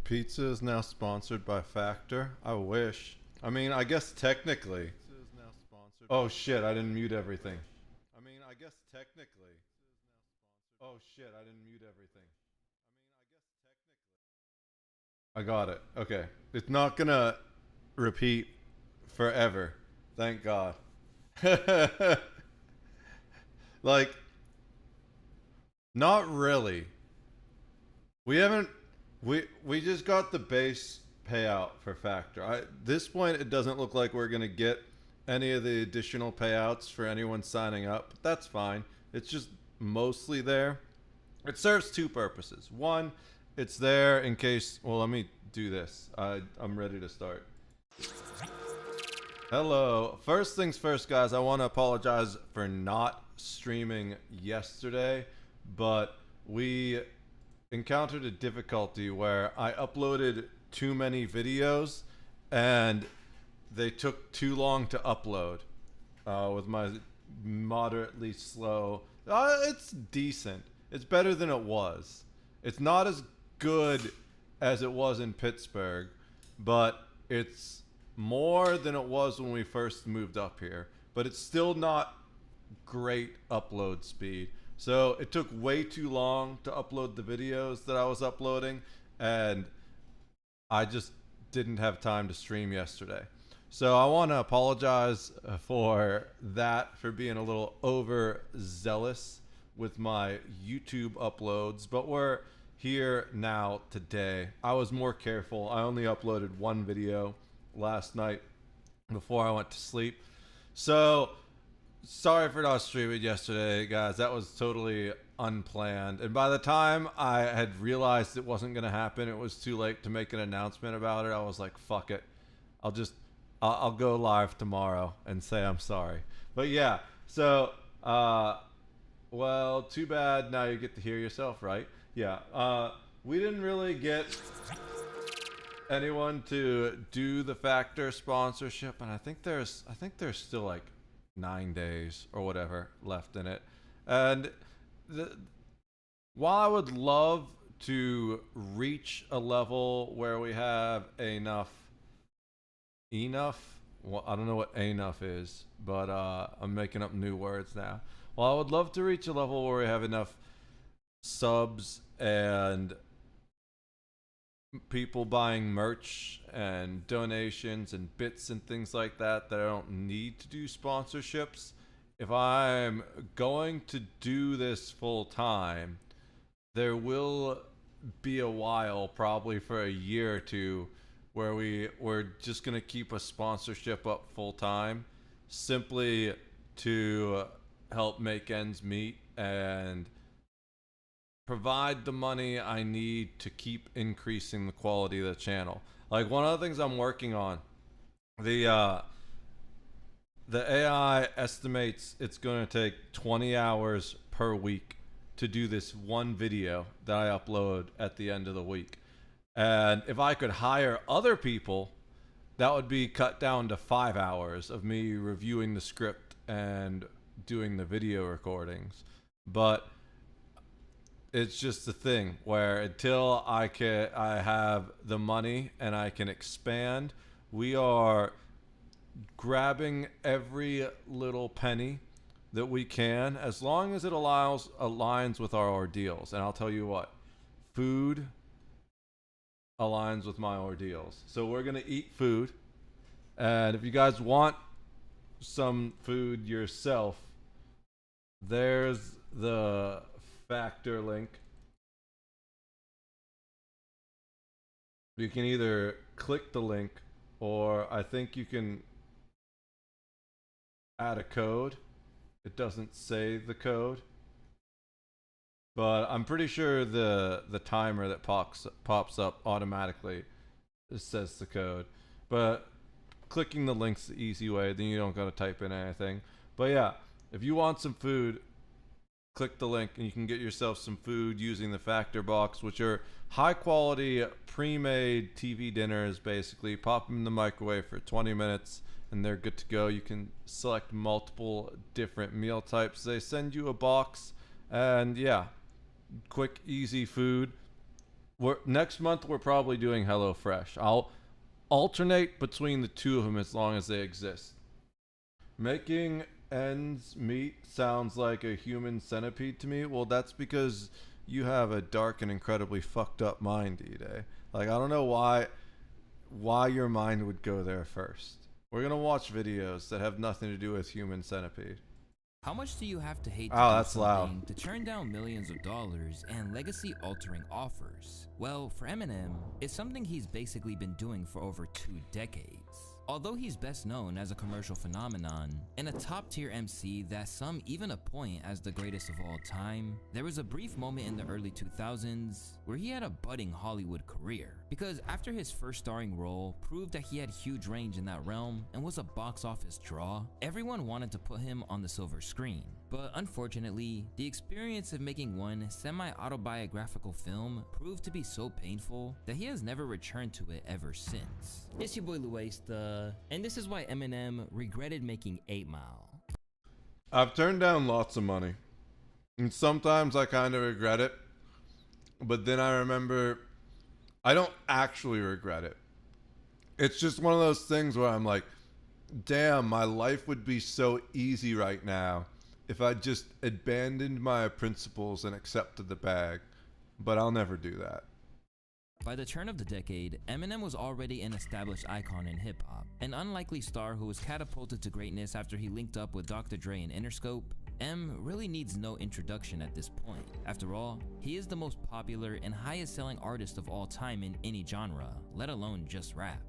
Pizza is now sponsored by Factor. I wish. I mean, I guess technically. Pizza is now sponsored. Oh shit! I didn't mute everything. I mean, I guess technically. Oh shit! I didn't mute everything. I got it. Okay. It's not gonna repeat forever. Thank God. Like, not really. We haven't. We just got the base payout for Factor. At this point, it doesn't look like we're gonna get any of the additional payouts for anyone signing up. But that's fine. It's just mostly there. It serves two purposes. One, it's there in case. Well, let me do this. I'm ready to start. Hello. First things first, guys. I want to apologize for not streaming yesterday, but we encountered a difficulty where I uploaded too many videos and they took too long to upload with my moderately slow. It's decent. It's better than it was. It's not as good as it was in Pittsburgh, but it's more than it was when we first moved up here. But it's still not great upload speed. So it took way too long to upload the videos that I was uploading, and I just didn't have time to stream yesterday. So I want to apologize for that, for being a little overzealous with my YouTube uploads, but we're here now today. I was more careful. I only uploaded one video last night before I went to sleep. So sorry for not streaming yesterday, guys. That was totally unplanned. And by the time I had realized it wasn't going to happen, it was too late to make an announcement about it. I was like, fuck it. I'll go live tomorrow and say I'm sorry. But yeah, so, well, too bad. Now you get to hear yourself, right? Yeah. We didn't really get anyone to do the Factor sponsorship, and I think there's still like 9 days or whatever left in it. And while I would love to reach a level where we have enough, well, I don't know what enough is, but I'm making up new words now. Well, I would love to reach a level where we have enough subs and people buying merch and donations and bits and things like that that I don't need to do sponsorships. If I'm going to do this full time, there will be a while, probably for a year or two, where we're just going to keep a sponsorship up full time simply to help make ends meet and provide the money I need to keep increasing the quality of the channel. Like, one of the things I'm working on, the AI estimates it's going to take 20 hours per week to do this one video that I upload at the end of the week. And if I could hire other people, that would be cut down to 5 hours of me reviewing the script and doing the video recordings. But it's just the thing where until I have the money and I can expand, we are grabbing every little penny that we can, as long as it aligns with our ordeals. And I'll tell you what, food aligns with my ordeals. So we're gonna eat food, and if you guys want some food yourself, there's the Factor link. You can either click the link, or I think you can add a code. It doesn't say the code, but I'm pretty sure the timer that pops up automatically says the code. But clicking the link's the easy way, then you don't gotta type in anything. But yeah, if you want some food, click the link and you can get yourself some food using the Factor box, which are high quality pre-made TV dinners. Basically pop them in the microwave for 20 minutes and they're good to go. You can select multiple different meal types. They send you a box, and yeah, quick easy food. Next month we're probably doing HelloFresh. I'll alternate between the two of them as long as they exist. Making ends meet sounds like a human centipede to me. Well, that's because you have a dark and incredibly fucked up mind, Ide. Like, I don't know why your mind would go there first. We're gonna watch videos that have nothing to do with human centipede. How much do you have to hate to Oh, do that's loud. something to turn down millions of dollars and legacy-altering offers? Well, for Eminem, it's something he's basically been doing for over 2 decades. Although he's best known as a commercial phenomenon and a top-tier MC that some even appoint as the greatest of all time, there was a brief moment in the early 2000s where he had a budding Hollywood career. Because after his first starring role proved that he had huge range in that realm and was a box office draw, everyone wanted to put him on the silver screen. But unfortunately, the experience of making one semi-autobiographical film proved to be so painful that he has never returned to it ever since. It's your boy Luesta, and this is why Eminem regretted making 8 Mile. I've turned down lots of money, and sometimes I kind of regret it, but then I remember I don't actually regret it. It's just one of those things where I'm like, damn, my life would be so easy right now if I just abandoned my principles and accepted the bag, but I'll never do that. By the turn of the decade, Eminem was already an established icon in hip-hop, an unlikely star who was catapulted to greatness after he linked up with Dr. Dre and Interscope. M really needs no introduction at this point. After all, he is the most popular and highest selling artist of all time in any genre, let alone just rap.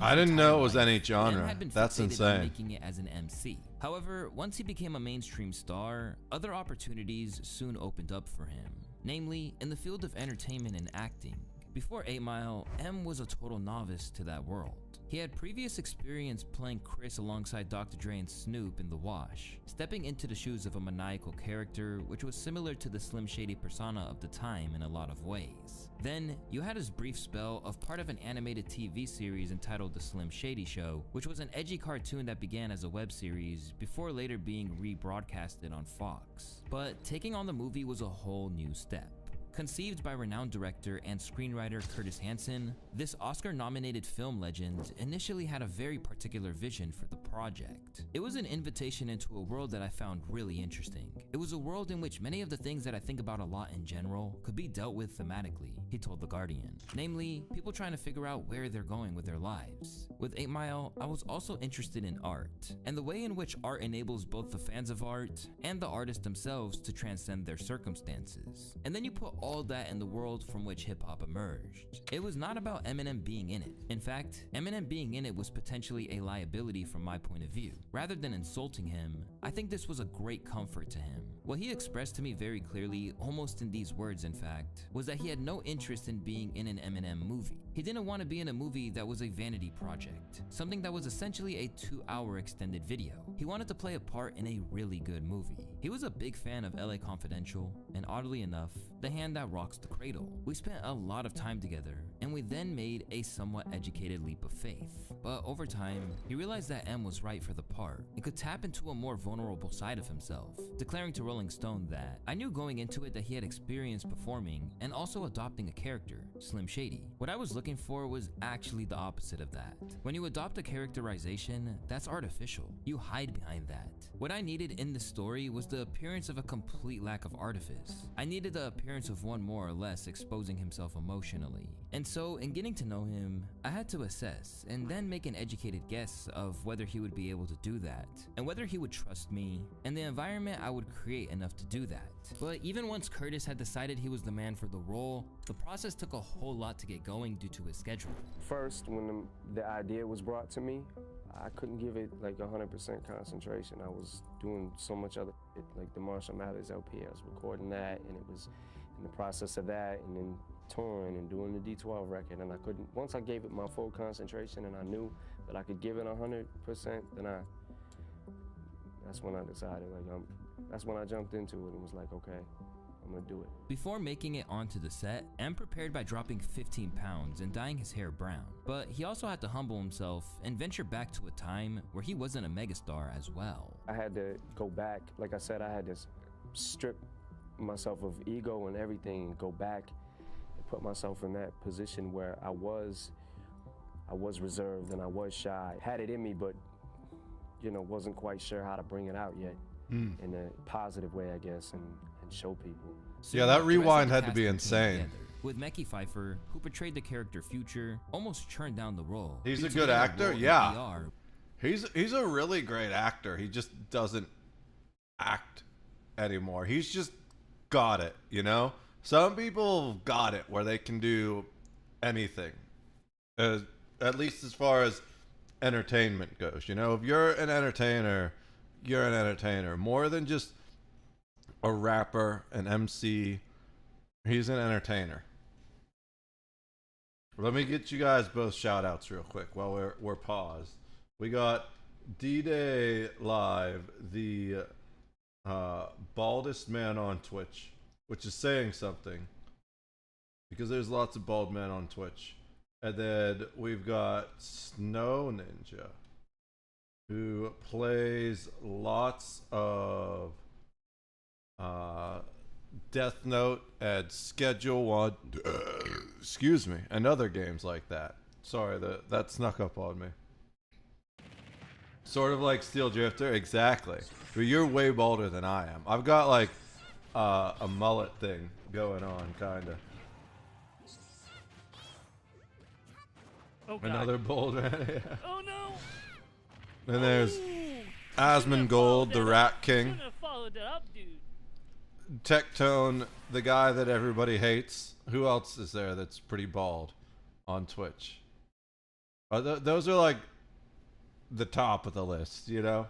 I didn't know it was any M genre. had been That's fixated on insane. making it as an MC. However, once he became a mainstream star, other opportunities soon opened up for him, namely in the field of entertainment and acting. Before 8 Mile, M was a total novice to that world. He had previous experience playing Chris alongside Dr. Dre and Snoop in The Wash, stepping into the shoes of a maniacal character which was similar to the Slim Shady persona of the time in a lot of ways. Then, you had his brief spell of part of an animated TV series entitled The Slim Shady Show, which was an edgy cartoon that began as a web series before later being rebroadcasted on Fox. But taking on the movie was a whole new step. Conceived by renowned director and screenwriter Curtis Hanson, this Oscar-nominated film legend initially had a very particular vision for the project. It was an invitation into a world that I found really interesting. It was a world in which many of the things that I think about a lot in general could be dealt with thematically, he told The Guardian. Namely, people trying to figure out where they're going with their lives. With 8 Mile, I was also interested in art, and the way in which art enables both the fans of art and the artists themselves to transcend their circumstances. And then you put all that in the world from which hip-hop emerged. It was not about Eminem being in it. In fact, Eminem being in it was potentially a liability from my point of view. Rather than insulting him, I think this was a great comfort to him. What he expressed to me very clearly, almost in these words in fact, was that he had no interest in being in an Eminem movie. He didn't want to be in a movie that was a vanity project, something that was essentially a 2-hour extended video. He wanted to play a part in a really good movie. He was a big fan of LA Confidential, and oddly enough, The Hand That Rocks the Cradle. We spent a lot of time together, and we then made a somewhat educated leap of faith. But over time, he realized that M was right for the part and could tap into a more vulnerable side of himself, declaring to Rolling Stone that, "I knew going into it that he had experience performing and also adopting a character, Slim Shady. What I was looking for was actually the opposite of that. When you adopt a characterization, that's artificial. You hide behind that. What I needed in the story was the appearance of a complete lack of artifice. I needed the appearance of one more or less exposing himself emotionally. And so, in getting to know him, I had to assess and then make an educated guess of whether he would be able to do that, and whether he would trust me, and the environment I would create enough to do that. But even once Curtis had decided he was the man for the role, the process took a whole lot to get going due to his schedule. First, when the idea was brought to me, I couldn't give it like 100% concentration. I was doing so much other shit, like the Marshall Mathers LP. I was recording that, and it was in the process of that, and then touring and doing the D12 record, and I couldn't. Once I gave it my full concentration, and I knew that I could give it 100%, then that's when I decided, that's when I jumped into it and was like, okay, I'm gonna do it. Before making it onto the set, M prepared by dropping 15 pounds and dyeing his hair brown. But he also had to humble himself and venture back to a time where he wasn't a megastar as well. I had to go back, like I said, I had to strip myself of ego and everything and go back put myself in that position where I was reserved and I was shy. Had it in me, but you know, wasn't quite sure how to bring it out yet in a positive way, I guess, and show people. So Yeah, that the rest of rewind the had to cast be came insane. together, with Mekhi Phifer, who portrayed the character Future, almost turned down the role. He's due a to good being actor, role in yeah. VR. He's a really great actor. He just doesn't act anymore. He's just got it, you know? Some people got it where they can do anything. At least as far as entertainment goes. You know, if you're an entertainer, you're an entertainer. More than just a rapper, an MC. He's an entertainer. Let me get you guys both shout outs real quick while we're paused. We got D-Day Live, the baldest man on Twitch, which is saying something because there's lots of bald men on Twitch. And then we've got Snow Ninja, who plays lots of Death Note and Schedule 1, excuse me, and other games like that. Sorry, that snuck up on me. Sort of like Steel Drifter, exactly. But you're way bolder than I am. I've got like a mullet thing going on, kinda. Oh, God. Another bold man. Yeah. Oh no! Then there's Ooh. Asmongold, Followed the that Rat up. King. Shouldn't have followed that up, dude. Tectone, the guy that everybody hates. Who else is there that's pretty bald on Twitch? Those are like the top of the list, you know?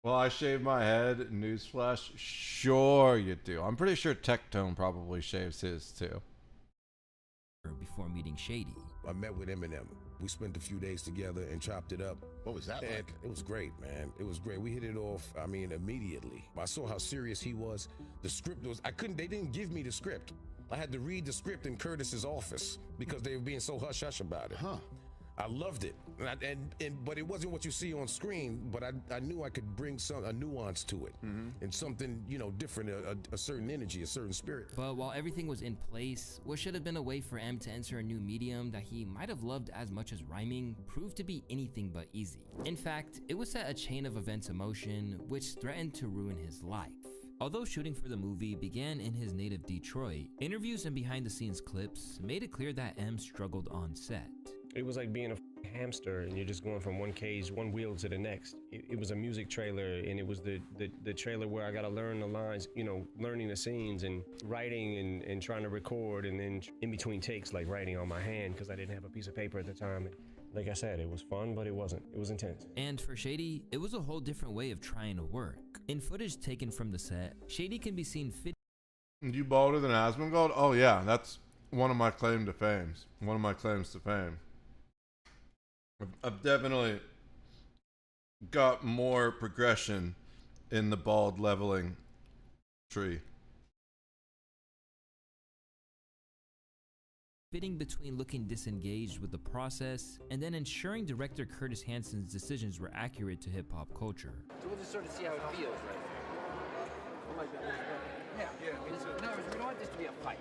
Well, I shave my head. Newsflash. Sure you do. I'm pretty sure Tectone probably shaves his too. Before meeting Shady. I met with Eminem. We spent a few days together and chopped it up. What was that And like? it was great, man. It was great. We hit it off, I mean, immediately. I saw how serious he was. The script was, they didn't give me the script. I had to read the script in Curtis's office because they were being so hush-hush about it. Huh. I loved it, but it wasn't what you see on screen. But I knew I could bring a nuance to it, and something different, a certain energy, a certain spirit. But while everything was in place, what should have been a way for M to enter a new medium that he might have loved as much as rhyming proved to be anything but easy. In fact, it would set a chain of events in motion which threatened to ruin his life. Although shooting for the movie began in his native Detroit, interviews and behind-the-scenes clips made it clear that M struggled on set. It was like being a hamster and you're just going from one cage, one wheel to the next. It was a music trailer, and it was the trailer where I got to learn the lines, learning the scenes and writing and trying to record, and then in between takes, like writing on my hand because I didn't have a piece of paper at the time. Like I said, it was fun, but it wasn't. It was intense. And for Shady, it was a whole different way of trying to work. In footage taken from the set, Shady can be seen You balder than Asmongold? Oh yeah, that's one of my claims to fame. I've definitely got more progression in the bald leveling tree. fitting between looking disengaged with the process and then ensuring director Curtis Hanson's decisions were accurate to hip-hop culture. So we'll just sort of see how it feels, right? Oh my God. Yeah. No, we don't want this to be a fight.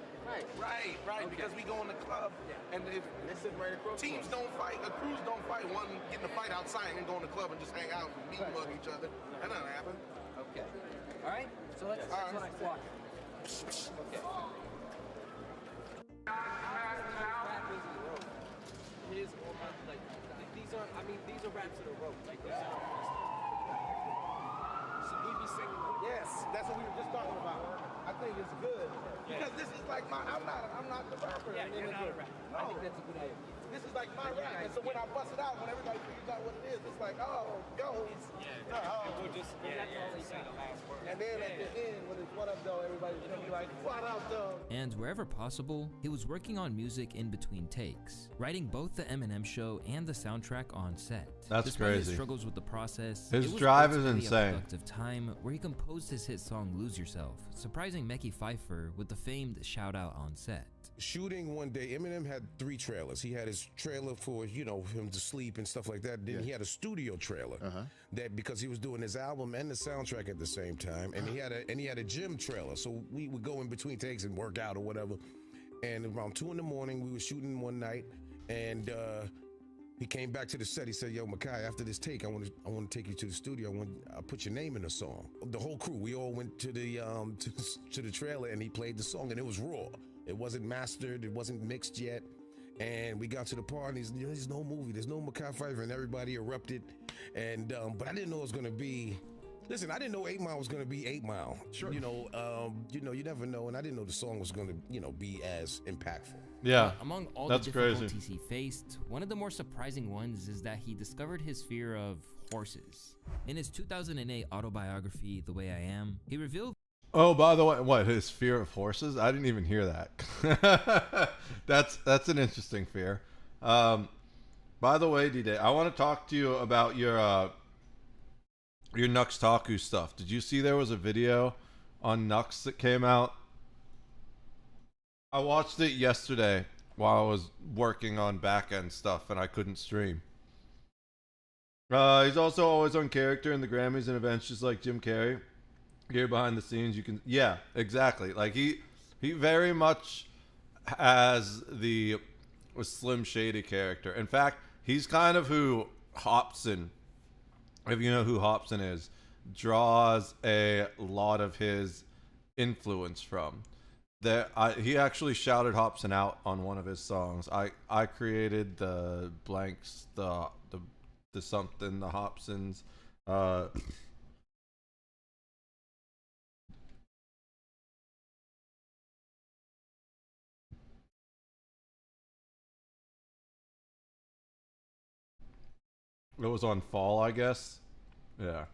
Right, okay. Because we go in the club, and if teams don't fight, crews don't fight, one get in a fight outside and then go in the club and just hang out and meet mug each other. That doesn't happen. Okay. All right? So let's walk. Okay. Here's like these are raps of the road. Like this. Should we be singing? Yes, that's what we were just talking about. I think it's good. Because this is like I'm not the rapper. Yeah, you're not a rapper. No. I think that's a good idea. This is like my rap. And so when I bust it out, when everybody figures out what it is, it's like, oh, go. We'll just And then at the end, when it's what up, though, everybody's gonna be like, what up, though? And wherever possible, he was working on music in between takes, writing both the Eminem Show and the soundtrack on set. That's Despite crazy. His struggles with the process, His it was drive is ultimately insane. A productive time where he composed his hit song "Lose Yourself," surprising Mekhi Phifer with the famed shout out on set. Shooting one day, Eminem had 3 trailers. He had his trailer for, him to sleep and stuff like that. Then he had a studio trailer that because he was doing his album and the soundtrack at the same time. And he had a gym trailer. So we would go in between takes and work out or whatever. And around 2 in the morning, we were shooting one night, and he came back to the set. He said, "Yo, Makai, after this take, I want to take you to the studio. I'll put your name in the song." The whole crew, we all went to the to the trailer, and he played the song, and it was raw. It wasn't mastered. It wasn't mixed yet. And we got to the part, and there's no movie. There's no Makai Pfeiffer, and everybody erupted. And but I didn't know it was gonna be. Listen, I didn't know 8 Mile was gonna be 8 Mile. Sure. You you never know, and I didn't know the song was gonna, be as impactful. Yeah. Among all that's the crazy. difficulties he faced, one of the more surprising ones is that he discovered his fear of horses. In his 2008 autobiography, The Way I Am, he revealed. Oh, by the way, what, his fear of horses? I didn't even hear that. That's an interesting fear. By the way, D-Day, I want to talk to you about your Nux Taku stuff. Did you see there was a video on Nux that came out? I watched it yesterday while I was working on back-end stuff and I couldn't stream. He's also always on character in the Grammys and events, just like Jim Carrey. Here behind the scenes, you can, yeah, exactly. Like he very much has the Slim Shady character. In fact, he's kind of who Hopsin, if you know who Hopsin is, draws a lot of his influence from. He actually shouted Hopsin out on one of his songs. I created the blanks, the something, the Hopsins. It was on Fall, I guess. Yeah.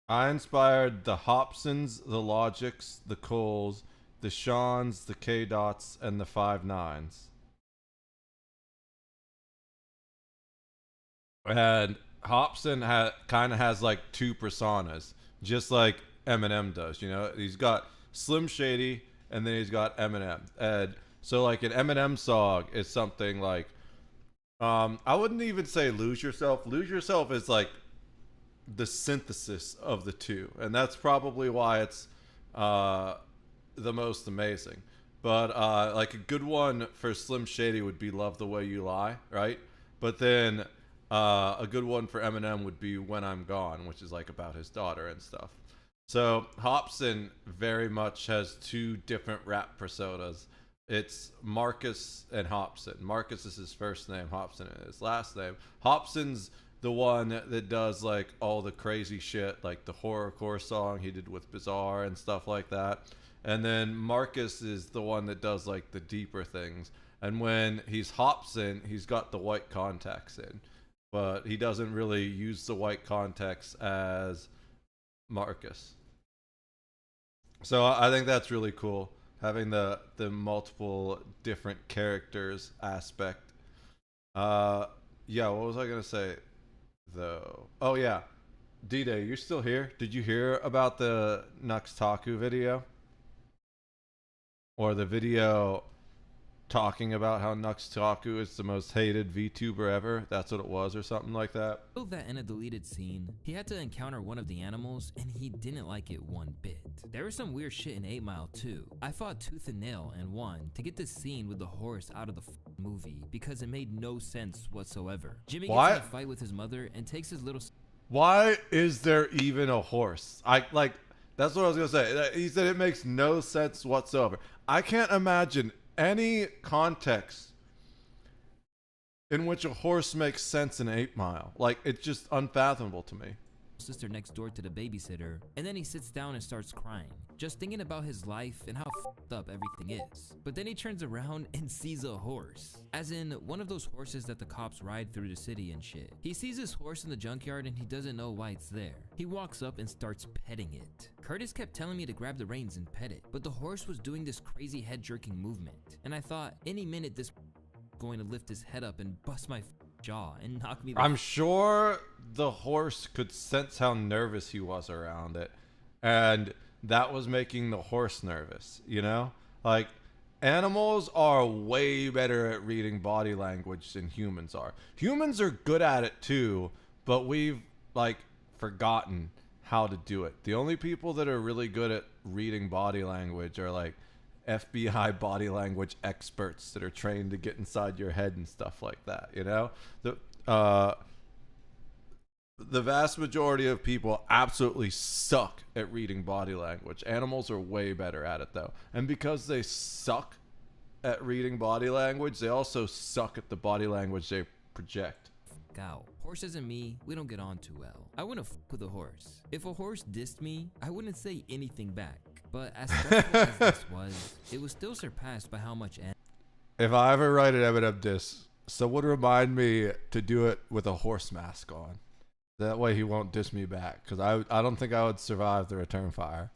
I inspired the Hopsins, the Logics, the Coles, the Shawns, the K-Dots, and the 5-9s. And Hopsin kind of has like two personas, just like Eminem does. He's got Slim Shady, and then he's got Eminem. And so, like, an Eminem song is something like, I wouldn't even say "Lose Yourself." "Lose Yourself" is like the synthesis of the two, and that's probably why it's the most amazing. But like a good one for Slim Shady would be "Love the Way You Lie," right? But then a good one for Eminem would be "When I'm Gone," which is like about his daughter and stuff. So Hopsin very much has two different rap personas. It's Marcus and Hopsin. Marcus is his first name, Hopsin is his last name. Hopsin's the one that does like all the crazy shit, like the horrorcore song he did with Bizarre and stuff like that. And then Marcus is the one that does like the deeper things. And when he's Hopsin, he's got the white contacts in, but he doesn't really use the white contacts as Marcus. So I think that's really cool, having the multiple different characters aspect. Yeah, what was I gonna say though? Oh yeah, D-Day, you're still here? Did you hear about the Nux Taku video? Or the video talking about how Nux Taku is the most hated VTuber ever? That's what it was, or something like that. That in a deleted scene, he had to encounter one of the animals, and he didn't like it one bit. There was some weird shit in 8 Mile too. I fought tooth and nail and won to get this scene with the horse out of the movie because it made no sense whatsoever. Jimmy gets in a fight with his mother and takes his little. Why is there even a horse? That's what I was gonna say. He said it makes no sense whatsoever. I can't imagine any context in which a horse makes sense in 8 Mile. Like, it's just unfathomable to me. Sister next door to the babysitter, and then he sits down and starts crying, just thinking about his life and how f***ed up everything is. But then he turns around and sees a horse, as in one of those horses that the cops ride through the city and shit. He sees this horse in the junkyard and he doesn't know why it's there. He walks up and starts petting it. Curtis kept telling me to grab the reins and pet it, but the horse was doing this crazy head jerking movement, and I thought any minute this going to lift his head up and bust my jaw and knock me. I'm sure the horse could sense how nervous he was around it, and that was making the horse nervous, Like, animals are way better at reading body language than humans are. Humans are good at it too, but we've like forgotten how to do it. The only people that are really good at reading body language are like FBI body language experts that are trained to get inside your head and stuff like that, you know? The vast majority of people absolutely suck at reading body language. Animals are way better at it though. And because they suck at reading body language, they also suck at the body language they project. Out. Horses and me, we don't get on too well. I wouldn't fuck with a horse. If a horse dissed me, I wouldn't say anything back. But as stressful as this was, it was still surpassed by how much If I ever write an Eminem diss, someone remind me to do it with a horse mask on. That way he won't diss me back, because I don't think I would survive the return fire.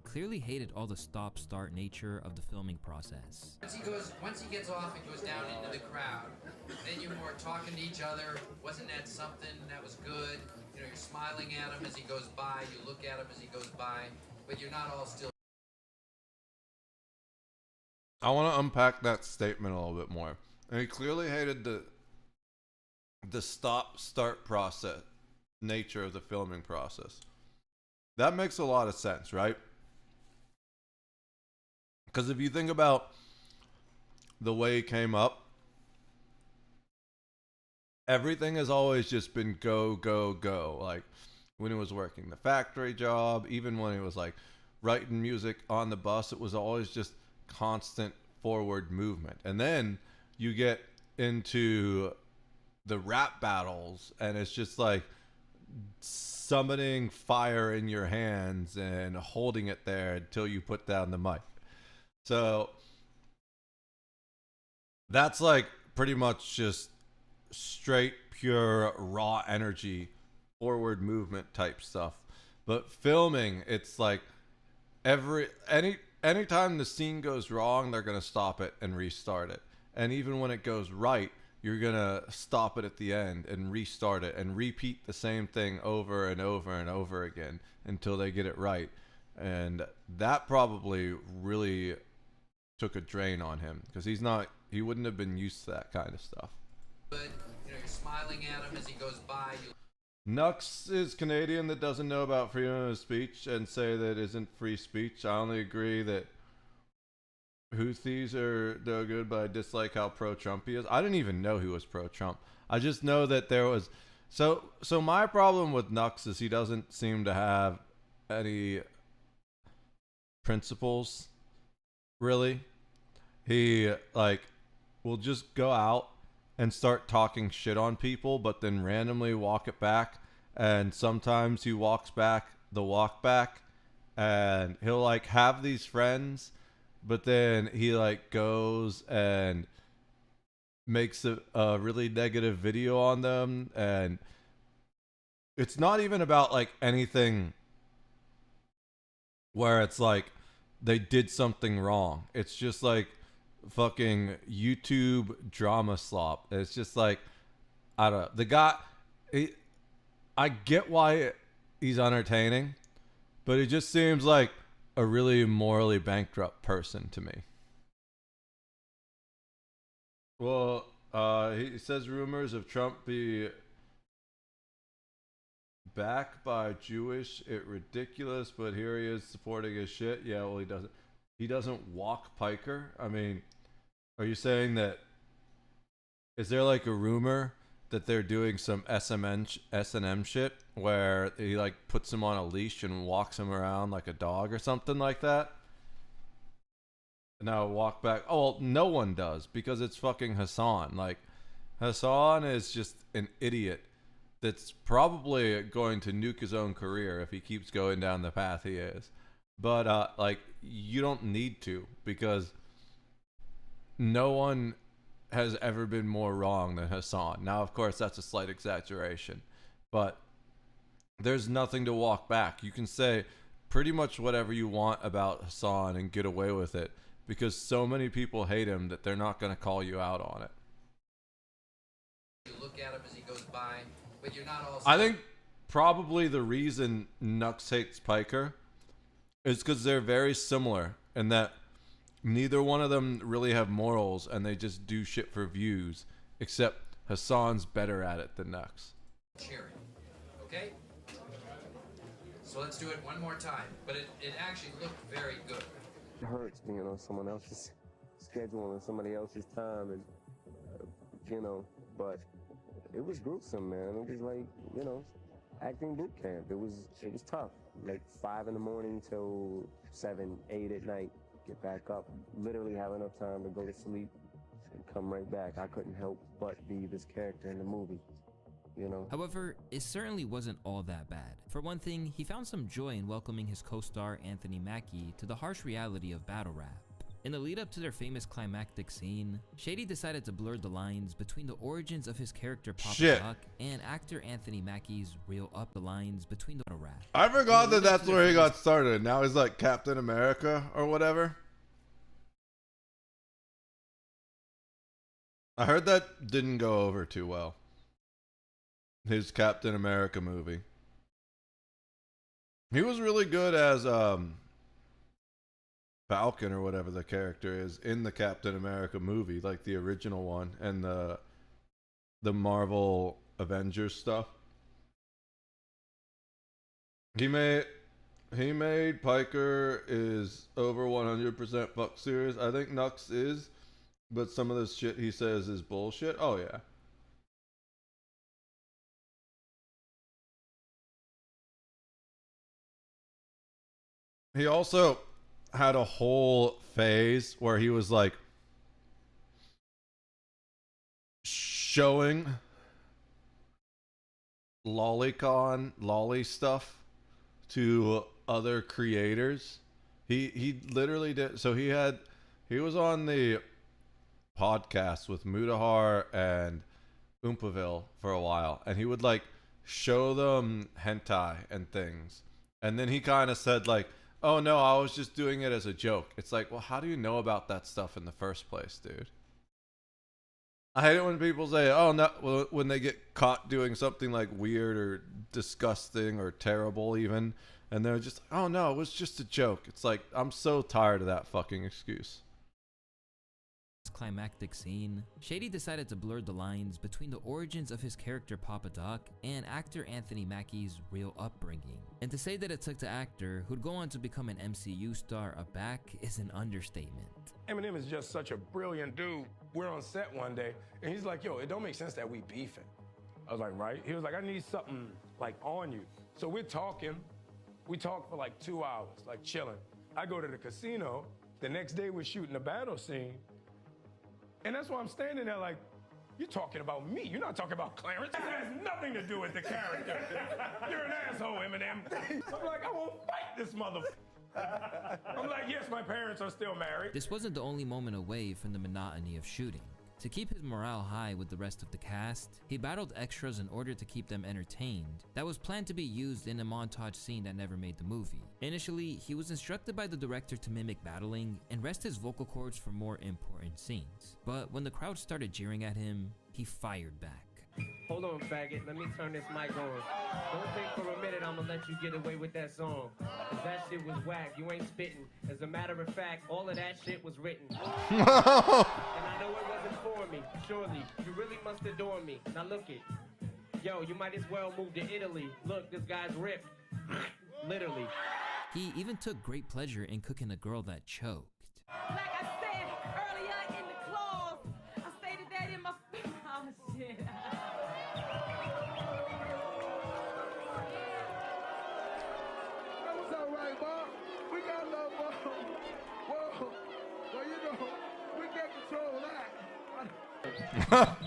Clearly hated all the stop-start nature of the filming process. Once he gets off and goes down into the crowd, then you're more talking to each other. Wasn't that something that was good? You know, you're smiling at him as he goes by. You look at him as he goes by, but you're not all still. I want to unpack that statement a little bit more. And he clearly hated the stop-start process nature of the filming process. That makes a lot of sense, right? Because if you think about the way he came up, everything has always just been go, go, go. Like when he was working the factory job, even when he was like writing music on the bus, it was always just constant forward movement. And then you get into the rap battles and it's just like summoning fire in your hands and holding it there until you put down the mic. So that's like pretty much just straight, pure, raw energy, forward movement type stuff. But filming, it's like anytime the scene goes wrong, they're gonna stop it and restart it. And even when it goes right, you're gonna stop it at the end and restart it and repeat the same thing over and over and over again until they get it right. And that probably really took a drain on him because he wouldn't have been used to that kind of stuff. Good. You know, you're smiling at him as he goes by. Nux is Canadian that doesn't know about freedom of speech and say that isn't free speech. I only agree that Houthis are no good, but I dislike how pro-Trump he is. I didn't even know he was pro-Trump. I just know that there was... So my problem with Nux is he doesn't seem to have any principles, really. He, like, will just go out and start talking shit on people, but then randomly walk it back. And sometimes he walks back the walk back, and he'll, like, have these friends... But then he like goes and makes a really negative video on them. And it's not even about like anything where it's like they did something wrong. It's just like fucking YouTube drama slop. It's just like, I don't know. The guy, I get why he's entertaining, but it just seems like a really morally bankrupt person to me. Well, he says rumors of Trump be backed by Jewish, it ridiculous, but here he is supporting his shit. Yeah, well, he doesn't walk Piker. I mean, are you saying that, is there like a rumor that they're doing some S&M shit where he like puts him on a leash and walks him around like a dog or something like that? Now walk back. Oh, well, no one does because it's fucking Hassan. Like Hassan is just an idiot that's probably going to nuke his own career if he keeps going down the path he is. But like you don't need to, because no one has ever been more wrong than Hassan. Now, of course, that's a slight exaggeration, but there's nothing to walk back. You can say pretty much whatever you want about Hassan and get away with it because so many people hate him that they're not going to call you out on it. You look at him as he goes by, but you're not all... I think probably the reason Nux hates Piker is because they're very similar in that neither one of them really have morals, and they just do shit for views, except Hassan's better at it than Nux. Cheering. Okay? So let's do it one more time. But it actually looked very good. It hurts being on someone else's schedule and somebody else's time, and but it was gruesome, man. It was like, acting boot camp. It was tough. Like 5 in the morning till 7, 8 at night. Get back up. Literally have enough time to go to sleep and come right back. I couldn't help but be this character in the movie. However, it certainly wasn't all that bad. For one thing, he found some joy in welcoming his co-star Anthony Mackie to the harsh reality of battle rap. In the lead up to their famous climactic scene, Shady decided to blur the lines between the origins of his character Papa Doc and actor Anthony Mackie's real up the lines between the battle rap. I forgot that that's where he got started. Now he's like Captain America or whatever. I heard that didn't go over too well. His Captain America movie. He was really good as Falcon or whatever the character is in the Captain America movie, like the original one and the Marvel Avengers stuff. He made Piker is over 100% fuck serious. I think Nux is, but some of the shit he says is bullshit. Oh yeah. He also had a whole phase where he was like showing lolly stuff to other creators. He literally did. So he was on the podcast with Mutahar and Oompaville for a while, and he would like show them hentai and things, and then he kind of said like, oh no, I was just doing it as a joke. It's like, well, how do you know about that stuff in the first place, dude? I hate it when people say, oh no, when they get caught doing something like weird or disgusting or terrible even, and they're just, oh no, it was just a joke. It's like, I'm so tired of that fucking excuse. Climactic scene, Shady decided to blur the lines between the origins of his character Papa Doc and actor Anthony Mackie's real upbringing. And to say that it took the actor, who'd go on to become an MCU star, aback is an understatement. Eminem is just such a brilliant dude. We're on set one day, and he's like, yo, it don't make sense that we beefing. I was like, right? He was like, I need something like on you. So we're talking. We talked for like 2 hours, like chilling. I go to the casino. The next day we're shooting a battle scene. And that's why I'm standing there like, you're talking about me. You're not talking about Clarence. That has nothing to do with the character. You're an asshole, Eminem. I'm like, I won't fight this motherfucker. I'm like, yes, my parents are still married. This wasn't the only moment away from the monotony of shooting. To keep his morale high with the rest of the cast, he battled extras in order to keep them entertained. That was planned to be used in a montage scene that never made the movie. Initially, he was instructed by the director to mimic battling and rest his vocal cords for more important scenes. But when the crowd started jeering at him, he fired back. Hold on, faggot. Let me turn this mic on. Don't think for a minute I'm gonna let you get away with that song. Cause that shit was whack. You ain't spitting. As a matter of fact, all of that shit was written. And I know it wasn't for me. Surely, you really must adore me. Now look it. Yo, you might as well move to Italy. Look, this guy's ripped. Literally. He even took great pleasure in cooking a girl that choked. Like I said earlier in the clause, I stated that in my... Oh, shit. That was all right, Bob. We got love, Bob. Whoa. Well, you know, we can't control that.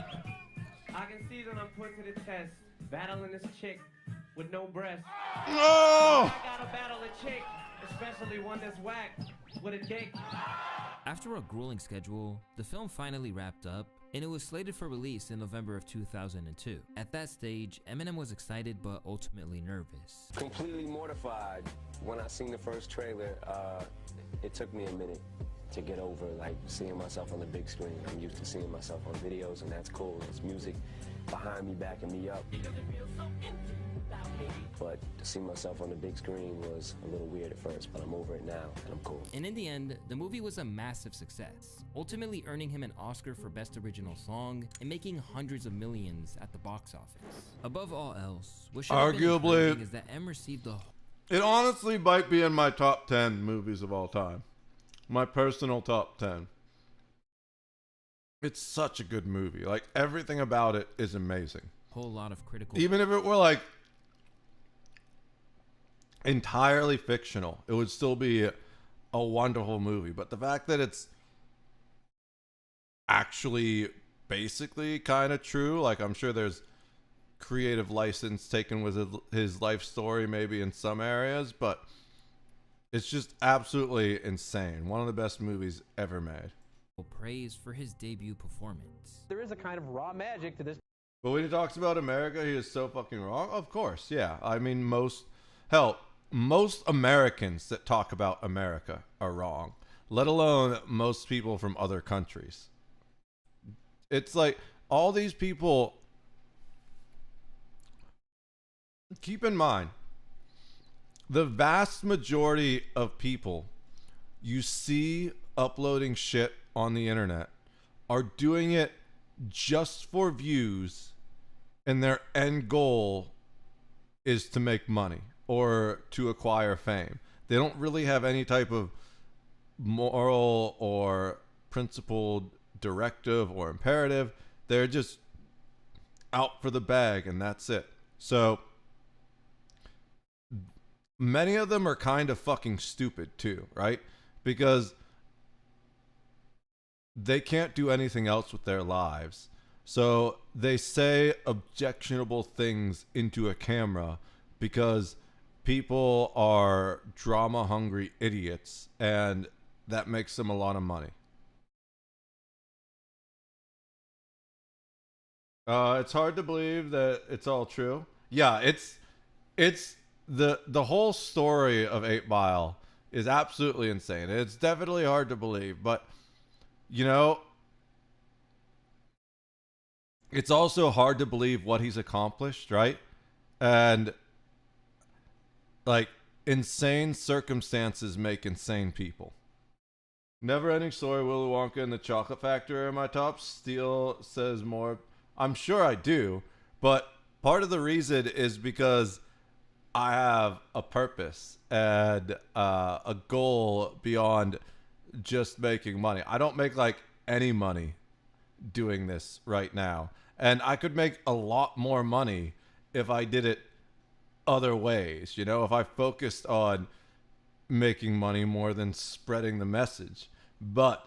I can see that I'm put to the test, battling this chick with no breasts. No! I gotta battle a chick, especially one that's whack with a dick. After a grueling schedule, the film finally wrapped up, and it was slated for release in November of 2002. At that stage, Eminem was excited but ultimately nervous. Completely mortified. When I seen the first trailer, it took me a minute to get over, like, seeing myself on the big screen. I'm used to seeing myself on videos, and that's cool. It's music behind me, backing me up. But to see myself on the big screen was a little weird at first, but I'm over it now, and I'm cool. And in the end, the movie was a massive success, ultimately earning him an Oscar for Best Original Song and making hundreds of millions at the box office. Above all else, what should have been Arguably, encouraging is that M received the it honestly might be in my top 10 movies of all time. My personal top 10. It's such a good movie. Like, everything about it is amazing. whole lot of critical. Even if it were like entirely fictional, it would still be a wonderful movie. But the fact that it's actually basically kind of true, like I'm sure there's creative license taken with his life story maybe in some areas, but it's just absolutely insane. One of the best movies ever made. Praise for his debut performance. There is a kind of raw magic to this. But when he talks about America, he is so fucking wrong. Of course, yeah. I mean, most Americans that talk about America are wrong, let alone most people from other countries. It's like all these people, keep in mind, the vast majority of people you see uploading shit on the internet are doing it just for views, and their end goal is to make money or to acquire fame. They don't really have any type of moral or principled directive or imperative. They're just out for the bag, and that's it. So many of them are kind of fucking stupid too, right? Because they can't do anything else with their lives. So they say objectionable things into a camera because people are drama hungry idiots, and that makes them a lot of money. It's hard to believe that it's all true. Yeah, it's the whole story of 8 Mile is absolutely insane. It's definitely hard to believe, but you know, it's also hard to believe what he's accomplished, right? And like, insane circumstances make insane people. Never Ending Story, Willy Wonka and the Chocolate Factory are my tops. Steele says more. I'm sure I do, but part of the reason is because I have a purpose and a goal beyond just making money. I don't make like any money doing this right now, and I could make a lot more money if I did it other ways, you know, if I focused on making money more than spreading the message. But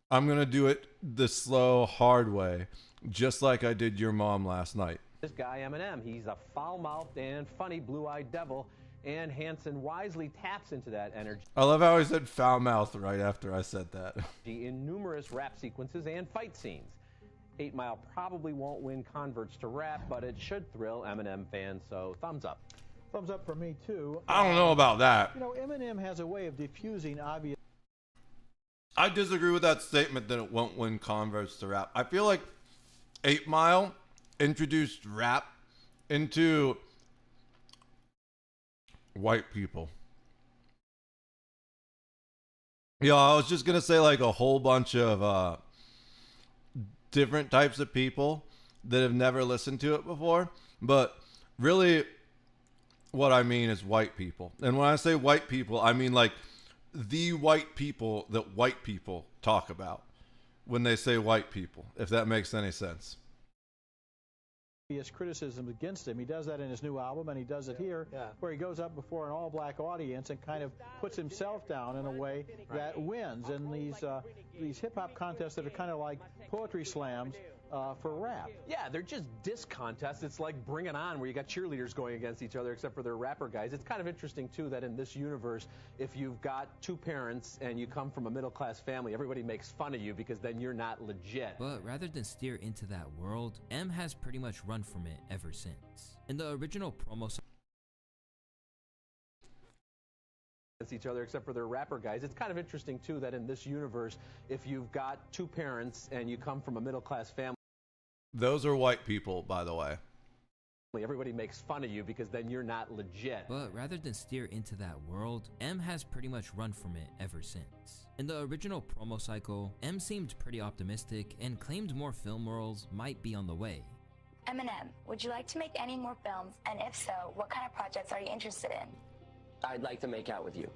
I'm gonna do it the slow, hard way, just like I did your mom last night. This guy Eminem, he's a foul-mouthed and funny blue-eyed devil, and Hanson wisely taps into that energy. I love how he said foul mouth right after I said that. In numerous rap sequences and fight scenes. 8 Mile probably won't win converts to rap, but it should thrill Eminem fans, so thumbs up. Thumbs up for me, too. I don't know about that. You know, Eminem has a way of diffusing obvious... I disagree with that statement that it won't win converts to rap. I feel like 8 Mile introduced rap into white people. Yeah, I was just going to say like a whole bunch of different types of people that have never listened to it before. But really what I mean is white people. And when I say white people, I mean like the white people that white people talk about when they say white people, if that makes any sense. Criticism against him. He does that in his new album, and he does it here, where he goes up before an all-black audience and kind of puts himself down in a way that wins. And these hip-hop contests that are kind of like poetry slams for rap. Yeah, they're just diss contests. It's like Bring It On, where you got cheerleaders going against each other, except for they're rapper guys. It's kind of interesting, too, that in this universe, if you've got 2 parents and you come from a middle-class family, everybody makes fun of you because then you're not legit. But rather than steer into that world, M has pretty much run from it ever since. In the original promo each other, except for they're rapper guys. It's kind of interesting, too, that in this universe, if you've got 2 parents and you come from a middle-class family. Those are white people, by the way. Everybody makes fun of you because then you're not legit. But rather than steer into that world, M has pretty much run from it ever since. In the original promo cycle, M seemed pretty optimistic and claimed more film roles might be on the way. Eminem, would you like to make any more films? And if so, what kind of projects are you interested in? I'd like to make out with you.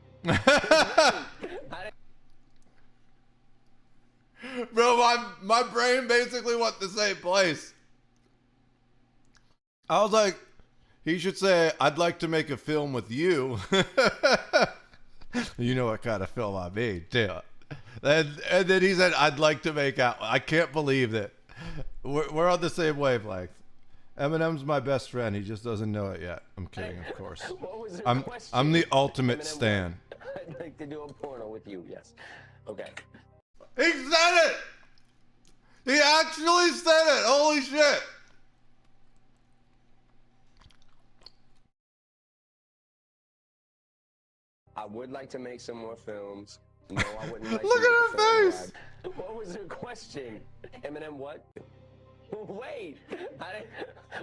Bro, my brain basically went the same place. I was like, he should say, I'd like to make a film with you. You know what kind of film I made, too. And then he said, I'd like to make out. I can't believe that. We're on the same wavelength. Eminem's my best friend. He just doesn't know it yet. I'm kidding, of course. I'm the ultimate stan. I'd like to do a porno with you, yes. Okay. He said it! He actually said it! Holy shit! I would like to make some more films. No, I wouldn't like Look to at make her a film face! What was her question? Eminem what? Wait!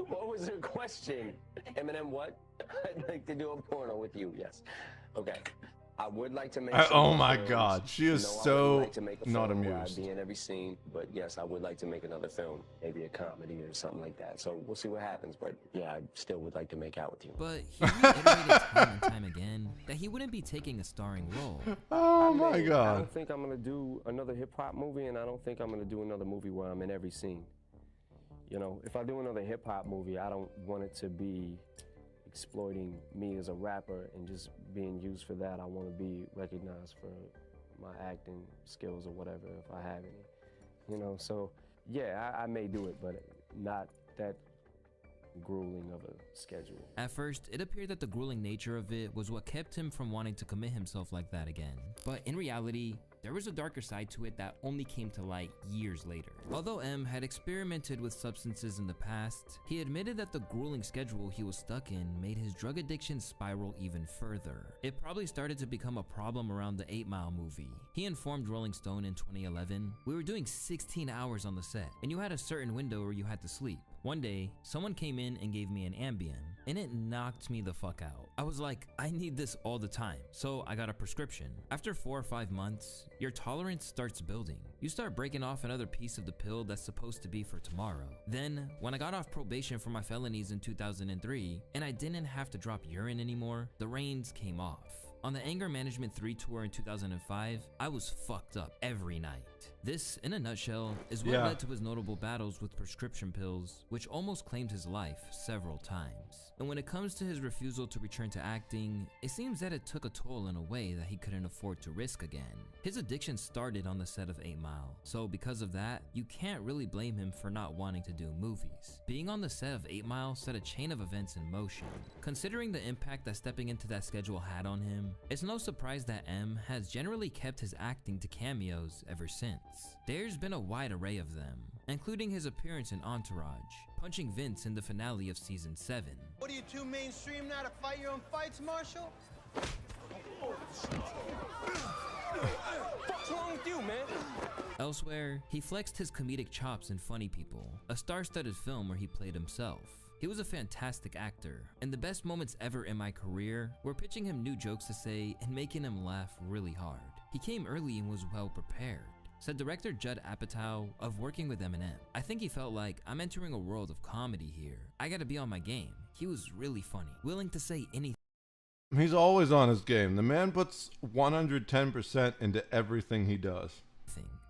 What was her question? Eminem what? I'd like to do a porno with you, yes. Okay. I would like to make some oh more my films. god, she is No, I so wouldn't like to make a not film where amused. I'd be in every scene, but yes, I would like to make another film, maybe a comedy or something like that. So we'll see what happens, but yeah, I still would like to make out with you. But he reiterated time and time again that he wouldn't be taking a starring role. Oh my I god. don't think I'm gonna do another hip hop movie, and I don't think I'm gonna do another movie where I'm in every scene. You know, if I do another hip hop movie, I don't want it to be exploiting me as a rapper and just being used for that. I want to be recognized for my acting skills or whatever, if I have any. You know, so yeah, I may do it, but not that grueling of a schedule. At first, it appeared that the grueling nature of it was what kept him from wanting to commit himself like that again. But in reality, there was a darker side to it that only came to light years later. Although M had experimented with substances in the past, he admitted that the grueling schedule he was stuck in made his drug addiction spiral even further. It probably started to become a problem around the 8 Mile movie. He informed Rolling Stone in 2011, "We were doing 16 hours on the set, and you had a certain window where you had to sleep. One day, someone came in and gave me an Ambien, and it knocked me the fuck out. I was like, I need this all the time, so I got a prescription. After 4 or 5 months, your tolerance starts building. You start breaking off another piece of the pill that's supposed to be for tomorrow. Then, when I got off probation for my felonies in 2003, and I didn't have to drop urine anymore, the reins came off. On the Anger Management 3 tour in 2005, I was fucked up every night. This, in a nutshell, is what led to his notable battles with prescription pills, which almost claimed his life several times. And when it comes to his refusal to return to acting, it seems that it took a toll in a way that he couldn't afford to risk again. His addiction started on the set of 8 Mile, so because of that, you can't really blame him for not wanting to do movies. Being on the set of 8 Mile set a chain of events in motion. Considering the impact that stepping into that schedule had on him, it's no surprise that M has generally kept his acting to cameos ever since. There's been a wide array of them, including his appearance in Entourage, punching Vince in the finale of season 7. What are you too mainstream now to fight your own fights, Marshall? What's wrong with you, man? Elsewhere, he flexed his comedic chops in Funny People, a star-studded film where he played himself. He was a fantastic actor, and the best moments ever in my career were pitching him new jokes to say and making him laugh really hard. He came early and was well prepared, said director Judd Apatow of working with Eminem. I think he felt like, I'm entering a world of comedy here. I gotta be on my game. He was really funny, willing to say anything. He's always on his game. The man puts 110% into everything he does.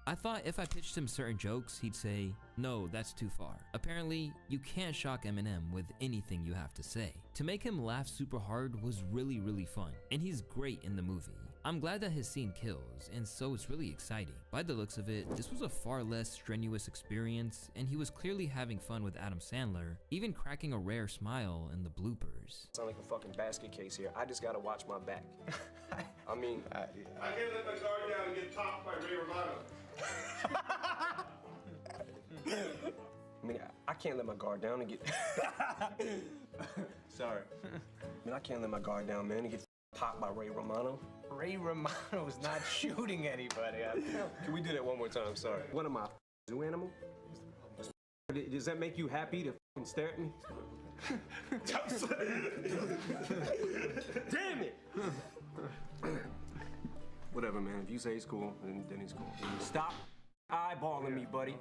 I thought if I pitched him certain jokes, he'd say, no, that's too far. Apparently, you can't shock Eminem with anything you have to say. To make him laugh super hard was really, really fun, and he's great in the movie. I'm glad that his scene kills, and so it's really exciting. By the looks of it, this was a far less strenuous experience, and he was clearly having fun with Adam Sandler, even cracking a rare smile in the bloopers. Sound like a fucking basket case here. I just gotta watch my back. I mean, I can't let my guard down and get topped by Ray Romano. I mean, I can't let my guard down and get... Sorry. I mean, I can't let my guard down, man, and get popped by Ray Romano. Ray Romano's not shooting anybody. Can we do that one more time? Sorry. What am I, zoo animal? Does that make you happy to stare at me? Damn it! Whatever, man. If you say it's cool, then it's cool. Stop eyeballing me, buddy.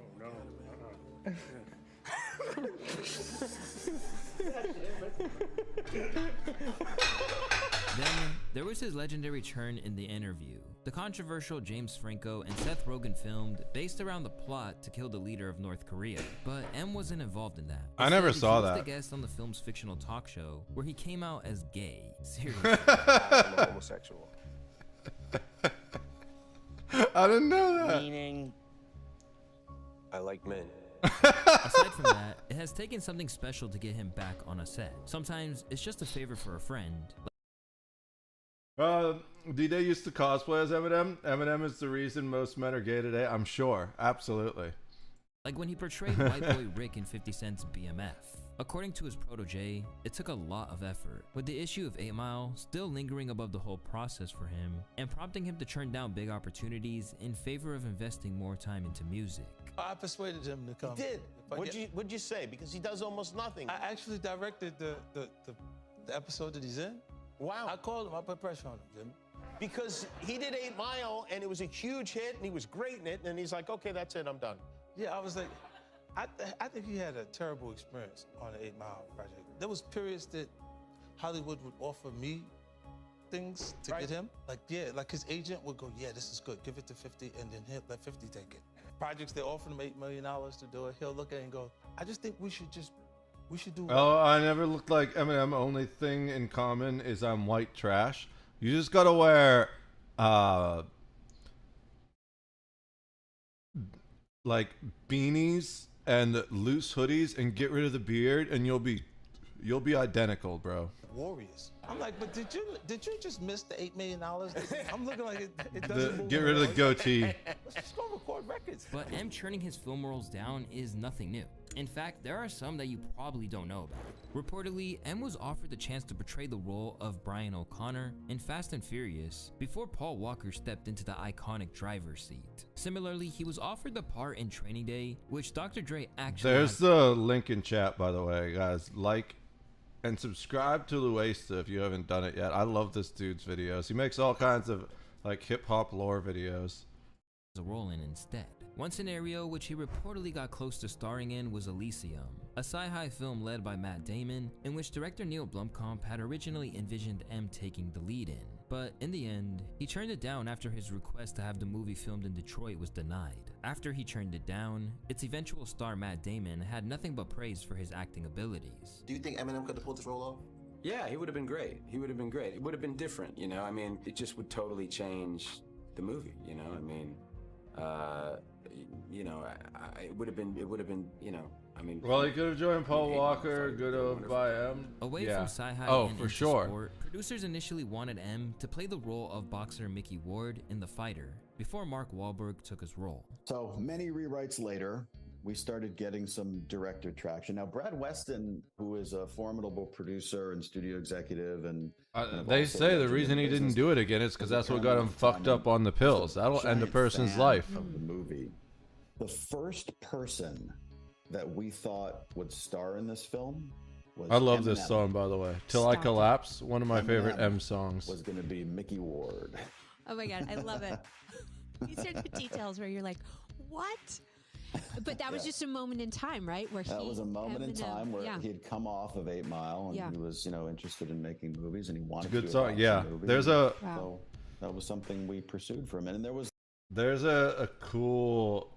Then, there was his legendary turn in The Interview, the controversial James Franco and Seth Rogen filmed based around the plot to kill the leader of North Korea. But M wasn't involved in that. I never Instead, saw he was that. the guest on the film's fictional talk show where he came out as gay. Seriously. I'm a homosexual. I didn't know that. Meaning, I like men. Aside from that, it has taken something special to get him back on a set. Sometimes it's just a favor for a friend. D-Day used to cosplay as Eminem. Eminem is the reason most men are gay today. I'm sure. Absolutely. Like when he portrayed White Boy Rick in 50 Cent's BMF. According to his protege, it took a lot of effort, with the issue of 8 Mile still lingering above the whole process for him and prompting him to turn down big opportunities in favor of investing more time into music. I persuaded him to come. You did? What'd you say? Because he does almost nothing. I actually directed the episode that he's in. Wow. I called him. I put pressure on him, Jimmy. Because he did 8 Mile, and it was a huge hit, and he was great in it, and he's like, okay, that's it, I'm done. Yeah, I was like, I think he had a terrible experience on the 8 Mile project. There was periods that Hollywood would offer me things to get him. Like, yeah, like his agent would go, yeah, this is good, give it to 50, and then he'll let 50 take it. Projects they offered him $8 million to do it, he'll look at it and go, I just think we should do. Oh, I never looked like Eminem. Only thing in common is I'm white trash. You just gotta wear, like beanies and loose hoodies and get rid of the beard, and you'll be identical, bro. Warriors. I'm like, but did you just miss the $8 million? I'm looking like it doesn't move. Get rid of the goatee. Let's just go record records. But M churning his film roles down is nothing new. In fact, there are some that you probably don't know about. Reportedly, M was offered the chance to portray the role of Brian O'Connor in Fast and Furious before Paul Walker stepped into the iconic driver's seat. Similarly, he was offered the part in Training Day, which Dr. Dre actually There's the link in chat, by the way, guys. Like and subscribe to Luesta if you haven't done it yet. I love this dude's videos. He makes all kinds of like hip hop lore videos. A role in instead. One scenario which he reportedly got close to starring in was Elysium, a sci-fi film led by Matt Damon, in which director Neil Blomkamp had originally envisioned M taking the lead in. But in the end, he turned it down after his request to have the movie filmed in Detroit was denied. After he turned it down, its eventual star Matt Damon had nothing but praise for his acting abilities. Do you think Eminem could have pulled this role off? Yeah, he would have been great. He would have been great. It would have been different, you know? I mean, it just would totally change the movie, you know? I mean, you know, it would have been, you know, I mean. Well, he could have joined Paul Walker, good of by M. Away yeah. from sci-hi oh, and for into sure. sport, producers initially wanted M to play the role of boxer Mickey Ward in The Fighter, before Mark Wahlberg took his role. So many rewrites later, we started getting some director traction. Now, Brad Weston, who is a formidable producer and studio executive, and they say the reason he didn't do it again is because that's what got him fucked up on the pills. That'll end a person's life. Of the movie. The first person that we thought would star in this film was I love Eminem. this song, by the way. Till I Collapse, one of my favorite M songs. Was going to be Mickey Ward. Oh my God, I love it. These are the details where you're like, what? But that was just a moment in time, right? Where that was a moment in time where yeah. he had come off of 8 Mile and Yeah. he was, you know, interested in making movies and he wanted Good to. song, yeah. There's a. So that was something we pursued for a minute. And there was. There's a cool.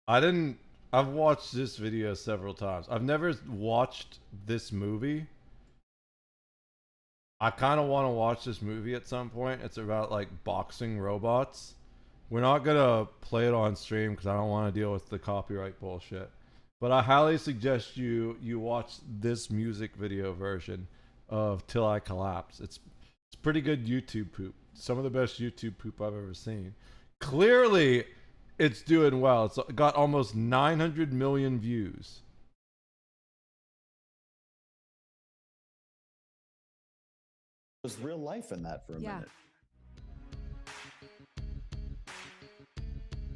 I've watched this video several times. I've never watched this movie. I kind of want to watch this movie at some point. It's about like boxing robots. We're not going to play it on stream because I don't want to deal with the copyright bullshit. But I highly suggest you watch this music video version of Till I Collapse. It's pretty good YouTube poop. Some of the best YouTube poop I've ever seen. Clearly, it's doing well. It's got almost 900 million views. Was real life in that for a minute.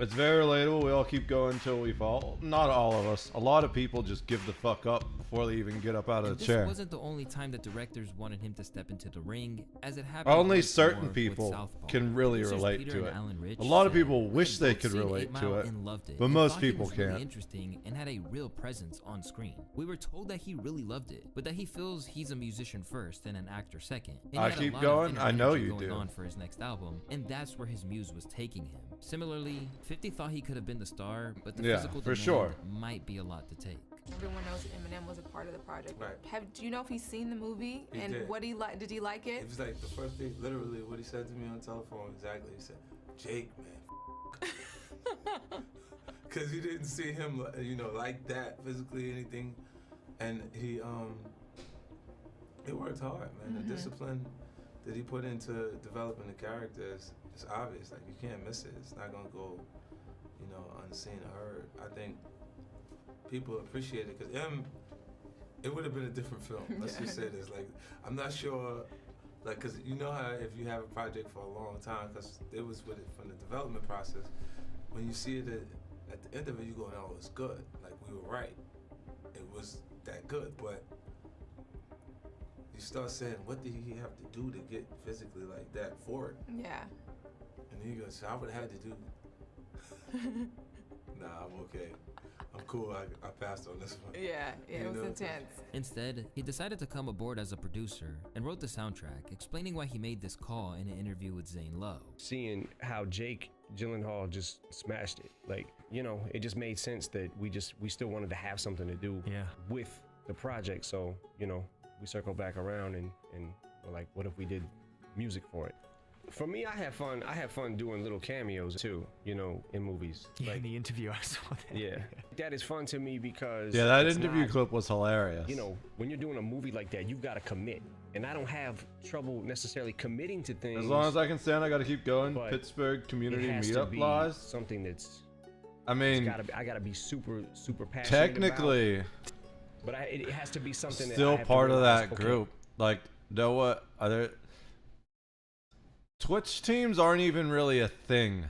It's very relatable. We all keep going until we fall. Not all of us. A lot of people just give the fuck up before they even get up out of the This chair. wasn't the only time that directors wanted him to step into the ring, as it happened. Only once certain more with people Southpaw. can really Producers relate Peter to and it. Alan Rich A lot of said people wish they they both could seen relate 8 to Mile it, and loved it, but and most thought he people was really can't. interesting and had a real presence on screen. We were told that he really loved it, but that he feels he's a musician first and an actor second. And he I had a keep lot going. of inner I know energy you going do. on for his next album, and that's where his muse was taking him. Similarly, 50 thought he could have been the star, but the Yeah, physical for demand sure. might be a lot to take. Everyone knows Eminem was a part of the project. Right. Do you know if he's seen the movie He and did. what he like? Did he like it? It was like the first thing, literally, what he said to me on the telephone. Exactly, he said, "Jake, man," because he didn't see him, like that physically, anything, and he worked hard, man. Mhm. The discipline that he put into developing the characters is obvious. Like you can't miss it. It's not gonna go, unseen or heard. I think people appreciate it because it would have been a different film. Let's just say this. Like, I'm not sure, like, because you know how if you have a project for a long time, because it was with it from the development process, when you see it at the end of it, you go, no, it's good. Like, we were right. It was that good. But you start saying, what did he have to do to get physically like that for it? Yeah. And then he goes, I would have had to do. Nah, I'm okay. I'm cool. I passed on this one. Yeah, it was intense. Instead, he decided to come aboard as a producer and wrote the soundtrack, explaining why he made this call in an interview with Zane Lowe. Seeing how Jake Gyllenhaal just smashed it, it just made sense that we still wanted to have something to do with the project. So, we circled back around and we're like, what if we did music for it? For me, I have fun doing little cameos too, in movies. Yeah, in the interview I saw that. Yeah, that is fun to me because Yeah, that it's interview not- clip was hilarious. When you're doing a movie like that, you've got to commit, and I don't have trouble necessarily committing to things. As long as I can stand, I got to keep going. but Pittsburgh Community it has to Meetup be Lies. something that's. I mean, I gotta be super passionate. technically, about, but it has to be something that I still have to part of realize, that okay, group. Like, know what? Other Twitch teams aren't even really a thing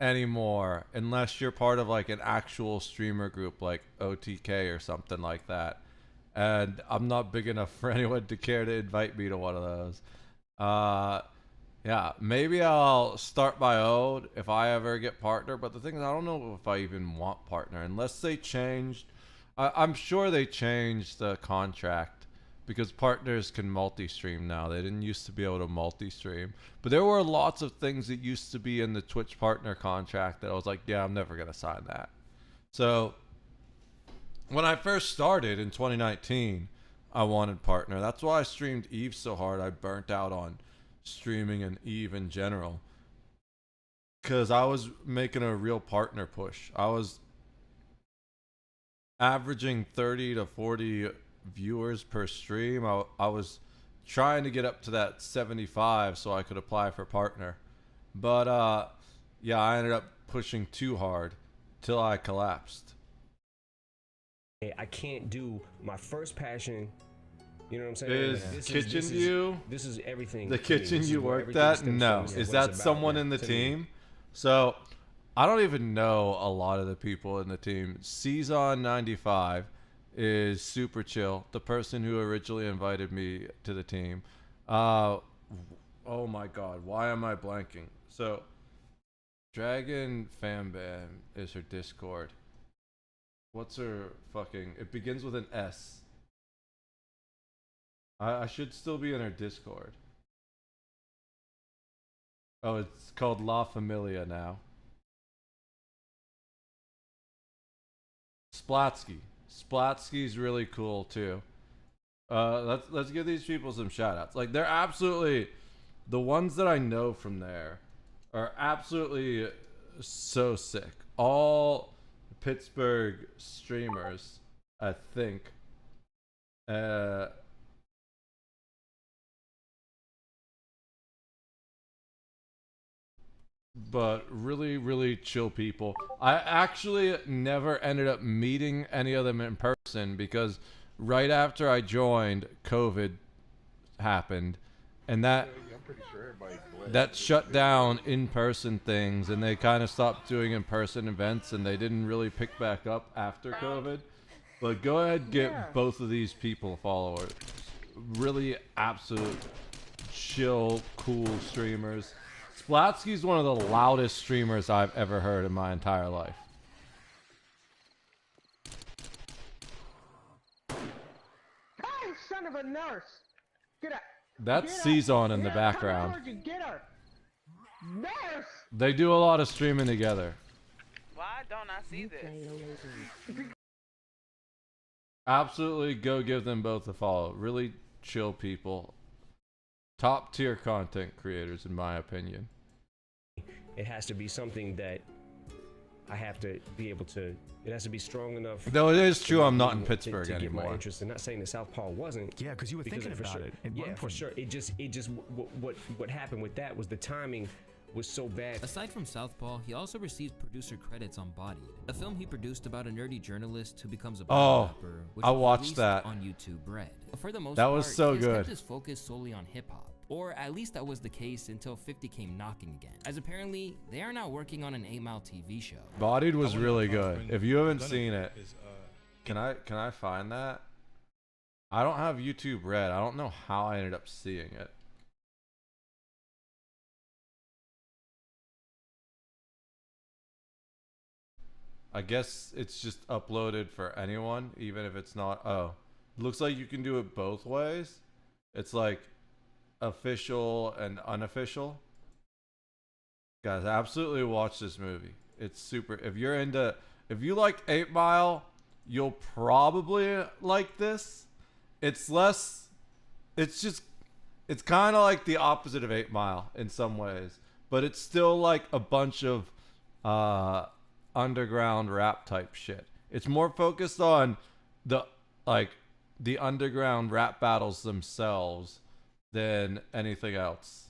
anymore, unless you're part of like an actual streamer group like OTK or something like that. And I'm not big enough for anyone to care to invite me to one of those. Yeah, maybe I'll start my own if I ever get partner. But the thing is, I don't know if I even want partner unless they changed. I'm sure they changed the contract because partners can multi-stream now. They didn't used to be able to multi-stream. But there were lots of things that used to be in the Twitch partner contract that I was like, yeah, I'm never going to sign that. So when I first started in 2019, I wanted partner. That's why I streamed Eve so hard. I burnt out on streaming and Eve in general because I was making a real partner push. I was averaging 30 to 40 viewers per stream. I was trying to get up to that 75 so I could apply for partner, but yeah, I ended up pushing too hard till I collapsed. I can't do my first passion. You know what I'm saying? Is This Kitchen this View This is everything. the to me. kitchen This is you where worked everything at? stems No. from. This Is what that it's about, someone yeah, in the to me. team? So I don't even know a lot of the people in the team. Cezon95 is super chill. The person who originally invited me to the team. Oh my god, why am I blanking? So Dragon Fanbam is her Discord. What's her fucking... It begins with an S. I should still be in her Discord. Oh, it's called La Familia now. Splatsky. Splatsky's really cool too. Let's give these people some shout outs. Like, they're absolutely... The ones that I know from there are absolutely so sick. All Pittsburgh streamers, I think. But really, really chill people. I actually never ended up meeting any of them in person because right after I joined, COVID happened. and that shut down in-person things, and they kind of stopped doing in-person events, and they didn't really pick back up after COVID. But go ahead, get both of these people followers. Really absolute chill, cool streamers. Splatsky's one of the loudest streamers I've ever heard in my entire life. Hey, son of a nurse! Get up! That's Get Season up. in the Get up. background. Come on, get her! Nurse! They do a lot of streaming together. Why don't I see this? Absolutely go give them both a follow. Really chill people. Top tier content creators, in my opinion. It has to be something that I have to be able to. It has to be strong enough. Though it is true, I'm not in to Pittsburgh get my anymore. interest. And not saying that Southpaw wasn't. Yeah, because you were thinking for about sure, it at Yeah, one for point. sure. It just what happened with that was the timing was so bad. Aside from Southpaw, he also received producer credits on Bodied, a film he produced about a nerdy journalist who becomes a battle rapper, which I was watched released that. on YouTube Red. For the most That part, was so he has good. kept his focus solely on hip-hop, or at least that was the case until 50 came knocking again, as apparently they are now working on an 8 Mile TV show. Bodied was really good. If you haven't seen it, can I find that? I don't have YouTube Red. I don't know how I ended up seeing it. I guess it's just uploaded for anyone, even if it's not. Oh, looks like you can do it both ways. It's like official and unofficial. Guys, absolutely watch this movie. It's super. If you like 8 Mile, you'll probably like this. It's kind of like the opposite of 8 Mile in some ways, but it's still like a bunch of underground rap type shit. It's more focused on the underground rap battles themselves than anything else.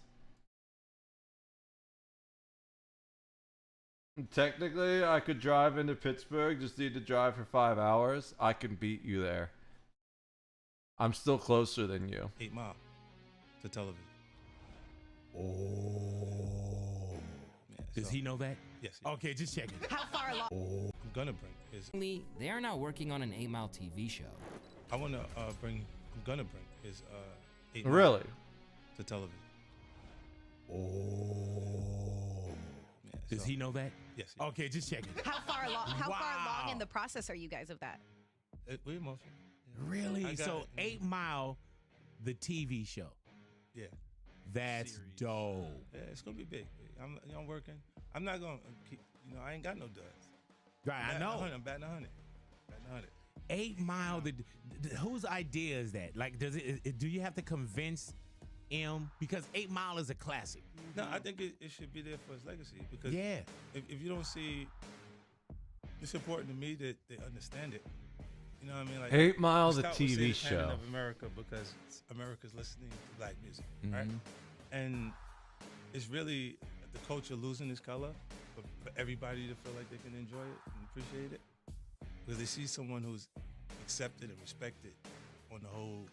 Technically, I could drive into Pittsburgh, just need to drive for 5 hours. I can beat you there. I'm still closer than you. 8 Mile to television. Does he know that? Yes. Okay, just checking. How far along? I'm gonna bring is. They are now working on an 8 Mile TV show. I wanna bring. I'm gonna bring is 8 Mile Really? to television. Does he know that? Yes. Okay, just checking. How far along? How far along in the process are you guys of that? We're emotional. Really? I got So it. 8 Mile, the TV show. Yeah. That's dope. Yeah, it's gonna be big. I'm working. I'm not gonna keep. I ain't got no duds. Right, I know. I'm batting 100. 8 Mile. Whose idea is that? Like, do you have to convince M? Because 8 Mile is a classic. No, I think it should be there for its legacy. Because Yeah. if you don't see, it's important to me that they understand it. You know what I mean? Like 8 Mile, the Scott would say TV the canon show. of America because America's listening to black music, right? Mhm. And it's really the culture losing its color for everybody to feel like they can enjoy it and appreciate it because they see someone who's accepted and respected on the whole.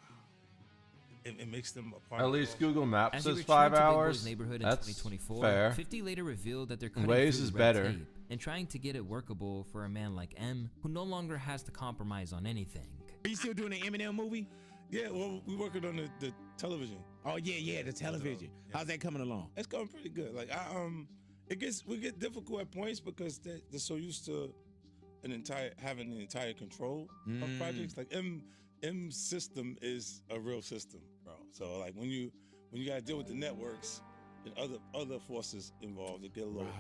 It makes them a part. At of least the culture. Google Maps As he says returned 5 to Big Boy's hours. neighborhood in That's 2024, fair. 50 later revealed that they're cutting Waze through is red better. tape and trying to get it workable for a man like M, who no longer has to compromise on anything. Are you still doing the Eminem movie? Yeah, well, we're working on the television. Oh yeah, the television. How's that coming along? It's going pretty good. Like we get difficult at points because they're so used to having an entire control of projects. Like M's system is a real system, bro. So like when you gotta deal with the networks and other forces involved, it get a little.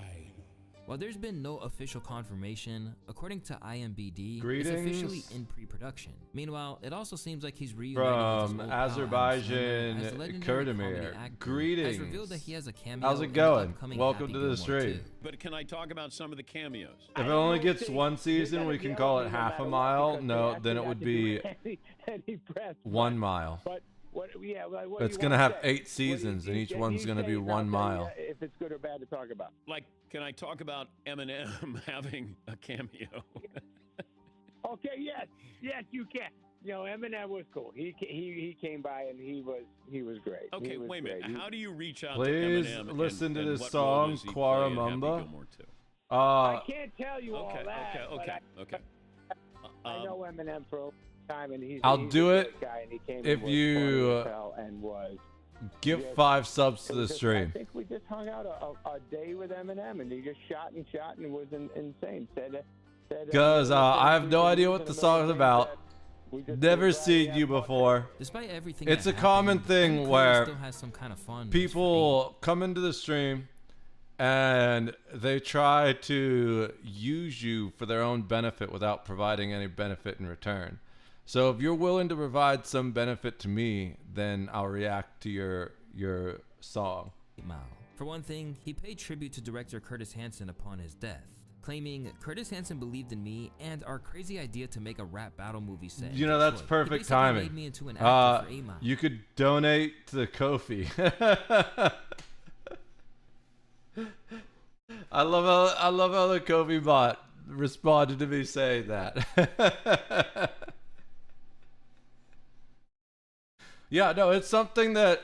While there's been no official confirmation, according to IMBD, it's Greetings. officially in pre-production. Meanwhile, it also seems like he's reuniting with From his old pal Adam Azerbaijan, Sandler, as the legendary comedy Kurdamir. actor Greetings. has revealed that he has a cameo How's it in the going? upcoming Welcome Happy to the Gilmore stream. 2. But can I talk about some of the cameos? If it only gets one season, we can call it half a mile. No, then it would be 1 mile. But It's gonna have 8 seasons, and each one's gonna be 1 mile. If it's good or bad to talk about. Like, can I talk about Eminem having a cameo? Okay, yes, you can. Eminem was cool. He came by and he was great. Okay, He was wait a minute. great. How do you reach out Please to Eminem? listen to and this what role song, does he play in Happy Quaramamba. Gilmore 2? I can't tell you all that. Okay. I know Eminem for a long time, and he's I'll he's do a it great guy, and he came if and was you funny as hell and was give just- 5 subs to it the was just- stream. I think we just hung out a day with Eminem, and he just shot and it was insane. Because I have no idea what the song's about. Never seen you before. Despite everything It's that a common happened, M. Curry where still has some kind of fondness people come into the stream and they try to use you for their own benefit without providing any benefit in return. So if you're willing to provide some benefit to me, then I'll react to your song. For one thing, he paid tribute to director Curtis Hanson upon his death, claiming Curtis Hanson believed in me and our crazy idea to make a rap battle movie set. You know, that's He perfect basically timing. made me into an actor for 8 Mile. You could donate to Kofi. I love how the Kofi bot responded to me saying that. Yeah, no, it's something that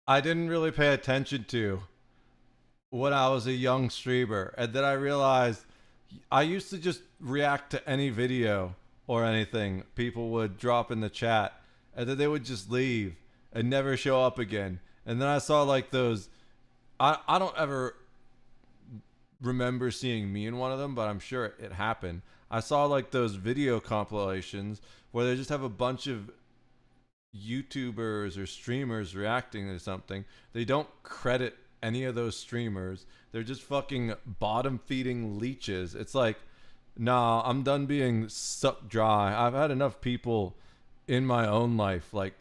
I didn't really pay attention to when I was a young streamer, and then I realized I used to just react to any video or anything people would drop in the chat, and then they would just leave and never show up again. And then I saw like those, I don't ever remember seeing me in one of them, but I'm sure it happened. I saw like those video compilations where they just have a bunch of YouTubers or streamers reacting to something. They don't credit any of those streamers. They're just fucking bottom feeding leeches. It's like, nah, I'm done being sucked dry. I've had enough people in my own life, like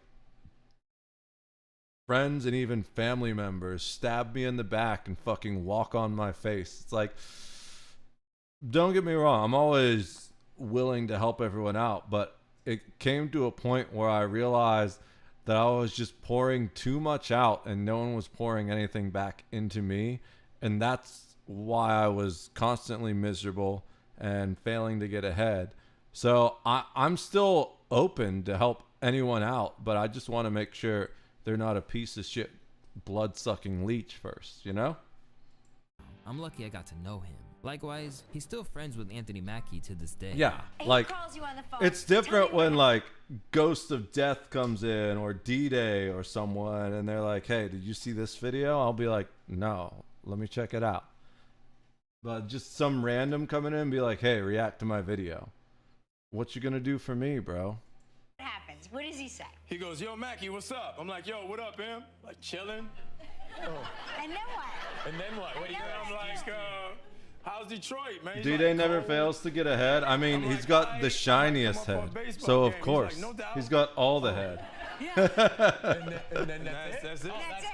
friends and even family members, stab me in the back and fucking walk on my face. It's like, don't get me wrong, I'm always willing to help everyone out, but it came to a point where I realized that I was just pouring too much out and no one was pouring anything back into me. And that's why I was constantly miserable and failing to get ahead. So I'm still open to help anyone out, but I just want to make sure they're not a piece of shit blood-sucking leech first, you know? I'm lucky I got to know him. Likewise, he's still friends with Anthony Mackie to this day. Yeah, like, it's different when, like, Ghost of Death comes in or D-Day or someone and they're like, hey, did you see this video? I'll be like, no, let me check it out. But just some random coming in and be like, hey, react to my video. What you gonna do for me, bro? What happens? What does he say? He goes, yo, Mackie, what's up? I'm like, yo, what up, Em? Like, chilling. And then what? And then what? What do you I'm like, how's Detroit, man? He's D-Day like, never cold. fails to get ahead. I mean, he's got the shiniest head. So, of course, he's got all the head. And then that's it. That's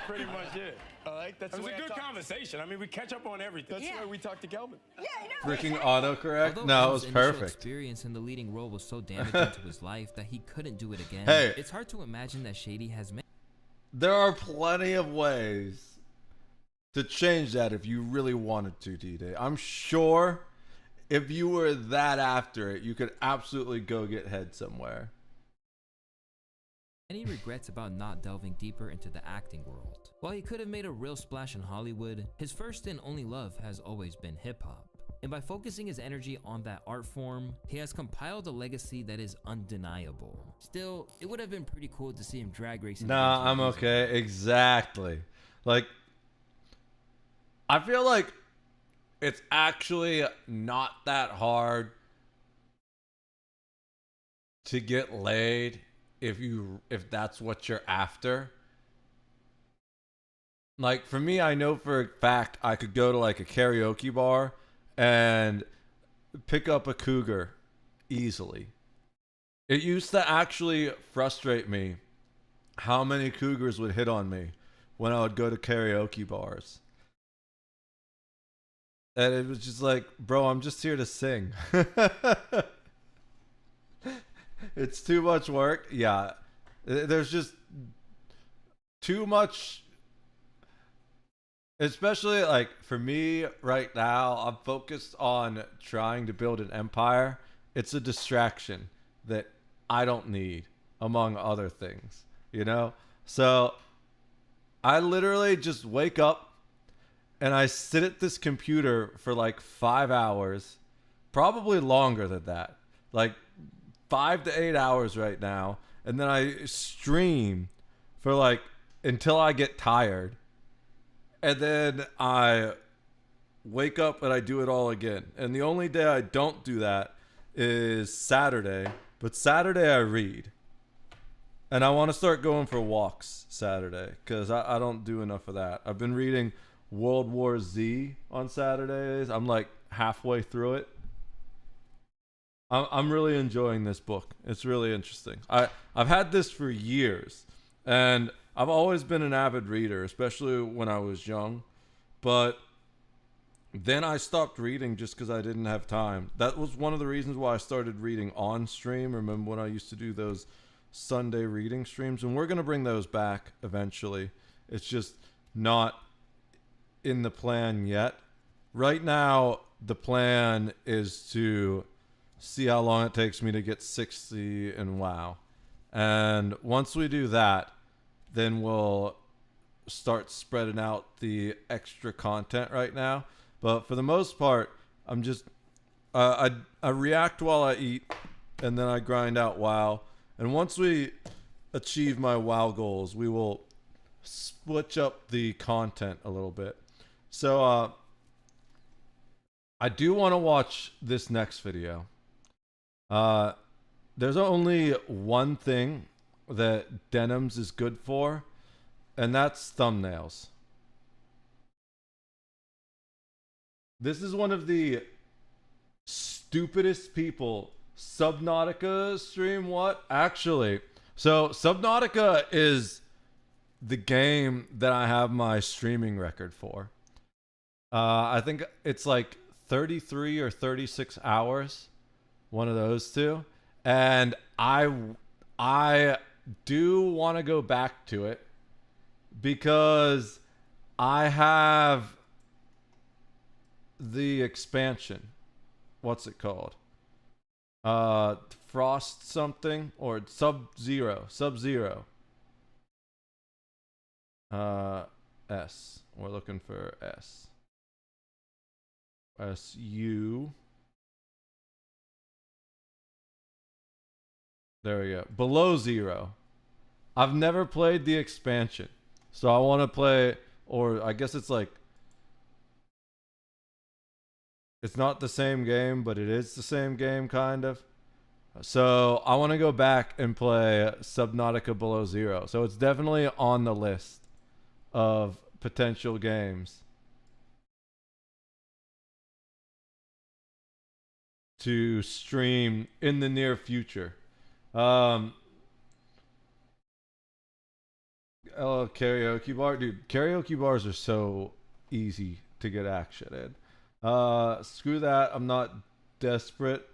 pretty much it. All right, it was a good conversation. I mean, we catch up on everything. That's why we talk to Kelvin. Yeah, I know. Freaking autocorrect? Although No, it M's was initial perfect. experience in the leading role was so damaging to his life that he couldn't do it again. Hey. It's hard to imagine that Shady has made. There are plenty of ways to change that if you really wanted to, D-Day. I'm sure if you were that after it, you could absolutely go get head somewhere. Any regrets about not delving deeper into the acting world. While he could have made a real splash in Hollywood, his first and only love has always been hip-hop. And by focusing his energy on that art form, he has compiled a legacy that is undeniable. Still, it would have been pretty cool to see him drag racing. Nah, I'm okay. Exactly. Like, I feel like it's actually not that hard to get laid if that's what you're after. Like, for me, I know for a fact I could go to like a karaoke bar and pick up a cougar easily. It used to actually frustrate me how many cougars would hit on me when I would go to karaoke bars. And it was just like, bro, I'm just here to sing. It's too much work. Yeah. There's just too much Especially like for me right now, I'm focused on trying to build an empire. It's a distraction that I don't need, among other things, you know? So I literally just wake up and I sit at this computer for like 5 hours, probably longer than that, like 5 to 8 hours right now. And then I stream for like until I get tired. And then I wake up and I do it all again. And the only day I don't do that is Saturday. But Saturday I read. And I want to start going for walks Saturday because I don't do enough of that. I've been reading World War Z on Saturdays. I'm like halfway through it. I'm really enjoying this book. It's really interesting. I've had this for years. And I've always been an avid reader, especially when I was young. But then I stopped reading just because I didn't have time. That was one of the reasons why I started reading on stream. Remember when I used to do those Sunday reading streams? And we're going to bring those back eventually. It's just not in the plan yet. Right now, the plan is to see how long it takes me to get 60 in WoW. And once we do that, then we'll start spreading out the extra content right now. But for the most part, I'm just I react while I eat, and then I grind out WoW. And once we achieve my WoW goals, we will switch up the content a little bit. So I do want to watch this next video. There's only one thing that Denims is good for, and that's thumbnails. This is one of the stupidest people. Subnautica stream what? Actually, so Subnautica is the game that I have my streaming record for. I think it's like 33 or 36 hours. One of those two. And I do want to go back to it because I have the expansion. What's it called? Frost something or Sub-Zero. S. We're looking for S. SU. There we go. Below Zero. I've never played the expansion. So I want to play, or I guess it's like, it's not the same game, but it is the same game, kind of. So I want to go back and play Subnautica Below Zero. So it's definitely on the list of potential games to stream in the near future. Karaoke bar, dude. Karaoke bars are so easy to get action in. Screw that. I'm not desperate.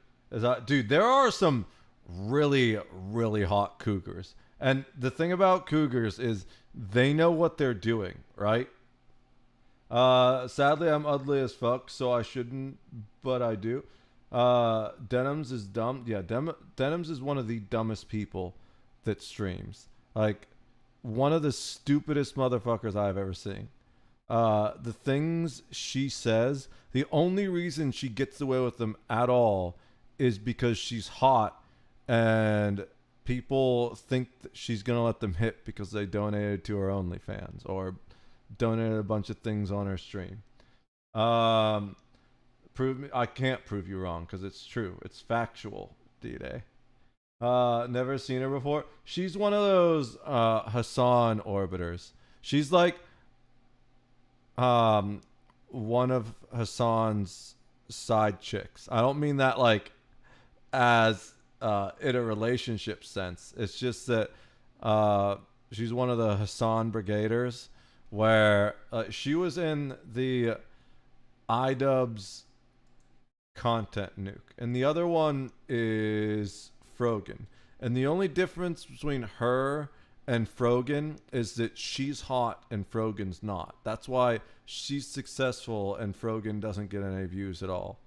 Dude, there are some really, really hot cougars, and the thing about cougars is they know what they're doing, right? Sadly, I'm ugly as fuck, so I shouldn't, but I do. Denims is dumb. Yeah, Denims is one of the dumbest people that streams. Like, one of the stupidest motherfuckers I've ever seen. The things she says, the only reason she gets away with them at all is because she's hot and people think that she's going to let them hit because they donated to her OnlyFans or donated a bunch of things on her stream. Prove me. I can't prove you wrong because it's true. It's factual, D-Day. Never seen her before. She's one of those Hassan orbiters. She's like one of Hassan's side chicks. I don't mean that like as in a relationship sense. It's just that she's one of the Hassan Brigaders where she was in the iDubbbz content nuke, and the other one is Frogan. And the only difference between her and Frogan is that she's hot and Frogan's not. That's why she's successful and Frogan doesn't get any views at all.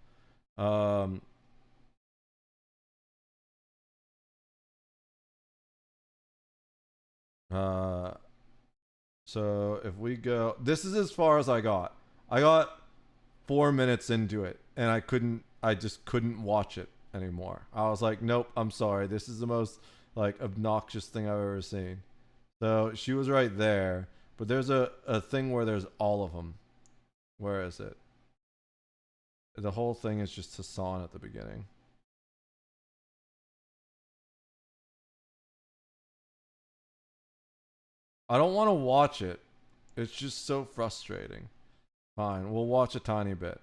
So if we go, this is as far as I got. I got 4 minutes into it and I just couldn't watch it anymore. I was like, nope, I'm sorry. This is the most like obnoxious thing I've ever seen. So she was right there, but there's a thing where there's all of them. Where is it? The whole thing is just Hassan at the beginning. I don't want to watch it. It's just so frustrating. Fine, we'll watch a tiny bit.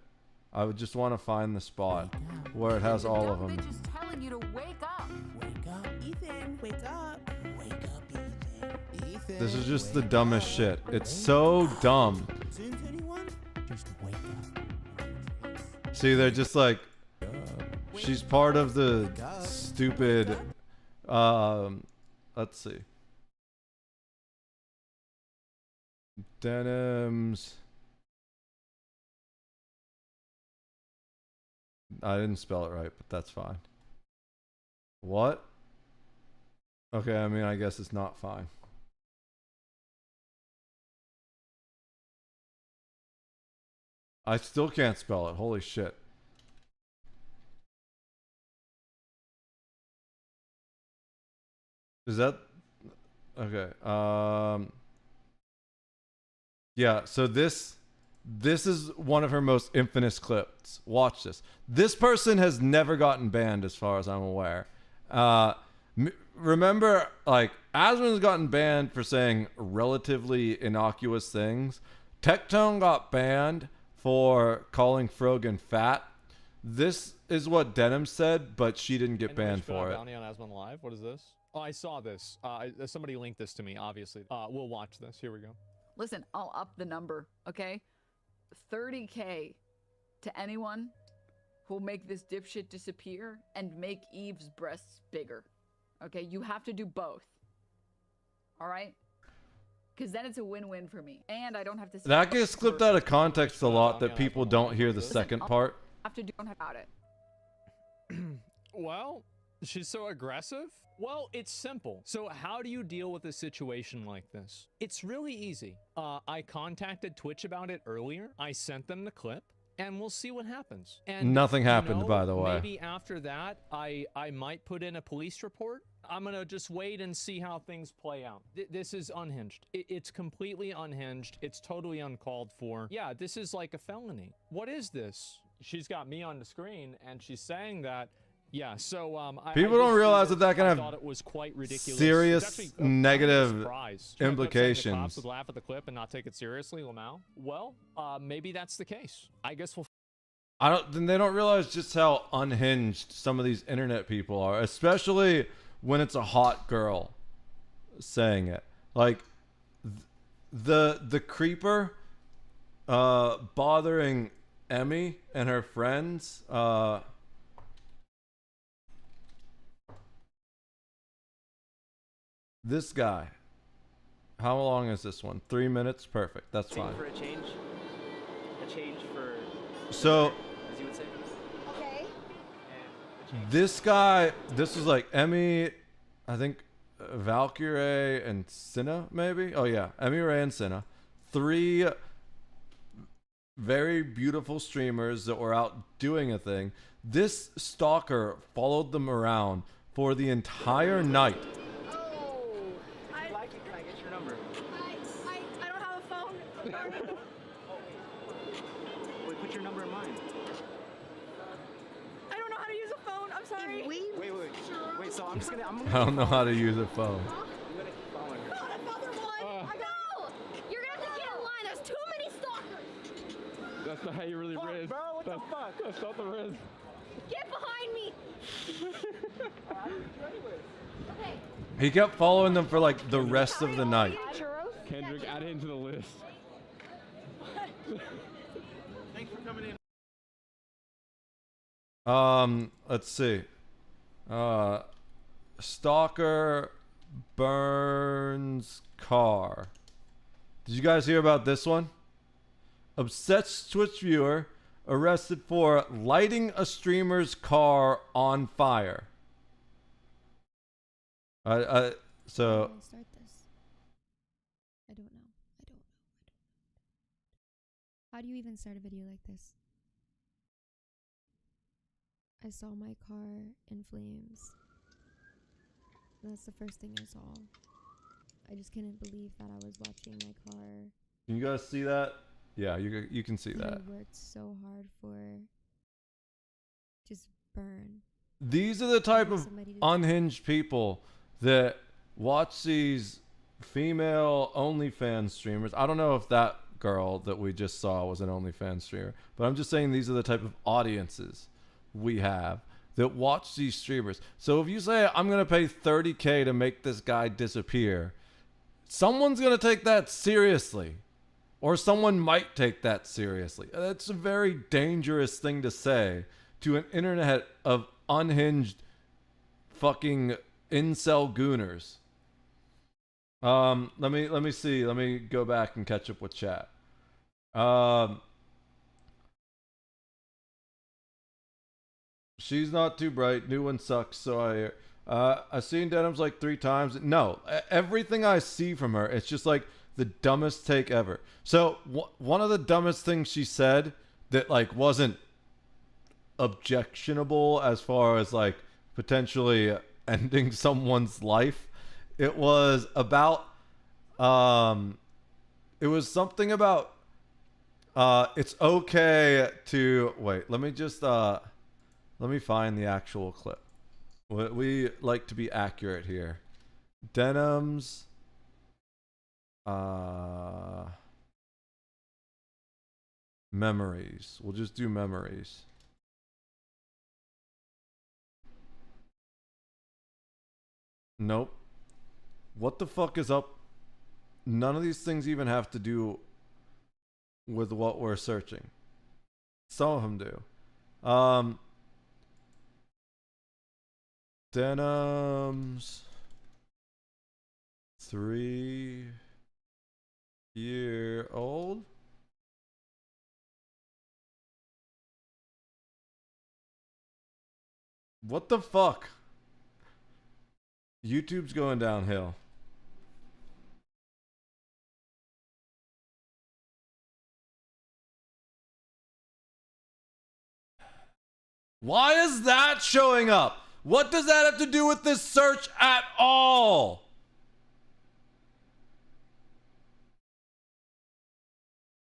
I would just want to find the spot where it has all of them. Just telling you to wake up. Wake up, Ethan. Wake up. Wake up, Ethan. Ethan. This is just the dumbest shit. It's so dumb. Just wake up. See, they're just like, she's part of the stupid, let's see. Denims. I didn't spell it right, but that's fine. What? Okay, I mean, I guess it's not fine. I still can't spell it. Holy shit. Is that okay? Yeah, so this is one of her most infamous clips. Watch this. This person has never gotten banned as far as I'm aware. Remember, like, Asmon's gotten banned for saying relatively innocuous things. Tectone got banned for calling Frogan fat. This is what Denim said, but she didn't get banned for it. Bounty on Asmon Live. What is this? Oh, I saw this. Somebody linked this to me, obviously. We'll watch this. Here we go. Listen, I'll up the number, okay? 30K to anyone who'll make this dipshit disappear and make Eve's breasts bigger. Okay, you have to do both. All right? Because then it's a win-win for me. And I don't have to... That gets clipped out of context a lot that people don't hear the second part. Have to do about it. Well, she's so aggressive. Well, it's simple. So how do you deal with a situation like this? It's really easy. I contacted Twitch about it earlier. I sent them the clip, and we'll see what happens. And nothing happened, by the way. Maybe after that, I might put in a police report. I'm gonna just wait and see how things play out. This is unhinged. It's completely unhinged. It's totally uncalled for. Yeah, this is like a felony. What is this? She's got me on the screen, and she's saying that. Yeah, so people don't realize that can thought it was quite ridiculous. Serious negative implications. The cops would laugh at the clip and not take it seriously, Lamau. Well, maybe that's the case. I guess we'll. Then they don't realize just how unhinged some of these internet people are, especially when it's a hot girl saying it. Like the creeper bothering Emmy and her friends. This guy. How long is this one? 3 minutes? Perfect. That's fine. For a change? A change for... So... As you would say? Okay. This guy... This was like Emmy... I think... Valkyrie and Cinna, maybe? Oh, yeah. Emmy, Ray, and Cinna. 3 very beautiful streamers that were out doing a thing. This stalker followed them around for the entire night. Wait, put your number in mine. I don't know how to use a phone. I'm sorry. Wait, so I'm just gonna... I don't know how to use a phone. I'm gonna keep following her. Not another one. I know. You're gonna have to get in line. There's too many stalkers. That's not how you really riz. Bro, what the fuck? That's not the riz. Get behind me. Okay. He kept following them for like the rest of the night. Kendrick, add it into the list. Thanks for coming in. Let's see. Stalker burns car. Did you guys hear about this one? Obsessed Twitch viewer arrested for lighting a streamer's car on fire. So How do I start this? I don't know. How do you even start a video like this? I saw my car in flames. And that's the first thing I saw. I just couldn't believe that I was watching my car. Can you guys see that? Yeah, you can see that. I worked so hard for just burn. These are the type of unhinged people that watch these female OnlyFans streamers. I don't know if that girl that we just saw was an OnlyFans streamer, but I'm just saying these are the type of audiences we have that watch these streamers. So if you say, I'm going to pay $30K to make this guy disappear, someone's going to take that seriously. Or someone might take that seriously. That's a very dangerous thing to say to an internet of unhinged fucking incel gooners. Let me see. Let me go back and catch up with chat. She's not too bright. New one sucks. So I've seen Denims like 3 times. No, everything I see from her, it's just like the dumbest take ever. So one of the dumbest things she said that like wasn't objectionable as far as like potentially ending someone's life, it was about it was something about it's okay to wait, let me find the actual clip. We like to be accurate here. Denims memories. We'll just do memories. Nope. What the fuck is up? None of these things even have to do with what we're searching. Some of them do. Denims 3-year-old. What the fuck? YouTube's going downhill. Why is that showing up? What does that have to do with this search at all?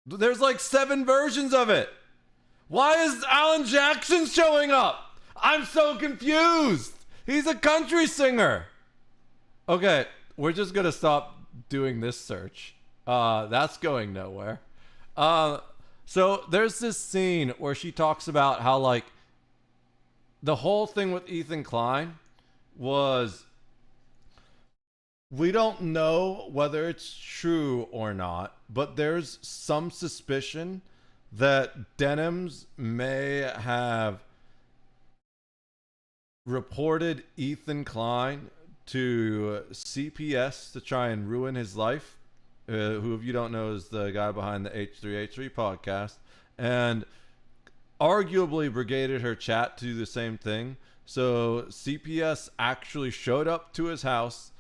There's like 7 versions of it. Why is Alan Jackson showing up? I'm so confused. He's a country singer. Okay, we're just gonna stop doing this search. That's going nowhere. So there's this scene where she talks about how like the whole thing with Ethan Klein was, we don't know whether it's true or not, but there's some suspicion that Denims may have reported Ethan Klein to CPS to try and ruin his life. Who, if you don't know, is the guy behind the H3H3 podcast, and arguably brigaded her chat to do the same thing. So CPS actually showed up to his house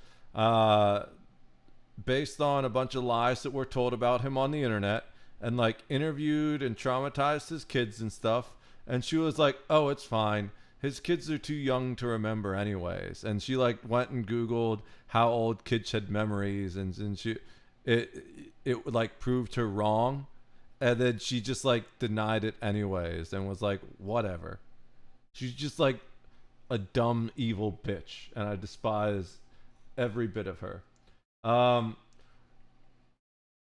based on a bunch of lies that were told about him on the internet, and like interviewed and traumatized his kids and stuff. And she was like, oh, it's fine. His kids are too young to remember anyways. And she like went and Googled how old kids had memories, and she it like proved her wrong. And then she just like denied it anyways and was like, whatever. She's just like a dumb, evil bitch. And I despise every bit of her.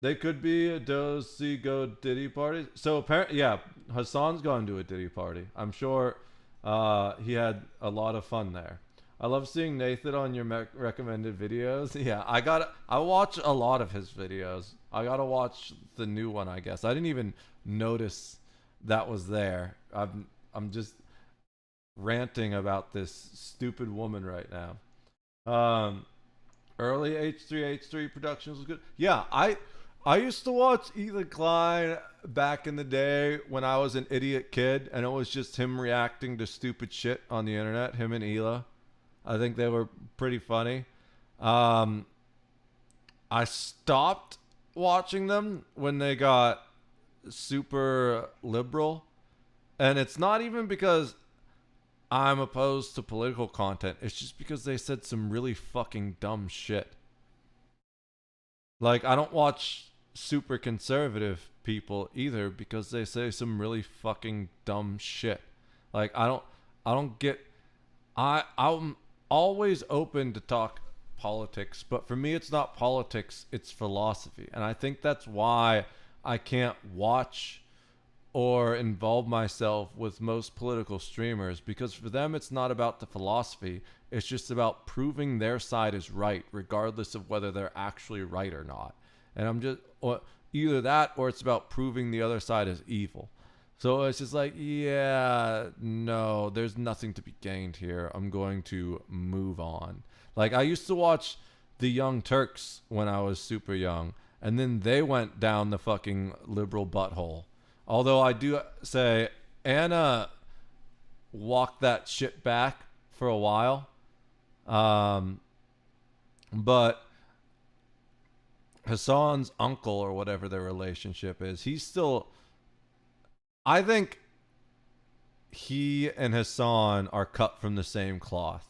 They could be a Does See Go Diddy party. So apparently, yeah, Hassan's gone to a Diddy party. I'm sure he had a lot of fun there. I love seeing Nathan on your recommended videos. Yeah, I watch a lot of his videos. I gotta watch the new one, I guess. I didn't even notice that was there. I'm just ranting about this stupid woman right now. Early H3H3 Productions was good. Yeah, I used to watch Ethan Klein back in the day when I was an idiot kid, and it was just him reacting to stupid shit on the internet, him and Hila. I think they were pretty funny. I stopped watching them when they got super liberal. And it's not even because I'm opposed to political content. It's just because they said some really fucking dumb shit. Like, I don't watch super conservative people either because they say some really fucking dumb shit. Like, I'm always open to talk politics, but for me it's not politics, it's philosophy. And I think that's why I can't watch or involve myself with most political streamers, because for them it's not about the philosophy, it's just about proving their side is right regardless of whether they're actually right or not. And I'm just, or either that or it's about proving the other side is evil. So it's just like, yeah, no, there's nothing to be gained here. I'm going to move on. Like, I used to watch the Young Turks when I was super young, and then they went down the fucking liberal butthole. Although I do say Anna walked that shit back for a while. But Hassan's uncle, or whatever their relationship is, he's still... I think he and Hassan are cut from the same cloth.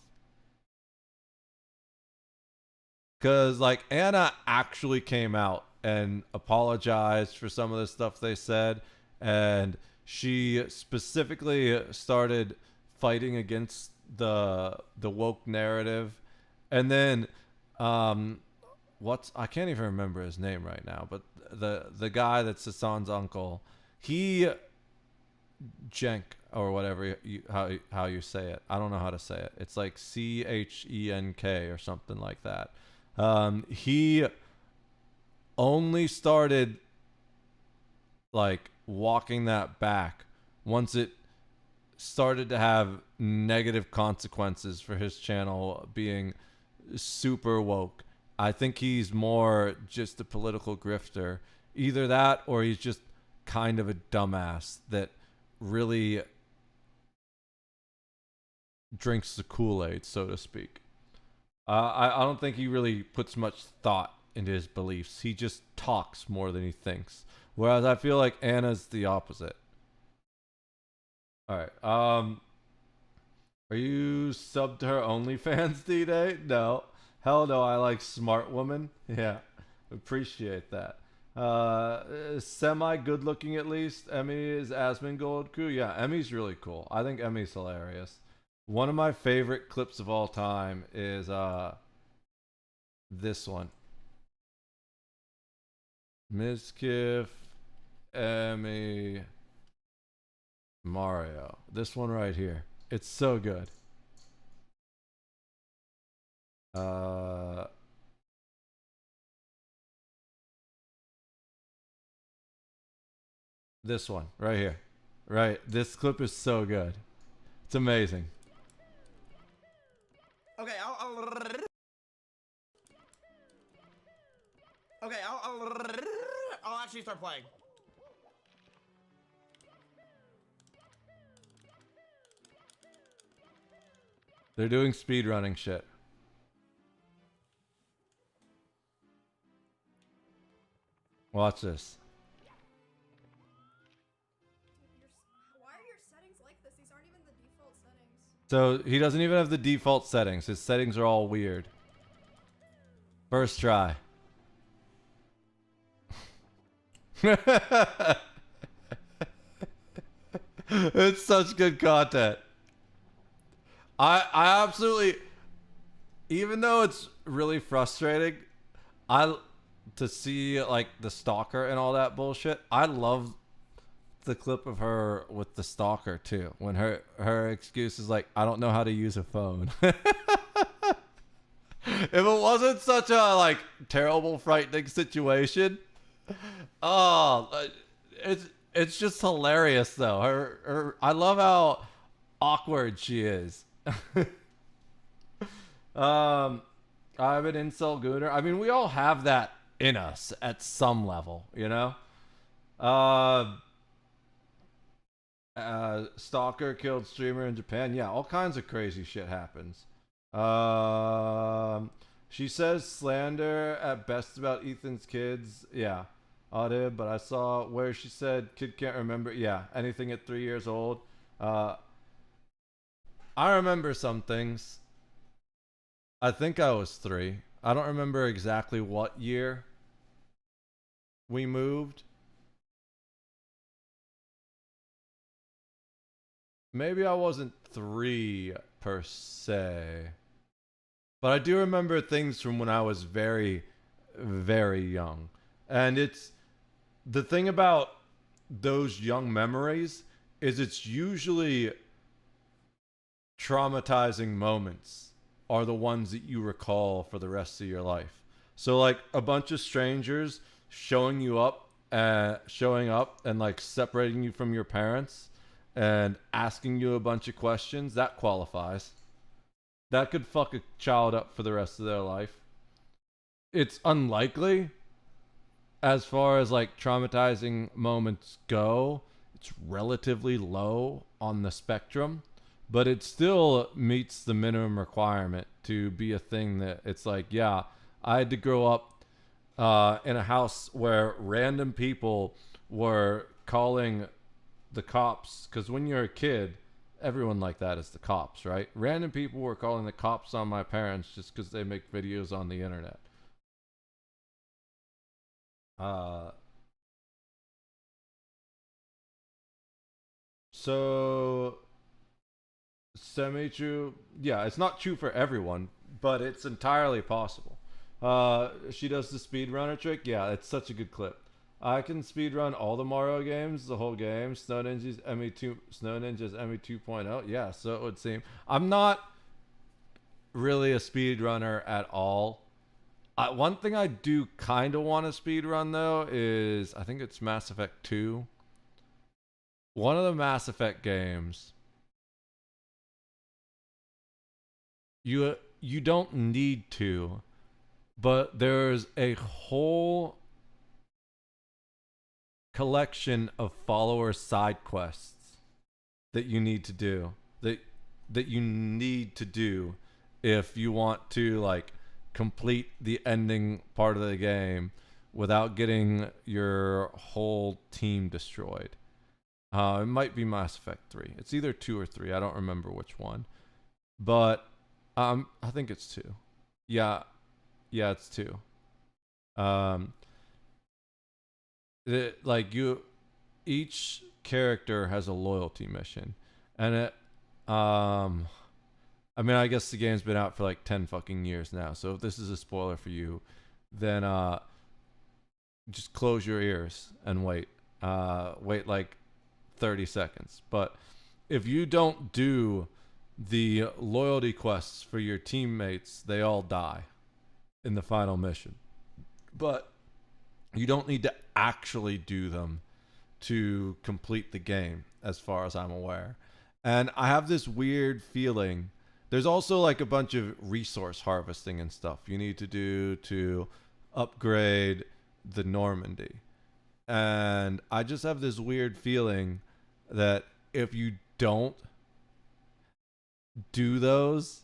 Because, like, Anna actually came out and apologized for some of the stuff they said. And she specifically started fighting against the woke narrative. And then, I can't even remember his name right now, but the guy that's Hassan's uncle, Cenk, or whatever how you say it. I don't know how to say it. It's like Chenk or something like that. He only started like walking that back once it started to have negative consequences for his channel being super woke. I think he's more just a political grifter. Either that or he's just kind of a dumbass that really drinks the Kool-Aid, so to speak. I don't think he really puts much thought into his beliefs. He just talks more than he thinks. Whereas I feel like Anna's the opposite. Alright, are you subbed to her OnlyFans, D-Day? No. Hell no, I like smart woman. Yeah, appreciate that. Semi good looking at least. Emmy is Asmongold crew. Yeah, Emmy's really cool. I think Emmy's hilarious. One of my favorite clips of all time is this one. Mizkif, Emmy, Mario. This one right here. It's so good. This one right here. Right. This clip is so good. It's amazing. Okay, I'll actually start playing. They're doing speedrunning shit. Watch this. Why are your settings like this? These aren't even the default settings. So he doesn't even have the default settings. His settings are all weird. First try. It's such good content. I absolutely, even though it's really frustrating, to see like the stalker and all that bullshit, I love the clip of her with the stalker too, when her excuse is like, I don't know how to use a phone. If it wasn't such a like terrible, frightening situation, oh, it's just hilarious though. I love how awkward she is. I'm an incel gooner. I mean, we all have that in us at some level, you know? Stalker killed streamer in Japan. Yeah, all kinds of crazy shit happens. She says slander at best about Ethan's kids. Yeah, I did, but I saw where she said kid can't remember. Yeah, anything at 3 years old. I remember some things. I think I was 3. I don't remember exactly what year we moved. Maybe I wasn't 3 per se. But I do remember things from when I was very, very young. And it's the thing about those young memories is it's usually traumatizing moments are the ones that you recall for the rest of your life. So like a bunch of strangers showing up and like separating you from your parents and asking you a bunch of questions, that qualifies. That could fuck a child up for the rest of their life. It's unlikely as far as like traumatizing moments go. It's relatively low on the spectrum, but it still meets the minimum requirement to be a thing that it's like, yeah, I had to grow up in a house where random people were calling the cops, because when you're a kid, everyone like that is the cops, right? Random people were calling the cops on my parents just because they make videos on the internet. So semi-true. Yeah, it's not true for everyone, but it's entirely possible. She does the speedrunner trick. Yeah, it's such a good clip. I can speedrun all the Mario games, the whole game. Snow Ninja's ME 2.0. Yeah, so it would seem. I'm not really a speedrunner at all. One thing I do kind of want to speedrun though is, I think it's Mass Effect 2. One of the Mass Effect games, you don't need to, but there's a whole collection of follower side quests that you need to do, that you need to do if you want to like complete the ending part of the game without getting your whole team destroyed. It might be Mass Effect 3. It's either 2 or 3. I don't remember which one, but I think it's 2. Yeah, it's 2. Each character has a loyalty mission, and it I mean, I guess the game's been out for like 10 fucking years now, so if this is a spoiler for you, then just close your ears and wait like 30 seconds. But if you don't do the loyalty quests for your teammates, they all die in the final mission. But you don't need to actually do them to complete the game, as far as I'm aware. And I have this weird feeling. There's also like a bunch of resource harvesting and stuff you need to do to upgrade the Normandy. And I just have this weird feeling that if you don't do those,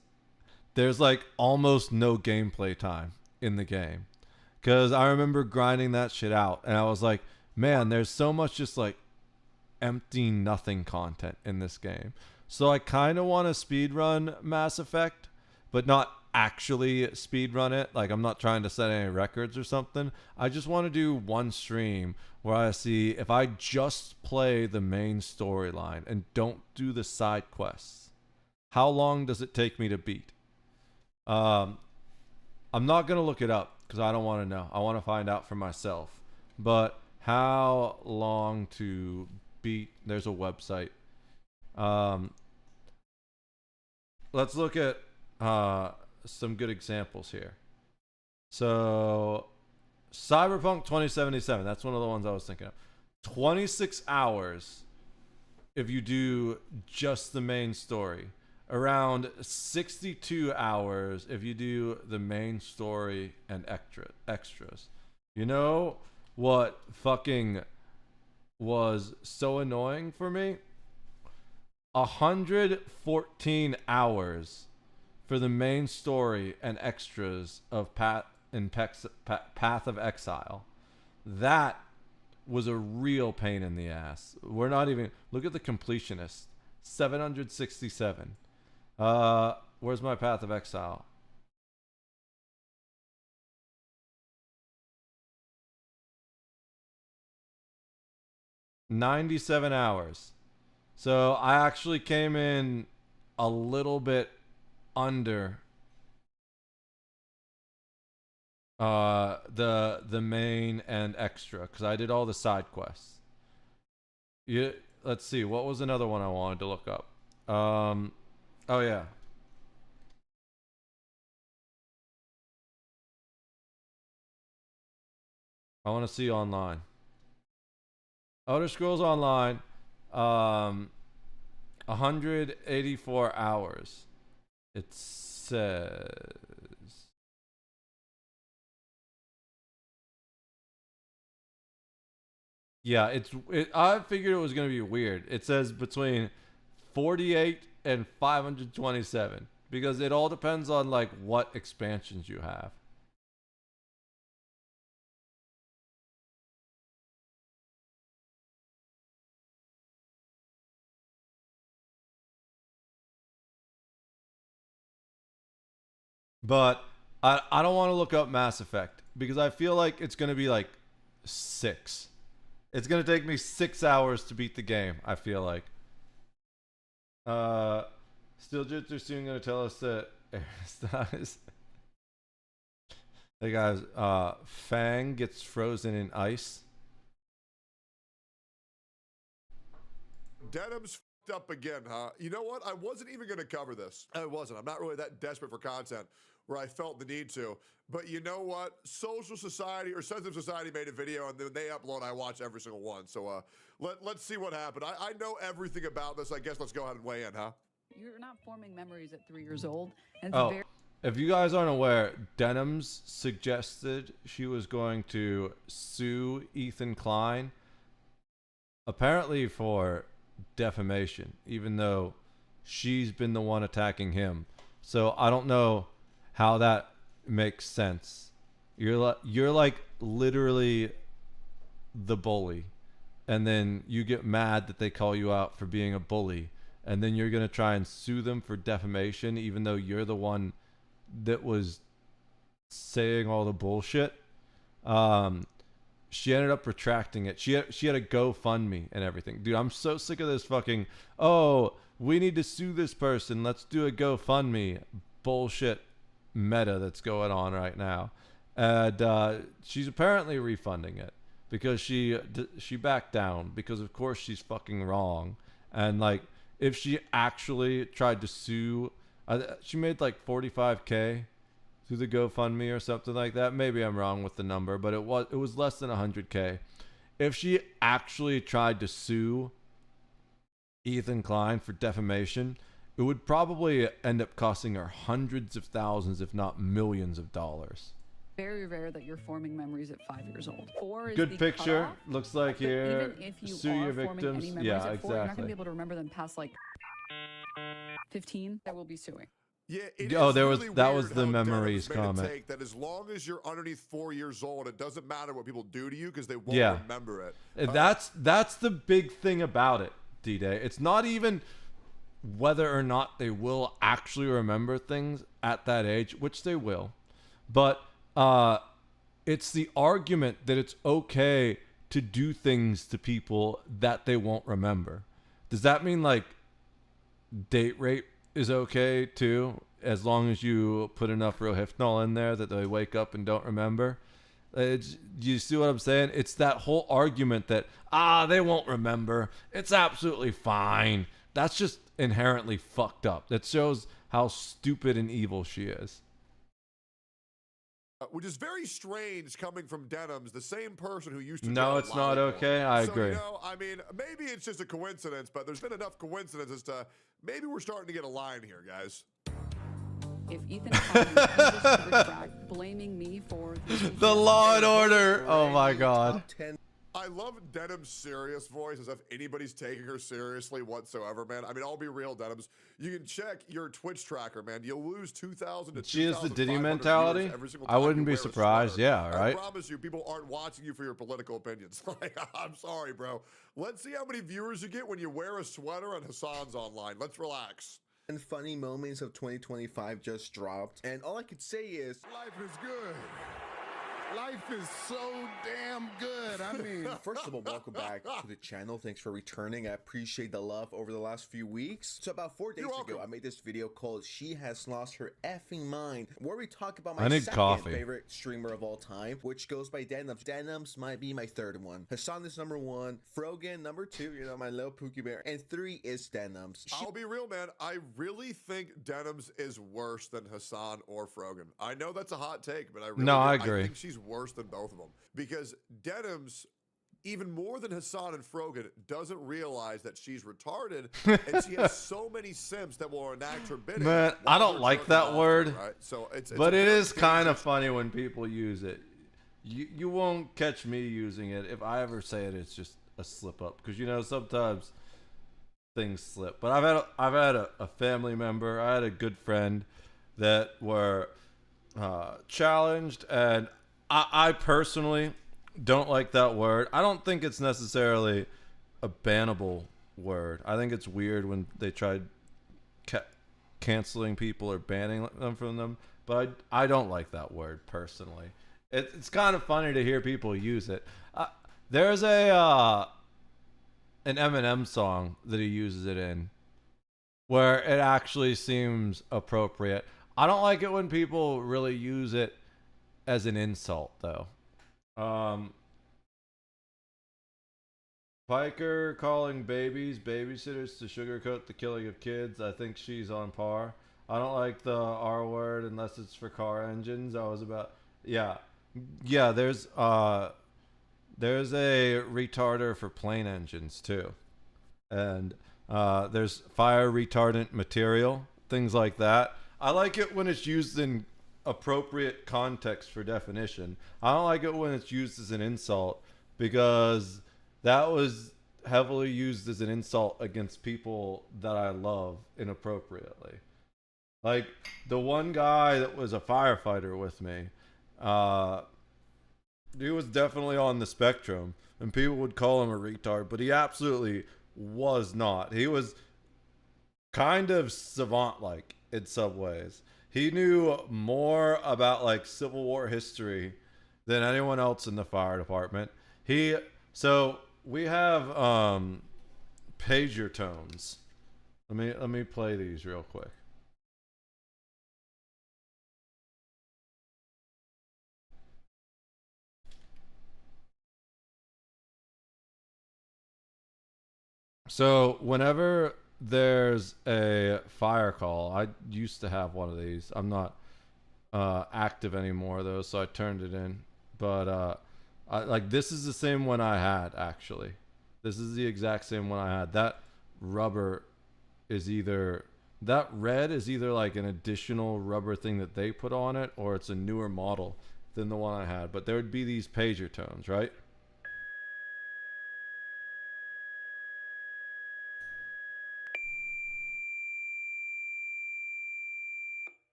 there's like almost no gameplay time in the game. Because I remember grinding that shit out, and I was like, man, there's so much just like empty nothing content in this game. So I kind of want to speedrun Mass Effect, but not actually speedrun it. Like, I'm not trying to set any records or something. I just want to do one stream where I see if I just play the main storyline and don't do the side quests, how long does it take me to beat? I'm not going to look it up because I don't want to know. I want to find out for myself. But how long to beat? There's a website. Let's look at some good examples here. So Cyberpunk 2077, that's one of the ones I was thinking of. 26 hours if you do just the main story. Around 62 hours if you do the main story and extras. You know what fucking was so annoying for me? 114 hours for the main story and extras of Path of Exile. That was a real pain in the ass. We're not even... Look at the completionist. 767. Where's my Path of Exile? $97 hours. So I actually came in a little bit under the main and extra because I did all the side quests. Yeah, let's see. What was another one I wanted to look up? Oh yeah. I want to see online. Elder Scrolls Online, 184 hours. It says. Yeah, I figured it was going to be weird. It says between 48 and 527 because it all depends on like what expansions you have. But I don't want to look up Mass Effect because I feel like it's going to be like 6. It's going to take me 6 hours to beat the game, I feel like. Still Jits are soon going to tell us that hey guys, Fang gets frozen in ice. Denim's f***ed up again, huh? You know what? I wasn't even going to cover this. I wasn't. I'm not really that desperate for content where I felt the need to. But you know what? Social Society or Sensitive Society made a video and then they upload. I watch every single one. So let's see what happened. I know everything about this. I guess let's go ahead and weigh in, huh? You're not forming memories at 3 years old. And Oh, if you guys aren't aware, Denims suggested she was going to sue Ethan Klein, apparently for defamation, even though she's been the one attacking him. So I don't know how that makes sense. You're like literally the bully, and then you get mad that they call you out for being a bully, and then you're gonna try and sue them for defamation even though you're the one that was saying all the bullshit. She ended up retracting it. She had a GoFundMe and everything. Dude, I'm so sick of this fucking, oh, we need to sue this person, let's do a GoFundMe bullshit meta that's going on right now. And she's apparently refunding it because she backed down because of course she's fucking wrong. And like if she actually tried to sue, she made like 45K through the GoFundMe or something like that. Maybe I'm wrong with the number, but it was less than 100K. If she actually tried to sue Ethan Klein for defamation, it would probably end up costing her hundreds of thousands, if not millions of dollars. Very rare that you're forming memories at 5 years old. 4 is Good the picture. cutoff, Looks like but here. even if you Sue are your forming victims. any memories Yeah, at 4, exactly. you're not going to be able to remember them past like 15. That will be suing. Yeah, Oh, is there was really that weird was the how memories Denim's made it comment. take that as long as you're underneath 4 years old, it doesn't matter what people do to you because they won't Yeah. remember it. And that's the big thing about it, D-Day. It's not even whether or not they will actually remember things at that age, which they will, but it's the argument that it's okay to do things to people that they won't remember. Does that mean like date rape is okay too, as long as you put enough Rohypnol in there that they wake up and don't remember? You see what I'm saying? It's that whole argument that they won't remember. It's absolutely fine. That's just inherently fucked up. That shows how stupid and evil she is. Which is very strange coming from Denims, the same person who used to. No, draw it's not Lollipop. okay. I So, agree. You know, I mean, maybe it's just a coincidence, but there's been enough coincidences to maybe we're starting to get a line here, guys. if Ethan Hawke uses Twitter track blaming me for The Law and Order. Oh my God. I love Denim's serious voice as if anybody's taking her seriously whatsoever, man. I mean, I'll be real, Denims. You can check your Twitch tracker, man. You'll lose 2,000 to 2,500 She has the Diddy mentality. every single I time wouldn't you be wear a surprised. sweater. Yeah, right. I promise you, people aren't watching you for your political opinions. Like, I'm sorry, bro. Let's see how many viewers you get when you wear a sweater and Hassan's online. Let's relax. And funny moments of 2025 just dropped, and all I could say is life is good. Life is so damn good. I mean, first of all, welcome back to the channel. Thanks for returning. I appreciate the love over the last few weeks. So about 4 days ago, I made this video called "She Has Lost Her Effing Mind," where we talk about my second favorite streamer of all time, which goes by Denims. Denims might be my third one. Hassan is number 1, Frogan number 2, you know, my little Pookie Bear, and 3 is Denims. I'll be real, man. I really think Denims is worse than Hassan or Frogan. I know that's a hot take, but I really I agree. I think she's worse than both of them, because Denims, even more than Hassan and Frogan, doesn't realize that she's retarded, and she has so many simps that will enact her bidding. Man, I don't like that word, right? So it's but it is kind of funny when people use it. You won't catch me using it. If I ever say it, it's just a slip up, because you know sometimes things slip. But I've had a family member, I had a good friend that were challenged, and I personally don't like that word. I don't think it's necessarily a bannable word. I think it's weird when they tried canceling people or banning them from them, but I don't like that word personally. It's kind of funny to hear people use it. There's an Eminem song that he uses it in where it actually seems appropriate. I don't like it when people really use it as an insult, though. Piker calling babies babysitters to sugarcoat the killing of kids. I think she's on par. I don't like the R word unless it's for car engines. I was about yeah. There's a retarder for plane engines too, and there's fire retardant material, things like that. I like it when it's used in appropriate context for definition. I don't like it when it's used as an insult, because that was heavily used as an insult against people that I love inappropriately. Like the one guy that was a firefighter with me, he was definitely on the spectrum, and people would call him a retard, but he absolutely was not. He was kind of savant-like in some ways. He knew more about like Civil War history than anyone else in the fire department. So we have pager tones. Let me play these real quick. So whenever there's a fire call, I used to have one of these. I'm not active anymore though, so I turned it in. But like this is the same one I had, actually. This is the exact same one I had. That rubber is either, that red is either like an additional rubber thing that they put on it, or it's a newer model than the one I had. But there would be these pager tones, right?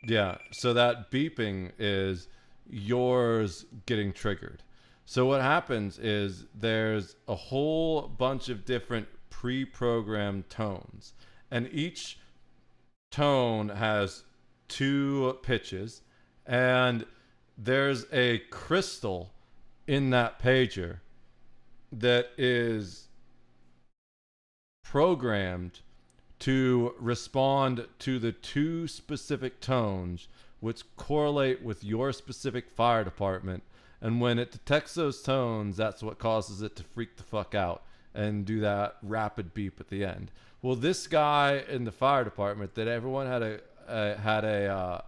Yeah, so that beeping is yours getting triggered. So what happens is there's a whole bunch of different pre-programmed tones, and each tone has 2 pitches, and there's a crystal in that pager that is programmed to respond to the 2 specific tones which correlate with your specific fire department. And when it detects those tones, that's what causes it to freak the fuck out and do that rapid beep at the end. Well, this guy in the fire department that everyone had a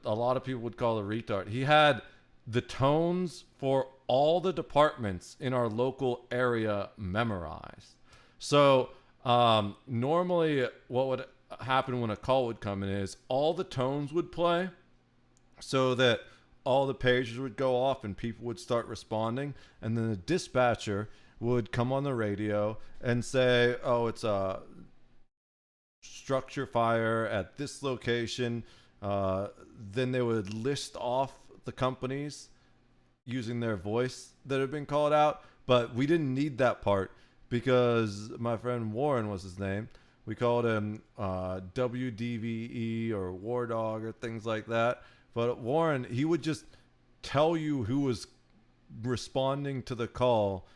lot of people would call a retard. He had the tones for all the departments in our local area memorized. So Normally what would happen when a call would come in is all the tones would play so that all the pagers would go off and people would start responding, and then the dispatcher would come on the radio and say, oh, it's a structure fire at this location. Then they would list off the companies using their voice that had been called out, but we didn't need that part because my friend Warren was his name. We called him WDVE or War Dog or things like that. But Warren, he would just tell you who was responding to the call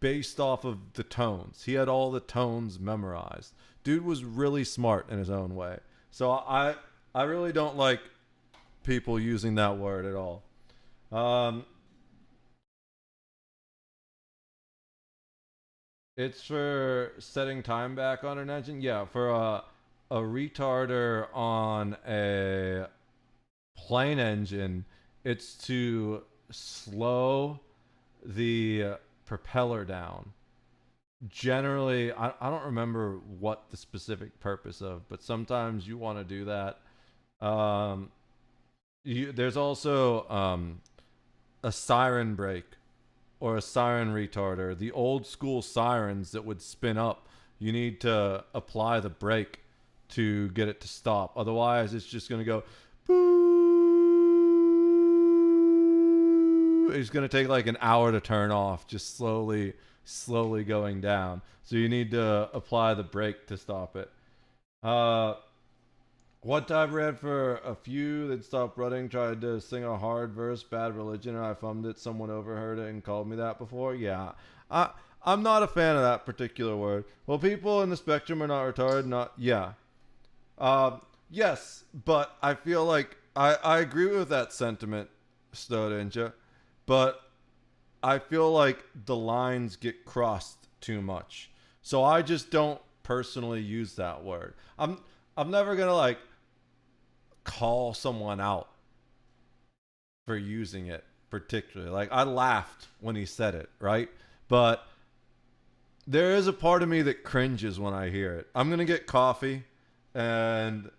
based off of the tones. He had all the tones memorized. Dude was really smart in his own way. So I really don't like people using that word at all. It's for setting time back on an engine. Yeah, for a retarder on a plane engine, it's to slow the propeller down. Generally, I don't remember what the specific purpose of, but sometimes you want to do that. There's also a siren brake or a siren retarder. The old school sirens that would spin up, you need to apply the brake to get it to stop. Otherwise, it's just going to go boo. It's going to take like an hour to turn off, just slowly going down. So you need to apply the brake to stop it. What I've read for a few that stopped running, tried to sing a hard verse, Bad Religion, and I thumbed it. Someone overheard it and called me that before. Yeah, I'm not a fan of that particular word. Well, people in the spectrum are not retarded. Yes, but I feel like I agree with that sentiment, Stoninja, but I feel like the lines get crossed too much. So I just don't personally use that word. I'm never gonna like call someone out for using it particularly. Like, I laughed when he said it, right? But there is a part of me that cringes when I hear it. I'm gonna get coffee and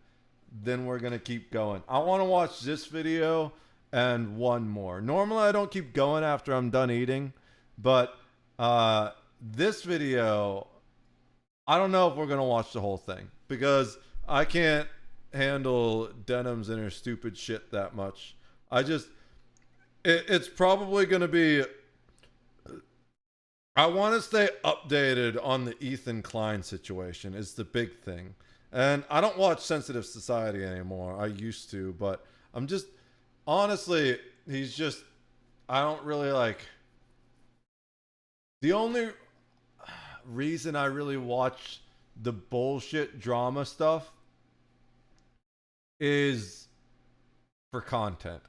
then we're gonna keep going. I want to watch this video and one more. Normally I don't keep going after I'm done eating, but this video, I don't know if we're gonna watch the whole thing because I can't handle Denims and her stupid shit that much. It's probably gonna be, I want to stay updated on the Ethan Klein situation is the big thing. And I don't watch Sensitive Society anymore. I used to, but I'm just, honestly, he's just, I don't really like, the only reason I really watch the bullshit drama stuff is for content.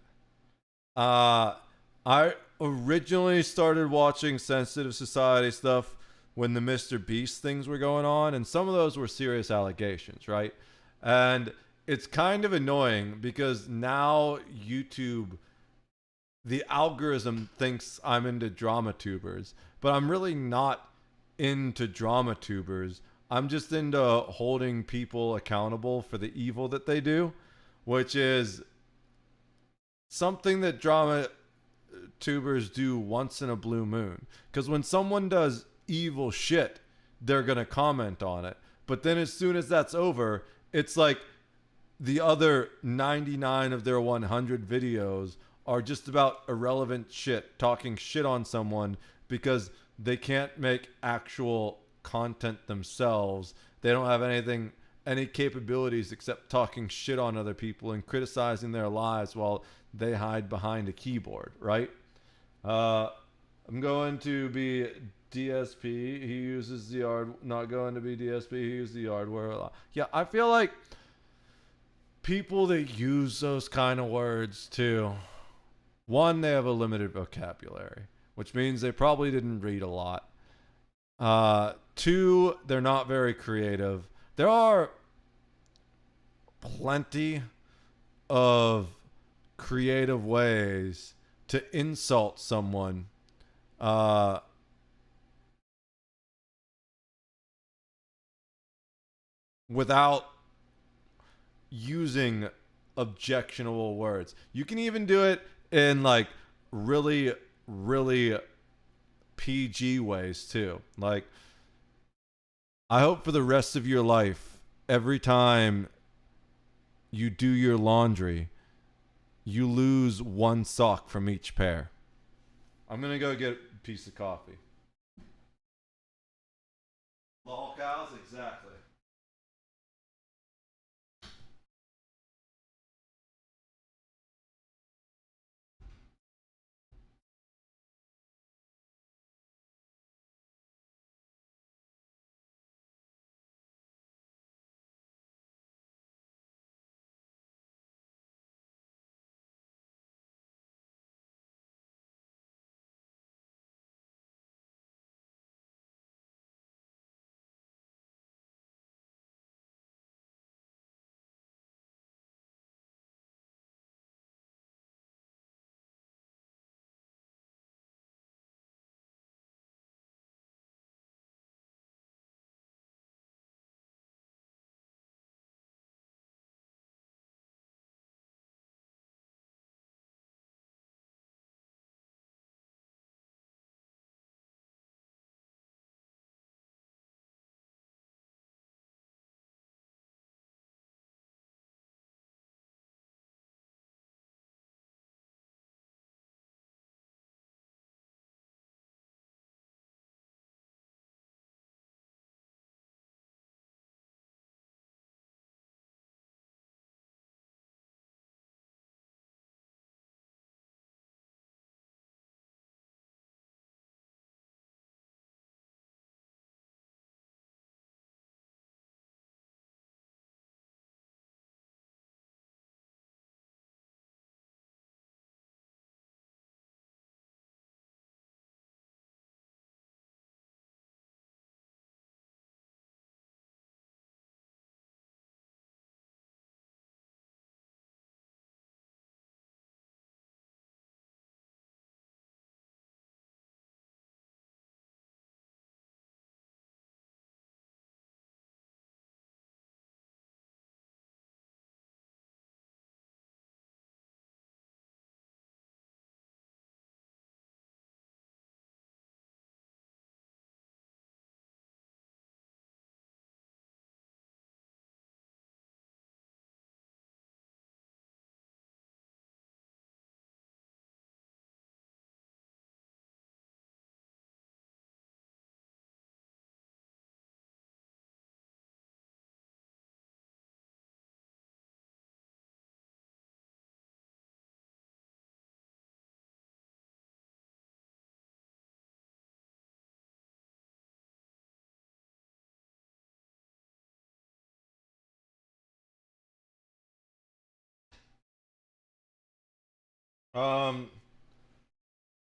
I originally started watching Sensitive Society stuff when the Mr. Beast things were going on, and some of those were serious allegations, right? And it's kind of annoying because now YouTube, the algorithm thinks I'm into drama tubers, but I'm really not into drama tubers. I'm just into holding people accountable for the evil that they do, which is something that drama tubers do once in a blue moon. Because when someone does evil shit, they're going to comment on it. But then as soon as that's over, it's like the other 99 of their 100 videos are just about irrelevant shit, talking shit on someone because they can't make actual content themselves. They don't have any capabilities except talking shit on other people and criticizing their lives while they hide behind a keyboard, right? I'm going to be DSP. He uses the yard. Not going to be DSP. He uses the yard word a lot. Yeah, I feel like people that use those kind of words too, one, they have a limited vocabulary, which means they probably didn't read a lot. Two, they're not very creative. There are plenty of creative ways to insult someone. without using objectionable words. You can even do it in like really, really PG ways too. Like, I hope for the rest of your life, every time you do your laundry, you lose one sock from each pair. I'm gonna go get a piece of coffee. Lol cows, exactly.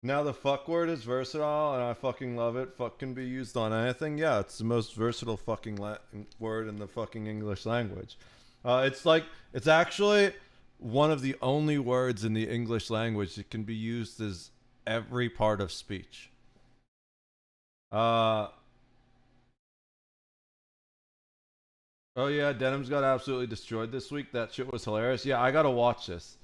Now the fuck word is versatile, and I fucking love it. Fuck can be used on anything. Yeah, it's the most versatile fucking word in the fucking English language. It's actually one of the only words in the English language that can be used as every part of speech. Oh yeah, Denim's got absolutely destroyed this week. That shit was hilarious. Yeah, I gotta watch this.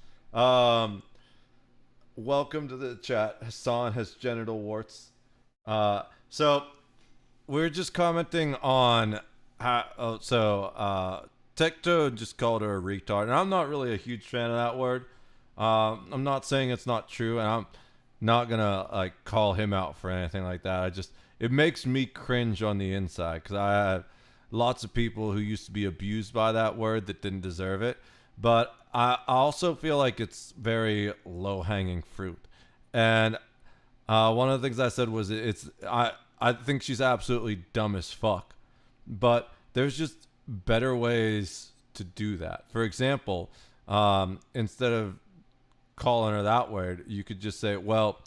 Welcome to the chat. Hassan has genital warts. So we're just commenting on how. Tecto just called her a retard, and I'm not really a huge fan of that word. I'm not saying it's not true, and I'm not gonna like call him out for anything like that. It makes me cringe on the inside because I have lots of people who used to be abused by that word that didn't deserve it. But I also feel like it's very low-hanging fruit. And one of the things I said was I think she's absolutely dumb as fuck. But there's just better ways to do that. For example, instead of calling her that word, you could just say, well,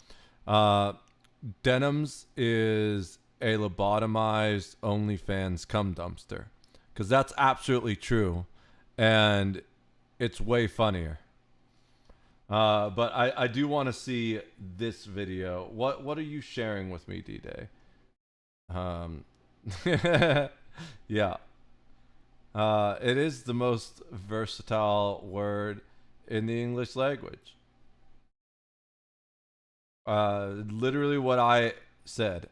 Denims is a lobotomized OnlyFans cum dumpster. Because that's absolutely true. And it's way funnier. But I do want to see this video. What are you sharing with me, D-Day? Yeah. It is the most versatile word in the English language. Literally what I said.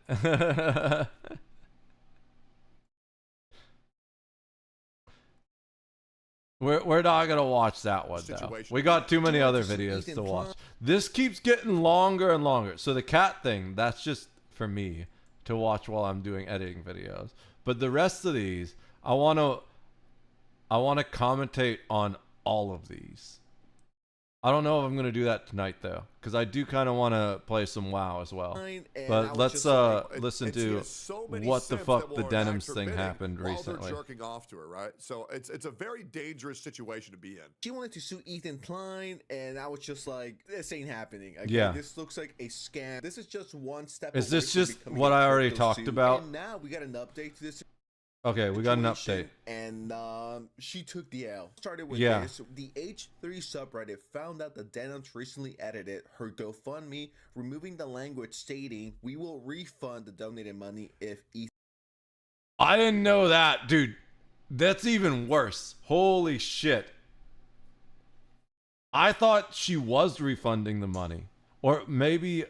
We're not gonna watch that one though. We got too many other videos to watch. This keeps getting longer and longer. So the cat thing, that's just for me to watch while I'm doing editing videos. But the rest of these, I wanna commentate on all of these. I don't know if I'm gonna do that tonight though, because I do kind of want to play some WoW as well. But let's listen to what the fuck the Denims thing happened recently. They're jerking off to her, right? So it's a very dangerous situation to be in. She wanted to sue Ethan Klein, and I was just like, this ain't happening. Again, yeah, this looks like a scam. This is just one step. Is this just what I already talked about? And now we got an update to this. Okay, we got an update. And she took the L. Started with this. The H3 subreddit found out that Denims recently edited her GoFundMe, removing the language stating, "We will refund the donated money if Ethan." I didn't know that, dude. That's even worse. Holy shit. I thought she was refunding the money. Or maybe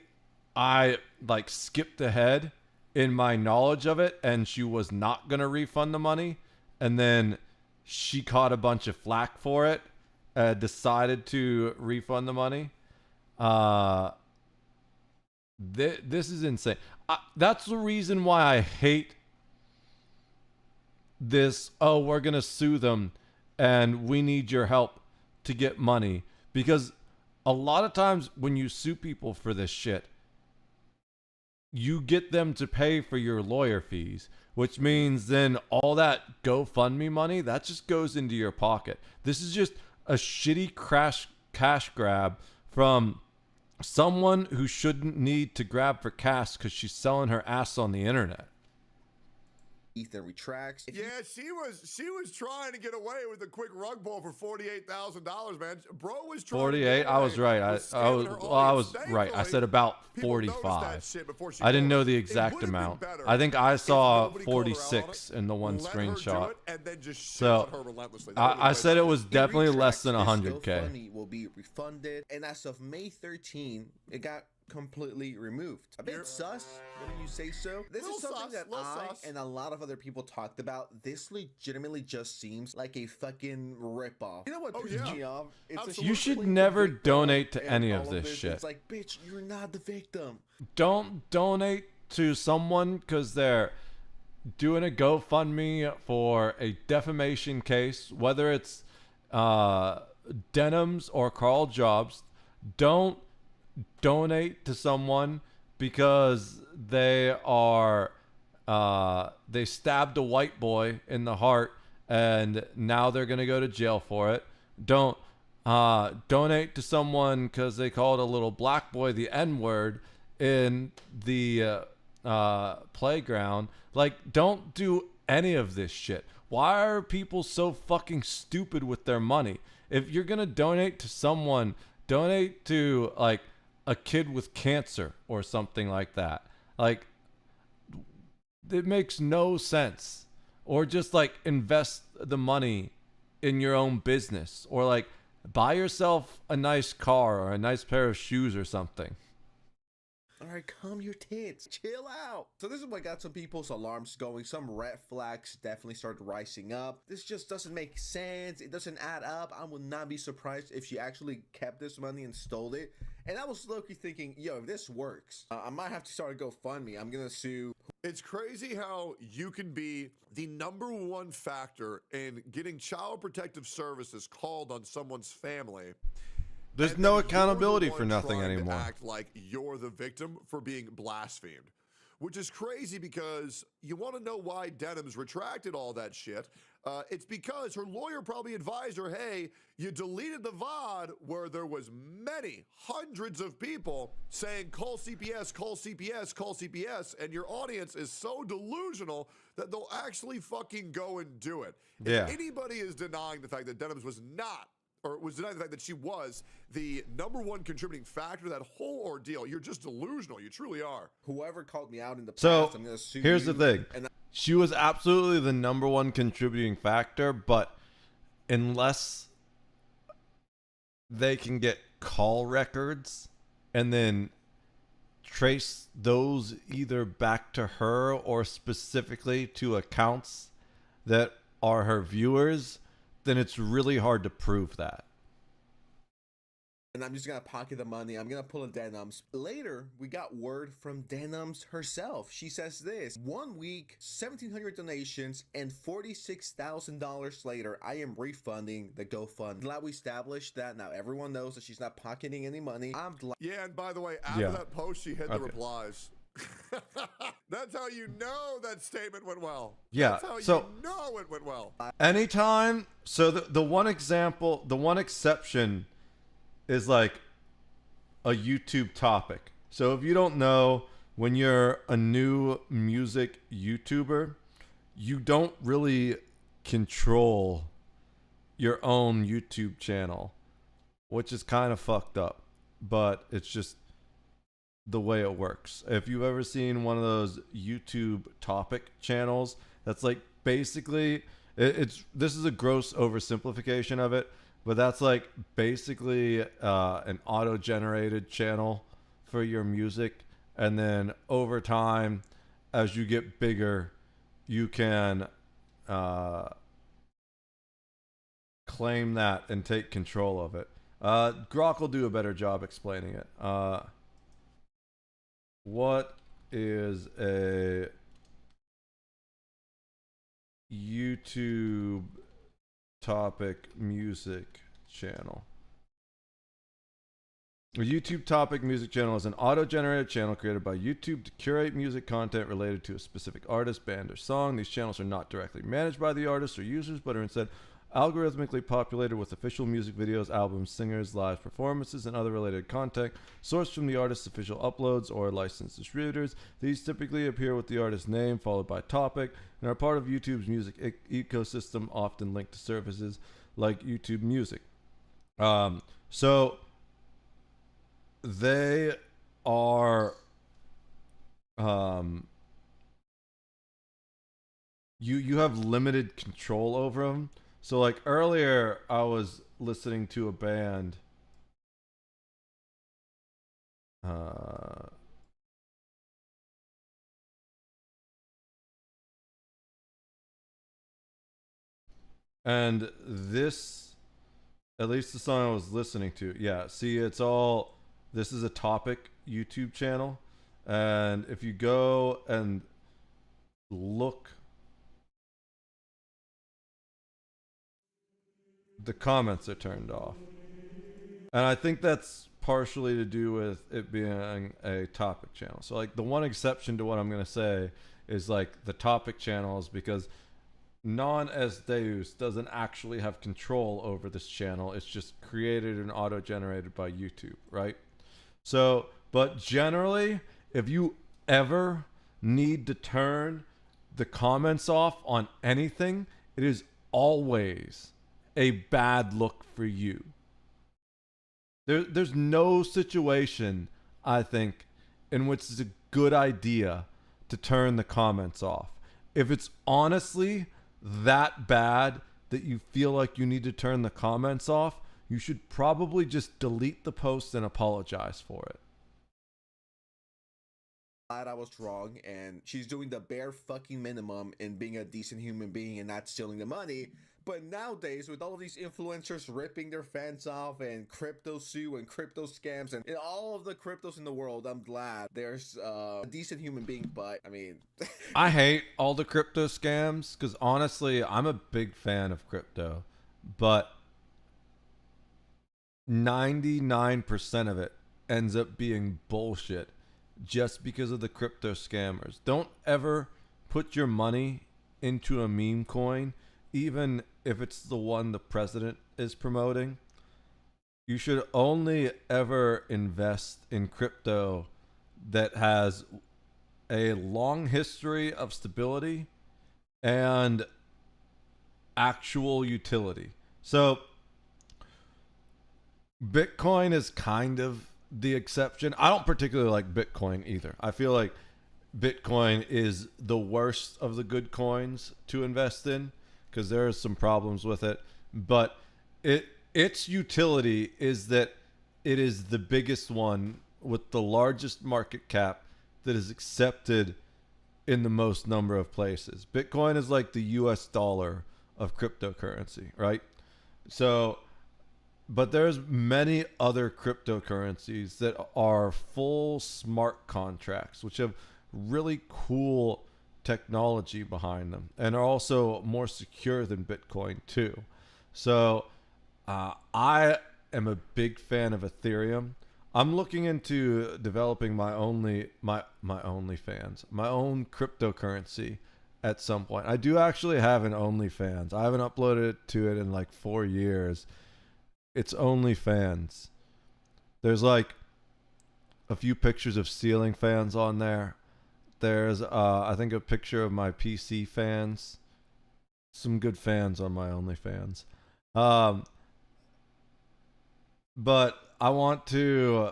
I like skipped ahead in my knowledge of it, and she was not gonna refund the money, and then she caught a bunch of flack for it, decided to refund the money. This is insane. That's the reason why I hate this. Oh, we're gonna sue them and we need your help to get money, because a lot of times when you sue people for this shit, you get them to pay for your lawyer fees, which means then all that GoFundMe money, that just goes into your pocket. This is just a shitty cash grab from someone who shouldn't need to grab for cash because she's selling her ass on the internet. Ethan retracts. Yeah, she was trying to get away with a quick rug pull for $48,000, man. Bro was trying 48. I was right. I was right. I said about 45. I didn't know the exact amount. I think I saw 46 in the one screenshot. So I said it was definitely less than 100K. Money will be refunded, and as of May 13, it got completely removed. A bit sus, wouldn't you say so? This is something that I and a lot of other people talked about. This legitimately just seems like a fucking ripoff. You know what pisses me off? You should never donate to any of this shit. It's like, bitch, you're not the victim. Don't donate to someone because they're doing a GoFundMe for a defamation case, whether it's Denims or Carl Jobs. Don't donate to someone because they stabbed a white boy in the heart and now they're gonna go to jail for it. Don't donate to someone because they called a little black boy the N-word in the playground. Like, don't do any of this shit. Why are people so fucking stupid with their money? If you're gonna donate to someone, donate to like a kid with cancer or something like that. Like, it makes no sense. Or just like invest the money in your own business, or like buy yourself a nice car or a nice pair of shoes or something. All right, calm your tits, chill out. So this is what got some people's alarms going. Some red flags definitely started rising up. This just doesn't make sense. It doesn't add up. I would not be surprised if she actually kept this money and stole it. And I was low-key thinking, yo, if this works, I might have to start a GoFundMe. I'm gonna sue. It's crazy how you can be the #1 factor in getting child protective services called on someone's family. There's no accountability for nothing anymore. Act like you're the victim for being blasphemed, which is crazy because you want to know why Denims retracted all that shit. It's because her lawyer probably advised her, hey, you deleted the VOD where there was many hundreds of people saying call CPS, call CPS, call CPS, and your audience is so delusional that they'll actually fucking go and do it. Yeah. If anybody is denying the fact that Denims was not, or was denying the fact that she was the #1 contributing factor to that whole ordeal, you're just delusional. You truly are. Whoever called me out in the so past, I'm gonna sue here's you. the thing. she was absolutely the number one contributing factor, but unless they can get call records and then trace those either back to her or specifically to accounts that are her viewers, then it's really hard to prove that. And I'm just gonna pocket the money. I'm gonna pull a Denims. Later, we got word from Denims herself. She says this: 1 week, 1,700 donations, and $46,000 later, I am refunding the GoFund. Glad we established that. Now everyone knows that she's not pocketing any money. I'm glad. Yeah, and by the way, after that post, she hid the replies. That's how you know that statement went well. Yeah, That's how so you know it went well. anytime, so the one example, the one exception is like a YouTube topic. So if you don't know, when you're a new music YouTuber, you don't really control your own YouTube channel, which is kind of fucked up, but it's just the way it works. If you've ever seen one of those YouTube topic channels, that's like basically this is a gross oversimplification of it, but that's like basically an auto-generated channel for your music, and then over time, as you get bigger, you can claim that and take control of it. Grok will do a better job explaining it. What is a YouTube topic music channel? A YouTube topic music channel is an auto-generated channel created by YouTube to curate music content related to a specific artist, band, or song. These channels are not directly managed by the artists or users, but are instead algorithmically populated with official music videos, albums, singers, live performances, and other related content sourced from the artist's official uploads or licensed distributors. These typically appear with the artist's name followed by topic and are part of YouTube's music ecosystem, often linked to services like YouTube Music. So they are you have limited control over them. So like earlier I was listening to a band and this, at least the song I was listening to, yeah, see, it's all, this is a topic YouTube channel, and if you go and look, the comments are turned off. And I think that's partially to do with it being a topic channel. So like the one exception to what I'm going to say is like the topic channels, because Non-Deus doesn't actually have control over this channel. It's just created and auto-generated by YouTube, right? So, but generally, if you ever need to turn the comments off on anything, it is always a bad look for you. There's no situation, I think, in which it's a good idea to turn the comments off. If it's honestly that bad that you feel like you need to turn the comments off, you should probably just delete the post and apologize for it. Glad I was wrong, and she's doing the bare fucking minimum in being a decent human being and not stealing the money. But nowadays, with all of these influencers ripping their fans off and crypto sue and crypto scams and all of the cryptos in the world, I'm glad there's a decent human being. But I mean, I hate all the crypto scams because honestly, I'm a big fan of crypto, but 99% of it ends up being bullshit just because of the crypto scammers. Don't ever put your money into a meme coin, even if it's the one the president is promoting. You should only ever invest in crypto that has a long history of stability and actual utility. So Bitcoin is kind of the exception. I don't particularly like Bitcoin either. I feel like Bitcoin is the worst of the good coins to invest in because there are some problems with it. But its utility is that it is the biggest one with the largest market cap that is accepted in the most number of places. Bitcoin is like the US dollar of cryptocurrency, right? So, but there's many other cryptocurrencies that are full smart contracts, which have really cool technology behind them and are also more secure than Bitcoin too. So I am a big fan of Ethereum. I'm looking into developing my own cryptocurrency at some point. I do actually have an OnlyFans. I haven't uploaded to it in like 4 years. It's OnlyFans. There's like a few pictures of ceiling fans on there. There's I think a picture of my PC fans. Some good fans on my OnlyFans. But I want to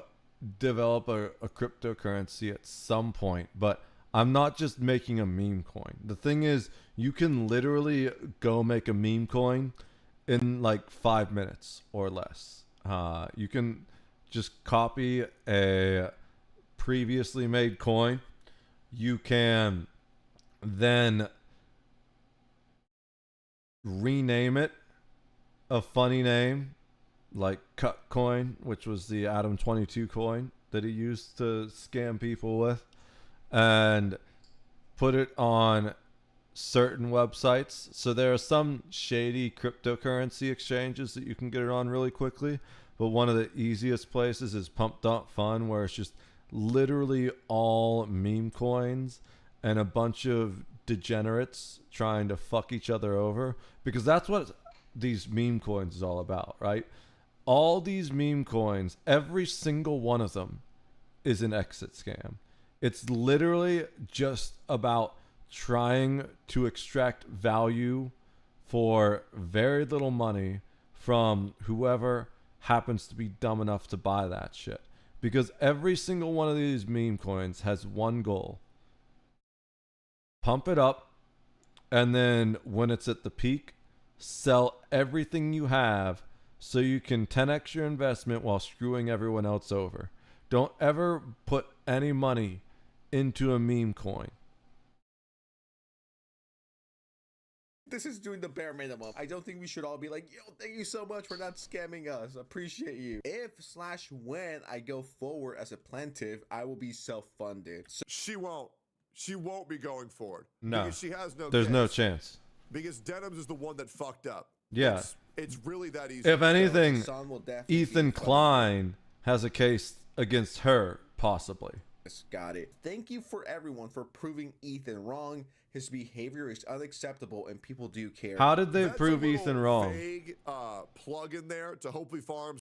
develop a cryptocurrency at some point, but I'm not just making a meme coin. The thing is, you can literally go make a meme coin in like 5 minutes or less. You can just copy a previously made coin. You can then rename it a funny name like Cutcoin, which was the Adam 22 coin that he used to scam people with, and put it on certain websites. So there are some shady cryptocurrency exchanges that you can get it on really quickly, but one of the easiest places is Pump.Fun, where it's just literally all meme coins and a bunch of degenerates trying to fuck each other over, because that's what these meme coins is all about, right? All these meme coins, every single one of them is an exit scam. It's literally just about trying to extract value for very little money from whoever happens to be dumb enough to buy that shit. Because every single one of these meme coins has one goal. Pump it up, and then when it's at the peak, sell everything you have so you can 10x your investment while screwing everyone else over. Don't ever put any money into a meme coin. This is doing the bare minimum. I don't think we should all be like, yo, thank you so much for not scamming us. Appreciate you. If/when I go forward as a plaintiff, I will be self-funded. So she won't. She won't be going forward. No. Because she has no There's case. no chance. Because Denims is the one that fucked up. Yeah. It's really that easy. If anything, Ethan Klein has a case against her, possibly. Got it. Thank you for everyone for proving Ethan wrong. His behavior is unacceptable and people do care. How did they prove Ethan wrong? Vague plug in there to Hopefully Farms.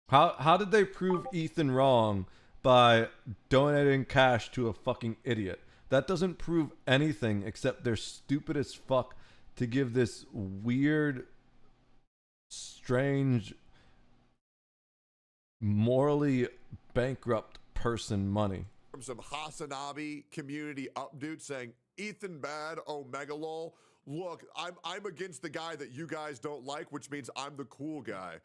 How did they prove Ethan wrong by donating cash to a fucking idiot? That doesn't prove anything except they're stupid as fuck to give this weird, strange, morally bankrupt person money. From some Hasanabi community updude saying, Ethan bad, Omega lol. Look, I'm against the guy that you guys don't like, which means I'm the cool guy.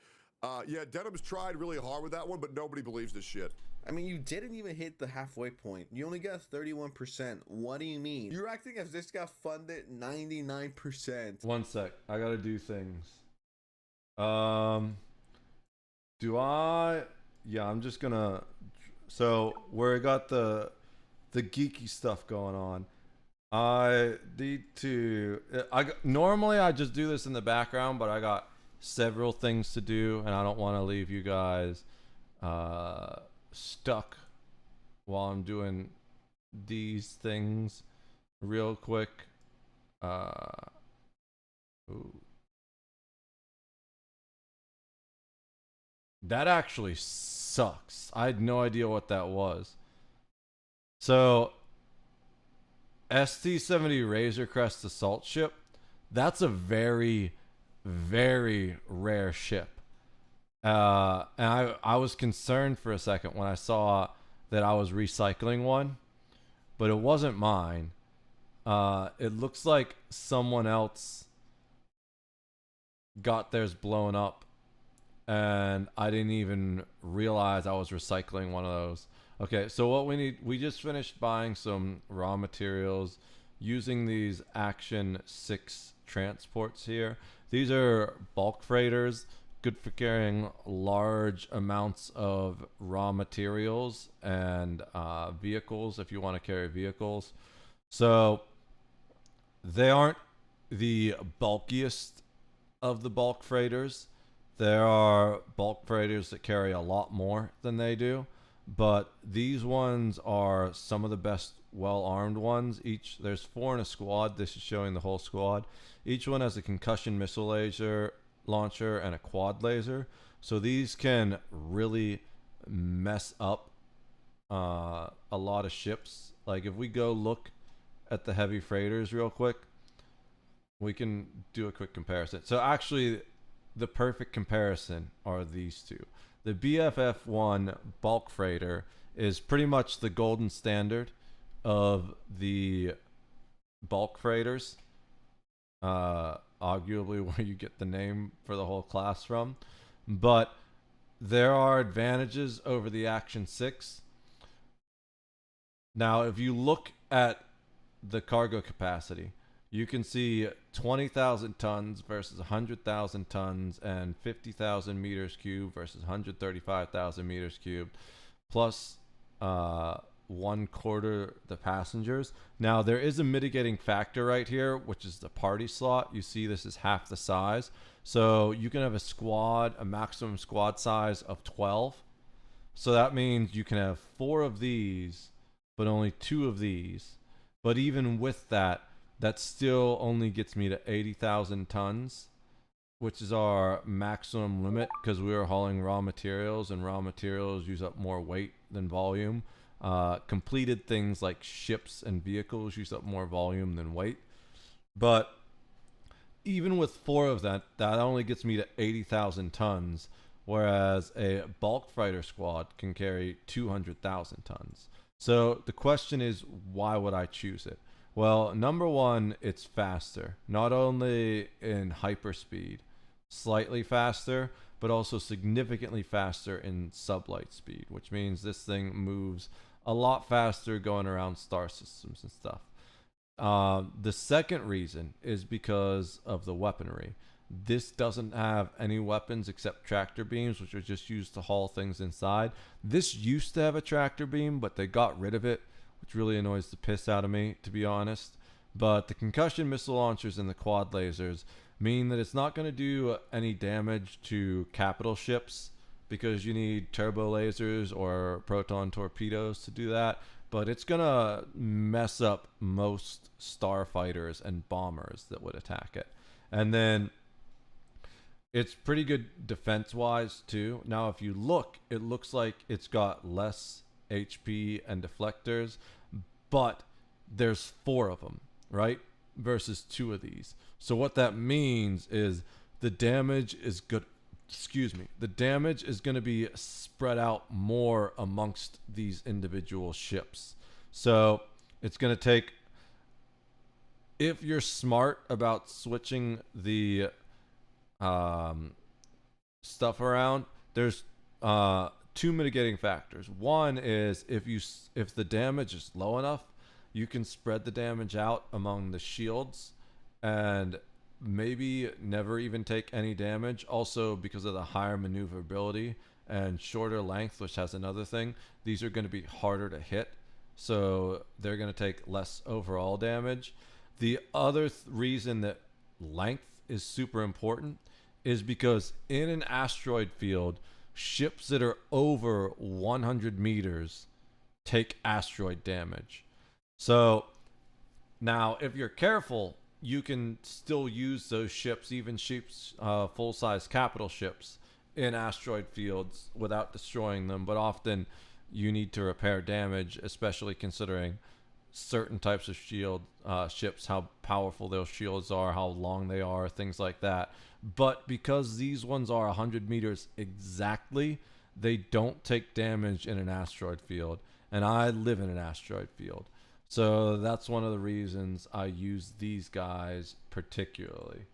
Yeah, Denim's tried really hard with that one, but nobody believes this shit. I mean, you didn't even hit the halfway point. You only got 31%. What do you mean? You're acting as this got funded 99%. One sec. I gotta do things. Do I? Yeah, I'm just gonna. So where I got the geeky stuff going on, I need to. Normally I just do this in the background, but I got several things to do, and I don't want to leave you guys stuck while I'm doing these things real quick. Ooh. That actually sucks. I had no idea what that was. So ST-70 Razor Crest assault ship, that's a very, very rare ship. And I was concerned for a second when I saw that I was recycling one, but it wasn't mine. It looks like someone else got theirs blown up, and I didn't even realize I was recycling one of those. Okay, so what we just finished buying some raw materials using these Action 6 transports here. These are bulk freighters, good for carrying large amounts of raw materials and vehicles if you want to carry vehicles. So they aren't the bulkiest of the bulk freighters. There are bulk freighters that carry a lot more than they do, but these ones are some of the best well-armed ones. There's 4 in a squad. This is showing the whole squad. Each one has a concussion missile launcher and a quad laser. So these can really mess up a lot of ships. Like if we go look at the heavy freighters real quick, we can do a quick comparison. So actually the perfect comparison are these two. The BFF-1 bulk freighter is pretty much the golden standard of the bulk freighters, arguably where you get the name for the whole class from. But there are advantages over the Action 6. Now if you look at the cargo capacity, you can see 20,000 tons versus 100,000 tons and 50,000 meters cubed versus 135,000 meters cubed, plus 1/4 the passengers. Now there is a mitigating factor right here, which is the party slot. You see this is half the size. So you can have a maximum squad size of 12. So that means you can have 4 of these, but only 2 of these. But even with that, that still only gets me to 80,000 tons, which is our maximum limit because we are hauling raw materials, and raw materials use up more weight than volume. Completed things like ships and vehicles use up more volume than weight. But even with 4 of that only gets me to 80,000 tons, whereas a bulk fighter squad can carry 200,000 tons. So the question is, why would I choose it? Well, number one, it's faster. Not only in hyperspeed, slightly faster, but also significantly faster in sublight speed, which means this thing moves a lot faster going around star systems and stuff. The second reason is because of the weaponry. This doesn't have any weapons except tractor beams, which are just used to haul things inside. This used to have a tractor beam, but they got rid of it, which really annoys the piss out of me, to be honest. But the concussion missile launchers and the quad lasers mean that it's not going to do any damage to capital ships, because you need turbo lasers or proton torpedoes to do that. But it's going to mess up most starfighters and bombers that would attack it. And then it's pretty good defense-wise, too. Now, if you look, it looks like it's got less HP and deflectors, but there's 4 of them, right? Versus 2 of these. So what that means is the damage is good. The damage is going to be spread out more amongst these individual ships. So it's going to take, if you're smart about switching the stuff around, there's 2 mitigating factors. One is if the damage is low enough, you can spread the damage out among the shields and maybe never even take any damage. Also, because of the higher maneuverability and shorter length, which has another thing, these are going to be harder to hit, so they're going to take less overall damage. The other reason that length is super important is because in an asteroid field, ships that are over 100 meters take asteroid damage. So now if you're careful, you can still use those ships, even ships, full-size capital ships, in asteroid fields without destroying them. But often you need to repair damage, especially considering certain types of shield ships, how powerful those shields are, how long they are, things like that. But because these ones are 100 meters exactly, they don't take damage in an asteroid field. And I live in an asteroid field. So that's one of the reasons I use these guys particularly.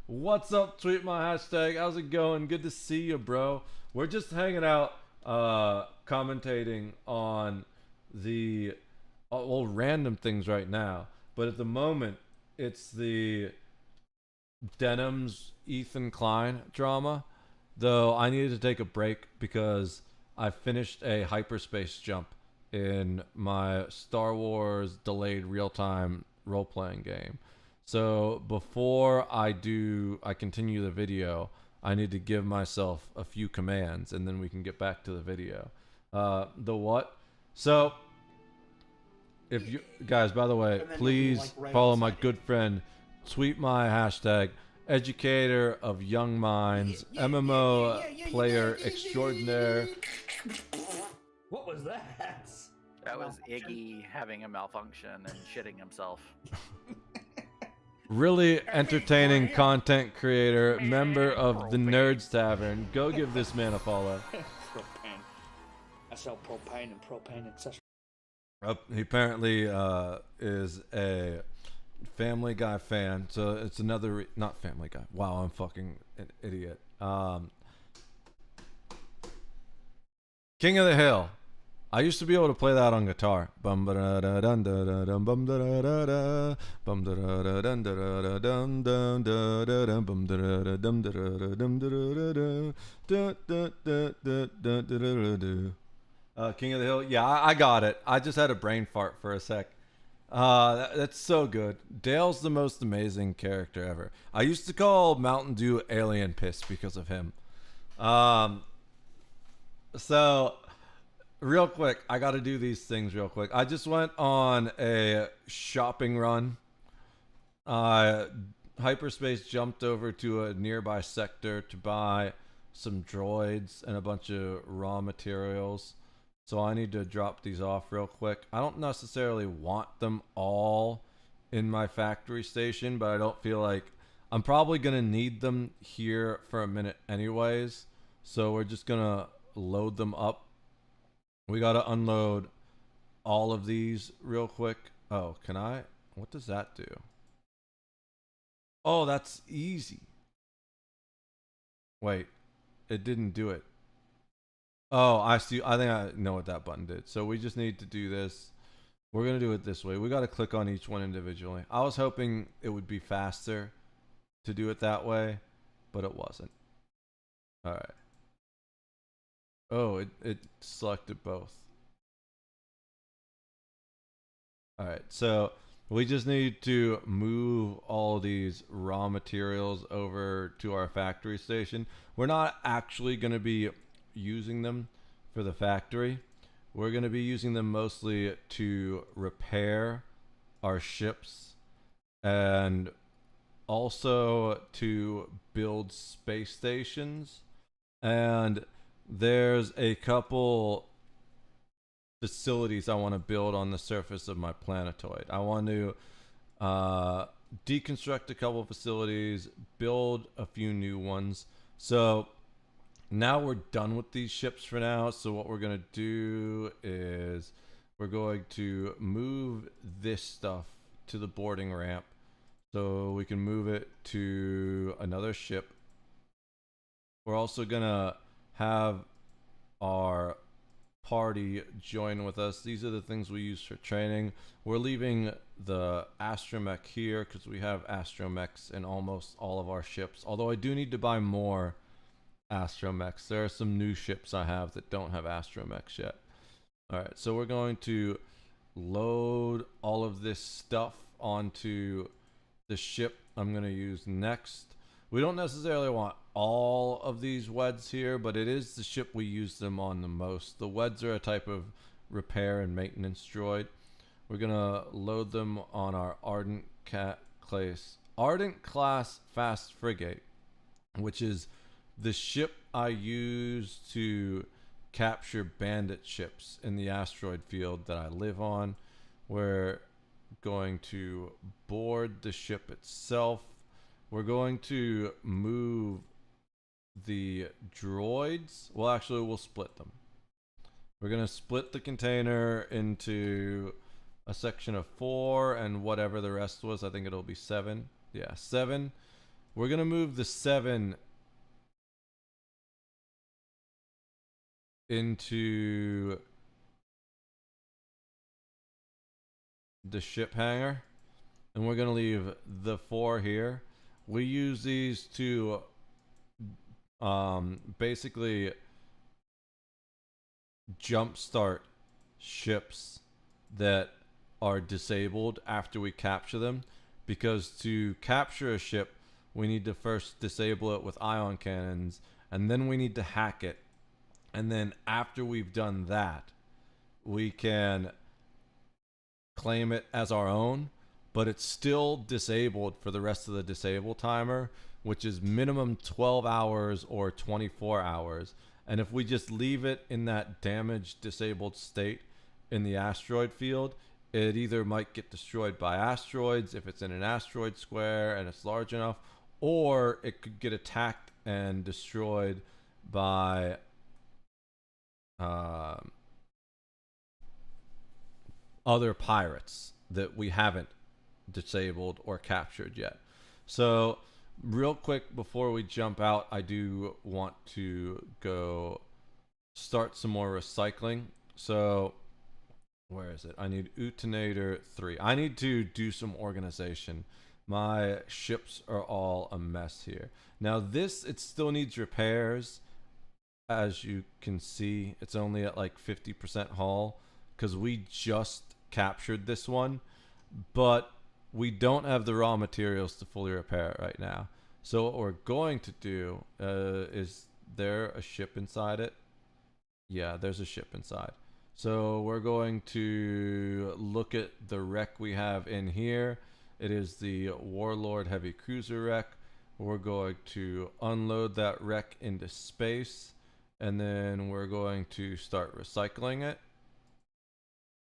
What's up, tweet my hashtag? How's it going? Good to see you, bro. We're just hanging out, commentating on the random things right now. But at the moment, it's the Denim's Ethan Klein drama. Though I needed to take a break because I finished a hyperspace jump in my Star Wars delayed real-time role-playing game. So before I continue the video, I need to give myself a few commands and then we can get back to the video. The what? So if you guys, by the way, please follow my good friend, tweet my hashtag, educator of young minds, MMO player extraordinaire. What was that? That was Iggy having a malfunction and shitting himself. Really entertaining content creator, member of the Nerds Tavern. Go give this man a follow. Propane. I sell propane and propane accessories. He apparently is a Family Guy fan, so it's another not Family Guy. Wow, I'm fucking an idiot. King of the Hill. I used to be able to play that on guitar. Bum da da da dun da da dum bum da da da da bum da da da dun da da da dum dum da da dum bum da da da dum da da da dum da da da da. King of the Hill. Yeah, I got it. I just had a brain fart for a sec. That's so good. Dale's the most amazing character ever. I used to call Mountain Dew Alien Piss because of him. So real quick, I got to do these things real quick. I just went on a shopping run. Hyperspace jumped over to a nearby sector to buy some droids and a bunch of raw materials. So I need to drop these off real quick. I don't necessarily want them all in my factory station, but I don't feel like I'm probably going to need them here for a minute anyways. So we're just going to load them up. We got to unload all of these real quick. Oh, can I? What does that do? Oh, that's easy. Wait, it didn't do it. Oh, I see. I think I know what that button did. So we just need to do this. We're going to do it this way. We got to click on each one individually. I was hoping it would be faster to do it that way, but it wasn't. All right. Oh, it selected both. All right. So we just need to move all these raw materials over to our factory station. We're not actually going to be using them for the factory. We're going to be using them mostly to repair our ships and also to build space stations. And there's a couple facilities I want to build on the surface of my planetoid. I want to deconstruct a couple facilities, build a few new ones. So now we're done with these ships for now. So what we're going to do is we're going to move this stuff to the boarding ramp so we can move it to another ship. We're also going to have our party join with us. These are the things we use for training. We're leaving the astromech here because we have astromechs in almost all of our ships. Although I do need to buy more astromechs. There are some new ships I have that don't have astromechs yet. Alright, so we're going to load all of this stuff onto the ship I'm going to use next. We don't necessarily want all of these WEDs here, but it is the ship we use them on the most. The WEDs are a type of repair and maintenance droid. We're going to load them on our Ardent class fast frigate, which is the ship I use to capture bandit ships in the asteroid field that I live on. We're going to board the ship itself. We're going to move the droids. Well, actually, we'll split them. We're going to split the container into a section of 4 and whatever the rest was. I think it'll be 7. Yeah, 7. We're gonna move the 7 into the ship hangar, and we're gonna leave the 4 here. We use these to basically jumpstart ships that are disabled after we capture them, because to capture a ship we need to first disable it with ion cannons, and then we need to hack it, and then after we've done that we can claim it as our own, but it's still disabled for the rest of the disable timer, which is minimum 12 hours or 24 hours. And if we just leave it in that damaged, disabled state in the asteroid field, it either might get destroyed by asteroids if it's in an asteroid square and it's large enough, or it could get attacked and destroyed by other pirates that we haven't disabled or captured yet. So real quick before we jump out, I do want to go start some more recycling. So where is it? I need Utinator 3. I need to do some organization. My ships are all a mess here. Now this, it still needs repairs. As you can see, it's only at like 50% hull because we just captured this one, but we don't have the raw materials to fully repair it right now. So what we're going to do is there a ship inside it? Yeah, there's a ship inside. So we're going to look at the wreck we have in here. It is the Warlord Heavy Cruiser wreck. We're going to unload that wreck into space, and then we're going to start recycling it.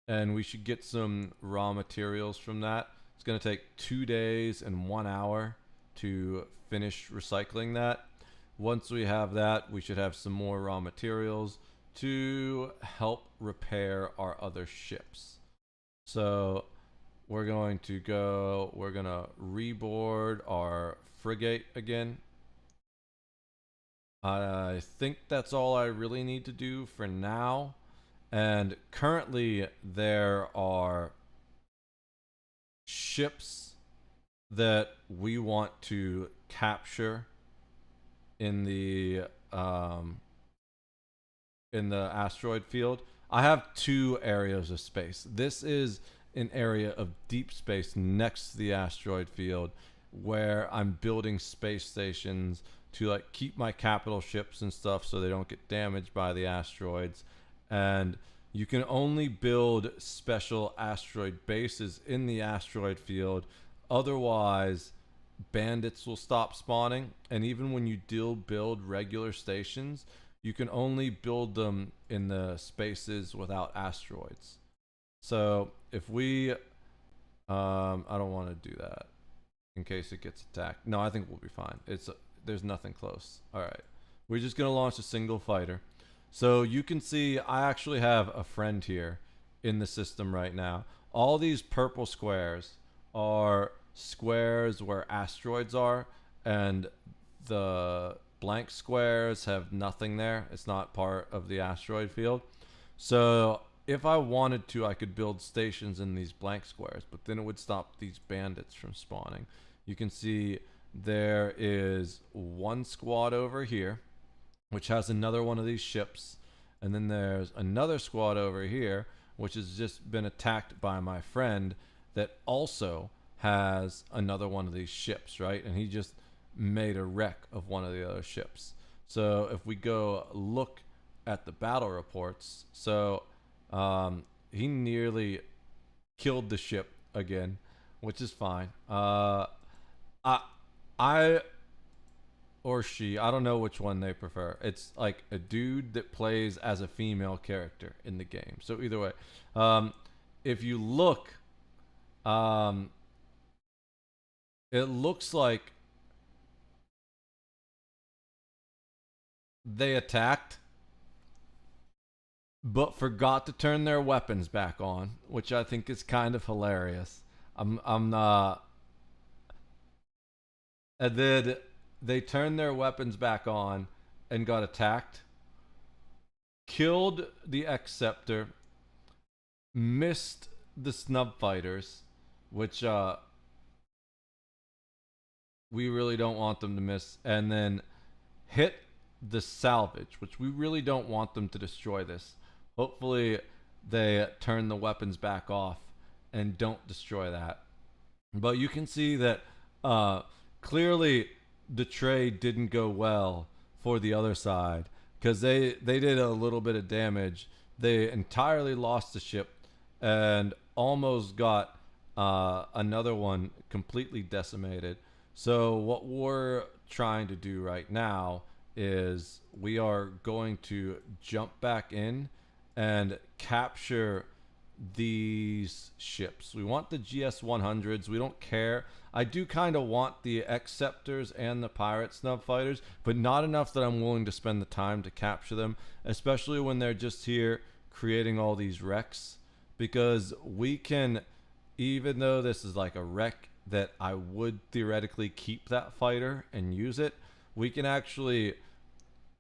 And we should get some raw materials from that. It's going to take 2 days and 1 hour to finish recycling that. Once we have that, we should have some more raw materials to help repair our other ships. So we're going to reboard our frigate again. I think that's all I really need to do for now. And currently there are ships that we want to capture in the asteroid field. I have 2 areas of space. This is an area of deep space next to the asteroid field where I'm building space stations to like keep my capital ships and stuff so they don't get damaged by the asteroids. And you can only build special asteroid bases in the asteroid field. Otherwise, bandits will stop spawning. And even when you do build regular stations, you can only build them in the spaces without asteroids. So if we, I don't want to do that in case it gets attacked. No, I think we'll be fine. There's nothing close. All right. We're just going to launch a single fighter. So you can see I actually have a friend here in the system right now. All these purple squares are squares where asteroids are, and the blank squares have nothing there. It's not part of the asteroid field. So if I wanted to, I could build stations in these blank squares, but then it would stop these bandits from spawning. You can see there is one squad over here, which has another one of these ships. And then there's another squad over here, which has just been attacked by my friend that also has another one of these ships, right? And he just made a wreck of one of the other ships. So if we go look at the battle reports, so he nearly killed the ship again, which is fine. I or she, I don't know which one they prefer. It's like a dude that plays as a female character in the game. So either way, if you look, it looks like they attacked but forgot to turn their weapons back on, which I think is kind of hilarious. And then they turned their weapons back on and got attacked. Killed the X-Scepter. Missed the Snub Fighters, which we really don't want them to miss. And then hit the Salvage, which we really don't want them to destroy this. Hopefully they turn the weapons back off and don't destroy that. But you can see that clearly the trade didn't go well for the other side, because they did a little bit of damage. They entirely lost the ship and almost got another one completely decimated. So what we're trying to do right now is we are going to jump back in and capture these ships. We want the GS-100s. We don't care. I do kind of want the X-Scepters and the Pirate Snub Fighters, but not enough that I'm willing to spend the time to capture them, especially when they're just here creating all these wrecks. Because we can, even though this is like a wreck that I would theoretically keep that fighter and use it, we can actually,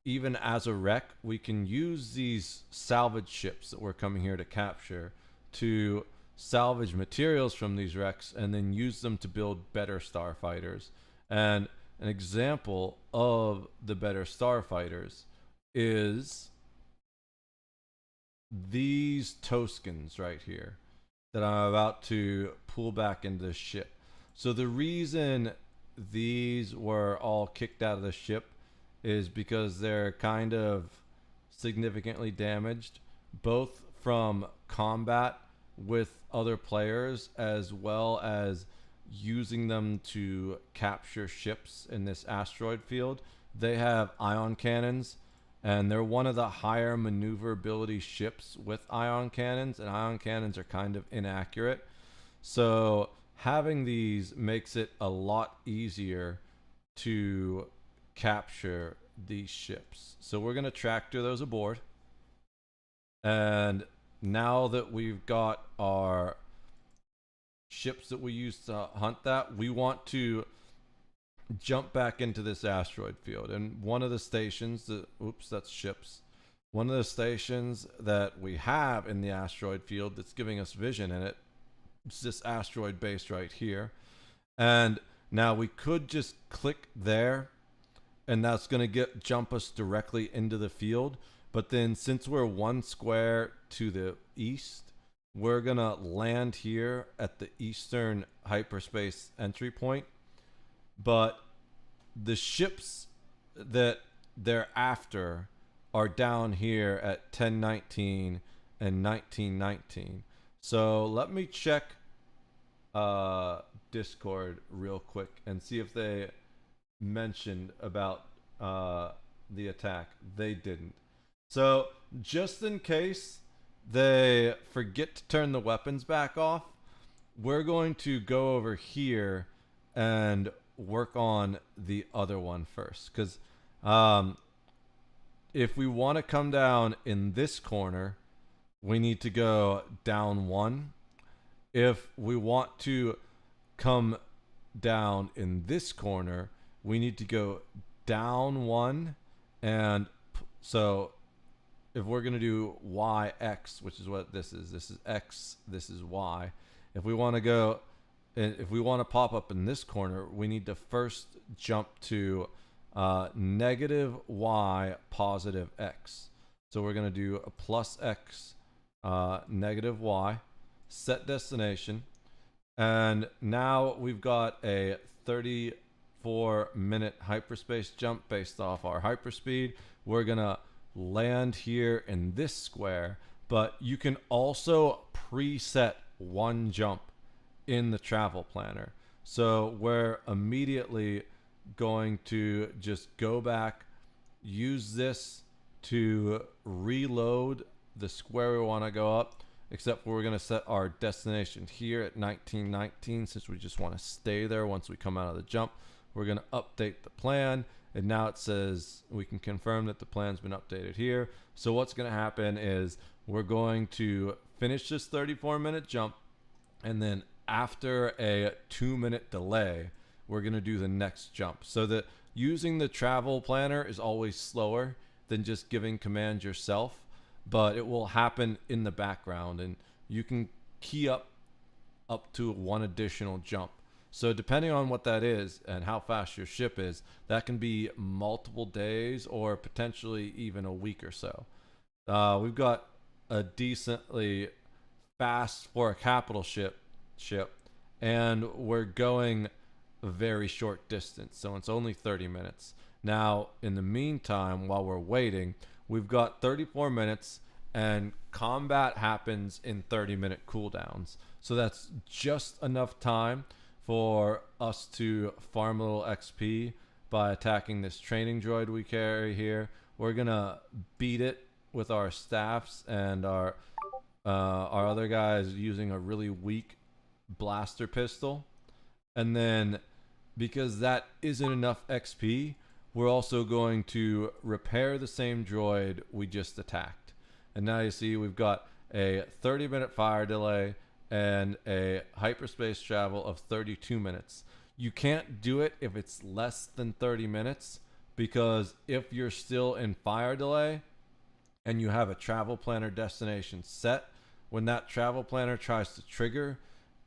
even as a wreck, we can use these salvage ships that we're coming here to capture to salvage materials from these wrecks and then use them to build better starfighters. And an example of the better starfighters is these Toskins right here that I'm about to pull back into the ship. So the reason these were all kicked out of the ship is because they're kind of significantly damaged, both from combat with other players as well as using them to capture ships in this asteroid field. They have ion cannons, and they're one of the higher maneuverability ships with ion cannons, and ion cannons are kind of inaccurate. So having these makes it a lot easier to capture these ships. So we're going to tractor those aboard. And now that we've got our ships that we use to hunt that, we want to jump back into this asteroid field. And one of the stations that, oops, that's ships. One of the stations that we have in the asteroid field that's giving us vision in it, it's this asteroid base right here. And now we could just click there, and that's going to jump us directly into the field. But then since we're one square to the east, we're going to land here at the eastern hyperspace entry point. But the ships that they're after are down here at 1019 and 1919. So let me check Discord real quick and see if they mentioned about the attack. They didn't. So just in case they forget to turn the weapons back off, we're going to go over here and work on the other one first. Because if we want to come down in this corner, we need to go down one. If we want to come down in this corner, we need to go down one. And so if we're going to do YX, which is what this is X, this is Y. If we want to go, if we want to pop up in this corner, we need to first jump to negative Y, positive X. So we're going to do a plus X, negative Y, set destination. And now we've got a 34-minute hyperspace jump based off our hyperspeed. We're going to land here in this square, but you can also preset one jump in the travel planner. So we're immediately going to just go back, use this to reload the square we want to go up, except we're going to set our destination here at 1919 since we just want to stay there once we come out of the jump. We're going to update the plan, and now it says we can confirm that the plan's been updated here. So what's going to happen is we're going to finish this 34-minute jump, and then after a 2-minute delay, we're going to do the next jump. So that using the travel planner is always slower than just giving commands yourself, but it will happen in the background, and you can key up to one additional jump. So depending on what that is and how fast your ship is, that can be multiple days or potentially even a week or so. We've got a decently fast for a capital ship, and we're going a very short distance, so it's only 30 minutes. Now, in the meantime, while we're waiting, we've got 34 minutes, and combat happens in 30-minute cooldowns. So that's just enough time for us to farm a little XP by attacking this training droid we carry here. We're gonna beat it with our staffs, and our other guys using a really weak blaster pistol. And then, because that isn't enough XP, we're also going to repair the same droid we just attacked. And now you see we've got a 30-minute fire delay and a hyperspace travel of 32 minutes. You can't do it if it's less than 30 minutes, because if you're still in fire delay and you have a travel planner destination set, when that travel planner tries to trigger,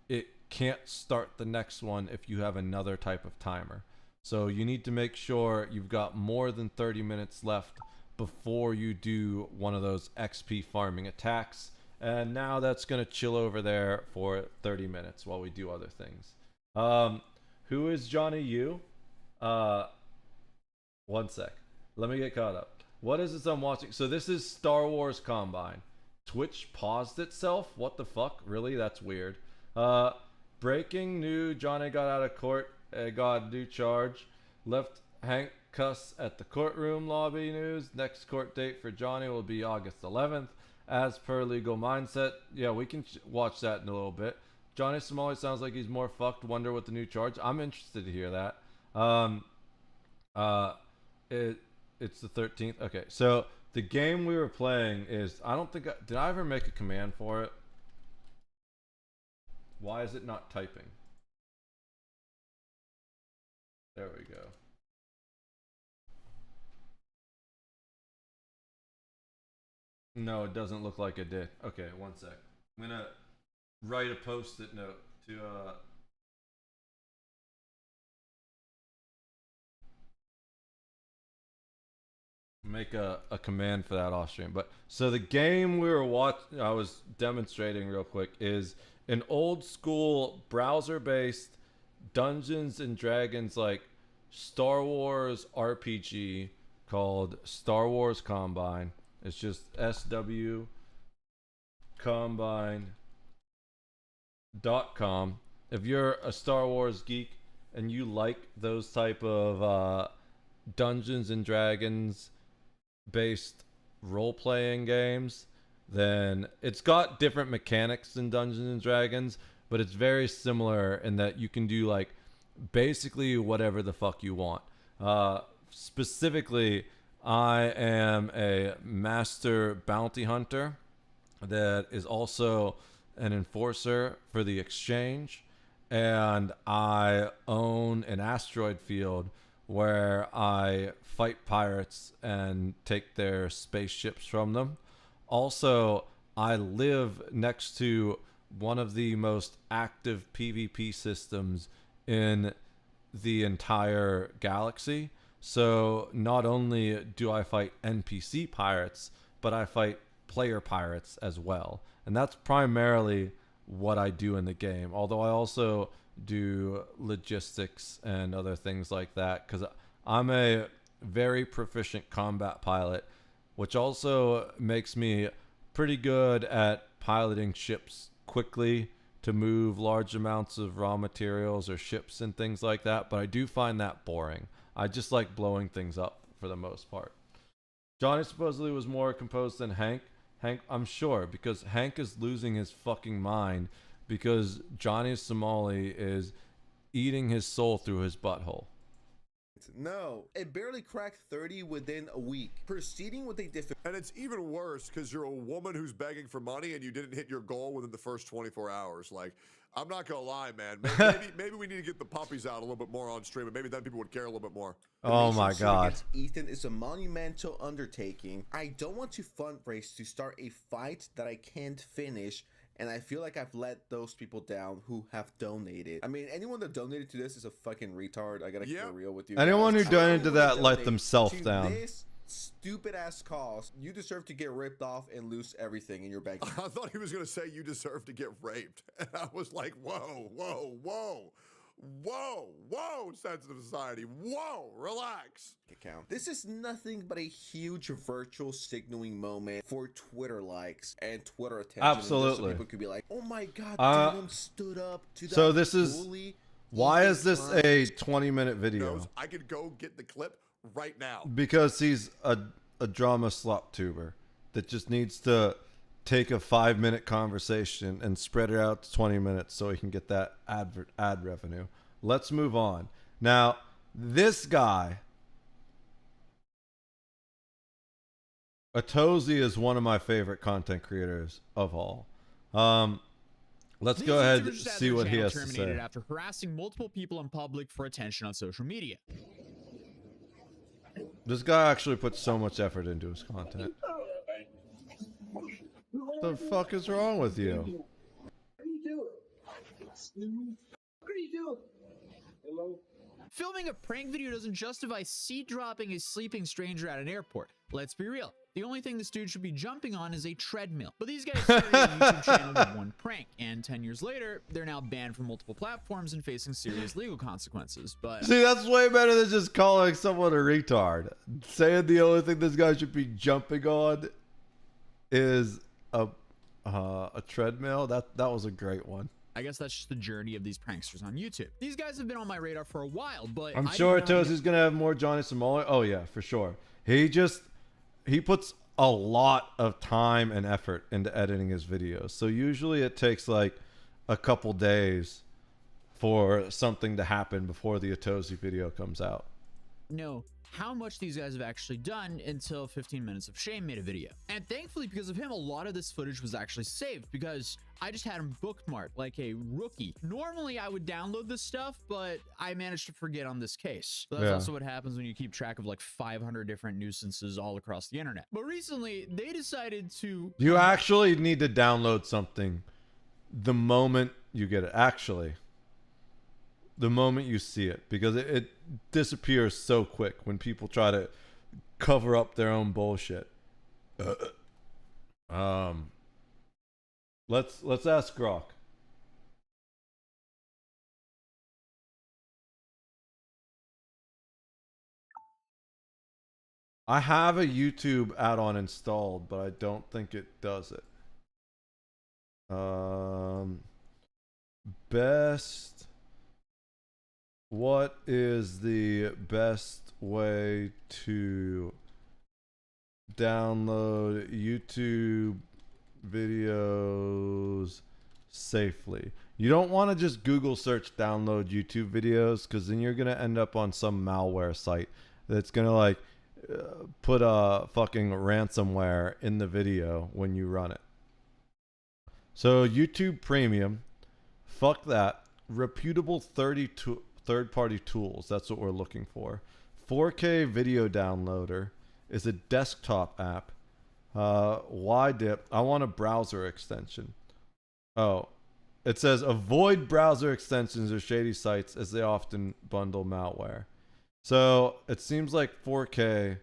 it can't start the next one if you have another type of timer. So you need to make sure you've got more than 30 minutes left before you do one of those XP farming attacks. And now that's going to chill over there for 30 minutes while we do other things. Who is Johnny U? One sec. Let me get caught up. What is this I'm watching? So this is Star Wars Combine. Twitch paused itself? What the fuck? Really? That's weird. Breaking news. Johnny got out of court. Got a new charge. Left Hank cuss at the courtroom lobby news. Next court date for Johnny will be August 11th. As per legal mindset. Yeah, we can watch that in a little bit. Johnny Somali sounds like he's more fucked. Wonder what the new charge. I'm interested to hear that. It's the 13th. Okay, so the game we were playing is, I don't think did I ever make a command for it? Why is it not typing? There we go. No, it doesn't look like it did. Okay, one sec. I'm gonna write a post-it note to make a command for that off stream. But so the game we were watching, I was demonstrating real quick, is an old school browser-based Dungeons and Dragons like Star Wars RPG called Star Wars Combine. It's just swcombine.com. If you're a Star Wars geek and you like those type of Dungeons and Dragons based role-playing games, then it's got different mechanics than Dungeons and Dragons, but it's very similar in that you can do like basically whatever the fuck you want. Specifically, I am a master bounty hunter that is also an enforcer for the exchange, and I own an asteroid field where I fight pirates and take their spaceships from them. Also, I live next to one of the most active PvP systems in the entire galaxy. So not only do I fight NPC pirates, but I fight player pirates as well. And that's primarily what I do in the game. Although I also do logistics and other things like that, because I'm a very proficient combat pilot, which also makes me pretty good at piloting ships quickly to move large amounts of raw materials or ships and things like that. But I do find that boring. I just like blowing things up for the most part. Johnny supposedly was more composed than Hank. Hank, I'm sure, because Hank is losing his fucking mind because Johnny Somali is eating his soul through his butthole. No, it barely cracked 30 within a week, proceeding with a different. And it's even worse because you're a woman who's begging for money and you didn't hit your goal within the first 24 hours. Like, I'm not gonna lie, man. Maybe we need to get the puppies out a little bit more on stream, and maybe then people would care a little bit more. Oh my God. Against Ethan is a monumental undertaking. I don't want to fundraise to start a fight that I can't finish. And I feel like I've let those people down who have donated. I mean, anyone that donated to this is a fucking retard. I gotta get real with you. Anyone guys. who donated to that let themselves down. This stupid ass cause, you deserve to get ripped off and lose everything in your bank. I thought he was gonna say you deserve to get raped, and I was like, whoa, whoa, whoa. Whoa, whoa, sensitive society. Whoa, relax. Account. This is nothing but a huge virtual signaling moment for Twitter likes and Twitter attention. Absolutely. So people could be like, oh my God, Dylan stood up to that. So this is, why is this a 20-minute video? I could go get the clip right now. Because he's a drama slop tuber that just needs to take a 5-minute conversation and spread it out to 20 minutes so he can get that ad revenue. Let's move on. Now, this guy, Atozy, is one of my favorite content creators of all. Let's go ahead and see what he has to say. After harassing multiple people in public for attention on social media. This guy actually puts so much effort into his content. What the fuck is wrong with you? What are you doing? What are you doing? Hello? Filming a prank video doesn't justify seat dropping a sleeping stranger at an airport. Let's be real. The only thing this dude should be jumping on is a treadmill. But these guys started a YouTube channel with one prank, and 10 years later, they're now banned from multiple platforms and facing serious legal consequences. But see, that's way better than just calling someone a retard. Saying the only thing this guy should be jumping on is a treadmill. That was a great one. I guess that's just the journey of these pranksters on YouTube. These guys have been on my radar for a while, but I'm sure Atozy's gonna have more Johnny Samoa. Oh yeah, for sure. He puts a lot of time and effort into editing his videos. So usually it takes like a couple days for something to happen before the Atozy video comes out. know how much these guys have actually done until 15 Minutes of Shame made a video. And thankfully, because of him, a lot of this footage was actually saved because I just had him bookmarked like a rookie. Normally, I would download this stuff, but I managed to forget on this case. So that's also what happens when you keep track of like 500 different nuisances all across the internet. But recently, they decided to... You actually need to download something the moment you get it. Actually, the moment you see it, because it disappears so quick when people try to cover up their own bullshit. Let's ask Grok. I have a YouTube add-on installed, but I don't think it does it. What is the best way to download YouTube videos safely? You don't want to just Google search download YouTube videos, because then you're going to end up on some malware site that's going to like put a fucking ransomware in the video when you run it. So YouTube Premium, fuck that. Reputable third-party tools, that's what we're looking for. 4K video downloader is a desktop app. YDip, I want a browser extension. Oh, it says avoid browser extensions or shady sites as they often bundle malware. So it seems like 4K,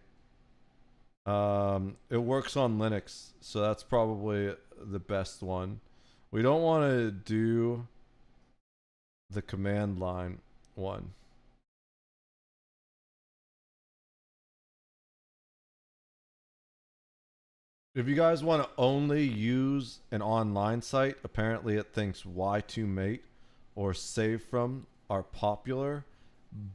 it works on Linux, so that's probably the best one. We don't want to do the command line one. If you guys want to only use an online site, apparently it thinks Y2Mate or Save From are popular,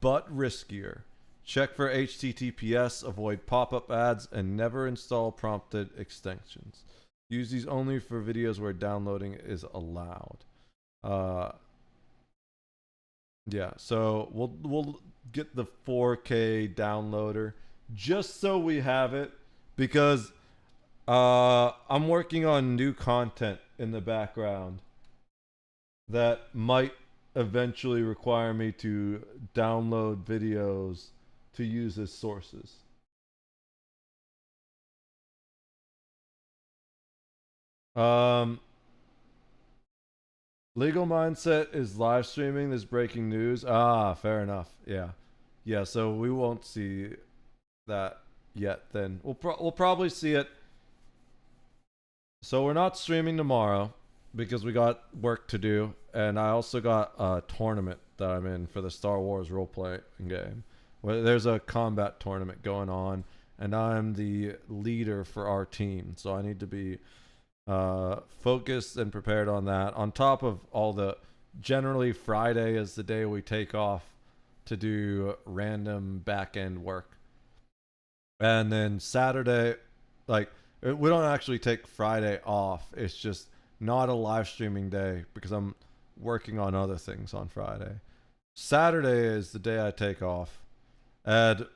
but riskier. Check for HTTPS, avoid pop-up ads, and never install prompted extensions. Use these only for videos where downloading is allowed. Yeah, so we'll get the 4K downloader just so we have it, because I'm working on new content in the background that might eventually require me to download videos to use as sources. Legal Mindset is live streaming this breaking news. Ah, fair enough. Yeah. Yeah, so we won't see that yet then. We'll probably see it. So we're not streaming tomorrow because we got work to do, and I also got a tournament that I'm in for the Star Wars role-playing game. Where there's a combat tournament going on, and I'm the leader for our team, so I need to be focused and prepared on that. On top of all the, generally Friday is the day we take off to do random back-end work. And then Saturday, like, we don't actually take Friday off. It's just not a live streaming day because I'm working on other things on Friday. Saturday is the day I take off. And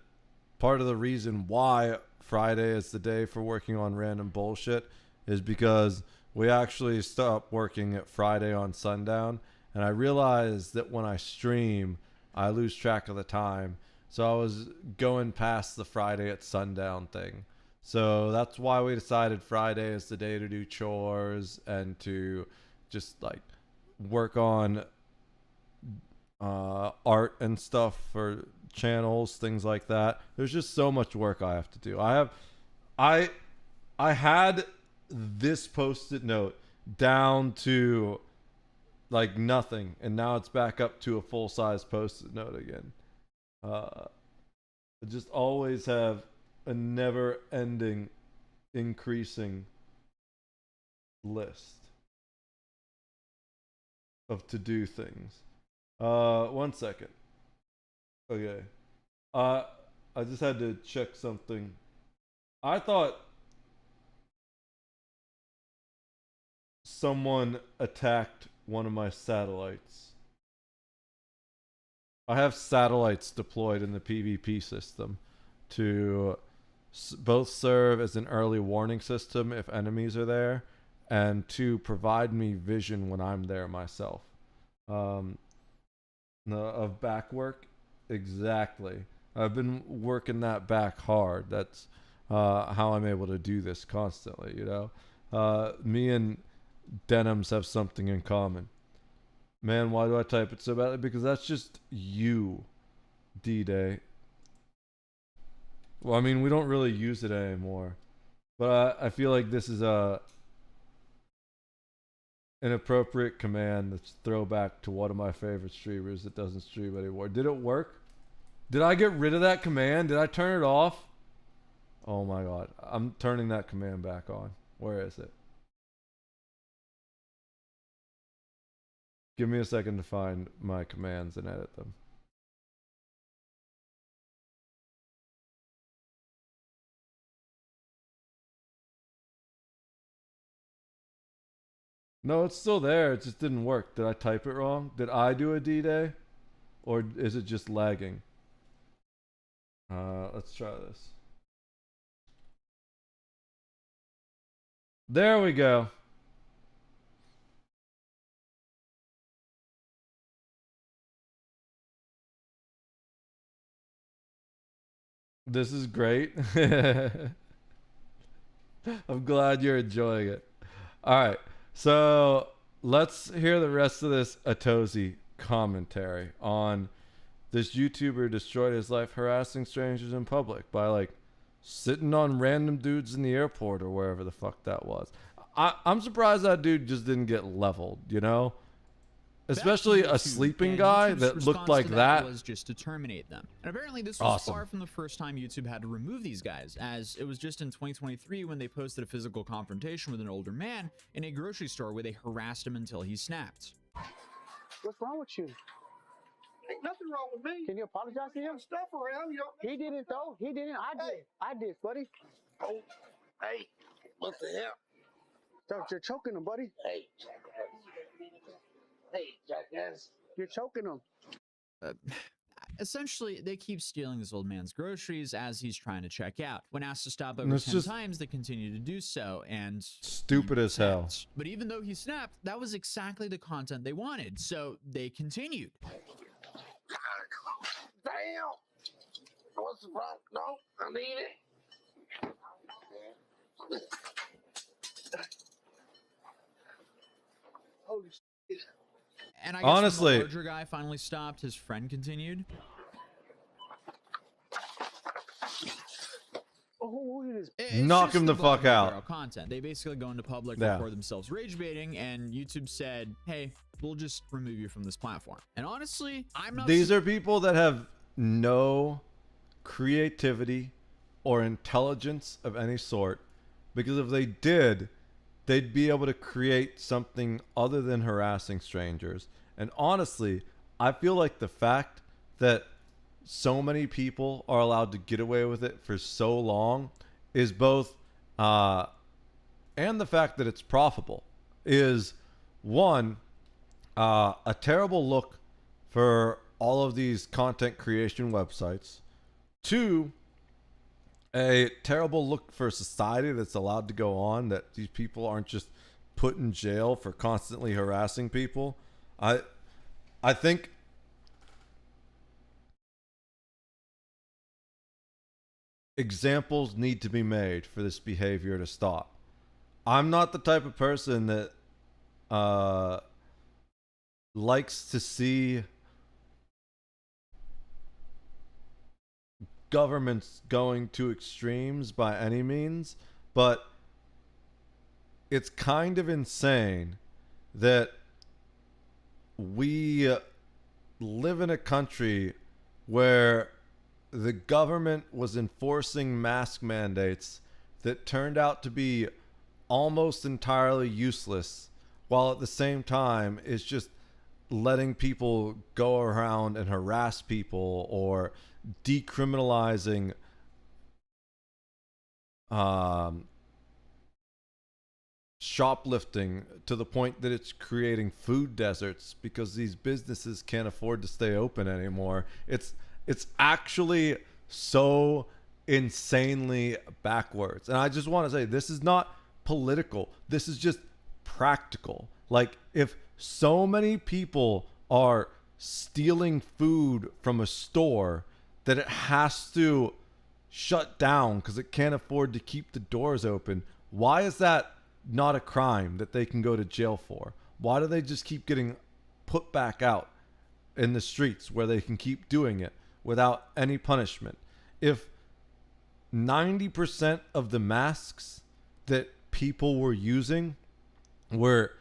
part of the reason why Friday is the day for working on random bullshit is because we actually stop working at Friday on sundown, and I realized that when I stream, I lose track of the time. So I was going past the Friday at sundown thing. So that's why we decided Friday is the day to do chores and to just like work on art and stuff for channels, things like that. There's just so much work I have to do. I had this post-it note down to like nothing, and now it's back up to a full-size post-it note again. I just always have a never-ending increasing list of to-do things. 1 second. Okay. I just had to check something. I thought someone attacked one of my satellites. I have satellites deployed in the PvP system to both serve as an early warning system if enemies are there, and to provide me vision when I'm there myself. Of back work, exactly. I've been working that back hard. That's how I'm able to do this constantly, you know? Me and Denims have something in common. Man, why do I type it so badly? Because that's just you, D-Day. Well, I mean, we don't really use it anymore. But I feel like this is an appropriate command that's throwback to one of my favorite streamers that doesn't stream anymore. Did it work? Did I get rid of that command? Did I turn it off? Oh my god. I'm turning that command back on. Where is it? Give me a second to find my commands and edit them. No, it's still there. It just didn't work. Did I type it wrong? Did I do a D-Day? Or is it just lagging? Let's try this. There we go. This is great. I'm glad you're enjoying it. All right. So let's hear the rest of this Atozy commentary on this YouTuber destroyed his life harassing strangers in public by like sitting on random dudes in the airport or wherever the fuck that was. I'm surprised that dude just didn't get leveled, you know? Especially a sleeping guy that looked like that. Was just to terminate them. And apparently this was far from the first time YouTube had to remove these guys, as it was just in 2023 when they posted a physical confrontation with an older man in a grocery store where they harassed him until he snapped. What's wrong with you? Ain't nothing wrong with me. Can you apologize to him? Stuff around. He didn't though. He didn't. I did, buddy. Oh, hey, what the hell? You're choking him, buddy. Hey, jackass. Hey, jackass. You're choking him. essentially, they keep stealing this old man's groceries as he's trying to check out. When asked to stop over 10 times, they continue to do so, and stupid as hell. But even though he snapped, that was exactly the content they wanted, so they continued. Damn! What's the problem? No, I need it. Holy shit. And I guess honestly, when the larger guy finally stopped, his friend continued. Knock him the fuck out. Content. They basically go into public, Yeah. record themselves rage baiting, and YouTube said, hey, we'll just remove you from this platform. And honestly, I'm not. These are people that have no creativity or intelligence of any sort, because if they did, they'd be able to create something other than harassing strangers. And honestly, I feel like the fact that so many people are allowed to get away with it for so long is both, and the fact that it's profitable is one, a terrible look for all of these content creation websites. Two, a terrible look for society that's allowed to go on, that these people aren't just put in jail for constantly harassing people. I think examples need to be made for this behavior to stop. I'm not the type of person that likes to see governments going to extremes by any means, but it's kind of insane that we live in a country where the government was enforcing mask mandates that turned out to be almost entirely useless, while at the same time it's just letting people go around and harass people, or decriminalizing shoplifting to the point that it's creating food deserts because these businesses can't afford to stay open anymore. It's actually so insanely backwards. And I just want to say, this is not political. This is just practical. Like, if so many people are stealing food from a store that it has to shut down because it can't afford to keep the doors open, why is that not a crime that they can go to jail for? Why do they just keep getting put back out in the streets where they can keep doing it without any punishment? If 90% of the masks that people were using were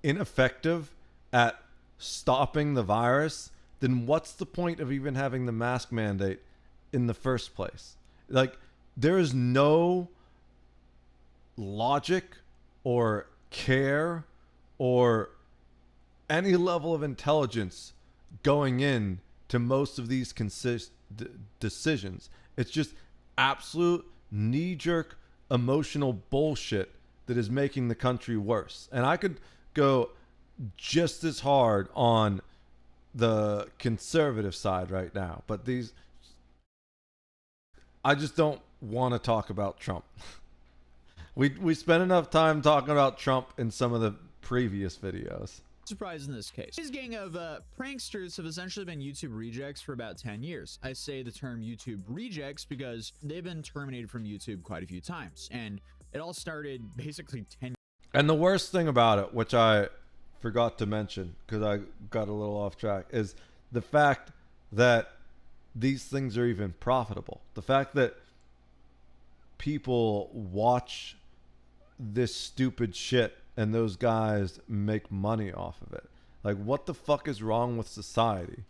ineffective at stopping the virus, then what's the point of even having the mask mandate in the first place? Like, there is no logic or care or any level of intelligence going in to most of these decisions. It's just absolute knee-jerk emotional bullshit that is making the country worse. And I could go just as hard on the conservative side right now, but I just don't want to talk about Trump. We spent enough time talking about Trump in some of the previous videos. Surprise in this case. This gang of pranksters have essentially been YouTube rejects for about 10 years. I say the term YouTube rejects because they've been terminated from YouTube quite a few times, and it all started basically 10 years. And the worst thing about it, which I forgot to mention because I got a little off track, is the fact that these things are even profitable. The fact that people watch this stupid shit and those guys make money off of it. Like, what the fuck is wrong with society?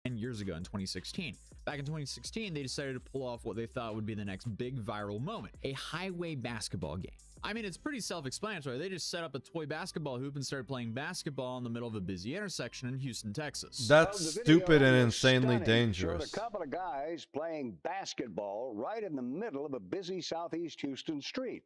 10 years ago in 2016. Back in 2016, they decided to pull off what they thought would be the next big viral moment, a highway basketball game. I mean, it's pretty self-explanatory. They just set up a toy basketball hoop and started playing basketball in the middle of a busy intersection in Houston, Texas. That's stupid and insanely Showed dangerous. a couple of guys playing basketball right in the middle of a busy southeast Houston street.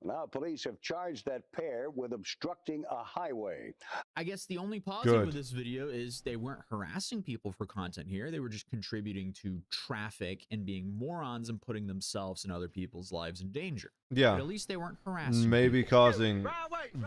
Now, police have charged that pair with obstructing a highway. I guess the only positive with this video is they weren't harassing people for content here. They were just contributing to traffic and being morons and putting themselves and other people's lives in danger. Yeah. But at least they weren't harassing Maybe people. causing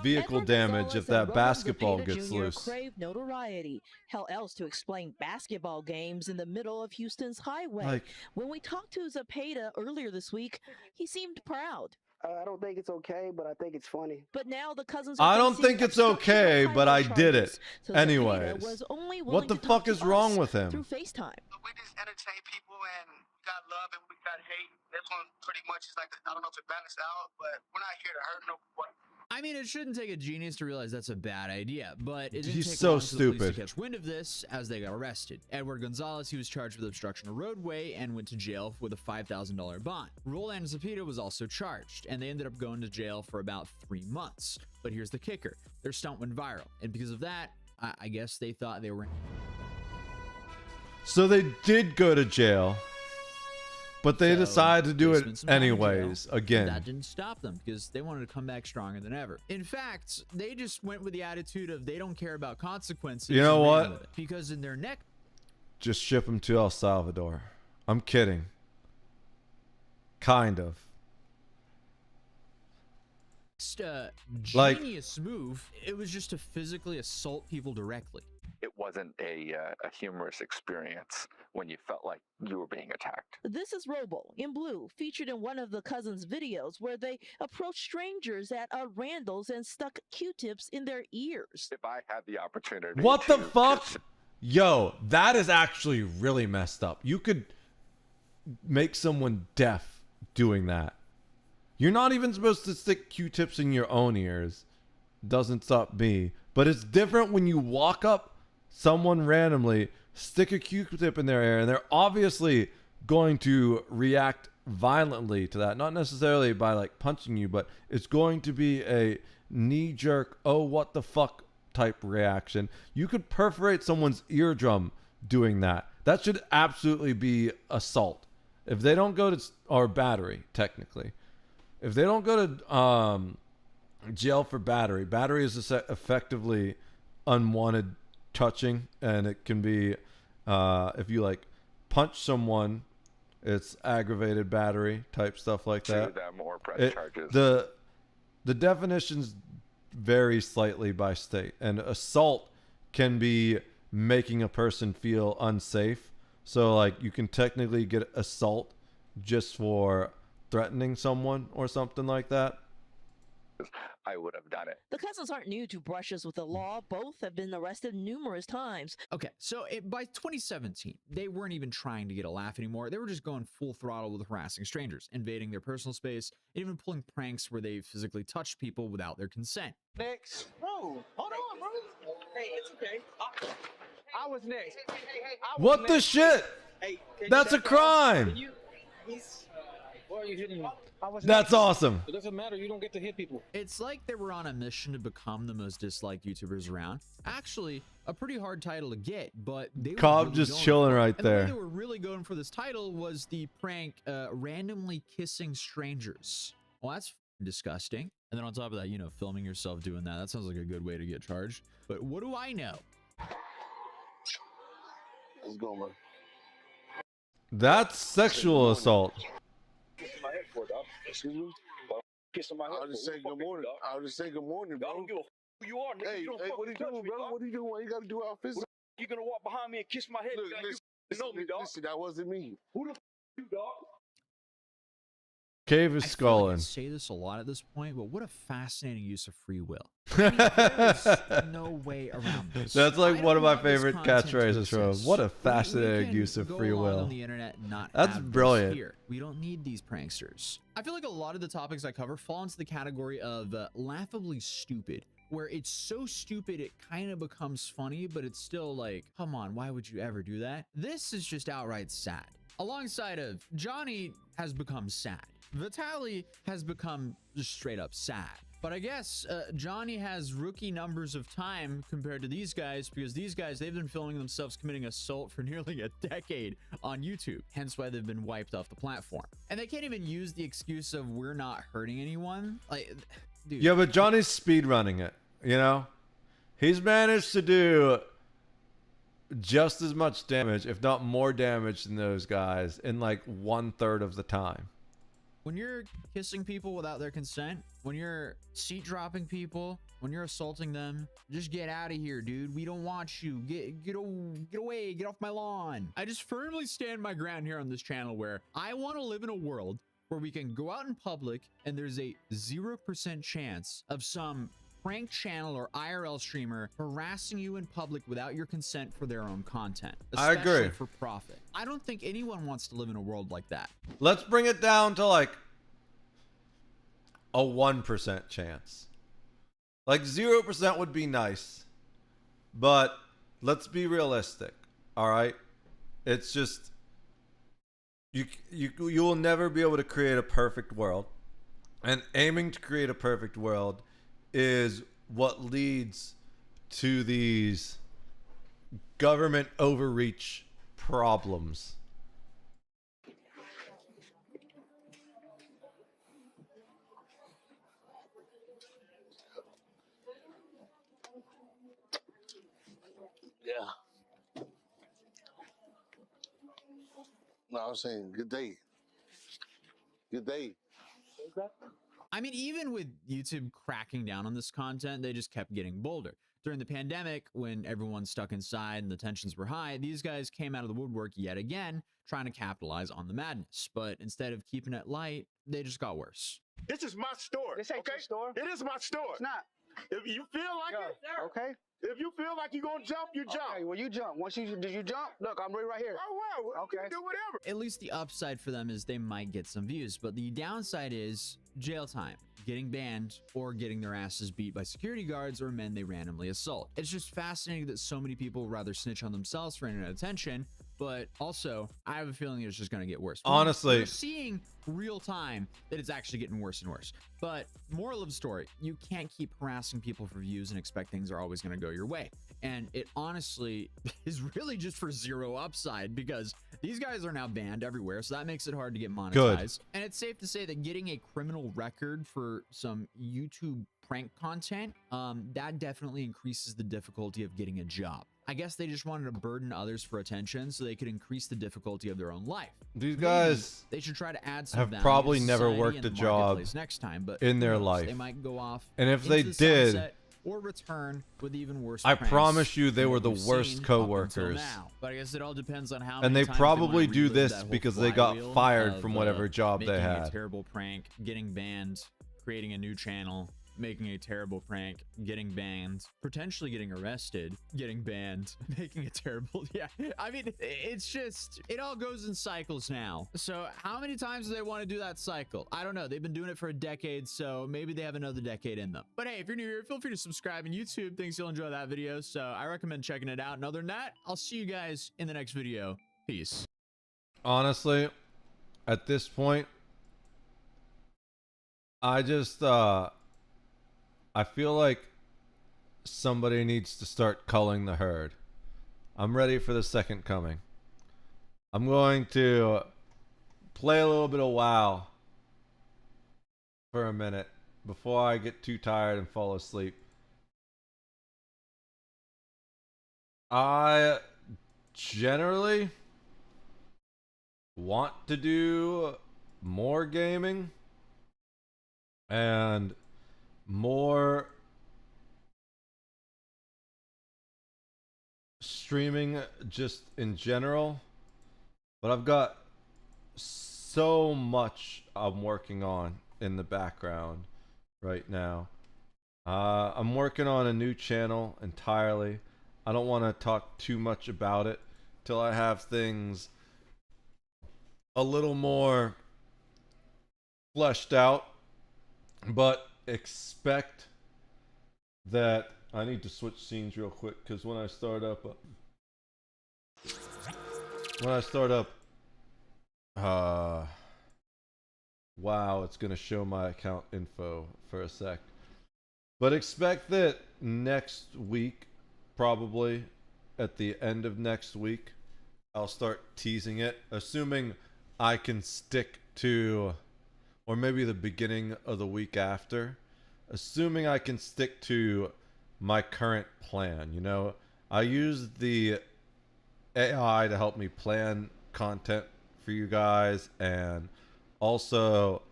vehicle damage if that basketball gets loose. Crave notoriety. How else to explain basketball games in the middle of Houston's highway? Like- when we talked to Zepeda earlier this week, he seemed proud. I don't think it's okay, but I think it's funny. But now the cousins. I don't think it's okay, but I did it So anyways. Zepeda was only What willing the to talk fuck to is wrong us with him? Through FaceTime. We just entertain people, and we got love and we got hate. This one pretty much is like, I don't know if it balanced out, but we're not here to hurt nobody. I mean, it shouldn't take a genius to realize that's a bad idea, but it didn't He's take so long for the police stupid. to catch wind of this as they got arrested. Edward Gonzalez, he was charged with obstruction of roadway and went to jail with a $5,000 bond. Roland Zepeda was also charged, and they ended up going to jail for about 3 months. But here's the kicker. Their stunt went viral, and because of that, I guess they thought they were... So they did go to jail, but they So, decided to do they it spent some time in anyways. jail. Again, That didn't stop them because they wanted to come back stronger than ever. In fact, they just went with the attitude of they don't care about consequences. You know and ran what? with it. Because in their next just ship him to El Salvador. I'm kidding. Kind of. Like- genius move, it was just to physically assault people directly. It wasn't a humorous experience when you felt like you were being attacked. This is Robo in blue, featured in one of the cousins' videos where they approached strangers at a Randall's and stuck Q-tips in their ears. If I had the opportunity, What the to fuck? Yo, that is actually really messed up. You could make someone deaf doing that. You're not even supposed to stick Q-tips in your own ears. Doesn't stop me. But it's different when you walk up someone randomly, stick a Q-tip in their ear, and they're obviously going to react violently to that. Not necessarily by like punching you, but it's going to be a knee-jerk, oh, what the fuck type reaction. You could perforate someone's eardrum doing that. That should absolutely be assault. If they don't go to, or battery, technically. If they don't go to jail for battery is effectively unwanted touching, and it can be, if you like punch someone, it's aggravated battery type stuff like that. To them or press charges. The definitions vary slightly by state, and assault can be making a person feel unsafe. So like you can technically get assault just for threatening someone or something like that. I would have done it. The cousins aren't new to brushes with the law. Both have been arrested numerous times. Okay, so by 2017, they weren't even trying to get a laugh anymore. They were just going full throttle with harassing strangers, invading their personal space, and even pulling pranks where they physically touched people without their consent. Next. Bro, hold on, bro. Hey, it's okay. I was next. What the shit? Hey, That's a crime. Why are you hitting me? That's awesome. It doesn't matter. You don't get to hit people. It's like they were on a mission to become the most disliked YouTubers around. Actually, a pretty hard title to get, but they were Cobb really just going chilling for it. right And the way there. they were really going for this title was the prank randomly kissing strangers. Well, that's disgusting. And then on top of that, you know, filming yourself doing that. That sounds like a good way to get charged. But what do I know? Let's go, man. That's sexual assault. My head for dog. Excuse me? Kissing my head. I'll just say good morning. I'll just say good morning, bro. I don't give a who you are, nigga. Hey, what are you doing, bro? What are you doing? What you gotta do out physical? You gonna walk behind me and kiss my head? Look, you know me, dog. Listen, that wasn't me. Who the you, dog? Cave is I sculling. say this a lot at this point, but what a fascinating use of free will. I mean, there's no way around this. That's like I one of don't my want this favorite content to catchphrases from him. exist. What a We fascinating can use of go free along will. on the internet and not That's have this brilliant. here. We don't need these pranksters. I feel like a lot of the topics I cover fall into the category of laughably stupid, where it's so stupid it kind of becomes funny, but it's still like, come on, why would you ever do that? This is just outright sad. Alongside of Johnny has become sad. Vitaly has become just straight up sad. But I guess Johnny has rookie numbers of time compared to these guys, because these guys, they've been filming themselves committing assault for nearly a decade on YouTube, hence why they've been wiped off the platform. And they can't even use the excuse of we're not hurting anyone. Like, dude. Yeah, but Johnny's speed running it, you know? He's managed to do just as much damage, if not more damage than those guys in like 1/3 of the time. When you're kissing people without their consent, when you're seat dropping people, when you're assaulting them, just get out of here, dude. We don't want you. Get away. Get off my lawn. I just firmly stand my ground here on this channel where I want to live in a world where we can go out in public and there's a 0% chance of some prank channel or IRL streamer harassing you in public without your consent for their own content. I agree. For profit. I don't think anyone wants to live in a world like that. Let's bring it down to like a 1% chance. Like 0% would be nice, but let's be realistic. All right. It's just, you will never be able to create a perfect world, and aiming to create a perfect world is what leads to these government overreach problems. Yeah. No, I was saying good day. Good day. I mean, even with YouTube cracking down on this content, they just kept getting bolder. During the pandemic, when everyone's stuck inside and the tensions were high, these guys came out of the woodwork yet again, trying to capitalize on the madness. But instead of keeping it light, they just got worse. This is my store. This ain't your store. It is my store. It's not. If you feel like it, okay. If you feel like you're gonna jump, you jump. Okay, well you jump. Did you jump? Look, I'm right here. Oh well, okay. You can do whatever. At least the upside for them is they might get some views, but the downside is jail time, getting banned, or getting their asses beat by security guards or men they randomly assault. It's just fascinating that so many people would rather snitch on themselves for internet attention, but also I have a feeling it's just going to get worse. Honestly, we're seeing real time that it's actually getting worse and worse. But moral of the story, you can't keep harassing people for views and expect things are always going to go your way. And it honestly is really just for zero upside, because these guys are now banned everywhere, so that makes it hard to get monetized. Good. And it's safe to say that getting a criminal record for some YouTube prank content, that definitely increases the difficulty of getting a job. I guess they just wanted to burden others for attention so they could increase the difficulty of their own life. These guys they should try to add some have value probably to never society worked and a the job marketplace next time, but in their who knows? life. They might go off, and if they into the did, sunset or return with even worse I pranks promise you they than were what the we've worst seen up co-workers. until now. But I guess it all depends on how And many they times probably wanna do relive this that whole because they got flywheel fired of, from whatever job they making had. a terrible prank, getting banned, creating a new channel, making a terrible prank, getting banned, potentially getting arrested, getting banned, making a terrible, yeah. I mean, it's just, it all goes in cycles now. So how many times do they want to do that cycle? I don't know. They've been doing it for a decade, so maybe they have another decade in them. But hey, if you're new here, feel free to subscribe on YouTube. Thinks you'll enjoy that video, so I recommend checking it out. And other than that, I'll see you guys in the next video. Peace. Honestly, at this point, I just, I feel like somebody needs to start culling the herd. I'm ready for the second coming. I'm going to play a little bit of WoW for a minute before I get too tired and fall asleep. I generally want to do more gaming and more streaming just in general, but I've got so much I'm working on in the background right now. I'm working on a new channel entirely. I don't want to talk too much about it till I have things a little more fleshed out, but expect that I need to switch scenes real quick, because when I start up Wow, it's gonna show my account info for a sec. But expect that next week, probably at the end of next week, I'll start teasing it, assuming I can stick to, or maybe the beginning of the week after, assuming I can stick to my current plan. You know, I use the AI to help me plan content for you guys and also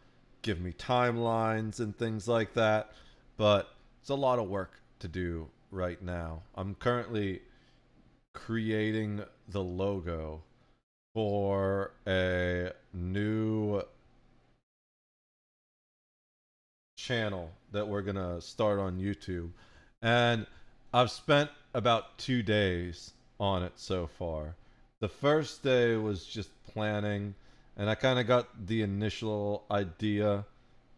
give me timelines and things like that, but it's a lot of work to do right now. I'm currently creating the logo for a new channel that we're gonna start on YouTube, and I've spent about 2 days on it so far. The first day was just planning, and I kind of got the initial idea,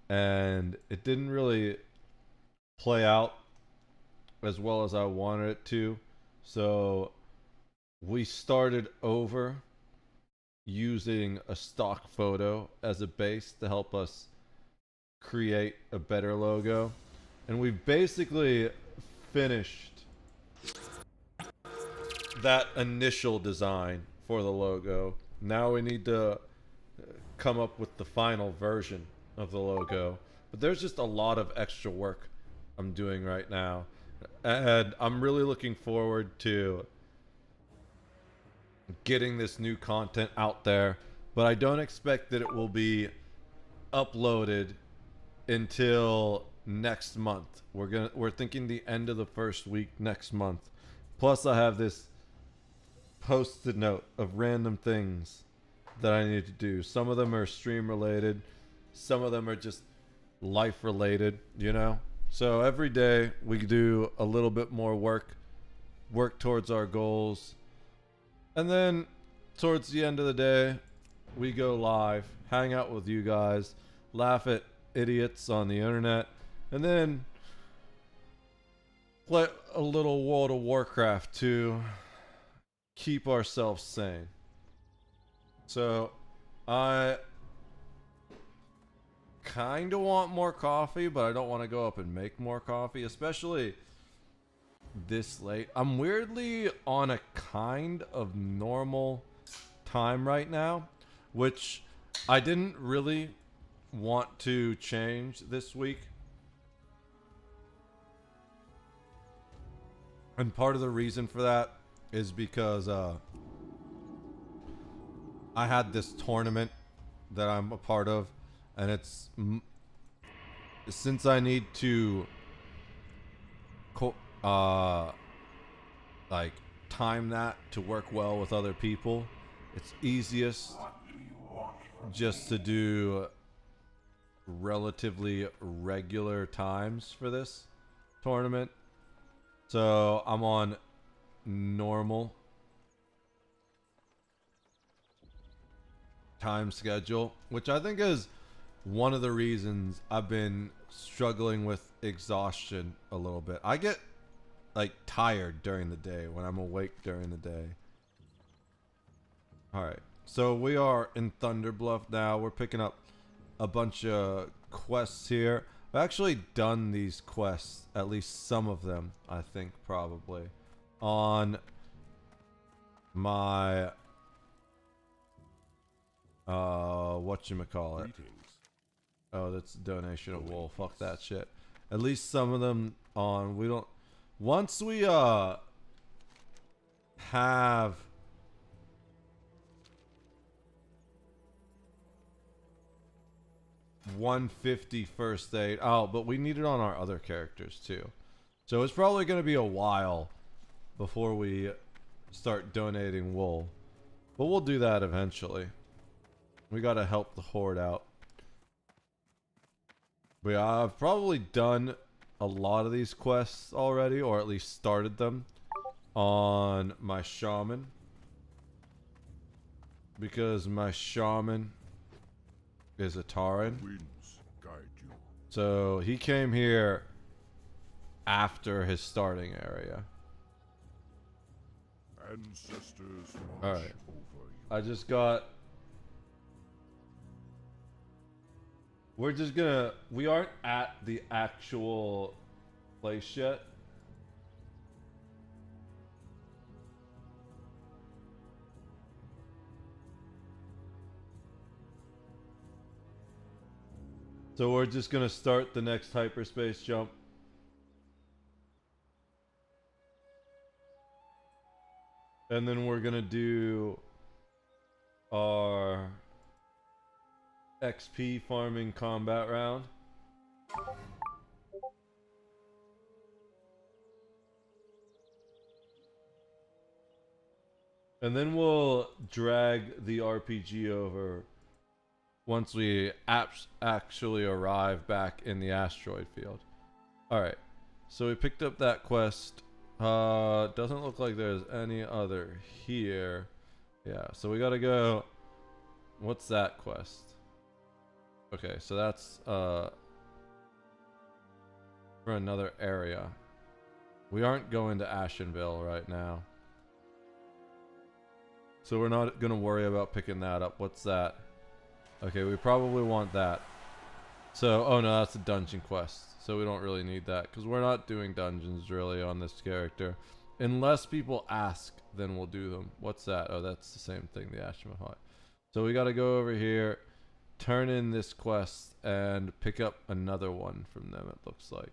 and it didn't really play out as well as I wanted it to, so we started over using a stock photo as a base to help us create a better logo, and we've basically finished that initial design for the logo. Now we need to come up with the final version of the logo, but there's just a lot of extra work I'm doing right now, and I'm really looking forward to getting this new content out there, but I don't expect that it will be uploaded until next month. We're thinking the end of the first week next month. Plus I have this post-it note of random things that I need to do. Some of them are stream related, some of them are just life related, you know? So every day we do a little bit more work towards our goals, and then towards the end of the day we go live, hang out with you guys, laugh at idiots on the internet, and then play a little World of Warcraft to keep ourselves sane. So I kind of want more coffee, but I don't want to go up and make more coffee, especially this late. I'm weirdly on a kind of normal time right now, which I didn't really want to change this week. And part of the reason for that is because I had this tournament that I'm a part of, and it's since I need to like time that to work well with other people, it's easiest just to do relatively regular times for this tournament. So I'm on normal time schedule, which I think is one of the reasons I've been struggling with exhaustion a little bit. I get like tired during the day when I'm awake during the day. Alright, so we are in Thunderbluff now. We're picking up a bunch of quests here. I've actually done these quests, at least some of them, I think, probably, on my whatchamacallit. Oh, that's a donation of wool. Fuck that shit. At least some of them on, we don't, once we have $150 first aid. Oh, but we need it on our other characters too. So it's probably going to be a while before we start donating wool. But we'll do that eventually. We got to help the horde out. But yeah, I've probably done a lot of these quests already, or at least started them on my shaman. Because my shaman is a Tauren. So he came here after his starting area. Ancestors. Alright. I just got We're just gonna... We aren't at the actual place yet. So we're just gonna start the next hyperspace jump. And then we're gonna do our XP farming combat round. And then we'll drag the RPG over once we actually arrive back in the asteroid field. Alright, so we picked up that quest. Doesn't look like there's any other here. Yeah, so we gotta go... What's that quest? Okay, so that's for another area. We aren't going to Ashenville right now, so we're not gonna worry about picking that up. What's that? Okay, we probably want that. So, oh no, that's a dungeon quest, so we don't really need that because we're not doing dungeons really on this character. Unless people ask, then we'll do them. What's that? Oh, that's the same thing, the Ashman Hut. So we gotta go over here, turn in this quest, and pick up another one from them, it looks like.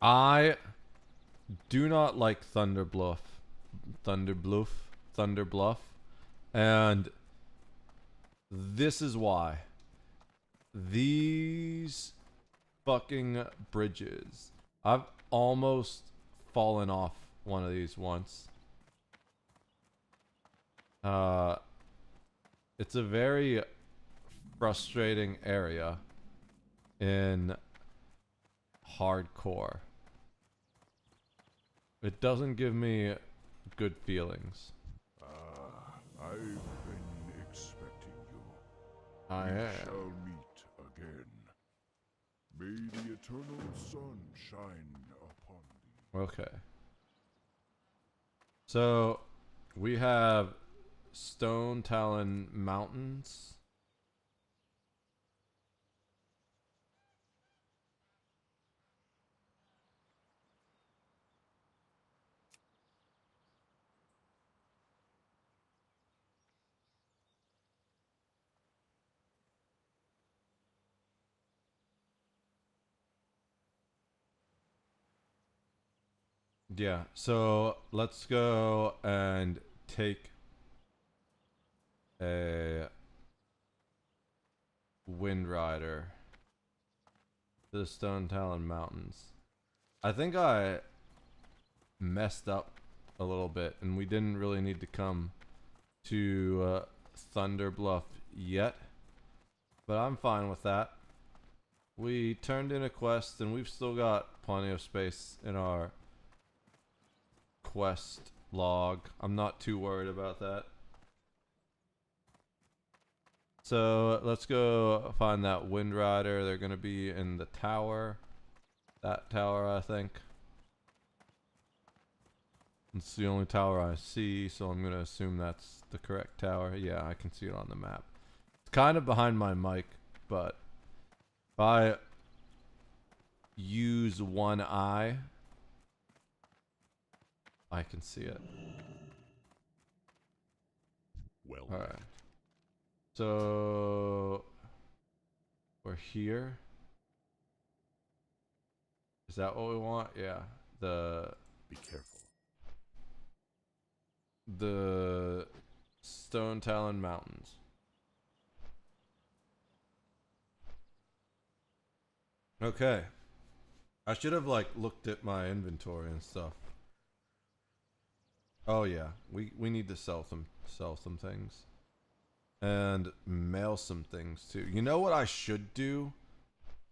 I do not like Thunder Bluff, and this is why. These fucking bridges. I've almost fallen off one of these once. It's a very frustrating area in hardcore. It doesn't give me good feelings. I've been expecting you. I We am. shall meet again. May the eternal sun shine upon thee. Okay. So, we have Stone Talon Mountains. Yeah, so let's go and take a Wind Rider to the Stone Talon Mountains. I think I messed up a little bit and we didn't really need to come to Thunder Bluff yet, but I'm fine with that. We turned in a quest and we've still got plenty of space in our quest log. I'm not too worried about that. So let's go find that Wind Rider. They're gonna be in the tower. That tower, I think. It's the only tower I see, so I'm gonna assume that's the correct tower. Yeah, I can see it on the map. It's kind of behind my mic, but if I use one eye, I can see it. Well. All right. So we're here. Is that what we want? Yeah. Be careful. The Stone Talon Mountains. Okay. I should have like looked at my inventory and stuff. Oh yeah, we need to sell some things. And mail some things too. You know what I should do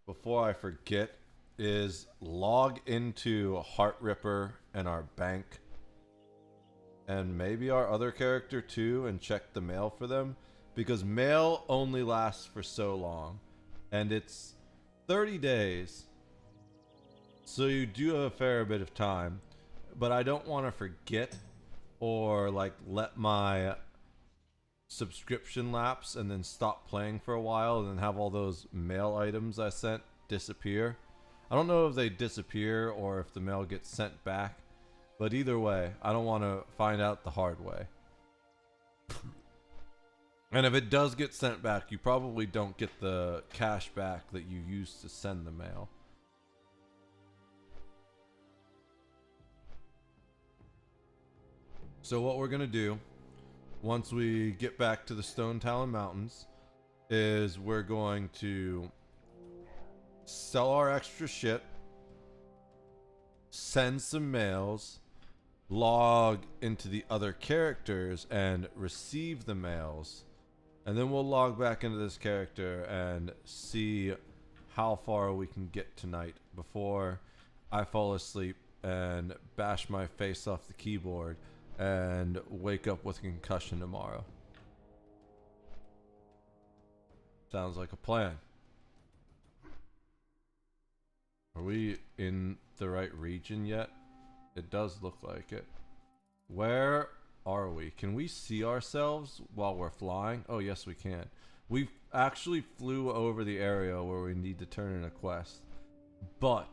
before I forget is log into Heartripper and our bank and maybe our other character too and check the mail for them, because mail only lasts for so long and it's 30 days. So you do have a fair bit of time, but I don't want to forget or like let my subscription lapse and then stop playing for a while and then have all those mail items I sent disappear. I don't know if they disappear or if the mail gets sent back, but either way, I don't want to find out the hard way. And if it does get sent back, you probably don't get the cash back that you used to send the mail. So what we're gonna do, once we get back to the Stone Talon Mountains, is we're going to sell our extra shit, send some mails, log into the other characters and receive the mails, and then we'll log back into this character and see how far we can get tonight before I fall asleep and bash my face off the keyboard and wake up with a concussion tomorrow. Sounds like a plan. Are we in the right region yet? It does look like it. Where are we? Can we see ourselves while we're flying? Oh, yes, we can. We actually flew over the area where we need to turn in a quest. But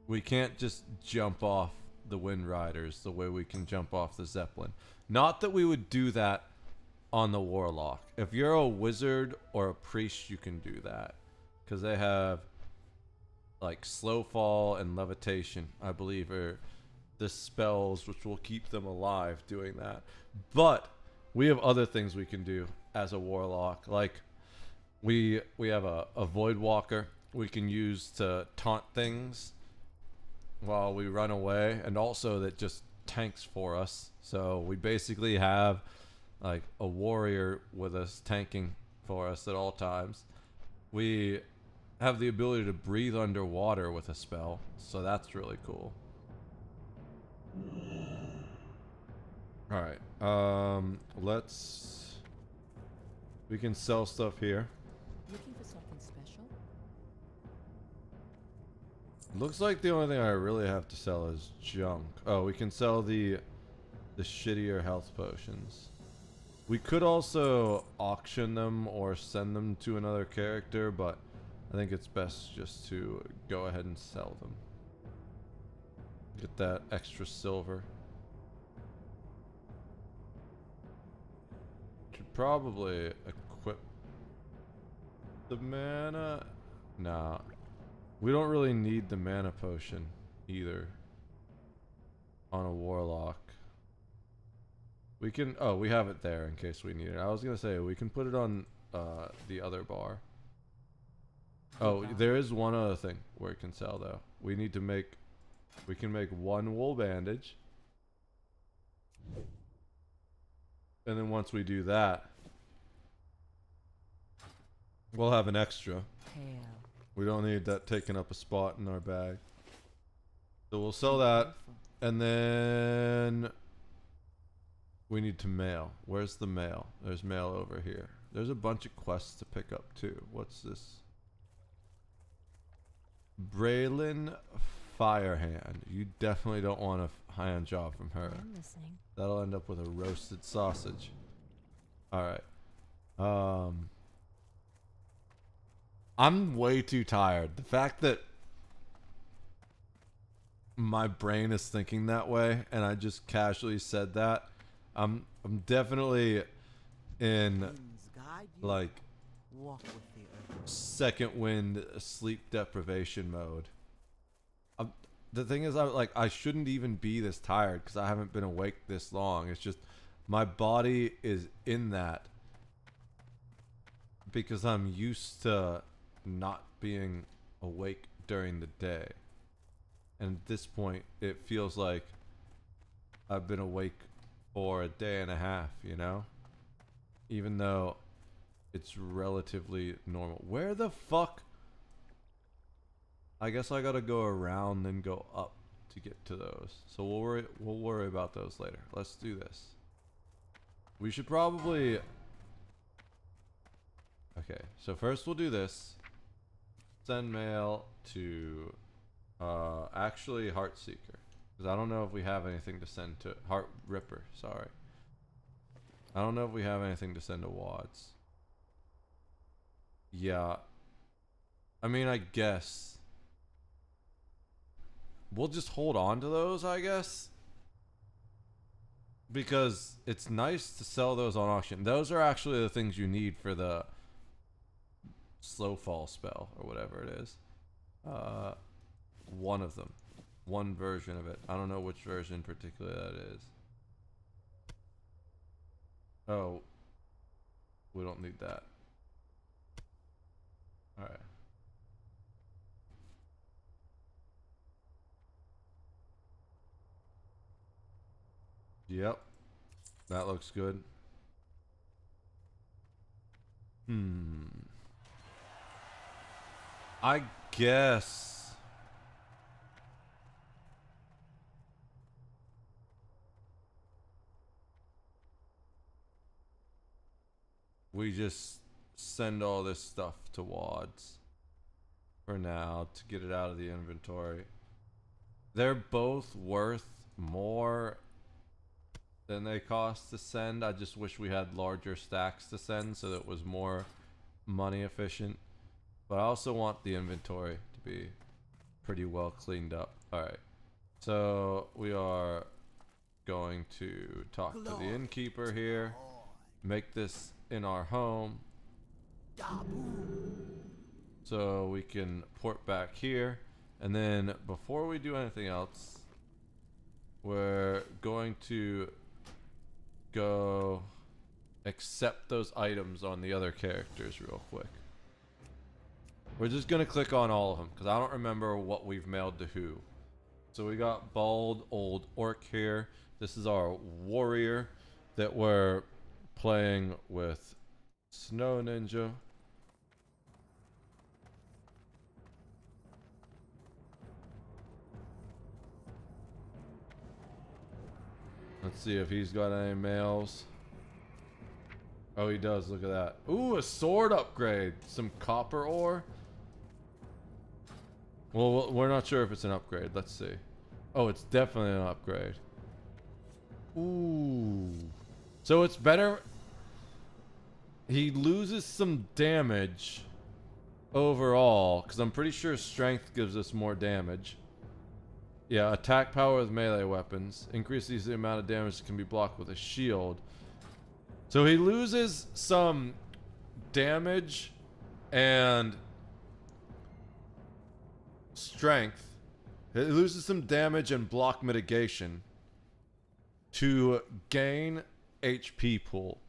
we can't just jump off the Wind Riders the way we can jump off the Zeppelin. Not that we would do that on the Warlock. If you're a wizard or a priest, you can do that. Because they have like slow fall and levitation, I believe, are the spells which will keep them alive doing that. But we have other things we can do as a warlock. Like we have a Void Walker we can use to taunt things while we run away, and also that just tanks for us. So we basically have like a warrior with us tanking for us at all times. We have the ability to breathe underwater with a spell, so that's really cool. Alright, we can sell stuff here. Looking for something special? Looks like the only thing I really have to sell is junk. Oh, we can sell the shittier health potions. We could also auction them or send them to another character, but I think it's best just to go ahead and sell them. Get that extra silver. Should probably equip the mana. Nah. We don't really need the mana potion either on a warlock. We can, oh, we have it there in case we need it. I was gonna say we can put it on the other bar. Oh, there is one other thing where we can sell though. We can make one wool bandage. And then once we do that, we'll have an extra. We don't need that taking up a spot in our bag. So we'll sell that, and then we need to mail. Where's the mail? There's mail over here. There's a bunch of quests to pick up too. What's this? Braylon Firehand. You definitely don't want a high-end job from her. I'm listening. That'll end up with a roasted sausage. Alright. I'm way too tired. The fact that my brain is thinking that way and I just casually said that, I'm definitely in like second wind sleep deprivation mode. The thing is, I shouldn't even be this tired because I haven't been awake this long. It's just my body is in that because I'm used to not being awake during the day. And at this point, it feels like I've been awake for a day and a half, you know? Even though it's relatively normal. Where the fuck? I guess I gotta go around then go up to get to those. So we'll worry about those later. Let's do this. We should probably... Okay, so first we'll do this. Send mail to actually Heartseeker, because I don't know if we have anything to send to Heart Ripper. Sorry. I don't know if we have anything to send to Wads. Yeah. I mean, I guess. We'll just hold on to those, I guess. Because it's nice to sell those on auction. Those are actually the things you need for the slow fall spell or whatever it is. One of them. One version of it. I don't know which version in particular that is. Oh. We don't need that. Alright. Yep. That looks good. I guess. We just send all this stuff to Wads for now to get it out of the inventory. They're both worth more than they cost to send. I just wish we had larger stacks to send so that it was more money efficient. But I also want the inventory to be pretty well cleaned up. Alright. So we are going to talk to the innkeeper here. Make this in our home. So we can port back here. And then before we do anything else, we're going to go accept those items on the other characters real quick. We're just gonna click on all of them because I don't remember what we've mailed to who. So we got Bald Old Orc here. This is our warrior that we're playing with Snow Ninja. Let's see if he's got any mails. Oh, he does. Look at that. Ooh, a sword upgrade. Some copper ore. Well, we're not sure if it's an upgrade. Let's see. Oh, it's definitely an upgrade. Ooh. So it's better. He loses some damage overall, because I'm pretty sure strength gives us more damage. Yeah, attack power with melee weapons. Increases the amount of damage that can be blocked with a shield. So he loses some damage and strength. He loses some damage and block mitigation to gain HP pool.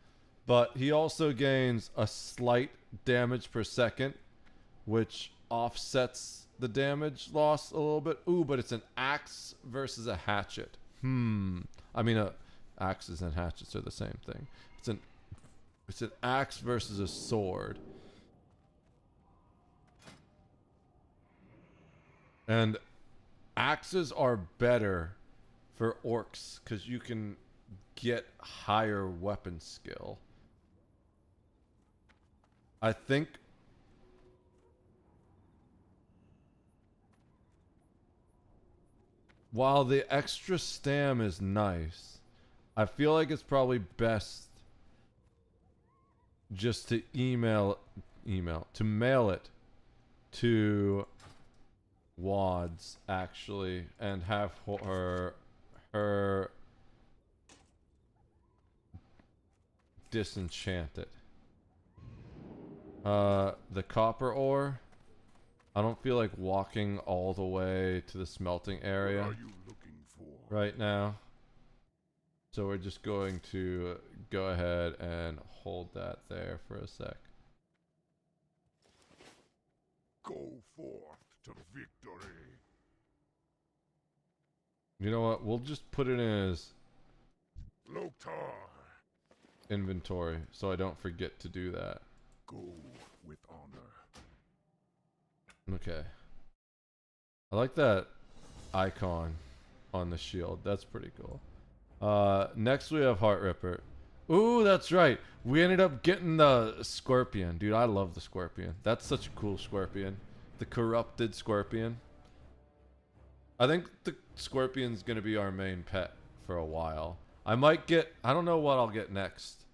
But he also gains a slight damage per second, which offsets the damage loss a little bit. Ooh, but it's an axe versus a hatchet. I mean, axes and hatchets are the same thing. It's an axe versus a sword. And axes are better for orcs because you can get higher weapon skill. I think while the extra stam is nice, I feel like it's probably best just to mail it to Wads actually and have her disenchant it. The copper ore, I don't feel like walking all the way to the smelting area right now. So we're just going to go ahead and hold that there for a sec. Go forth to victory. You know what? We'll just put it in his Loktar. inventory so I don't forget to do that. Go with honor. Okay. I like that icon on the shield. That's pretty cool. Next we have Heart Ripper. Ooh, that's right. We ended up getting the Scorpion. Dude, I love the Scorpion. That's such a cool Scorpion. The corrupted Scorpion. I think the Scorpion's gonna be our main pet for a while. I might get... I don't know what I'll get next.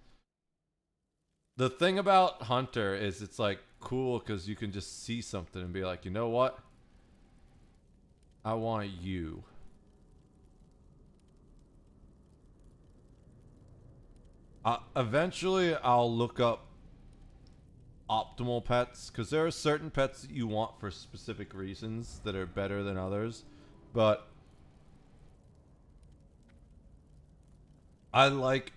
The thing about Hunter is it's like cool because you can just see something and be like, you know what? I want you. Eventually, I'll look up optimal pets because there are certain pets that you want for specific reasons that are better than others. But I like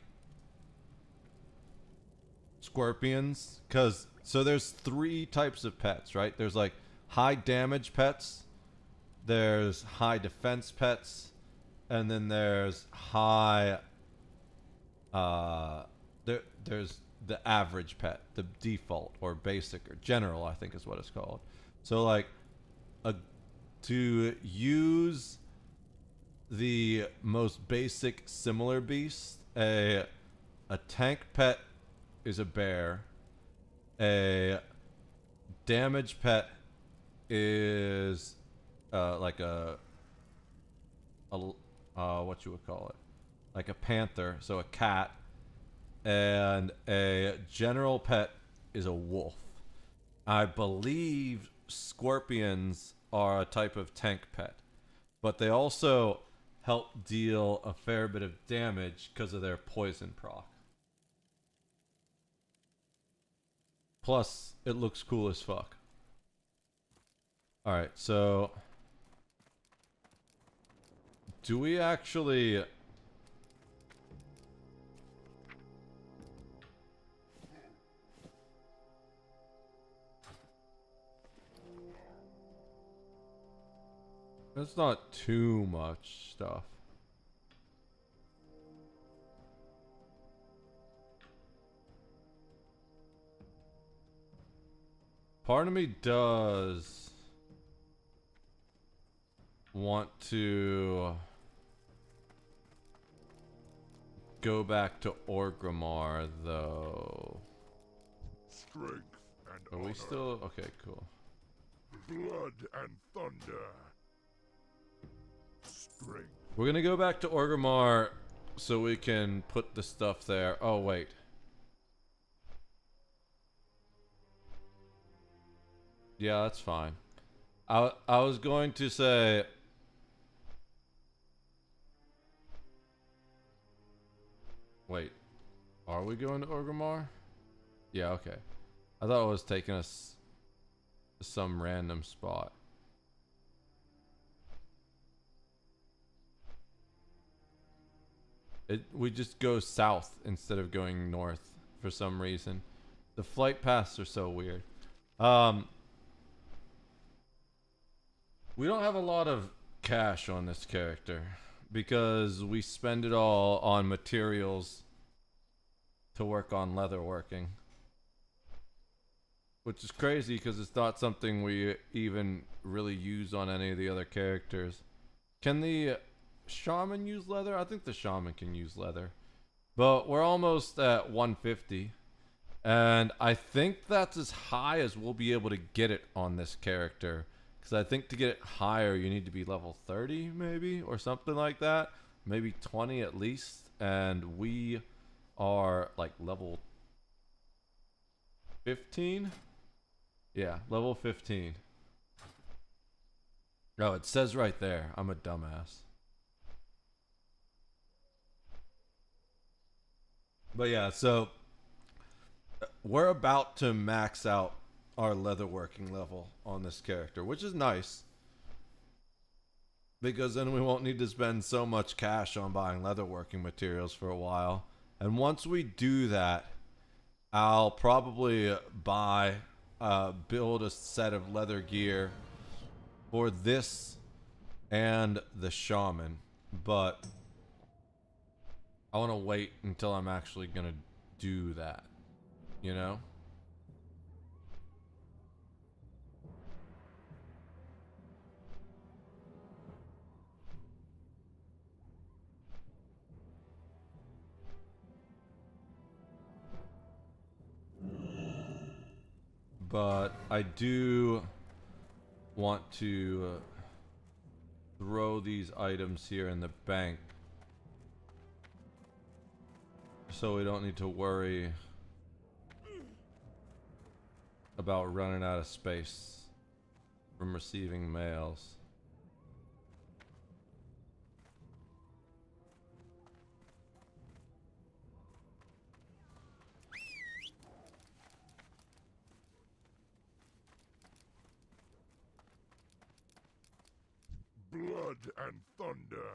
scorpions because so there's 3 types of pets, right? There's like high damage pets, there's high defense pets, and then there's high there's the average pet, the default or basic or general, I think is what it's called. So like to use the most basic similar beast, a tank pet is a bear, a damage pet is like a what you would call it, like a panther, so a cat, and a general pet is a wolf. I believe scorpions are a type of tank pet, but they also help deal a fair bit of damage because of their poison proc. Plus, it looks cool as fuck. Alright, so do we actually... That's not too much stuff. Part of me does want to go back to Orgrimmar, though. Strength and Are we still... Okay, cool. Blood and thunder. Strength. We're gonna go back to Orgrimmar so we can put the stuff there. Oh, wait. Yeah, that's fine. I was going to say... Wait. Are we going to Orgrimmar? Yeah, okay. I thought it was taking us to some random spot. We just go south instead of going north for some reason. The flight paths are so weird. We don't have a lot of cash on this character because we spend it all on materials to work on leatherworking. Which is crazy because it's not something we even really use on any of the other characters. Can the shaman use leather? I think the shaman can use leather. But we're almost at 150. And I think that's as high as we'll be able to get it on this character. Because I think to get it higher, you need to be level 30 maybe, or something like that. Maybe 20 at least. And we are like level 15? Yeah, level 15. Oh, it says right there. I'm a dumbass. But yeah, so we're about to max out our leatherworking level on this character, which is nice. Because then we won't need to spend so much cash on buying leatherworking materials for a while. And once we do that, I'll probably build a set of leather gear for this and the shaman. But I want to wait until I'm actually going to do that, you know? But I do want to throw these items here in the bank so we don't need to worry about running out of space from receiving mails. Blood and thunder.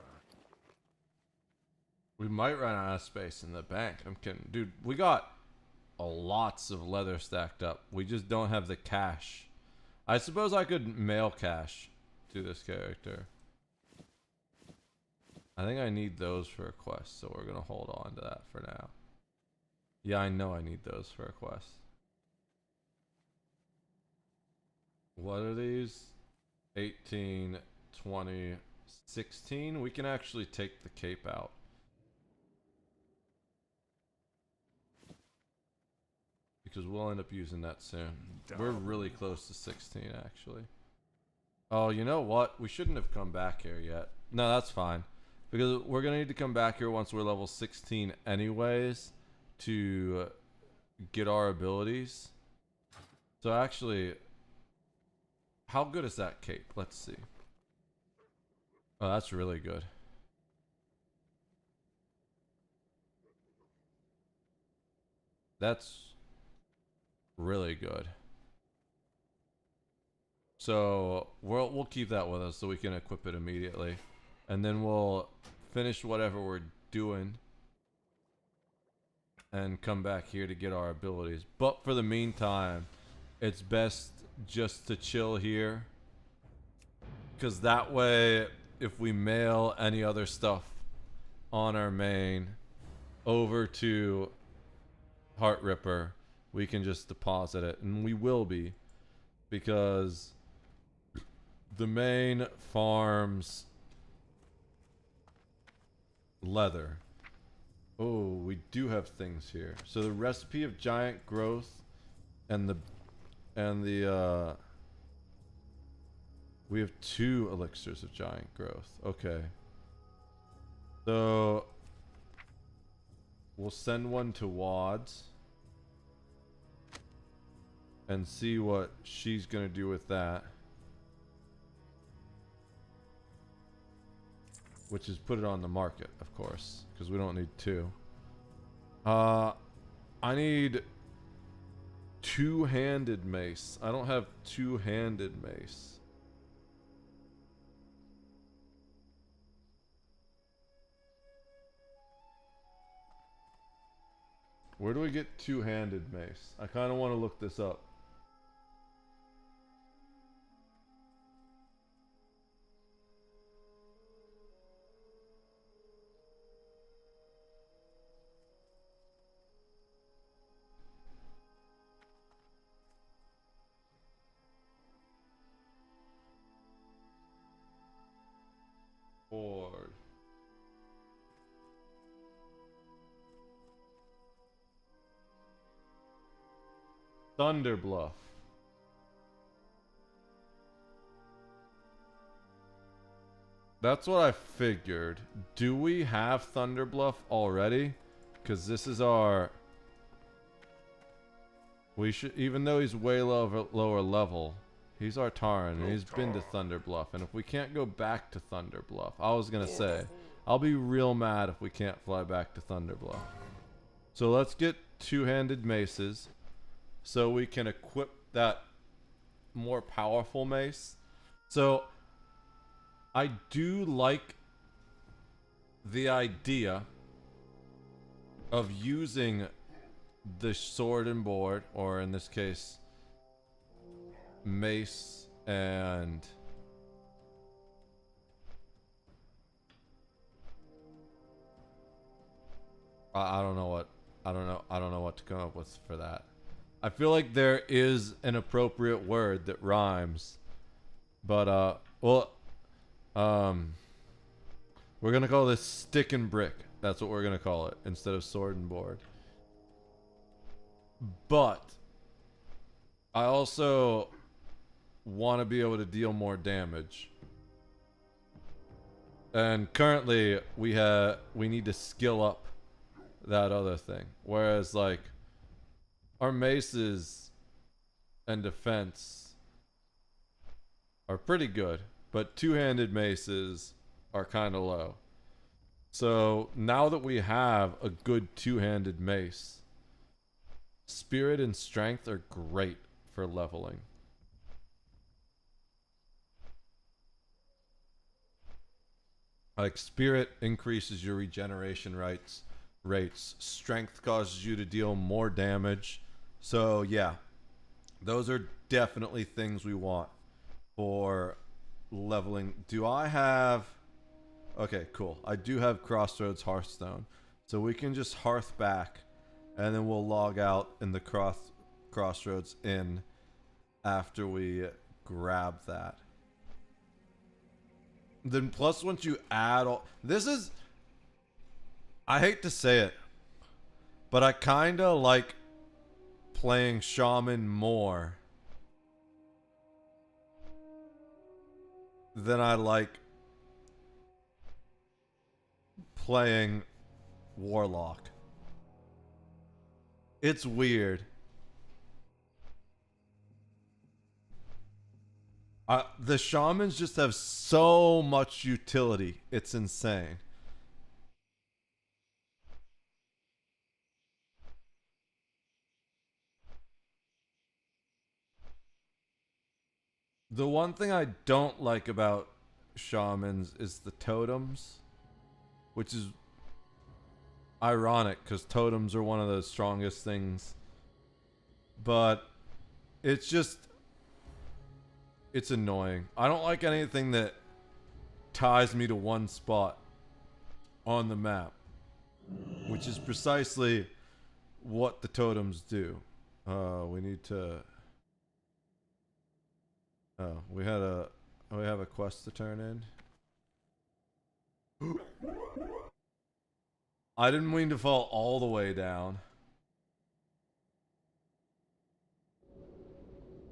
We might run out of space in the bank. I'm kidding. Dude, we got lots of leather stacked up. We just don't have the cash. I suppose I could mail cash to this character. I think I need those for a quest, so we're going to hold on to that for now. Yeah, I know I need those for a quest. What are these? 18, 20, 16? We can actually take the cape out. Because we'll end up using that soon. We're really close to 16, actually. Oh, you know what? We shouldn't have come back here yet. No, that's fine. Because we're going to need to come back here once we're level 16 anyways to get our abilities. So actually, how good is that cape? Let's see. Oh, that's really good. That's really good. So we'll keep that with us so we can equip it immediately, and then we'll finish whatever we're doing and come back here to get our abilities. But for the meantime, it's best just to chill here, because that way if we mail any other stuff on our main over to Heart Ripper, we can just deposit it, and we will be, because the main farms leather. Oh, we do have things here. So the recipe of giant growth and the we have 2 elixirs of giant growth. Okay. So we'll send one to Wads and see what she's gonna do with that. Which is put it on the market, of course, because we don't need 2. I need two-handed mace. I don't have two-handed mace. Where do we get two-handed mace? I kind of want to look this up. Ford. Thunder Bluff. That's what I figured. Do we have Thunder Bluff already? Because this is our... We should, even though he's way lower level, he's our Taran, and he's been to Thunder Bluff. And if we can't go back to Thunder Bluff, I was gonna say, I'll be real mad if we can't fly back to Thunder Bluff. So let's get two-handed maces, so we can equip that more powerful mace. So I do like the idea of using the sword and board, or in this case, mace and I don't know what to come up with for that. I feel like there is an appropriate word that rhymes, but we're gonna call this stick and brick. That's what we're gonna call it instead of sword and board. But I also want to be able to deal more damage, and currently we need to skill up that other thing. Whereas like our maces and defense are pretty good, but two-handed maces are kind of low. So now that we have a good two-handed mace, spirit and strength are great for leveling. Like, spirit increases your regeneration rates. Strength causes you to deal more damage. So yeah, those are definitely things we want for leveling. Do I have... Okay, cool. I do have Crossroads Hearthstone. So we can just hearth back, and then we'll log out in the Crossroads Inn after we grab that. Then plus once you add all... This is... I hate to say it, but I kind of like playing Shaman more than I like playing Warlock. It's weird. The Shamans just have so much utility. It's insane. The one thing I don't like about Shamans is the totems, which is ironic because totems are one of the strongest things. But it's just... It's annoying. I don't like anything that ties me to one spot on the map, which is precisely what the totems do. We need to... Oh, we have a quest to turn in. I didn't mean to fall all the way down.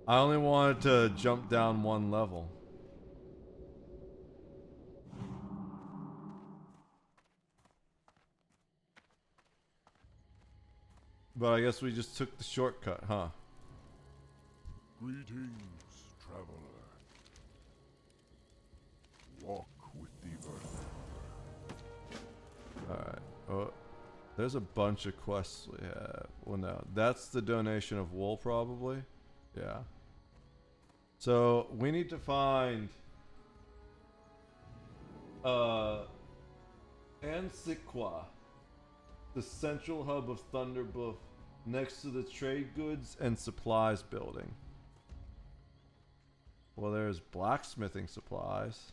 I only wanted to jump down one level. But I guess we just took the shortcut, huh? Greetings, traveler. Walk with the earth. Alright. Oh, there's a bunch of quests we have. Well, no. That's the donation of wool, probably. Yeah. So, we need to find... Ansiqua, the central hub of Thunderbuff, next to the trade goods and supplies building. Well, there's blacksmithing supplies.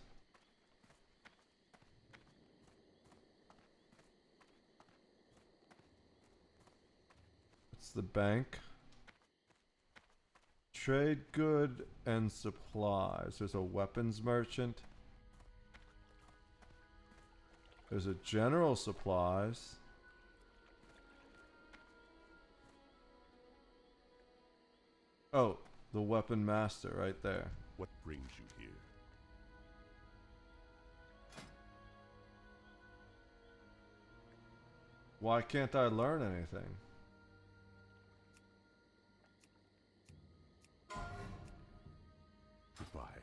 It's the bank. Trade good and supplies. There's a weapons merchant. There's a general supplies. Oh, the weapon master right there. What brings you here? Why can't I learn anything? Goodbye.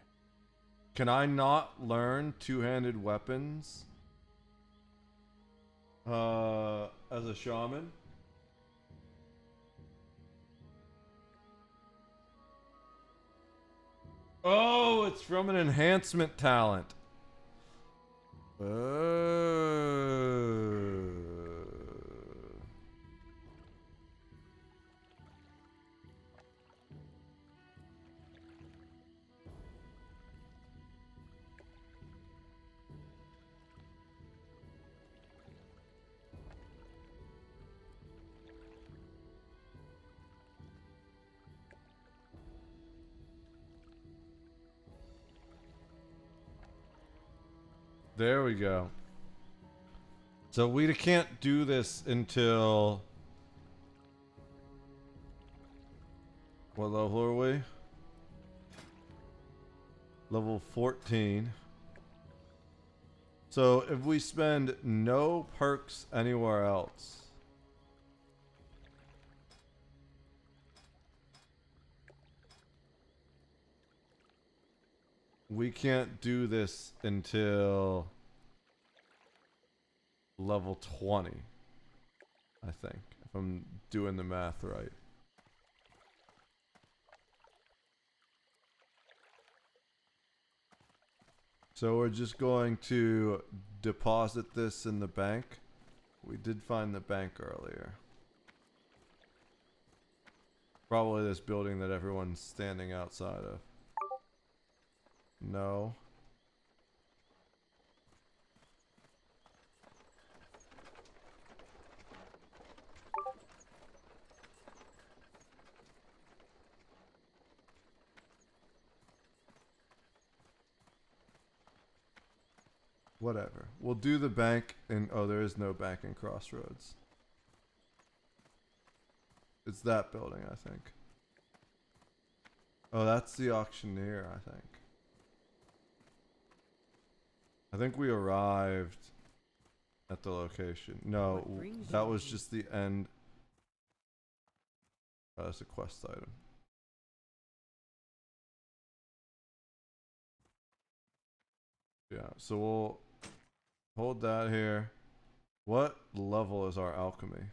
Can I not learn two-handed weapons? As a shaman? Oh, it's from an enhancement talent. There we go. So we can't do this until... What level are we? Level 14. So if we spend no perks anywhere else... we can't do this until level 20, I think, if I'm doing the math right. So we're just going to deposit this in the bank. We did find the bank earlier. Probably this building that everyone's standing outside of. No. Whatever. We'll do the bank in... Oh, there is no bank in Crossroads. It's that building, I think. Oh, that's the auctioneer, I think. I think we arrived at the location. No, that was just the end. Oh, that's a quest item. Yeah, so we'll hold that here. What level is our alchemy?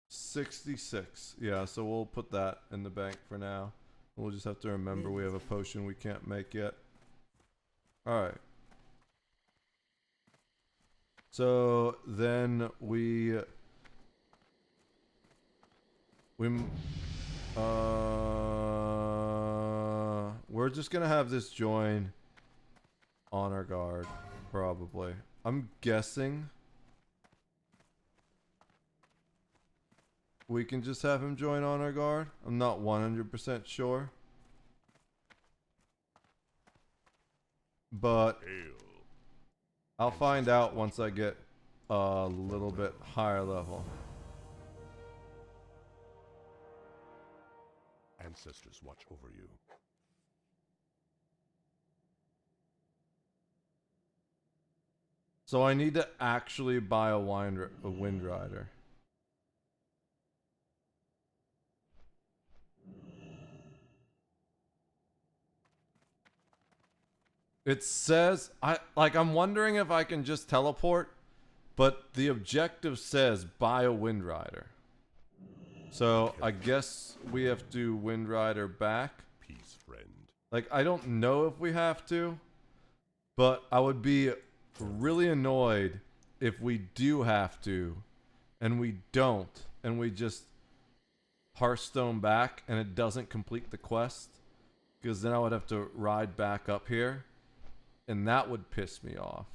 66. Yeah, so we'll put that in the bank for now. We'll just have to remember we have a potion we can't make yet. Alright. So then we're just gonna have this join Honor Guard, probably. I'm guessing we can just have him join Honor Guard. I'm not 100% sure. But I'll find out once I get a little bit higher level. Ancestors watch over you. So I need to actually buy a Wind Rider. It says, I'm wondering if I can just teleport, but the objective says buy a Wind Rider. So I guess we have to Wind Rider back. Peace, friend. Like, I don't know if we have to, but I would be really annoyed if we do have to, and we don't, and we just Hearthstone back and it doesn't complete the quest, because then I would have to ride back up here, and that would piss me off.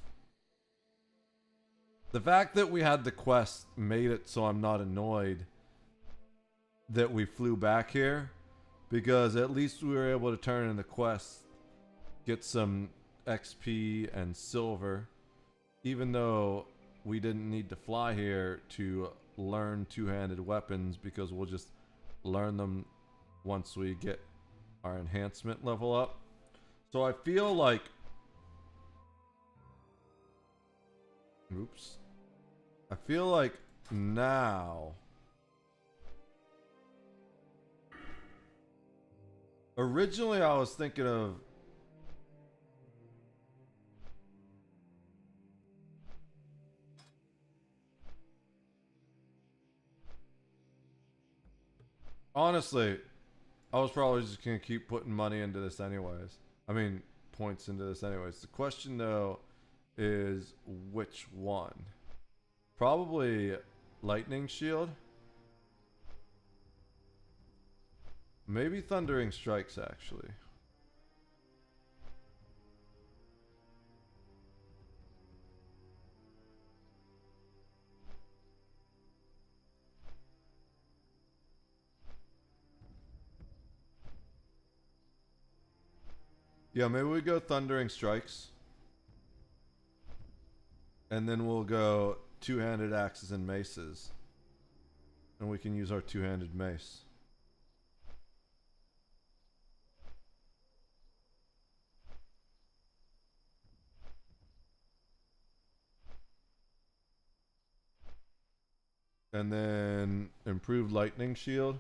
The fact that we had the quest made it so I'm not annoyed that we flew back here, because at least we were able to turn in the quest, get some XP and silver, even though we didn't need to fly here to learn two-handed weapons, because we'll just learn them once we get our enhancement level up. So I feel like, oops, I feel like now, originally I was thinking of honestly, I was probably just gonna keep putting money into this anyways. I mean, points into this anyways. The question though is which one? Probably Lightning Shield. Maybe Thundering Strikes, actually. Yeah, maybe we go Thundering Strikes. And then we'll go two-handed axes and maces. And we can use our two-handed mace. And then improved lightning shield.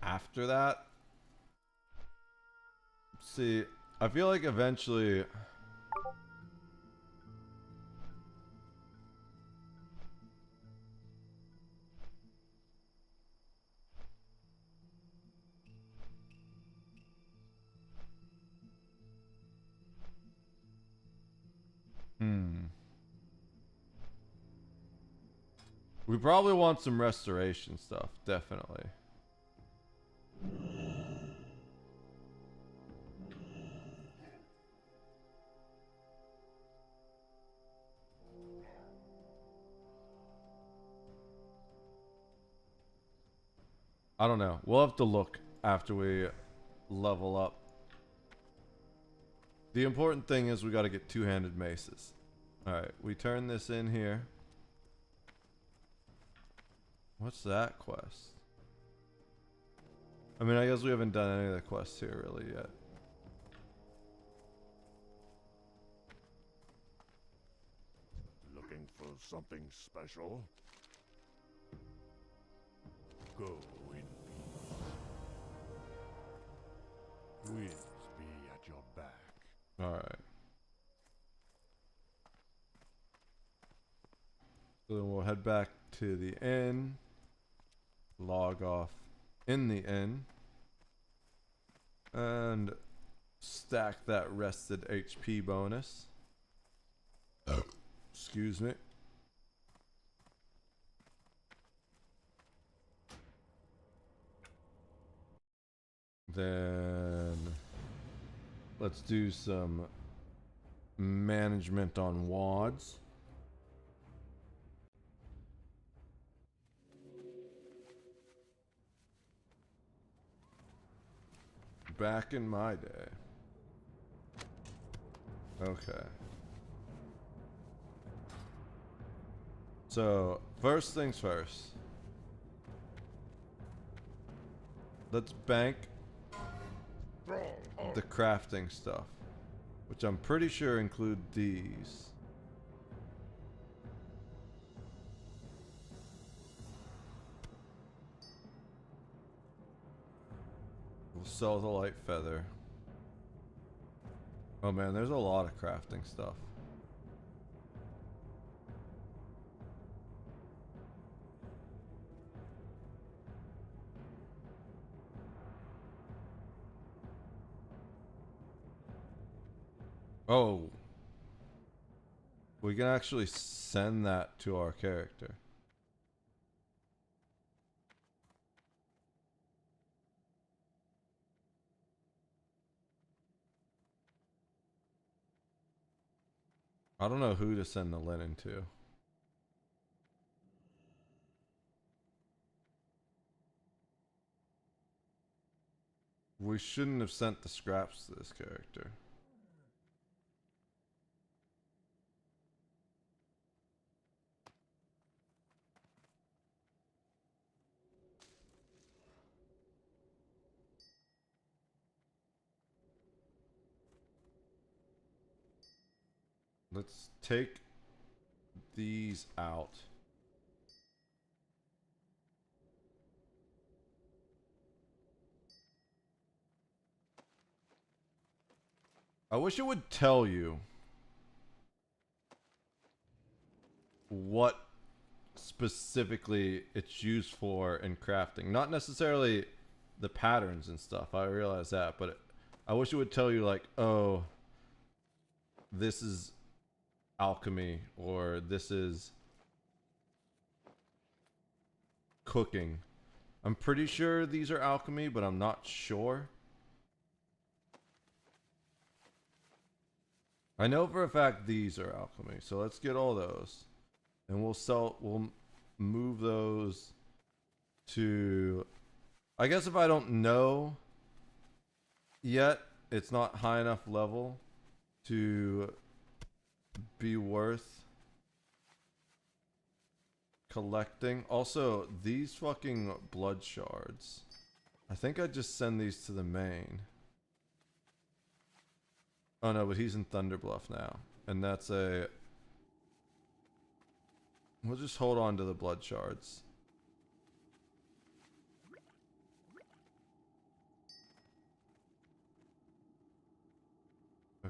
After that. See, I feel like eventually... We probably want some restoration stuff, definitely. I don't know. We'll have to look after we level up. The important thing is we got to get two-handed maces. Alright, we turn this in here. What's that quest? I mean, I guess we haven't done any of the quests here really yet. Looking for something special? Go in peace. Winds be at your back. Alright. So then we'll head back to the inn. Log off in the inn. And stack that rested HP bonus. Excuse me. Then let's do some management on WADs. Back in my day. Okay. So, first things first. Let's bank the crafting stuff, which I'm pretty sure include these. We'll sell the light feather. Oh man, there's a lot of crafting stuff. Oh. We can actually send that to our character. I don't know who to send the linen to. We shouldn't have sent the scraps to this character. Let's take these out. I wish it would tell you what specifically it's used for in crafting. Not necessarily the patterns and stuff. I realize that, but I wish it would tell you like, oh, this is alchemy, or this is cooking. I'm pretty sure these are alchemy, but I'm not sure. I know for a fact these are alchemy, so let's get all those. And we'll move those to, I guess if I don't know yet, it's not high enough level to be worth collecting. Also, these fucking blood shards. I think I just send these to the main. Oh no, but he's in Thunderbluff now. And that's a... We'll just hold on to the blood shards.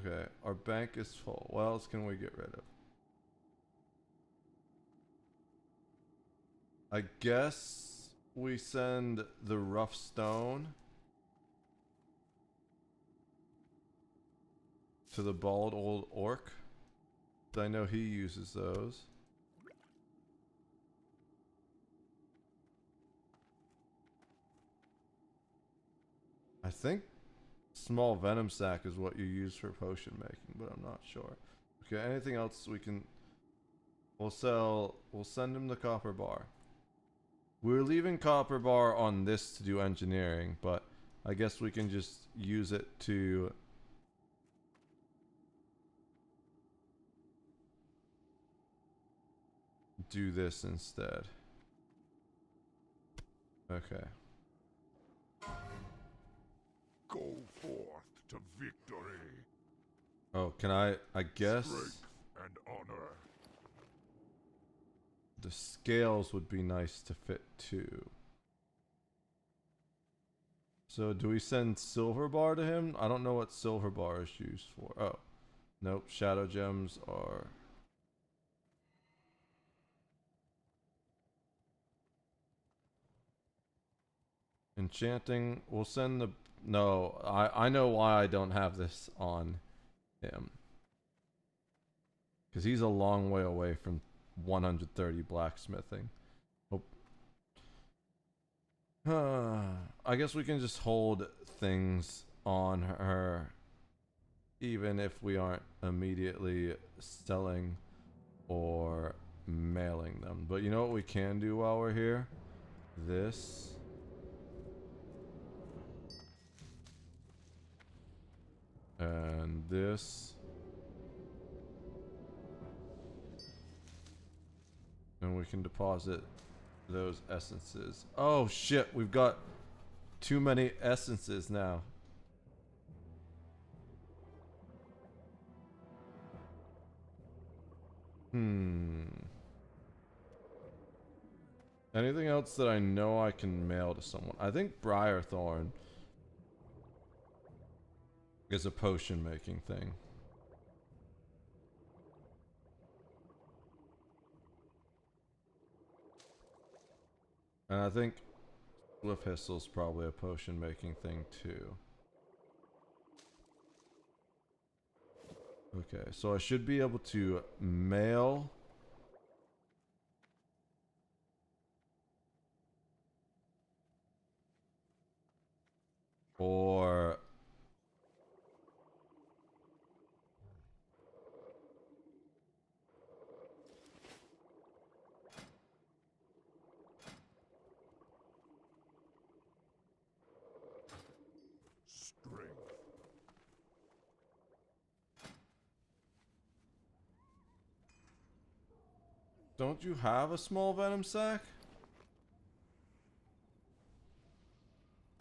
Okay, our bank is full. What else can we get rid of? I guess we send the rough stone to the bald old orc. I know he uses those. I think small venom sac is what you use for potion making, but I'm not sure. Okay, anything else we can... We'll send him the copper bar. We're leaving copper bar on this to do engineering, but I guess we can just use it to... do this instead. Okay. Go forth to victory. Oh, can I guess... Strength and honor. The scales would be nice to fit too. So do we send silver bar to him? I don't know what silver bar is used for. Oh. Nope, shadow gems are... Enchanting, we'll send the... No, I know why I don't have this on him. Because he's a long way away from 130 blacksmithing. Oh. I guess we can just hold things on her even if we aren't immediately selling or mailing them. But you know what we can do while we're here? This. And this. And we can deposit those essences. Oh shit, we've got too many essences now. Anything else that I know I can mail to someone? I think Briarthorn is a potion making thing. And I think Swifthissel's probably a potion making thing too. Okay, so I should be able to mail or don't you have a small venom sac?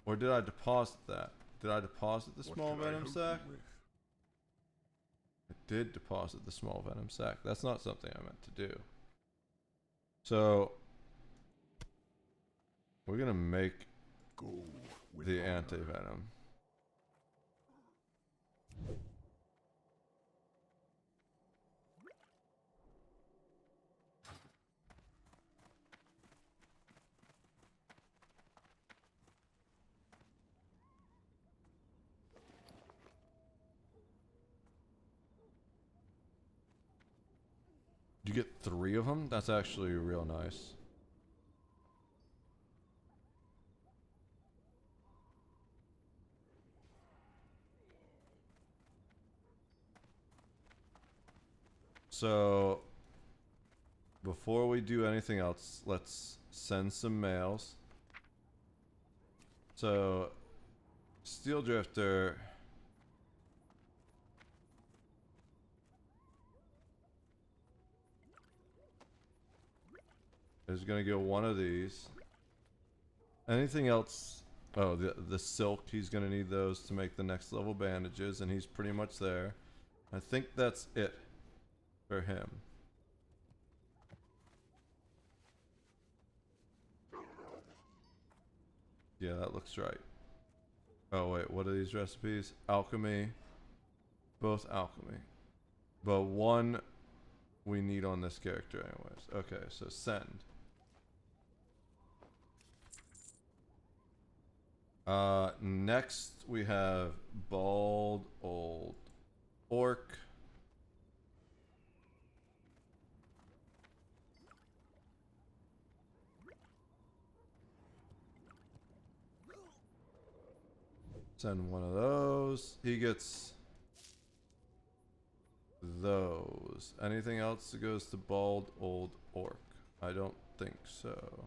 Or did I deposit that? Did I deposit the small venom sac? I did deposit the small venom sac. That's not something I meant to do. So we're gonna make the anti-venom. You get 3 of them? That's actually real nice. So before we do anything else, let's send some mails. So Steel Drifter is gonna get one of these. Anything else? Oh, the silk, he's gonna need those to make the next level bandages, and he's pretty much there. I think that's it for him. Yeah, that looks right. Oh wait, what are these recipes? Alchemy. Both alchemy. But one we need on this character anyways. Okay, so send. Next we have bald old orc. Send one of those. He gets those. Anything else that goes to bald old orc? I don't think so.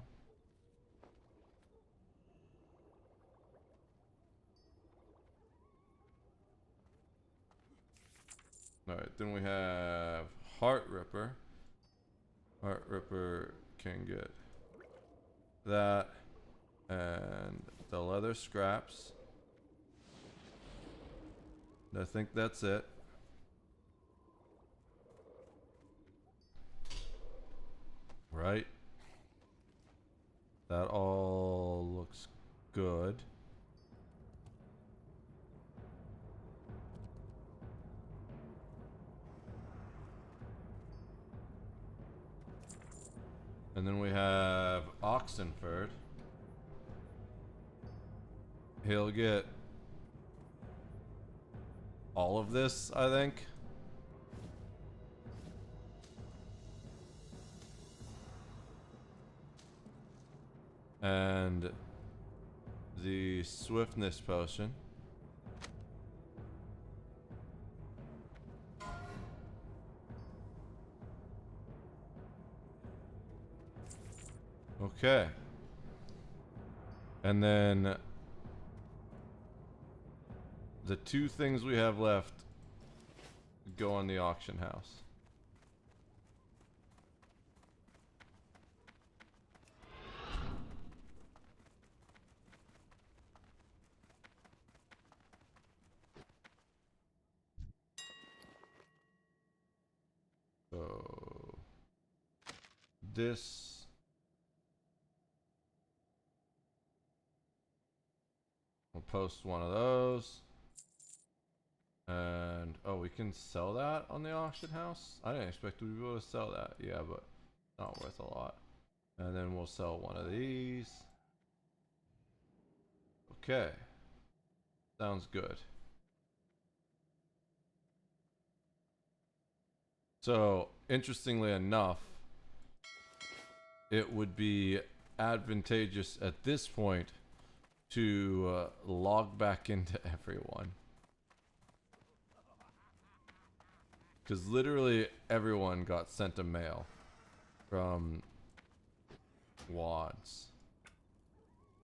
Alright, then we have Heart Ripper. Heart Ripper can get that and the leather scraps. I think that's it. Right. That all looks good. And then we have Oxenford. He'll get all of this, I think. And the swiftness potion. Okay. And then the two things we have left go on the auction house. So this we'll post one of those. And oh, we can sell that on the auction house? I didn't expect we'd be able to sell that. Yeah, but not worth a lot. And then we'll sell one of these. Okay. Sounds good. So, interestingly enough, it would be advantageous at this point to log back into everyone. Because literally everyone got sent a mail from WADs.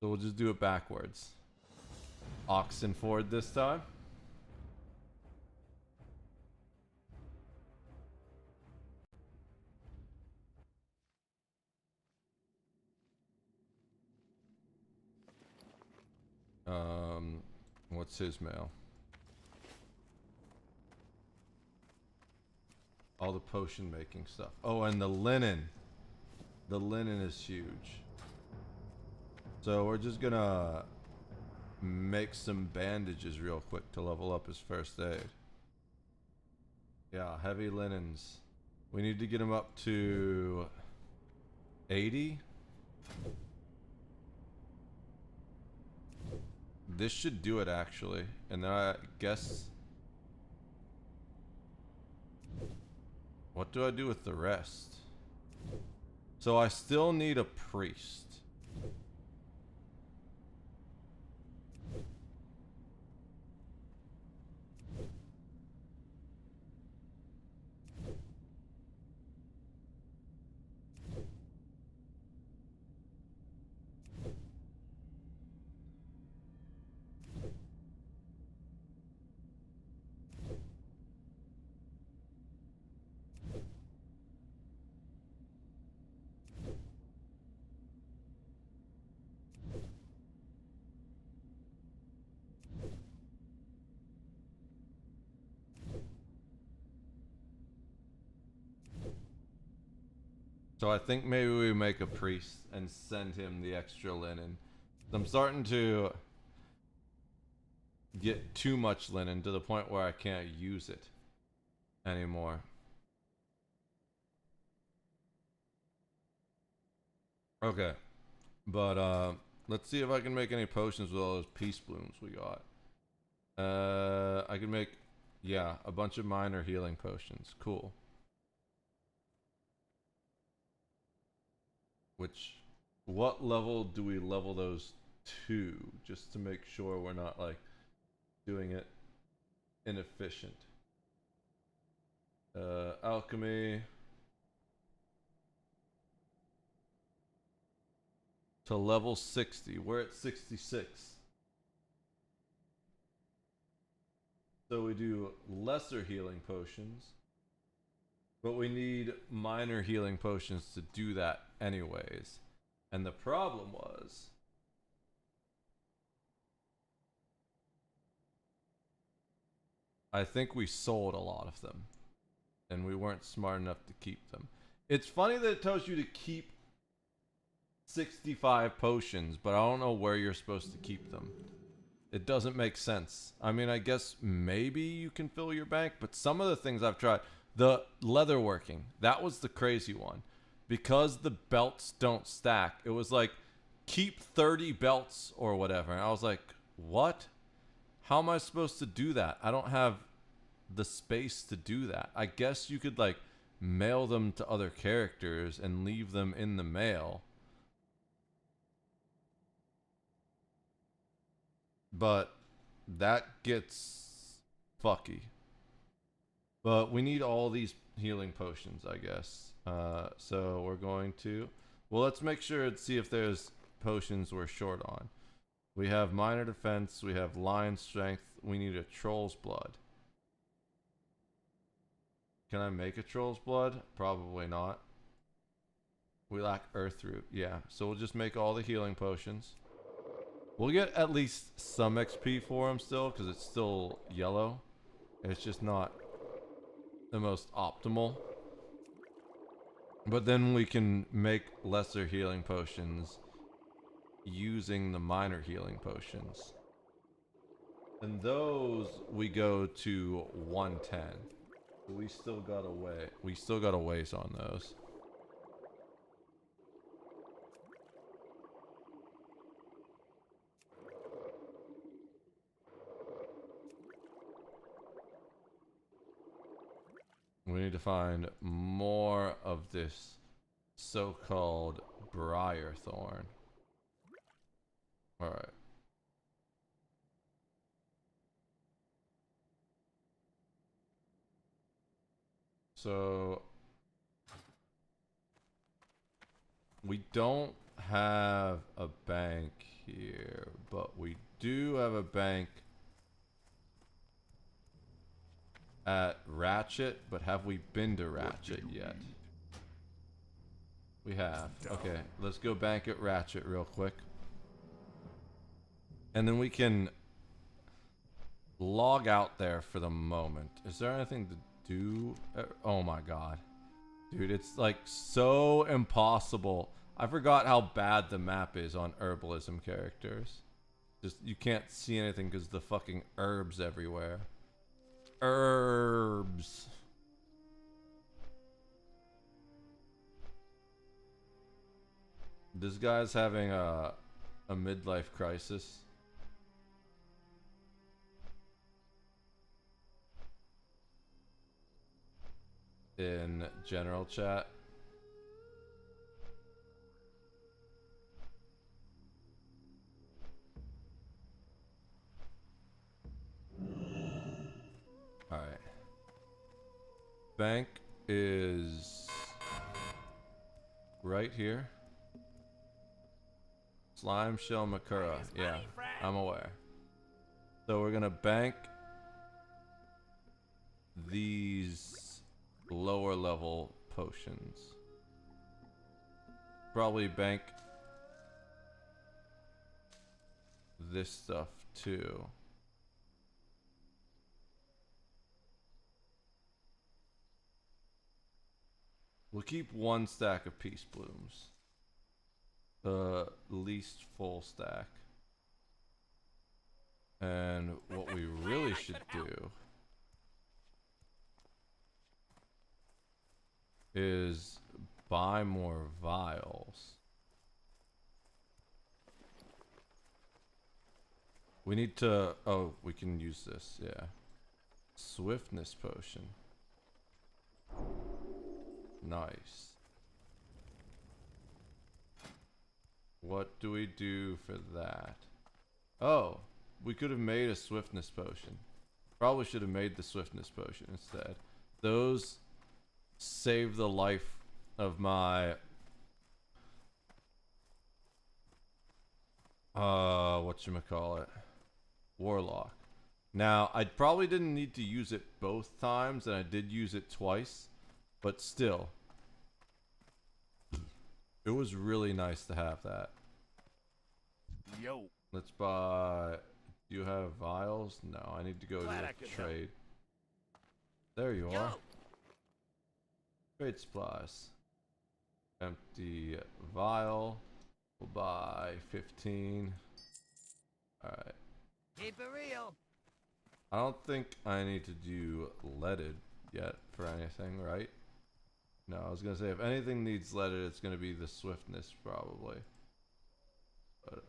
So we'll just do it backwards. Oxenford this time. What's his mail? All the potion making stuff. Oh, and the linen. The linen is huge. So we're just gonna make some bandages real quick to level up his first aid. Yeah, heavy linens. We need to get him up to 80. This should do it actually. And then I guess... What do I do with the rest? So I still need a priest. So I think maybe we make a priest and send him the extra linen. I'm starting to get too much linen to the point where I can't use it anymore. Okay, but let's see if I can make any potions with all those peace blooms we got. I can make, yeah, a bunch of minor healing potions. Cool. What level do we level those to, just to make sure we're not like doing it inefficient? Alchemy to level 60. We're at 66. So we do lesser healing potions, but we need minor healing potions to do that anyways. And the problem was, I think we sold a lot of them, and we weren't smart enough to keep them. It's funny that it tells you to keep 65 potions, but I don't know where you're supposed to keep them. It doesn't make sense. I mean, I guess maybe you can fill your bank, but some of the things I've tried, the leatherworking, that was the crazy one. Because the belts don't stack, it was like, keep 30 belts or whatever. And I was like, what? How am I supposed to do that? I don't have the space to do that. I guess you could like mail them to other characters and leave them in the mail. But that gets fucky. But we need all these healing potions, I guess. So we're going to... Well, let's make sure and see if there's potions we're short on. We have minor defense. We have lion strength. We need a troll's blood. Can I make a troll's blood? Probably not. We lack earth root. Yeah, so we'll just make all the healing potions. We'll get at least some XP for him still, because it's still yellow. It's just not the most optimal. But then we can make lesser healing potions using the minor healing potions. And those we go to 110. So we still got a ways on those. We need to find more of this so-called briar thorn. All right. So we don't have a bank here, but we do have a bank at Ratchet, but have we been to Ratchet yet? We have. Okay, let's go bank at Ratchet real quick. And then we can log out there for the moment. Is there anything to do? Oh my god. Dude, it's like so impossible. I forgot how bad the map is on herbalism characters. Just, you can't see anything because the fucking herbs everywhere. Herbs. This guy's having a midlife crisis. In general chat. All right. Bank is right here. Slime Shell Makura. Yeah, I'm aware. So we're gonna bank these lower level potions. Probably bank this stuff too. We'll keep one stack of peace blooms. The least full stack. And what we really should do is buy more vials. We need to, oh, we can use this, yeah. Swiftness potion. Nice. What do we do for that? Oh, we could have made a swiftness potion. Probably should have made the swiftness potion instead. Those save the life of my whatchamacallit, warlock. Now, I probably didn't need to use it both times, and I did use it twice, but still, it was really nice to have that. Yo. Let's buy. Do you have vials? No, I need to go Glad to I a could trade. There you Yo. are. Trade supplies. Empty vial. We'll buy 15. Alright. Keep it real. I don't think I need to do leaded yet for anything, right? No, I was gonna say if anything needs leaded, it's gonna be the swiftness probably. But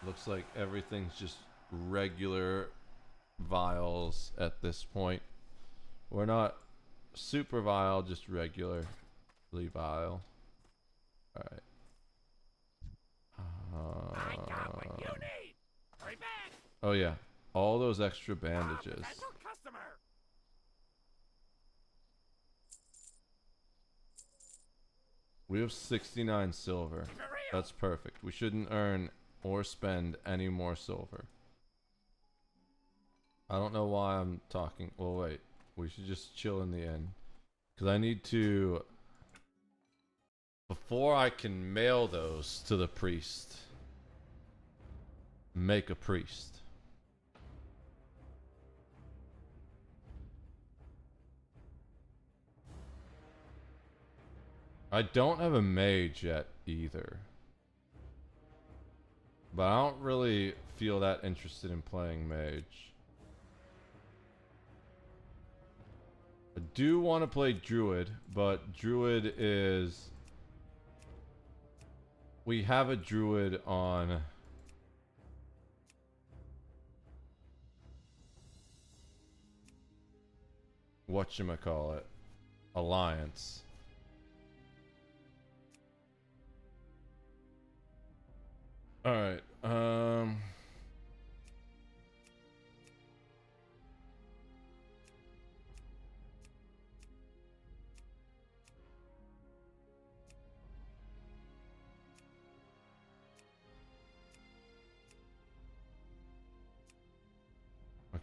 looks like everything's just regular vials at this point. We're not super vial, just regularly vial. Alright. I got what you need. Hurry back. Oh yeah, all those extra bandages. Potential customer. We have 69 silver. That's perfect. We shouldn't earn or spend any more silver. I don't know why I'm talking. Well, wait. We should just chill in the inn. Because I need to... Before I can mail those to the priest, make a priest. I don't have a mage yet either. But I don't really feel that interested in playing mage. I do want to play druid, but druid is... We have a druid on... Whatchamacallit? Alliance. Alright, I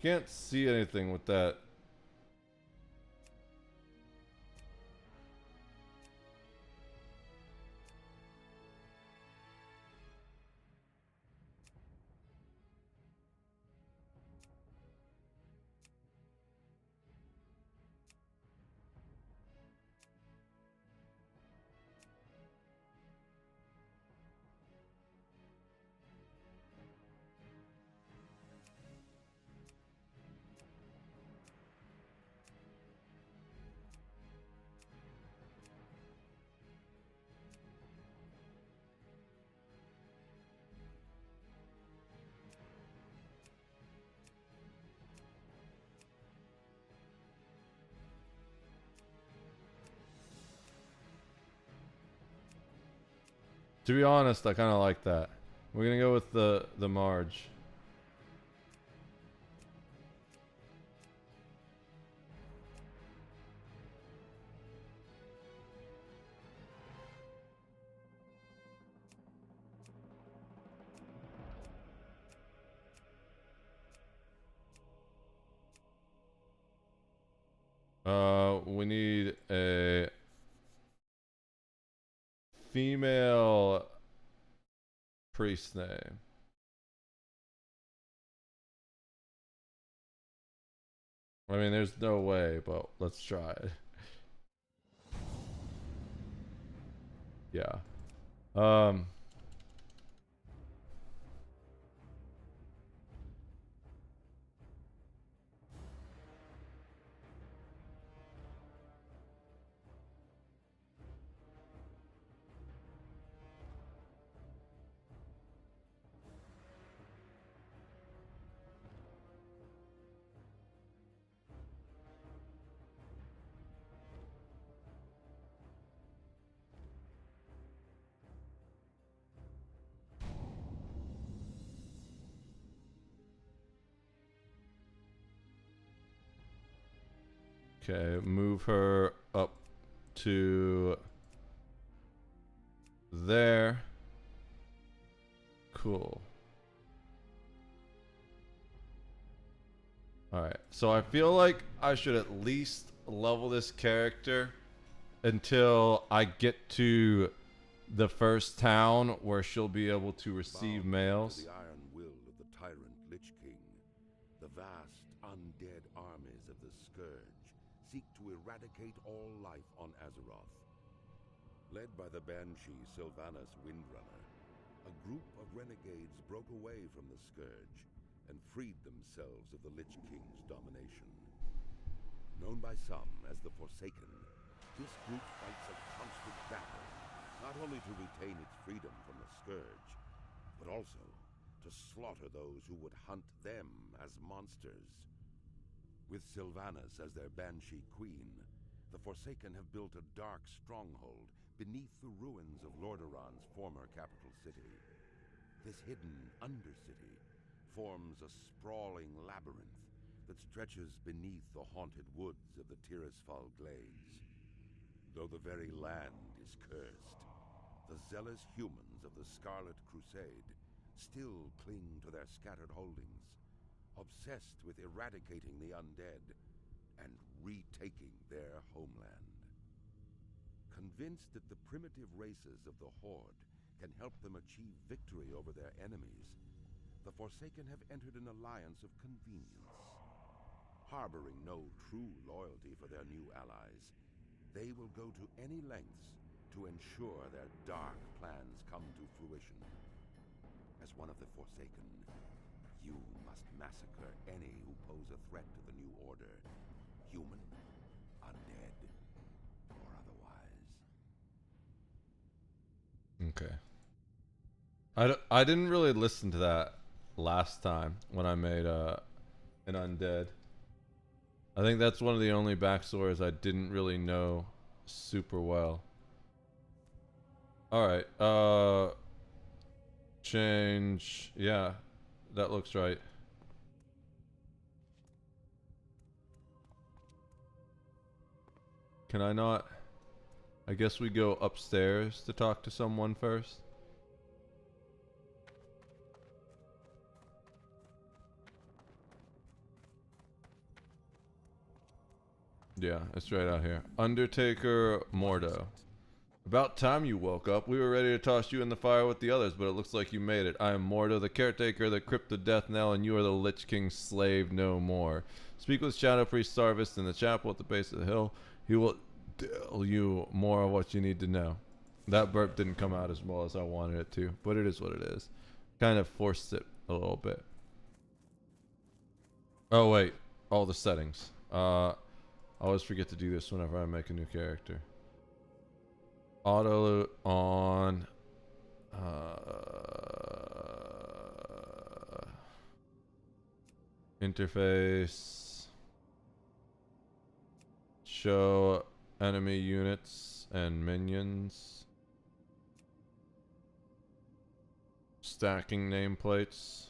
can't see anything with that. To be honest, I kind of like that. We're gonna go with the Marge. We need a female priest name. I mean, there's no way, but let's try it. Yeah. Okay, move her up to there. Cool. Alright, so I feel like I should at least level this character until I get to the first town where she'll be able to receive mails. The iron will of the tyrant Lich King, the vast undead armies of the Scourge seek to eradicate all life on Azeroth. Led by the Banshee Sylvanas Windrunner, a group of renegades broke away from the Scourge and freed themselves of the Lich King's domination. Known by some as the Forsaken, this group fights a constant battle, not only to retain its freedom from the Scourge, but also to slaughter those who would hunt them as monsters. With Sylvanas as their Banshee queen, the Forsaken have built a dark stronghold beneath the ruins of Lordaeron's former capital city. This hidden Undercity forms a sprawling labyrinth that stretches beneath the haunted woods of the Tirisfal Glades. Though the very land is cursed, the zealous humans of the Scarlet Crusade still cling to their scattered holdings, obsessed with eradicating the undead and retaking their homeland. Convinced that the primitive races of the Horde can help them achieve victory over their enemies, the Forsaken have entered an alliance of convenience. Harboring no true loyalty for their new allies, they will go to any lengths to ensure their dark plans come to fruition. As one of the Forsaken, you must massacre any who pose a threat to the new order, human, undead, or otherwise. Okay. I didn't really listen to that last time when I made an undead. I think that's one of the only backstories I didn't really know super well. Alright, change, yeah, that looks right. Can I not? I guess we go upstairs to talk to someone first. Yeah, it's right out here. Undertaker Mordo. About time you woke up. We were ready to toss you in the fire with the others, but it looks like you made it. I am Mordo, the caretaker, the Crypt of Death Knell, and you are the Lich King's slave no more. Speak with Shadow Priest Sarvis in the chapel at the base of the hill. He will tell you more of what you need to know. That burp didn't come out as well as I wanted it to, but it is what it is. Kind of forced it a little bit. Oh wait, all the settings. I always forget to do this whenever I make a new character. Auto on. Interface. Show enemy units and minions. Stacking nameplates.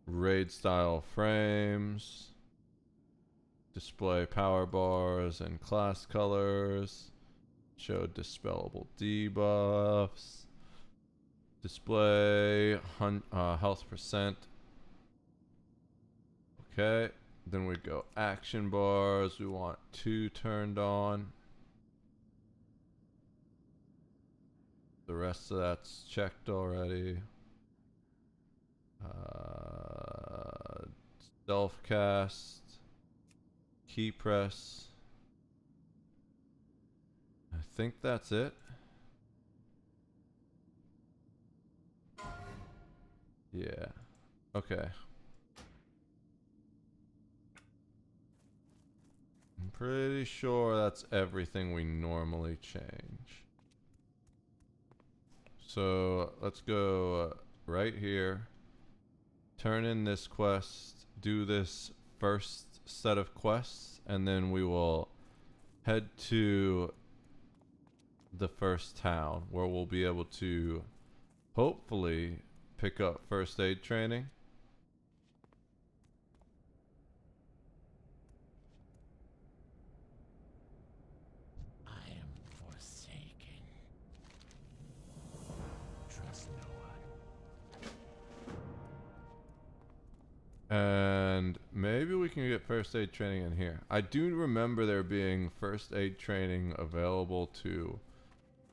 Raid style frames. Display power bars and class colors. Show dispellable debuffs. Display health percent. Okay. Then we go action bars. We want 2 turned on. The rest of that's checked already. Self cast, key press. I think that's it. Yeah. Okay. I'm pretty sure that's everything we normally change. So let's go right here. Turn in this quest, do this first set of quests, and then we will head to the first town where we'll be able to hopefully pick up first aid training. I am forsaken. Trust no one. And maybe we can get first aid training in here. I do remember there being first aid training available to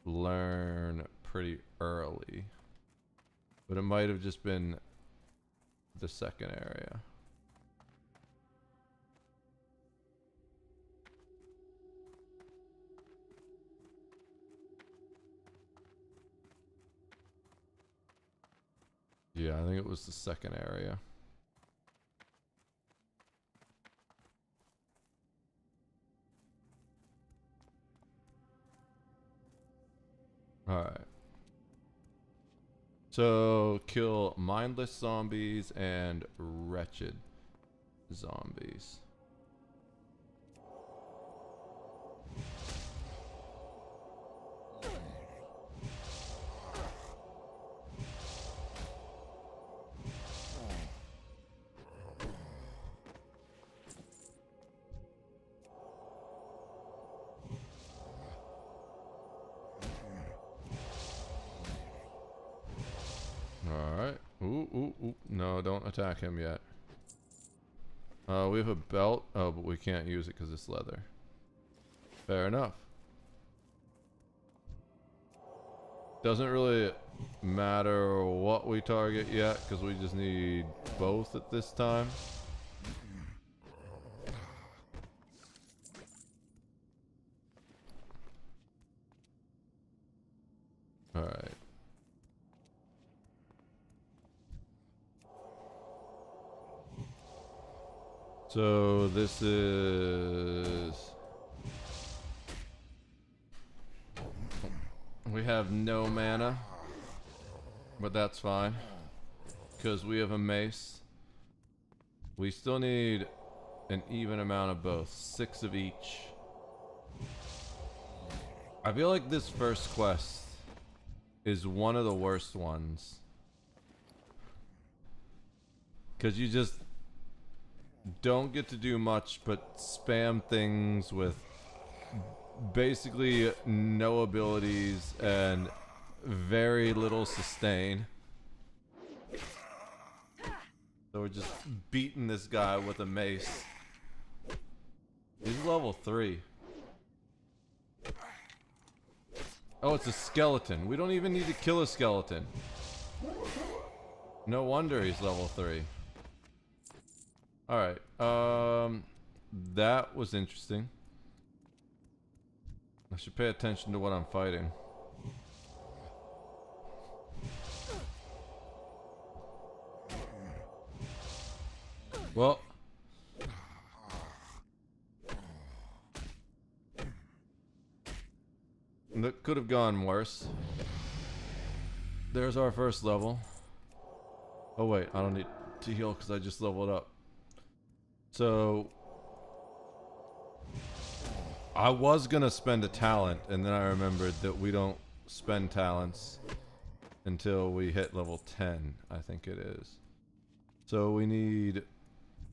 learn pretty early. But it might have just been the second area. Yeah, I think it was the second area. Alright. So, kill mindless zombies and wretched zombies. Alright. Ooh. No, don't attack him yet. We have a belt. Oh, but we can't use it because it's leather. Fair enough. Doesn't really matter what we target yet because we just need both at this time. Alright. So this is... We have no mana, but that's fine because we have a mace. We still need an even amount of both, 6 of each. I feel like this first quest is one of the worst ones because you just don't get to do much but spam things with basically no abilities and very little sustain. So we're just beating this guy with a mace. He's level 3. Oh, it's a skeleton. We don't even need to kill a skeleton. No wonder he's level 3. Alright, that was interesting. I should pay attention to what I'm fighting. Well. That could have gone worse. There's our first level. Oh wait, I don't need to heal because I just leveled up. So I was gonna spend a talent and then I remembered that we don't spend talents until we hit level 10, I think it is. So we need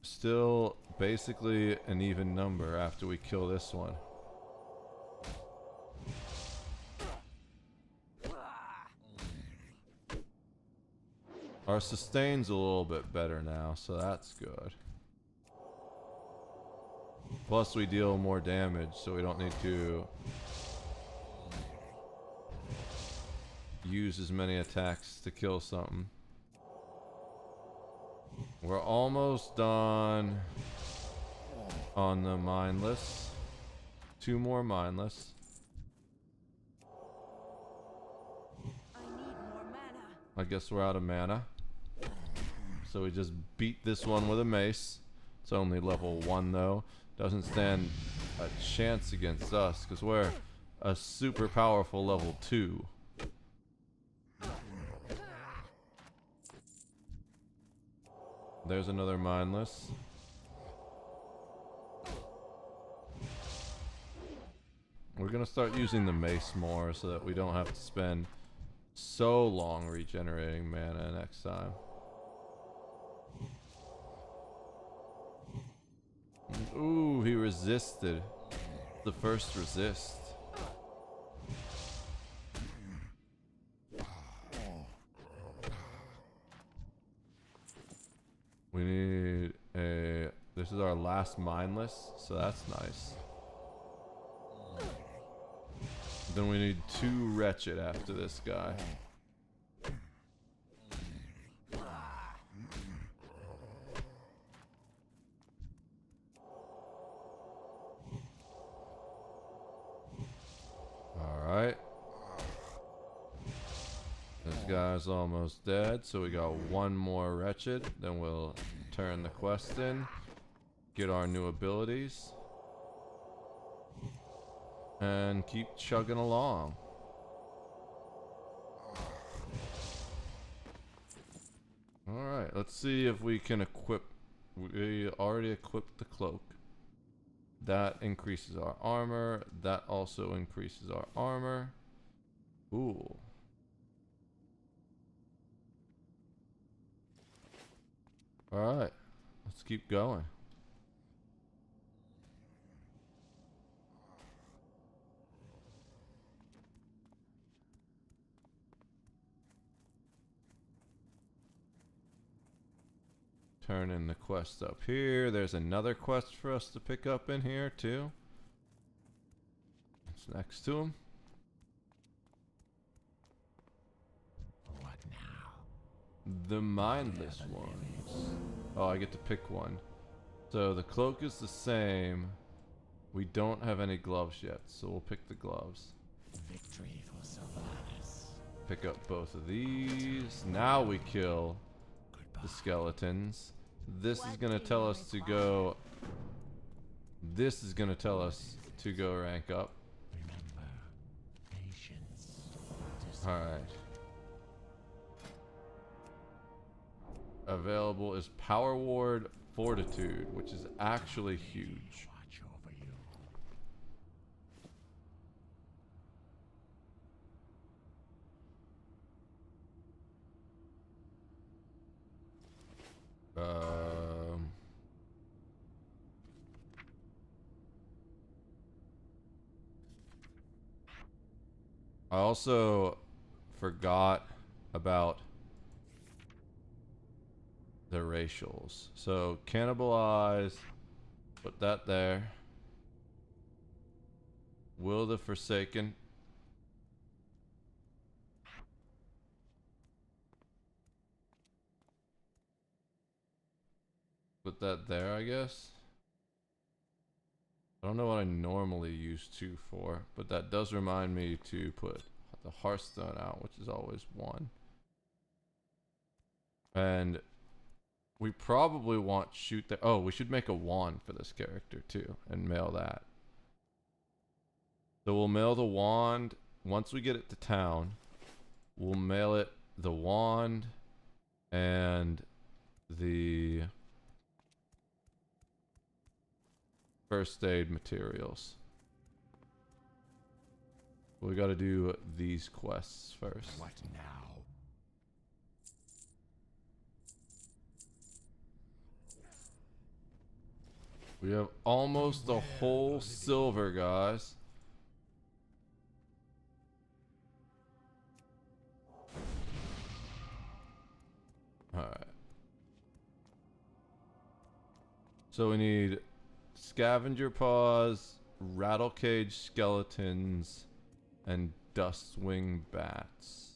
still basically an even number after we kill this one. Our sustain's a little bit better now, so that's good. Plus we deal more damage, so we don't need to use as many attacks to kill something. We're almost done on the mindless. 2 more mindless. I need more mana. I guess we're out of mana. So we just beat this one with a mace. It's only level 1 though. Doesn't stand a chance against us because we're a super powerful level 2. There's another mindless. We're gonna start using the mace more so that we don't have to spend so long regenerating mana next time. Ooh, he resisted. The first resist. We need a... This is our last mindless, so that's nice. Then we need 2 wretched after this guy. Alright. This guy's almost dead, so we got 1 more wretched. Then we'll turn the quest in, get our new abilities, and keep chugging along. Alright, let's see if we can equip. We already equipped the cloak. That increases our armor. That also increases our armor. Ooh. Alright, let's keep going. Turn in the quest up here. There's another quest for us to pick up in here too. It's next to him. What now? The mindless ones. Oh, I get to pick one. So the cloak is the same. We don't have any gloves yet, so we'll pick the gloves. Victory for Sylvanas. Pick up both of these. Now we kill the skeletons. This is gonna tell us to go. This is gonna tell us to go rank up. Remember, patience. Alright. Available is Power Ward Fortitude, which is actually huge. Watch over you. I also forgot about the racials. So cannibalize, put that there. Will the Forsaken. Put that there, I guess. I don't know what I normally use 2 for, but that does remind me to put the Hearthstone out, which is always 1. And we probably want shoot the... Oh, we should make a wand for this character too, and mail that. So we'll mail the wand once we get it to town. We'll mail it the wand and the first aid materials. We got to do these quests first. What now? We have almost a whole silver, guys. Alright. So we need scavenger paws, rattle cage skeletons, and dustwing bats.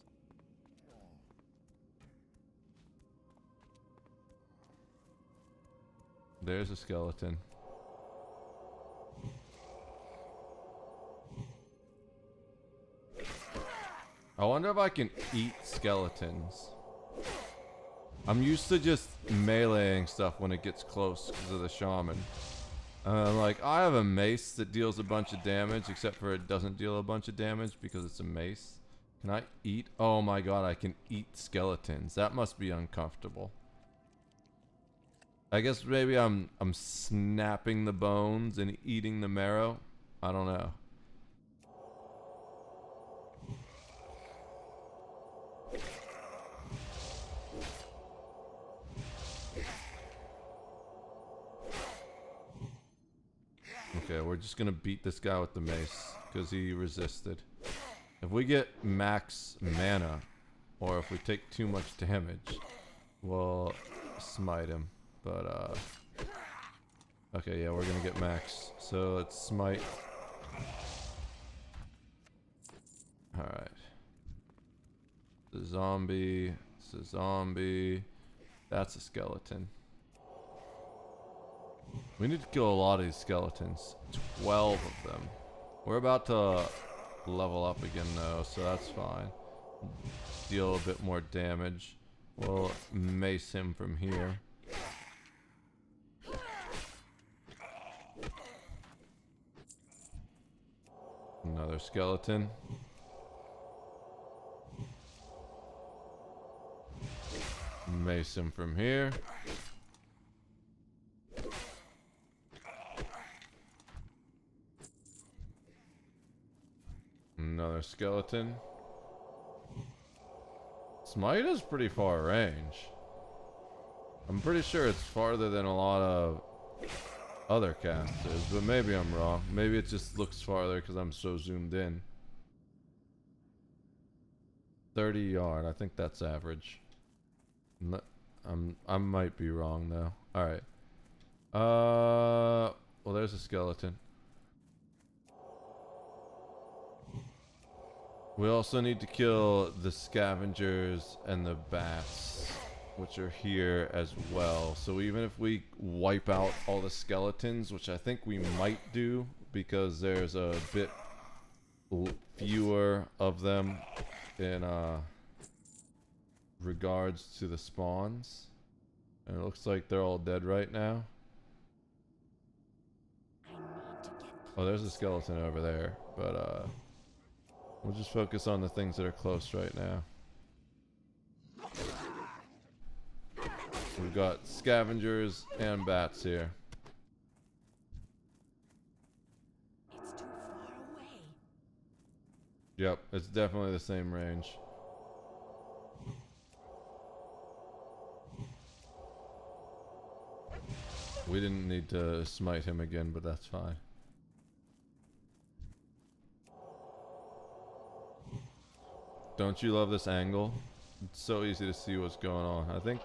There's a skeleton. I wonder if I can eat skeletons. I'm used to just meleeing stuff when it gets close because of the shaman. Like, I have a mace that deals a bunch of damage, except for it doesn't deal a bunch of damage because it's a mace. Can I eat? Oh my god, I can eat skeletons. That must be uncomfortable. I guess maybe I'm snapping the bones and eating the marrow. I don't know. Okay, we're just gonna beat this guy with the mace because he resisted. If we get max mana, or if we take too much damage, we'll smite him. But okay, yeah, we're gonna get max. So let's smite. All right. The zombie. It's a zombie. That's a skeleton. We need to kill a lot of these skeletons. 12 of them. We're about to level up again though, so that's fine. Deal a bit more damage. We'll mace him from here. Another skeleton. Mace him from here. Another skeleton. Smite is pretty far range. I'm pretty sure it's farther than a lot of other casters, but maybe I'm wrong. Maybe it just looks farther because I'm so zoomed in. 30 yard, I think that's average. I might be wrong though. All right. Well, there's a skeleton. We also need to kill the scavengers and the bats, which are here as well. So even if we wipe out all the skeletons, which I think we might do because there's a bit fewer of them in regards to the spawns, and it looks like they're all dead right now. Oh, there's a skeleton over there, but we'll just focus on the things that are close right now. We've got scavengers and bats here. It's too far away. Yep, it's definitely the same range. We didn't need to smite him again, but that's fine. Don't you love this angle? It's so easy to see what's going on. I think...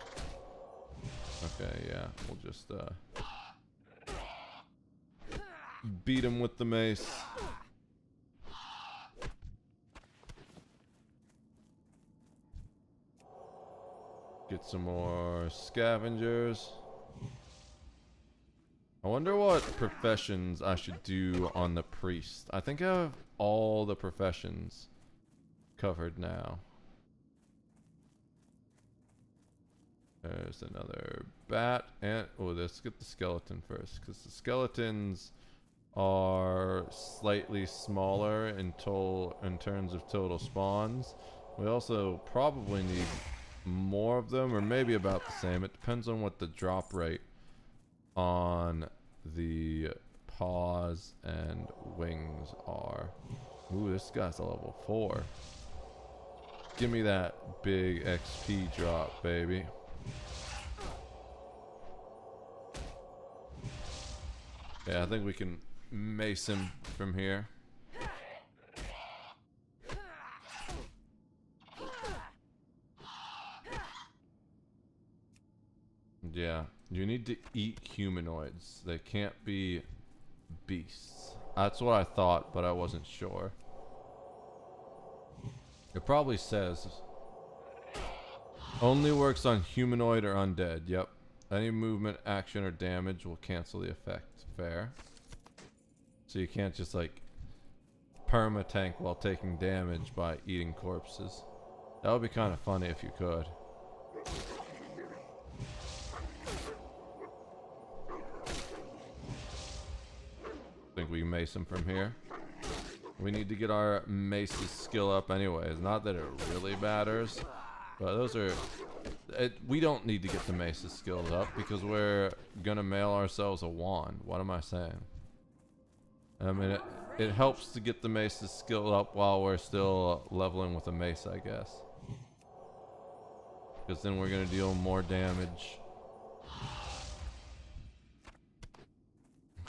Okay, yeah, we'll just beat him with the mace. Get some more scavengers. I wonder what professions I should do on the priest. I think I have all the professions covered now. There's another bat, and oh, let's get the skeleton first, because the skeletons are slightly smaller in terms of total spawns. We also probably need more of them, or maybe about the same. It depends on what the drop rate on the paws and wings are. Ooh, this guy's a level 4. Give me that big XP drop, baby. Yeah, I think we can mace him from here. Yeah, you need to eat humanoids. They can't be beasts. That's what I thought, but I wasn't sure. It probably says only works on humanoid or undead. Yep. Any movement, action, or damage will cancel the effect. Fair. So you can't just like perma-tank while taking damage by eating corpses. That would be kind of funny if you could. I think we can mace him from here. We need to get our mace's skill up anyways. Not that it really matters, but those are... we don't need to get the mace's skills up because we're gonna mail ourselves a wand. What am I saying? I mean, it helps to get the mace's skill up while we're still leveling with a mace, I guess. Because then we're gonna deal more damage.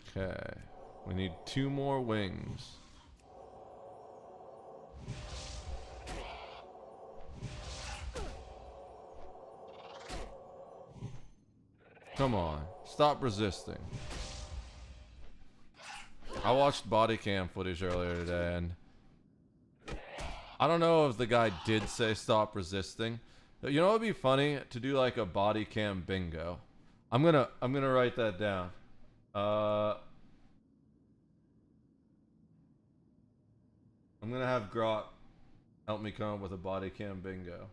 Okay. We need 2 more wings. Come on, stop resisting. I watched body cam footage earlier today, and I don't know if the guy did say stop resisting. You know what would be funny? To do like a body cam bingo. I'm gonna write that down. I'm gonna have Grok help me come up with a body cam bingo.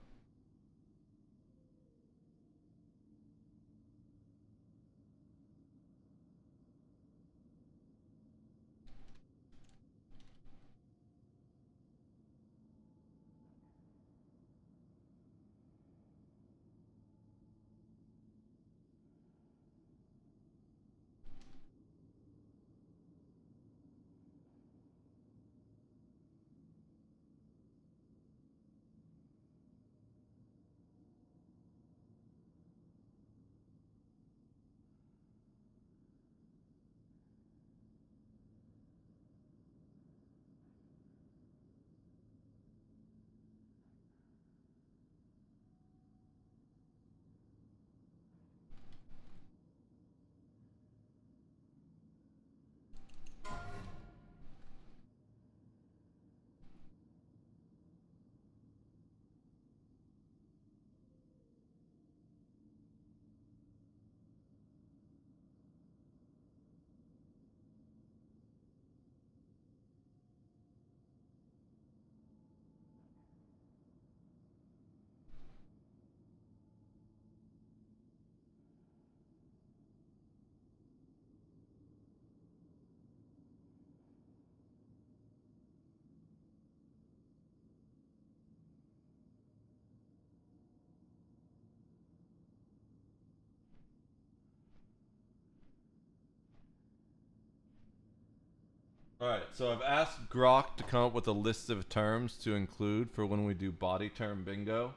Alright, so I've asked Grok to come up with a list of terms to include for when we do body term bingo.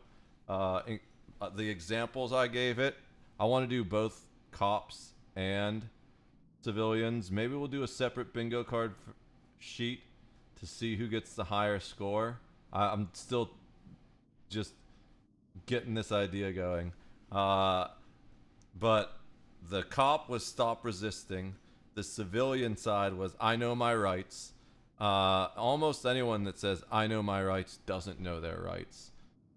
The examples I gave it, I want to do both cops and civilians. Maybe we'll do a separate bingo card sheet to see who gets the higher score. I'm still just getting this idea going. But the cop was stop resisting. The civilian side was I know my rights. Almost anyone that says I know my rights doesn't know their rights.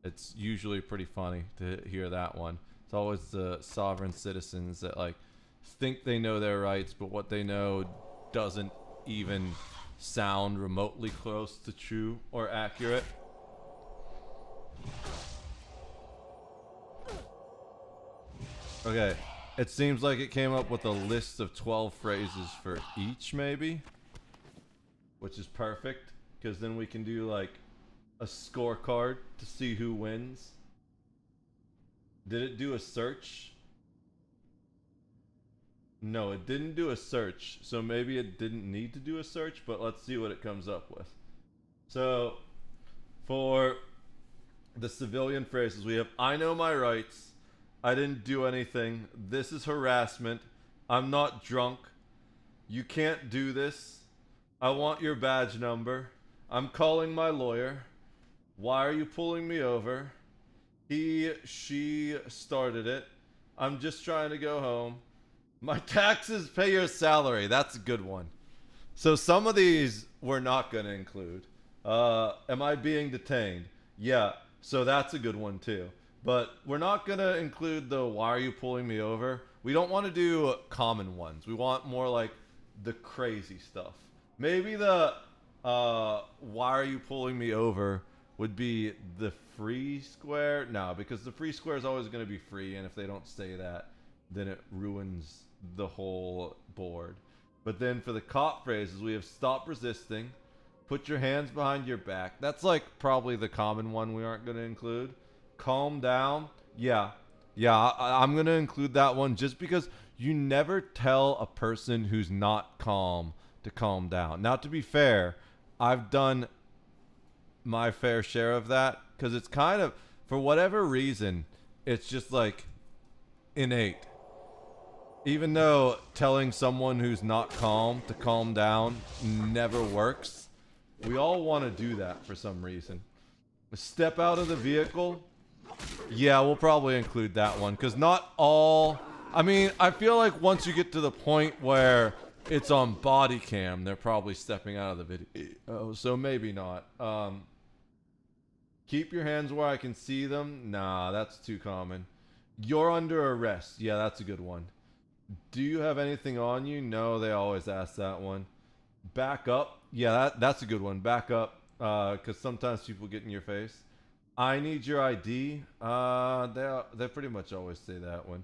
It's usually pretty funny to hear that one. It's always the sovereign citizens that like think they know their rights, but what they know doesn't even sound remotely close to true or accurate. Okay. It seems like it came up with a list of 12 phrases for each, maybe. Which is perfect, because then we can do, like, a scorecard to see who wins. Did it do a search? No, it didn't do a search, so maybe it didn't need to do a search, but let's see what it comes up with. So, for the civilian phrases, we have, I know my rights. I didn't do anything. This is harassment. I'm not drunk. You can't do this. I want your badge number. I'm calling my lawyer. Why are you pulling me over? She started it. I'm just trying to go home. My taxes pay your salary. That's a good one. So some of these we're not going to include. Am I being detained? Yeah. So that's a good one too. But we're not going to include the why are you pulling me over? We don't want to do common ones. We want more like the crazy stuff. Maybe the why are you pulling me over would be the free square. No, because the free square is always going to be free. And if they don't say that, then it ruins the whole board. But then for the cop phrases, we have stop resisting. Put your hands behind your back. That's like probably the common one we aren't going to include. Calm down. Yeah, I'm going to include that one just because you never tell a person who's not calm to calm down. Now, to be fair, I've done my fair share of that because it's kind of, for whatever reason, it's just like innate. even though telling someone who's not calm to calm down never works, we all want to do that for some reason. Step out of the vehicle. Yeah, we'll probably include that one, because not all... I mean, I feel like once you get to the point where it's on body cam, they're probably stepping out of the video. So maybe not. Keep your hands where I can see them. Nah, that's too common. You're under arrest. Yeah, that's a good one. Do you have anything on you? No, they always ask that one. Back up. Yeah, that's a good one. Back up. Because sometimes people get in your face. I need your ID. They pretty much always say that one.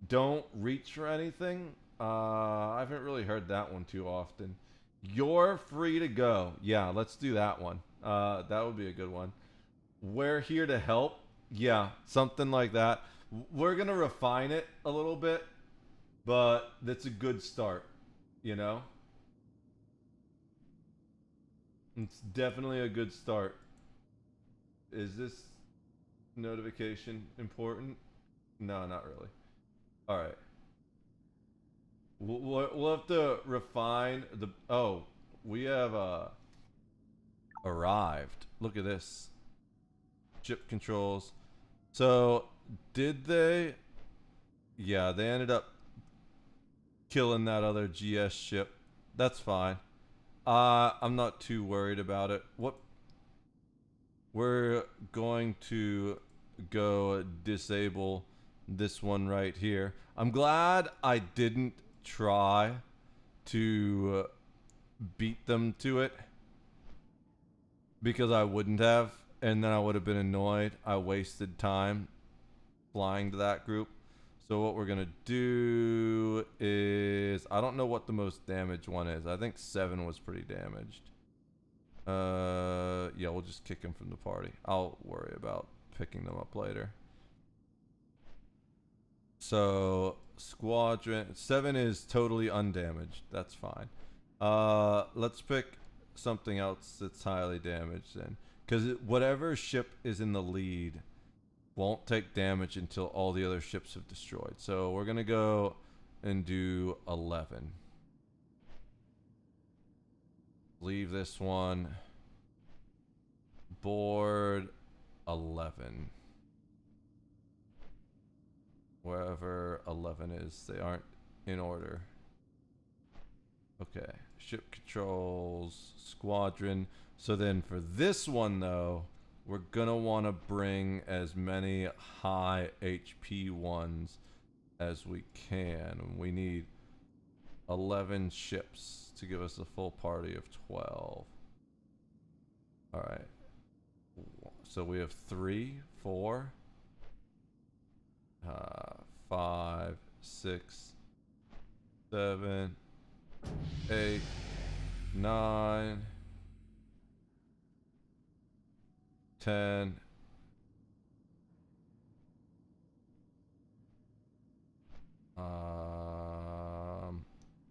Don't reach for anything. I haven't really heard that one too often. You're free to go. Yeah, let's do that one. That would be a good one. We're here to help. Yeah, something like that. We're going to refine it a little bit, but that's a good start, you know? It's definitely a good start. Is this notification important? No, not really. All right. We'll have to refine the... Oh, we have arrived. Look at this. Ship controls. So, did they... Yeah, they ended up killing that other GS ship. That's fine. I'm not too worried about it. We're going to go disable this one right here. I'm glad I didn't try to beat them to it, because I wouldn't have, and then I would have been annoyed. I wasted time flying to that group. So what we're gonna do is, I don't know what the most damaged one is. I think 7 was pretty damaged. Yeah, we'll just kick him from the party. I'll worry about picking them up later. So squadron 7 is totally undamaged. That's fine. Let's pick something else that's highly damaged then, because whatever ship is in the lead won't take damage until all the other ships have destroyed. So we're gonna go and do 11. Leave this one. Board 11. Wherever 11 is, they aren't in order. Okay, ship controls, squadron. So then for this one though, we're gonna want to bring as many high HP ones as we can. We need 11 ships to give us a full party of 12. Alright. So we have 3, 4, 5, 6, 7, 8, 9, 10,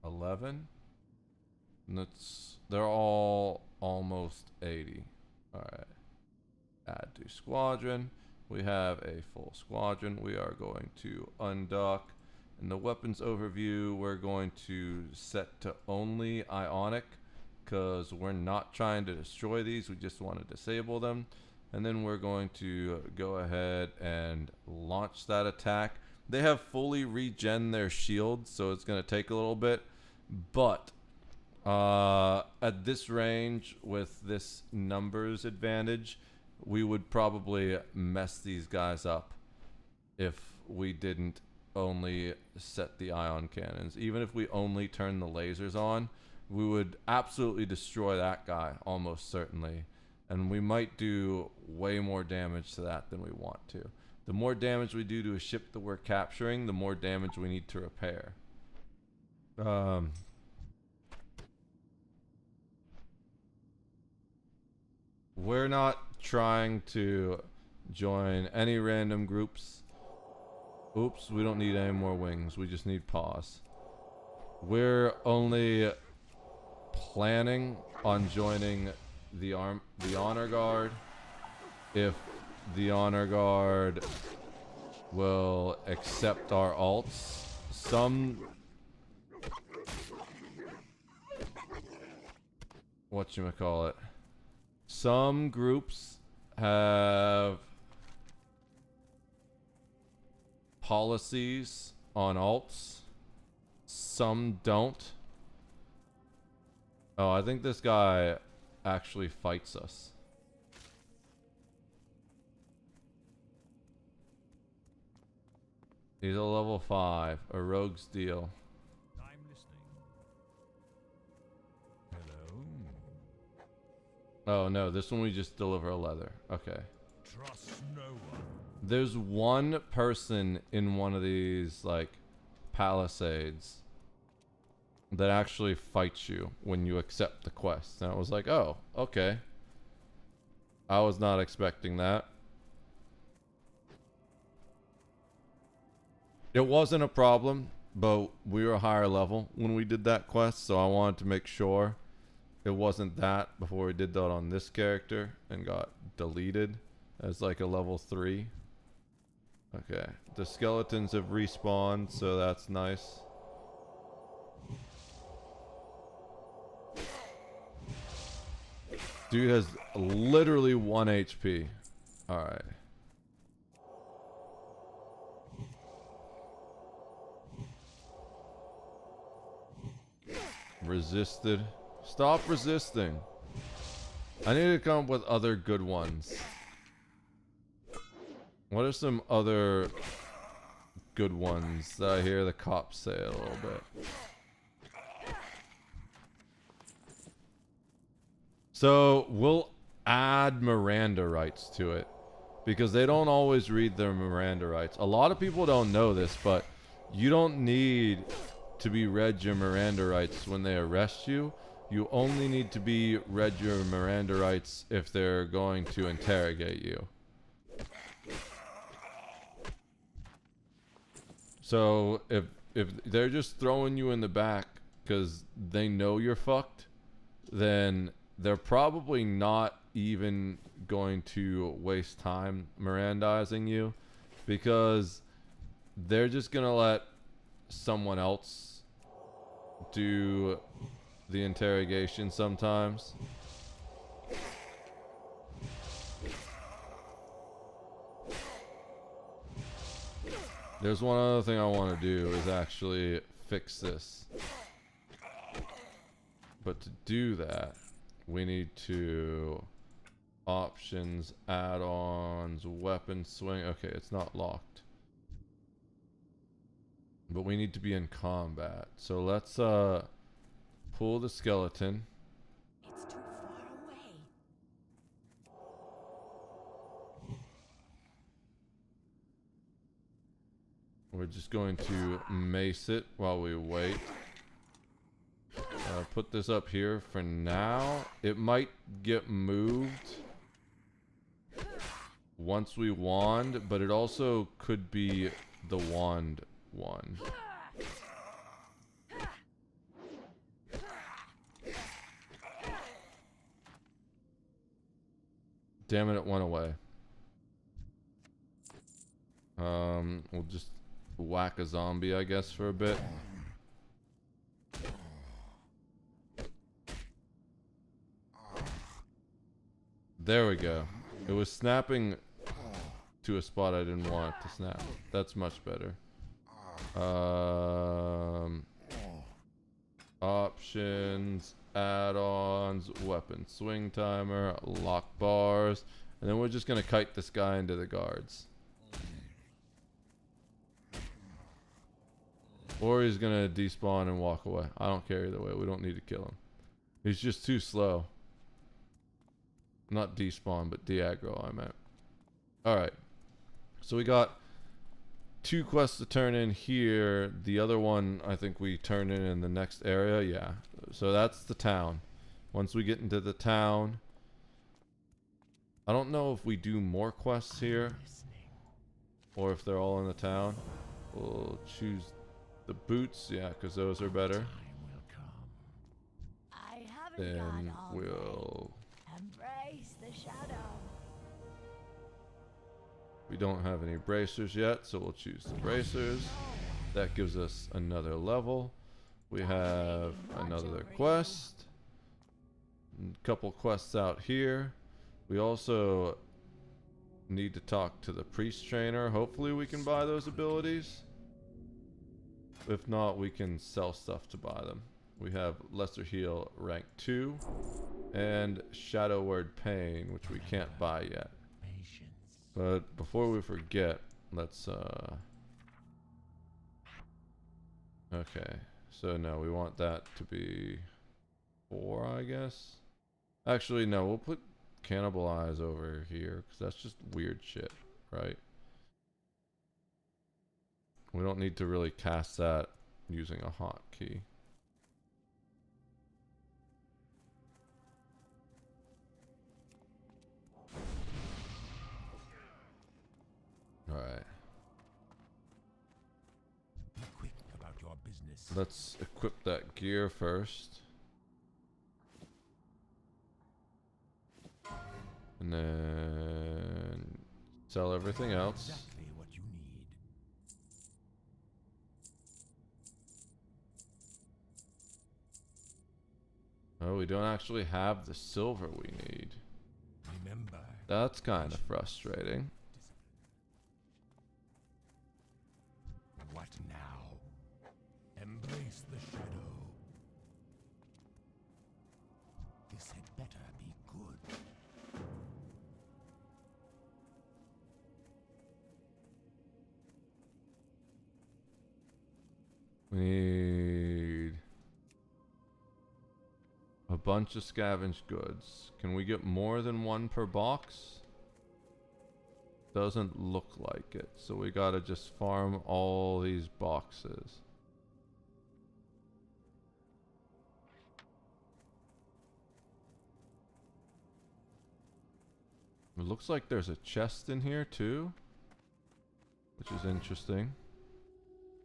11. And they're all almost 80. Alright. Add to squadron. We have a full squadron. We are going to undock. In the weapons overview, we're going to set to only ionic, because we're not trying to destroy these. We just want to disable them. And then we're going to go ahead and launch that attack. They have fully regen their shields, so it's going to take a little bit. But at this range, with this numbers advantage, we would probably mess these guys up if we didn't only set the ion cannons. Even if we only turn the lasers on, we would absolutely destroy that guy, almost certainly. And we might do way more damage to that than we want to. The more damage we do to a ship that we're capturing, the more damage we need to repair. We're not trying to join any random groups. Oops, we don't need any more wings. We just need pause. We're only planning on joining the honor guard if the honor guard will accept our alts. some whatchamacallit, some groups have policies on alts, some don't. Oh, I think this guy actually fights us. He's a level 5, a rogue's deal. I'm listening. Hello. Oh no, this one we just deliver a leather. Okay. Trust no one. There's one person in one of these like palisades that actually fights you when you accept the quest. And I was like, oh, okay. I was not expecting that. It wasn't a problem, but we were higher level when we did that quest, so I wanted to make sure it wasn't that before we did that on this character and got deleted as like a level 3. Okay, the skeletons have respawned, so that's nice. Dude has literally 1 HP. Alright. Resisted. Stop resisting. I need to come up with other good ones. What are some other good ones that I hear the cops say a little bit? So we'll add Miranda rights to it because they don't always read their Miranda rights. A lot of people don't know this, but you don't need to be read your Miranda rights when they arrest you. You only need to be read your Miranda rights if they're going to interrogate you. So if they're just throwing you in the back because they know you're fucked, then they're probably not even going to waste time Mirandizing you because they're just gonna let someone else do the interrogation sometimes. There's one other thing I want to do is actually fix this. But to do that, we need to options, add-ons, weapon swing. Okay, it's not locked. But we need to be in combat. So let's pull the skeleton. It's too far away. We're just going to mace it while we wait. Put this up here for now. It might get moved once we wand, but it also could be the wand one. Damn it, it went away. We'll just whack a zombie, I guess, for a bit. There we go. It was snapping to a spot I didn't want it to snap. That's much better. Options, add-ons, weapon swing timer, lock bars, and then we're just gonna kite this guy into the guards. Or he's gonna despawn and walk away. I don't care either way. We don't need to kill him. He's just too slow. Not despawn, but de-aggro, I meant. Alright. So we got 2 quests to turn in here. The other one, I think we turn in the next area. Yeah. So that's the town. Once we get into the town, I don't know if we do more quests here or if they're all in the town. We'll choose the boots, yeah, because those are better. Then we'll... Embrace the shadow. We don't have any bracers yet, so we'll choose the bracers. That gives us another level. We have another quest. A couple quests out here. We also need to talk to the priest trainer. Hopefully we can buy those abilities. If not, we can sell stuff to buy them. We have Lesser Heal rank 2 and Shadow Word Pain, which we can't buy yet. But before we forget, let's okay, so no, we want that to be 4, I guess. Actually, no, we'll put Cannibalize over here, because that's just weird shit, right? We don't need to really cast that using a hotkey. Alright. Be quick about your business. Let's equip that gear first. And then sell everything else. Exactly what you need. Oh, we don't actually have the silver we need. Remember. That's kind of frustrating. What now? Embrace the shadow. This had better be good. We need a bunch of scavenged goods. Can we get more than 1 per box? Doesn't look like it, so we gotta just farm all these boxes. It looks like there's a chest in here too, which is interesting.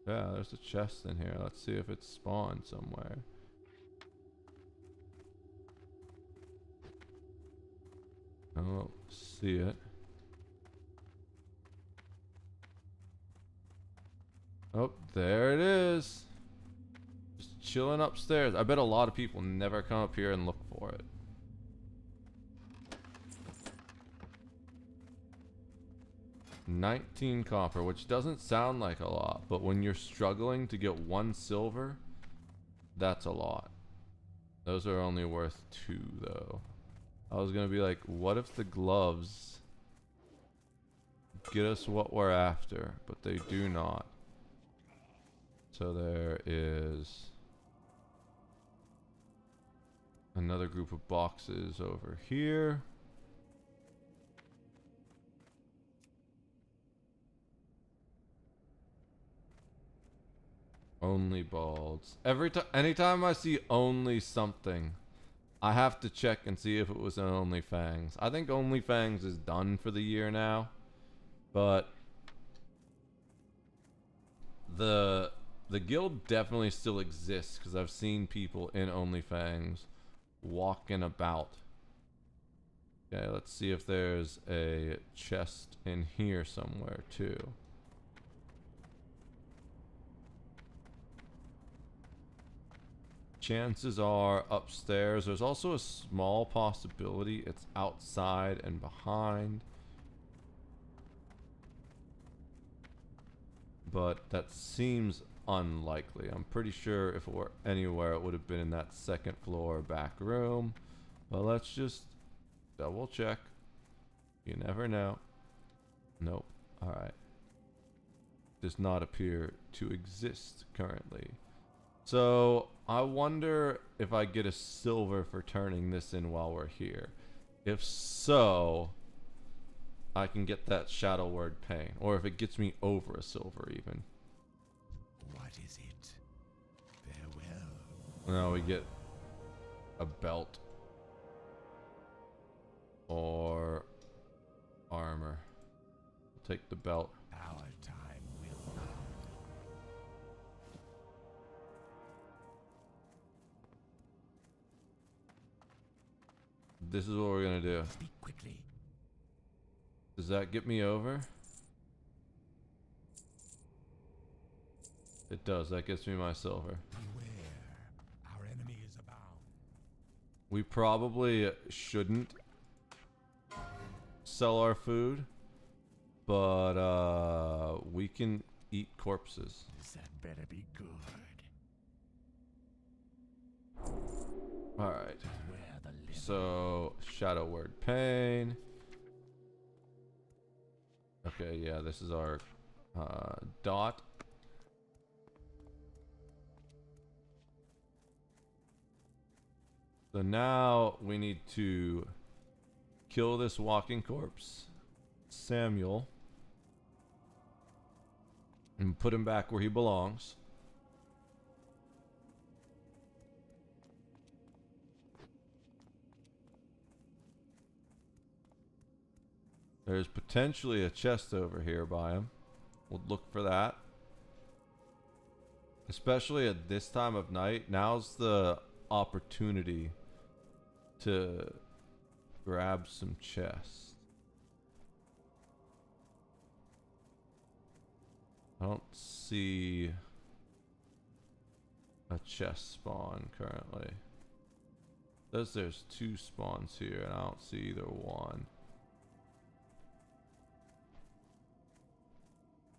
Yeah, there's a chest in here. Let's see if it's spawned somewhere. I don't see it. Oh, there it is. Just chilling upstairs. I bet a lot of people never come up here and look for it. $19 copper, which doesn't sound like a lot, but when you're struggling to get 1 silver, that's a lot. Those are only worth 2 though. I was gonna be like, what if the gloves get us what we're after, but they do not. So there is another group of boxes over here. Only balds. Anytime I see only something, I have to check and see if it was an Only Fangs. I think Only Fangs is done for the year now, but the guild definitely still exists because I've seen people in Only Fangs walking about. Okay, let's see if there's a chest in here somewhere too. Chances are upstairs. There's also a small possibility it's outside and behind. But that seems unlikely. I'm pretty sure if it were anywhere, it would have been in that 2nd floor back room. But let's just double check. You never know. Nope. Alright. Does not appear to exist currently. So I wonder if I get a silver for turning this in while we're here. If so, I can get that Shadow Word Pain, or if it gets me over a silver even. What is it? Farewell. Now we get a belt or armor. I'll take the belt. Our time will come. This is what we're gonna do. Speak quickly. Does that get me over? It does. That gets me my silver. Beware, our enemy is about. We probably shouldn't sell our food, but we can eat corpses. That better be good. Alright. So, Shadow Word Pain. Okay, yeah, this is our dot. So now we need to kill this walking corpse, Samuel, and put him back where he belongs. There's potentially a chest over here by him. We'll look for that. Especially at this time of night. Now's the opportunity to grab some chests. I don't see a chest spawn currently. There's 2 spawns here and I don't see either one.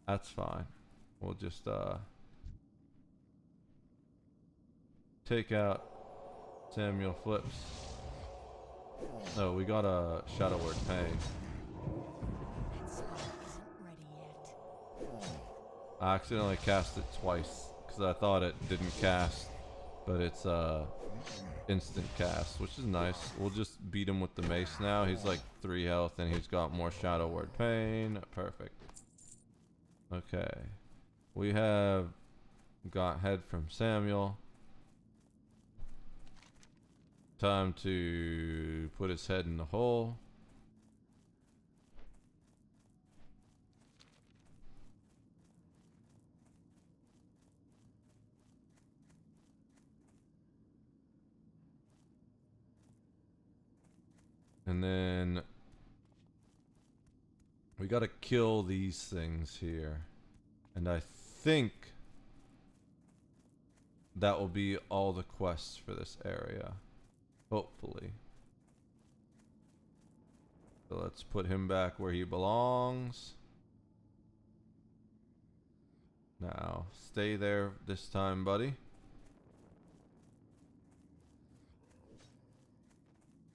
That's fine. We'll just take out Samuel Flips. No, we got a Shadow Word Pain. I accidentally cast it twice because I thought it didn't cast, but it's instant cast, which is nice. We'll just beat him with the mace now. He's like 3 health and he's got more Shadow Word Pain. Perfect. Okay, we have got head from Samuel. Time to put his head in the hole. And then we gotta kill these things here. And I think that will be all the quests for this area. Hopefully. So let's put him back where he belongs. Now, stay there this time, buddy.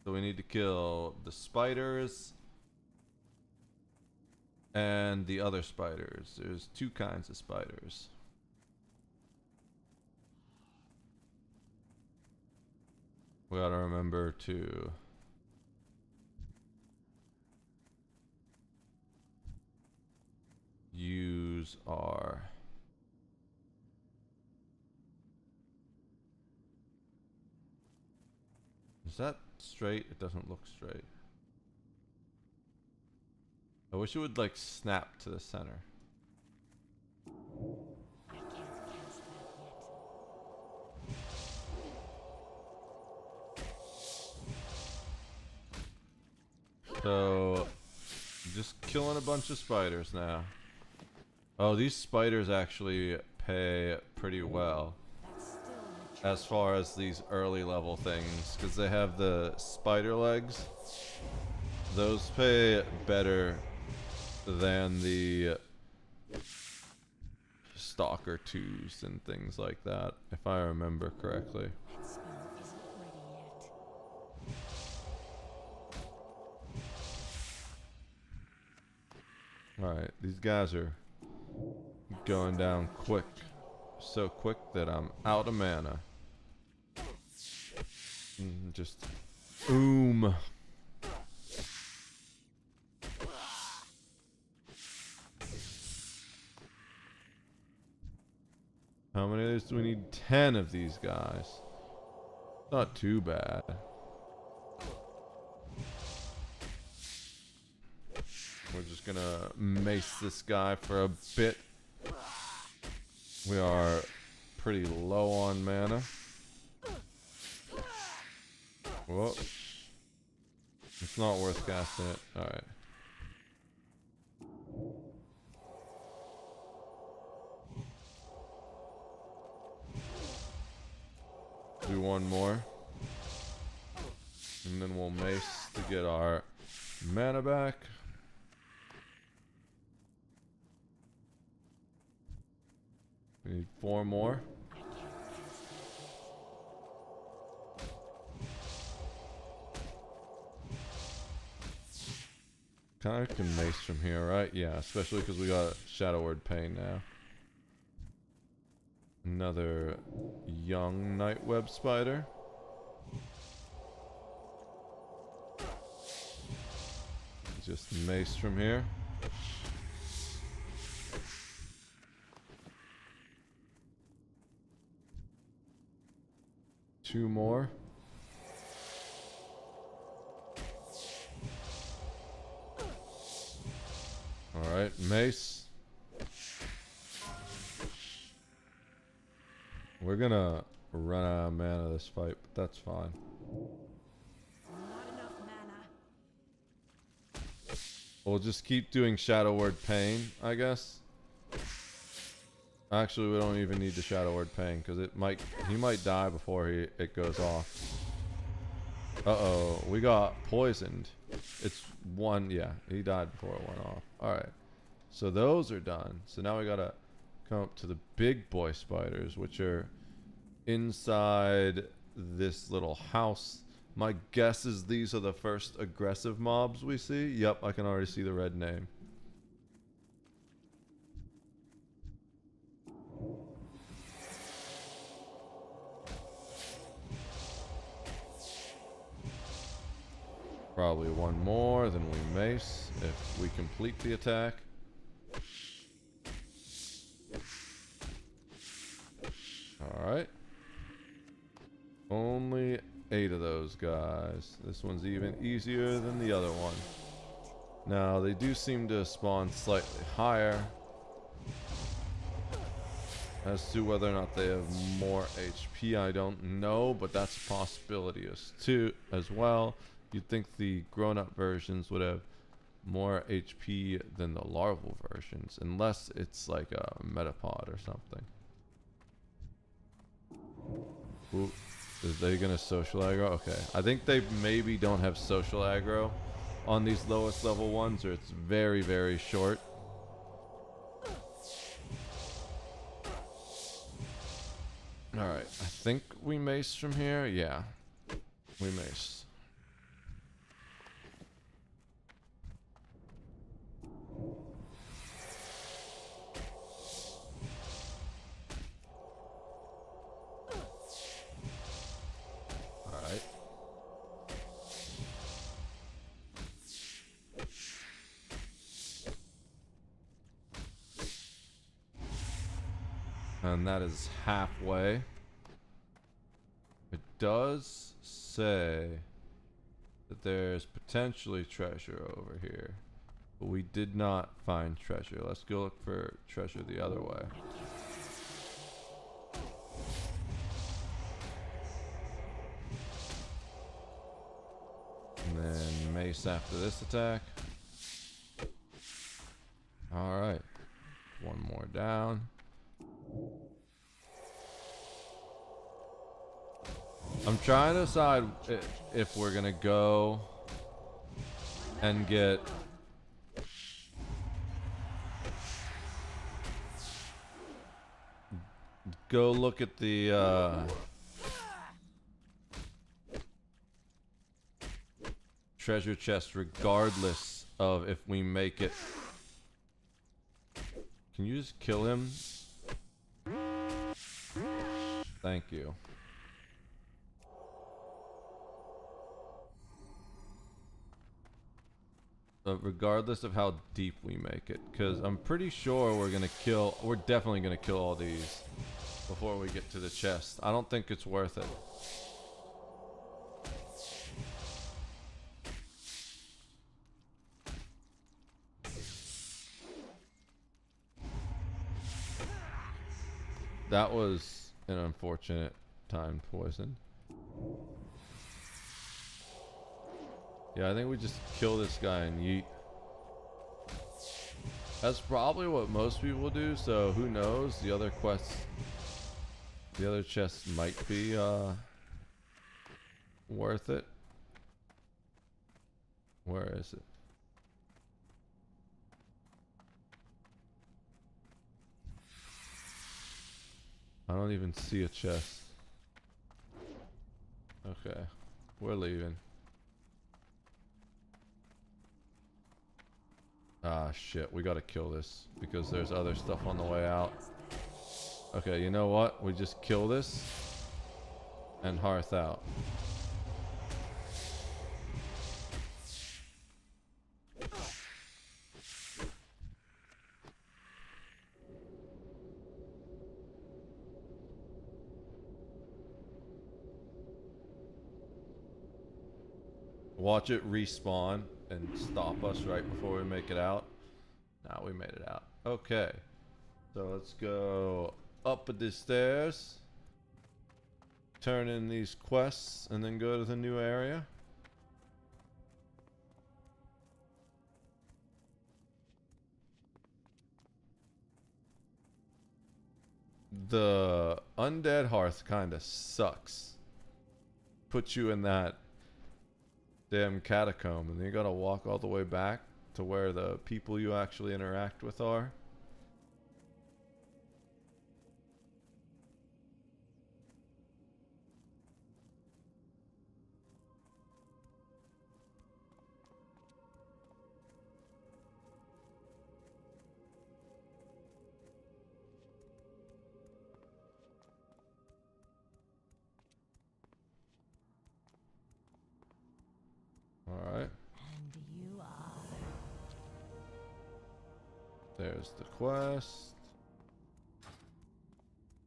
So we need to kill the spiders and the other spiders. There's 2 kinds of spiders. We gotta remember to use our Is that straight? It doesn't look straight. I wish it would like snap to the center. So, just killing a bunch of spiders now. Oh, these spiders actually pay pretty well as far as these early level things, because they have the spider legs. Those pay better than the Stalker 2s and things like that, if I remember correctly. Alright, these guys are going down quick. So quick that I'm out of mana. Just boom. How many of these do we need? 10 of these guys. Not too bad. We're just gonna mace this guy for a bit. We are pretty low on mana. Whoa. It's not worth casting it. Alright. Do one more. And then we'll mace to get our mana back. We need 4 more. Kind of can mace from here, right? Yeah, especially because we got Shadow Word Pain now. Another young Nightweb Spider. Just mace from here. Two more. Alright, mace. We're gonna run out of mana this fight, but that's fine. We'll just keep doing Shadow Word Pain, I guess. Actually, we don't even need the Shadow Word Pain because he might die before it goes off. Uh-oh, we got poisoned. It's one, yeah, he died before it went off. Alright, so those are done. So now we gotta come up to the big boy spiders, which are inside this little house. My guess is these are the first aggressive mobs we see. Yep, I can already see the red name. Probably one more, then we mace if we complete the attack. Alright. Only 8 of those guys. This one's even easier than the other one. Now, they do seem to spawn slightly higher. As to whether or not they have more HP, I don't know, but that's a possibility as well. You'd think the grown-up versions would have more HP than the larval versions, unless it's like a metapod or something. Ooh. Is they gonna social aggro? Okay. I think they maybe don't have social aggro on these lowest level ones, or it's very, very short. Alright, I think we mace from here. Yeah. We mace. And that is halfway. It does say that there's potentially treasure over here, but we did not find treasure. Let's go look for treasure the other way. And then mace after this attack. Alright. One more down. I'm trying to decide if we're gonna go and get look at the treasure chest regardless of if we make it. Can you just kill him? Thank you. Regardless of how deep we make it, because I'm pretty sure we're definitely gonna kill all these before we get to the chest. I don't think it's worth it. That was an unfortunate timed poison. Yeah, I think we just kill this guy and yeet. That's probably what most people do, so who knows? The other quests, the other chests might be worth it. Where is it? I don't even see a chest. Okay, we're leaving. Ah, shit, we gotta kill this because there's other stuff on the way out. Okay, you know what? We just kill this and hearth out. Watch it respawn and stop us right before we make it out. Now we made it out. Okay. So let's go up the stairs. Turn in these quests and then go to the new area. The undead hearth kind of sucks. Puts you in that damn catacomb and then you gotta walk all the way back to where the people you actually interact with are. Alright. And you are. There's the quest.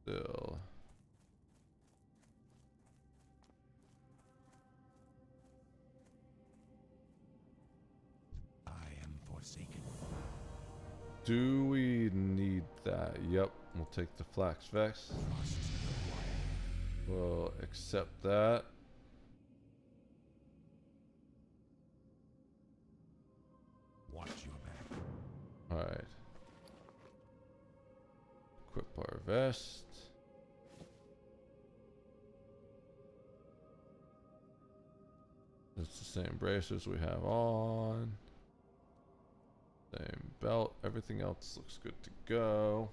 Still. I am forsaken. Do we need that? Yep. We'll take the Flax Vex. We'll accept that. Watch your back. Alright. Equip our vest. It's the same bracers we have on. Same belt. Everything else looks good to go.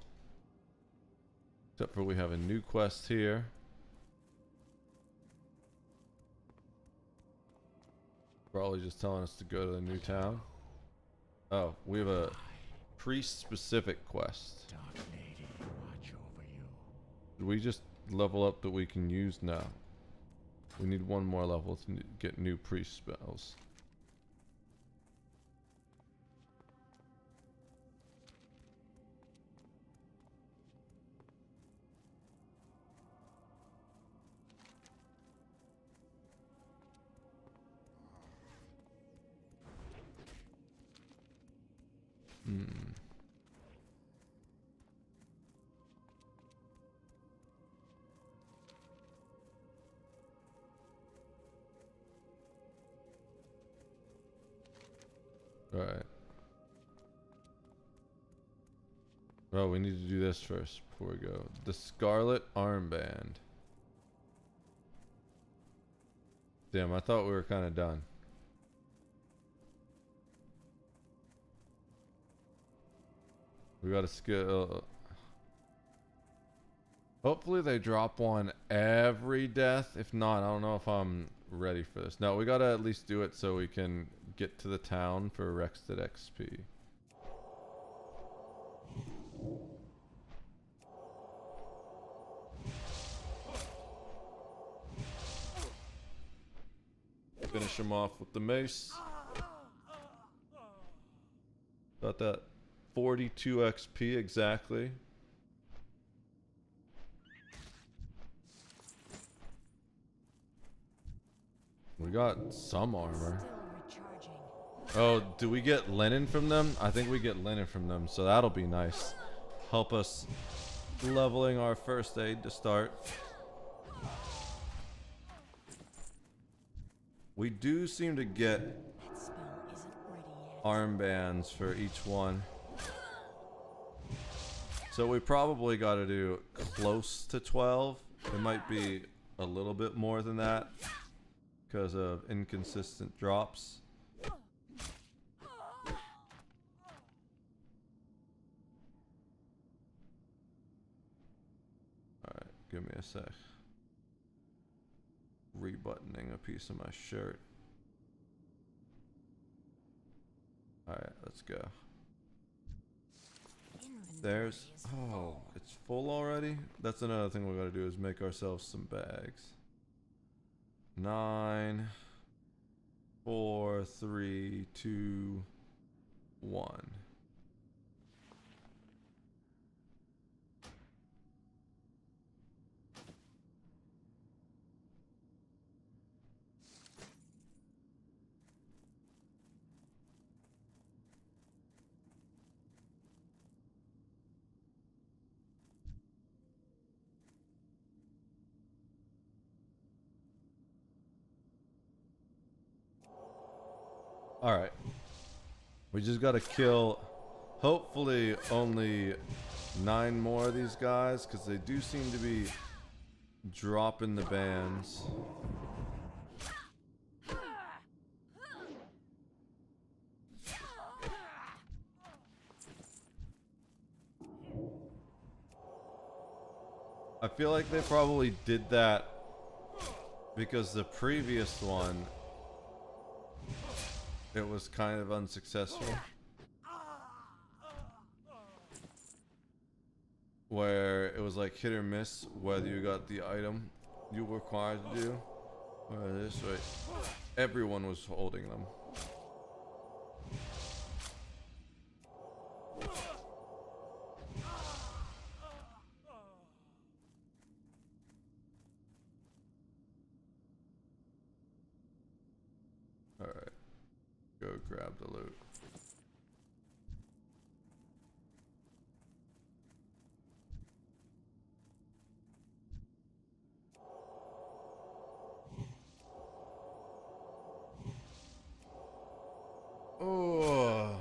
Except for we have a new quest here. Probably just telling us to go to the new town. Oh, we have a priest-specific quest. Dark Lady, watch over you. Did we just level up that we can use? No. We need one more level to get new priest spells. Alright. Oh, we need to do this first before we go. The Scarlet Armband. Damn, I thought we were kind of done. We got a skill. Hopefully they drop one every death. If not, I don't know if I'm ready for this. No, we gotta at least do it so we can get to the town for Rexted XP. Finish him off with the mace. Got that 42 XP exactly. We got some armor. Oh, do we get linen from them? I think we get linen from them, so that'll be nice. Help us leveling our first aid to start. We do seem to get armbands for each one. So we probably got to do close to 12. It might be a little bit more than that. because of inconsistent drops. Alright, give me a sec. Rebuttoning a piece of my shirt. Alright, let's go. There's... Oh, it's full already? That's another thing we gotta do is make ourselves some bags. 9, 4, 3, 2, 1. Alright. We just gotta kill, hopefully, only 9 more of these guys, because they do seem to be dropping the bands. I feel like they probably did that because the previous one, it was kind of unsuccessful. Where it was like hit or miss whether you got the item you were required to do. Or this way, everyone was holding them. Alright. Go grab the loot. Oh,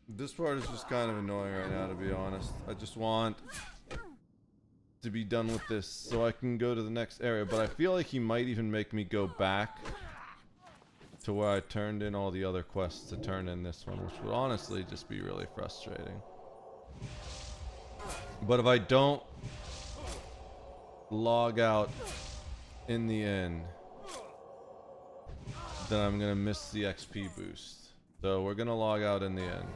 this part is just kind of annoying right now, to be honest. I just want to be done with this so I can go to the next area, but I feel like he might even make me go back to where I turned in all the other quests to turn in this one, which would honestly just be really frustrating. But if I don't log out in the end, then I'm gonna miss the XP boost. So we're gonna log out in the end.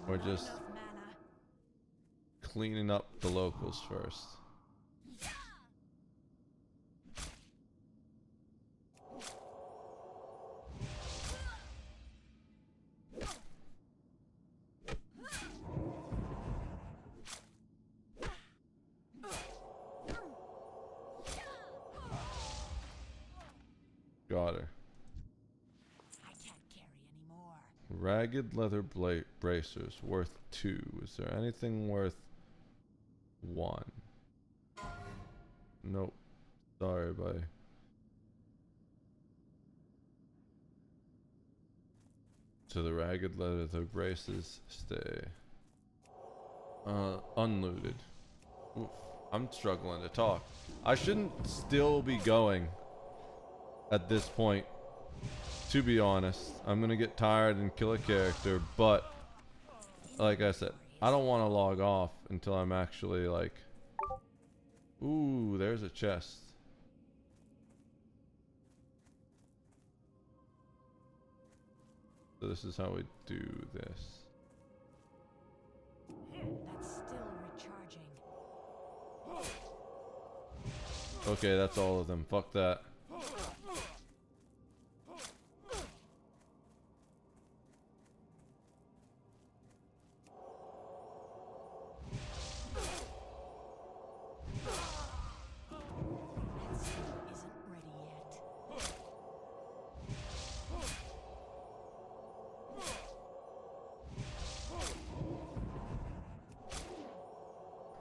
We're just cleaning up the locals first. Got her. I can't carry anymore. Ragged leather bracers worth 2. Is there anything worth 1? Nope. Sorry, bye. So the ragged leather braces stay. Unlooted. Oof. I'm struggling to talk. I shouldn't still be going at this point, to be honest. I'm gonna get tired and kill a character, but like I said, I don't want to log off until I'm actually like, ooh, there's a chest. So this is how we do this. That's still recharging. Okay, that's all of them. Fuck that.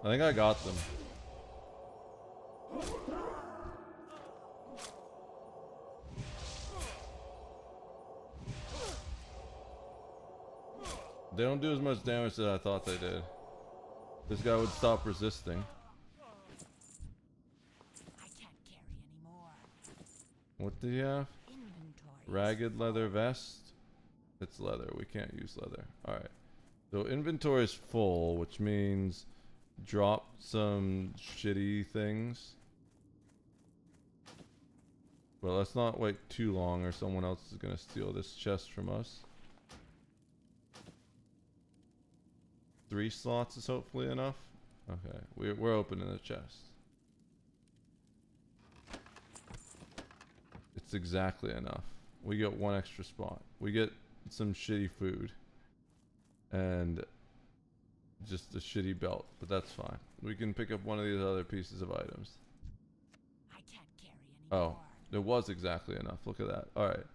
I think I got them. They don't do as much damage as I thought they did. This guy would stop resisting. I can't carry anymore. What do you have? Ragged leather vest. It's leather. We can't use leather. Alright. So inventory is full, which means drop some shitty things. But let's not wait too long or someone else is going to steal this chest from us. 3 slots is hopefully enough. Okay, we're opening the chest. It's exactly enough. We get 1 extra spot. We get some shitty food. And just a shitty belt, but that's fine. We can pick up one of these other pieces of items. I can't carry anymore. Oh, it was exactly enough. Look at that. Alright.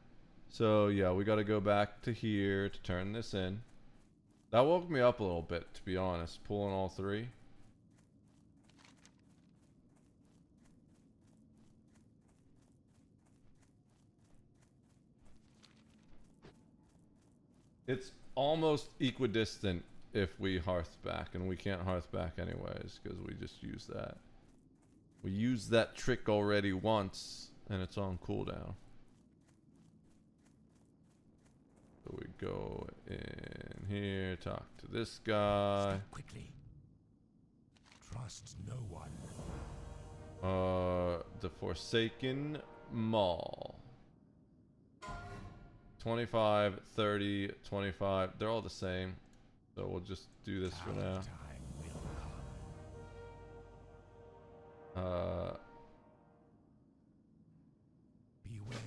So yeah, we gotta go back to here to turn this in. That woke me up a little bit, to be honest, pulling all 3. It's almost equidistant if we hearth back, and we can't hearth back anyways because we just use that. We used that trick already once and it's on cooldown. So we go in here, talk to this guy. Stop quickly. Trust no one. The Forsaken Mall. 25, 30, 25. They're all the same. So we'll just do this for now. Beware.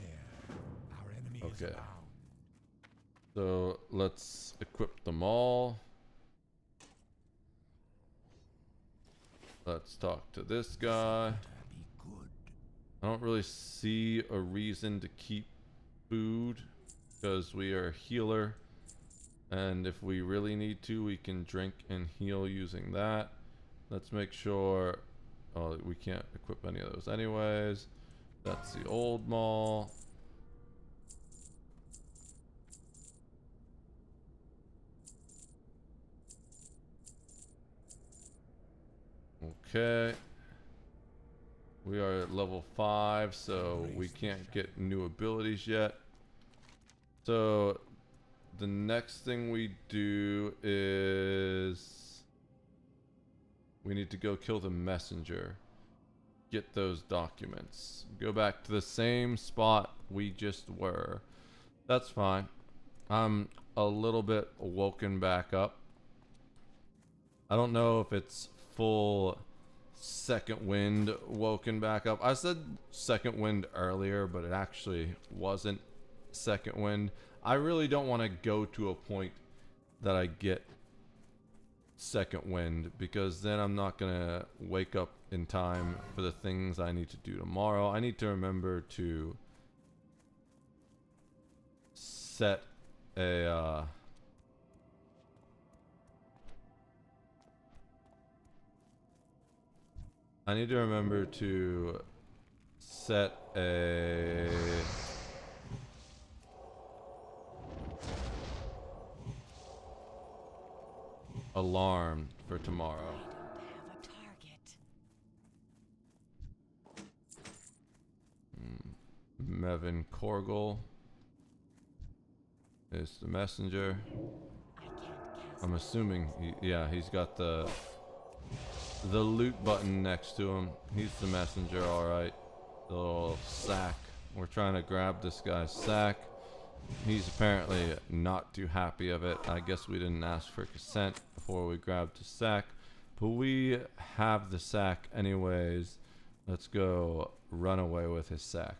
Our enemy is Okay. abound. So let's equip them all. Let's talk to this guy. I don't really see a reason to keep food because we are a healer, and if we really need to, we can drink and heal using that. Let's make sure. Oh, we can't equip any of those anyways. That's the old mall. Okay. We are at level 5, so we can't get new abilities yet. So the next thing we do is we need to go kill the messenger. Get those documents. Go back to the same spot we just were. That's fine. I'm a little bit woken back up. I don't know if it's full second wind woken back up. I said second wind earlier, but it actually wasn't second wind. I really don't want to go to a point that I get second wind, because then I'm not gonna wake up in time for the things I need to do tomorrow. I need to remember to set a I need to remember to set a alarm for tomorrow. I don't have a target. Mevin Korgel is the messenger. I'm assuming he's got the loot button next to him. He's the messenger, alright. The little sack. We're trying to grab this guy's sack. He's apparently not too happy of it. I guess we didn't ask for consent before we grabbed the sack. But we have the sack anyways. Let's go run away with his sack.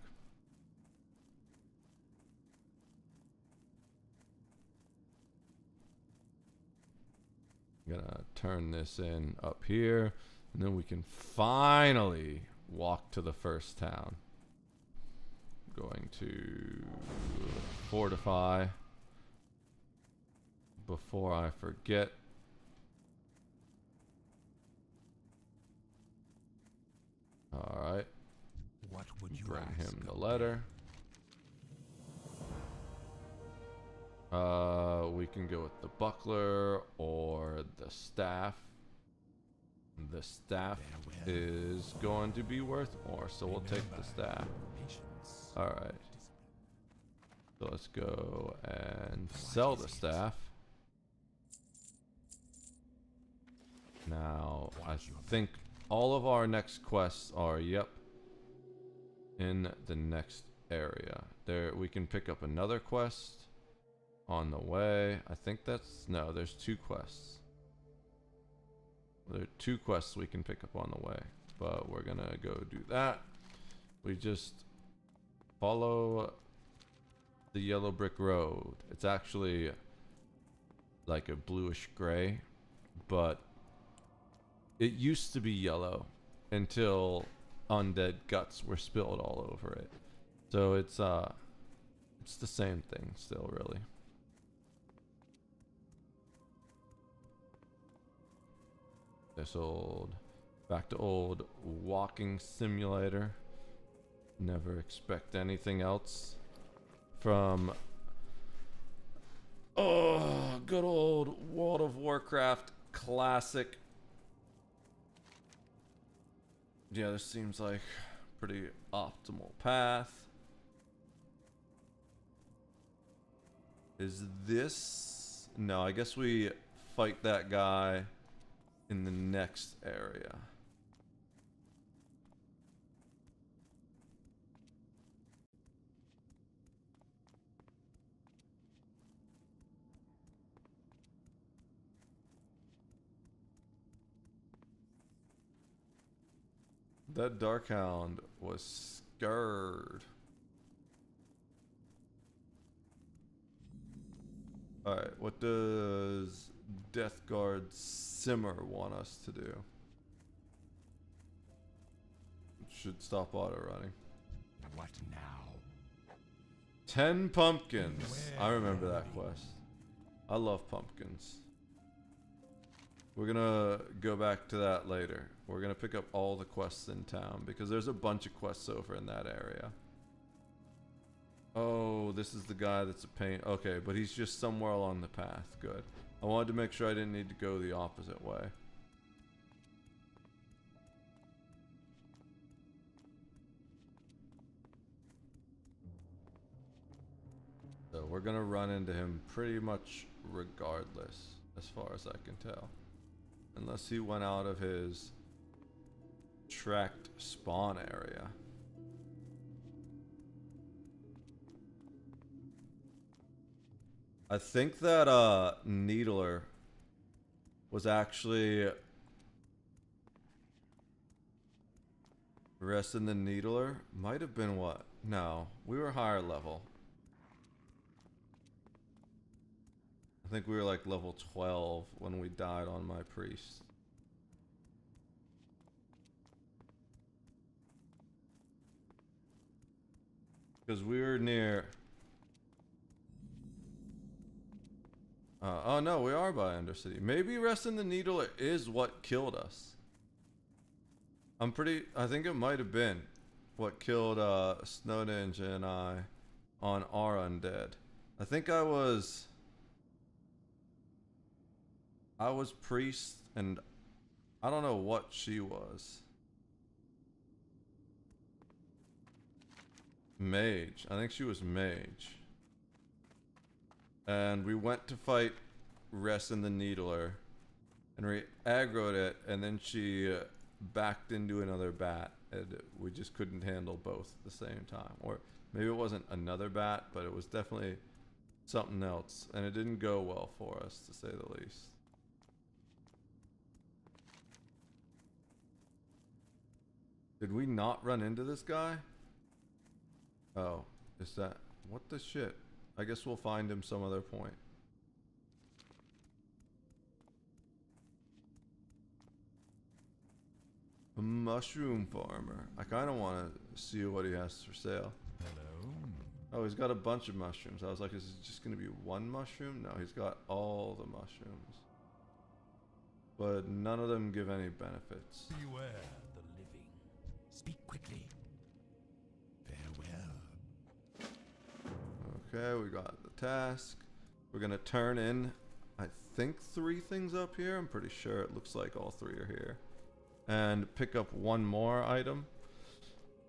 I'm gonna turn this in up here, and then we can finally walk to the first town. Going to fortify before I forget. Alright. What would you bring ask him the of letter? We can go with the buckler or the staff. The staff is going to be worth more, so we'll take the staff. Patience. Alright. So let's go and sell the staff. Now, I think all of our next quests are, yep, in the next area. There, we can pick up another quest on the way. I think that's, no, there's 2 quests. There are 2 quests we can pick up on the way, but we're gonna go do that. We just follow the yellow brick road. It's actually like a bluish gray, but it used to be yellow until undead guts were spilled all over it. So it's the same thing still, really. This back to old walking simulator. Never expect anything else from good old World of Warcraft classic. Yeah, this seems like a pretty optimal path. Is this? No, I guess we fight that guy in the next area. That Darkhound was scared. Alright, what does Deathguard Simmer want us to do? Should stop auto running. What now? 10 pumpkins. I remember that quest. I love pumpkins. We're gonna go back to that later. We're gonna pick up all the quests in town because there's a bunch of quests over in that area. Oh, this is the guy that's a pain. Okay, but he's just somewhere along the path. Good. I wanted to make sure I didn't need to go the opposite way. So we're gonna run into him pretty much regardless, as far as I can tell. Unless he went out of his tracked spawn area. I think that Needler was actually Rest in the Needler might have been what? No, we were higher level. I think we were like level 12 when we died on my priest. Because we were near... oh no, we are by Undercity. Maybe Rest in the Needle is what killed us. I think it might have been what killed Snow Ninja and I on our undead. I think I was priest and I don't know what she was. Mage. I think she was mage. And we went to fight Rest in the Needler and we aggroed it, and then she backed into another bat and we just couldn't handle both at the same time. Or maybe it wasn't another bat, but it was definitely something else, and it didn't go well for us, to say the least. Did we not run into this guy? Oh, is that... what the shit? I guess we'll find him some other point. A mushroom farmer. I kind of want to see what he has for sale. Hello. Oh, he's got a bunch of mushrooms. I was like, is it just going to be one mushroom? No, he's got all the mushrooms. But none of them give any benefits. Beware the living. Speak quickly. Farewell. Okay, we got the task. We're going to turn in, I think, 3 things up here. I'm pretty sure it looks like all 3 are here. And pick up one more item.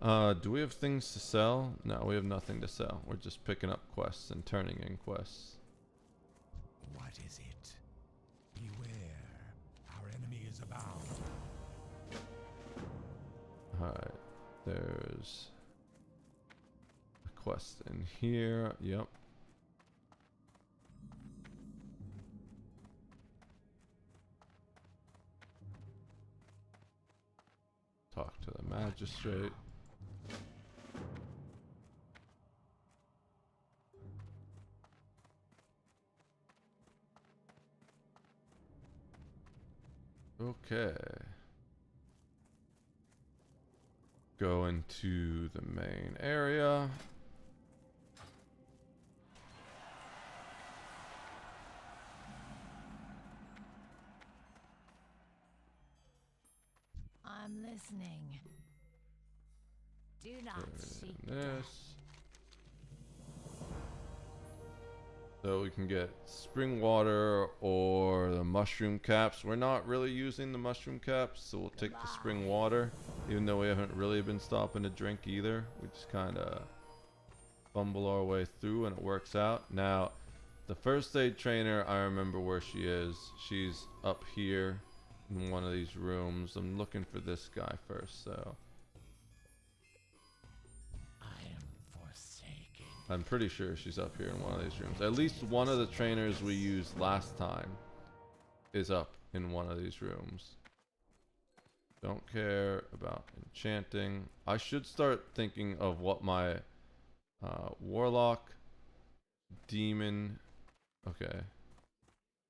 Do we have things to sell? No, we have nothing to sell. We're just picking up quests and turning in quests. What is it? Beware, our enemy is abound. Alright, there's a quest in here. Yep. Talk to the magistrate. Okay. Go into the main area. I'm listening. Do not seek this. So we can get spring water or the mushroom caps. We're not really using the mushroom caps, so we'll take the spring water, even though we haven't really been stopping to drink either. We just kind of fumble our way through and it works out. Now, the first aid trainer, I remember where she is. She's up here in one of these rooms. I'm looking for this guy first, so. I'm pretty sure she's up here in one of these rooms. At least one of the trainers we used last time is up in one of these rooms. Don't care about enchanting. I should start thinking of what my warlock, demon. Okay.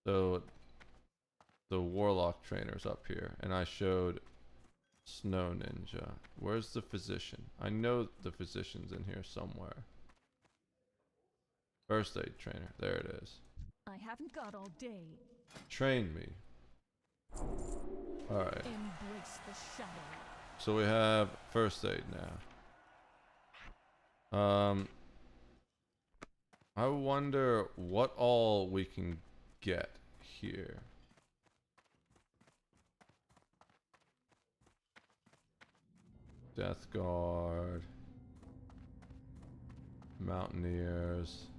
So the warlock trainer's up here, and I showed Snow Ninja. Where's the physician? I know the physician's in here somewhere. First aid trainer. There it is. I haven't got all day. Train me. Alright. Embrace the shadow. So we have first aid now. I wonder what all we can get here. Death Guard. Mountaineers.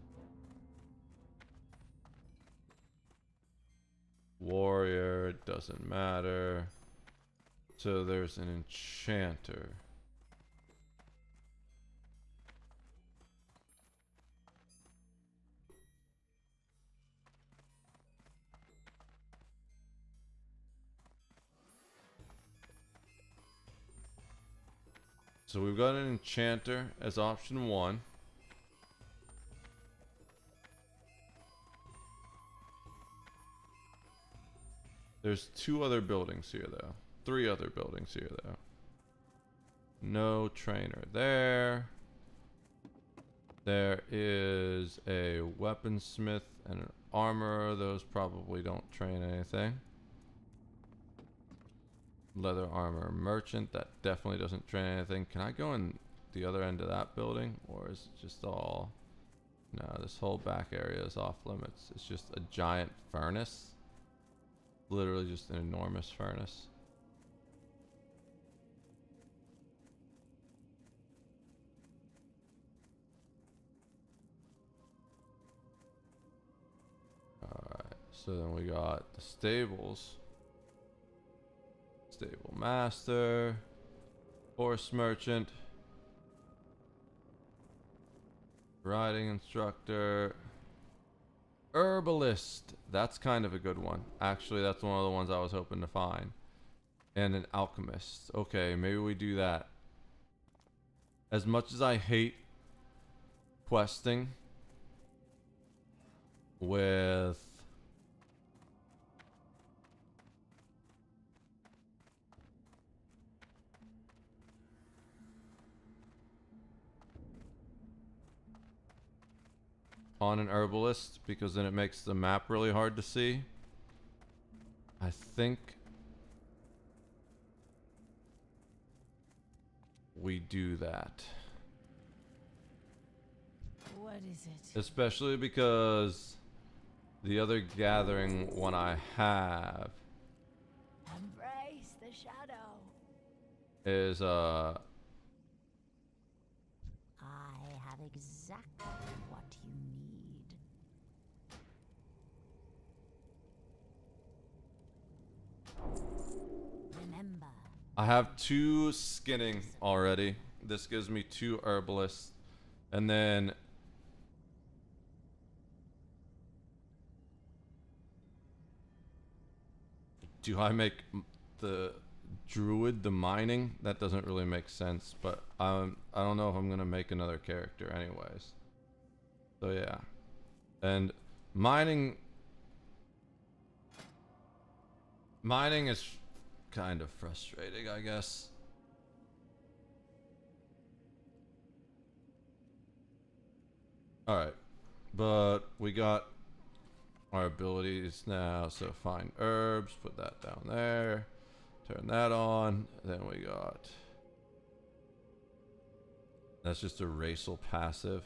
Warrior, doesn't matter. So there's an enchanter. So we've got an enchanter as option 1. There's 2 other buildings here though. 3 other buildings here though. No trainer there. There is a weaponsmith and an armorer. Those probably don't train anything. Leather armor merchant. That definitely doesn't train anything. Can I go in the other end of that building? Or is it just all... No, this whole back area is off limits. It's just a giant furnace. Literally just an enormous furnace. Alright, so then we got the stables. Stable master. Horse merchant. Riding instructor. Herbalist. That's kind of a good one. Actually, that's one of the ones I was hoping to find. And an alchemist. Okay, maybe we do that. As much as I hate questing with on an herbalist, because then it makes the map really hard to see. I think we do that. What is it? Especially because the other gathering one I have Embrace the shadow. is exactly what you need. Remember. I have 2 skinning already. This gives me 2 herbalists. And then do I make the druid the mining? That doesn't really make sense, but I don't know if I'm gonna make another character anyways. So yeah. And mining is kind of frustrating, I guess. Alright, but we got our abilities now, so find herbs, put that down there, turn that on, then we got, that's just a racial passive.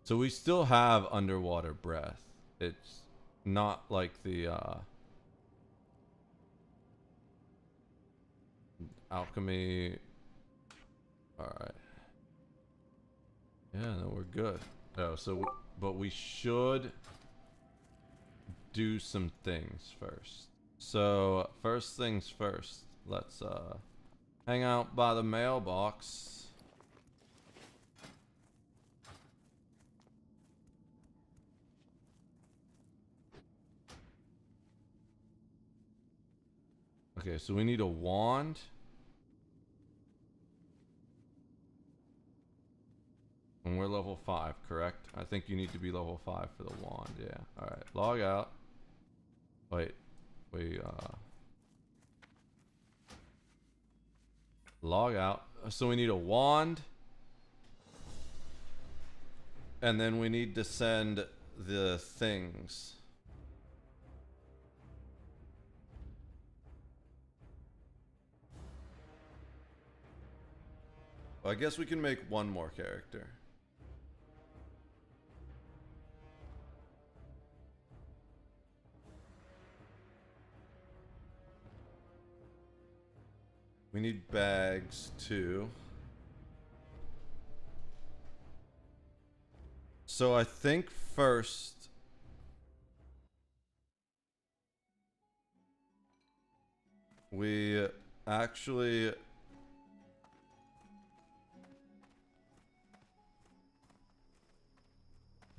So we still have underwater breath. It's not like the alchemy. Alright. Yeah, no, we're good. Oh, so, but we should do some things first. So, first things first, let's hang out by the mailbox. Okay, so we need a wand. And we're level 5, correct? I think you need to be level 5 for the wand, yeah. Alright, log out. Wait, log out. So we need a wand. And then we need to send the things. Well, I guess we can make one more character. We need bags too. So I think first we actually is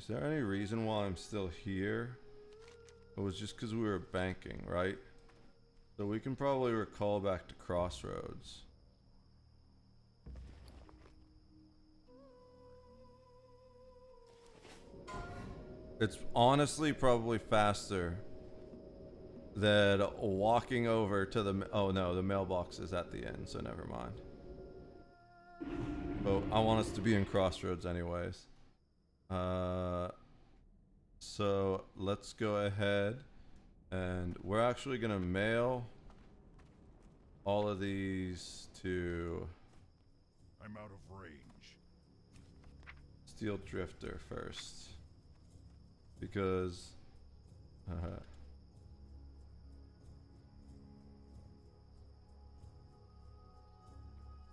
there any reason why I'm still here? It was just because we were banking, right? So we can probably recall back to Crossroads. It's honestly probably faster than walking over to the... Oh no, the mailbox is at the end, so never mind. But I want us to be in Crossroads anyways. So let's go ahead. And we're actually gonna mail all of these to... I'm out of range. Steel Drifter first. Because...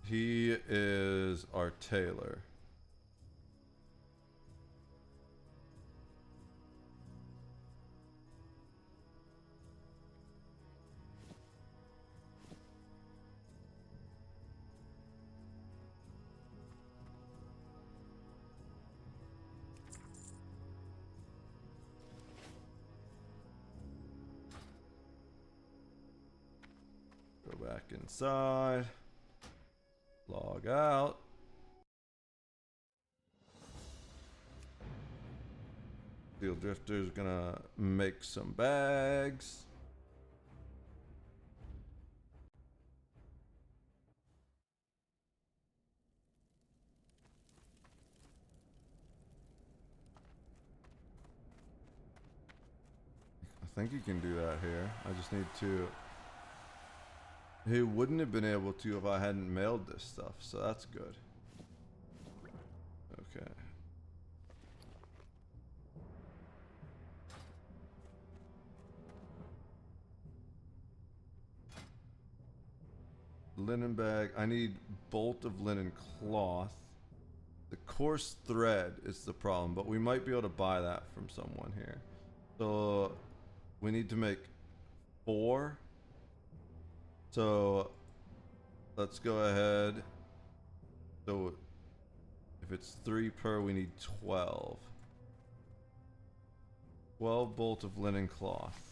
he is our tailor. Go back inside. Log out. Steel Drifter's gonna make some bags. I think you can do that here. I just need to... He wouldn't have been able to if I hadn't mailed this stuff, so that's good. Okay. Linen bag. I need bolt of linen cloth. The coarse thread is the problem, but we might be able to buy that from someone here. So we need to make 4. So let's go ahead. So if it's 3 per, we need 12. 12 bolt of linen cloth.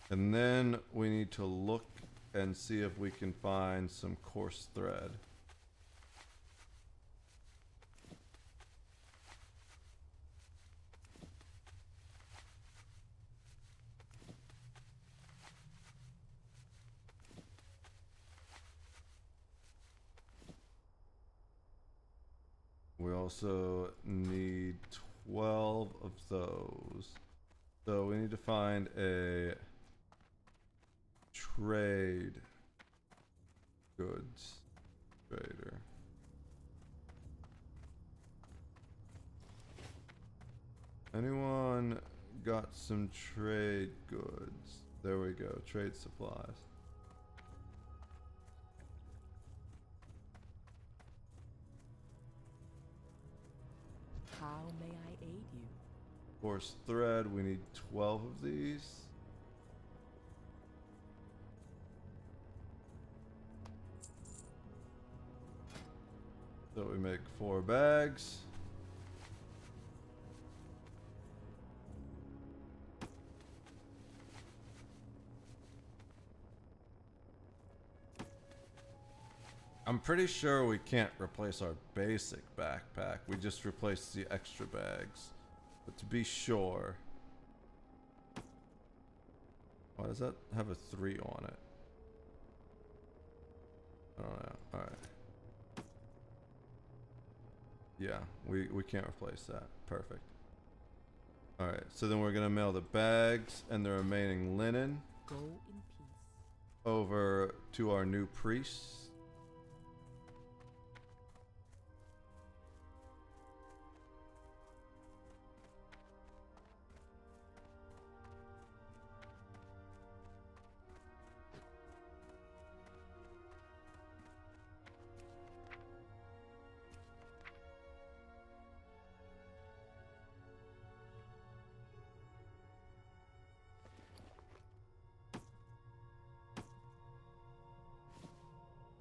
And then we need to look and see if we can find some coarse thread. We also need 12 of those. So we need to find a trade goods trader. Anyone got some trade goods? There we go, trade supplies. How may I aid you? Coarse thread, we need 12 of these. So we make 4 bags. I'm pretty sure we can't replace our basic backpack. We just replace the extra bags. But to be sure. Why does that have a 3 on it? I don't know. Alright. Yeah, we can't replace that. Perfect. Alright, so then we're gonna mail the bags and the remaining linen Go in peace. over to our new priests.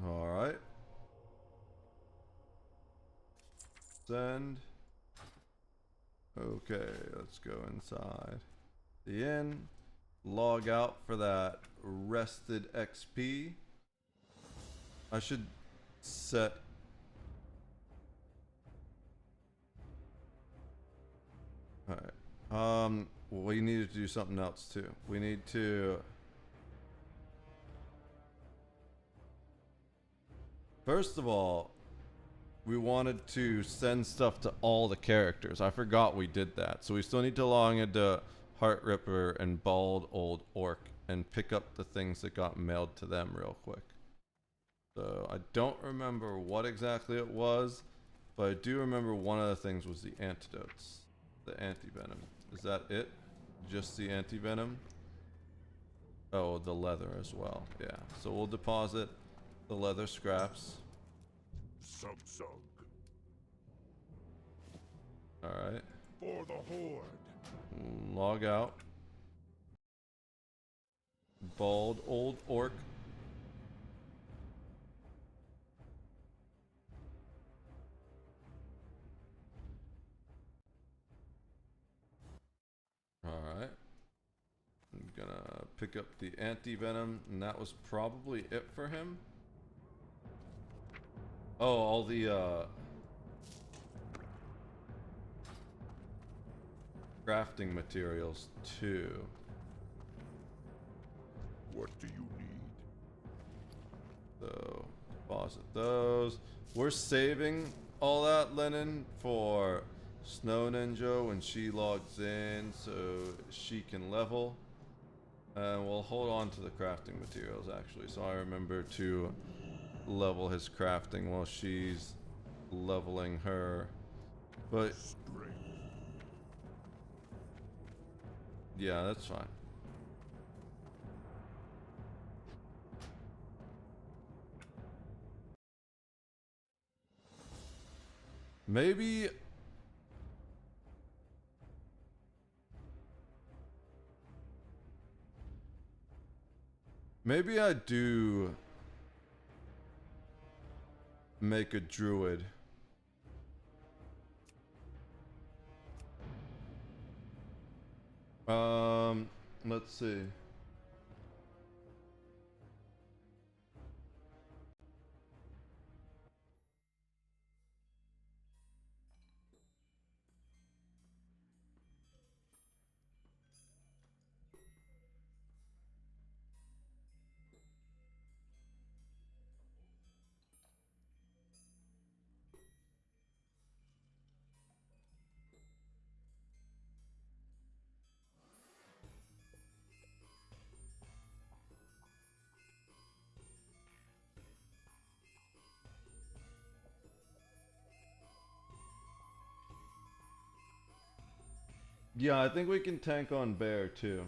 Alright. Send. Okay, let's go inside the inn. Log out for that rested XP. I should set. Alright. We needed to do something else too. We need to. First of all, we wanted to send stuff to all the characters. I forgot we did that. So we still need to log into Heart Ripper and Bald Old Orc and pick up the things that got mailed to them real quick. So I don't remember what exactly it was, but I do remember one of the things was the antidotes. The anti-venom. Is that it? Just the anti-venom? Oh, the leather as well. Yeah. So we'll deposit the leather scraps. Sug. Alright. For the Horde. Log out. Bald Old Orc. Alright. I'm gonna pick up the anti-venom, and that was probably it for him. Oh, all the crafting materials too. What do you need? So, deposit those. We're saving all that linen for Snow Ninja when she logs in so she can level. And we'll hold on to the crafting materials actually, so I remember to level his crafting while she's leveling her But yeah, that's fine. Maybe I do make a druid. Let's see. Yeah, I think we can tank on bear too.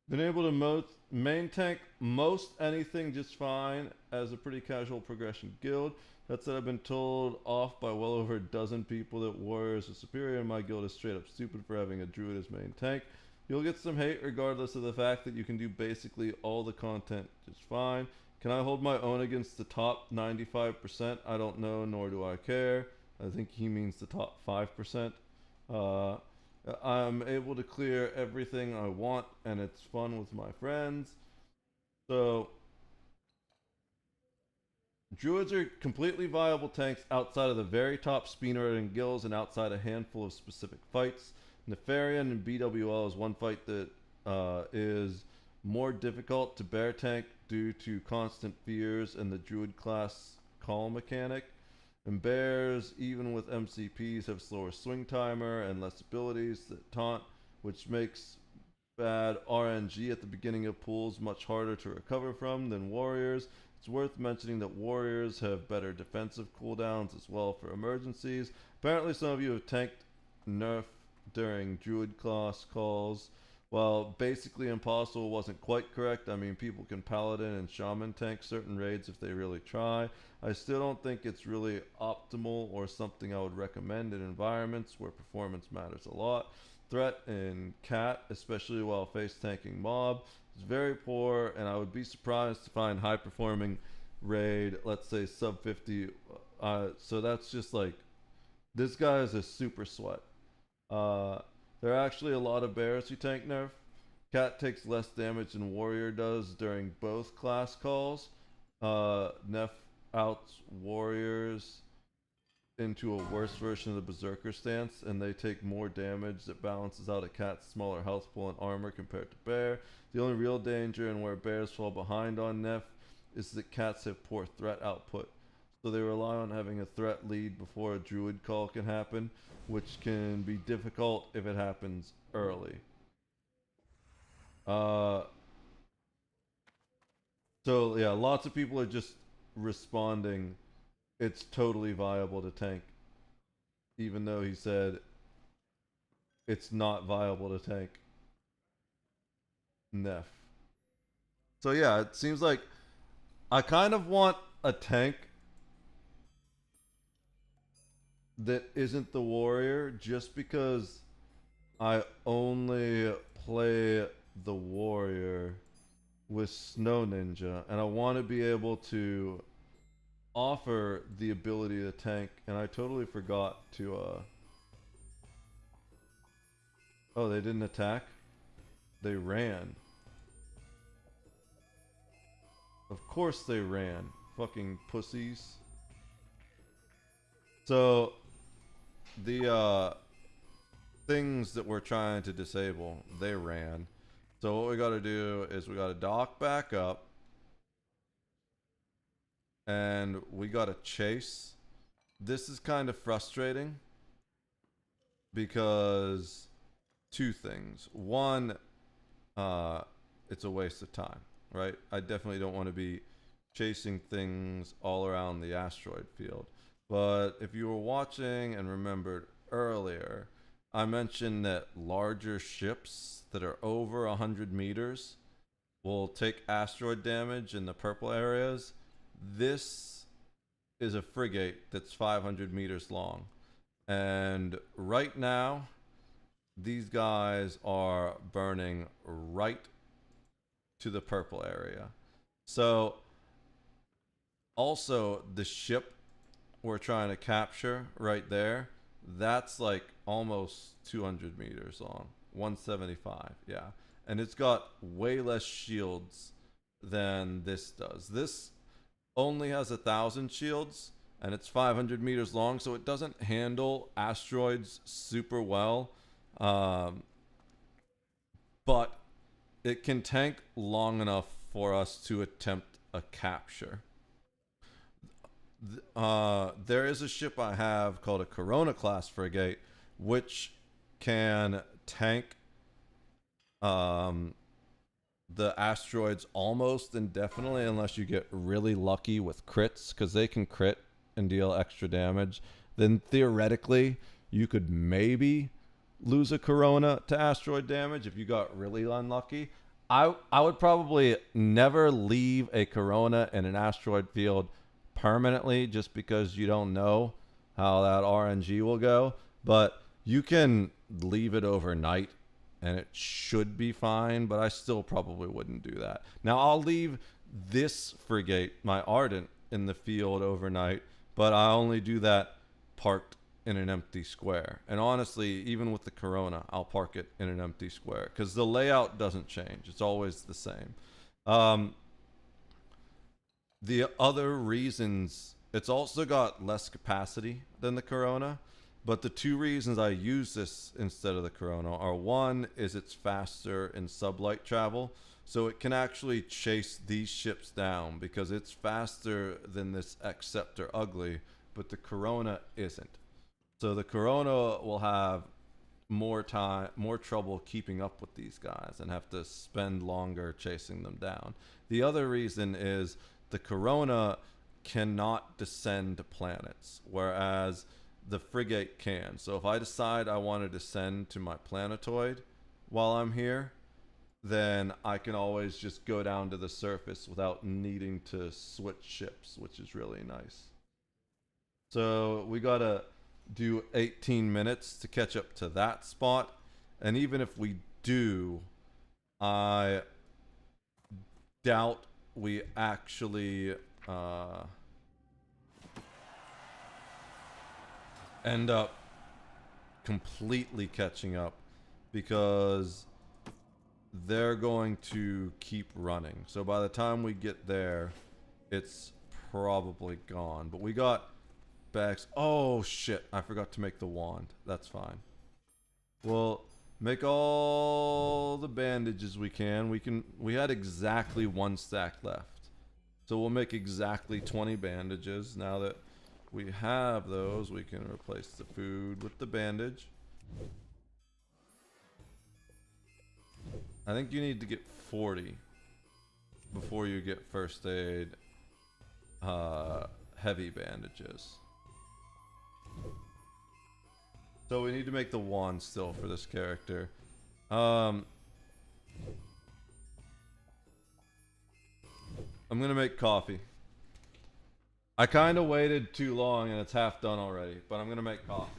Been able to main tank most anything just fine as a pretty casual progression guild. That said, I've been told off by well over a dozen people that warriors are superior and my guild is straight up stupid for having a druid as main tank. You'll get some hate regardless of the fact that you can do basically all the content just fine. Can I hold my own against the top 95%? I don't know, nor do I care. I think he means the top 5%. I'm able to clear everything I want and it's fun with my friends. So druids are completely viable tanks outside of the very top speedrunning guilds and outside a handful of specific fights. Nefarian and BWL is one fight that is more difficult to bear tank due to constant fears and the druid class call mechanic. And bears, even with MCPs, have slower swing timer and less abilities that taunt, which makes bad RNG at the beginning of pools much harder to recover from than warriors. It's worth mentioning that warriors have better defensive cooldowns as well for emergencies. Apparently some of you have tanked nerf during druid class calls. While basically impossible wasn't quite correct, I mean people can paladin and shaman tank certain raids if they really try. I still don't think it's really optimal or something I would recommend in environments where performance matters a lot. Threat in cat, especially while face tanking mob, is very poor and I would be surprised to find high performing raid, let's say sub 50. So that's just like, this guy is a super sweat. There are actually a lot of bears who tank nerf. Cat takes less damage than warrior does during both class calls. Nerf outs warriors into a worse version of the berserker stance and they take more damage that balances out a cat's smaller health pool and armor compared to bear. The only real danger and where bears fall behind on nerf is that cats have poor threat output. So they rely on having a threat lead before a druid call can happen, which can be difficult if it happens early. So yeah, lots of people are just responding it's totally viable to tank, even though he said it's not viable to tank Nef. So yeah, it seems like I kind of want a tank that isn't the warrior just because I only play the warrior with Snow Ninja, and I want to be able to offer the ability to tank, and I totally forgot to oh, they didn't attack? They ran. Of course they ran. Fucking pussies. So the things that we're trying to disable, they ran. So what we got to do is we got to dock back up, and we got to chase. This is kind of frustrating because two things. One, it's a waste of time, right? I definitely don't want to be chasing things all around the asteroid field. But if you were watching and remembered earlier, I mentioned that larger ships that are over 100 meters will take asteroid damage in the purple areas. This is a frigate that's 500 meters long. And right now, these guys are burning right to the purple area. So, also, the ship we're trying to capture right there, that's like almost 200 meters long. 175, yeah. And it's got way less shields than this does. This only has 1,000 shields, and it's 500 meters long, so it doesn't handle asteroids super well. But it can tank long enough for us to attempt a capture. There is a ship I have called a Corona class frigate, which can tank the asteroids almost indefinitely unless you get really lucky with crits, because they can crit and deal extra damage. Then theoretically you could maybe lose a Corona to asteroid damage if you got really unlucky. I would probably never leave a Corona in an asteroid field permanently, just because you don't know how that RNG will go. But you can leave it overnight and it should be fine, but I still probably wouldn't do that. Now I'll leave this frigate, my Ardent, in the field overnight, but I only do that parked in an empty square. And honestly, even with the Corona, I'll park it in an empty square because the layout doesn't change. It's always the same. The other reasons, it's also got less capacity than the Corona, but the two reasons I use this instead of the Corona are, one is it's faster in sublight travel, so it can actually chase these ships down because it's faster than this X-Scepter Ugly, but the Corona isn't. So the Corona will have more trouble keeping up with these guys and have to spend longer chasing them down. The other reason is the Corona cannot descend to planets, whereas the frigate can. So if I decide I want to descend to my planetoid while I'm here, then I can always just go down to the surface without needing to switch ships, which is really nice. So we gotta do 18 minutes to catch up to that spot, and even if we do, I doubt we actually end up completely catching up, because they're going to keep running. So by the time we get there, it's probably gone. But we got bags. Oh shit, I forgot to make the wand. That's fine. We'll make all the bandages we can. We had exactly 1 stack left. So we'll make exactly 20 bandages. Now that we have those, we can replace the food with the bandage. I think you need to get 40 before you get first aid heavy bandages. So we need to make the wand still for this character. I'm gonna make coffee. I kind of waited too long and it's half done already, but I'm gonna make coffee.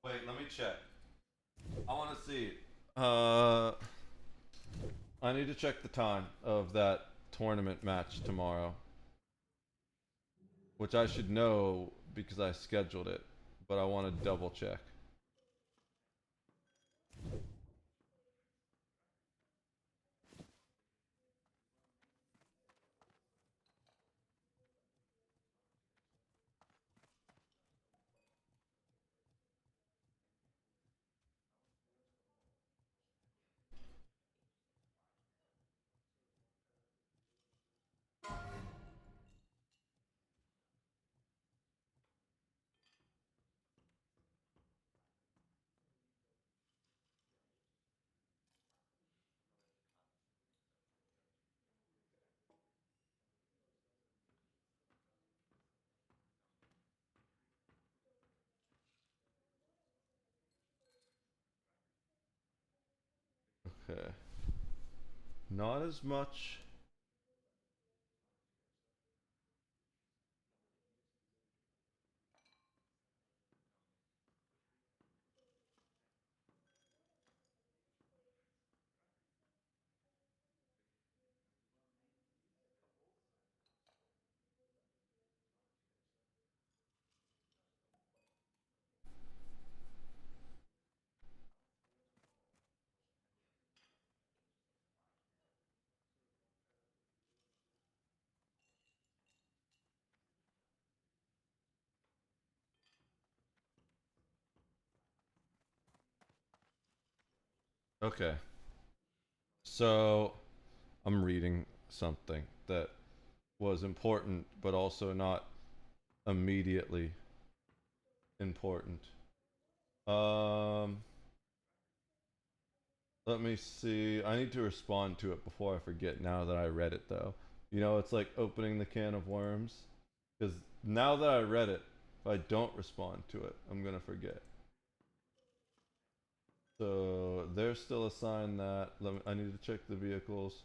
Wait, let me check. I want to see. I need to check the time of that tournament match tomorrow, which I should know because I scheduled it, but I want to double check. Okay. Not as much. Okay. So, I'm reading something that was important, but also not immediately important. Let me see. I need to respond to it before I forget now that I read it, though. You know, it's like opening the can of worms. Because now that I read it, if I don't respond to it, I'm going to forget. So they're still assigned that. I need to check the vehicles.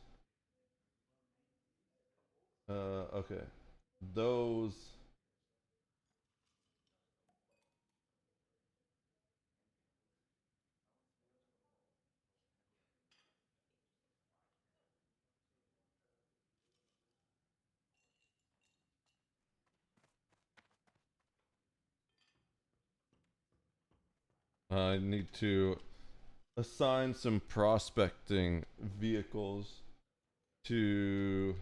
Okay. Those. I need to assign some prospecting vehicles to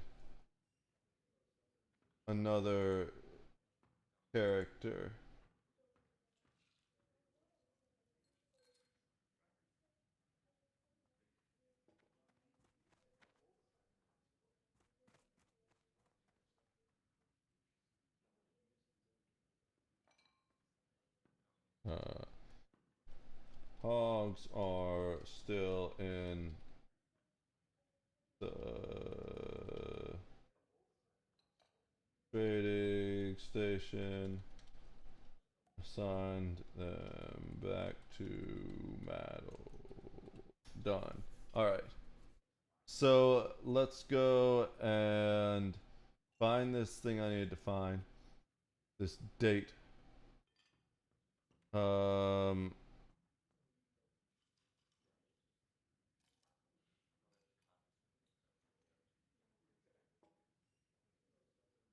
another character. Hogs are still in the trading station. Assigned them back to Meadow. Done. Alright. So let's go and find this thing I need to find. This date.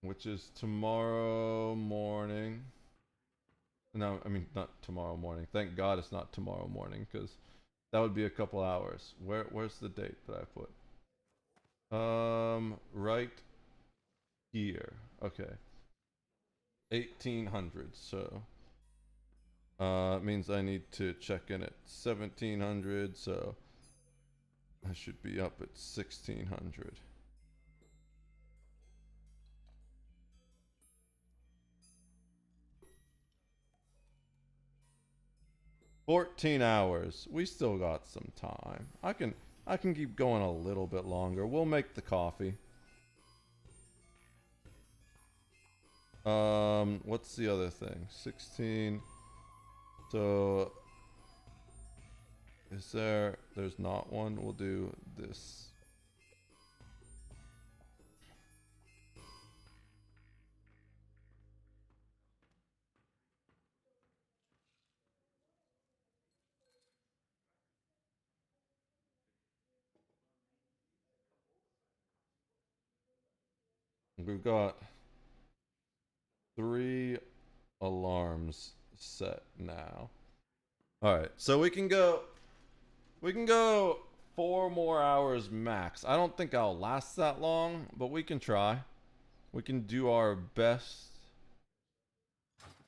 Which is tomorrow morning. No, I mean not tomorrow morning. Thank God it's not tomorrow morning, because that would be a couple hours. Where's the date that I put? Right here. Okay. 1800. So it means I need to check in at 1700. So I should be up at 1600. $14 hours. We still got some time. I can keep going a little bit longer. We'll make the coffee. What's the other thing? 16. So is there's not one. We'll do this. We've got 3 alarms set now. All right, so we can go 4 more hours max. I don't think I'll last that long, but we can try. We can do our best.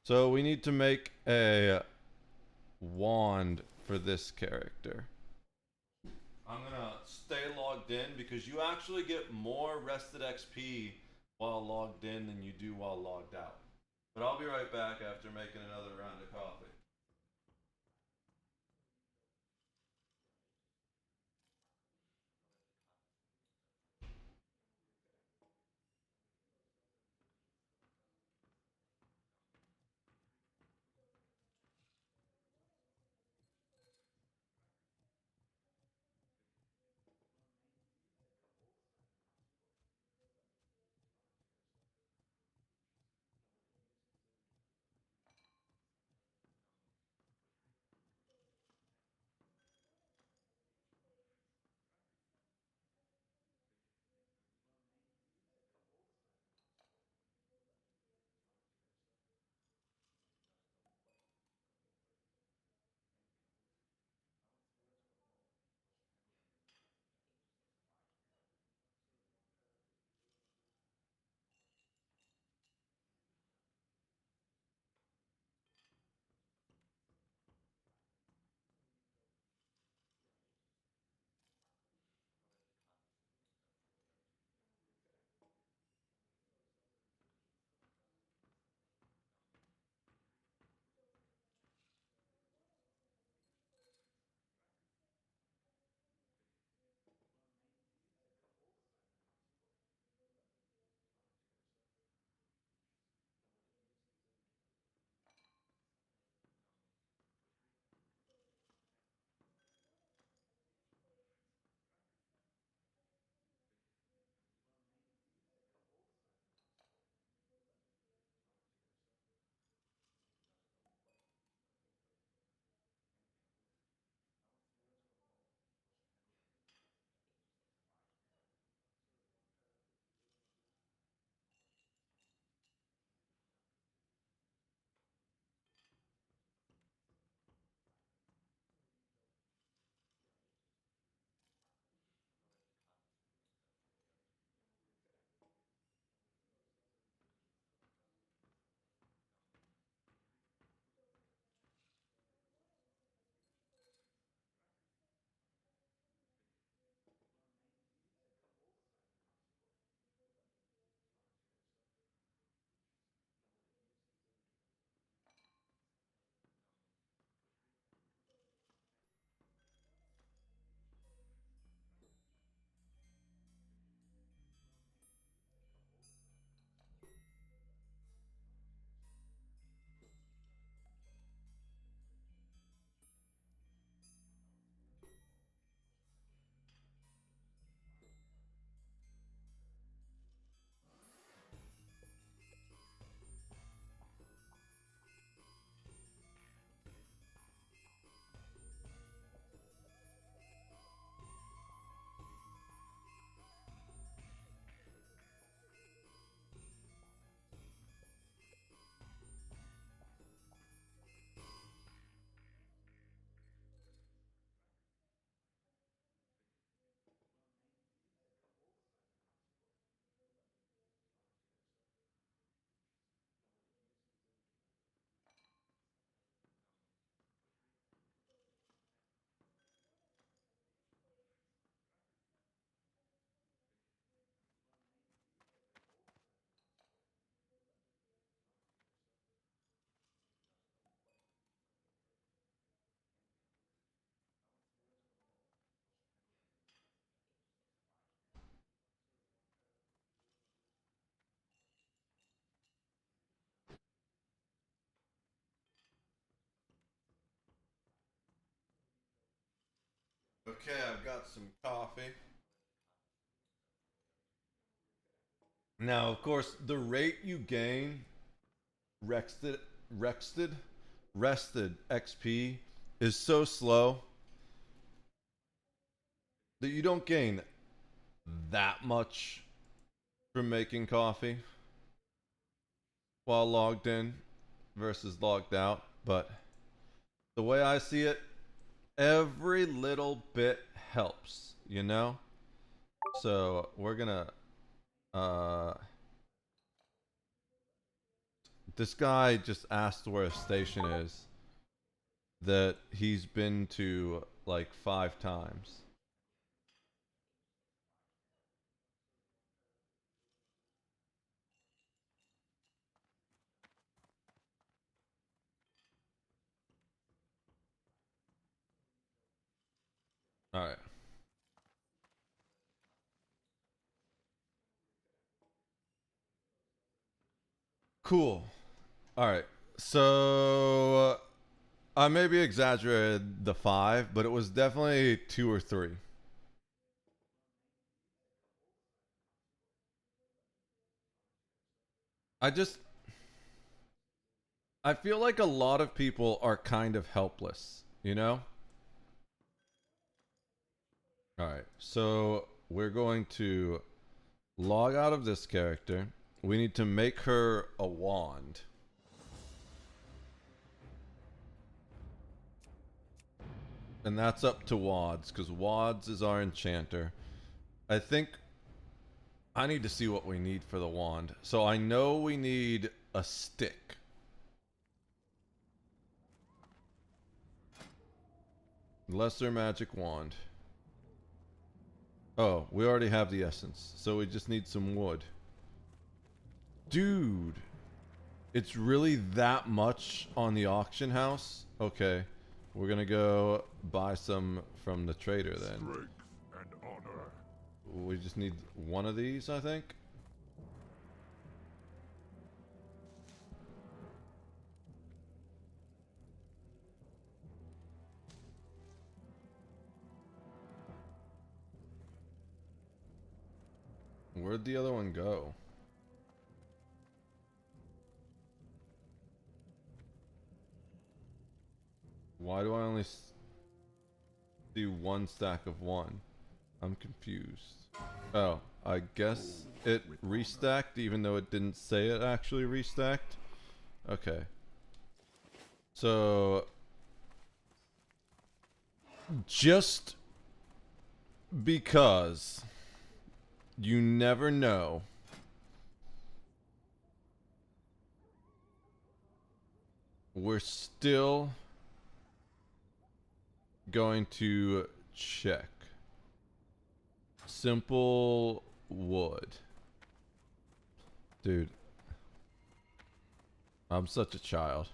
So we need to make a wand for this character. I'm gonna stay logged in because you actually get more rested XP while logged in than you do while logged out. But I'll be right back after making another round of coffee. Okay, I've got some coffee. Now, of course, the rate you gain rested XP is so slow that you don't gain that much from making coffee while logged in versus logged out, but the way I see it, every little bit helps, you know? So we're gonna this guy just asked where a station is that he's been to like 5 times. All right. Cool. All right. So I maybe exaggerated the 5, but it was definitely 2 or 3. I feel like a lot of people are kind of helpless, you know? Alright, so we're going to log out of this character. We need to make her a wand. And that's up to Wads, because Wads is our enchanter. I think I need to see what we need for the wand. So I know we need a stick. Lesser magic wand. Oh, we already have the essence, so we just need some wood. Dude, it's really that much on the auction house? Okay, we're gonna go buy some from the trader then. Strength and honor. We just need one of these, I think. Where'd the other one go? Why do I only see 1 stack of 1? I'm confused. Oh, I guess it restacked even though it didn't say it actually restacked. Okay. So just because you never know, we're still going to check. Simple wood. Dude, I'm such a child.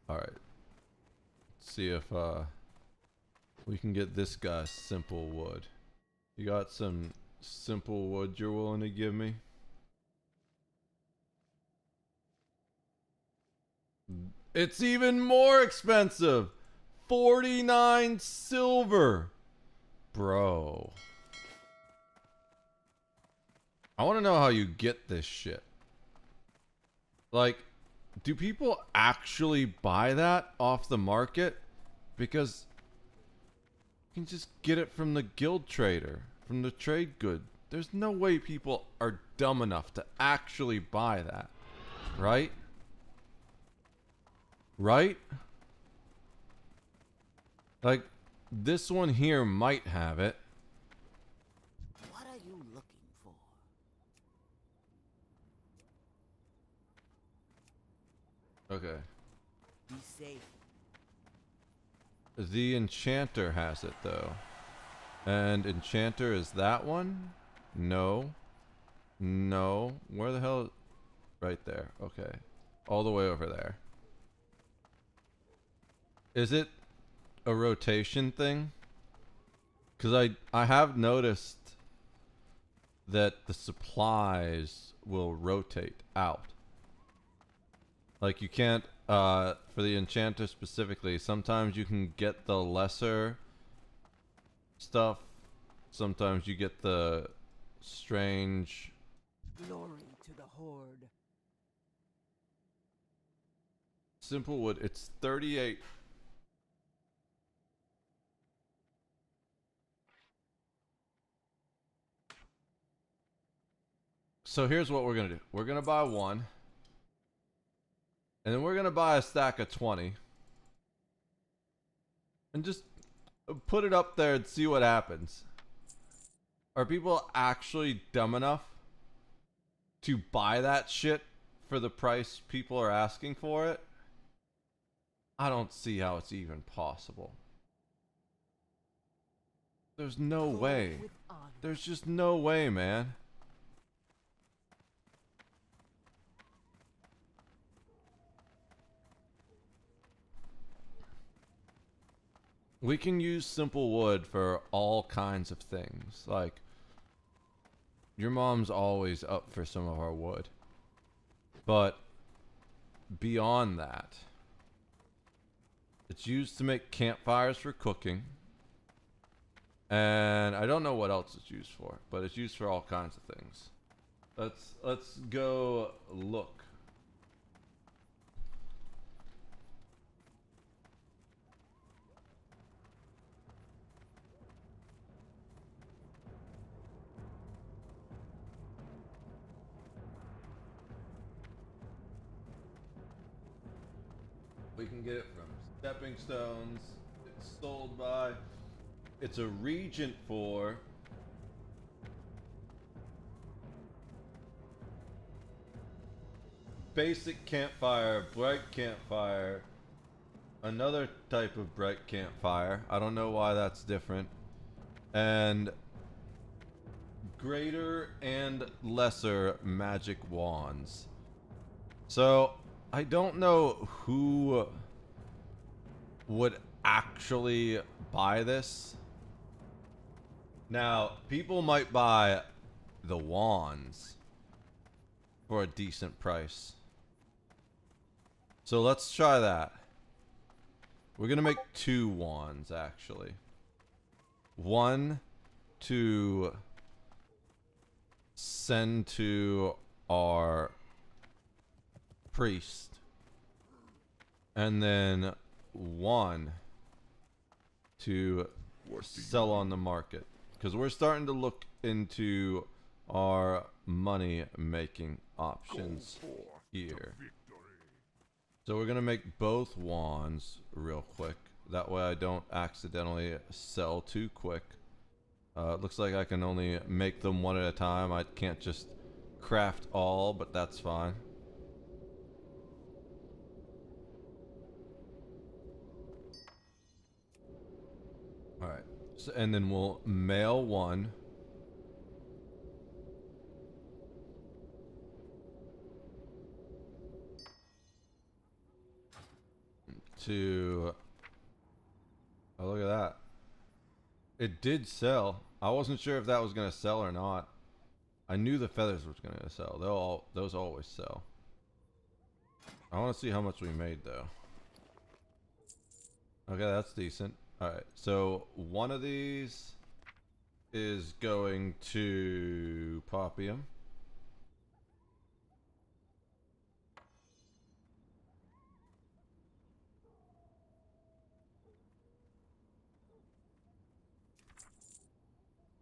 Alright. Let's see if we can get this guy simple wood. You got some simple wood you're willing to give me? It's even more expensive! 49 silver! Bro. I want to know how you get this shit. Like, do people actually buy that off the market? Because you can just get it from the guild trader, from the trade good. There's no way people are dumb enough to actually buy that. Right? Right? Like, this one here might have it. What are you looking for? Okay. Be safe. The enchanter has it though. And enchanter is that one? No. No. Where the hell? Right there. Okay. All the way over there. Is it a rotation thing? Because I have noticed that the supplies will rotate out. Like you can't, for the enchanter specifically, sometimes you can get the lesser stuff. Sometimes you get the strange. Glory to the Horde. Simple wood, it's 38. So here's what we're gonna do. We're gonna buy one. And then we're gonna buy a stack of 20. And just put it up there and see what happens. Are people actually dumb enough to buy that shit for the price people are asking for it? I don't see how it's even possible. There's no way. There's just no way, man. We can use simple wood for all kinds of things. Like, your mom's always up for some of our wood. But beyond that, it's used to make campfires for cooking. And I don't know what else it's used for, but it's used for all kinds of things. Let's go look. We can get it from stepping stones. It's sold by. It's a regent for. Basic campfire, bright campfire, another type of bright campfire. I don't know why that's different. And greater and lesser magic wands. So I don't know who would actually buy this. Now, people might buy the wands for a decent price. So let's try that. We're gonna make 2 wands, actually. One to send to our priest, and then one to sell on the market, because we're starting to look into our money making options here. So we're gonna make both wands real quick, that way I don't accidentally sell too quick. It looks like I can only make them one at a time. I can't just craft all, but that's fine. Alright, so, and then we'll mail one. To... Oh, look at that. It did sell. I wasn't sure if that was going to sell or not. I knew the feathers was going to sell. Those always sell. I want to see how much we made, though. Okay, that's decent. Alright, so one of these is going to Popium.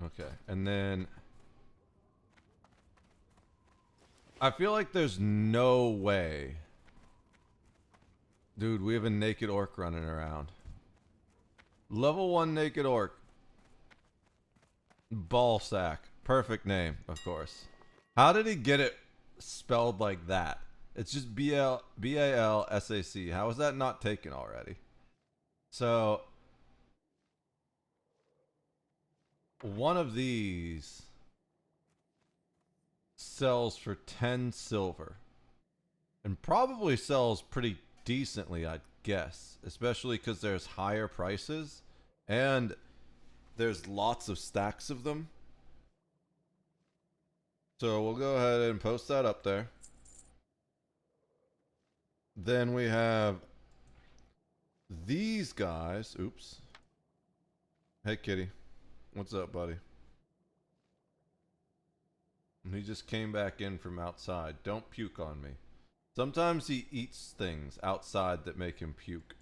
Okay, and then I feel like there's no way. Dude, we have a naked orc running around. Level 1 naked orc. Ballsack. Perfect name, of course. How did he get it spelled like that? It's just B-A-L-S-A-C. How is that not taken already? So one of these sells for 10 silver. And probably sells pretty decently, I'd guess. Especially because there's higher prices. And there's lots of stacks of them. So we'll go ahead and post that up there. Then we have these guys. Oops. Hey, kitty. What's up, buddy? He just came back in from outside. Don't puke on me. Sometimes he eats things outside that make him puke.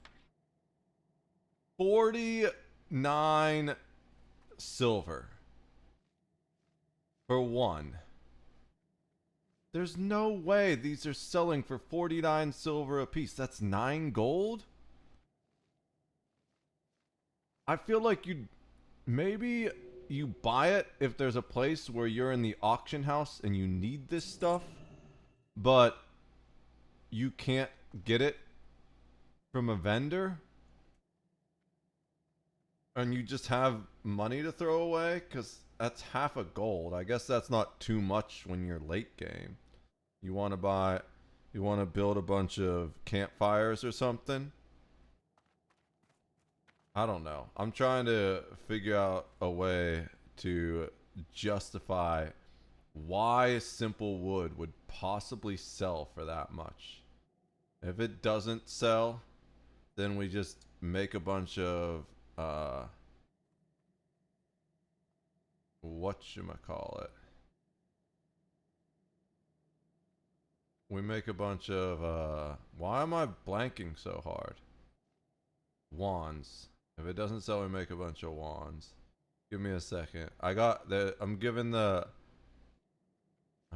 49 silver for one. There's no way these are selling for 49 silver a piece. That's 9 gold? I feel like maybe you buy it if there's a place where you're in the auction house and you need this stuff, but you can't get it from a vendor, and you just have money to throw away, because that's half a gold. I guess that's not too much when you're late game. You want to build a bunch of campfires or something. I don't know. I'm trying to figure out a way to justify why simple wood would possibly sell for that much. If it doesn't sell, then we just make a bunch of whatchamacallit. We make a bunch of why am I blanking so hard? Wands. If it doesn't sell, we make a bunch of wands. Give me a second. I got the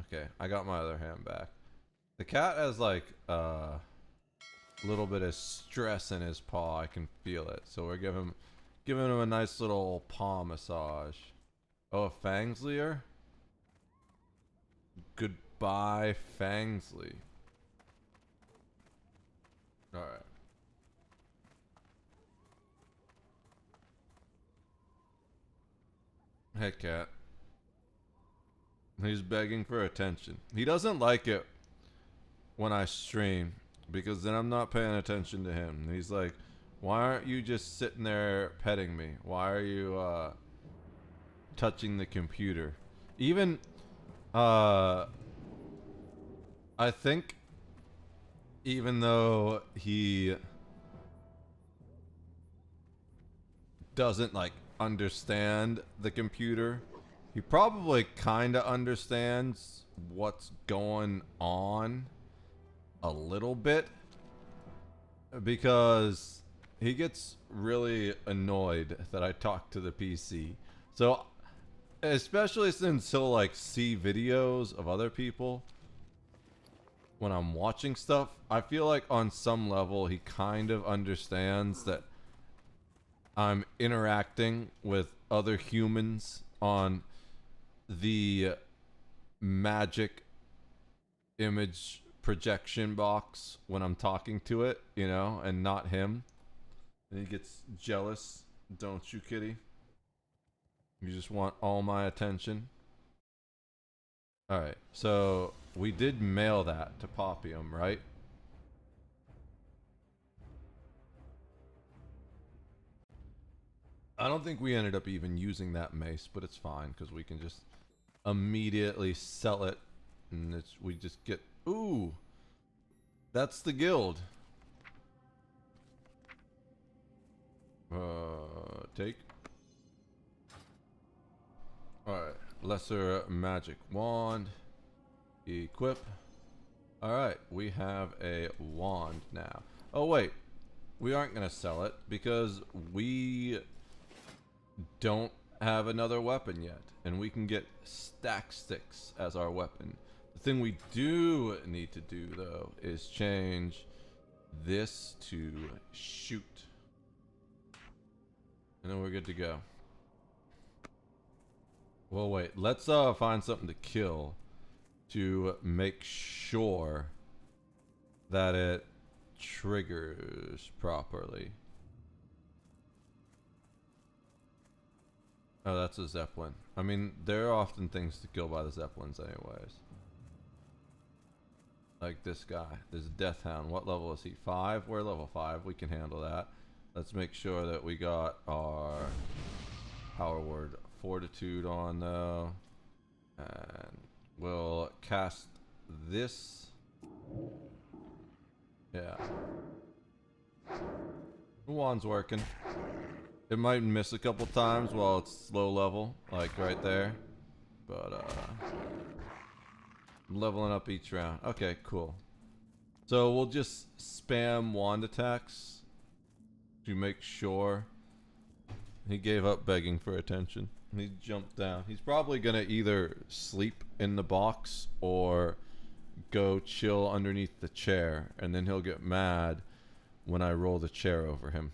okay, I got my other hand back. The cat has like a little bit of stress in his paw. I can feel it. So we're giving him a nice little paw massage. Oh, a Fangslier? Goodbye, Fangsley. Alright. Hey, cat. He's begging for attention. He doesn't like it when I stream, because then I'm not paying attention to him. He's like, why aren't you just sitting there petting me? Why are you touching the computer? Even I think even though he doesn't like understand the computer, he probably kind of understands what's going on a little bit, because he gets really annoyed that I talk to the PC. So especially since he'll like see videos of other people when I'm watching stuff, I feel like on some level he kind of understands that I'm interacting with other humans on the magic image projection box when I'm talking to it, you know, and not him. And he gets jealous, don't you, kitty? You just want all my attention. Alright, so we did mail that to Poppyum, right? I don't think we ended up even using that mace, but it's fine because we can just immediately sell it, and we just get... Ooh! That's the guild. Take. Alright, lesser magic wand. Equip. Alright, we have a wand now. Oh wait, we aren't gonna sell it because we don't have another weapon yet, and we can get stack sticks as our weapon. The thing we do need to do though is change this to shoot, and then we're good to go. Well, wait, let's find something to kill to make sure that it triggers properly. Oh, that's a Zeppelin. I mean, there are often things to kill by the Zeppelins anyways. Like this guy. This Death Hound. What level is he? 5? We're level 5. We can handle that. Let's make sure that we got our power word Fortitude on though. And we'll cast this. Yeah. The wand's working. It might miss a couple times while it's low level, like right there. But I'm leveling up each round. Okay, cool. So we'll just spam wand attacks to make sure. He gave up begging for attention. He jumped down. He's probably gonna either sleep in the box or go chill underneath the chair, and then he'll get mad when I roll the chair over him.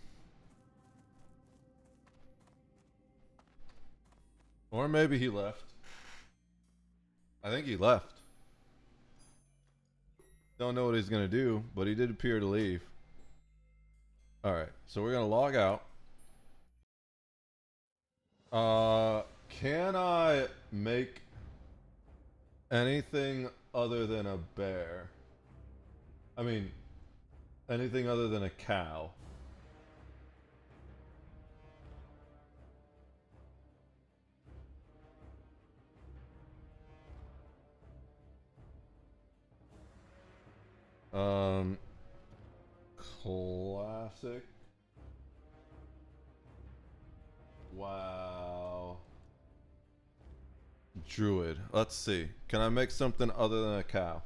Or maybe he left. I think he left. Don't know what he's gonna do, but he did appear to leave. Alright, so we're gonna log out. Can I make anything other than a bear? I mean, anything other than a cow? Classic. Wow. Druid. Let's see. Can I make something other than a cow?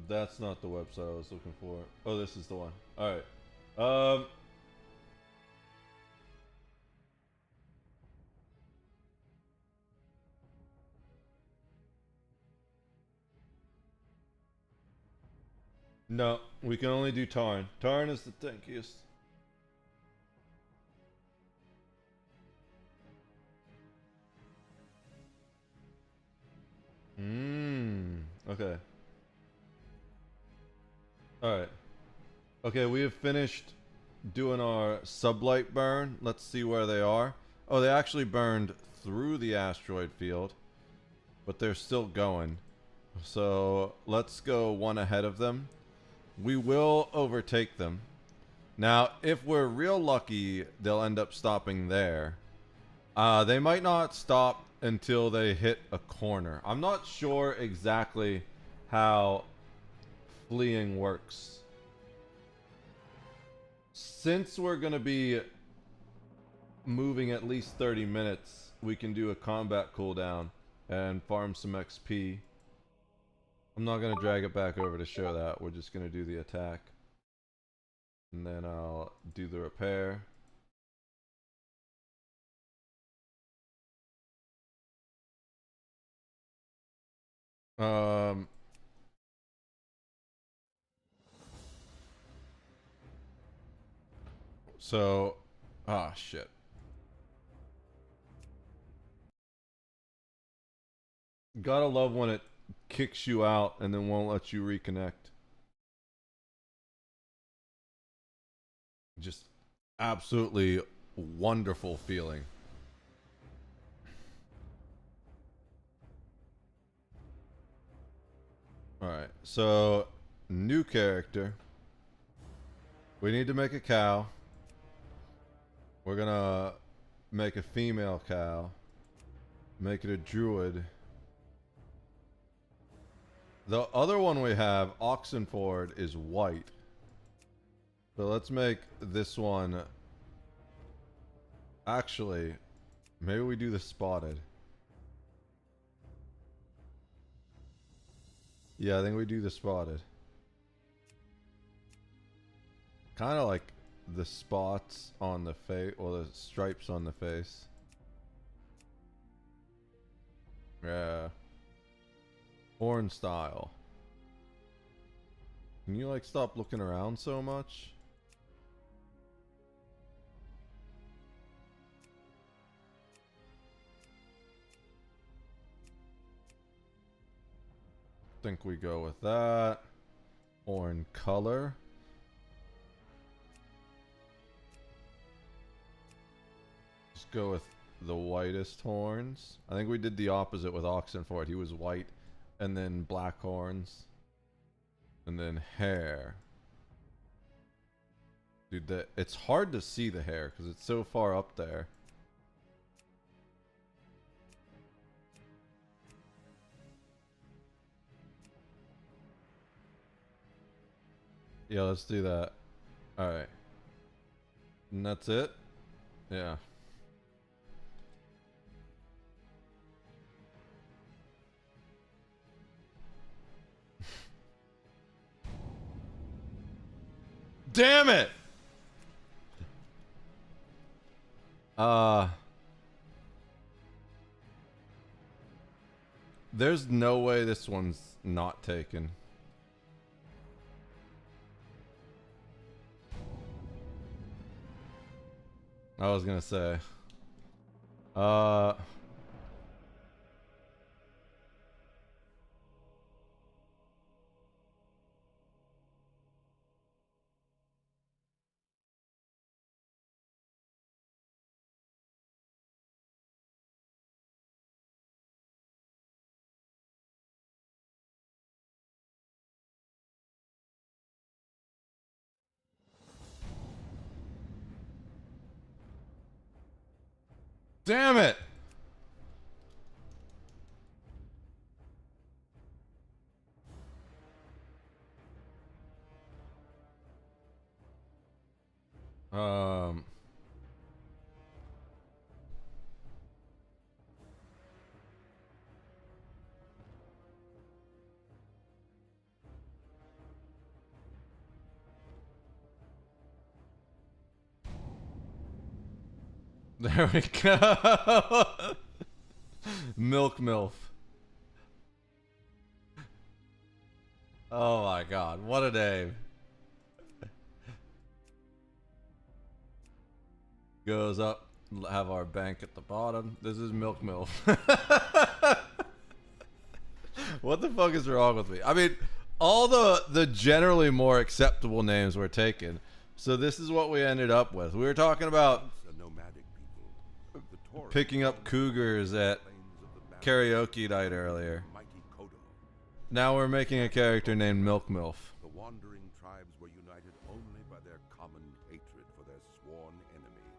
That's not the website I was looking for. Oh, this is the one. Alright. No, we can only do Tarn. Tarn is the tankiest. Okay. Alright. Okay, we have finished doing our sublight burn. Let's see where they are. Oh, they actually burned through the asteroid field, but they're still going. So let's go one ahead of them. We will overtake them. Now, if we're real lucky, they'll end up stopping there. They might not stop until they hit a corner. I'm not sure exactly how fleeing works. Since we're going to be moving at least 30 minutes, we can do a combat cooldown and farm some XP. I'm not going to drag it back over to show that. We're just going to do the attack. And then I'll do the repair. So, shit. Gotta love when it kicks you out and then won't let you reconnect. Just absolutely wonderful feeling. Alright, so new character. We need to make a cow. We're gonna make a female cow. Make it a druid. The other one we have, Oxenford, is white. So let's make this one... Actually, maybe we do the spotted. Yeah, I think we do the spotted. Kind of like the spots on the face, or the stripes on the face. Yeah. Horn style. Can you like stop looking around so much? Think we go with that. Horn color. Just go with the whitest horns. I think we did the opposite with Oxenford. He was white and then black horns. And then hair. Dude, it's hard to see the hair because it's so far up there. Yeah, let's do that. Alright. And that's it? Yeah. Damn it! There's no way this one's not taken. I was gonna say. Damn it! There we go. Milk MILF. Oh my god, what a name. Goes up, have our bank at the bottom. This is Milk MILF. What the fuck is wrong with me? I mean, all the generally more acceptable names were taken. So this is what we ended up with. We were talking about picking up cougars at karaoke night earlier. Now we're making a character named Milk MILF. The wandering tribes were united only by their common hatred for their sworn enemy,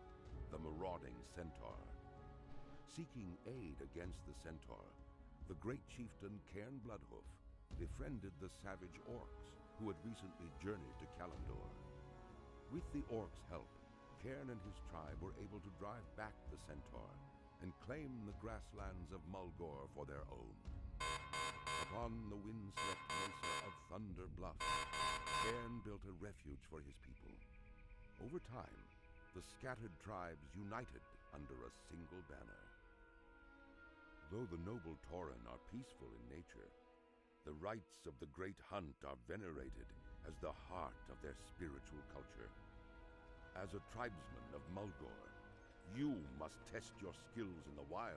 the marauding centaur. Seeking aid against the centaur, the great chieftain Cairn Bloodhoof befriended the savage orcs who had recently journeyed to Kalimdor. With the orcs' help, Cairn and his tribe were able to drive back the centaur and claim the grasslands of Mulgore for their own. Upon the windswept mesa of Thunder Bluff, Cairn built a refuge for his people. Over time, the scattered tribes united under a single banner. Though the noble Tauren are peaceful in nature, the rites of the Great Hunt are venerated as the heart of their spiritual culture. As a tribesman of Mulgore, you must test your skills in the wild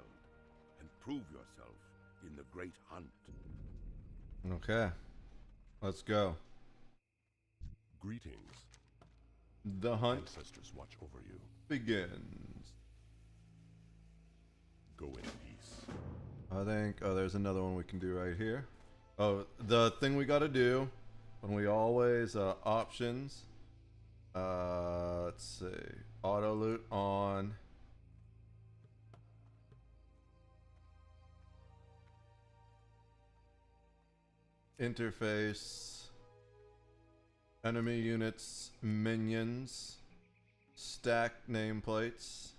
and prove yourself in the Great Hunt. Okay. Let's go. Greetings. The hunt Ancestors watch over you. begins. Go in peace. I think, oh, there's another one we can do right here. Oh, the thing we gotta do when we always, options. Let's see. Auto loot on. Interface. Enemy units, minions. Stack nameplates.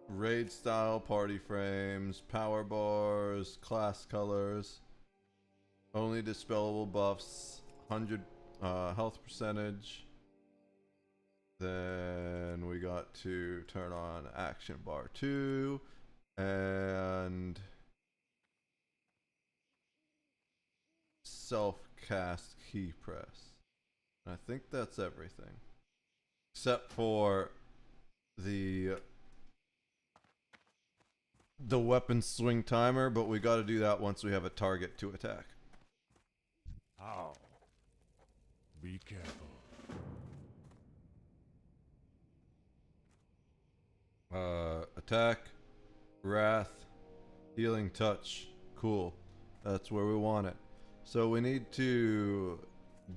Raid style party frames, power bars, class colors, only dispellable buffs, 100 health percentage. Then we got to turn on action bar 2 and self-cast key press. And I think that's everything. Except for the weapon swing timer, but we got to do that once we have a target to attack. How? Be careful. Attack, wrath, healing touch. Cool. That's where we want it. So we need to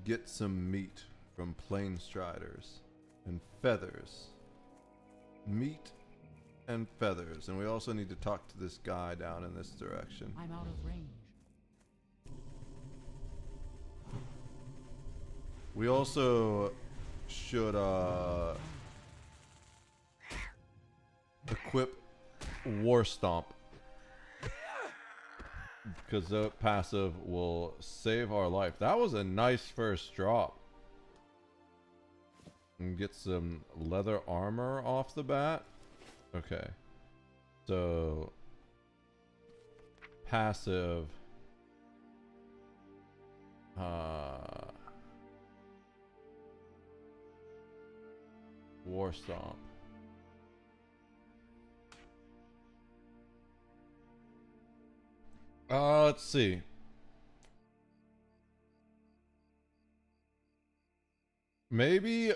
get some meat from plain striders and feathers. Meat and feathers. And we also need to talk to this guy down in this direction. I'm out of range. We also should equip War Stomp, because the passive will save our life. That was a nice first drop. And get some leather armor off the bat. Okay. So passive War Stomp. Let's see. Maybe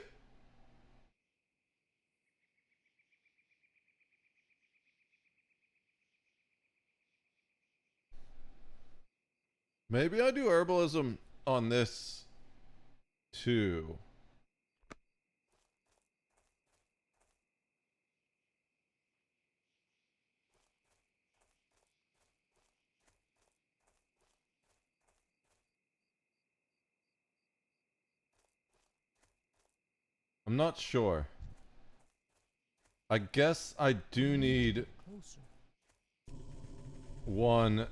I do herbalism on this too. I'm not sure. I guess I do need one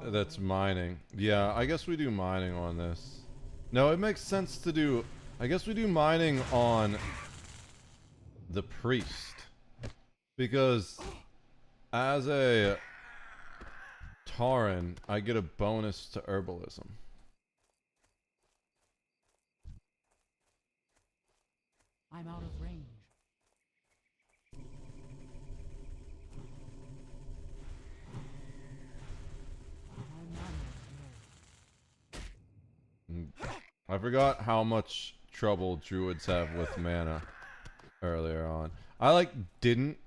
that's mining. Yeah, I guess we do mining on this. No, it makes sense to do... I guess we do mining on the priest. Because as a Tauren, I get a bonus to herbalism. I'm out of range. I forgot how much trouble druids have with mana earlier on. I didn't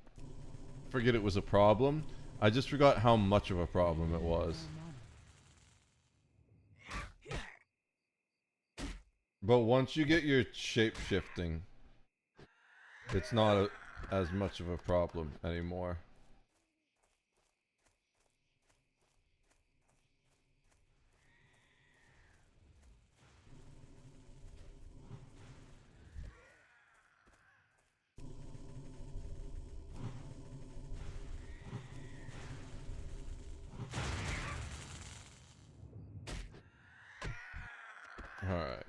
forget it was a problem. I just forgot how much of a problem it was. But once you get your shape shifting, it's not as much of a problem anymore. Alright.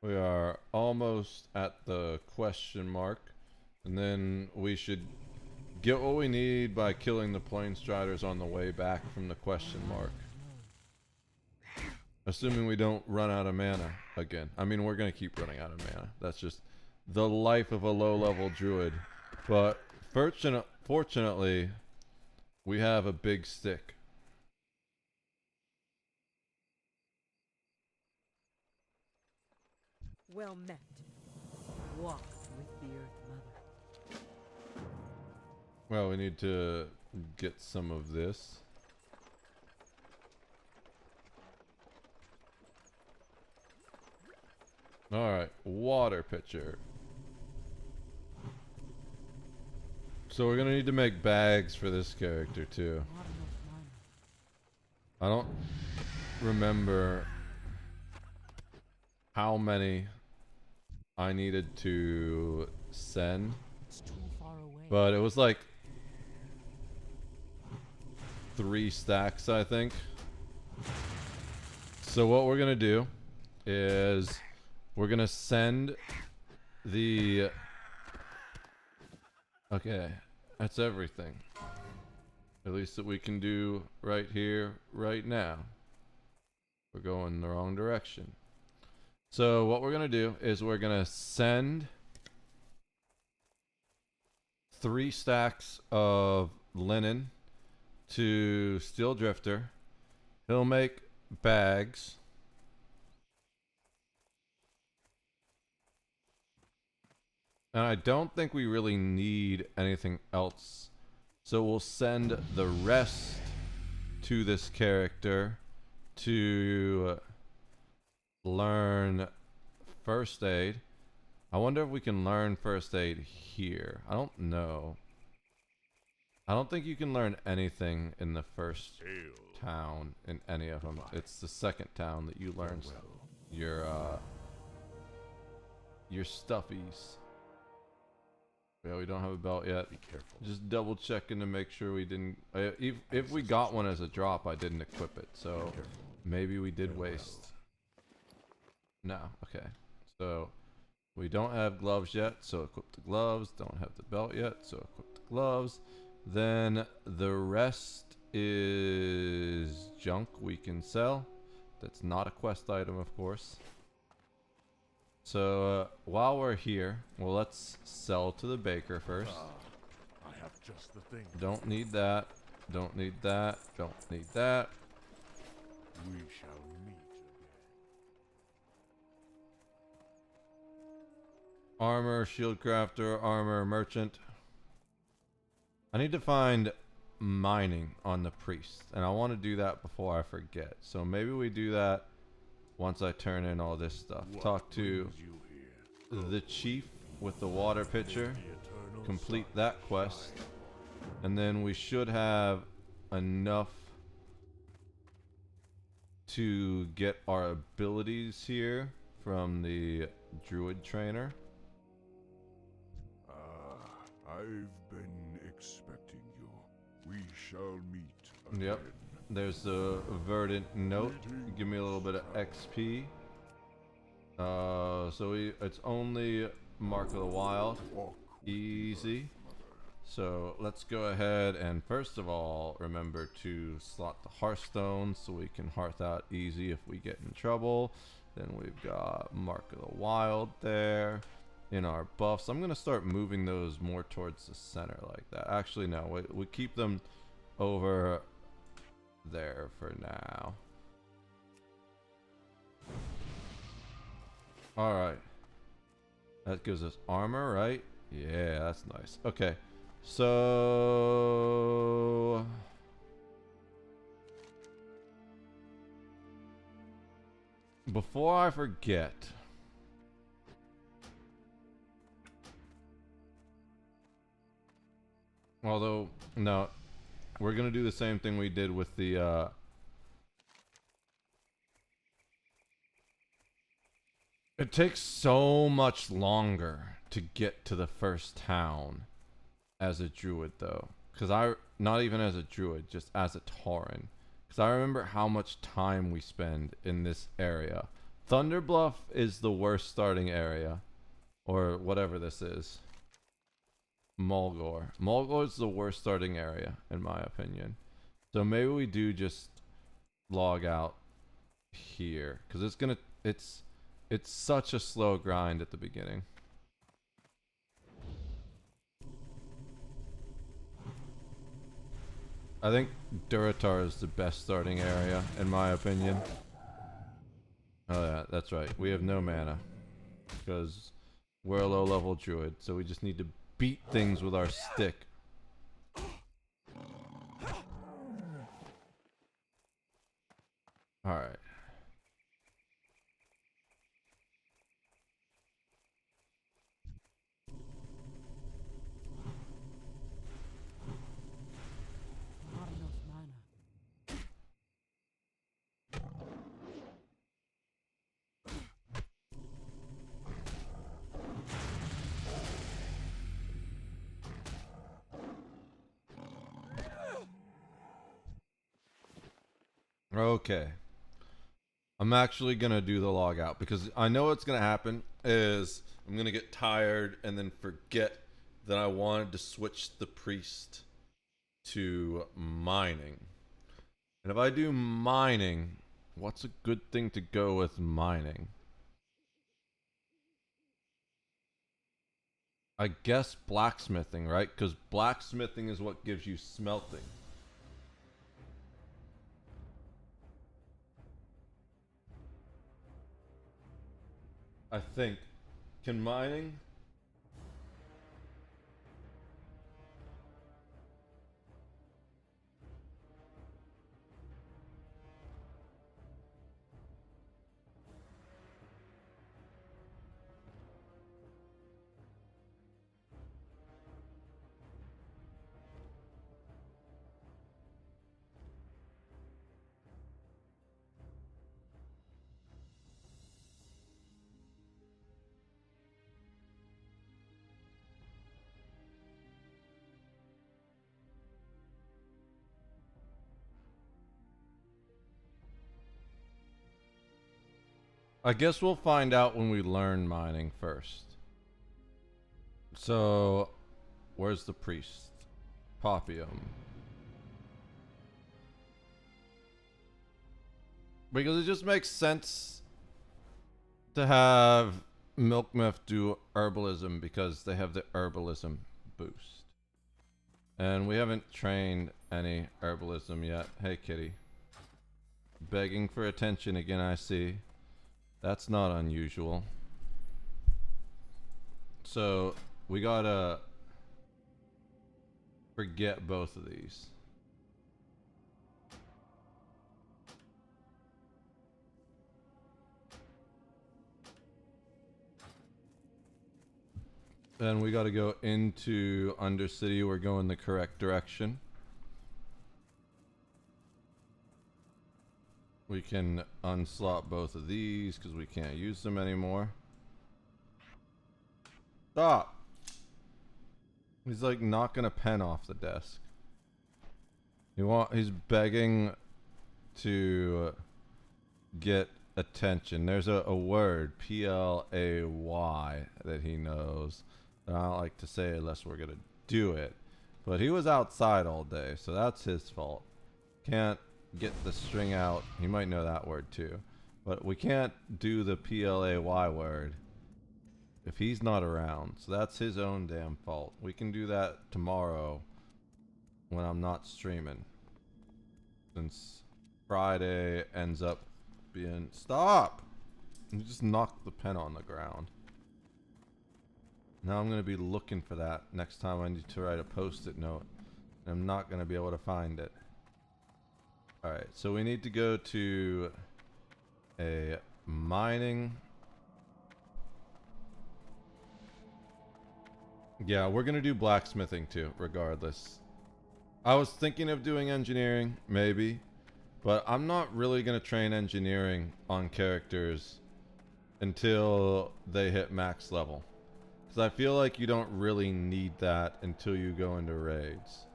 We are almost at the question mark. And then we should get what we need by killing the Planestriders on the way back from the question mark. Assuming we don't run out of mana again. I mean, we're going to keep running out of mana. That's just the life of a low-level druid. But fortunately, we have a big stick. Well met. Walk with the Earth Mother. Well, we need to get some of this. Alright, water pitcher. So we're gonna need to make bags for this character too. I don't remember how many I needed to send, but it was like 3 stacks, I think. So what we're gonna do is we're gonna send the... Okay, that's everything. At least that we can do right here, right now. We're going the wrong direction. So what we're gonna do is we're gonna send 3 stacks of linen to Steel Drifter. He'll make bags. And I don't think we really need anything else. So we'll send the rest to this character to learn first aid. I wonder if we can learn first aid here. I don't know. I don't think you can learn anything in the first town in any of them. It's the second town that you learn your stuffies. Yeah, we don't have a belt yet. Be careful. Just double checking to make sure we didn't. If we got one as a drop, I didn't equip it, so maybe we did waste. No, okay. So we don't have gloves yet, so equip the gloves. Don't have the belt yet, so equip the gloves. Then the rest is junk we can sell. That's not a quest item, of course. So while we're here, well, let's sell to the baker first. I have just the thing. Don't need that. Don't need that. Don't need that. We shall meet again. Armor, shield crafter, armor, merchant. I need to find mining on the priest, and I want to do that before I forget. So maybe we do that once I turn in all this stuff. Talk to the chief with the water pitcher, complete that quest, and then we should have enough to get our abilities here from the druid trainer. I've been expecting you. We shall meet again. Yep. There's the verdant note. Give me a little bit of XP. It's only Mark of the Wild. Easy. So let's go ahead and first of all remember to slot the Hearthstone so we can hearth out easy if we get in trouble. Then we've got Mark of the Wild there in our buffs. I'm gonna start moving those more towards the center like that. Actually, no, we keep them over there for now. All right, that gives us armor, right? Yeah, that's nice. Okay, so before I forget, although no, we're gonna do the same thing we did with the it takes so much longer to get to the first town as a druid though, because not even as a druid, just as a tauren, because I remember how much time we spend in this area. Thunderbluff is the worst starting area, or whatever this is. Mulgore. Mulgore is the worst starting area in my opinion. So maybe we do just log out here, because it's such a slow grind at the beginning. I think Durotar is the best starting area in my opinion. Oh yeah, that's right. We have no mana because we're a low level druid, so we just need to beat things with our stick. Alright. Not enough mana. Okay. I'm actually gonna do the log out because I know what's gonna happen is I'm gonna get tired and then forget that I wanted to switch the priest to mining. And if I do mining, what's a good thing to go with mining? I guess blacksmithing, right? Because blacksmithing is what gives you smelting. I think. Can mining? I guess we'll find out when we learn mining first. So, where's the priest? Popium. Because it just makes sense to have Milkmeth do herbalism because they have the herbalism boost. And we haven't trained any herbalism yet. Hey, kitty. Begging for attention again, I see. That's not unusual. So, we gotta forget both of these. Then we gotta go into Undercity. We're going the correct direction. We can unslot both of these because we can't use them anymore. Stop! He's like knocking a pen off the desk. He's begging to get attention. There's a word, P-L-A-Y, that he knows. I don't like to say unless we're gonna do it. But he was outside all day, so that's his fault. Can't get the string out. He might know that word too. But we can't do the P-L-A-Y word if he's not around. So that's his own damn fault. We can do that tomorrow when I'm not streaming. Since Friday ends up being... Stop! You just knocked the pen on the ground. Now I'm going to be looking for that next time I need to write a post-it note. I'm not going to be able to find it. Alright, so we need to go to a mining. Yeah, we're going to do blacksmithing too, regardless. I was thinking of doing engineering, maybe. But I'm not really going to train engineering on characters until they hit max level. Because I feel like you don't really need that until you go into raids.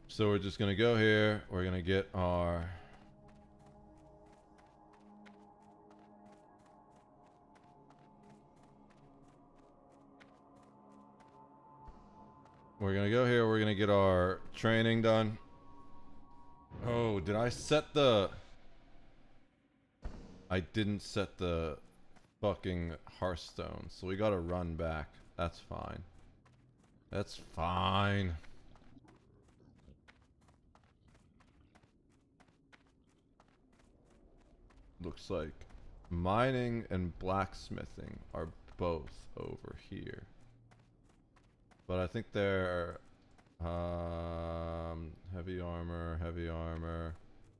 So we're just going to go here. We're going to get our... We're going to go here. We're going to get our training done. Oh, did I set the... I didn't set the fucking Hearthstone. So we got to run back. That's fine. That's fine. Looks like mining and blacksmithing are both over here. But I think they're heavy armor. Are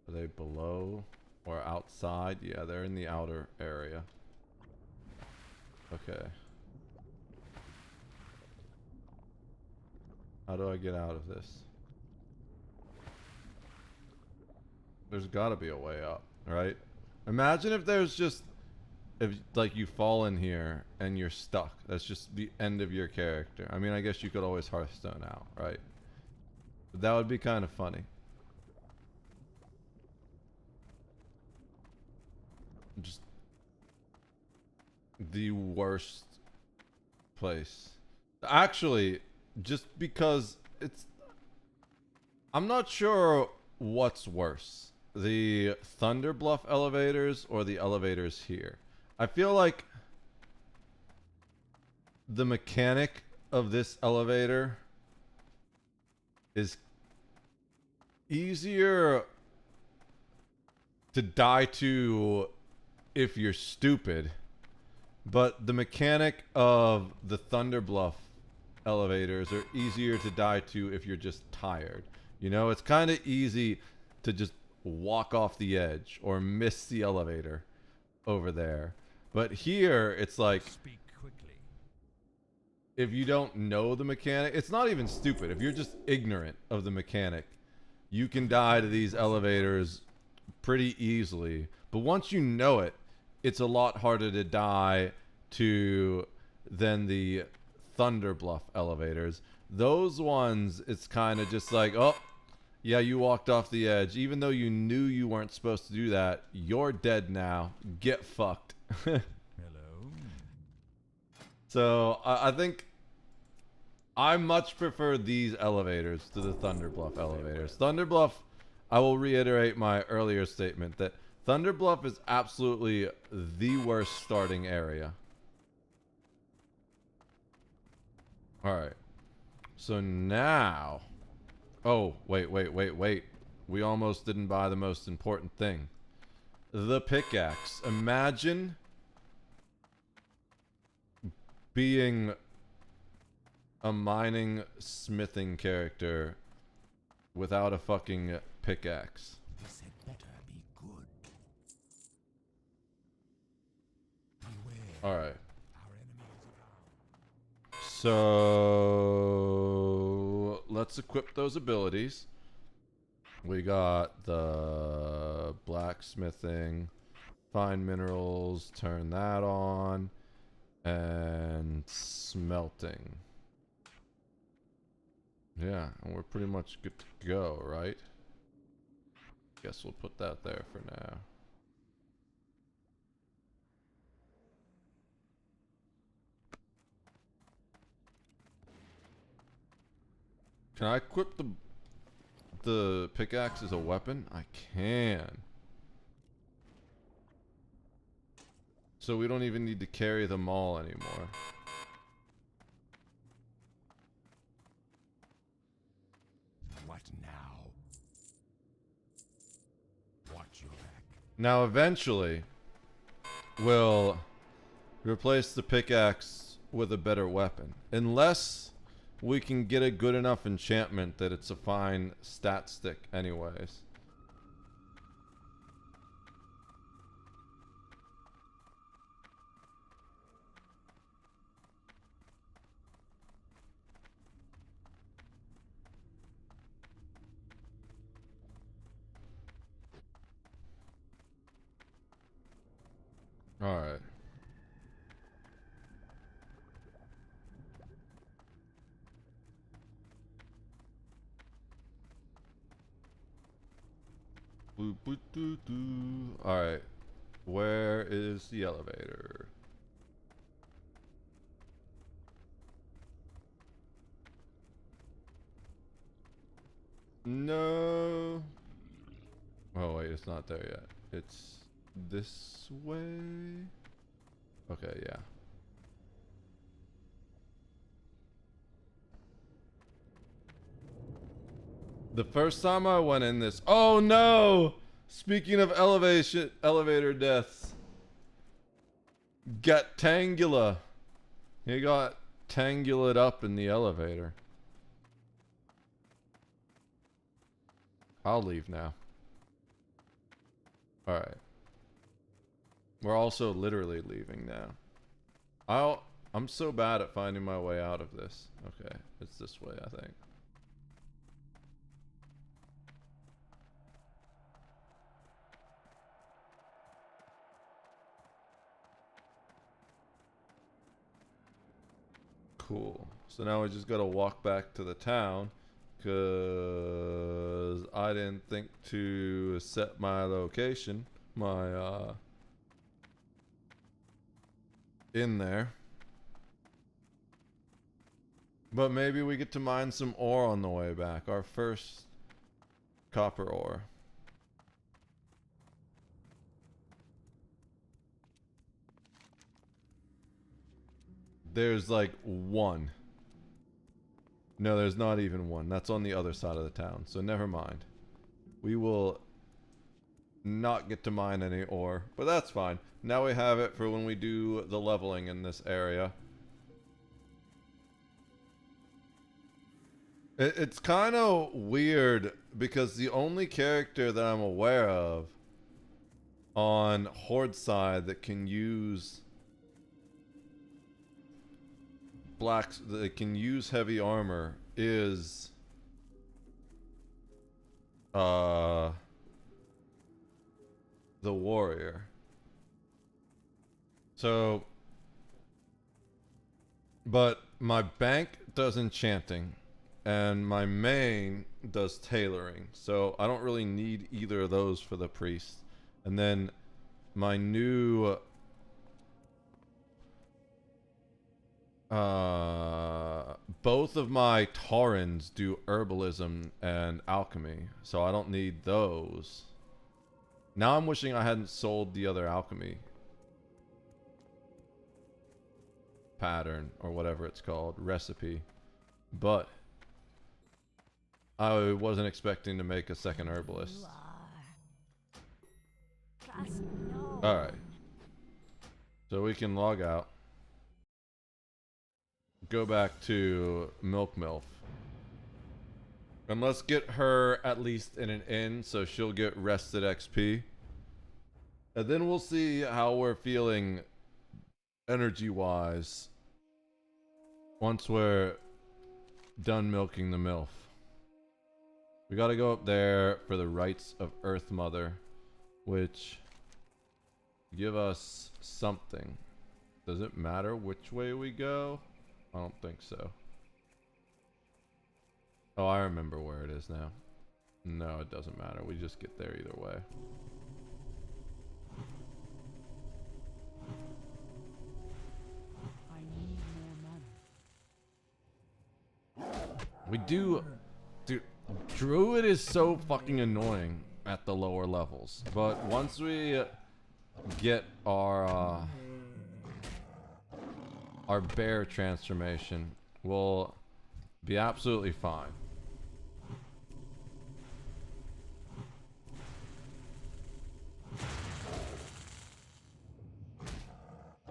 they below or outside? Yeah, they're in the outer area. Okay. How do I get out of this? There's gotta be a way up, right? Imagine if there's just, if like you fall in here and you're stuck. That's just the end of your character. I mean, I guess you could always Hearthstone out, right? But that would be kind of funny. Just the worst place. Actually, just because it's... I'm not sure what's worse. The Thunderbluff elevators or the elevators here. I feel like the mechanic of this elevator is easier to die to if you're stupid, but the mechanic of the Thunderbluff elevators are easier to die to if you're just tired. You know, it's kind of easy to just walk off the edge or miss the elevator over there. But here, it's like, if you don't know the mechanic, it's not even stupid. If you're just ignorant of the mechanic, you can die to these elevators pretty easily. But once you know it, it's a lot harder to die to than the Thunderbluff elevators. Those ones, it's kind of just like, oh, Yeah, you walked off the edge. Even though you knew you weren't supposed to do that, you're dead now. Get fucked. Hello. So, I think I much prefer these elevators to the Thunderbluff elevators. Thunderbluff, I will reiterate my earlier statement that Thunderbluff is absolutely the worst starting area. Alright. So now... Oh, wait. We almost didn't buy the most important thing. The pickaxe. Imagine being a mining smithing character without a fucking pickaxe. This had better be good. All right. So let's equip those abilities. We got the blacksmithing, find minerals, turn that on, and smelting. Yeah, and we're pretty much good to go, right? Guess we'll put that there for now. Can I equip the pickaxe as a weapon? I can. So we don't even need to carry them all anymore. What now? Watch your back. Now eventually, we'll replace the pickaxe with a better weapon. Unless we can get a good enough enchantment that it's a fine stat stick anyways. All right. Boop, boop, doo, doo. All right. Where is the elevator? No. Oh wait, it's not there yet. It's this way. Okay, yeah. The first time I went in this... Oh no! Speaking of elevator deaths. Got Tangula. He got tanguled up in the elevator. I'll leave now. Alright. We're also literally leaving now. I'm so bad at finding my way out of this. Okay, it's this way, I think. Cool. So now we just gotta walk back to the town, cause I didn't think to set my location, in there. But maybe we get to mine some ore on the way back. Our first copper ore. There's like one. No, there's not even one. That's on the other side of the town. So never mind. We will not get to mine any ore. But that's fine. Now we have it for when we do the leveling in this area. It's kind of weird because the only character that I'm aware of on Horde side that can use that can use heavy armor is the warrior. So, but my bank does enchanting, and my main does tailoring, so I don't really need either of those for the priest. And then my new both of my Taurens do herbalism and alchemy, so I don't need those. Now I'm wishing I hadn't sold the other alchemy pattern, or whatever it's called, recipe, but I wasn't expecting to make a second herbalist. Alright, so we can log out, go back to Milk Milf, and let's get her at least in an inn so she'll get rested XP, and then we'll see how we're feeling energy wise once we're done milking the MILF. We gotta go up there for the rites of Earth Mother, which give us something. Does it matter which way we go? I don't think so. Oh, I remember where it is now. No, it doesn't matter. We just get there either way. I need more money. We do... Dude, Druid is so fucking annoying at the lower levels. But once we get our bear transformation, we'll be absolutely fine.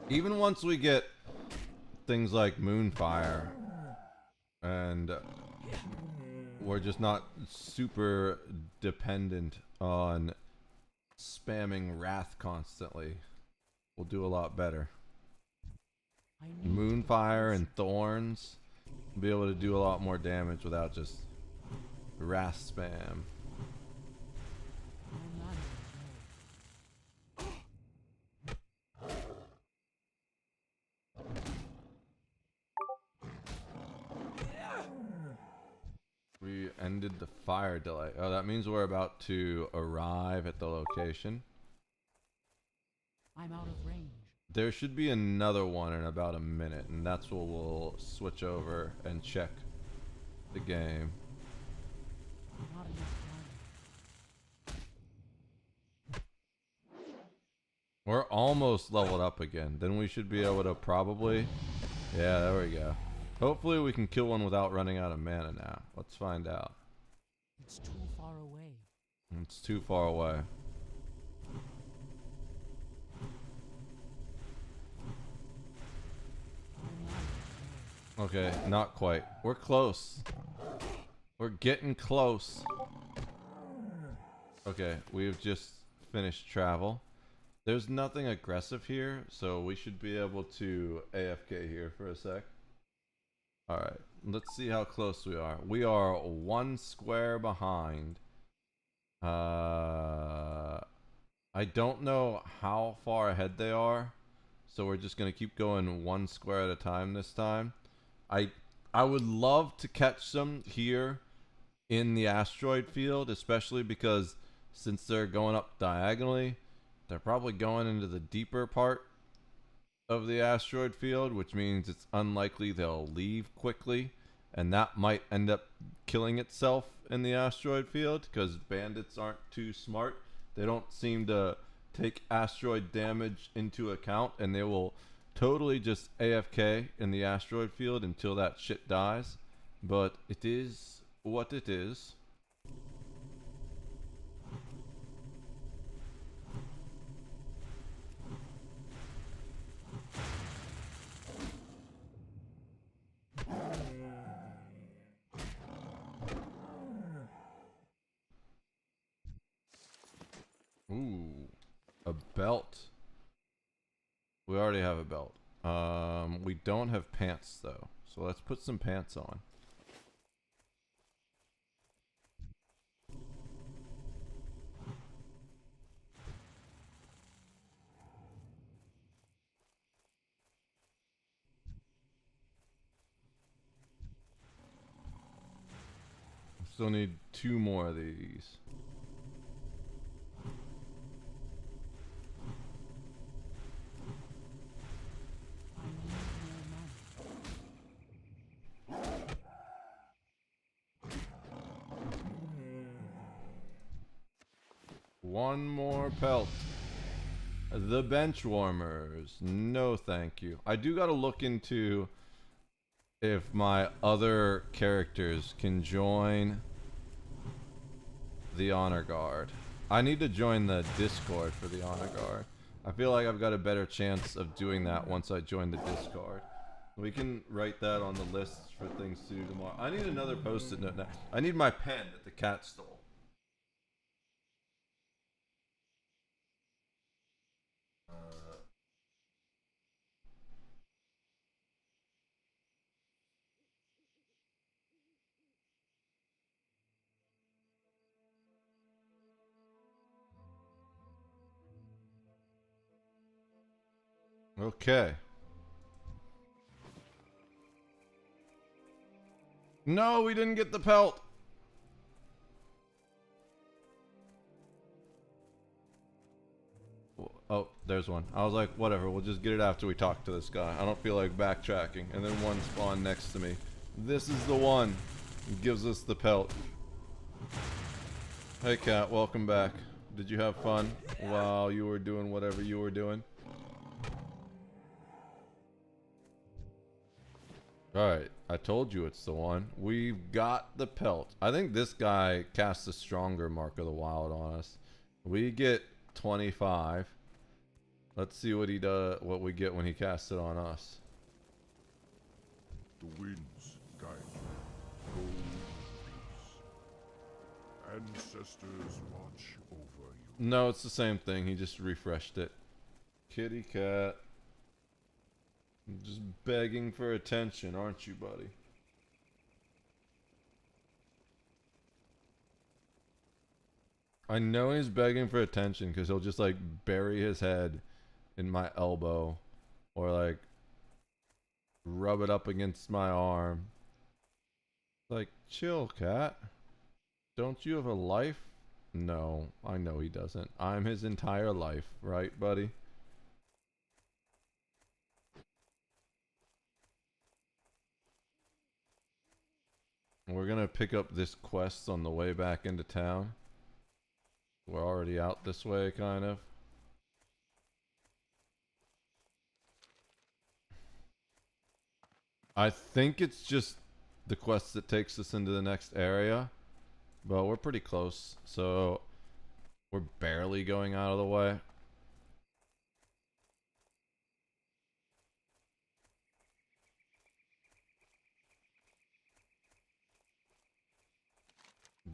Even once we get things like Moonfire, and we're just not super dependent on spamming Wrath constantly, we'll do a lot better. Moonfire and Thorns, we'll be able to do a lot more damage without just Wrath spam. We ended the fire delay. Oh, that means we're about to arrive at the location. I'm out of range. There should be another one in about a minute, and that's where we'll switch over and check the game. Not enough time. We're almost leveled up again. Then we should be able to probably... Yeah, there we go. Hopefully we can kill one without running out of mana now. Let's find out. It's too far away. It's too far away. Okay, not quite. We're close. We're getting close. Okay, we've just finished travel. There's nothing aggressive here, so we should be able to AFK here for a sec. Alright, let's see how close we are. We are 1 square behind. I don't know how far ahead they are, so we're just going to keep going 1 square at a time this time. I would love to catch them here in the asteroid field, especially because since they're going up diagonally, they're probably going into the deeper part of the asteroid field, which means it's unlikely they'll leave quickly, and that might end up killing itself in the asteroid field because bandits aren't too smart. They don't seem to take asteroid damage into account, and they will totally just AFK in the asteroid field until that shit dies. But it is what it is. Ooh, a belt. We already have a belt. We don't have pants though, so let's put some pants on. Still need 2 more of these. One more pelt. The bench warmers. No thank you. I do gotta look into if my other characters can join the honor guard. I need to join the Discord for the honor guard. I feel like I've got a better chance of doing that once I join the Discord. We can write that on the list for things to do tomorrow. I need another post-it note now. I need my pen that the cat stole. Okay. No, we didn't get the pelt. Oh, there's one. I was like, whatever, we'll just get it after we talk to this guy. I don't feel like backtracking. And then one spawned next to me. This is the one. It gives us the pelt. Hey, cat, welcome back. Did you have fun while you were doing whatever you were doing? Alright, I told you it's the one. We've got the pelt. I think this guy casts a stronger Mark of the Wild on us. We get 25. Let's see what he does, what we get when he casts it on us. The winds guide you. Go in peace. Ancestors watch over you. No, it's the same thing. He just refreshed it. Kitty cat. Just begging for attention, aren't you, buddy? I know he's begging for attention because he'll just like bury his head in my elbow or like rub it up against my arm. Like, chill, cat. Don't you have a life? No, I know he doesn't. I'm his entire life, right, buddy? We're gonna pick up this quest on the way back into town. We're already out this way, kind of. I think it's just the quest that takes us into the next area, but we're pretty close, so we're barely going out of the way.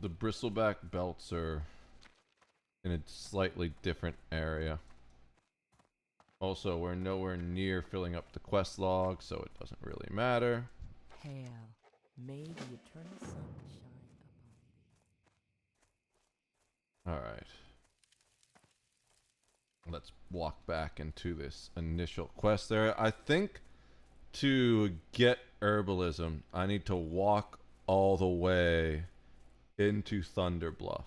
The bristleback belts are in a slightly different area. Also, we're nowhere near filling up the quest log, so it doesn't really matter. Hail, may the eternal sun shine upon you. Alright. Let's walk back into this initial quest area. I think to get herbalism, I need to walk all the way into Thunder Bluff,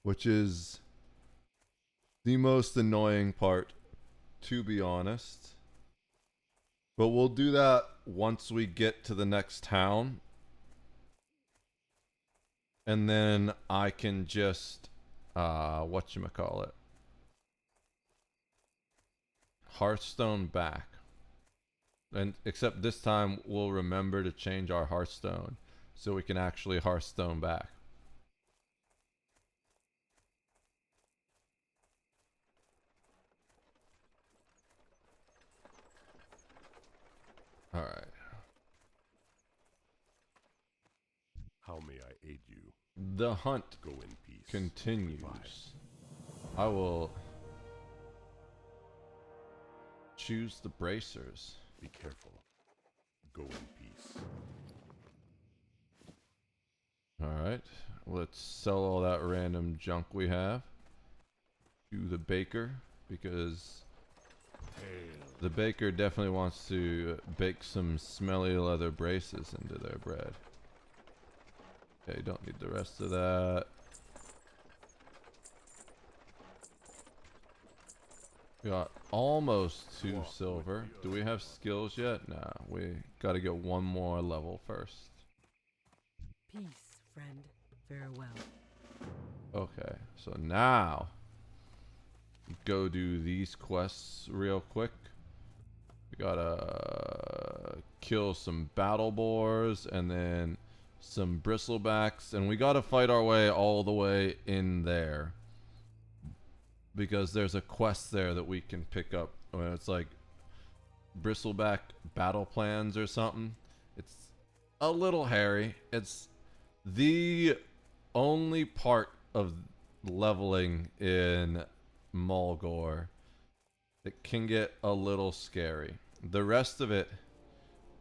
which is the most annoying part, to be honest. But we'll do that once we get to the next town. And then I can just, whatchamacallit, Hearthstone back. And except this time we'll remember to change our Hearthstone so we can actually Hearthstone back. All right. How may I aid you? The hunt Go in peace. continues. Goodbye. I will choose the bracers. Be careful. Go in peace. Alright, let's sell all that random junk we have to the baker, because the baker definitely wants to bake some smelly leather braces into their bread. Okay, don't need the rest of that. We got almost 2 silver. Do we have skills yet? Nah, we gotta get 1 more level first. Peace, friend. Farewell. Okay, so now go do these quests real quick. We gotta kill some battle boars and then some bristlebacks, and we gotta fight our way all the way in there because there's a quest there that we can pick up. It's like bristleback battle plans or something. It's a little hairy. It's the only part of leveling in Mulgore that can get a little scary. The rest of it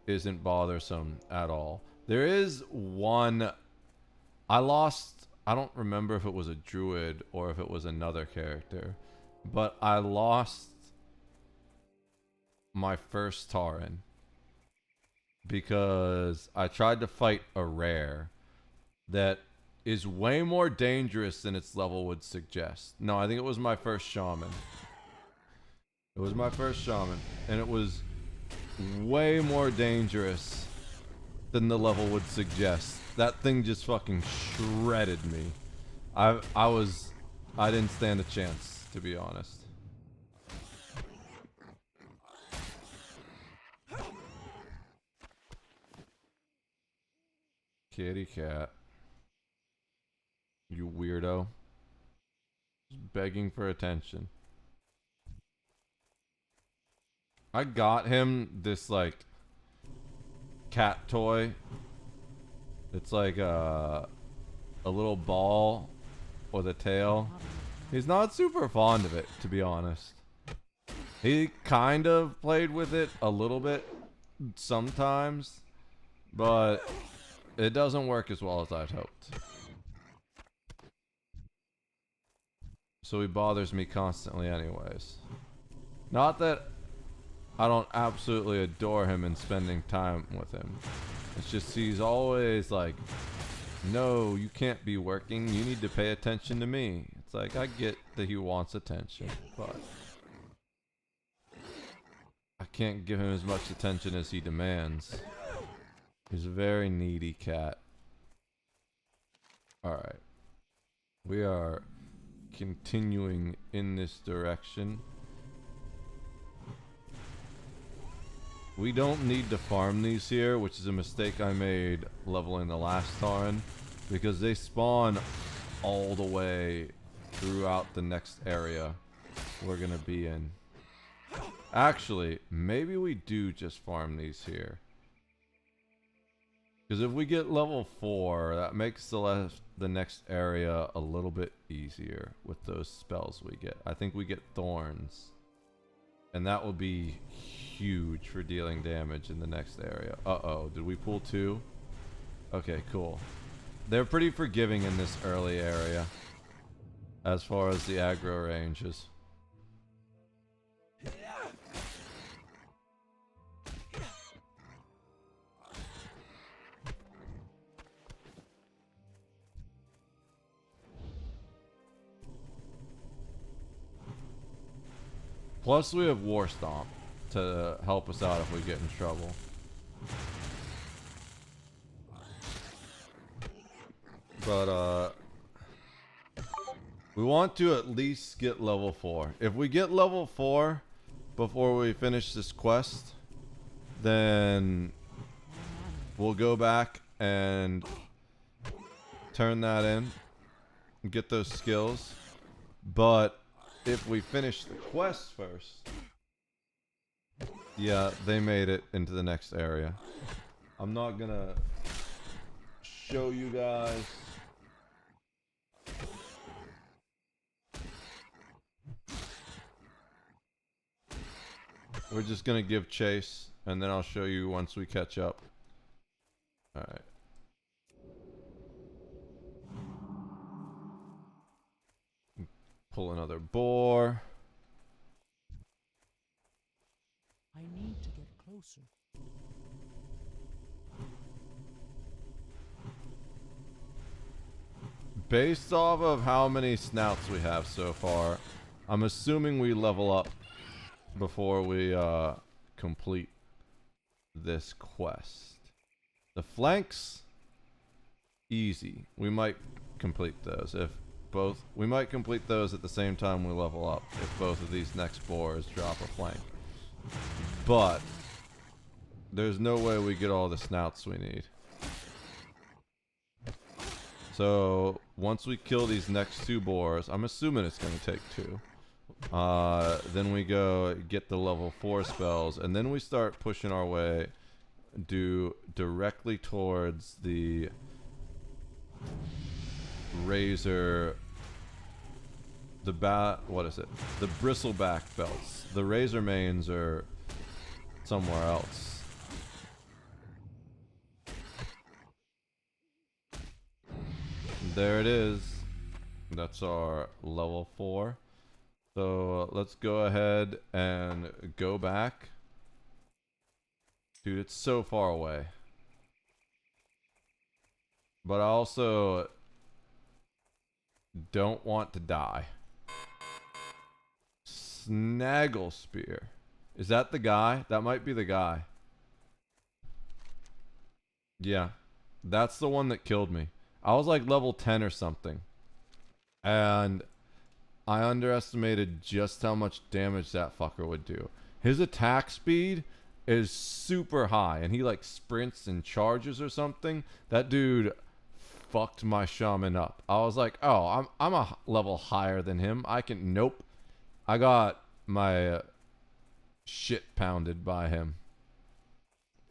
isn't bothersome at all. There is one I don't remember if it was a druid or if it was another character, but I lost my first Tauren because I tried to fight a rare that is way more dangerous than its level would suggest. No, I think it was my first shaman. It was my first shaman, and it was way more dangerous than the level would suggest. That thing just fucking shredded me. I didn't stand a chance, to be honest. Kitty cat. You weirdo. Just begging for attention. I got him this like cat toy. It's like a little ball with a tail. He's not super fond of it, to be honest. He kind of played with it a little bit sometimes, but it doesn't work as well as I'd hoped. So he bothers me constantly anyways. Not that I don't absolutely adore him and spending time with him. It's just he's always like, no, you can't be working. You need to pay attention to me. It's like, I get that he wants attention, but I can't give him as much attention as he demands. He's a very needy cat. Alright. We are continuing in this direction. We don't need to farm these here, which is a mistake I made leveling the last Tauren, because they spawn all the way throughout the next area we're gonna be in. Actually, maybe we do just farm these here. Because if we get level 4, that makes the next area a little bit easier with those spells we get. I think we get thorns. And that will be huge for dealing damage in the next area. Uh-oh, did we pull 2? Okay, cool. They're pretty forgiving in this early area as far as the aggro ranges. Plus we have War Stomp to help us out if we get in trouble. But we want to at least get level 4. If we get level 4 before we finish this quest, then we'll go back and turn that in and get those skills. But if we finish the quest first, yeah, they made it into the next area. I'm not gonna show you guys. We're just gonna give chase, and then I'll show you once we catch up. Alright. Pull another boar. I need to get closer. based off of how many snouts we have so far, I'm assuming we level up before we complete this quest. The flanks, easy. We might complete those if both. We might complete those at the same time we level up if both of these next boars drop a flank. But there's no way we get all the snouts we need. So once we kill these next 2 boars, I'm assuming it's going to take 2. Then we go get the level 4 spells, and then we start pushing our way directly towards the razor, what is it? The bristleback belts. The razor manes are somewhere else. There it is. That's our level 4. So let's go ahead and go back. Dude, it's so far away. But I also don't want to die. Snaggle Spear. Is that the guy? That might be the guy. Yeah. That's the one that killed me. I was like level 10 or something. And I underestimated just how much damage that fucker would do. His attack speed is super high, and he like sprints and charges or something. That dude fucked my shaman up. I was like, oh, I'm a level higher than him. I can, nope. I got my shit pounded by him.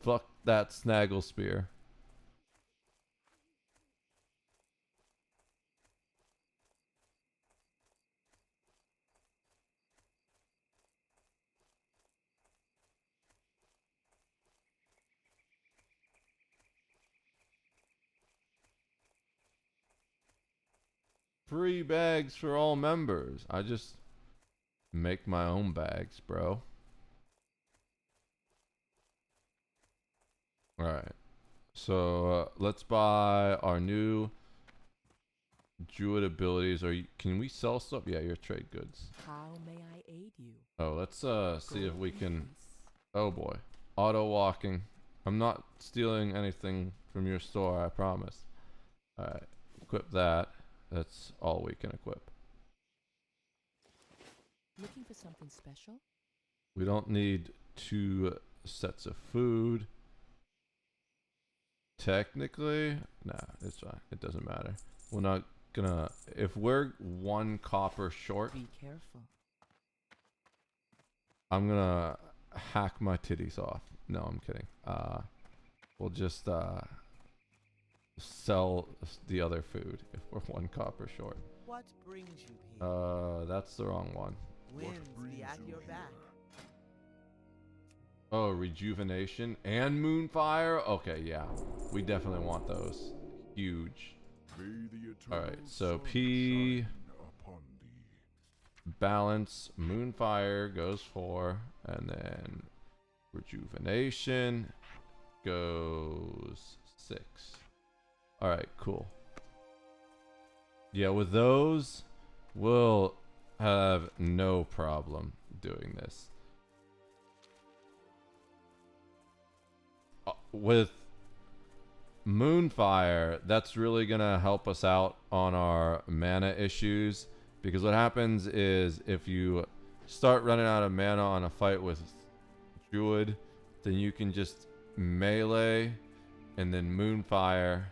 Fuck that Snaggle Spear. Free bags for all members. I just make my own bags, bro. Alright. So, let's buy our new druid abilities. Can we sell stuff? Yeah, your trade goods. How may I aid you? Oh, let's see if we can... Oh boy. Auto walking. I'm not stealing anything from your store, I promise. Alright. Equip that. That's all we can equip. Looking for something special? We don't need 2 sets of food. Technically, nah, it's fine. It doesn't matter. We're not gonna... If we're 1 copper short... Be careful. I'm gonna hack my titties off. No, I'm kidding. We'll just sell the other food if we're 1 copper short. What brings you here? That's the wrong one. Winds be at your back. Oh, rejuvenation and moonfire. Okay, yeah, we definitely want those. Huge. All right, so P balance moonfire goes 4, and then rejuvenation goes 6. All right, cool. Yeah, with those, we'll have no problem doing this. With Moonfire, that's really gonna help us out on our mana issues, because what happens is if you start running out of mana on a fight with Druid, then you can just melee and then Moonfire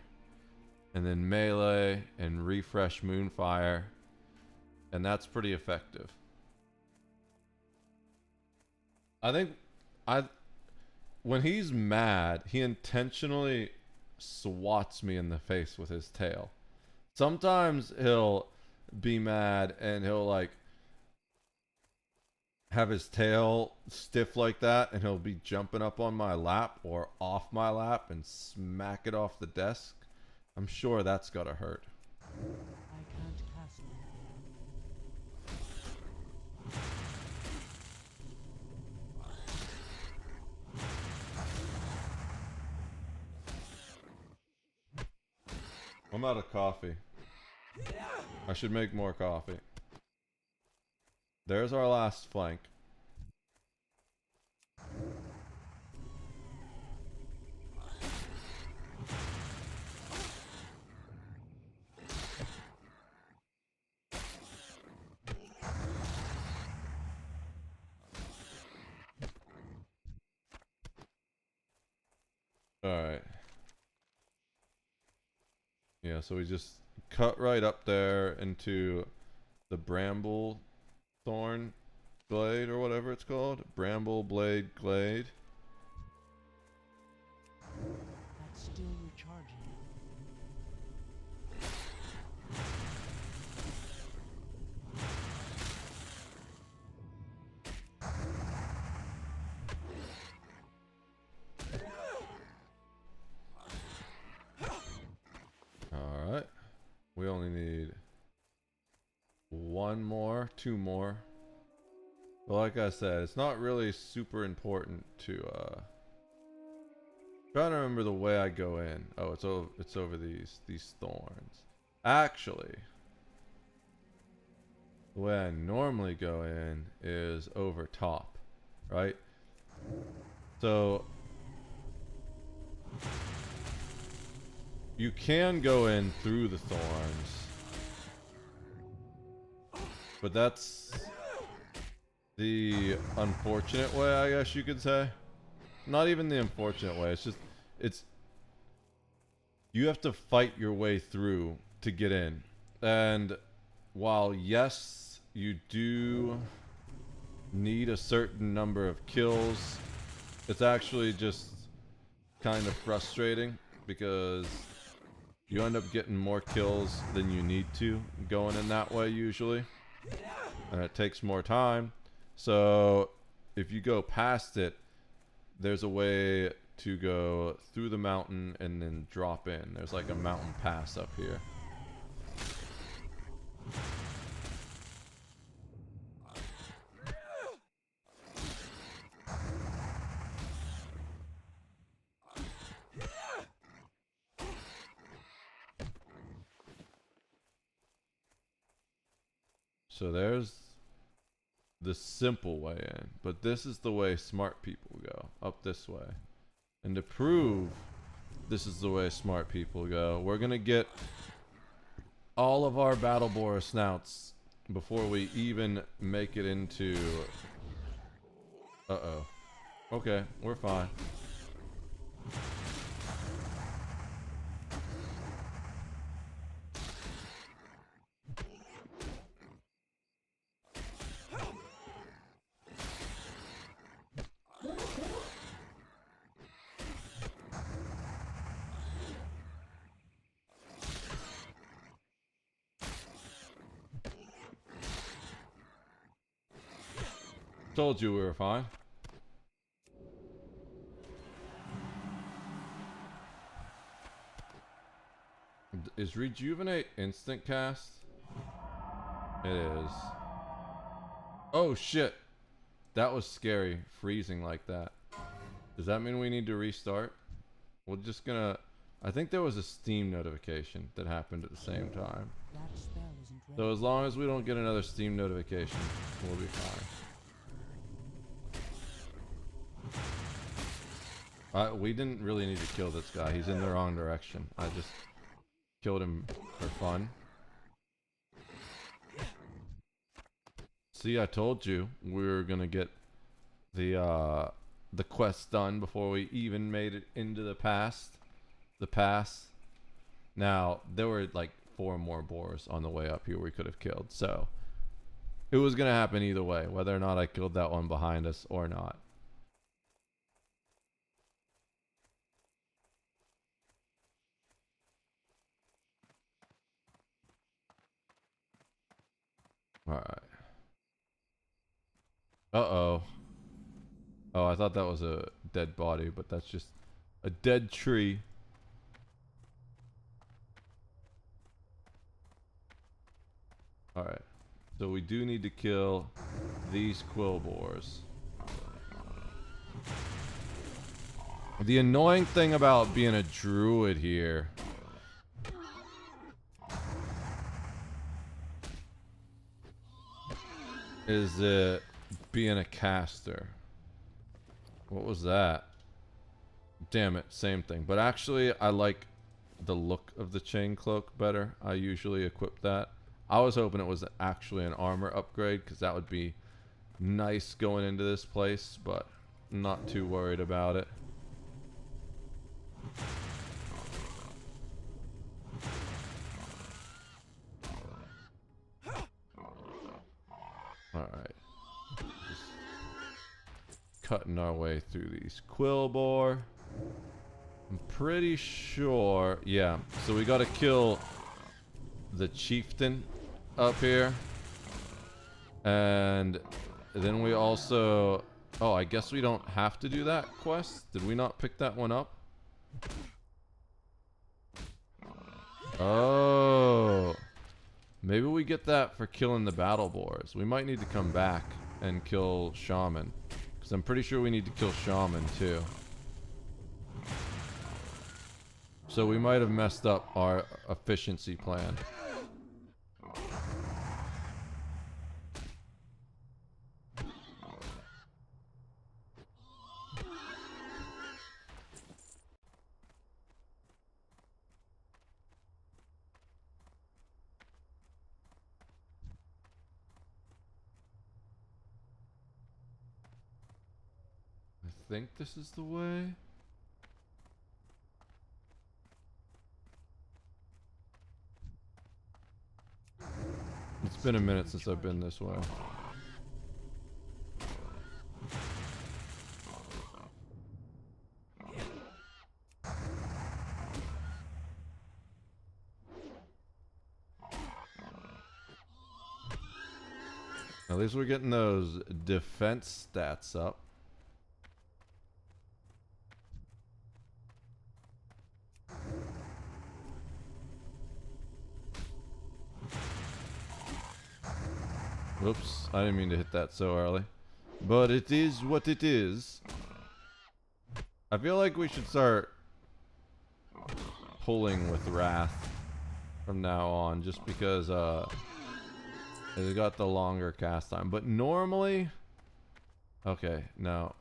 and then melee and refresh Moonfire, and that's pretty effective. I think when he's mad, he intentionally swats me in the face with his tail. Sometimes he'll be mad and he'll like have his tail stiff like that, and he'll be jumping up on my lap or off my lap and smack it off the desk. I'm sure that's gotta hurt. I can't cast it. I'm out of coffee. I should make more coffee. There's our last flank. Alright. Yeah, so we just cut right up there into the bramble thorn glade or whatever it's called. Bramble blade glade. That's still recharging. Alright. We only need one more, two more. But like I said, it's not really super important to trying to remember the way I go in. Oh, it's over these thorns. Actually, the way I normally go in is over top, right? So you can go in through the thorns, but that's the unfortunate way, I guess you could say. Not even the unfortunate way, it's just, you have to fight your way through to get in. And while yes, you do need a certain number of kills, it's actually just kind of frustrating because you end up getting more kills than you need to going in that way usually, and it takes more time. So if you go past it, there's a way to go through the mountain and then drop in. There's like a mountain pass up here. So there's the simple way in, but this is the way smart people go, up this way. And to prove this is the way smart people go, we're gonna get all of our battle boar snouts before we even make it into... Uh-oh. Okay, we're fine. Told you we were fine. Is rejuvenate instant cast? It is. Oh shit. That was scary, freezing like that. Does that mean we need to restart? We're just gonna... I think there was a Steam notification that happened at the same time. So as long as we don't get another Steam notification, we'll be fine. We didn't really need to kill this guy. He's in the wrong direction. I just killed him for fun. See, I told you we were gonna get the quest done before we even made it into the pass. Now, there were like 4 more boars on the way up here we could have killed, so it was gonna happen either way, whether or not I killed that one behind us or not. Alright. Uh-oh. Oh, I thought that was a dead body, but that's just a dead tree. Alright. So we do need to kill these quill boars. The annoying thing about being a druid here is it being a caster? What was that? Damn it, same thing. But actually, I like the look of the chain cloak better. I usually equip that. I was hoping it was actually an armor upgrade, because that would be nice going into this place, but not too worried about it. Alright. Just cutting our way through these Quillbore. I'm pretty sure... Yeah, so we gotta kill the chieftain up here. And then we also... Oh, I guess we don't have to do that quest? Did we not pick that one up? Oh... Maybe we get that for killing the battle boars. We might need to come back and kill Shaman. Because I'm pretty sure we need to kill Shaman too. So we might have messed up our efficiency plan. I think this is the way. It's been a minute since I've been this way. At least we're getting those defense stats up. Oops, I didn't mean to hit that so early. But it is what it is. I feel like we should start pulling with Wrath from now on, just because it's got the longer cast time. But normally... Okay, no.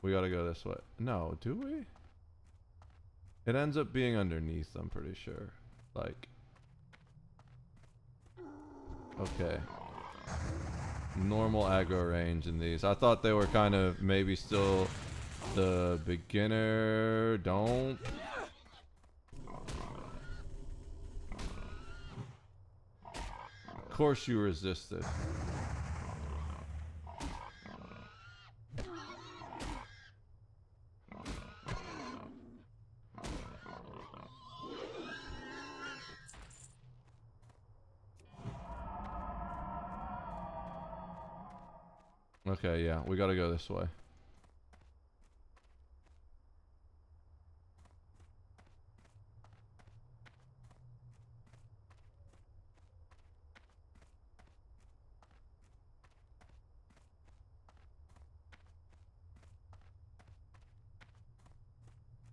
We gotta go this way. No, do we? It ends up being underneath, I'm pretty sure. Like... Okay. Normal aggro range in these. I thought they were kind of maybe still the beginner. Don't. Of course you resisted. Okay, yeah, we gotta go this way.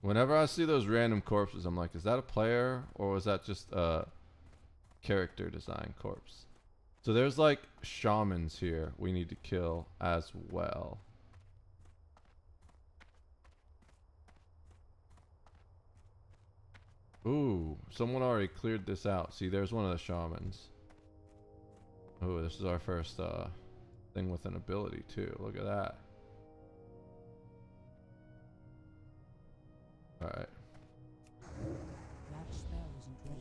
Whenever I see those random corpses, I'm like, is that a player or was that just a character design corpse? So there's like shamans here we need to kill as well. Ooh, someone already cleared this out. See, there's one of the shamans. Ooh, this is our first thing with an ability too. Look at that. Alright. That spell isn't ready.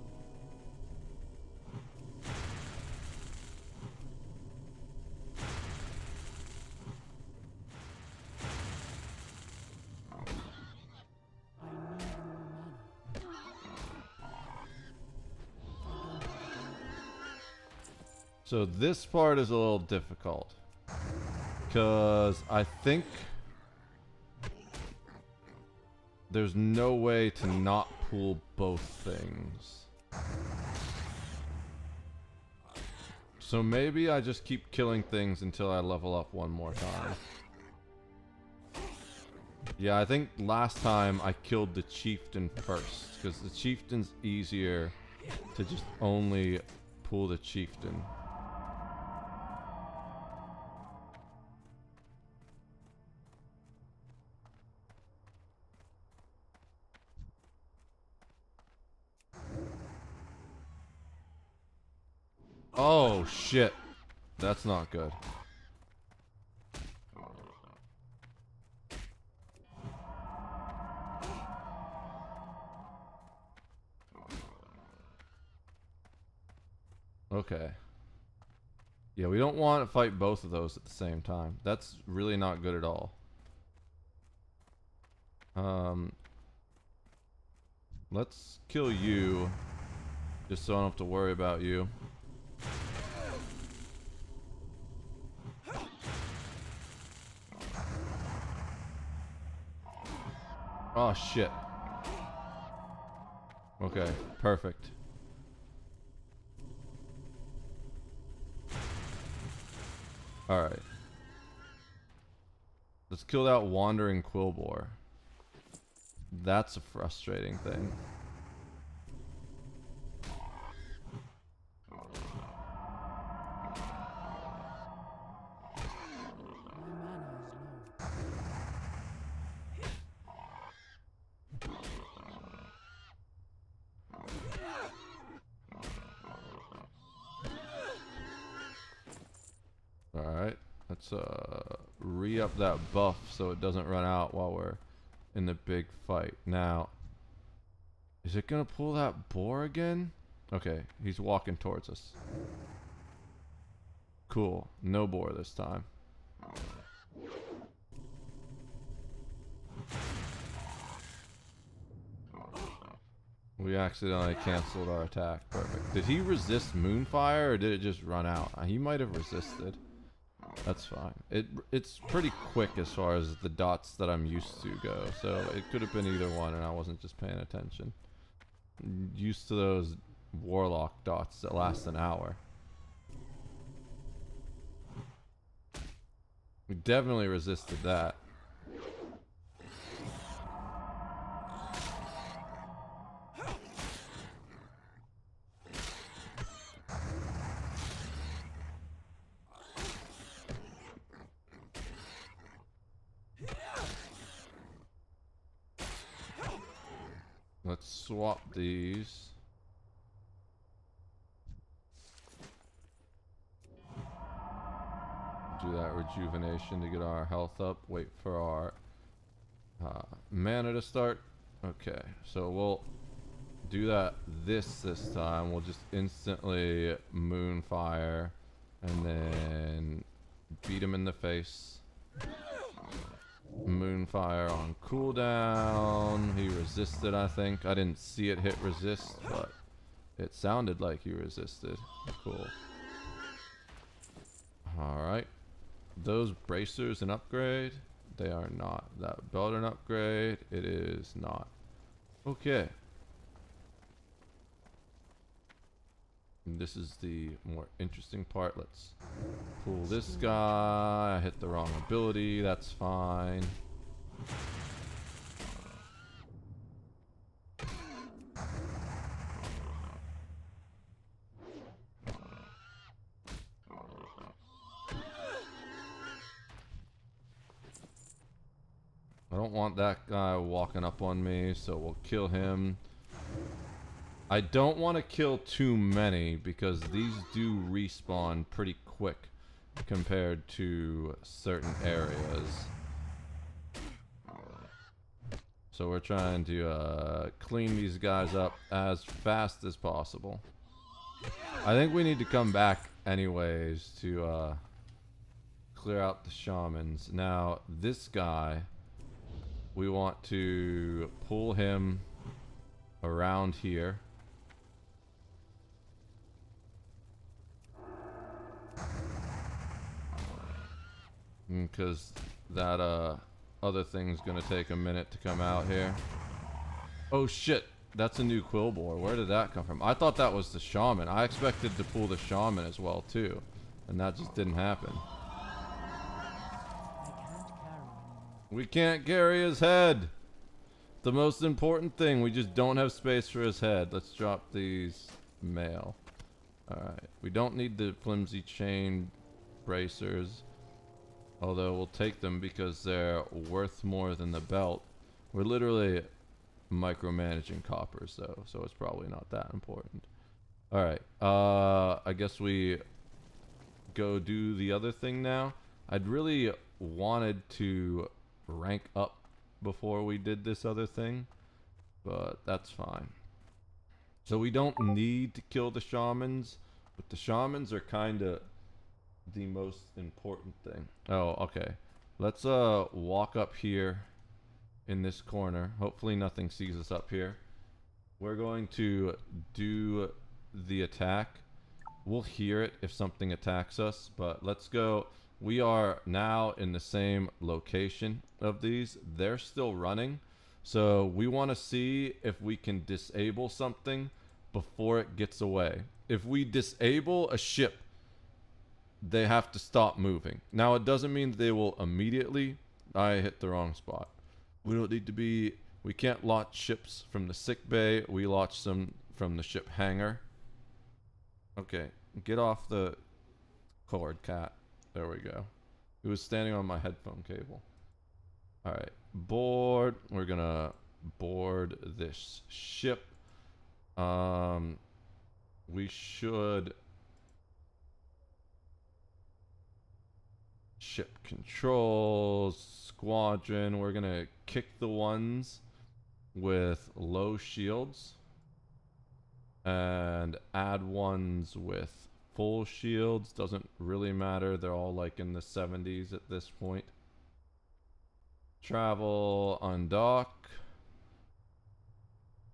So this part is a little difficult because I think there's no way to not pull both things. So maybe I just keep killing things until I level up one more time. Yeah, I think last time I killed the chieftain first because the chieftain's easier to just only pull the chieftain. Oh shit. That's not good. Okay. Yeah, we don't want to fight both of those at the same time. That's really not good at all. Let's kill you, just so I don't have to worry about you. Oh shit. Okay, perfect. Alright. Let's kill that wandering Quillboar. That's a frustrating thing. Alright, let's re-up that buff so it doesn't run out while we're in the big fight. Now, is it gonna pull that boar again? Okay, he's walking towards us. Cool, no boar this time. We accidentally canceled our attack. Perfect. Did he resist Moonfire or did it just run out? He might have resisted. That's fine. It's pretty quick as far as the dots that I'm used to go, so it could have been either one and I wasn't just paying attention. Used to those Warlock dots that last an hour. We definitely resisted that. Let's swap these. Do that rejuvenation to get our health up. Wait for our mana to start. Okay, so we'll do that this time. We'll just instantly Moonfire and then beat him in the face. Moonfire on cooldown. He resisted, I think. I didn't see it hit resist, but it sounded like he resisted. Cool. Alright. Those bracers an upgrade? They are not. That belt an upgrade? It is not. Okay. And this is the more interesting part. Let's pull this guy. I hit the wrong ability. That's fine. I don't want that guy walking up on me, so we'll kill him. I don't want to kill too many because these do respawn pretty quick compared to certain areas. So we're trying to clean these guys up as fast as possible. I think we need to come back anyways to clear out the shamans. Now this guy, we want to pull him around here. Because that other thing's gonna take a minute to come out here. Oh shit, that's a new Quillboar. Where did that come from? I thought that was the shaman. I expected to pull the shaman as well too, and that just didn't happen. We can't carry his head. The most important thing, we just don't have space for his head. Let's drop these mail. Alright, we don't need the flimsy chain bracers. Although we'll take them because they're worth more than the belt. We're literally micromanaging coppers though, so it's probably not that important. All right. I guess we go do the other thing now. I'd really wanted to rank up before we did this other thing, but that's fine. So we don't need to kill the shamans, but the shamans are kind of the most important thing. Oh, okay. Let's walk up here in this corner. Hopefully nothing sees us up here. We're going to do the attack. We'll hear it if something attacks us, but let's go. We are now in the same location of these. They're still running, so we want to see if we can disable something before it gets away. If we disable a ship, they have to stop moving. Now, it doesn't mean they will immediately. I hit the wrong spot. We don't need to be. We can't launch ships from the sick bay. We launch them from the ship hangar. Okay, get off the cord, cat. There we go. It was standing on my headphone cable. Alright, board. We're gonna board this ship. We should... Ship controls, squadron. We're gonna kick the ones with low shields and add ones with full shields. Doesn't really matter. They're all like in the 70s at this point. Travel, undock.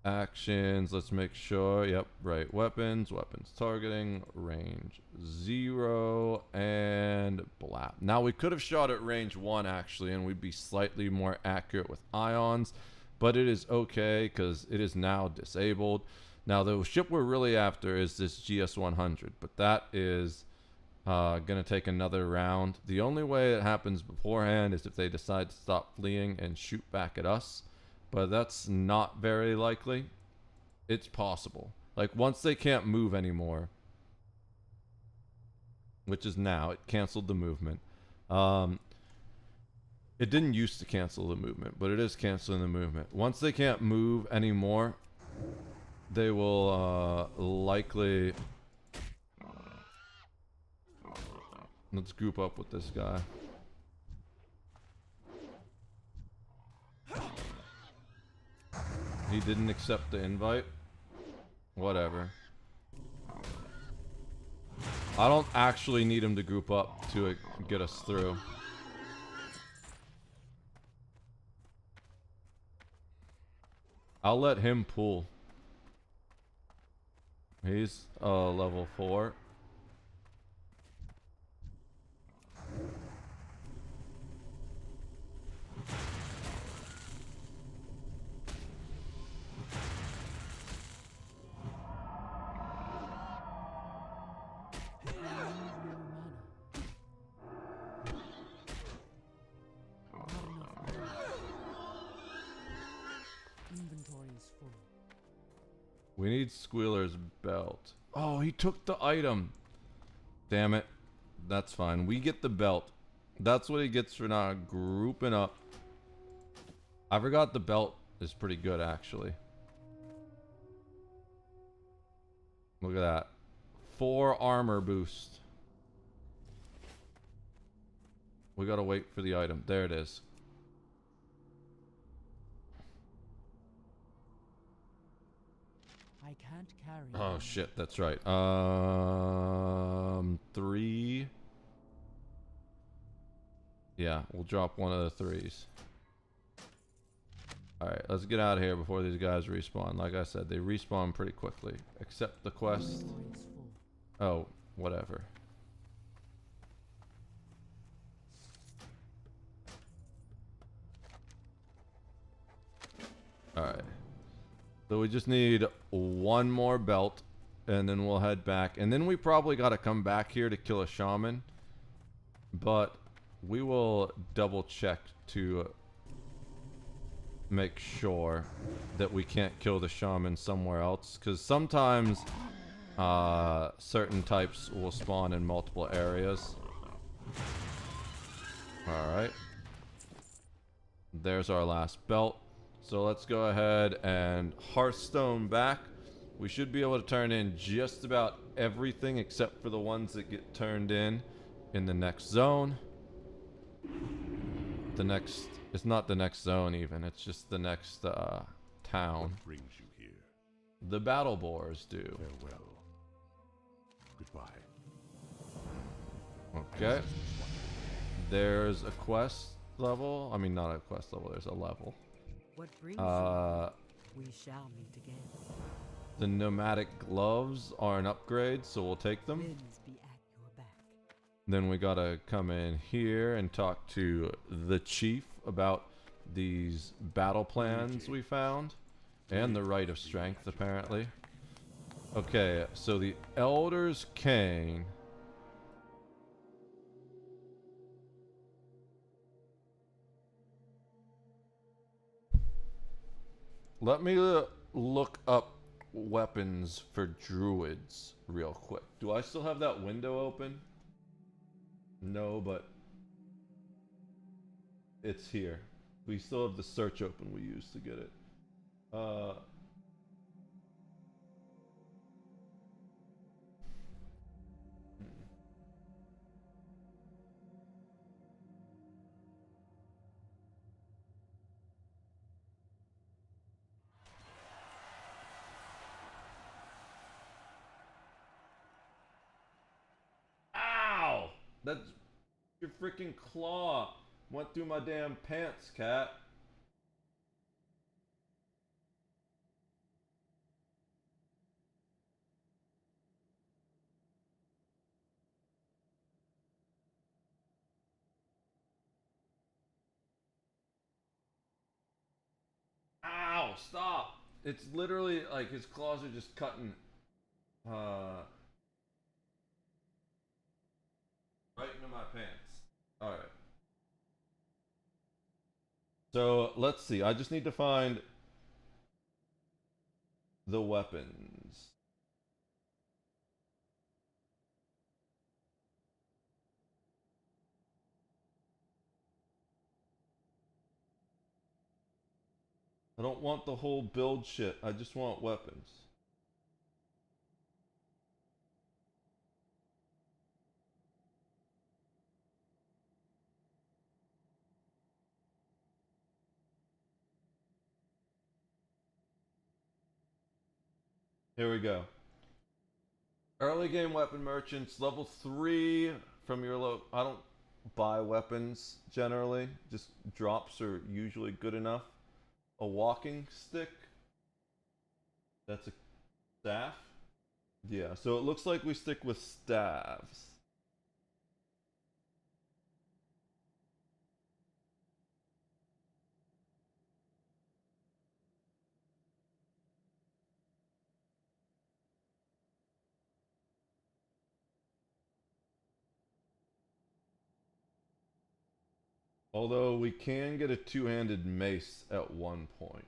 Actions, let's make sure. Yep, right. Weapons, weapons targeting, range 0, and blap. Now we could have shot at range 1 actually, and we'd be slightly more accurate with ions, but it is okay because it is now disabled. Now the ship we're really after is this GS-100, but that is gonna take another round. The only way it happens beforehand is if they decide to stop fleeing and shoot back at us. But that's not very likely. It's possible. Like, once they can't move anymore, which is now, it canceled the movement. It didn't used to cancel the movement, but it is canceling the movement. Once they can't move anymore, they will likely... Let's group up with this guy. He didn't accept the invite. Whatever. I don't actually need him to group up to get us through. I'll let him pull. He's level 4. We need Squealer's belt. Oh, he took the item. Damn it. That's fine. We get the belt. That's what he gets for not grouping up. I forgot the belt is pretty good, actually. Look at that. 4 armor boost. We gotta wait for the item. There it is. I can't carry. Oh shit, that's right. 3. Yeah, we'll drop one of the 3s. Alright, let's get out of here before these guys respawn. Like I said, they respawn pretty quickly. Accept the quest. Oh, whatever. Alright. So we just need one more belt, and then we'll head back. And then we probably got to come back here to kill a shaman. But we will double check to make sure that we can't kill the shaman somewhere else. Because sometimes certain types will spawn in multiple areas. Alright. There's our last belt. So let's go ahead and Hearthstone back. We should be able to turn in just about everything except for the ones that get turned in the next zone. The next, it's not the next zone even, it's just the next town. What brings you here? The battle boars do. Farewell. Goodbye. Okay. There's a quest level. I mean, not a quest level, there's a level. What brings you? We shall meet again. The nomadic gloves are an upgrade, so we'll take them. Winds be at your back. Then we gotta come in here and talk to the chief about these battle plans we found. And the Rite of Strength, apparently. Okay, so the Elder's Cane. Let me look up weapons for druids real quick. Do I still have that window open? No, but it's here. We still have the search open we used to get it. Ow! That's your freaking claw went through my damn pants, cat. Ow, stop. It's literally like his claws are just cutting right into my pants. Alright. So let's see. I just need to find the weapons. I don't want the whole build shit. I just want weapons. Here we go. Early game weapon merchants, level 3 from your low. I don't buy weapons generally. Just drops are usually good enough. A walking stick. That's a staff. Yeah, so it looks like we stick with staves. Although we can get a two-handed mace at one point.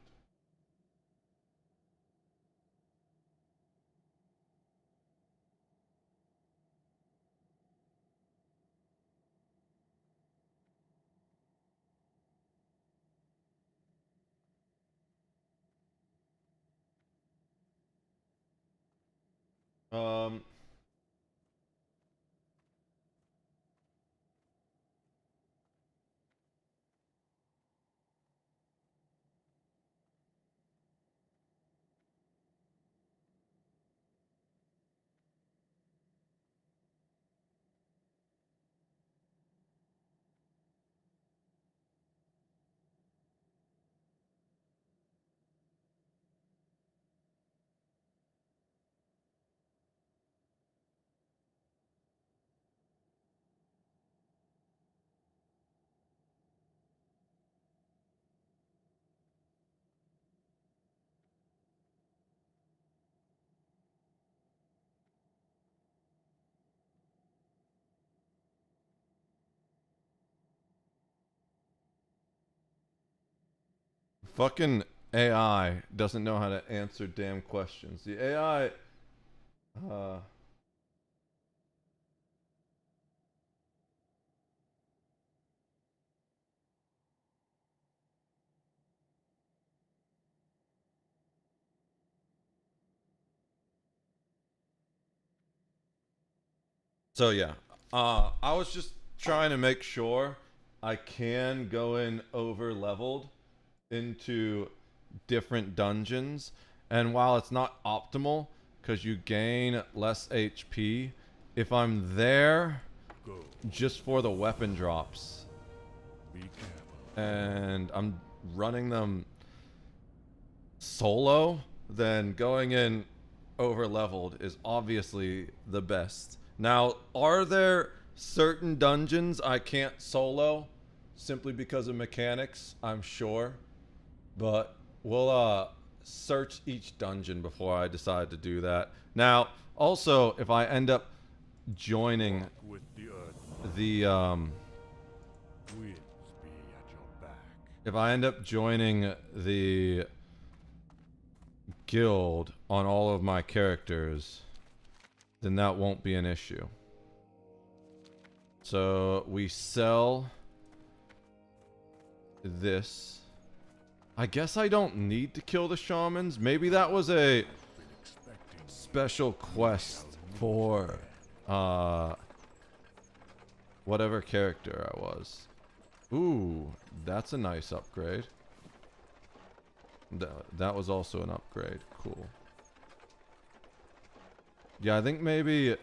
Fucking AI doesn't know how to answer damn questions. The AI, So yeah, I was just trying to make sure I can go in over leveled into different dungeons, and while it's not optimal because you gain less HP, if I'm there just for the weapon drops and I'm running them solo, then going in over leveled is obviously the best. Now, are there certain dungeons I can't solo simply because of mechanics? I'm sure, but we'll search each dungeon before I decide to do that. Now, also, if I end up joining the guild on all of my characters, then that won't be an issue. So we sell this. I guess I don't need to kill the shamans. Maybe that was a special quest for whatever character I was. Ooh, that's a nice upgrade. That was also an upgrade. Cool. Yeah, I think maybe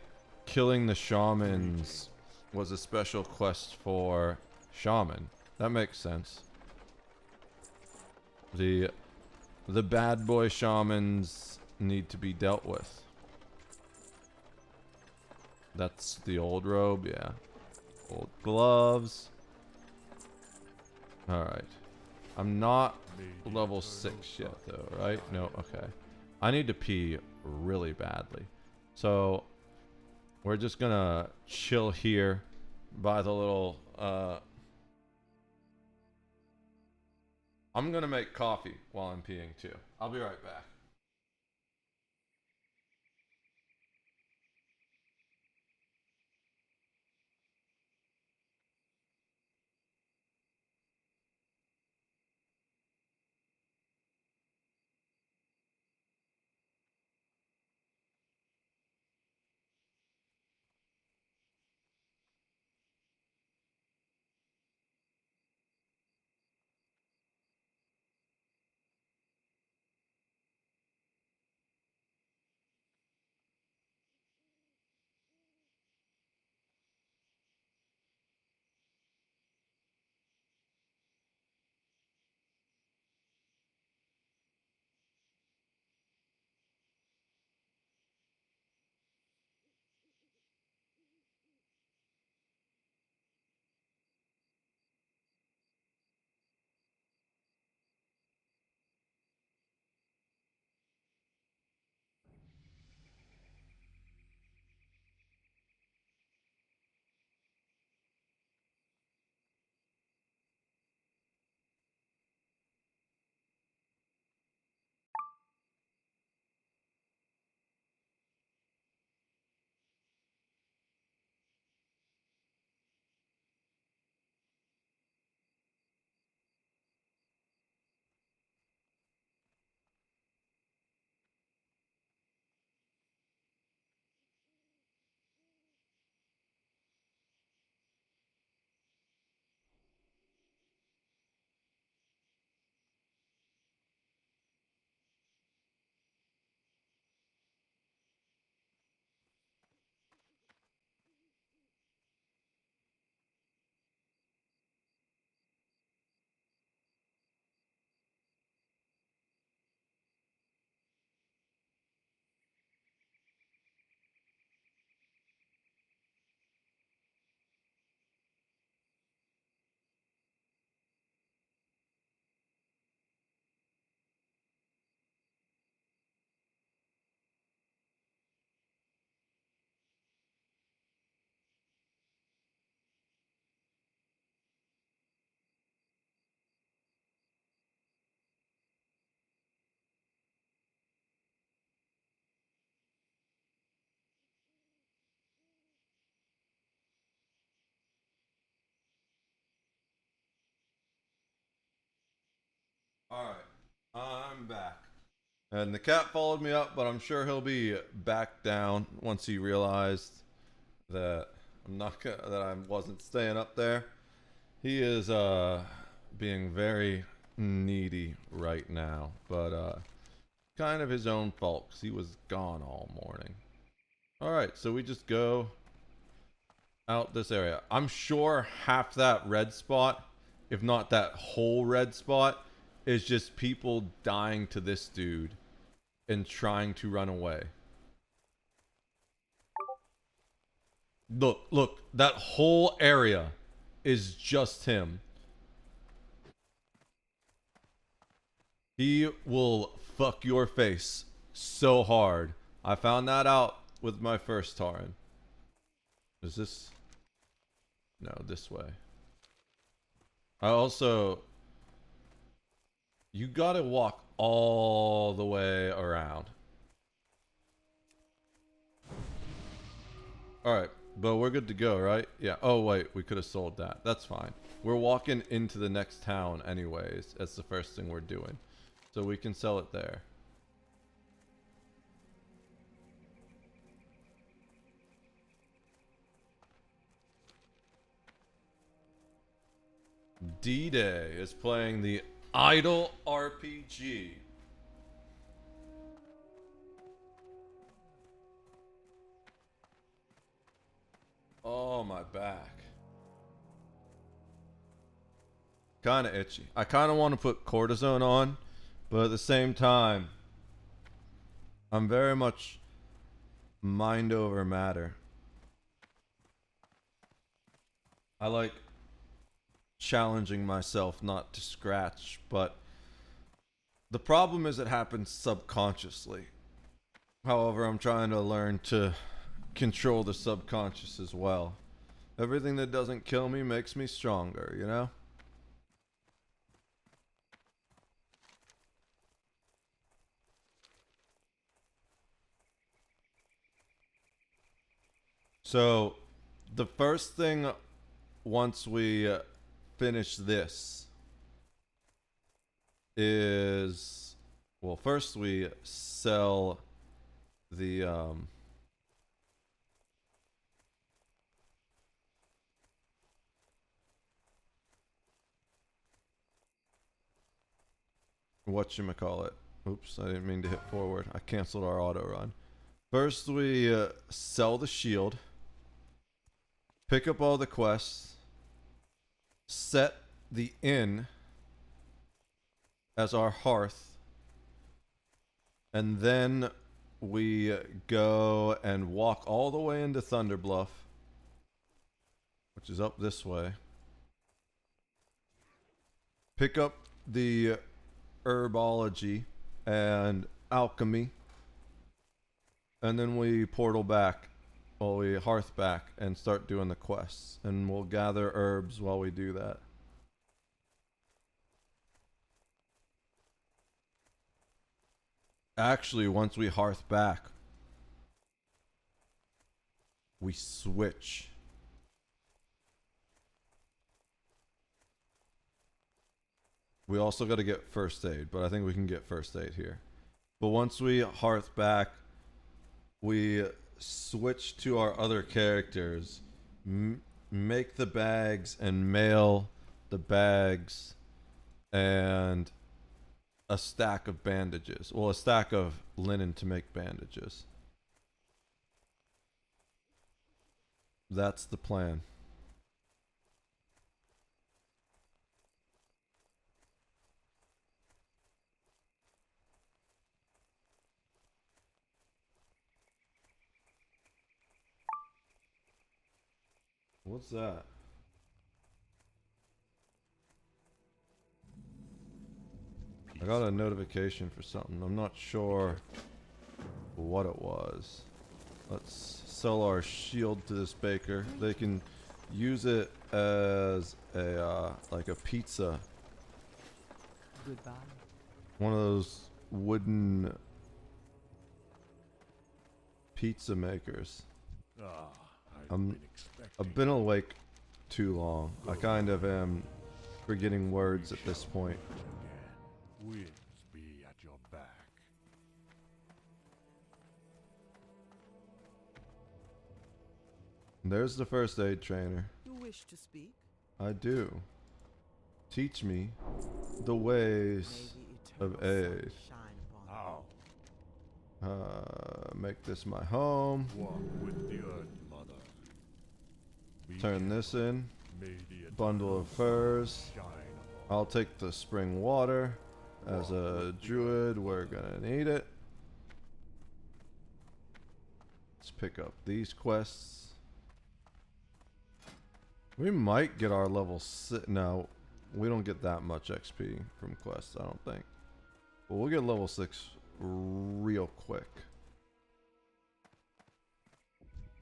killing the shamans was a special quest for shaman. That makes sense. The bad boy shamans need to be dealt with. That's the old robe, yeah. Old gloves. Alright. I'm not level 6 yet though, right? No, okay. I need to pee really badly. So we're just gonna chill here by the little I'm gonna make coffee while I'm peeing too. I'll be right back. Alright, I'm back. And the cat followed me up, but I'm sure he'll be back down once he realized that I wasn't staying up there. He is being very needy right now, but kind of his own fault because he was gone all morning. All right, so we just go out this area. I'm sure half that red spot, if not that whole red spot, is just people dying to this dude and trying to run away. Look, that whole area is just him. He will fuck your face so hard. I found that out with my first Tauren. Is this? No, this way. I also... You gotta walk all the way around. Alright, but we're good to go, right? Yeah. Oh, wait, we could have sold that. That's fine. We're walking into the next town anyways. That's the first thing we're doing. So we can sell it there. D-Day is playing the Idle RPG. Oh, my back. Kind of itchy. I kind of want to put cortisone on, but at the same time, I'm very much mind over matter. I like challenging myself not to scratch, but the problem is it happens subconsciously. However, I'm trying to learn to control the subconscious as well. Everything that doesn't kill me makes me stronger, you know? So, the first thing once we finish this is, well, first we sell the whatchamacallit. Oops, I didn't mean to hit forward. I canceled our auto run. First we sell the shield, pick up all the quests, set the inn as our hearth, and then we go and walk all the way into Thunderbluff, which is up this way. Pick up the herbology and alchemy, and then we portal back. Well, we hearth back and start doing the quests, and we'll gather herbs while we do that. Actually, once we hearth back, we switch. We also got to get first aid, but I think we can get first aid here. But once we hearth back, we switch to our other characters, make the bags and mail the bags and a stack of bandages. Well, a stack of linen to make bandages. That's the plan. What's that? I got a notification for something. I'm not sure what it was. Let's sell our shield to this baker. They can use it as a like a pizza. Goodbye. One of those wooden pizza makers. I've been awake too long. I kind of am forgetting words at this point. Winds be at your back. There's the first aid trainer. You wish to speak? I do. Teach me the ways of aid. Make this my home. Walk with the Earth Mother. Turn this in. Bundle of furs. I'll take the spring water. As a druid, we're gonna need it. Let's pick up these quests. We might get our level 6. No, we don't get that much XP from quests, I don't think. But we'll get level 6 real quick.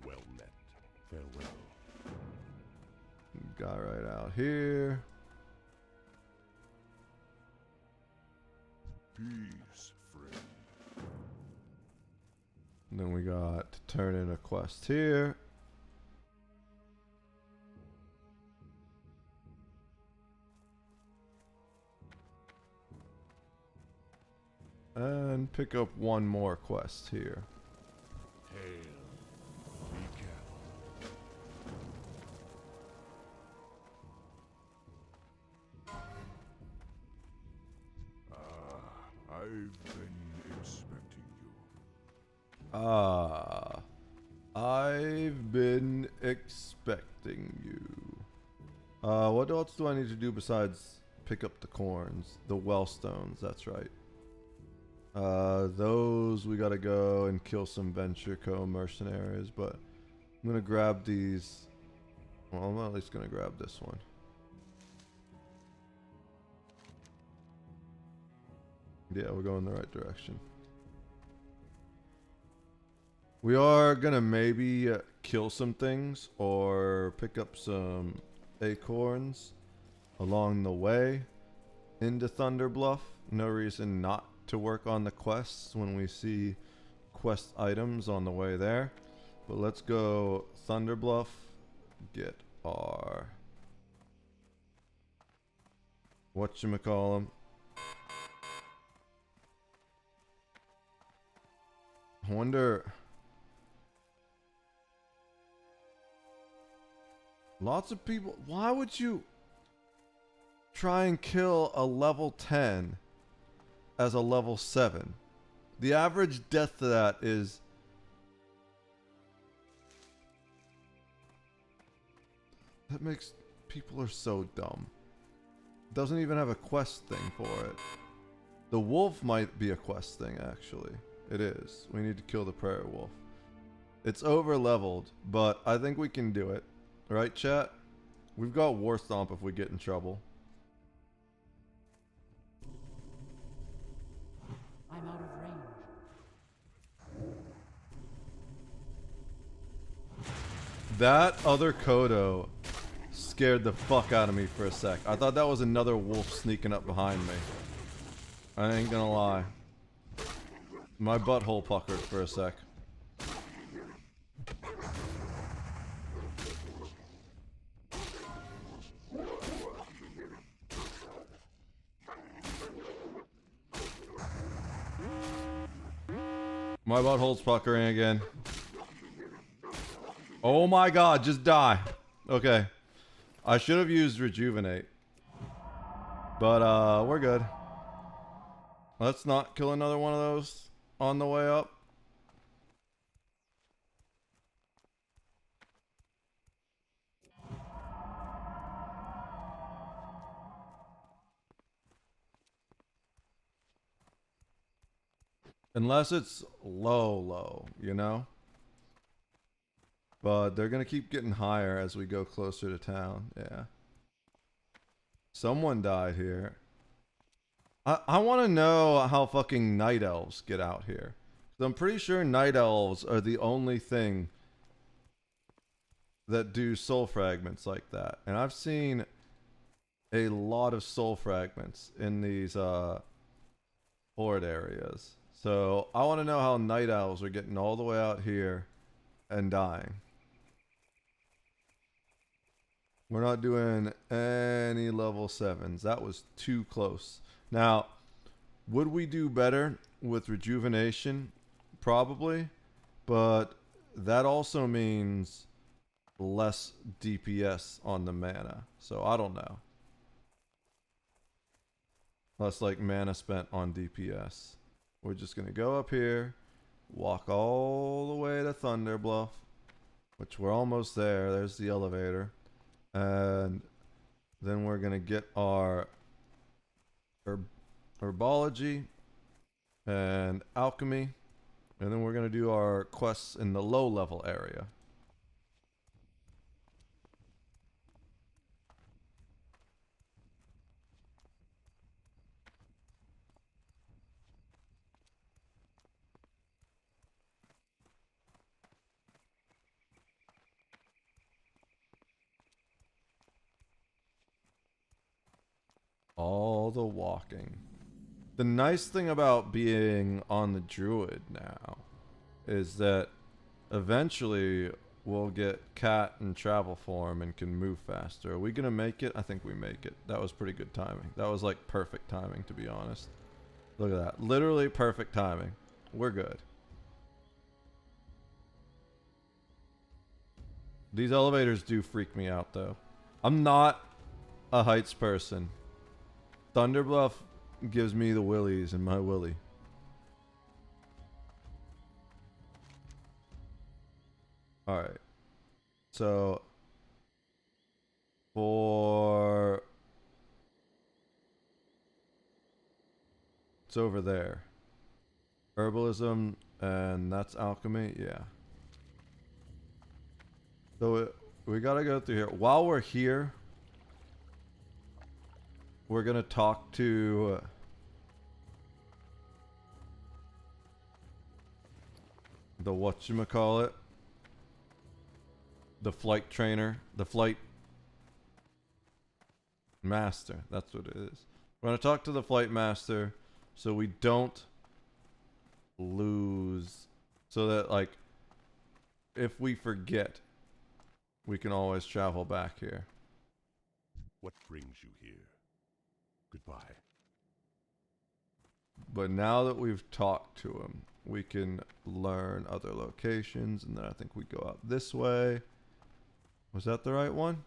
Well met. Farewell. Guy right out here. Peace, friend. And then we got to turn in a quest here. And pick up one more quest here. Hail. Be careful. I've been expecting you. I've been expecting you. What else do I need to do besides pick up the corns? The wellstones, that's right. Those we gotta go and kill some Venture Co. mercenaries, but I'm gonna grab these. Well, I'm at least gonna grab this one. Yeah, we're going the right direction. We are gonna maybe kill some things or pick up some acorns along the way into Thunder Bluff. No reason not to work on the quests when we see quest items on the way there. But let's go Thunder Bluff, get our whatchamacallem. I wonder, lots of people, why would you try and kill a level 10 as a level 7? The average death to that is that makes people are so dumb. Doesn't even have a quest thing for it. The wolf might be a quest thing, actually. It is. We need to kill the prairie wolf. It's over leveled, but I think we can do it. Right, chat? We've got War Stomp if we get in trouble. I'm out of range. That other Kodo scared the fuck out of me for a sec. I thought that was another wolf sneaking up behind me. I ain't gonna lie. My butthole puckered for a sec. My butthole's puckering again. Oh my god, just die. Okay. I should have used Rejuvenate. But, we're good. Let's not kill another one of those on the way up. Unless it's low, you know? But they're gonna keep getting higher as we go closer to town, yeah. Someone died here. I want to know how fucking night elves get out here. I'm pretty sure night elves are the only thing that do soul fragments like that. And I've seen a lot of soul fragments in these horde areas. So I want to know how night owls are getting all the way out here and dying. We're not doing any level 7s. That was too close. Now, would we do better with rejuvenation? Probably. But that also means less DPS on the mana. So I don't know. Less like mana spent on DPS. We're just gonna go up here, walk all the way to Thunderbluff, which we're almost there. There's the elevator. And then we're gonna get our herbology and alchemy. And then we're gonna do our quests in the low level area. All the walking. The nice thing about being on the druid now is that eventually we'll get cat in travel form and can move faster. Are we gonna make it? I think we make it. That was pretty good timing. That was like perfect timing, to be honest. Look at that. Literally perfect timing. We're good. These elevators do freak me out though. I'm not a heights person. Thunderbluff gives me the willies in my willy. Alright. So for it's over there. Herbalism and that's alchemy, yeah. So we gotta go through here. While we're here, we're gonna talk to the whatchamacallit, the flight trainer, the flight master. That's what it is. We're gonna talk to the flight master so we don't lose, so that like if we forget, we can always travel back here. What brings you here? Goodbye. But now that we've talked to him, we can learn other locations, and then I think we go out this way. Was that the right one?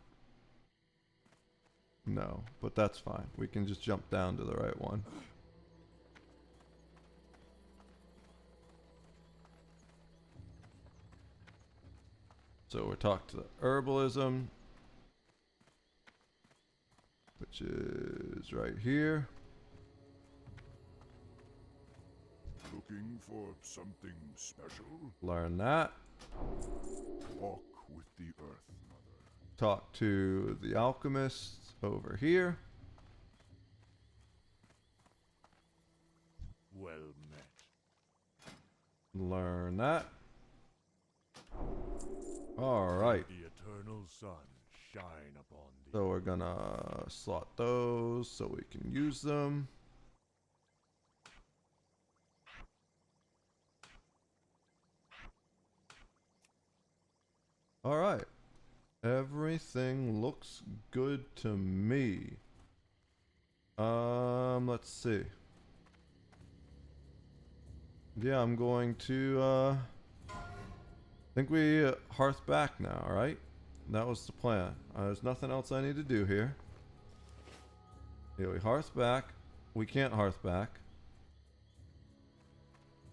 No, but that's fine. We can just jump down to the right one. So we're talking to the herbalism, which is right here. Looking for something special? Learn that. Walk with the Earth Mother. Talk to the alchemists over here. Well met. Learn that. Alright. The eternal sun shine upon thee. So we're gonna slot those so we can use them. Alright. Everything looks good to me. Let's see. Yeah, I'm going to, I think we hearth back now, right? That was the plan. There's nothing else I need to do here. Yeah, we hearth back. We can't hearth back.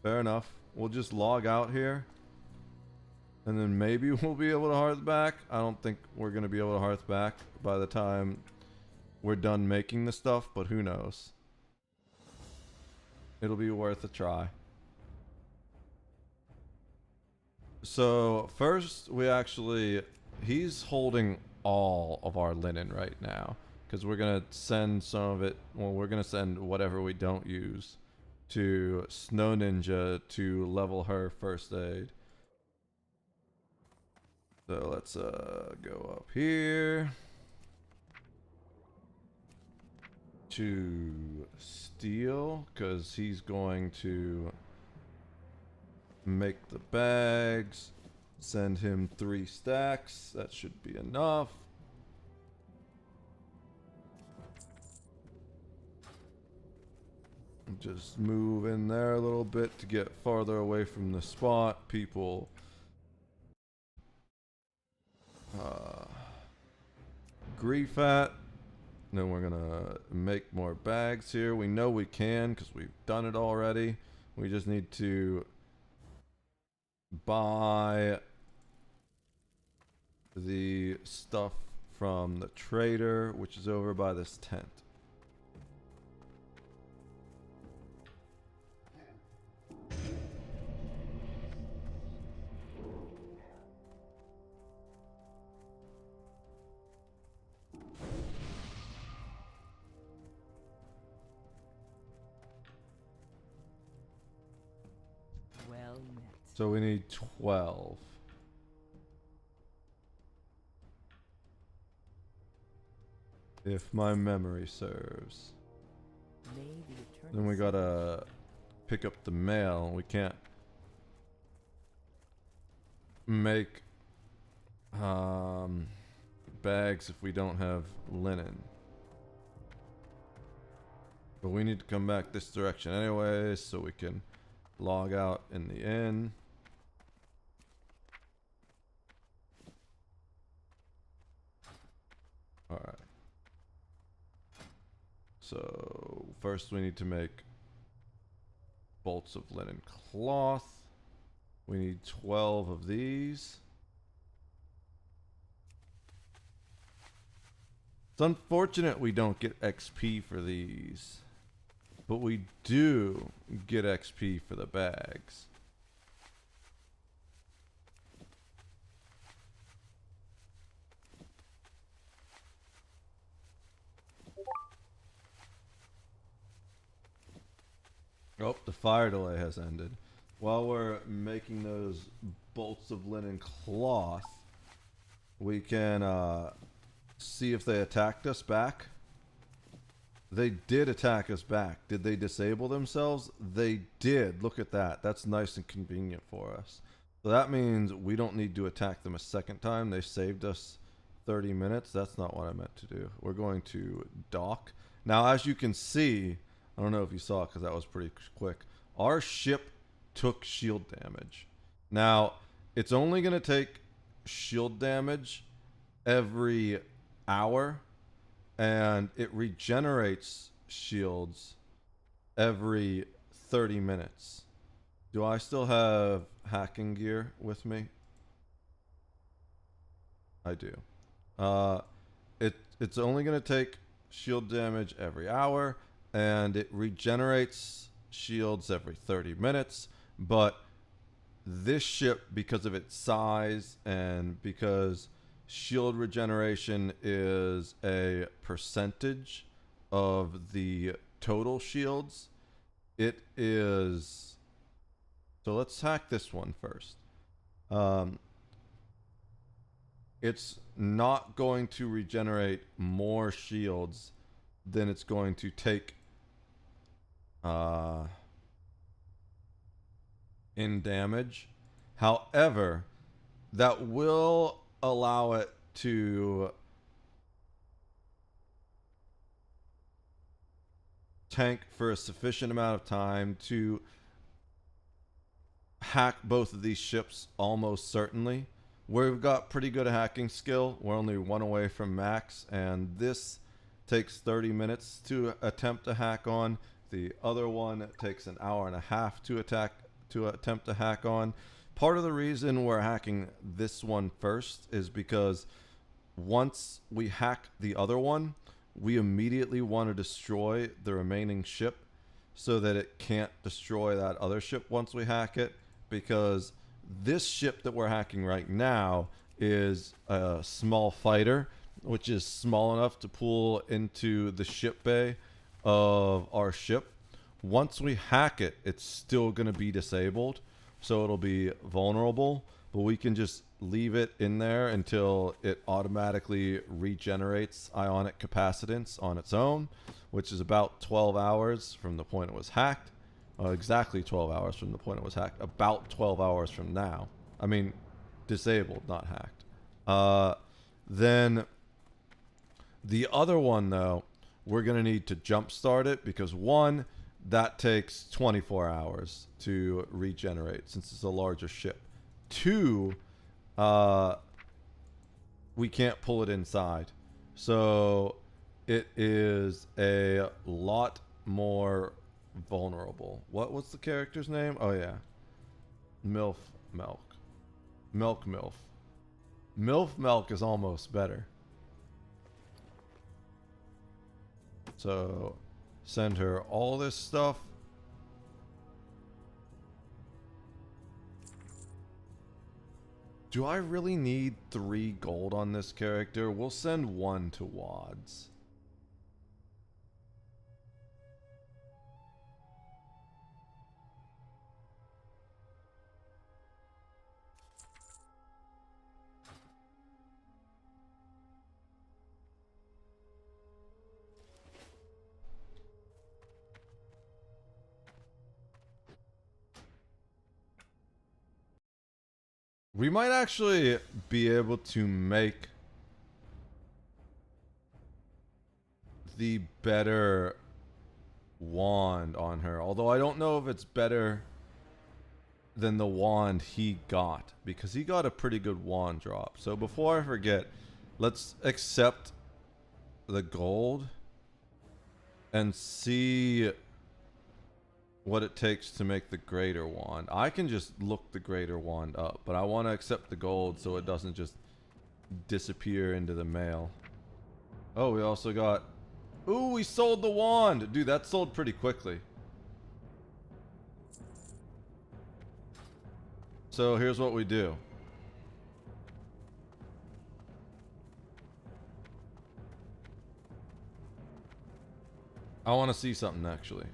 Fair enough. We'll just log out here. And then maybe we'll be able to hearth back. I don't think we're going to be able to hearth back by the time we're done making the stuff, but who knows. It'll be worth a try. So first we actually, he's holding all of our linen right now because we're going to send some of it, well, we're going to send whatever we don't use to Snow Ninja to level her first aid. So let's go up here to Steel because he's going to make the bags. Send him 3 stacks. That should be enough. Just move in there a little bit to get farther away from the spot. People grief at. Then we're gonna make more bags here. We know we can because we've done it already. We just need to buy the stuff from the trader, which is over by this tent. Well met. So we need 12. If my memory serves. May the eternal Then we gotta pick up the mail. We can't make bags if we don't have linen. But we need to come back this direction anyway, so we can log out in the inn. Alright. So first we need to make bolts of linen cloth. We need 12 of these. It's unfortunate we don't get XP for these, but we do get XP for the bags. Oh, the fire delay has ended. While we're making those bolts of linen cloth, we can see if they attacked us back. They did attack us back. Did they disable themselves? They did. Look at that. That's nice and convenient for us. So that means we don't need to attack them a second time. They saved us 30 minutes. That's not what I meant to do. We're going to dock. Now, as you can see, I don't know if you saw it because that was pretty quick. Our ship took shield damage. Now, it's only going to take shield damage every hour, and it regenerates shields every 30 minutes. Do I still have hacking gear with me? I do. It's only going to take shield damage every hour, and it regenerates shields every 30 minutes. But this ship, because of its size and because shield regeneration is a percentage of the total shields, it is... So let's hack this one first. It's not going to regenerate more shields than it's going to take in damage. However, that will allow it to tank for a sufficient amount of time to hack both of these ships almost certainly. We've got pretty good hacking skill. We're only one away from max, and this takes 30 minutes to attempt to hack on. The other one takes an hour and a half to attempt to hack on. Part of the reason we're hacking this one first is because once we hack the other one, we immediately want to destroy the remaining ship so that it can't destroy that other ship once we hack it, because this ship that we're hacking right now is a small fighter, which is small enough to pull into the ship bay of our ship. Once we hack it, it's still going to be disabled, so it'll be vulnerable, but we can just leave it in there until it automatically regenerates ionic capacitance on its own, which is about 12 hours from the point it was hacked. Exactly 12 hours from the point it was hacked. About 12 hours from now. I mean, disabled, not hacked. Then the other one, though, we're going to need to jumpstart it because, one, that takes 24 hours to regenerate since it's a larger ship. Two, we can't pull it inside. So it is a lot more vulnerable. What's the character's name? Oh yeah. Milf Melk. Milk Milf. Milf Melk is almost better. So send her all this stuff. Do I really need 3 gold on this character? We'll send 1 to Wads. We might actually be able to make the better wand on her. Although I don't know if it's better than the wand he got, because he got a pretty good wand drop. So before I forget, let's accept the gold and see what it takes to make the greater wand. I can just look the greater wand up, but I want to accept the gold so it doesn't just disappear into the mail. Oh, we also got... Ooh, we sold the wand! Dude, that sold pretty quickly. So here's what we do. I want to see something, actually.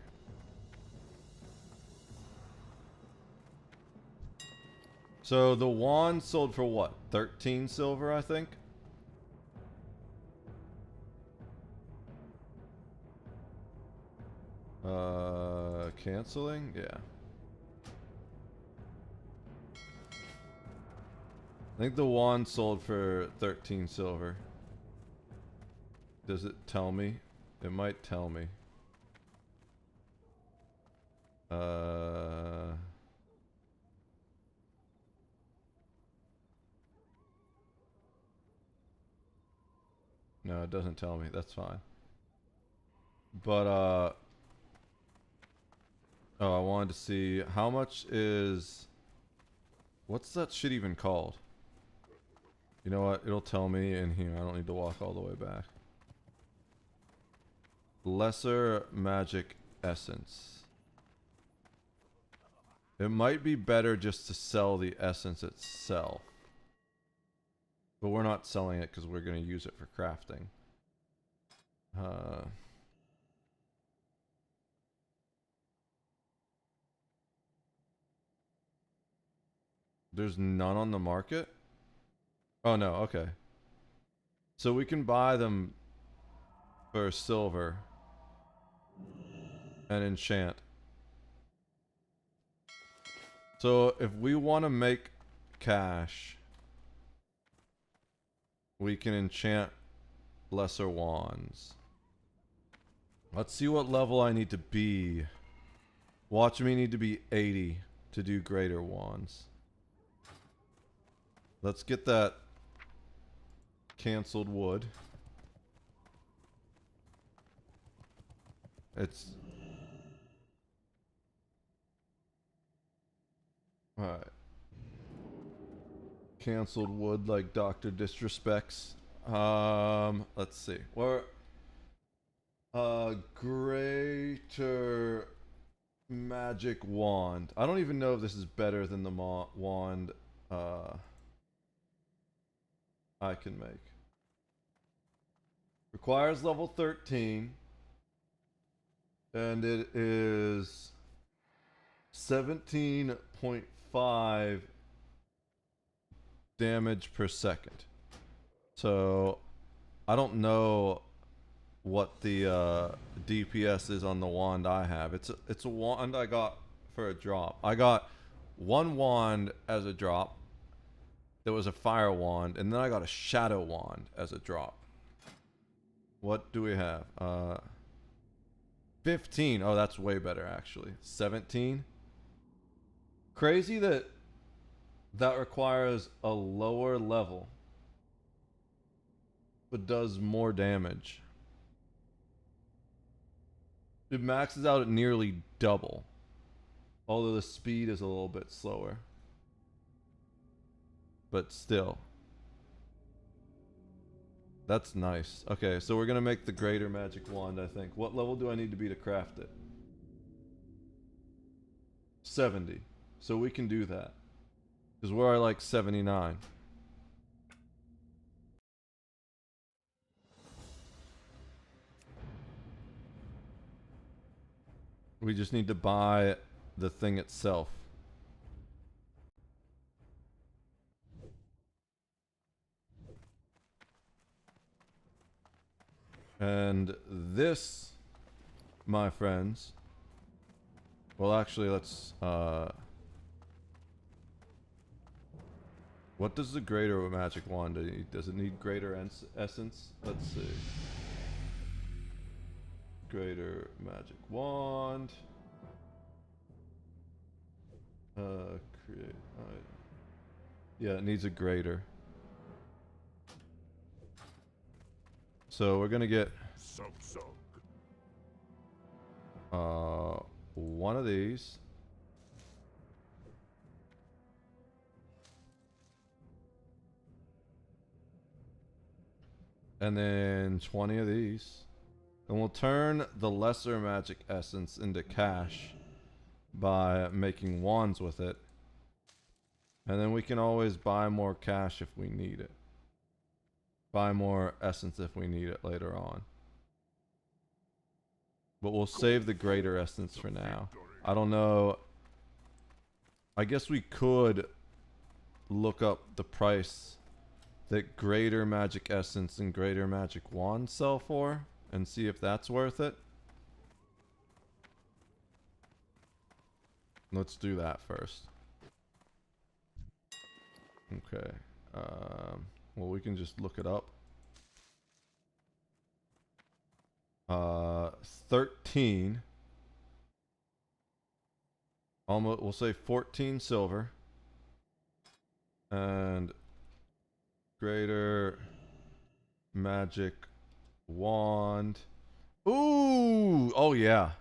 So the wand sold for what? 13 silver, I think? Canceling? Yeah. I think the wand sold for 13 silver. Does it tell me? It might tell me. No, it doesn't tell me. That's fine. But, oh, I wanted to see how much is... What's that shit even called? You know what? It'll tell me in here. I don't need to walk all the way back. Lesser magic essence. It might be better just to sell the essence itself. But we're not selling it because we're going to use it for crafting. There's none on the market? Oh no, okay. So we can buy them for silver and enchant. So if we want to make cash, we can enchant lesser wands. Let's see what level I need to be. Watch me need to be 80 to do greater wands. Let's get that canceled wood. It's... Alright. Canceled wood like Dr. Disrespects. Let's see. We're... greater magic wand. I don't even know if this is better than the wand I can make. Requires level 13. And it is 17.5 damage per second. So I don't know what the DPS is on the wand I have. It's a wand I got for a drop. I got one wand as a drop. There was a fire wand, and then I got a shadow wand as a drop. What do we have? 15. Oh, that's way better actually. 17. Crazy that that requires a lower level. but does more damage. It maxes out at nearly double, although the speed is a little bit slower. But still. That's nice. Okay, so we're gonna make the greater magic wand, I think. What level do I need to be to craft it? 70. So we can do that. Because we're at like 79. We just need to buy the thing itself. And this, my friends, well actually let's, what does the greater magic wand need? Does it need greater essence? Let's see. Greater magic wand. Create. Yeah, it needs a greater. So we're gonna get one of these. And then 20 of these. And we'll turn the lesser magic essence into cash by making wands with it. And then we can always buy more cash if we need it. Buy more essence if we need it later on. But we'll save the greater essence for now. I don't know. I guess we could look up the price that greater magic essence and greater magic wand sell for and see if that's worth it. Let's do that first. Okay. Well, we can just look it up. 13. Almost, we'll say 14 silver. And greater magic wand. Ooh! Oh yeah.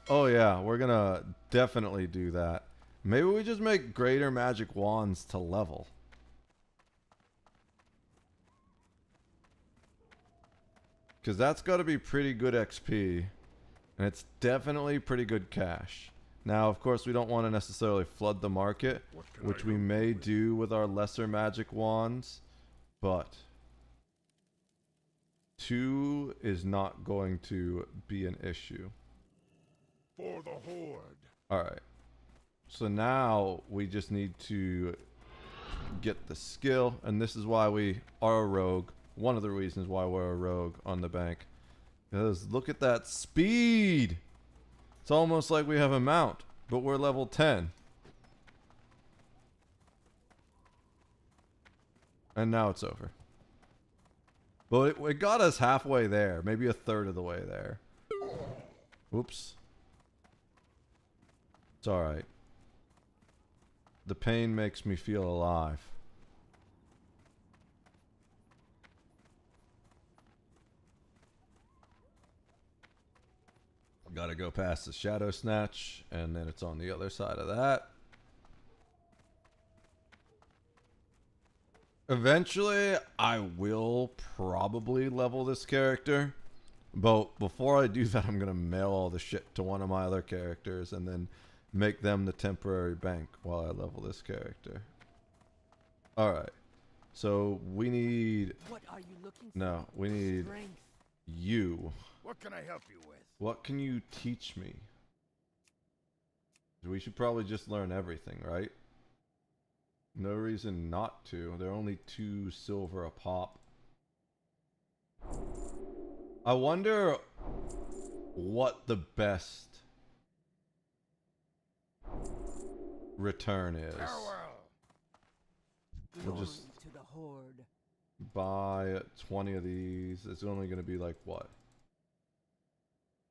Oh yeah, we're gonna definitely do that. Maybe we just make greater magic wands to level. Because that's got to be pretty good XP. And it's definitely pretty good cash. Now, of course, we don't want to necessarily flood the market, which we may do with our lesser magic wands. But 2 is not going to be an issue. For the Horde. Alright. So now we just need to get the skill. And this is why we are a rogue. One of the reasons why we're a rogue on the bank. Because look at that speed! It's almost like we have a mount, but we're level 10. And now it's over. But it got us halfway there. Maybe a third of the way there. Whoops. It's alright. The pain makes me feel alive. Gotta go past the Shadow Snatch, and then it's on the other side of that. Eventually, I will probably level this character. But before I do that, I'm gonna mail all the shit to one of my other characters, and then make them the temporary bank while I level this character. Alright. So, we need... What are you looking for? No, we need Strength. you. What can I help you with? What can you teach me? We should probably just learn everything, right? No reason not to. They're only 2 silver a pop. I wonder what the best return is. We'll just to the Horde. buy 20 of these. It's only going to be like what?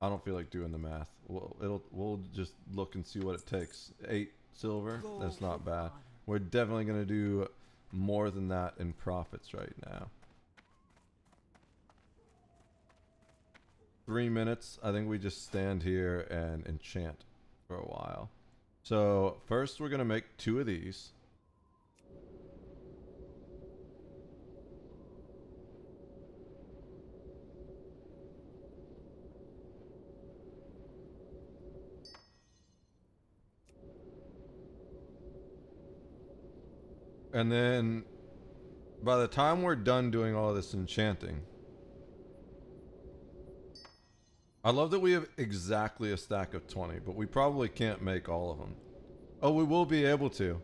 I don't feel like doing the math. We'll just look and see what it takes. 8 silver. That's not bad. We're definitely gonna do more than that in profits right now. 3 minutes, I think we just stand here and enchant for a while. So first we're gonna make 2 of these. And then by the time we're done doing all this enchanting, I love that we have exactly a stack of 20, but we probably can't make all of them. Oh, we will be able to,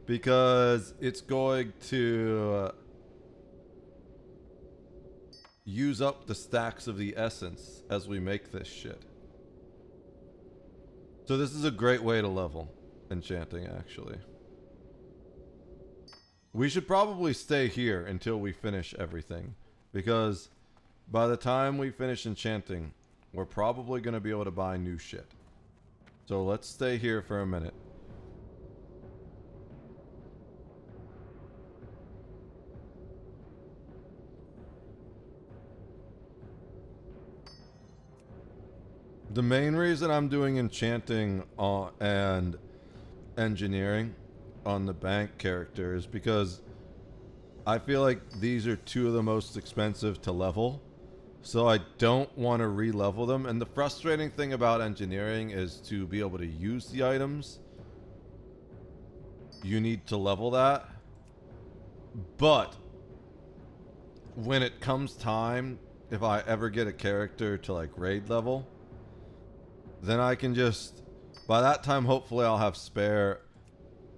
because it's going to use up the stacks of the essence as we make this shit. So this is a great way to level enchanting, actually. We should probably stay here until we finish everything, because by the time we finish enchanting, we're probably going to be able to buy new shit. So let's stay here for a minute. The main reason I'm doing enchanting and engineering on the bank character is because I feel like these are 2 of the most expensive to level, so I don't want to re-level them. And the frustrating thing about engineering is to be able to use the items, you need to level that. But when it comes time, if I ever get a character to like raid level, then I can just, by that time hopefully I'll have spare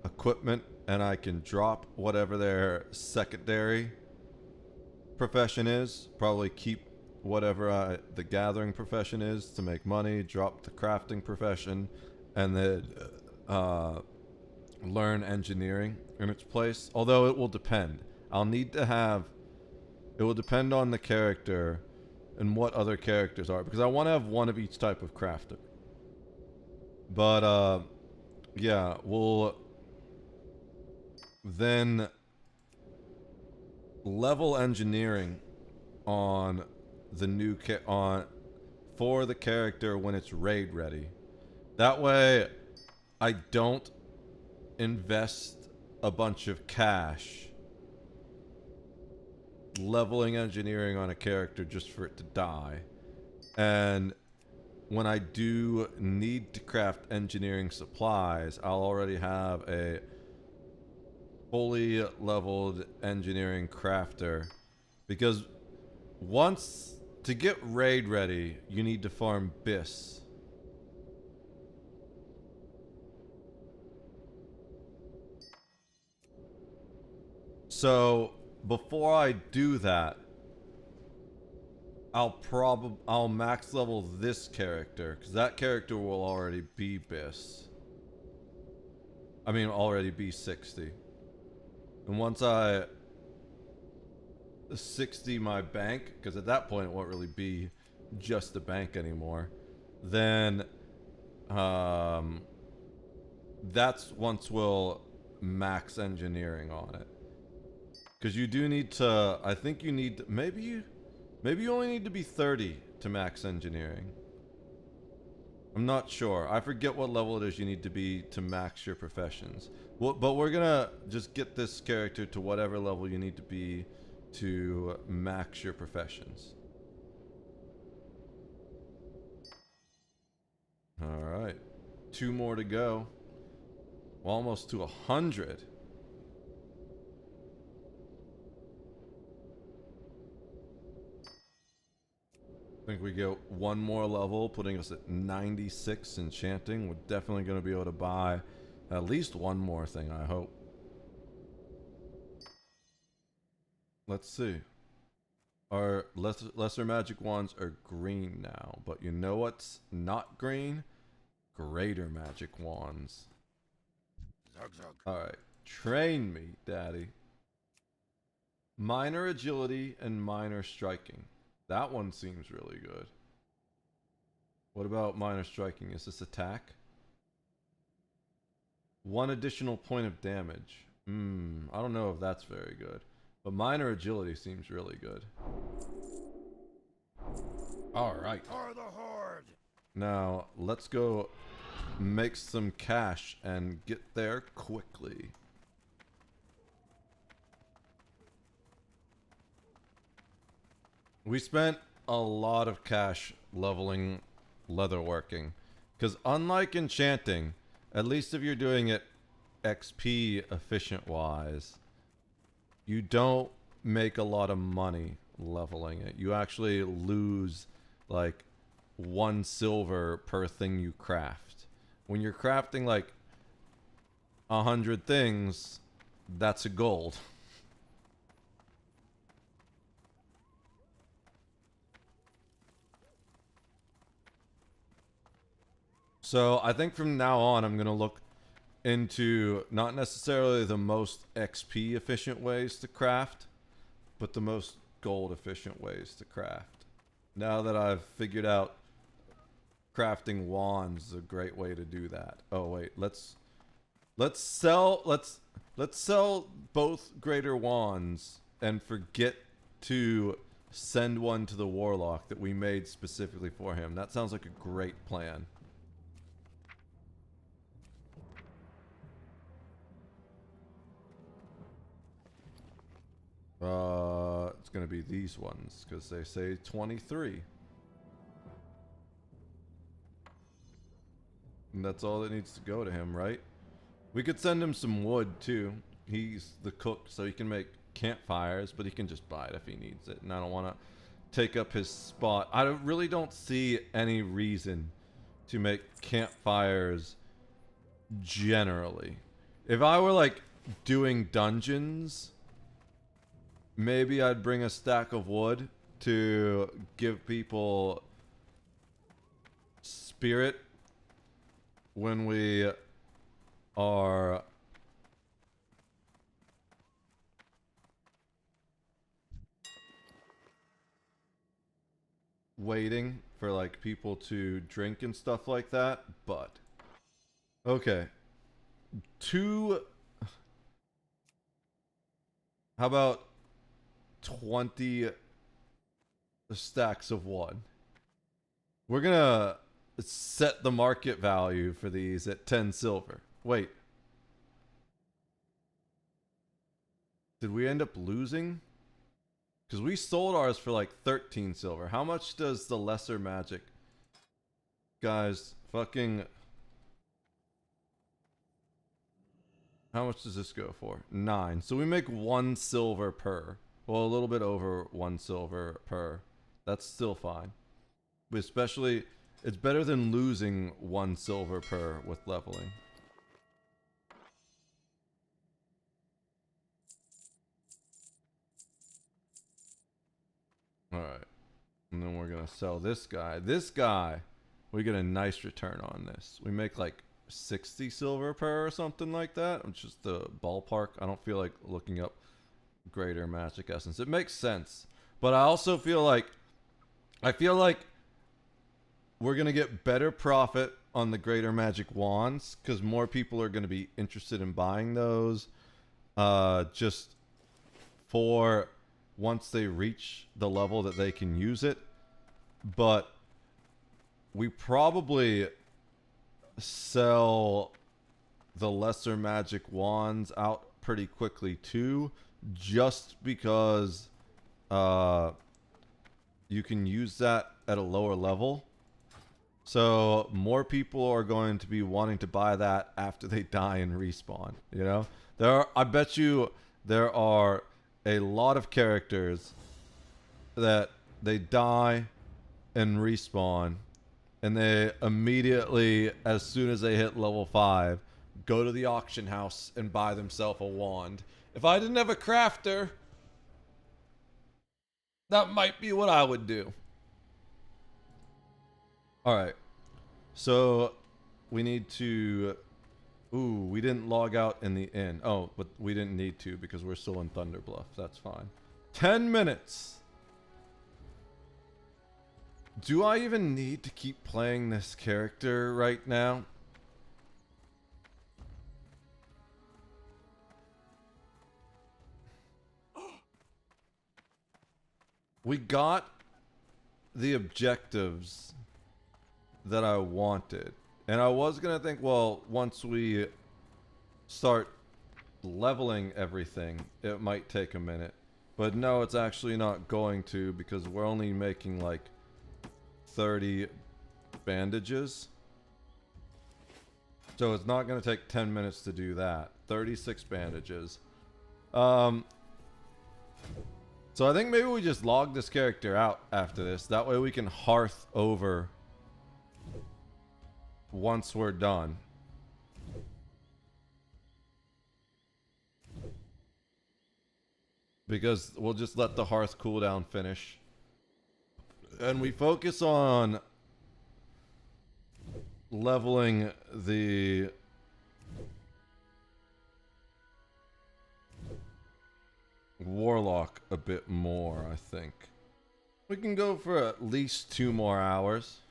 equipment and I can drop whatever their secondary profession is. Probably keep whatever the gathering profession is to make money, drop the crafting profession, and then learn engineering in its place. Although it will depend. I'll need to have, it will depend on the character and what other characters are, because I want to have 1 of each type of crafter. But yeah, we'll then level engineering on the new for the character when it's raid ready. That way I don't invest a bunch of cash leveling engineering on a character just for it to die. And when I do need to craft engineering supplies, I'll already have a fully leveled engineering crafter, because once to get raid ready, you need to farm bis. So before I do that, I'll max level this character, because that character will already be bis. I mean, already be 60. And once I 60 my bank, because at that point it won't really be just a bank anymore, then that's once we'll max engineering on it. Because you do need to, I think you need to, maybe you only need to be 30 to max engineering. I'm not sure. I forget what level it is you need to be to max your professions. Well, but we're gonna just get this character to whatever level you need to be to max your professions. Alright. 2 more to go. We're almost to 100. I think we get 1 more level, putting us at 96 enchanting. We're definitely going to be able to buy at least 1 more thing, I hope. Let's see. Our lesser magic wands are green now, but you know what's not green? Greater magic wands. Alright, train me, daddy. Minor agility and minor striking. That one seems really good. What about minor striking? Is this attack? 1 additional point of damage. I don't know if that's very good. But minor agility seems really good. All right. For the Horde! Now, let's go make some cash and get there quickly. We spent a lot of cash leveling leatherworking. Because unlike enchanting, at least if you're doing it XP efficient wise, you don't make a lot of money leveling it. You actually lose like 1 silver per thing you craft. When you're crafting like 100 things, that's a gold. So I think from now on, I'm going to look into not necessarily the most XP efficient ways to craft, but the most gold efficient ways to craft. Now that I've figured out crafting wands is a great way to do that. Oh wait, let's sell both greater wands and forget to send one to the warlock that we made specifically for him. That sounds like a great plan. It's gonna be these ones because they say 23. And that's all that needs to go to him, right? We could send him some wood too. He's the cook, so he can make campfires, but he can just buy it if he needs it. And I don't want to take up his spot. I really don't see any reason to make campfires generally. If I were like doing dungeons, maybe I'd bring a stack of wood to give people spirit when we are waiting for like people to drink and stuff like that. But okay, how about 20 stacks of one? We're gonna set the market value for these at 10 silver. Wait, did we end up losing? Because we sold ours for like 13 silver. How much does the lesser magic guys fucking, how much does this go for? 9. So we make 1 silver per. Well, a little bit over 1 silver per. That's still fine. But especially, it's better than losing 1 silver per with leveling. Alright. And then we're going to sell this guy. This guy, we get a nice return on this. We make like 60 silver per or something like that. It's just the ballpark. I don't feel like looking up greater magic essence. It makes sense. But I also feel like we're going to get better profit on the greater magic wands because more people are going to be interested in buying those just for once they reach the level that they can use it. But we probably sell the lesser magic wands out pretty quickly too, just because you can use that at a lower level. So more people are going to be wanting to buy that after they die and respawn. You know, I bet you there are a lot of characters that they die and respawn, and they immediately, as soon as they hit level 5, go to the auction house and buy themselves a wand. If I didn't have a crafter, that might be what I would do. Alright. So, we need to... Ooh, we didn't log out in the inn. Oh, but we didn't need to because we're still in Thunderbluff. That's fine. 10 minutes! Do I even need to keep playing this character right now? We got the objectives that I wanted. And I was gonna think, well, once we start leveling everything, it might take a minute. But no, it's actually not going to, because we're only making like 30 bandages. So it's not gonna take 10 minutes to do that. 36 bandages. So I think maybe we just log this character out after this. That way we can hearth over once we're done. Because we'll just let the hearth cooldown finish. And we focus on leveling the warlock a bit more, I think. We can go for at least 2 more hours.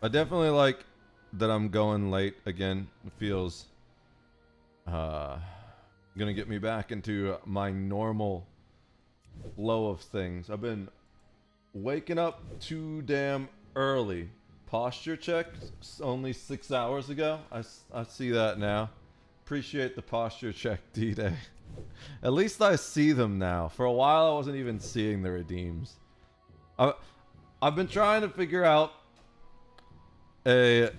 I definitely like that I'm going late again. It feels gonna get me back into my normal flow of things. I've been waking up too damn early. Posture check only 6 hours ago. I see that now. Appreciate the posture check, D-Day. At least I see them now. For a while I wasn't even seeing the redeems. I've been trying to figure out a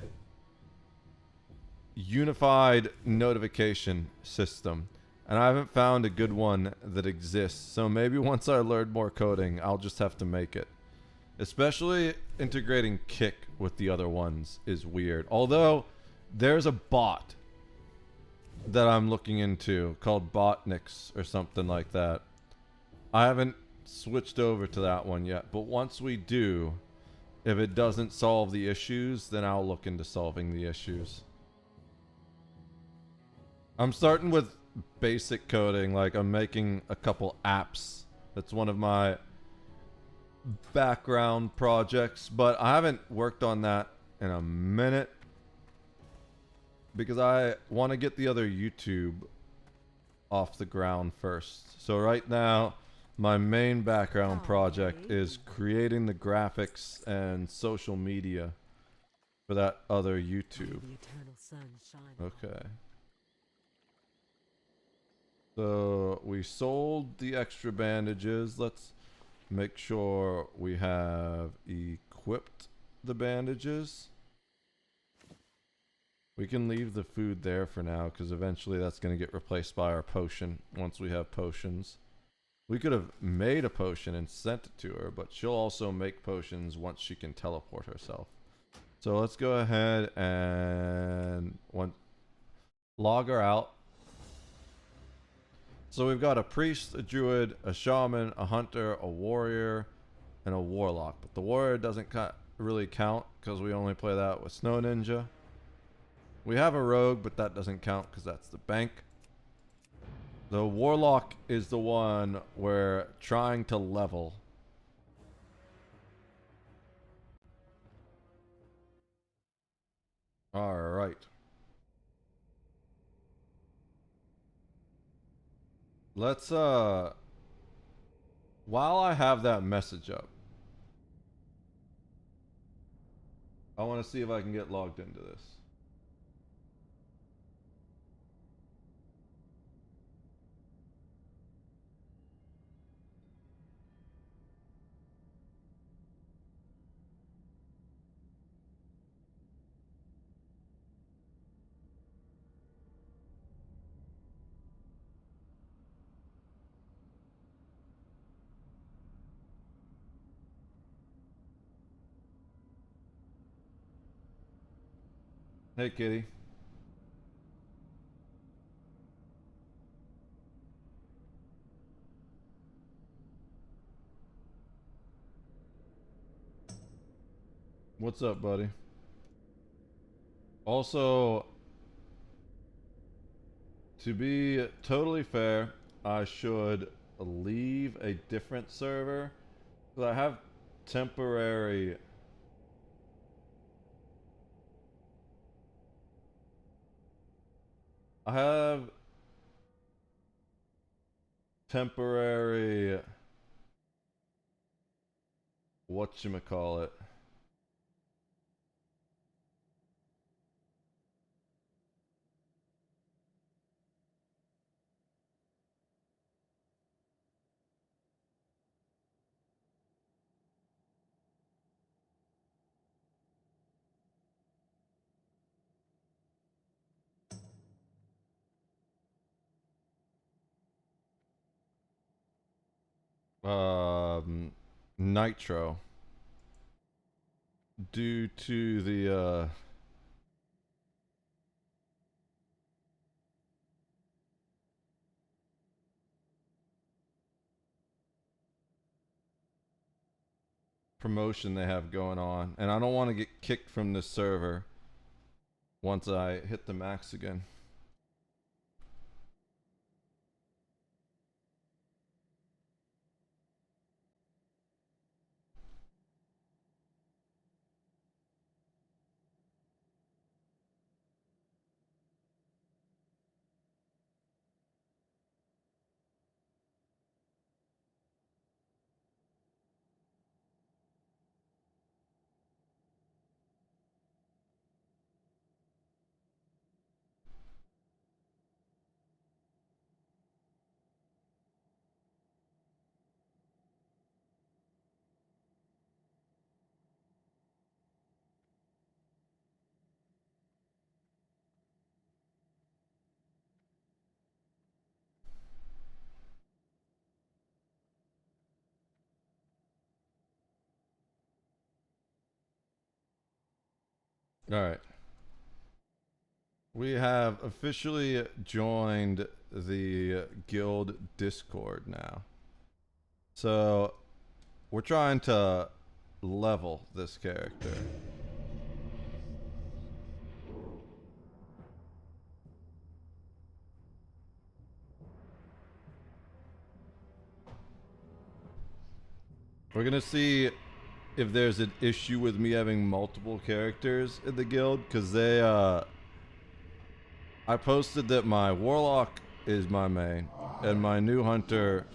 unified notification system, and I haven't found a good one that exists. So maybe once I learn more coding, I'll just have to make it. Especially integrating Kick with the other ones is weird. Although there's a bot that I'm looking into called Botnix or something like that. I haven't switched over to that one yet, but once we do, if it doesn't solve the issues, then I'll look into solving the issues. I'm starting with basic coding, like I'm making a couple apps. That's one of my background projects, but I haven't worked on that in a minute because I want to get the other YouTube off the ground first. So right now, my main background project is creating the graphics and social media for that other YouTube. Okay. So we sold the extra bandages. Let's make sure we have equipped the bandages. We can leave the food there for now because eventually that's going to get replaced by our potion once we have potions. We could have made a potion and sent it to her, but she'll also make potions once she can teleport herself. So let's go ahead and log her out. So we've got a priest, a druid, a shaman, a hunter, a warrior, and a warlock. But the warrior doesn't really count because we only play that with Snow Ninja. We have a rogue, but that doesn't count because that's the bank. The warlock is the one we're trying to level. All right. Let's while I have that message up, I want to see if I can get logged into this. Hey, kitty. What's up, buddy? Also, to be totally fair, I should leave a different server because I have temporary temporary whatchamacallit. Nitro. Due to the promotion they have going on, and I don't want to get kicked from this server once I hit the max again. All right. We have officially joined the guild Discord now. So we're trying to level this character. We're gonna see if there's an issue with me having multiple characters in the guild, because they I posted that my warlock is my main and my new hunter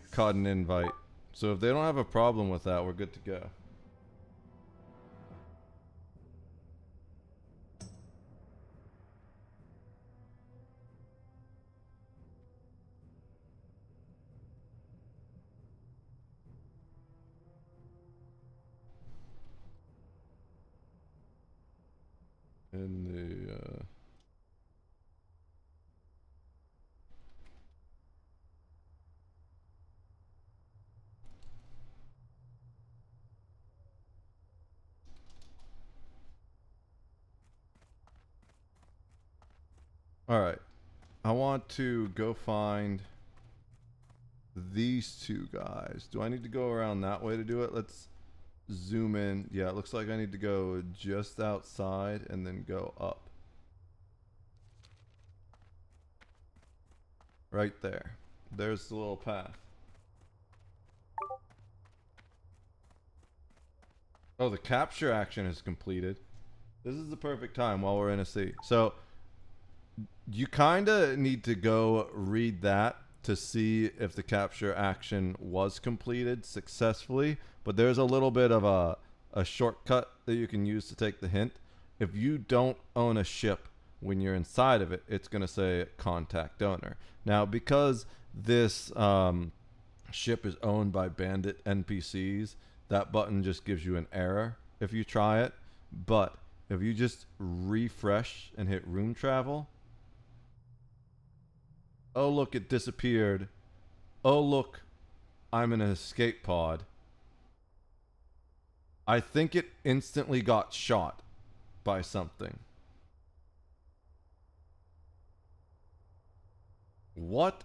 caught an invite. So if they don't have a problem with that, we're good to go. In the all right, I want to go find these two guys. Do I need to go around that way to do it? Let's zoom in. Yeah, it looks like I need to go just outside and then go up. Right there. There's the little path. Oh, the capture action is completed. This is the perfect time while we're in a sea. So you kind of need to go read that to see if the capture action was completed successfully. But there's a little bit of a shortcut that you can use to take the hint. If you don't own a ship when you're inside of it, it's going to say contact owner. Now, because this ship is owned by bandit NPCs, that button just gives you an error if you try it. But if you just refresh and hit room travel, oh look, it disappeared. Oh look, I'm in an escape pod. I think it instantly got shot by something. What?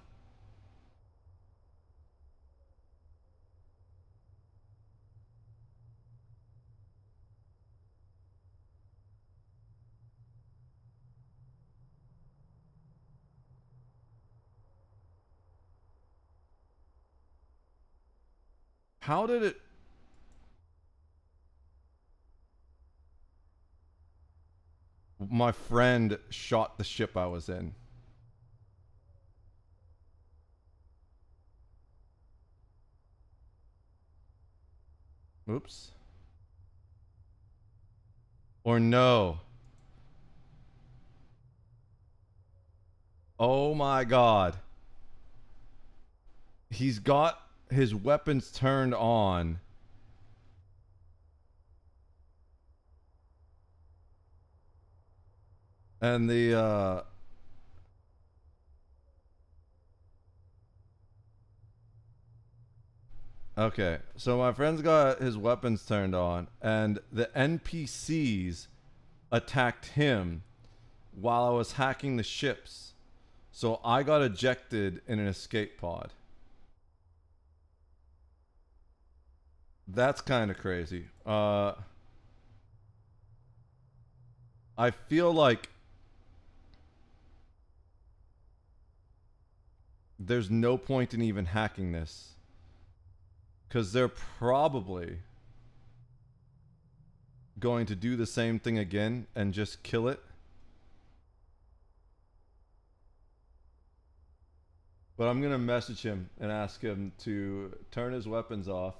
How did it? My friend shot the ship I was in. Oops. Or no. Oh my god. He's got his weapons turned on. And the okay, so my friend's got his weapons turned on, and the NPCs attacked him while I was hacking the ships. So I got ejected in an escape pod. That's kind of crazy. I feel like there's no point in even hacking this, because they're probably going to do the same thing again and just kill it. But I'm going to message him and ask him to turn his weapons off.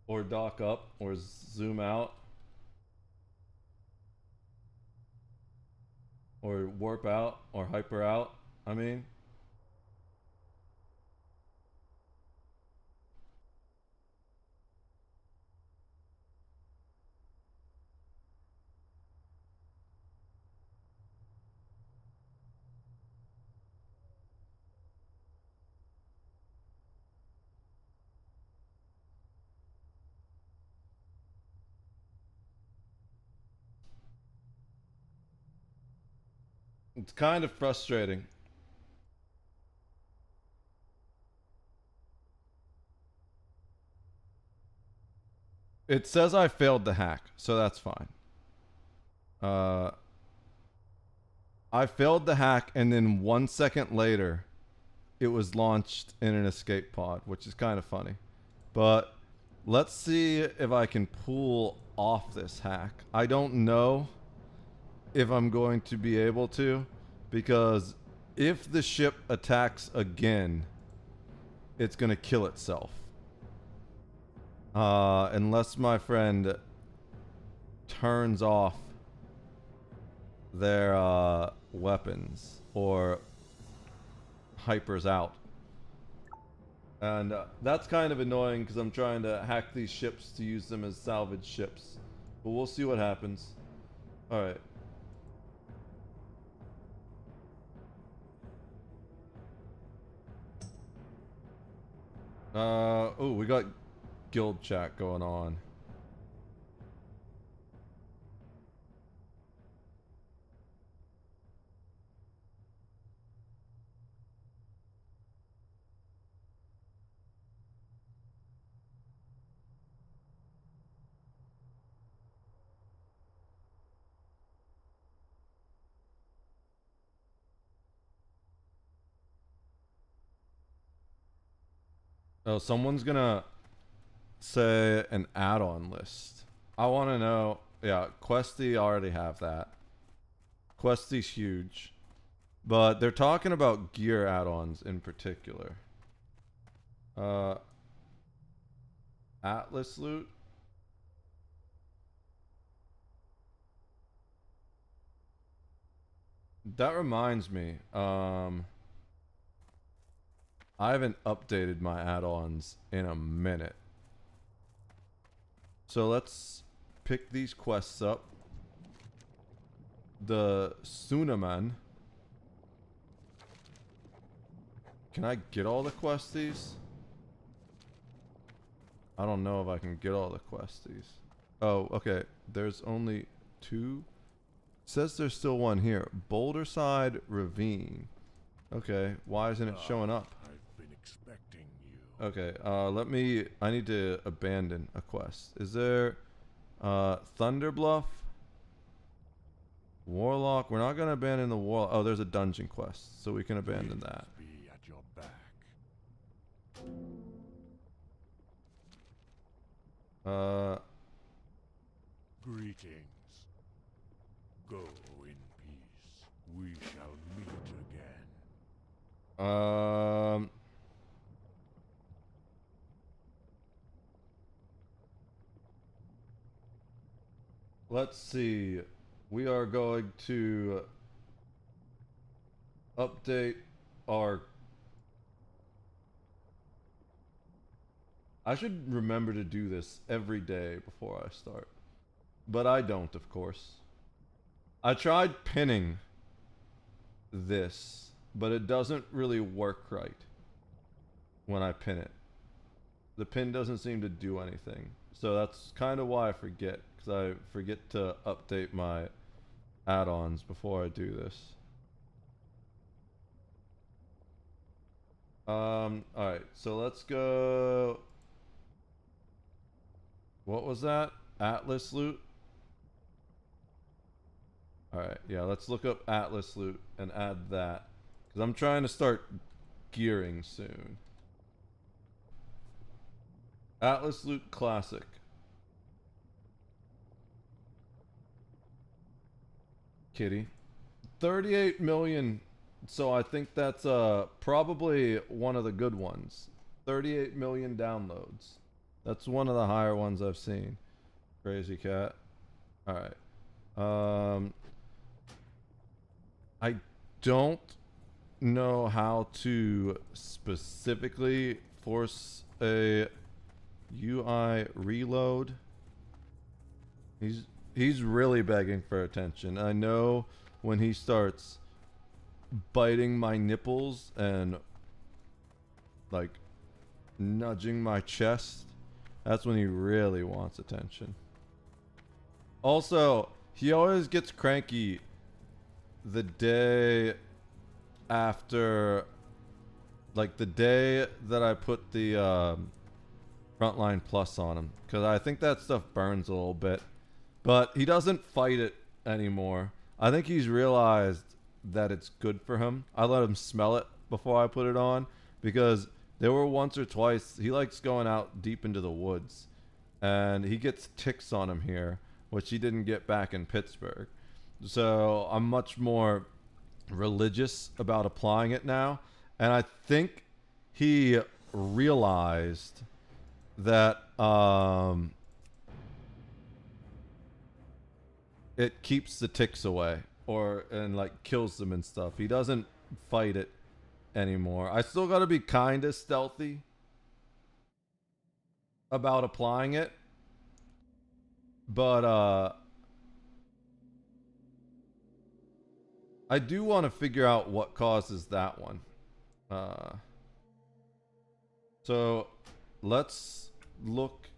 Or dock up, or zoom out. Or warp out, or hyper out, I mean. It's kind of frustrating. It says I failed the hack, so that's fine. I failed the hack, and then 1 second later, it was launched in an escape pod, which is kind of funny. But let's see if I can pull off this hack. I don't know if I'm going to be able to, because if the ship attacks again, it's going to kill itself. Unless my friend turns off their weapons or hypers out. And that's kind of annoying because I'm trying to hack these ships to use them as salvage ships. But we'll see what happens. Alright. Oh, we got guild chat going on. Oh, someone's gonna say an add-on list. I want to know. Yeah, Questy already have that. Questy's huge. But they're talking about gear add-ons in particular. Atlas loot. That reminds me. I haven't updated my add-ons in a minute. So let's pick these quests up. The Sunaman. Can I get all the questies? I don't know if I can get all the questies. Oh, okay. There's only 2. It says there's still one here. Boulderside Ravine. Okay, why isn't it showing up? I've been expecting you. Okay, I need to abandon a quest. Is there Thunder Bluff? Warlock? We're not gonna abandon the Warlock. Oh, there's a dungeon quest, so we can abandon that. Be at your back. Greetings. Go in peace. We shall meet again. Let's see. We are going to update our... I should remember to do this every day before I start. But I don't, of course. I tried pinning this, but it doesn't really work right when I pin it. The pin doesn't seem to do anything. So that's kind of why I forget, because I forget to update my add-ons before I do this. Alright, so let's go... What was that? Atlas loot? Alright, yeah, let's look up Atlas loot and add that. Because I'm trying to start gearing soon. Atlas loot classic. Kitty. 38 million. So I think that's probably one of the good ones. 38 million downloads. That's one of the higher ones I've seen. Crazy cat. Alright. I don't know how to specifically force a UI reload. He's really begging for attention. I know when he starts biting my nipples and like nudging my chest, that's when he really wants attention. Also, he always gets cranky the day after, like the day that I put the Frontline Plus on him, because I think that stuff burns a little bit. But he doesn't fight it anymore. I think he's realized that it's good for him. I let him smell it before I put it on, because there were once or twice he likes going out deep into the woods and he gets ticks on him here, which he didn't get back in Pittsburgh. So I'm much more religious about applying it now, and I think he realized that it keeps the ticks away, and like kills them and stuff. He doesn't fight it anymore. I still gotta be kind of stealthy about applying it, but I do want to figure out what causes that one. So let's look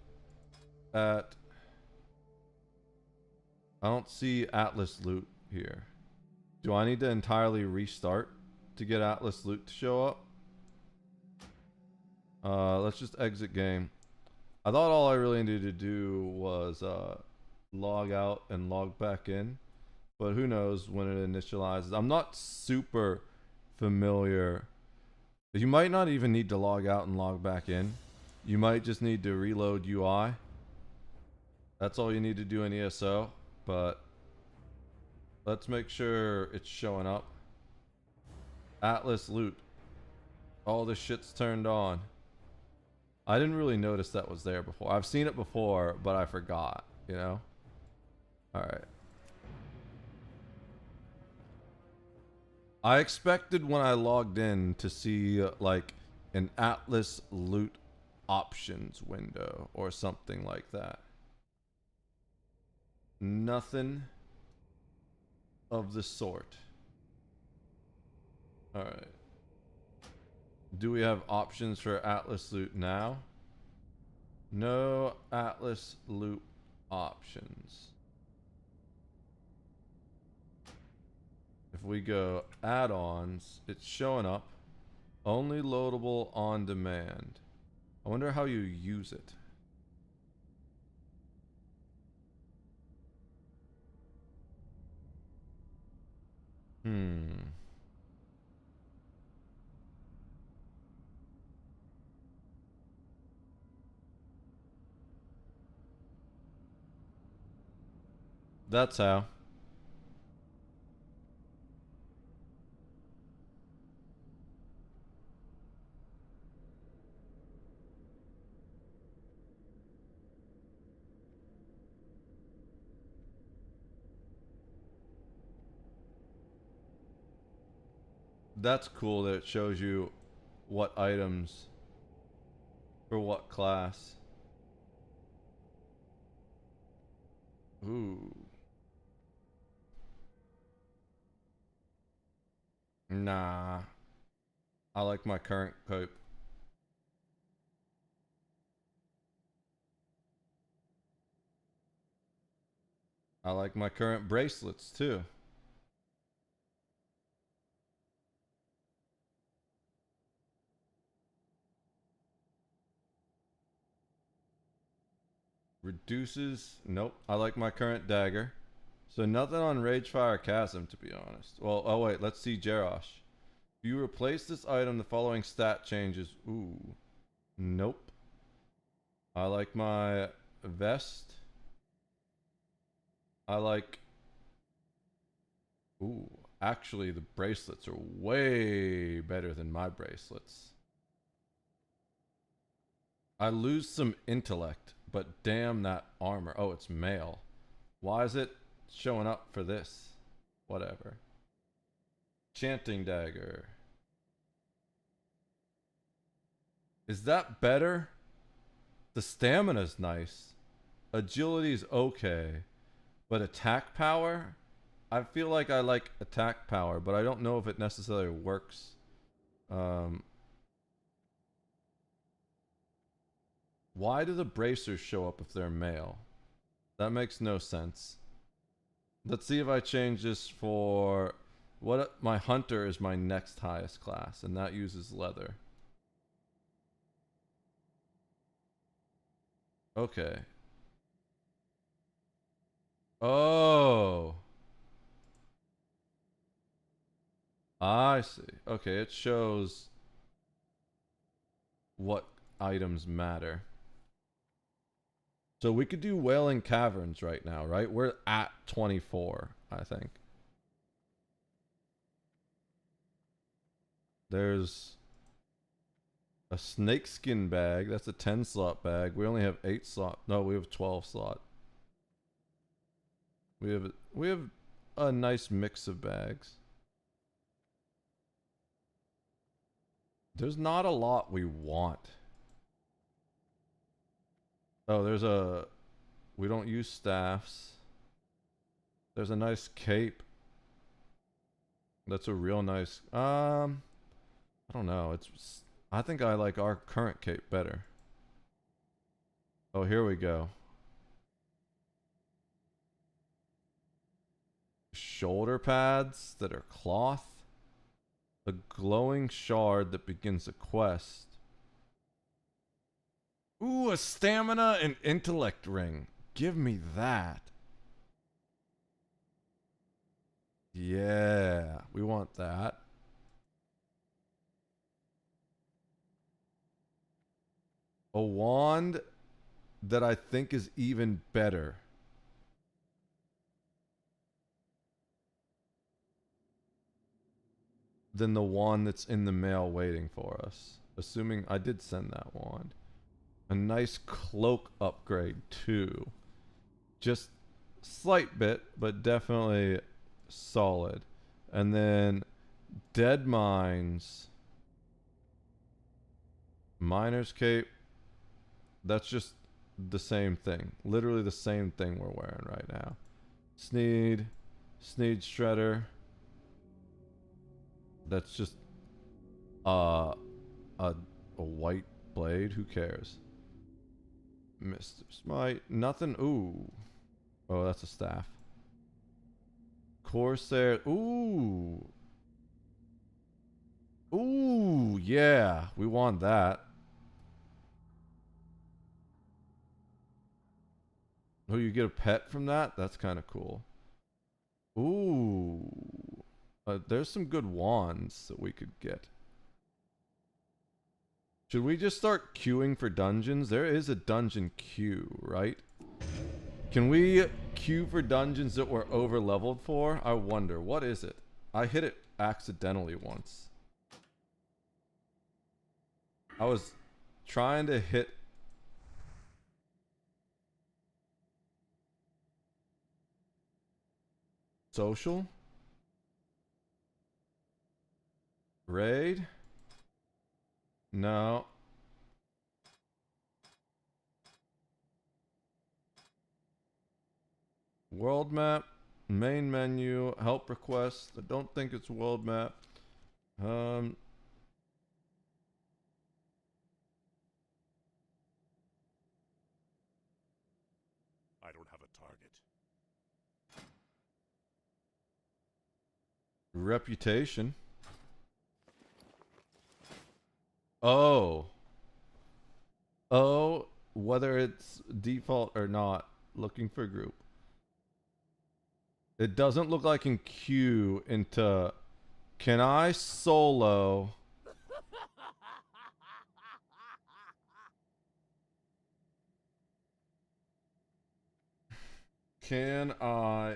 at... I don't see Atlas loot here. Do I need to entirely restart to get Atlas loot to show up? Let's just exit game. I thought all I really needed to do was log out and log back in, but who knows when it initializes. I'm not super familiar. You might not even need to log out and log back in. You might just need to reload UI. That's all you need to do in ESO, but let's make sure it's showing up. Atlas loot. All this shit's turned on. I didn't really notice that was there before. I've seen it before, but I forgot, you know? Alright. I expected when I logged in to see like an Atlas loot options window or something like that. Nothing of the sort. Alright. Do we have options for Atlas loot now? No Atlas loot options. If we go add-ons, it's showing up. Only loadable on demand. I wonder how you use it. That's how. That's cool that it shows you what items for what class. Ooh. Nah. I like my current coat. I like my current bracelets too. Reduces. Nope. I like my current dagger. So nothing on Ragefire Chasm, to be honest. Well, oh wait, let's see Jerosh. If you replace this item, the following stat changes. Ooh. Nope. I like my vest. I like... Ooh. Actually, the bracelets are way better than my bracelets. I lose some intellect, but damn that armor. Oh, it's male. Why is it showing up for this? Whatever. Chanting dagger. Is that better? The stamina's nice. Agility's okay. But attack power? I feel like I like attack power, but I don't know if it necessarily works. Why do the bracers show up if they're male? That makes no sense. Let's see if I change this for... What? My hunter is my next highest class, and that uses leather. Okay. Oh. I see. Okay, it shows what items matter. So we could do Wailing Caverns right now, right? We're at 24, I think. There's a snakeskin bag. That's a 10 slot bag. We only have 8 slot. No, we have 12 slot. We have a nice mix of bags. There's not a lot we want. Oh, there's a... We don't use staffs. There's a nice cape. That's a real nice... I don't know. I think I like our current cape better. Oh, here we go. Shoulder pads that are cloth. A glowing shard that begins a quest. Ooh, a stamina and intellect ring. Give me that. Yeah, we want that. A wand that I think is even better. Than the wand that's in the mail waiting for us. Assuming I did send that wand. A nice cloak upgrade too. Just slight bit, but definitely solid. And then Dead Mines. Miner's cape. That's just the same thing. Literally the same thing we're wearing right now. Sneed Shredder. That's just a white blade. Who cares? Mr. Smite. Nothing. Ooh. Oh, that's a staff. Corsair. Ooh. Ooh, yeah. We want that. Oh, you get a pet from that? That's kind of cool. Ooh. There's some good wands that we could get. Should we just start queuing for dungeons? There is a dungeon queue, right? Can we queue for dungeons that we're over leveled for? I wonder. What is it? I hit it accidentally once. I was trying to hit... Social? Raid? No. World map, main menu, help request. I don't think it's world map. I don't have a target. Reputation. Oh. Oh, whether it's default or not. Looking for group. It doesn't look like in queue into... Can I solo... Can I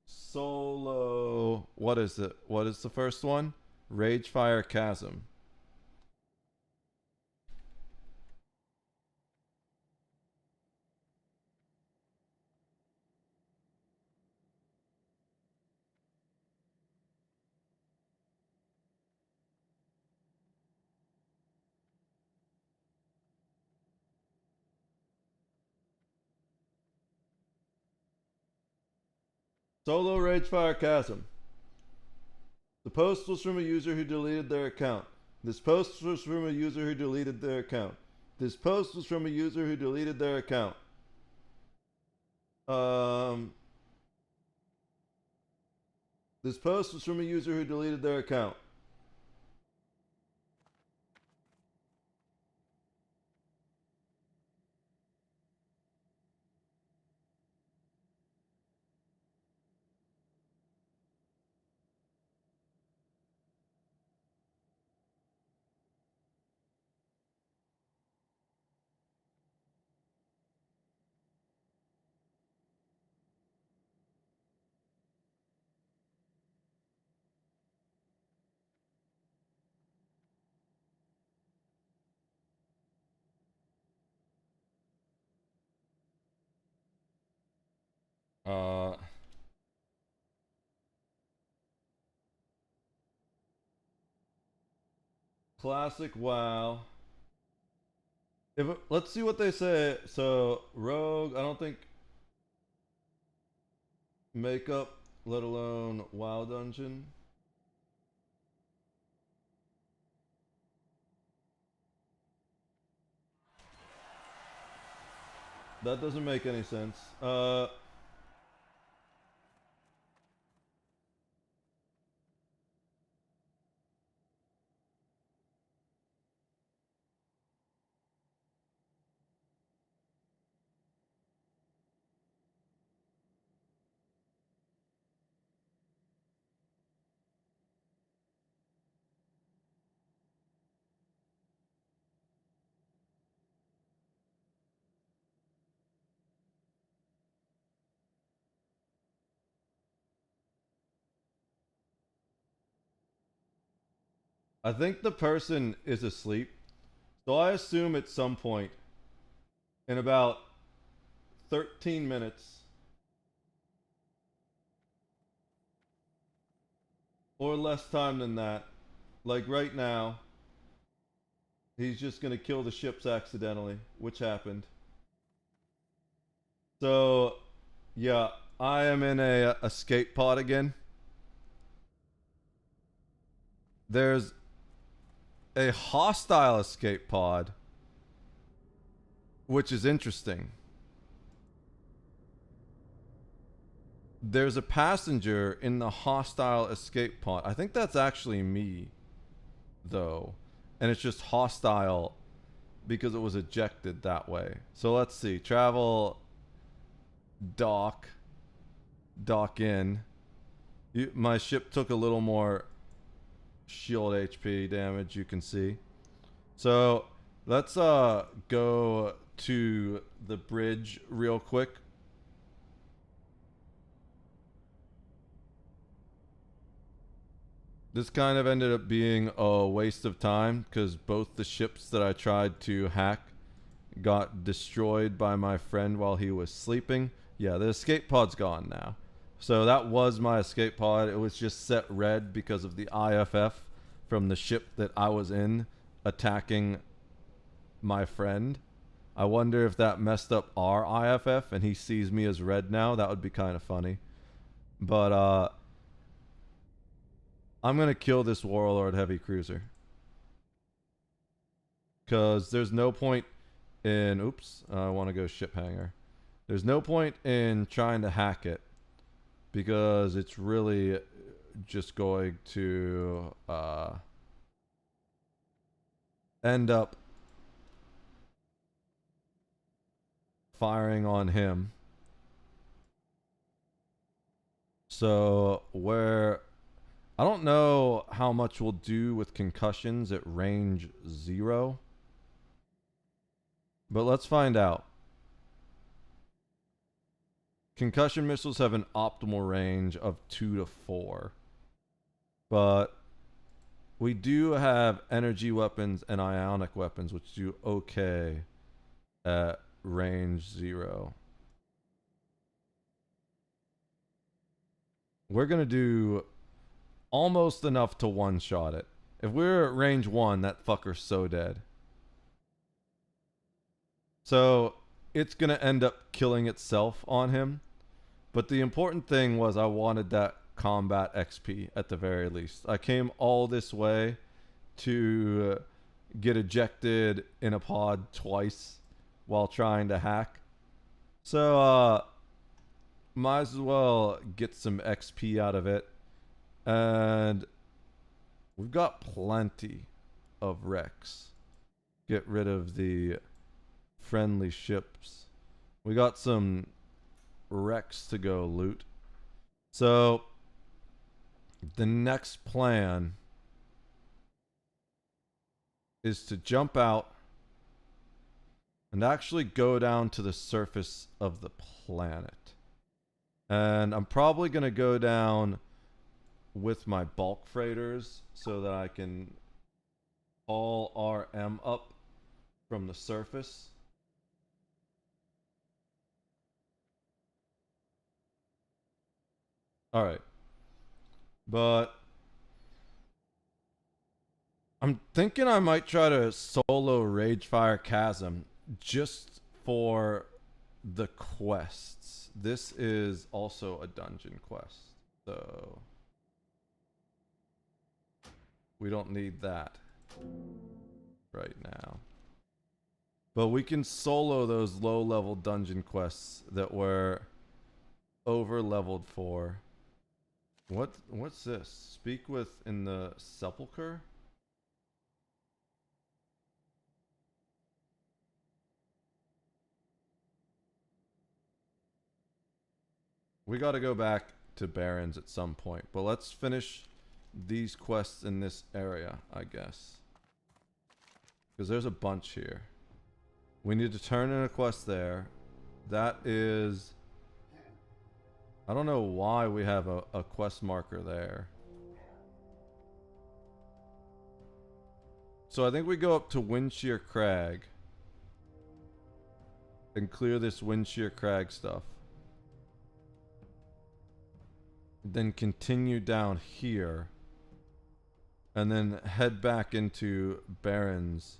solo... What is it? What is the first one? Ragefire Chasm. Solo Ragefire Chasm. The post was from a user who deleted their account. This post was from a user who deleted their account. This post was from a user who deleted their account. This post was from a user who deleted their account. Classic WoW. Let's see what they say. So Rogue, I don't think makeup, let alone WoW dungeon. That doesn't make any sense. I think the person is asleep. So I assume at some point in about 13 minutes or less time than that, like right now, he's just going to kill the ships accidentally, which happened. So, yeah, I am in a escape pod again. There's a hostile escape pod, which is interesting. There's a passenger in the hostile escape pod. I think that's actually me, though. And it's just hostile because it was ejected that way. So let's see. Travel, dock in. My ship took a little more shield HP damage, you can see. So let's go to the bridge real quick. This kind of ended up being a waste of time because both the ships that I tried to hack got destroyed by my friend while he was sleeping. Yeah, the escape pod's gone now. So that was my escape pod. It was just set red because of the IFF from the ship that I was in attacking my friend. I wonder if that messed up our IFF and he sees me as red now. That would be kind of funny. But I'm going to kill this Warlord heavy cruiser. Because there's no point in... Oops, I want to go ship hangar. There's no point in trying to hack it. Because it's really just going to end up firing on him. So where I don't know how much we'll do with concussions at range 0, but let's find out. Concussion missiles have an optimal range of 2 to 4, but we do have energy weapons and ionic weapons which do okay at range 0. We're gonna do almost enough to one-shot it. If we're at range 1, that fucker's so dead. So it's gonna end up killing itself on him. But the important thing was I wanted that combat XP at the very least. I came all this way to get ejected in a pod twice while trying to hack. So might as well get some XP out of it. And we've got plenty of wrecks. Get rid of the friendly ships. We got some wrecks to go loot. So the next plan is to jump out and actually go down to the surface of the planet. And I'm probably going to go down with my bulk freighters so that I can haul RM up from the surface. Alright. But I'm thinking I might try to solo Ragefire Chasm just for the quests. This is also a dungeon quest, so we don't need that right now. But we can solo those low-level dungeon quests that we're over-leveled for. What's this? Speak with in the Sepulchre? We got to go back to Barrens at some point, but let's finish these quests in this area, I guess. Because there's a bunch here. We need to turn in a quest there. That is... I don't know why we have a quest marker there. So I think we go up to Windshear Crag and clear this Windshear Crag stuff. Then continue down here and then head back into Barrens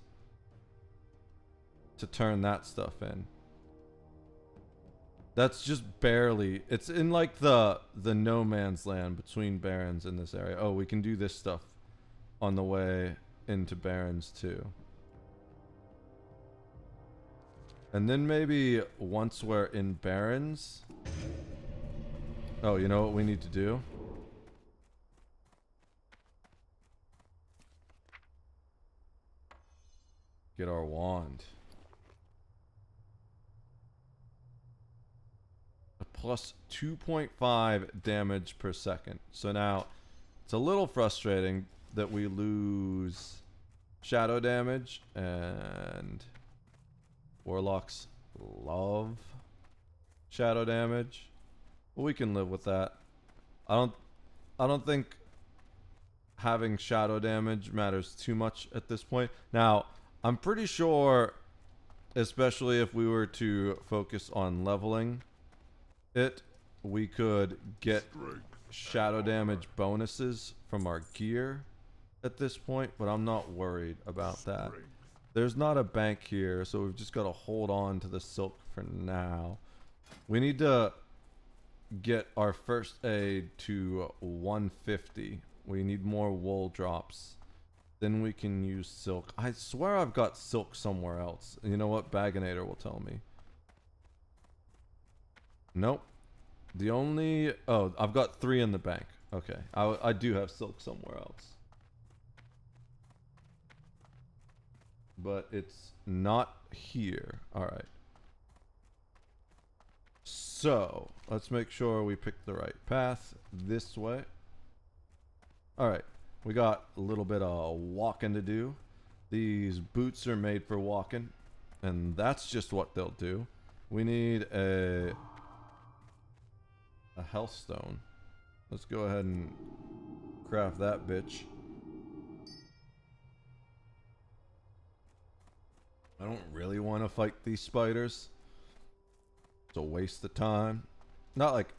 to turn that stuff in. That's just barely, it's in like the no man's land between Barrens in this area. Oh, we can do this stuff on the way into Barrens too. And then maybe once we're in Barrens, oh, you know what we need to do? Get our wand. A plus 2.5 damage per second. So now, it's a little frustrating that we lose shadow damage, and warlocks love shadow damage. But we can live with that. I don't think having shadow damage matters too much at this point. Now, I'm pretty sure, especially if we were to focus on leveling it, we could get shadow damage bonuses from our gear at this point, but I'm not worried about that. There's not a bank here, so we've just got to hold on to the silk for now. We need to get our first aid to 150. We need more wool drops. Then we can use silk. I swear I've got silk somewhere else. You know what? Baginator will tell me. Nope. The only... Oh, I've got 3 in the bank. Okay. I do have silk somewhere else. But it's not here. Alright. So, let's make sure we pick the right path. This way. Alright. We got a little bit of walking to do. These boots are made for walking. And that's just what they'll do. We need a health stone. Let's go ahead and craft that bitch. I don't really want to fight these spiders. It's a waste of time. Not like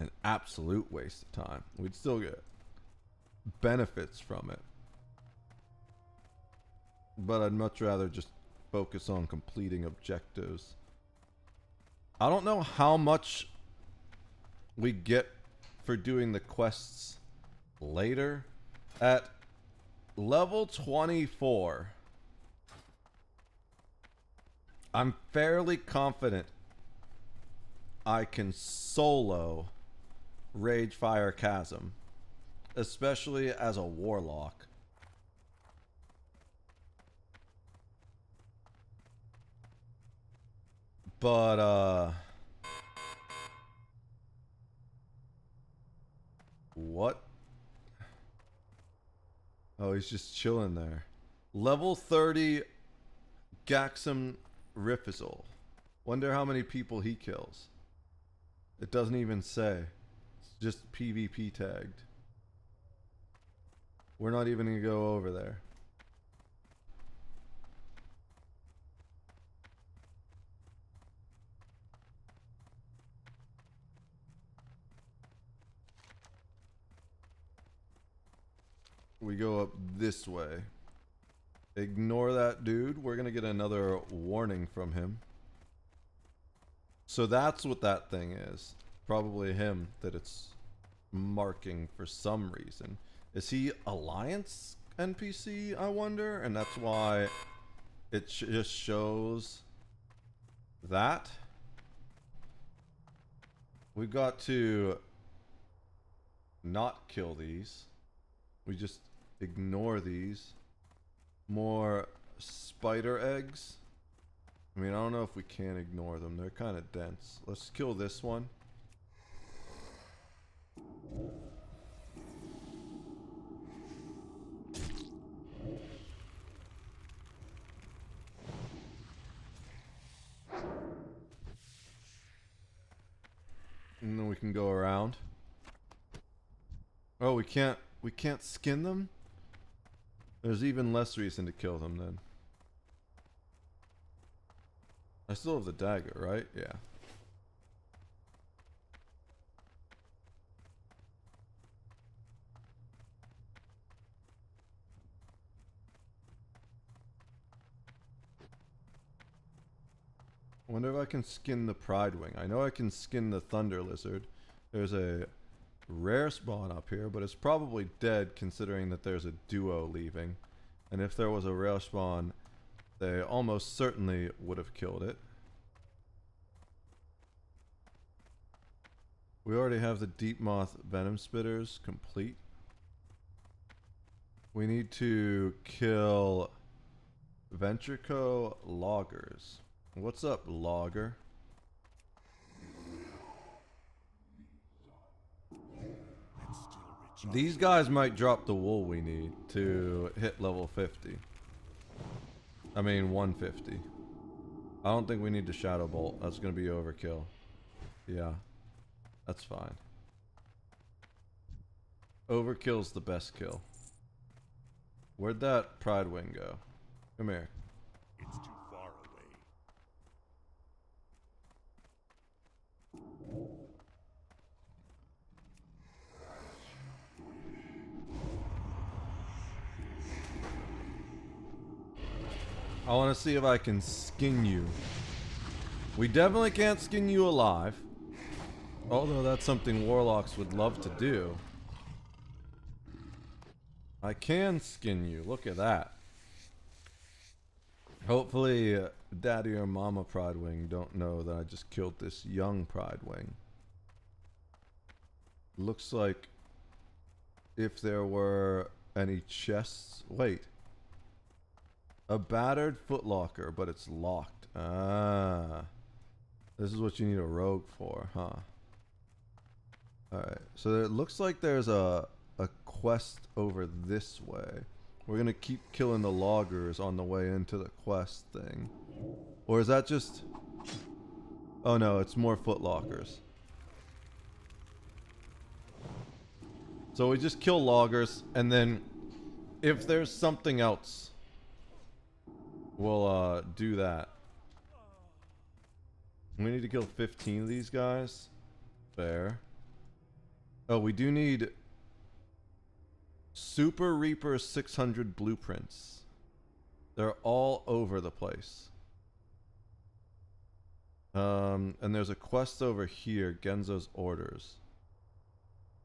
an absolute waste of time. We'd still get benefits from it. But I'd much rather just focus on completing objectives. I don't know how much we get for doing the quests later. At level 24, I'm fairly confident I can solo Ragefire Chasm, especially as a warlock. But what? Oh, he's just chilling there. Level 30 Gaxum Riffizel. Wonder how many people he kills. It doesn't even say. It's just PvP tagged. We're not even gonna go over there. We go up this way. Ignore that dude. We're gonna get another warning from him. So that's what that thing is. Probably him that it's marking for some reason. Is he Alliance NPC, I wonder? And that's why it just shows that. We've got to not kill these. We just ignore these. More spider eggs. I mean, I don't know if we can ignore them. They're kind of dense. Let's kill this one. And then we can go around. Oh, we can't skin them? There's even less reason to kill them then. I still have the dagger, right? Yeah. Wonder if I can skin the Pridewing. I know I can skin the Thunder Lizard. There's a rare spawn up here, but it's probably dead considering that there's a duo leaving. And if there was a rare spawn, they almost certainly would have killed it. We already have the Deep Moth Venom Spitters complete. We need to kill Ventrico Loggers. What's up, Logger? These guys might drop the wool we need to hit level 50. I mean 150. I don't think we need to Shadow Bolt. That's going to be overkill. Yeah. That's fine. Overkill's the best kill. Where'd that Pridewing go? Come here. It's too far away. I want to see if I can skin you. We definitely can't skin you alive. Although that's something warlocks would love to do. I can skin you. Look at that. Hopefully, Daddy or Mama Pridewing don't know that I just killed this young Pridewing. Looks like if there were any chests... Wait. A battered footlocker, but it's locked. Ah. This is what you need a rogue for, huh? Alright, so it looks like there's a quest over this way. We're gonna keep killing the loggers on the way into the quest thing. Or is that just... Oh no, it's more footlockers. So we just kill loggers, and then if there's something else, we'll do that. We need to kill 15 of these guys. Fair. Oh, we do need Super Reaper 600 blueprints. They're all over the place. And there's a quest over here, Genzo's Orders.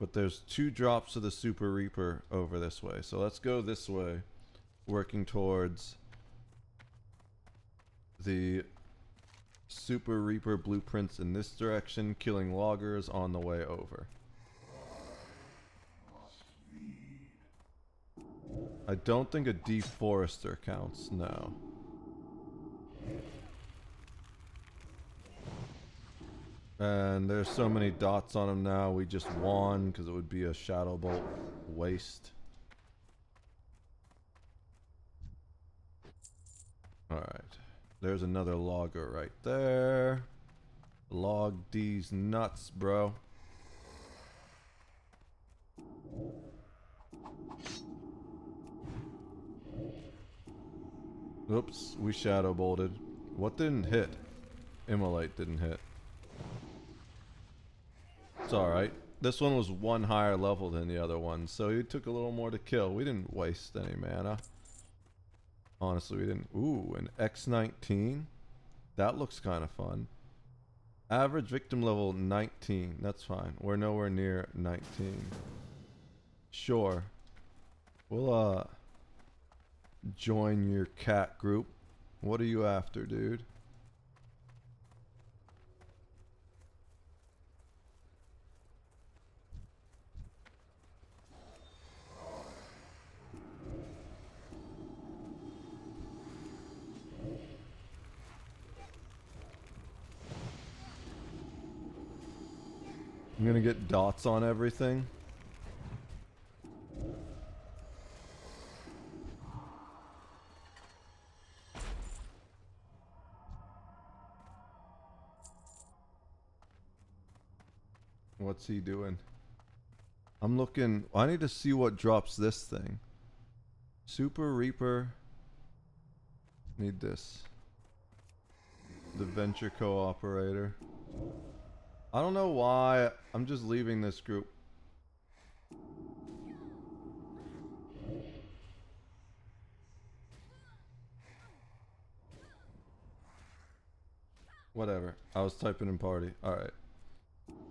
But there's 2 drops of the Super Reaper over this way. So let's go this way, working towards the Super Reaper blueprints in this direction, killing loggers on the way over. I don't think a deforester counts, no. And there's so many dots on him now, we just won because it would be a Shadow Bolt waste. Alright. There's another logger right there. Log these nuts, bro. Oops, we shadow bolted. What didn't hit? Immolate didn't hit. It's alright. This one was 1 higher level than the other one, so it took a little more to kill. We didn't waste any mana. Honestly, we didn't. Ooh, an X19? That looks kind of fun. Average victim level 19. That's fine. We're nowhere near 19. Sure. We'll, join your cat group. What are you after, dude? I'm gonna get dots on everything. What's he doing? I'm looking. I need to see what drops this thing. Super Reaper. Need this. The Venture Cooperator. I don't know why. I'm just leaving this group. Whatever. I was typing in party. Alright.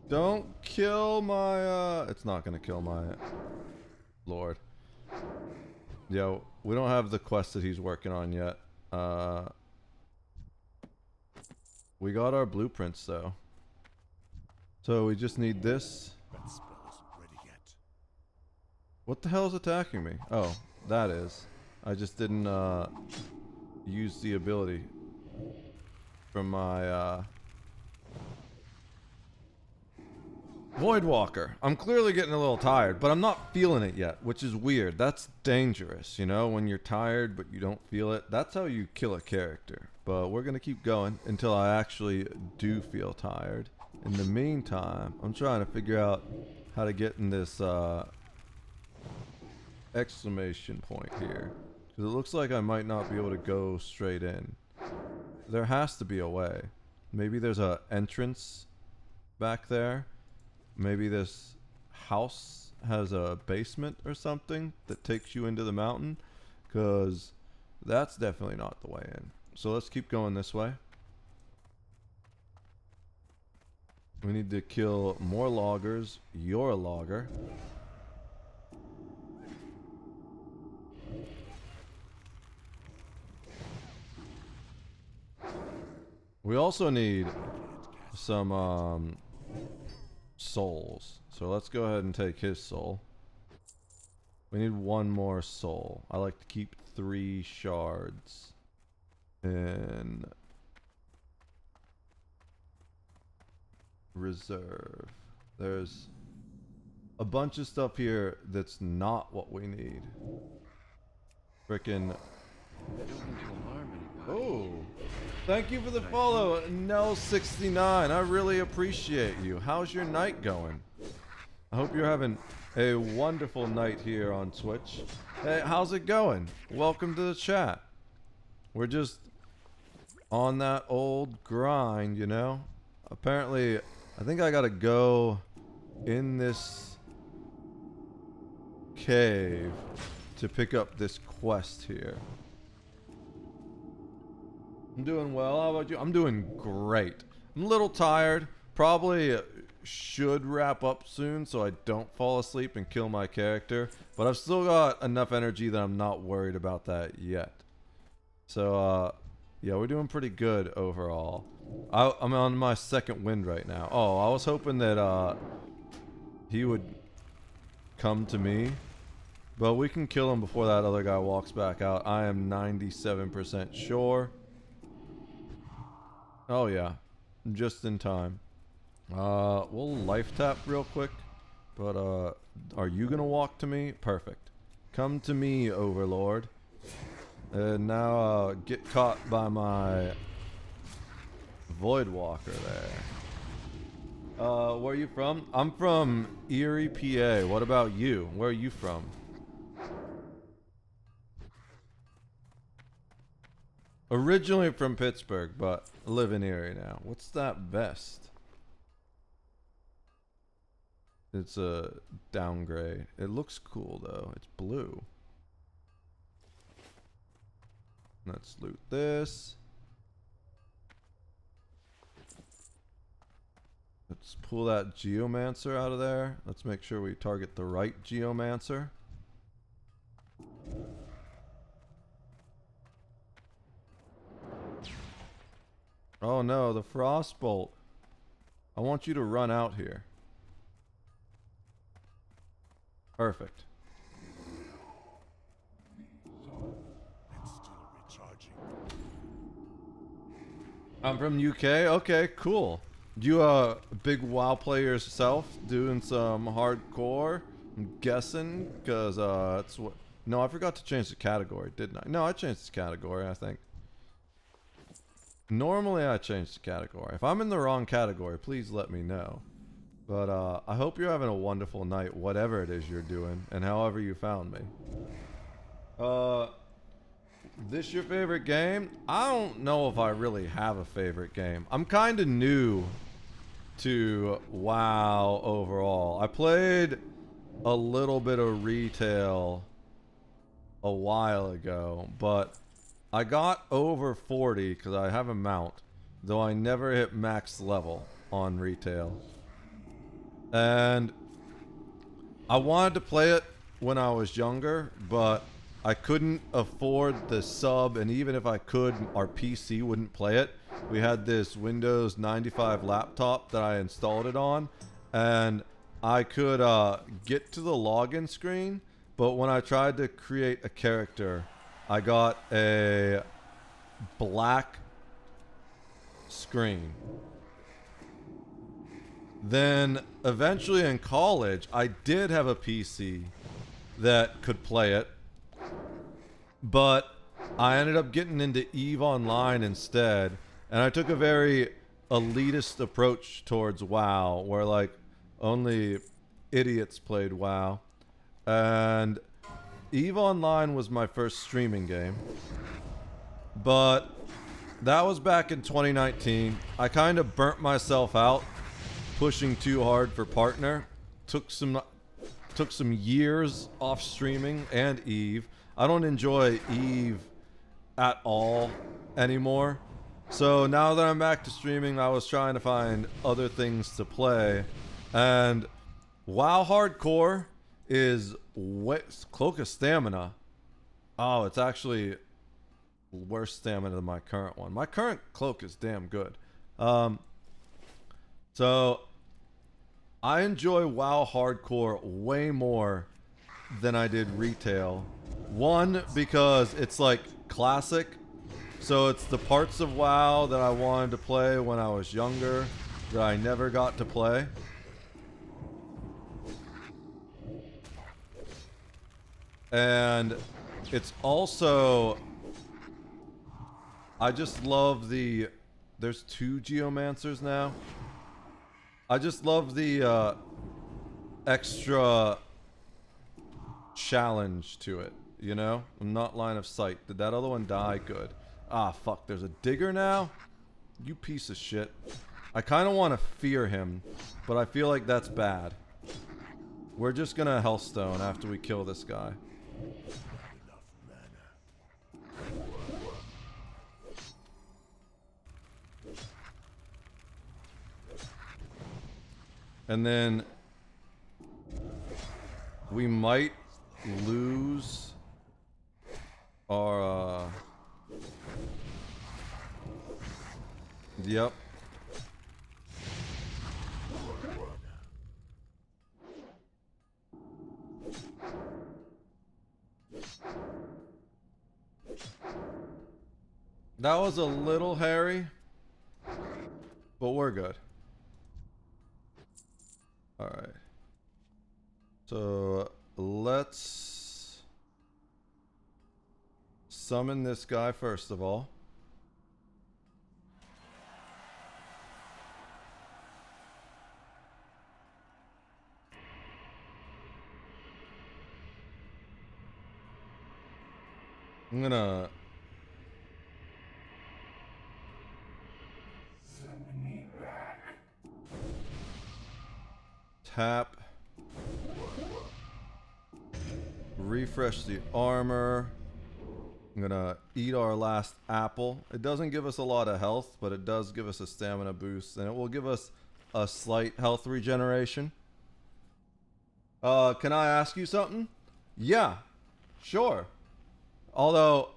Don't kill my, it's not gonna kill my lord. Yo, we don't have the quest that he's working on yet. We got our blueprints though. So we just need this. That spell isn't ready yet. What the hell is attacking me? Oh, that is. I just didn't, use the ability from my, Voidwalker. I'm clearly getting a little tired, but I'm not feeling it yet, which is weird. That's dangerous, you know, when you're tired but you don't feel it. That's how you kill a character. But we're gonna keep going until I actually do feel tired. In the meantime, I'm trying to figure out how to get in this exclamation point here. Because it looks like I might not be able to go straight in. There has to be a way. Maybe there's a entrance back there. Maybe this house has a basement or something that takes you into the mountain. Because That's definitely not the way in. So let's keep going this way. We need to kill more loggers. You're a logger. We also need some souls. So let's go ahead and take his soul. We need one more soul. I like to keep 3 shards in reserve. There's a bunch of stuff here that's not what we need. Frickin' oh, thank you for the follow, Nell69. I really appreciate you. How's your night going? I hope you're having a wonderful night here on Twitch. Hey, how's it going? Welcome to the chat. We're just on that old grind, you know? Apparently, I think I gotta go in this cave to pick up this quest here. I'm doing well. How about you? I'm doing great. I'm a little tired. Probably should wrap up soon so I don't fall asleep and kill my character. But I've still got enough energy that I'm not worried about that yet. So, yeah, we're doing pretty good overall. I'm on my 2nd wind right now. Oh, I was hoping that he would come to me. But we can kill him before that other guy walks back out. I am 97% sure. Oh yeah, just in time. We'll life tap real quick. But are you gonna walk to me? Perfect. Come to me, Overlord. And now get caught by my Voidwalker there. Where are you from? I'm from Erie, PA. What about you? Where are you from? Originally from Pittsburgh, but live in Erie now. What's that vest? It's a downgrade. It looks cool though. It's blue. Let's loot this. Let's pull that Geomancer out of there. Let's make sure we target the right Geomancer. Oh no, the Frostbolt. I want you to run out here. Perfect. I'm from UK? Okay, cool. You a big WoW player yourself? Doing some hardcore? I'm guessing, because that's what... No, I forgot to change the category, didn't I? No, I changed the category, I think. Normally I change the category. If I'm in the wrong category, please let me know. But I hope you're having a wonderful night, whatever it is you're doing, and however you found me. This your favorite game? I don't know if I really have a favorite game. I'm kind of new to WoW overall. I played a little bit of retail a while ago, but I got over 40 because I have a mount, though I never hit max level on retail. And I wanted to play it when I was younger, but I couldn't afford the sub, and even if I could, our PC wouldn't play it. We had this Windows 95 laptop that I installed it on, and I could get to the login screen, but when I tried to create a character, I got a black screen. Then eventually in college, I did have a PC that could play it, but I ended up getting into EVE Online instead, and I took a very elitist approach towards WoW, where like only idiots played WoW. And EVE Online was my first streaming game, but that was back in 2019. I kind of burnt myself out pushing too hard for partner. Took some years off streaming and EVE. I don't enjoy EVE at all anymore. So now that I'm back to streaming, I was trying to find other things to play. And WoW Hardcore is Cloak of Stamina. Oh, it's actually worse stamina than my current one. My current cloak is damn good. So I enjoy WoW Hardcore way more than I did retail. One, because it's like classic. So it's the parts of WoW that I wanted to play when I was younger that I never got to play. And it's also, I just love the, there's 2 Geomancers now. I just love the extra challenge to it, you know? I'm not line of sight. Did that other one die? Good. Ah, fuck, there's a digger now? You piece of shit. I kind of want to fear him, but I feel like that's bad. We're just gonna Healthstone after we kill this guy. And then we might lose our yep. That was a little hairy, but we're good. All right. So let's summon this guy first of all. I'm gonna tap, refresh the armor. I'm gonna eat our last apple. It doesn't give us a lot of health, but it does give us a stamina boost, and it will give us a slight health regeneration. Can I ask you something? Yeah, sure. Although,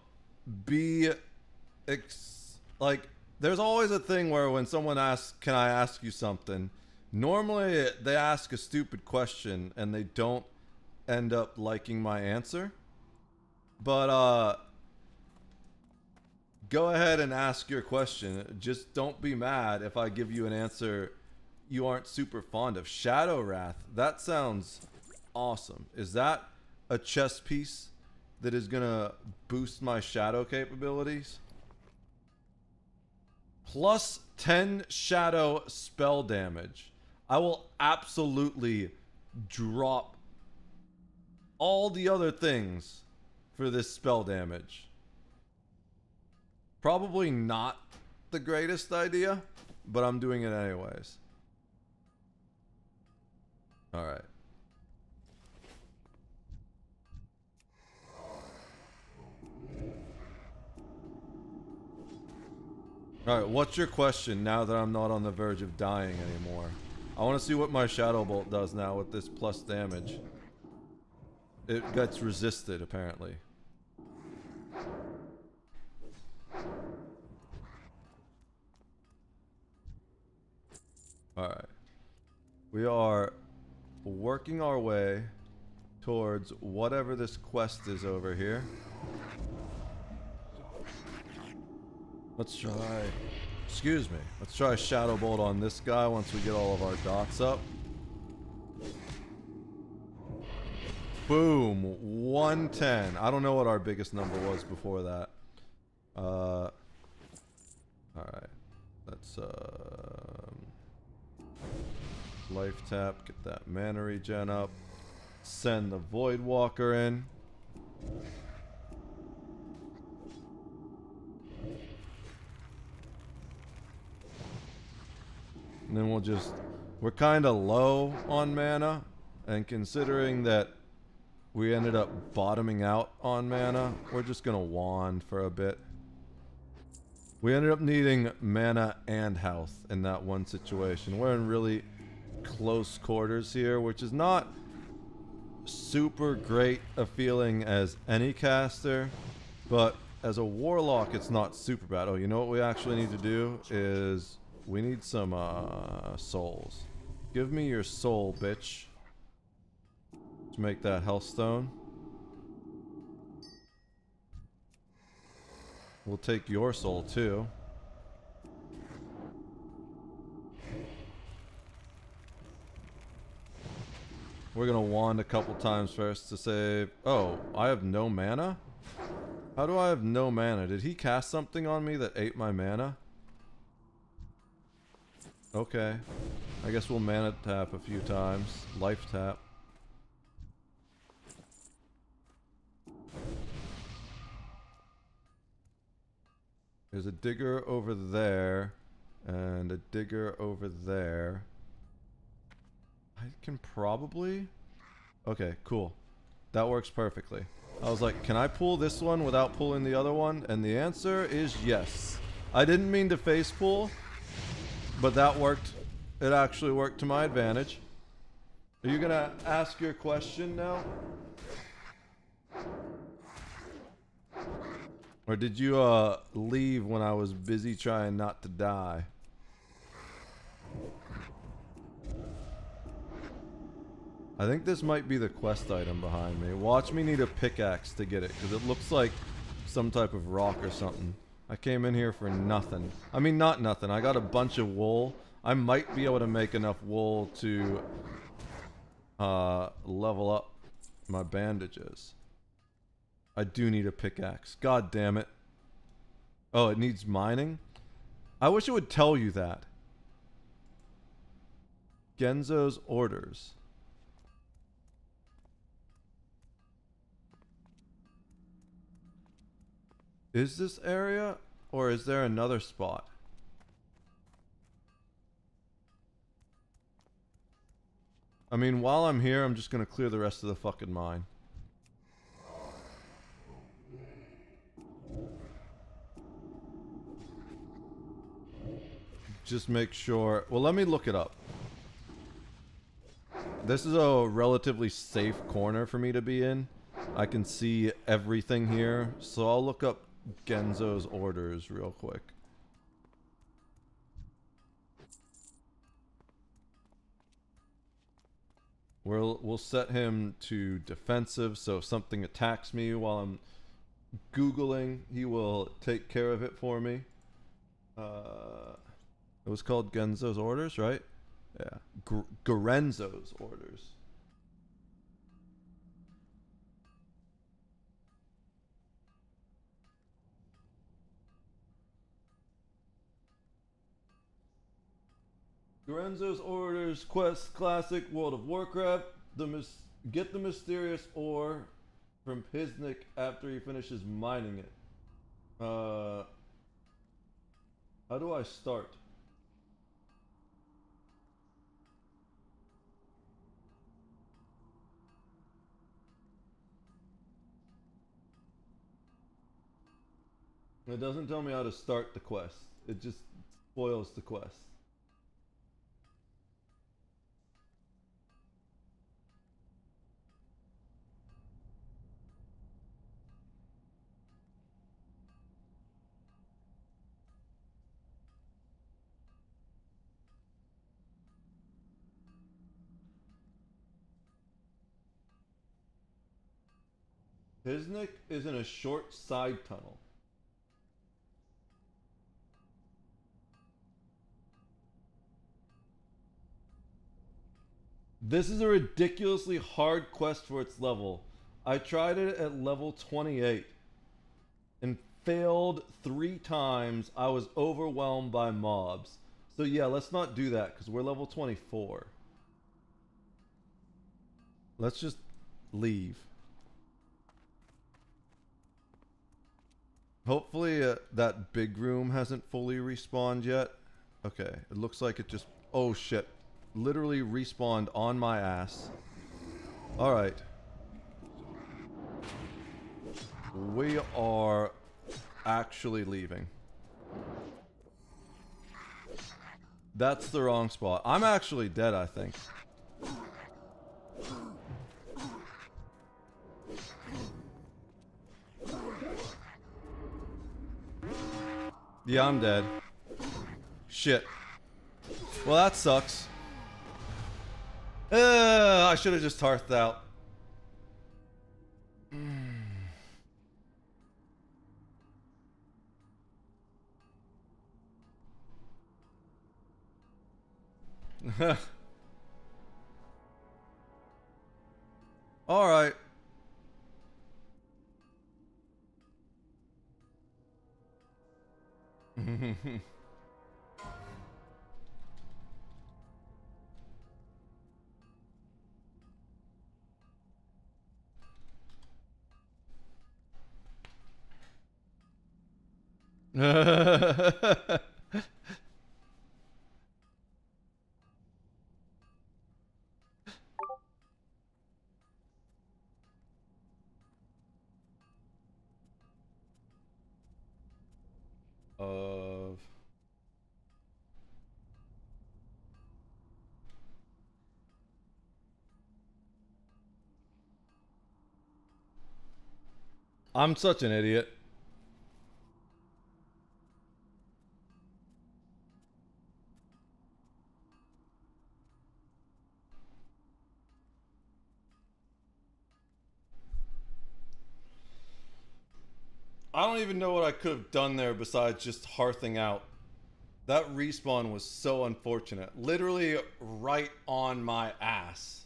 like, there's always a thing where when someone asks, can I ask you something? Normally, they ask a stupid question and they don't end up liking my answer. But, go ahead and ask your question. Just don't be mad if I give you an answer you aren't super fond of. Shadow Wrath, that sounds awesome. Is that a chess piece that is gonna boost my shadow capabilities? Plus 10 shadow spell damage. I will absolutely drop all the other things for this spell damage. Probably not the greatest idea, but I'm doing it anyways. All right. Alright, what's your question now that I'm not on the verge of dying anymore? I want to see what my Shadow Bolt does now with this plus damage. It gets resisted, apparently. Alright. We are working our way towards whatever this quest is over here. Let's try, excuse me, let's try Shadow Bolt on this guy once we get all of our dots up. Boom, 110. I don't know what our biggest number was before that. Alright, let's life tap, get that mana regen up, send the Void Walker in. And then we'll just, we're kind of low on mana, and considering that we ended up bottoming out on mana, we're just gonna wand for a bit. We ended up needing mana and health in that one situation. We're in really close quarters here, which is not super great a feeling as any caster, but as a warlock it's not super bad. Oh, you know what we actually need to do is we need some souls. Give me your soul, bitch. To make that health stone. We'll take your soul too. We're gonna wand a couple times first to save. Oh, I have no mana? How do I have no mana? Did he cast something on me that ate my mana? Okay. I guess we'll mana tap a few times. Life tap. There's a digger over there, and a digger over there. I can probably... Okay, cool. That works perfectly. I was like, can I pull this one without pulling the other one? And the answer is yes. I didn't mean to face pull, but that worked. It actually worked to my advantage. Are you gonna ask your question now? Or did you leave when I was busy trying not to die? I think this might be the quest item behind me. Watch me need a pickaxe to get it, because it looks like some type of rock or something. I came in here for nothing. I mean, not nothing. I got a bunch of wool. I might be able to make enough wool to level up my bandages. I do need a pickaxe. God damn it. Oh, it needs mining? I wish it would tell you that. Genzo's orders. Is this area, or is there another spot? I mean, while I'm here, I'm just gonna clear the rest of the fucking mine. Just make sure... Well, let me look it up. This is a relatively safe corner for me to be in. I can see everything here, so I'll look up Genzo's orders real quick. We'll set him to defensive, so if something attacks me while I'm Googling, he will take care of it for me. It was called Genzo's orders, right? Yeah. Gorenzo's orders. Gorenzo's orders, quest, classic, World of Warcraft. Get the mysterious ore from Hiznik after he finishes mining it. How do I start? It doesn't tell me how to start the quest. It just spoils the quest. Hiznik is in a short side tunnel. This is a ridiculously hard quest for its level. I tried it at level 28 and failed 3 times. I was overwhelmed by mobs. So yeah, let's not do that because we're level 24. Let's just leave. Hopefully that big room hasn't fully respawned yet. Okay, it looks like it just... Oh shit. Literally respawned on my ass. Alright. We are actually leaving. That's the wrong spot. I'm actually dead, I think. Yeah, I'm dead. Shit. Well, that sucks. I should have just hearthed out. All right. Of I'm such an idiot. I don't even know what I could have done there besides just hearthing out. That respawn was so unfortunate. Literally right on my ass.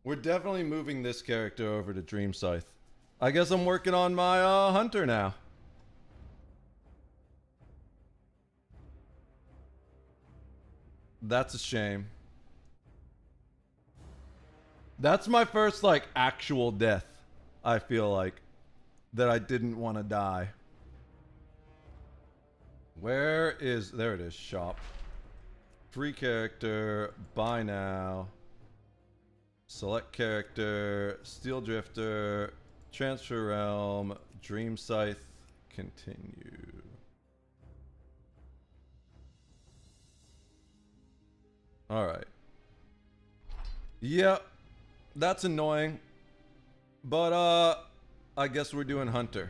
We're definitely moving this character over to Dream Scythe. I guess I'm working on my hunter now. That's a shame. That's my first, like, actual death, I feel like, that I didn't want to die. Where is... There it is, shop. Free character, buy now. Select character, Steel Drifter, Transfer Realm, Dream Scythe, continue. Alright. Yep. That's annoying. But, I guess we're doing Hunter.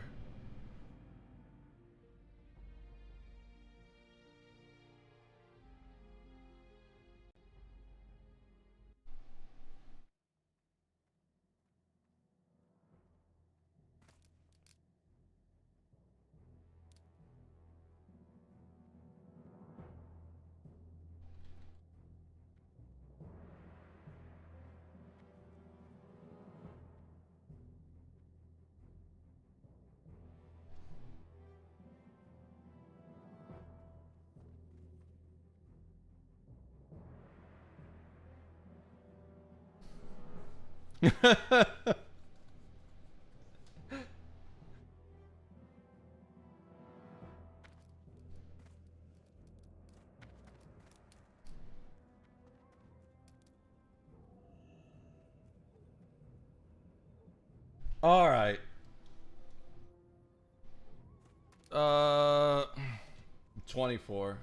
All right. 24.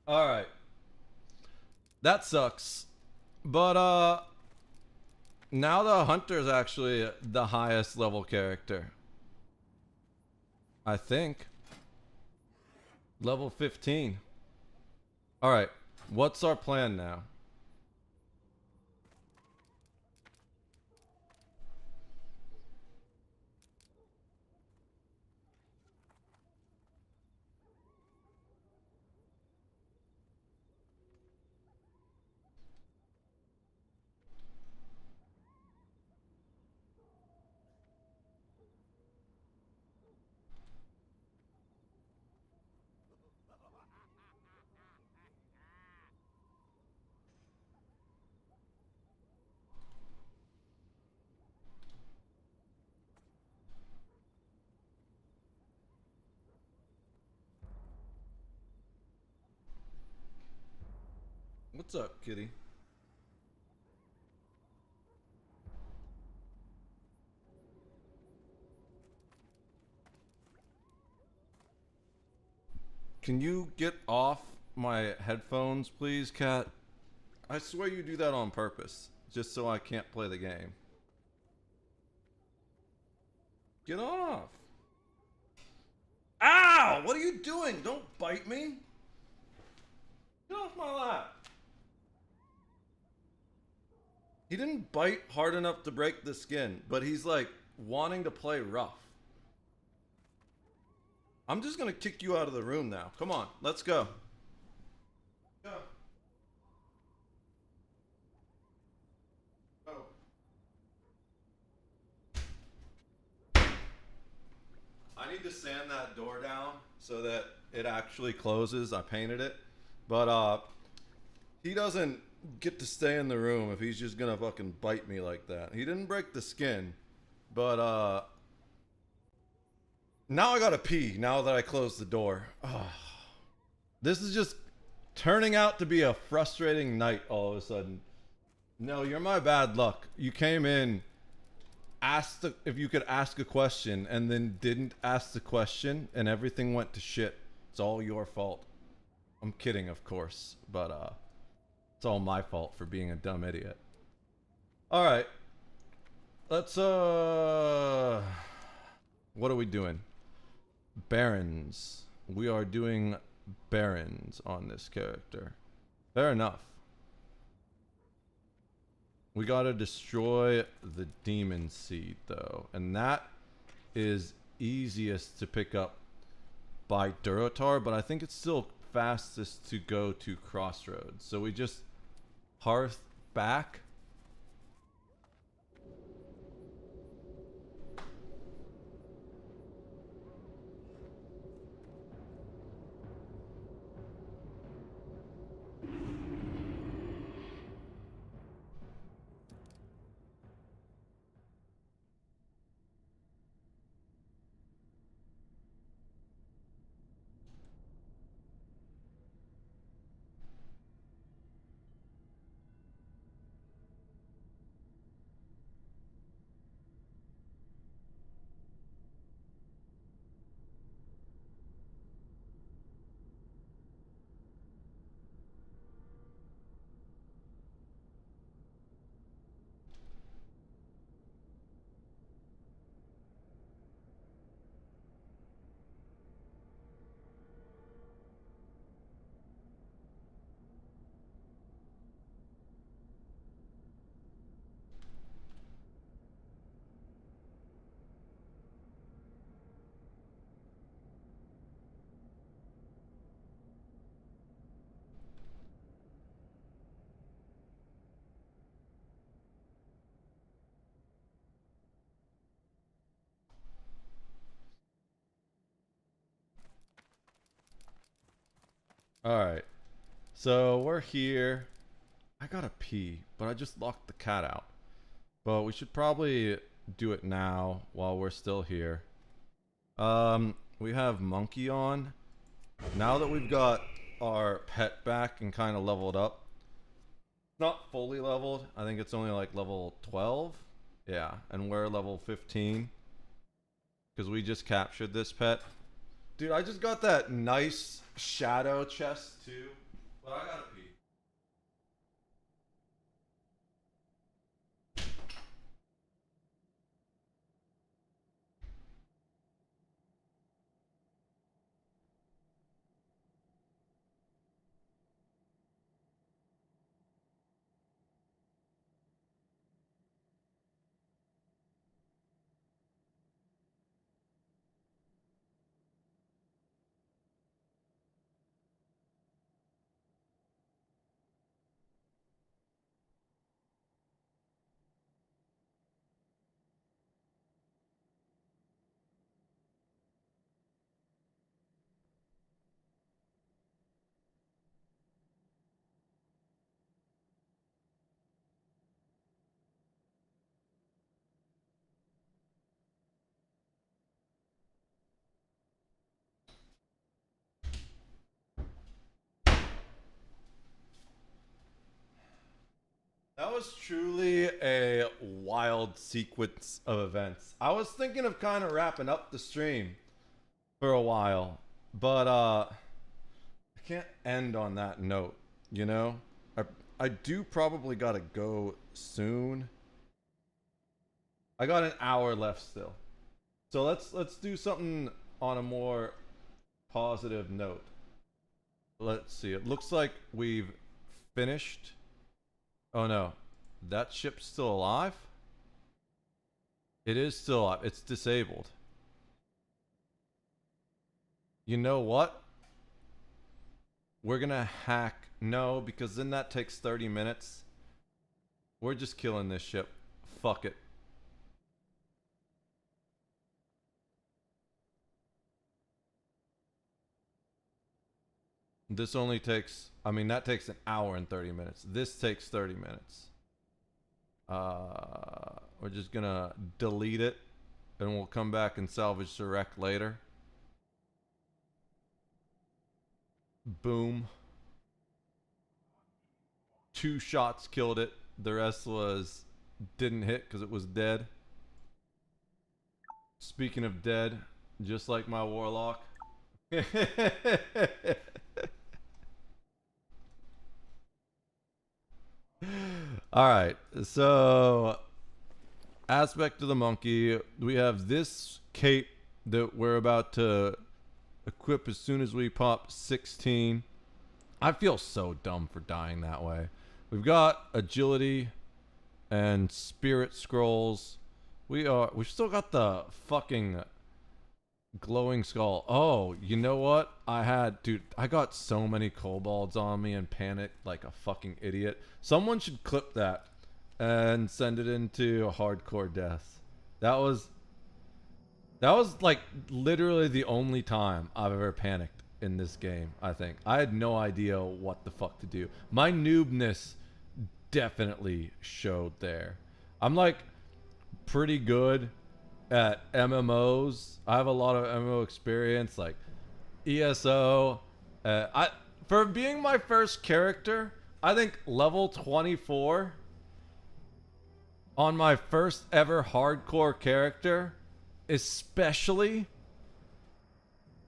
All right. That sucks. But now the hunter's actually the highest level character. I think. Level 15. All right. What's our plan now? What's up, kitty? Can you get off my headphones, please, cat? I swear you do that on purpose, just so I can't play the game. Get off! Ow! What are you doing? Don't bite me! Get off my lap! He didn't bite hard enough to break the skin, but he's like wanting to play rough. I'm just gonna kick you out of the room now. Come on, let's go. Go. Go. I need to sand that door down so that it actually closes. I painted it. But he doesn't get to stay in the room if he's just gonna fucking bite me like that. He didn't break the skin, but now I gotta pee now that I closed the door. This is just turning out to be a frustrating night all of a sudden. No, you're my bad luck. You came in, asked if you could ask a question, and then didn't ask the question, and everything went to shit. It's all your fault. I'm kidding, of course, but it's all my fault for being a dumb idiot. All right. Let's what are we doing? Barons. We are doing Barons on this character. Fair enough. We gotta destroy the demon seed though, and that is easiest to pick up by Durotar, but I think it's still fastest to go to Crossroads. So we just hearth back. Alright, so we're here. I gotta pee, but I just locked the cat out. But we should probably do it now while we're still here. We have Monkey on. Now that we've got our pet back and kind of leveled up. Not fully leveled. I think it's only like level 12. Yeah, and we're level 15. Because we just captured this pet. Dude, I just got that nice shadow chest too, but I gotta pee. was truly a wild sequence of events. I was thinking of kind of wrapping up the stream for a while, but I can't end on that note, you know? I do probably gotta go soon. I got an hour left still. So let's do something on a more positive note. Let's see. It looks like we've finished. Oh no. That ship's still alive? It is still alive. It's disabled. You know what? We're gonna hack. No, because then that takes 30 minutes. We're just killing this ship. Fuck it. This only takes, I mean, that takes an hour and 30 minutes. This takes 30 minutes. We're just gonna delete it and we'll come back and salvage the wreck later. Boom. 2 shots killed it. The rest was didn't hit because it was dead. Speaking of dead, just like my warlock. Alright, so aspect of the monkey, we have this cape that we're about to equip as soon as we pop 16. I feel so dumb for dying that way. We've got agility and spirit scrolls. We've still got the fucking glowing skull. Oh, you know what? Dude, I got so many kobolds on me and panicked like a fucking idiot. Someone should clip that and send it into hardcore death. That was like literally the only time I've ever panicked in this game, I think. I had no idea what the fuck to do. My noobness definitely showed there. I'm like pretty good at MMOs. I have a lot of MMO experience, like ESO. For being my first character, I think level 24 on my first ever hardcore character, especially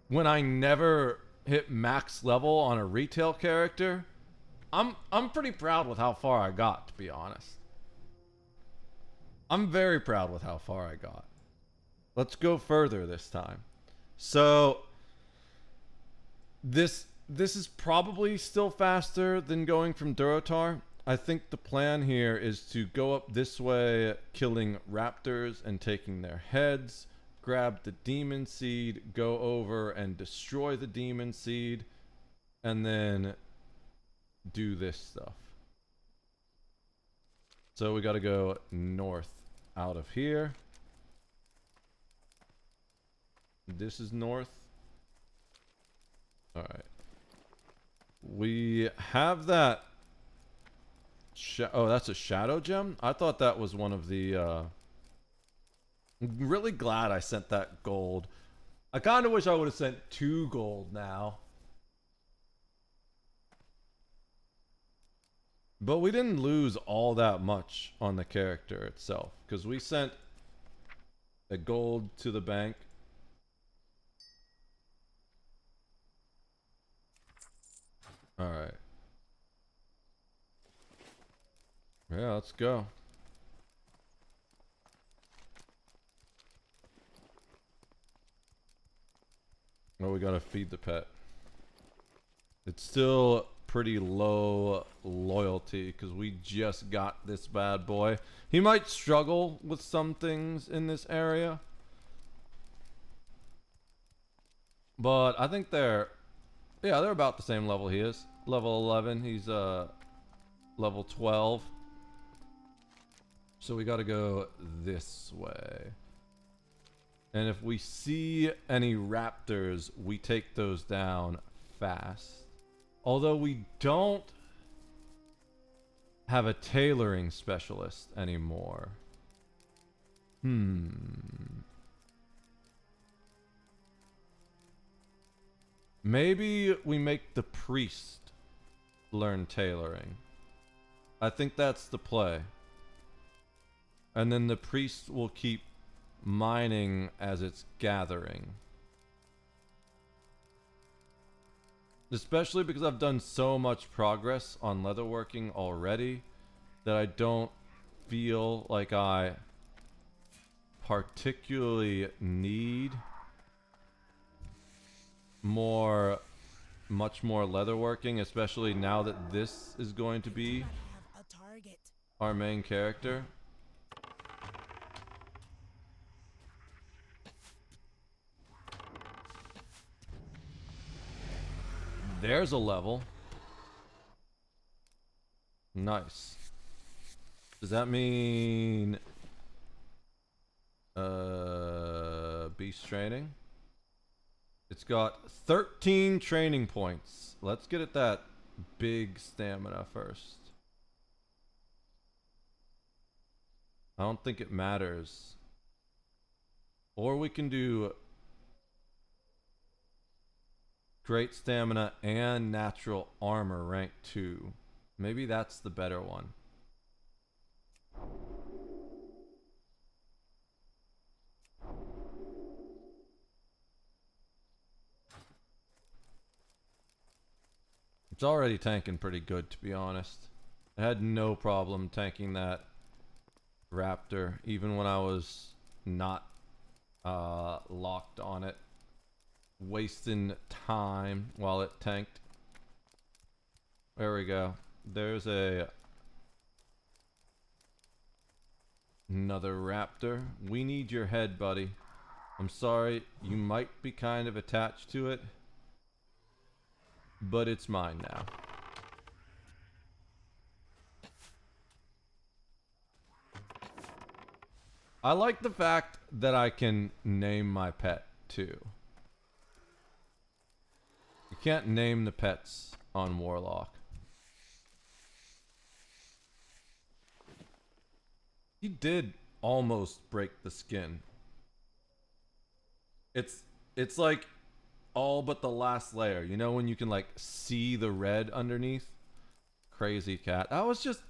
when I never hit max level on a retail character, I'm pretty proud with how far I got, to be honest. I'm very proud with how far I got. Let's go further this time. So this is probably still faster than going from Durotar. I think the plan here is to go up this way, killing raptors and taking their heads, grab the demon seed, go over and destroy the demon seed, and then do this stuff. So we got to go north out of here. This is north. All right. We have that. Oh, that's a shadow gem? I thought that was one of the... I'm really glad I sent that gold. I kind of wish I would have sent 2 gold now. But we didn't lose all that much on the character itself, because we sent a gold to the bank. Alright. Yeah, let's go. Oh, we gotta feed the pet. It's still pretty low loyalty because we just got this bad boy. He might struggle with some things in this area, but I think they're about the same level he is. Level 11, he's level 12. So we gotta go this way. And if we see any raptors, we take those down fast. Although we don't have a tailoring specialist anymore. Maybe we make the priest learn tailoring. I think that's the play. And then the priest will keep mining as it's gathering. Especially because I've done so much progress on leatherworking already that I don't feel like I particularly need much more leatherworking, especially now that this is going to be our main character. There's a level. Nice. Does that mean beast training? It's got 13 training points. Let's get at that big stamina first. I don't think it matters. Or we can do great stamina and natural armor rank 2. Maybe that's the better one. It's already tanking pretty good, to be honest. I had no problem tanking that raptor, even when I was not locked on it. Wasting time while it tanked. There we go. There's another raptor. We need your head, buddy. I'm sorry, you might be kind of attached to it, but it's mine now. I like the fact that I can name my pet too. You can't name the pets on Warlock. He did almost break the skin. It's like all but the last layer. You know when you can like see the red underneath? Crazy cat. That was just...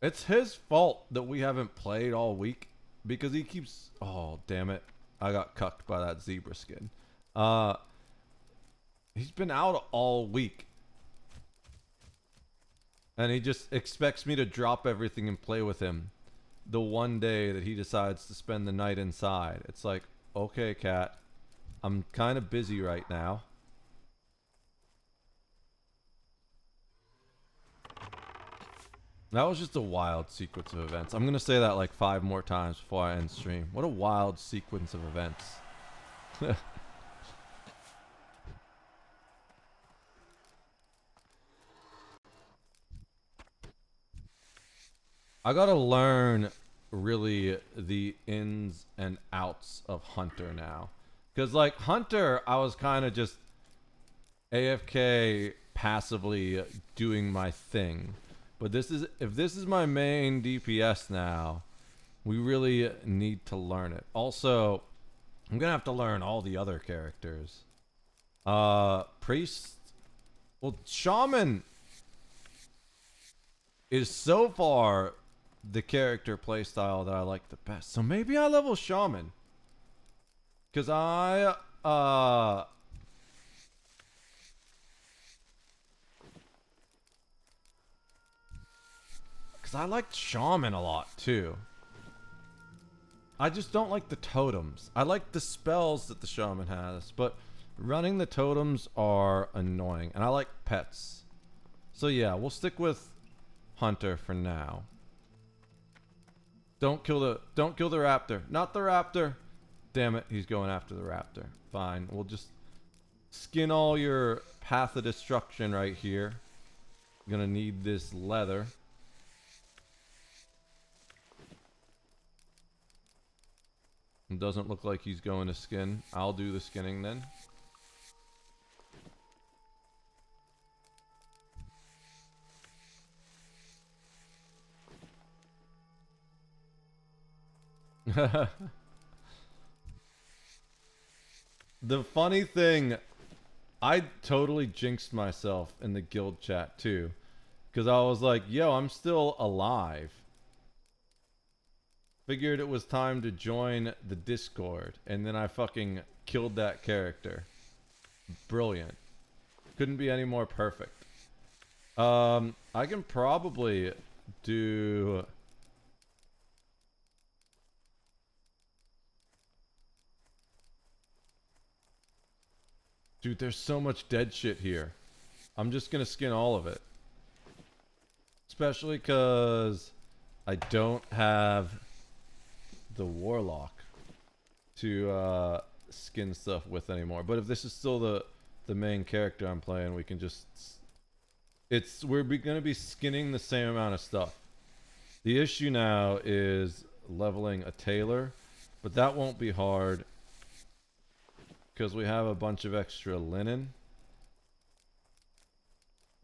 It's his fault that we haven't played all week because he keeps... Oh, damn it. I got cucked by that zebra skin. He's been out all week. And he just expects me to drop everything and play with him the one day that he decides to spend the night inside. It's like, okay, cat. I'm kind of busy right now. That was just a wild sequence of events. I'm gonna say that like 5 more times before I end stream. What a wild sequence of events. I gotta learn really the ins and outs of Hunter now. Because like Hunter, I was kind of just AFK passively doing my thing. But this is, if this is my main DPS now, we really need to learn it. Also, I'm gonna have to learn all the other characters. Priest, well, Shaman is so far the character playstyle that I like the best. So maybe I level Shaman. Cause I liked Shaman a lot too. I just don't like the totems. I like the spells that the Shaman has, but running the totems are annoying. And I like pets. So yeah, we'll stick with Hunter for now. Don't kill the raptor. Not the raptor. Damn it, he's going after the raptor. Fine, we'll just skin all your path of destruction right here. I'm gonna need this leather. It doesn't look like he's going to skin. I'll do the skinning then. The funny thing, I totally jinxed myself in the guild chat too. Because I was like, yo, I'm still alive. Figured it was time to join the Discord. And then I fucking killed that character. Brilliant. Couldn't be any more perfect. I can probably do... Dude, there's so much dead shit here. I'm just gonna skin all of it. Especially because I don't have the Warlock to skin stuff with anymore. But if this is still the main character I'm playing, we can just... We're gonna be skinning the same amount of stuff. The issue now is leveling a tailor, but that won't be hard. Because we have a bunch of extra linen.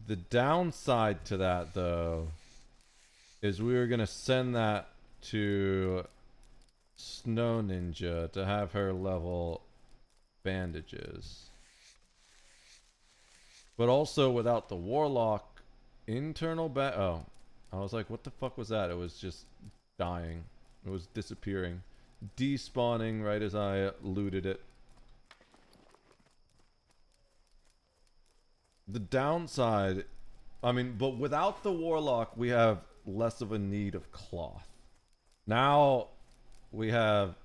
The downside to that, though, is we were going to send that to Snow Ninja to have her level bandages. But also, without the Warlock internal oh. I was like, what the fuck was that? It was just dying. It was disappearing. Despawning right as I looted it. The downside, I mean, but without the Warlock, we have less of a need of cloth. Now, we have...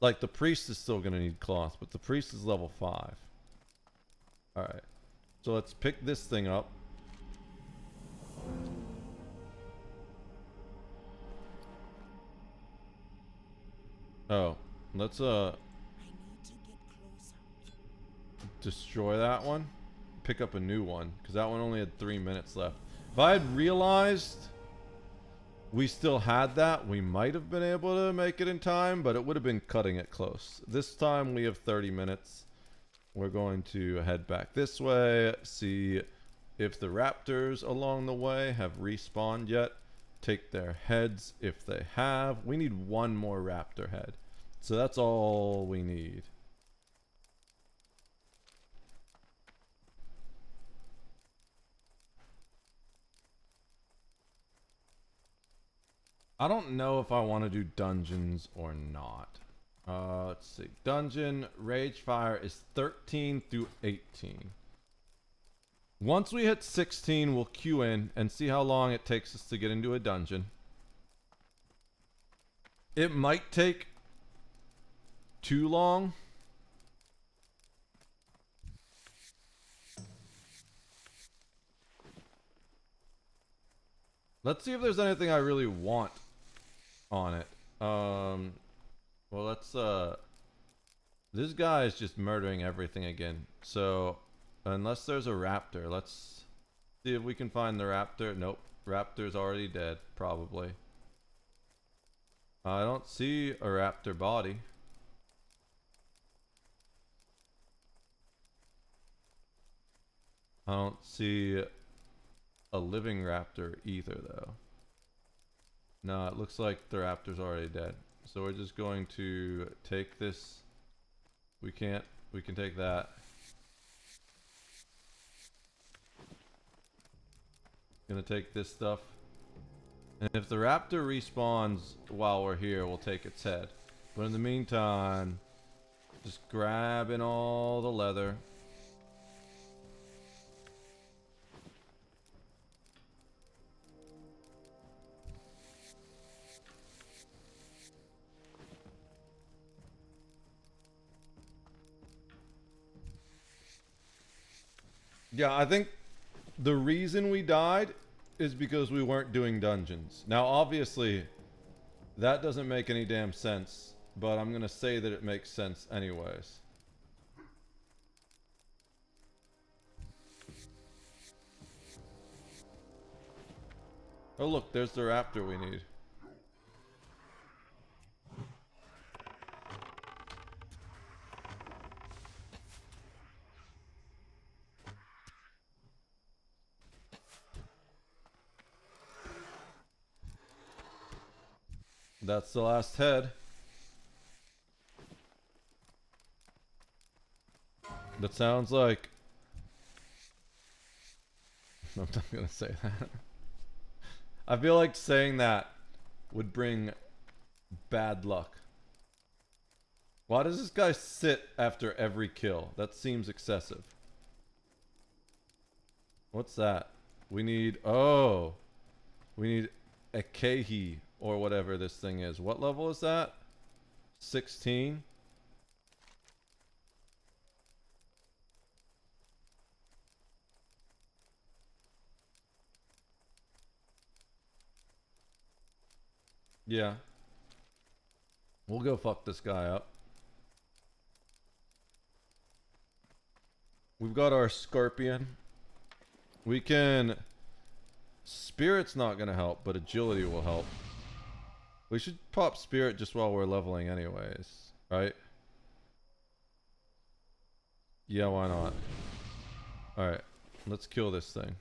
Like, the priest is still going to need cloth, but the priest is level 5. Alright. So let's pick this thing up. Oh, let's, destroy that one, pick up a new one, because that one only had 3 minutes left. If I had realized we still had that, we might have been able to make it in time, but it would have been cutting it close. This time we have 30 minutes. We're going to head back this way, see if the raptors along the way have respawned yet, take their heads if they have. We need one more raptor head, so that's all we need. I don't know if I want to do dungeons or not. Let's see. Dungeon Ragefire is 13 through 18. Once we hit 16, we'll queue in and see how long it takes us to get into a dungeon. It might take too long. Let's see if there's anything I really want on it. Well, let's this guy is just murdering everything again. So unless there's a raptor, let's see if we can find the raptor. Nope, raptor's already dead, probably. I don't see a raptor body. I don't see a living raptor either, though. No, it looks like the raptor's already dead. So we're just going to take this. We can take that. Gonna take this stuff. And if the raptor respawns while we're here, we'll take its head. But in the meantime, just grabbing all the leather. Yeah, I think the reason we died is because we weren't doing dungeons. Now, obviously, that doesn't make any damn sense, but I'm gonna say that it makes sense anyways. Oh look, there's the raptor we need. That's the last head. That sounds like... I'm not gonna say that. I feel like saying that would bring bad luck. Why does this guy sit after every kill? That seems excessive. What's that? We need... Oh! We need a Kehi, or whatever this thing is. What level is that? 16? Yeah. We'll go fuck this guy up. We've got our Scorpion. We can... Spirit's not gonna help, but agility will help. We should pop Spirit just while we're leveling anyways, right? Yeah, why not? Alright, let's kill this thing.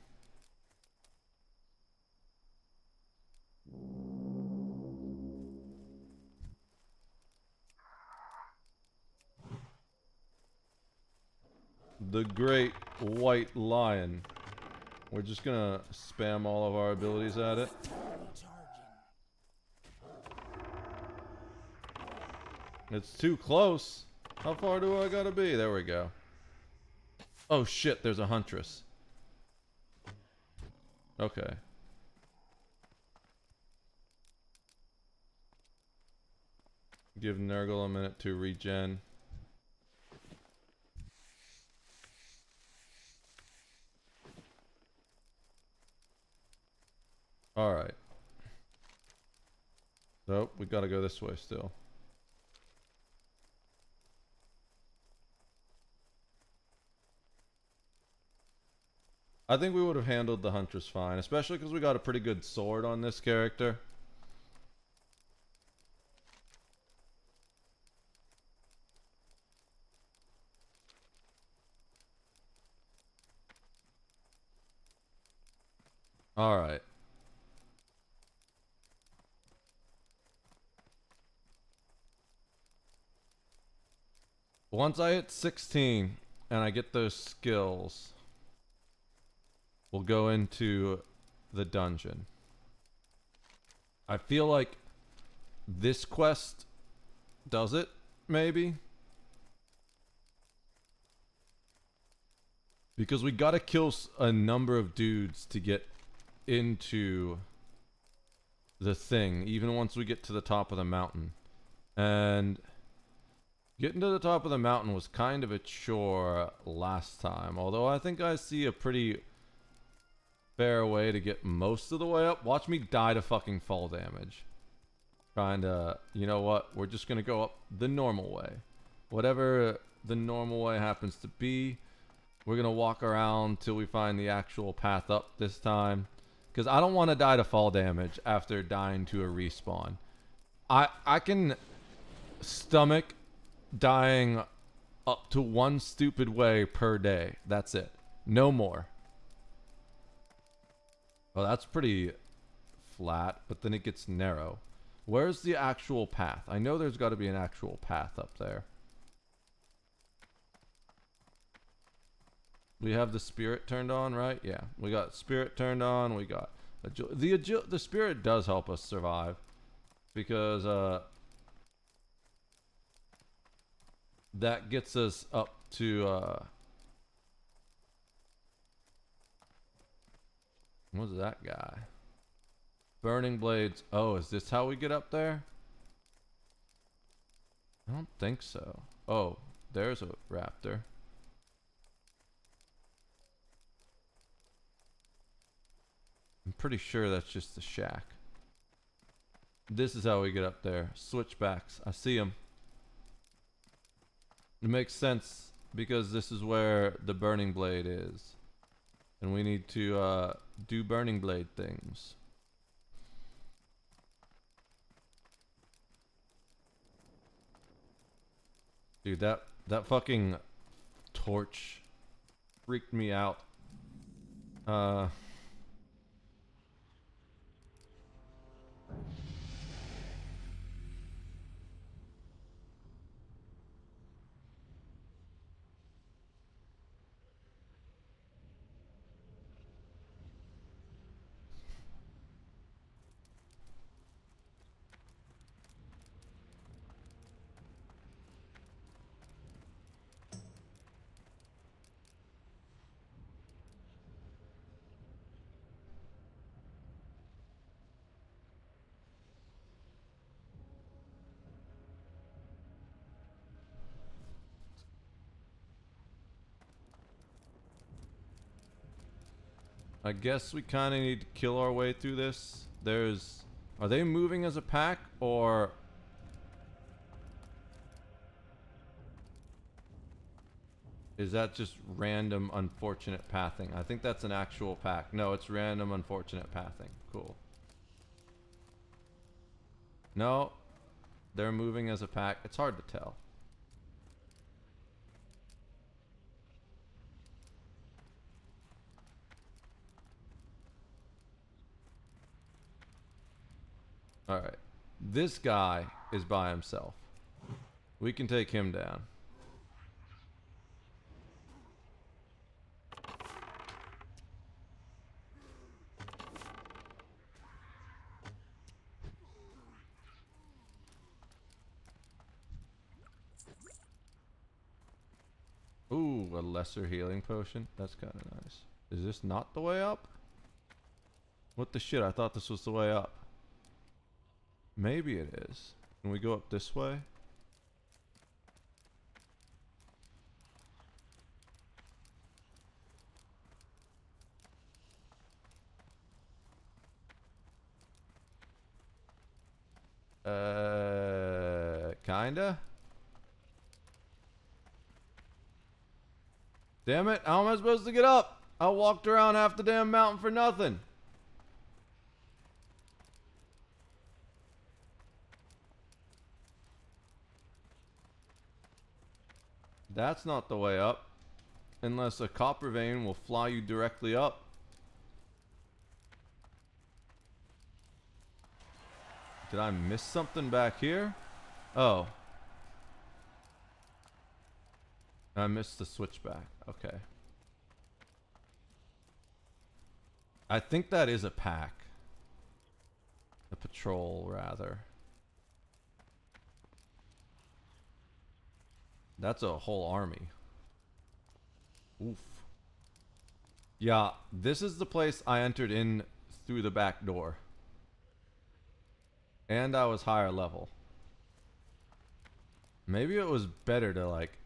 The Great White Lion. We're just gonna spam all of our abilities at it. It's too close. How far do I gotta be? There we go. Oh shit, there's a Huntress. Okay. Give Nurgle a minute to regen. Alright. So, we gotta go this way still. I think we would have handled the Huntress fine, especially because we got a pretty good sword on this character. Alright. Once I hit 16 and I get those skills, we'll go into the dungeon. I feel like this quest does it, maybe? Because we gotta kill a number of dudes to get into the thing, even once we get to the top of the mountain. And getting to the top of the mountain was kind of a chore last time, although I think I see a pretty fair way to get most of the way up. Watch me die to fucking fall damage. Kinda, you know what? We're just gonna go up the normal way. Whatever the normal way happens to be, we're gonna walk around till we find the actual path up this time. Because I don't want to die to fall damage after dying to a respawn. I can stomach dying up to one stupid way per day. That's it. No more. Well, that's pretty flat, but then it gets narrow. Where's the actual path? I know there's got to be an actual path up there. We have the spirit turned on, right? Yeah, we got spirit turned on. We got the spirit does help us survive because that gets us up to what's that guy? Burning blades. Oh, is this how we get up there? I don't think so. Oh, there's a raptor. I'm pretty sure that's just the shack. This is how we get up there. Switchbacks. I see them. It makes sense because this is where the burning blade is. And we need to do burning blade things. Dude, that fucking torch freaked me out. I guess we kind of need to kill our way through this. Are they moving as a pack, or... is that just random unfortunate pathing? I think that's an actual pack. No, it's random unfortunate pathing. Cool. No, they're moving as a pack. It's hard to tell. Alright. This guy is by himself. We can take him down. Ooh, a lesser healing potion. That's kind of nice. Is this not the way up? What the shit? I thought this was the way up. Maybe it is. Can we go up this way? Kinda? Damn it, how am I supposed to get up? I walked around half the damn mountain for nothing. That's not the way up. Unless a copper vein will fly you directly up. Did I miss something back here? Oh. I missed the switchback. Okay. I think that is a pack. A patrol, rather. That's a whole army. Oof. Yeah, this is the place I entered in through the back door. And I was higher level. Maybe it was better to, like,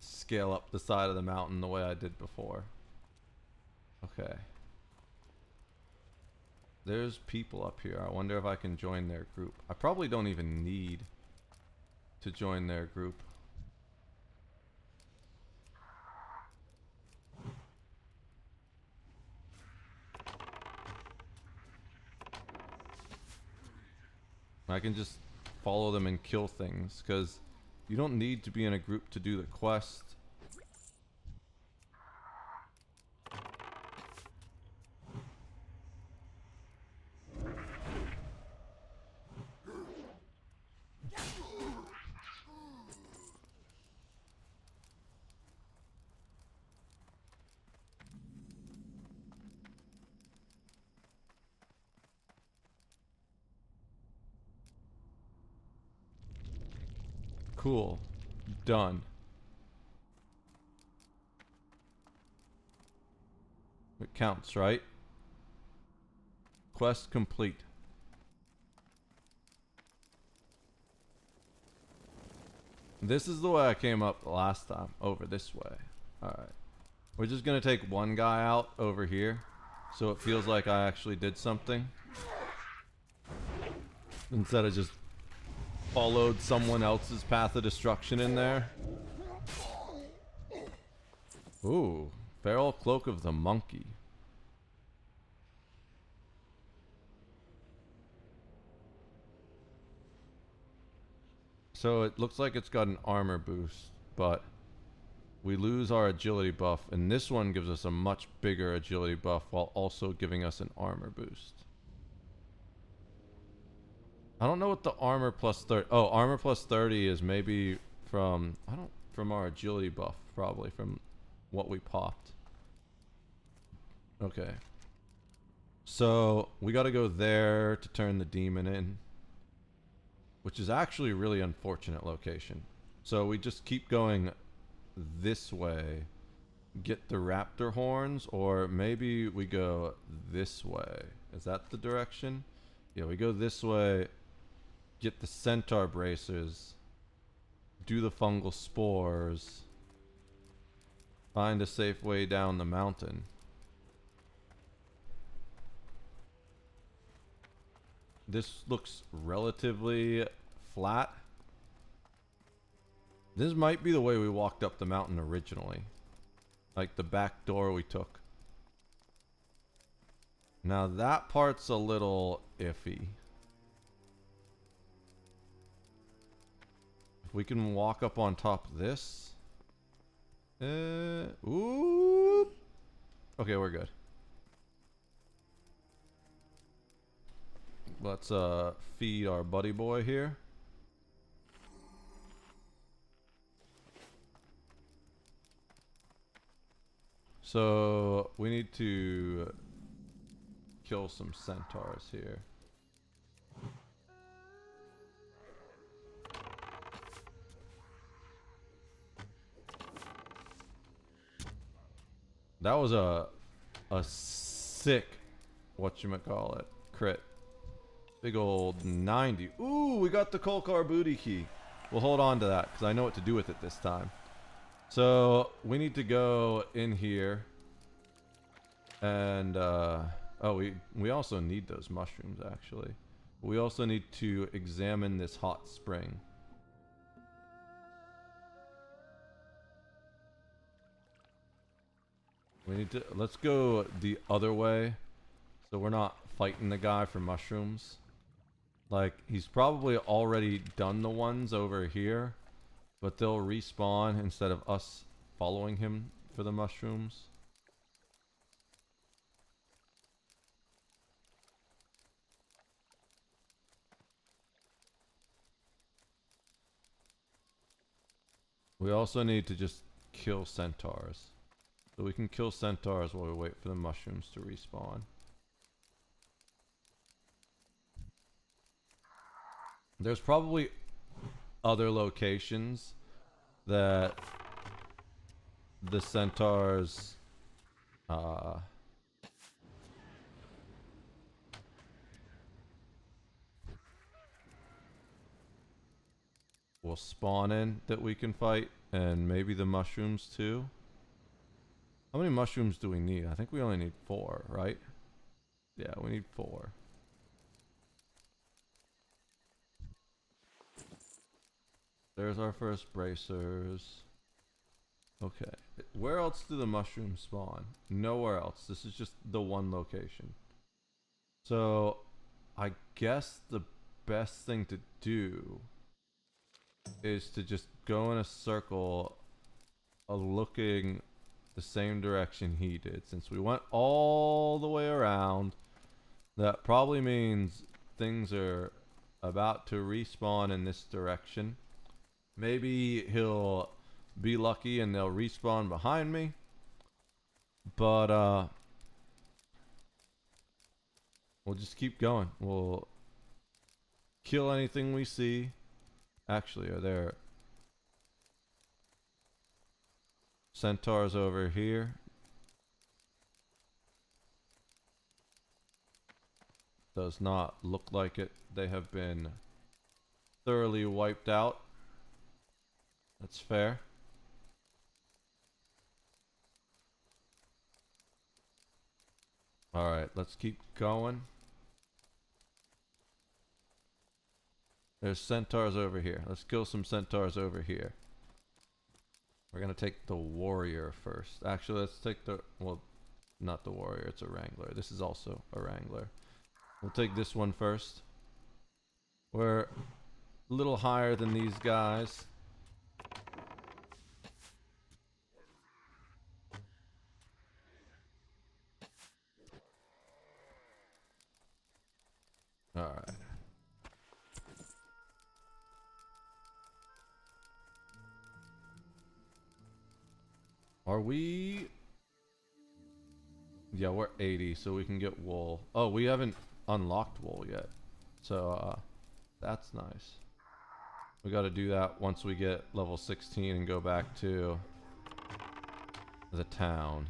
scale up the side of the mountain the way I did before. Okay. There's people up here. I wonder if I can join their group. I probably don't even need to join their group. I can just follow them and kill things, because you don't need to be in a group to do the quest. Cool. Done. It counts, right? Quest complete. This is the way I came up last time. Over this way. Alright. We're just gonna take one guy out over here, so it feels like I actually did something, instead of just followed someone else's path of destruction in there. Ooh, Feral Cloak of the Monkey. So it looks like it's got an armor boost, but we lose our agility buff, and this one gives us a much bigger agility buff while also giving us an armor boost. I don't know what the armor plus 30... Oh, armor plus 30 is maybe from... from our agility buff, probably, from what we popped. Okay. So, we gotta go there to turn the demon in, which is actually a really unfortunate location. So, we just keep going this way, get the raptor horns, or maybe we go this way. Is that the direction? Yeah, we go this way, get the centaur bracers, do the fungal spores, find a safe way down the mountain. this looks relatively flat. This might be the way we walked up the mountain originally. Like the back door we took. Now that part's a little iffy. If we can walk up on top of this. Ooh. Okay, we're good. Let's feed our buddy boy here. So we need to kill some centaurs here. That was a sick, whatchamacallit, crit. Big old 90. Ooh, we got the Kolkar booty key. We'll hold on to that because I know what to do with it this time. So we need to go in here. And, oh, we also need those mushrooms, actually. We also need to examine this hot spring. We need to, let's go the other way. So we're not fighting the guy for mushrooms. Like, he's probably already done the ones over here. But they'll respawn instead of us following him for the mushrooms. We also need to just kill centaurs. So we can kill centaurs while we wait for the mushrooms to respawn. There's probably other locations that the centaurs will spawn in that we can fight, and maybe the mushrooms too. How many mushrooms do we need? I think we only need 4, right? Yeah, we need 4. There's our first bracers. Okay. Where else do the mushrooms spawn? Nowhere else. This is just the one location. So, I guess the best thing to do is to just go in a circle looking the same direction he did. Since we went all the way around, that probably means things are about to respawn in this direction. Maybe he'll be lucky and they'll respawn behind me. But we'll just keep going. We'll kill anything we see. Actually, are there centaurs over here? Does not look like it. They have been thoroughly wiped out. That's fair. Alright, let's keep going. There's centaurs over here. Let's kill some centaurs over here. We're gonna take the warrior first. Actually, let's take the... well, not the warrior, it's a wrangler. This is also a wrangler. We'll take this one first. We're a little higher than these guys. Alright. Are we... yeah, we're 80, so we can get wool. Oh, we haven't unlocked wool yet. So, that's nice. We gotta do that once we get level 16 and go back to the town.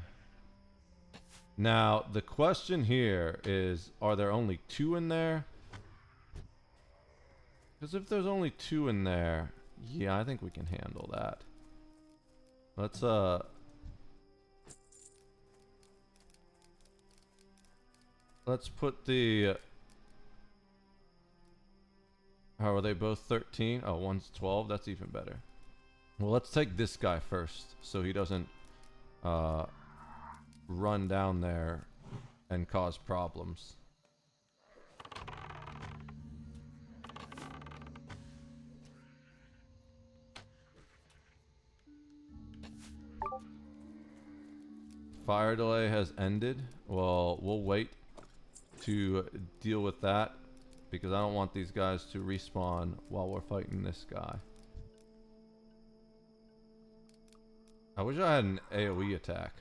Now, the question here is, are there only 2 in there? Because if there's only 2 in there, yeah, I think we can handle that. Let's put the How are they both 13? Oh, one's 12. That's even better. Well, let's take this guy first so he doesn't run down there and cause problems. Fire delay has ended. Well, we'll wait to deal with that because I don't want these guys to respawn while we're fighting this guy. I wish I had an AoE attack.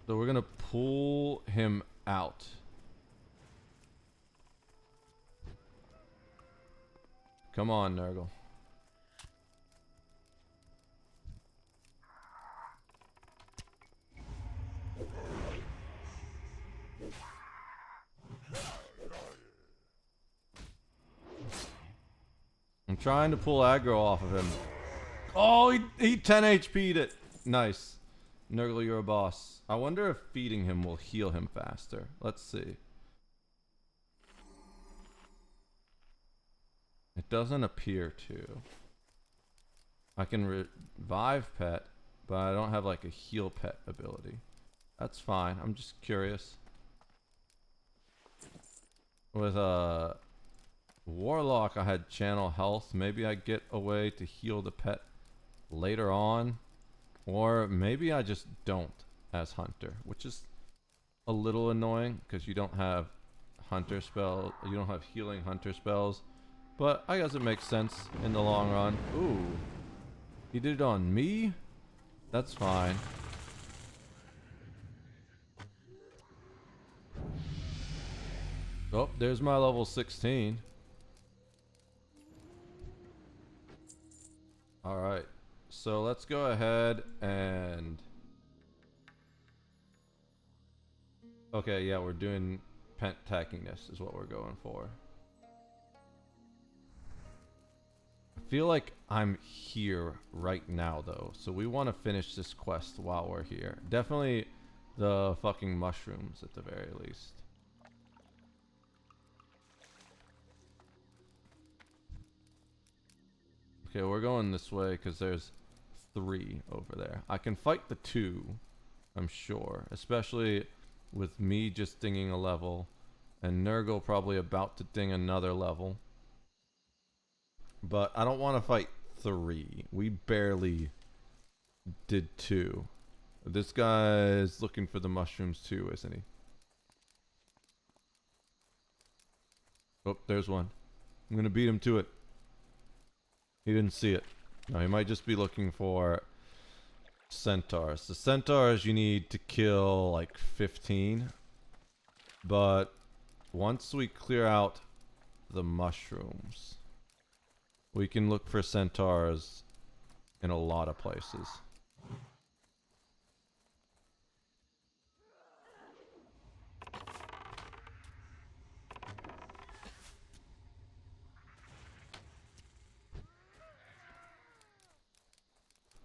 So we're gonna pull him out. Come on, Nurgle. I'm trying to pull aggro off of him. Oh, he 10 HP'd it. Nice. Nurgle, you're a boss. I wonder if feeding him will heal him faster. Let's see. It doesn't appear to. I can revive pet, but I don't have like a heal pet ability. That's fine. I'm just curious. With Warlock, I had channel health. Maybe I get a way to heal the pet later on. Or maybe I just don't as Hunter, which is a little annoying because you don't have Hunter spell. You don't have healing Hunter spells. But I guess it makes sense in the long run. Ooh. He did it on me? That's fine. Oh, there's my level 16. Alright. So let's go ahead and... Okay, yeah, we're doing penttackiness is what we're going for. I feel like I'm here right now though, so we want to finish this quest while we're here. Definitely the fucking mushrooms at the very least. Okay, we're going this way because there's 3 over there. I can fight the 2, I'm sure, especially with me just dinging a level and Nurgle probably about to ding another level. But I don't want to fight 3. We barely did 2. This guy's looking for the mushrooms too, isn't he? Oh, there's one. I'm gonna beat him to it. He didn't see it. No, he might just be looking for centaurs. The centaurs you need to kill like 15. But once we clear out the mushrooms, we can look for centaurs in a lot of places.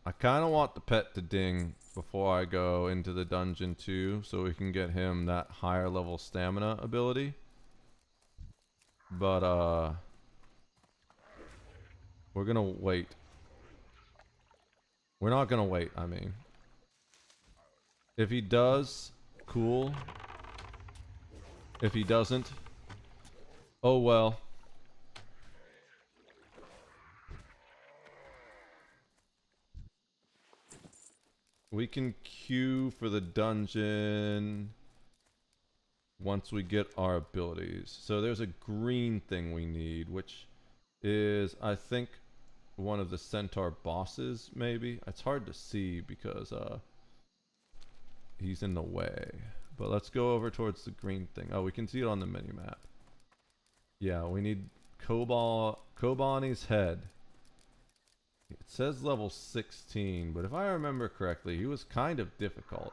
I kind of want the pet to ding before I go into the dungeon too, so we can get him that higher level stamina ability. But we're gonna wait. We're not gonna wait, I mean. If he does, cool. If he doesn't, oh well. We can queue for the dungeon once we get our abilities. So there's a green thing we need, which is, I think, one of the centaur bosses, maybe. It's hard to see because he's in the way. But let's go over towards the green thing. Oh, we can see it on the mini-map. Yeah, we need Kobani's head. It says level 16, but if I remember correctly, he was kind of difficult.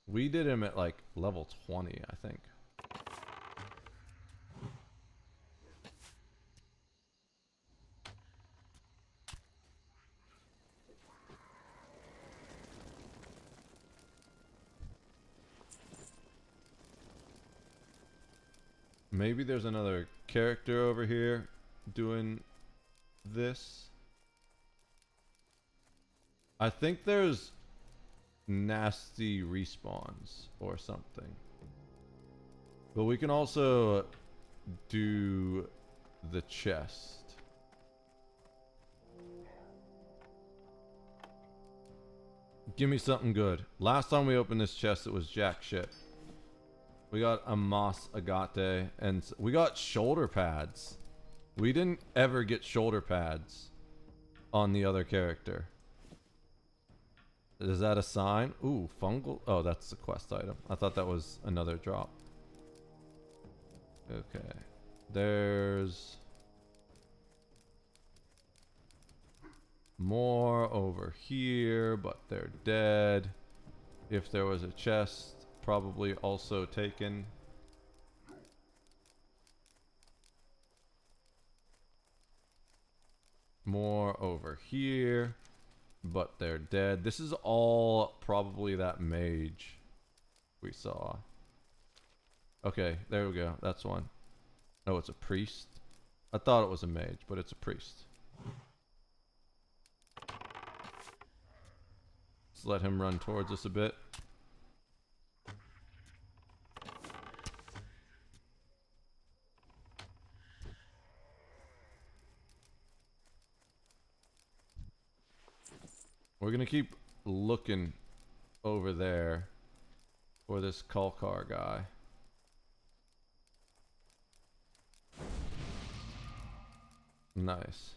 We did him at like level 20, I think. Maybe there's another character over here doing this. I think there's nasty respawns or something. But we can also do the chest. Give me something good. Last time we opened this chest, it was jack shit. We got a Moss Agate, and we got shoulder pads. We didn't ever get shoulder pads on the other character. Is that a sign? Ooh, fungal. Oh, that's the quest item. I thought that was another drop. Okay. There's more over here, but they're dead. If there was a chest, probably also taken. More over here, but they're dead. This is all probably that mage we saw. Okay, there we go. That's one. Oh, it's a priest. I thought it was a mage, but it's a priest. Let's let him run towards us a bit. We're gonna keep looking over there for this Kalkar guy. Nice.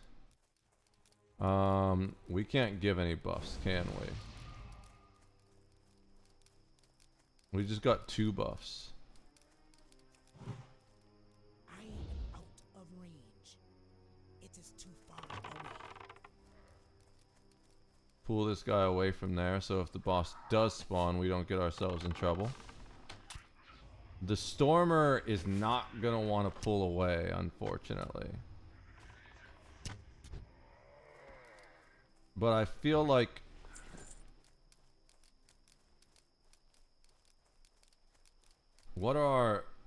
We can't give any buffs, can we? We just got 2 buffs. I am out of range. It is too far away. Pull this guy away from there, so if the boss does spawn, we don't get ourselves in trouble. The Stormer is not gonna want to pull away, unfortunately. But I feel like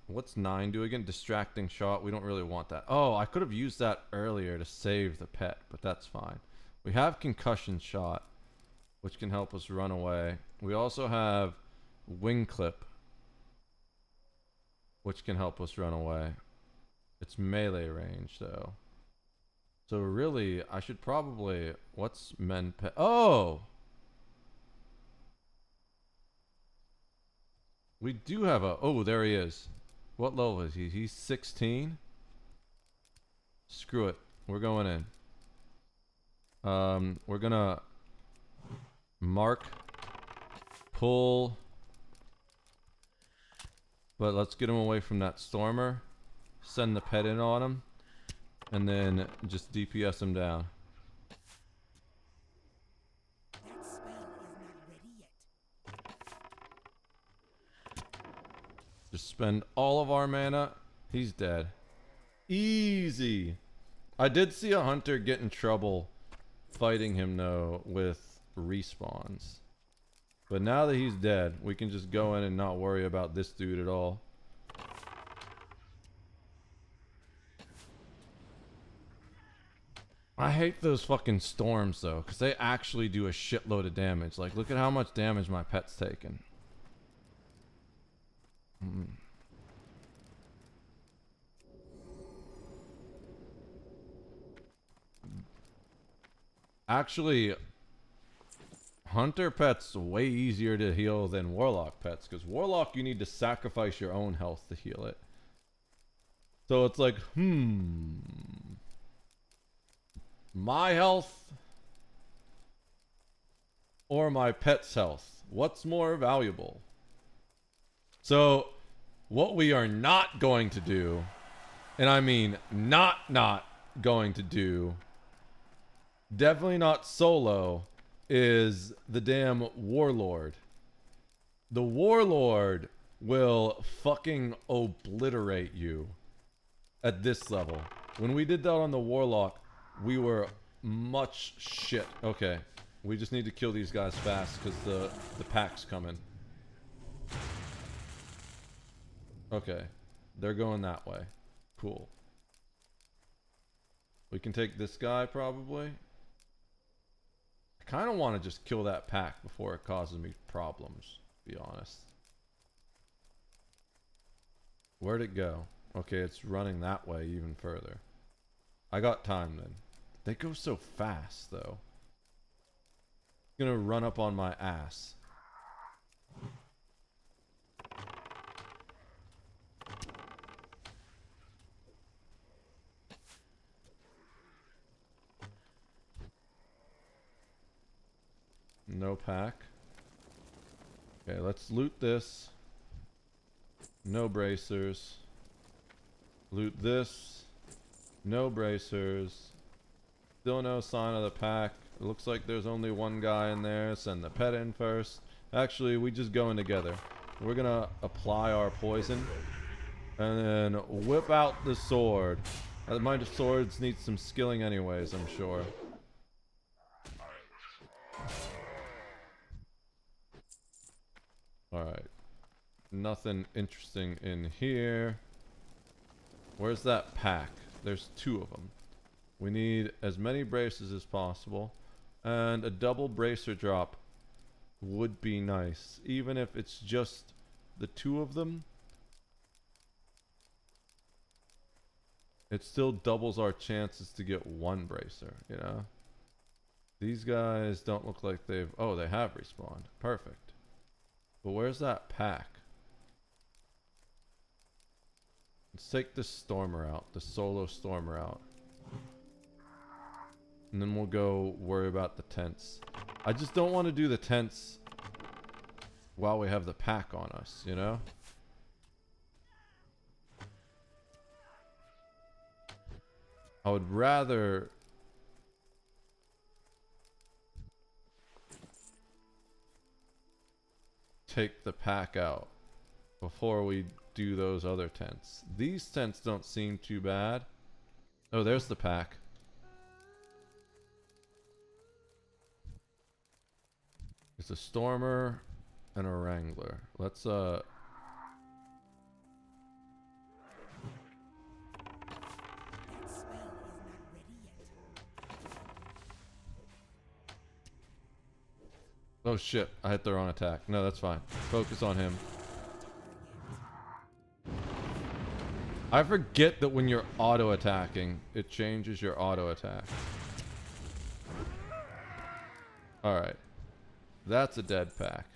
what's 9 do again? Distracting shot. We don't really want that. Oh, I could have used that earlier to save the pet, but that's fine. We have concussion shot, which can help us run away. We also have wing clip, which can help us run away. It's melee range though. So really, I should probably... What's men pet? Oh! We do have a... Oh, there he is. What level is he? He's 16? Screw it. We're going in. We're gonna... Mark. Pull. But let's get him away from that Stormer. Send the pet in on him. And then just DPS him down. That spell is not ready yet. Just spend all of our mana. He's dead. Easy. I did see a hunter get in trouble fighting him though with respawns. But now that he's dead, we can just go in and not worry about this dude at all. I hate those fucking storms though, because they actually do a shitload of damage. Like, look at how much damage my pet's taken. Actually, hunter pets way easier to heal than warlock pets, because warlock you need to sacrifice your own health to heal it. So it's like, my health or my pet's health? What's more valuable? So what we are not going to do, and I mean not going to do, definitely not solo, is the damn Warlord. The Warlord will fucking obliterate you at this level. When we did that on the Warlock, we were much shit. Okay, we just need to kill these guys fast because the pack's coming. Okay, They're going that way. Cool. We can take this guy probably. I kind of want to just kill that pack before it causes me problems, to be honest. Where'd it go? Okay, it's running that way even further. I got time then. They go so fast though. It's gonna run up on my ass. No pack. Okay, let's loot this. No bracers. Loot this. No bracers. Still no sign of the pack. It looks like there's only one guy in there. Send the pet in first. Actually, we just go in together. We're gonna apply our poison. And then whip out the sword. My swords need some skilling anyways, I'm sure. Alright. Nothing interesting in here. Where's that pack? There's 2 of them. We need as many braces as possible. And a double bracer drop would be nice. Even if it's just the 2 of them. It still doubles our chances to get 1 bracer, you know? These guys don't look like they've... Oh, they have respawned. Perfect. But where's that pack? Let's take the Stormer out, the solo Stormer out. And then we'll go worry about the tents. I just don't want to do the tents while we have the pack on us, you know? I would rather... take the pack out before we do those other tents. These tents don't seem too bad. Oh, there's the pack. It's a Stormer and a Wrangler. Let's Oh shit, I hit the wrong attack. No, that's fine. Focus on him. I forget that when you're auto-attacking, it changes your auto-attack. Alright. That's a dead pack.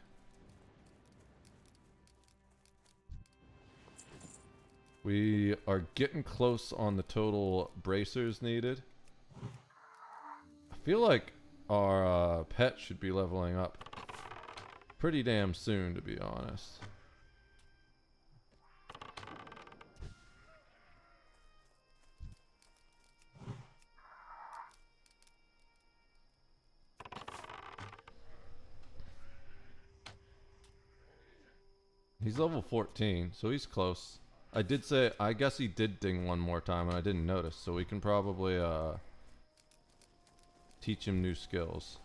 We are getting close on the total bracers needed. I feel like our pet should be leveling up pretty damn soon, to be honest. He's level 14, so he's close. I did say, I guess he did ding 1 more time and I didn't notice, so we can probably teach him new skills.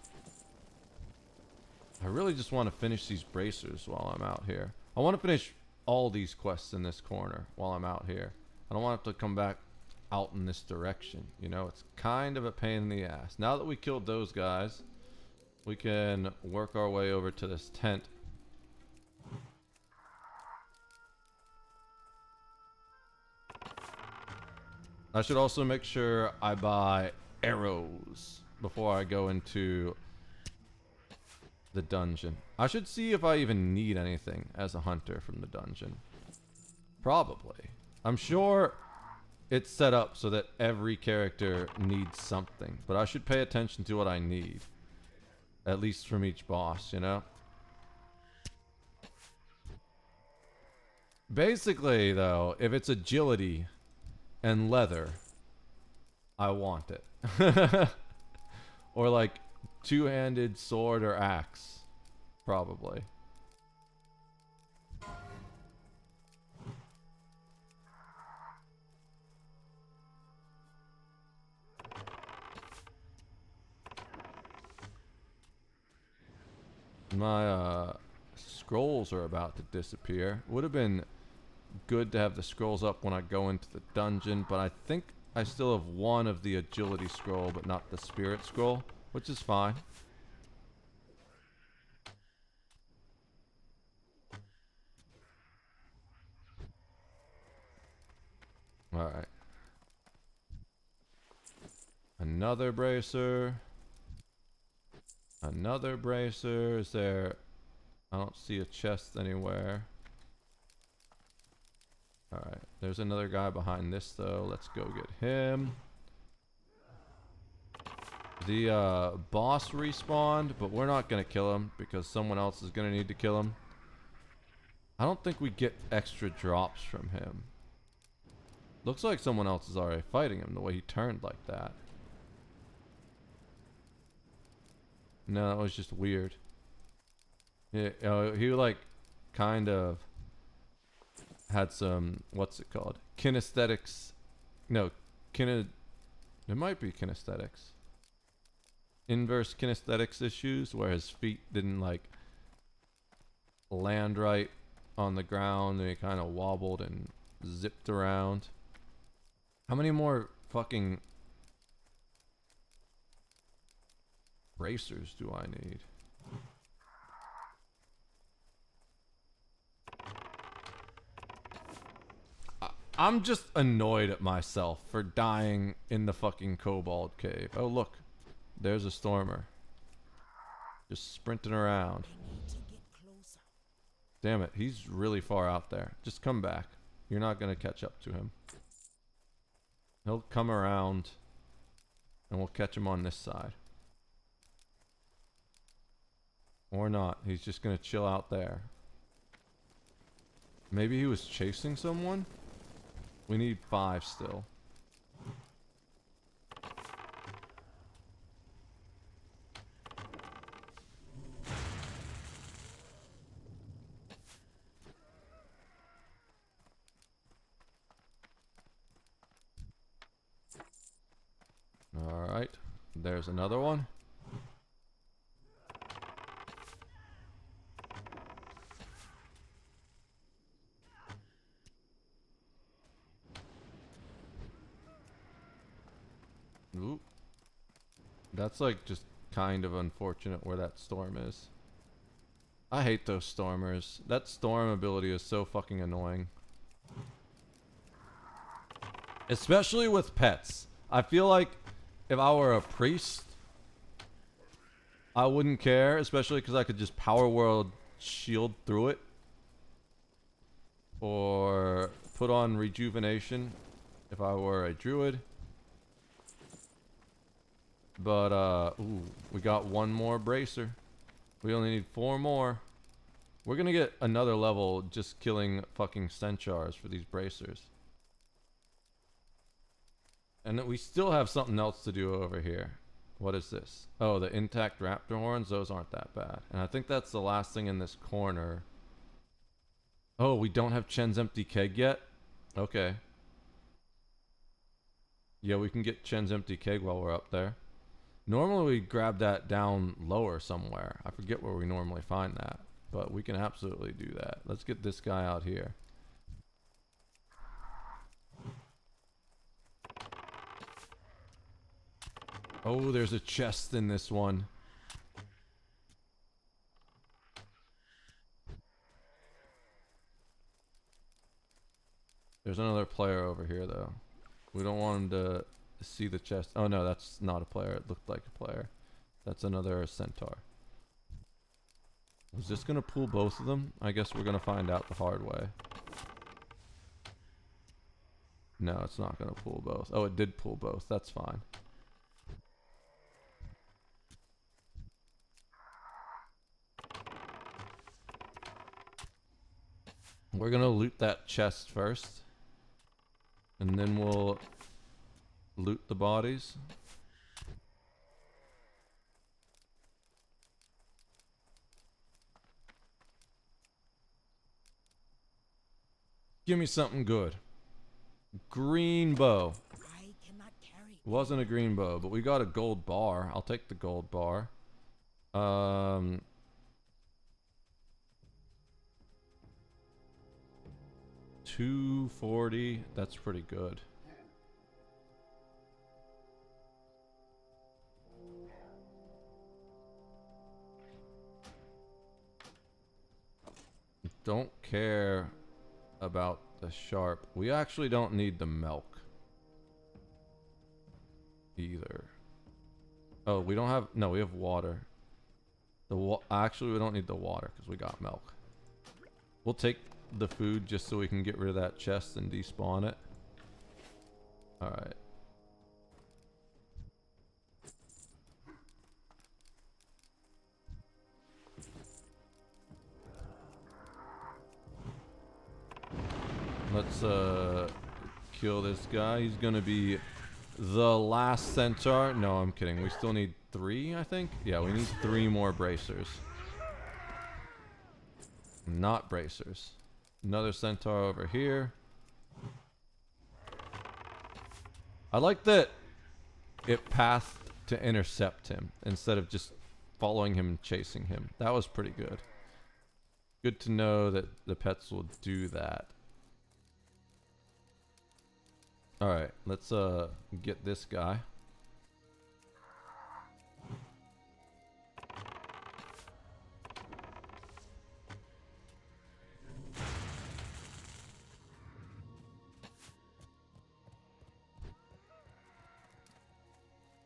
I really just want to finish these bracers while I'm out here. I want to finish all these quests in this corner while I'm out here. I don't want to have to come back out in this direction. You know, it's kind of a pain in the ass. Now that we killed those guys, we can work our way over to this tent. I should also make sure I buy arrows before I go into the dungeon. I should see if I even need anything as a hunter from the dungeon. Probably. I'm sure it's set up so that every character needs something, but I should pay attention to what I need. At least from each boss, you know? Basically, though, if it's agility and leather, I want it. Or like two-handed sword or axe, probably. My scrolls are about to disappear. Would have been good to have the scrolls up when I go into the dungeon, but I think I still have one of the agility scroll, but not the spirit scroll, which is fine. Alright. Another bracer. Another bracer. Is there... I don't see a chest anywhere. Alright. There's another guy behind this, though. Let's go get him. The boss respawned, but we're not going to kill him because someone else is going to need to kill him. I don't think we get extra drops from him. Looks like someone else is already fighting him the way he turned like that. No, that was just weird. Yeah, he like kind of had some, what's it called? Kinesthetics. No, it might be kinesthetics. Inverse kinesthetics issues where his feet didn't like land right on the ground and he kind of wobbled and zipped around. How many more fucking bracers do I need? I'm just annoyed at myself for dying in the fucking Kobold Cave. Oh look, there's a Stormer. Just sprinting around. Damn it, he's really far out there. Just come back. You're not gonna catch up to him. He'll come around and we'll catch him on this side. Or not. He's just gonna chill out there. Maybe he was chasing someone? We need 5 still. Alright. There's another one. Ooh. That's like just kind of unfortunate where that storm is. I hate those stormers. That storm ability is so fucking annoying. Especially with pets. I feel like if I were a priest, I wouldn't care, especially because I could just power world shield through it. Or put on rejuvenation if I were a druid. But, ooh, we got one more bracer. We only need 4 more. We're gonna get another level just killing fucking Stenchars for these bracers. And we still have something else to do over here. What is this? Oh, the intact raptor horns. Those aren't that bad. And I think that's the last thing in this corner. Oh, we don't have Chen's empty keg yet? Okay. Yeah, we can get Chen's empty keg while we're up there. Normally we grab that down lower somewhere. I forget where we normally find that. But we can absolutely do that. Let's get this guy out here. Oh, there's a chest in this one. There's another player over here, though. We don't want him to see the chest. Oh, no, that's not a player. It looked like a player. That's another centaur. Was this going to pull both of them? I guess we're going to find out the hard way. No, it's not going to pull both. Oh, it did pull both. That's fine. We're gonna loot that chest first, and then we'll loot the bodies. Give me something good. Green bow. Wasn't a green bow, but we got a gold bar. I'll take the gold bar. 240. That's pretty good. Don't care about the sharp. We actually don't need the milk either. Oh, we don't have, no, we have water. Actually, we don't need the water because we got milk. We'll take the food just so we can get rid of that chest and despawn it. All right. Let's kill this guy. He's gonna be the last centaur. No, I'm kidding. We still need 3, I think. Yeah, we need 3 more bracers. Not bracers. Another centaur over here. I like that it passed to intercept him instead of just following him and chasing him. That was pretty good. Good to know that the pets will do that. Alright, let's get this guy.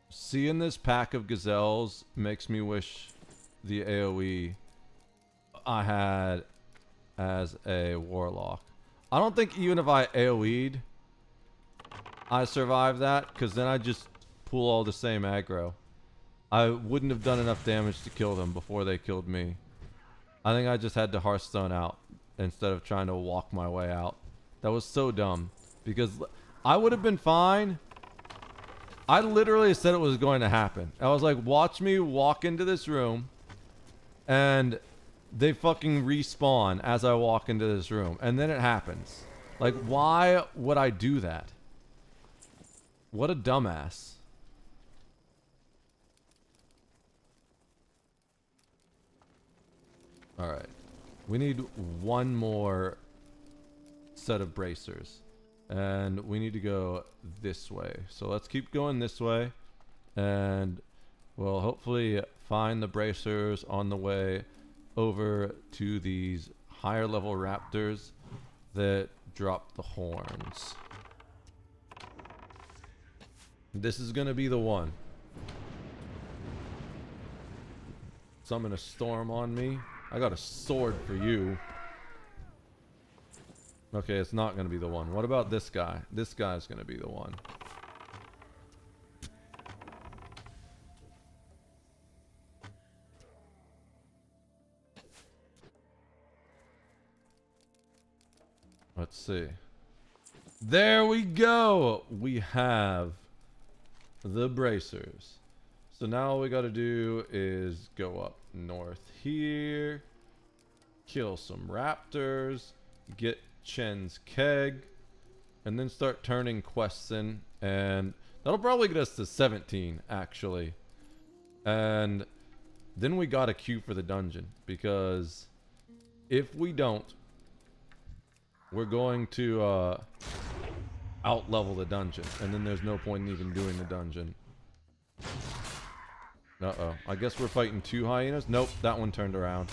Seeing this pack of gazelles makes me wish the AoE I had as a warlock. I don't think even if I AoE'd, I survived that, because then I just pull all the same aggro. I wouldn't have done enough damage to kill them before they killed me. I think I just had to Hearthstone out instead of trying to walk my way out. That was so dumb, because I would have been fine. I literally said it was going to happen. I was like, watch me walk into this room, and they fucking respawn as I walk into this room, and then it happens. Like, why would I do that? What a dumbass. Alright. We need 1 more set of bracers. And we need to go this way. So let's keep going this way. And we'll hopefully find the bracers on the way over to these higher level raptors that drop the horns. This is gonna be the one. Summon a storm on me. I got a sword for you. Okay, it's not gonna be the one. What about this guy? This guy's gonna be the one. Let's see. There we go! We have the bracers. So now all we gotta do is go up north here, kill some raptors, get Chen's keg, and then start turning quests in, and that'll probably get us to 17 actually. And then we got a queue for the dungeon, because if we don't, we're going to out level the dungeon, and then there's no point in even doing the dungeon. Uh-oh. I guess we're fighting 2 hyenas? Nope, that one turned around.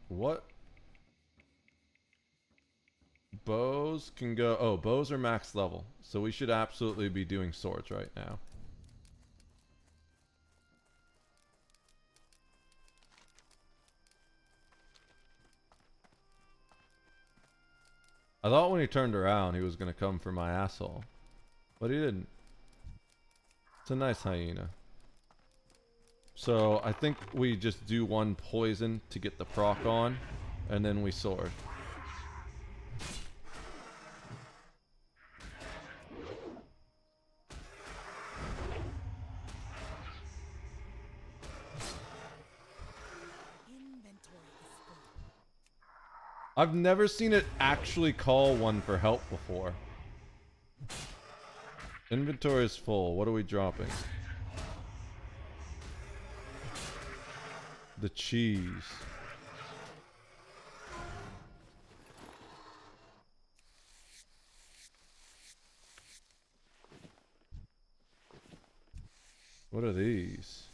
What? Bows can go... Oh, bows are max level. So we should absolutely be doing swords right now. I thought when he turned around he was going to come for my asshole. But he didn't. It's a nice hyena. So I think we just do 1 poison to get the proc on, and then we sword. I've never seen it actually call 1 for help before. Inventory is full. What are we dropping? The cheese. What are these?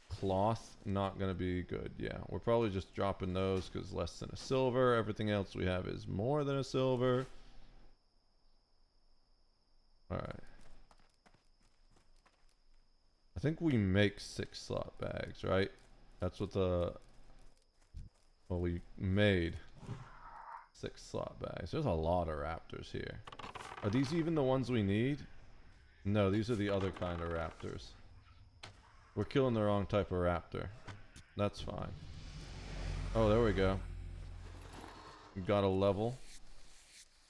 Cloth, not gonna be good. Yeah, we're probably just dropping those because less than a silver. Everything else we have is more than a silver. Alright. I think we make 6 slot bags, right? That's what the... Well, we made 6 slot bags. There's a lot of raptors here. Are these even the ones we need? No, these are the other kind of raptors. We're killing the wrong type of raptor. That's fine. Oh, there we go. We got a level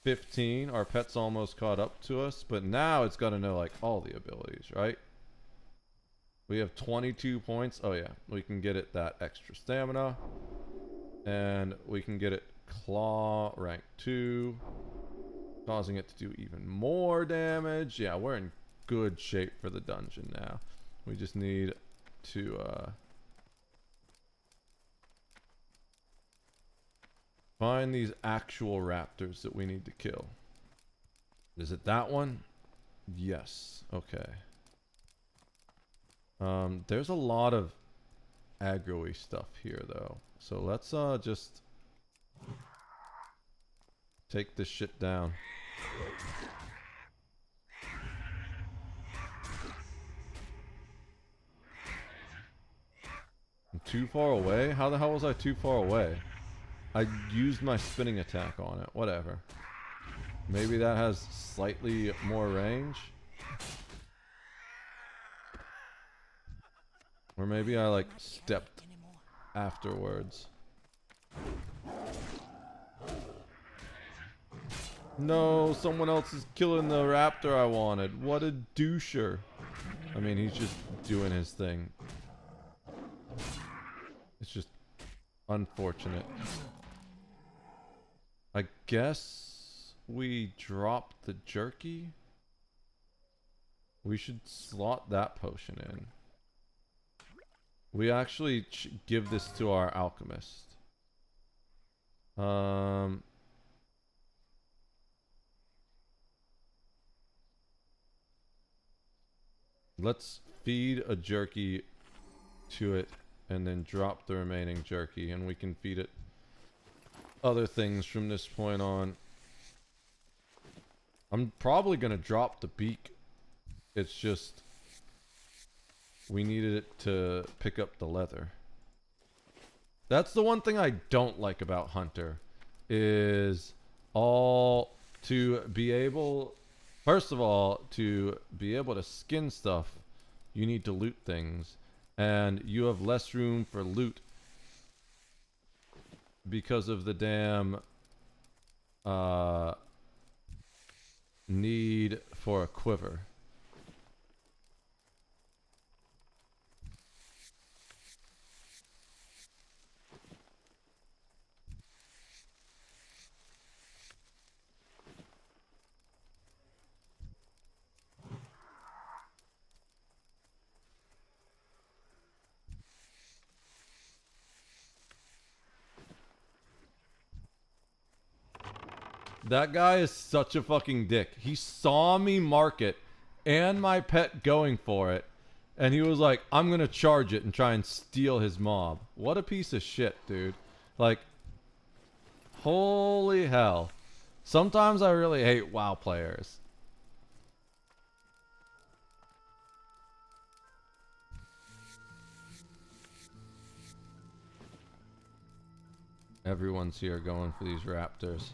15. Our pet's almost caught up to us, but now it's got to know like all the abilities, right? We have 22 points. Oh yeah, we can get it that extra stamina, and we can get it claw rank 2, causing it to do even more damage. Yeah, we're in good shape for the dungeon now. We just need to find these actual raptors that we need to kill. Is it that one? Yes. Okay. There's a lot of aggro-y stuff here though. So let's just take this shit down. I'm too far away? How the hell was I too far away? I used my spinning attack on it. Whatever. Maybe that has slightly more range. Or maybe I like stepped afterwards. No, someone else is killing the raptor I wanted. What a doucher. I mean, he's just doing his thing. It's just unfortunate. I guess we drop the jerky. We should slot that potion in. We actually give this to our alchemist. Let's feed a jerky to it and then drop the remaining jerky, and we can feed it other things from this point on. I'm probably gonna drop the beak. It's just we needed it to pick up the leather. That's the one thing I don't like about Hunter, is all to be able, first of all, to be able to skin stuff, you need to loot things, and you have less room for loot because of the damn need for a quiver. That guy is such a fucking dick. He saw me mark it and my pet going for it, and he was like, I'm gonna charge it and try and steal his mob. What a piece of shit, dude. Like, holy hell. Sometimes I really hate WoW players. Everyone's here going for these raptors.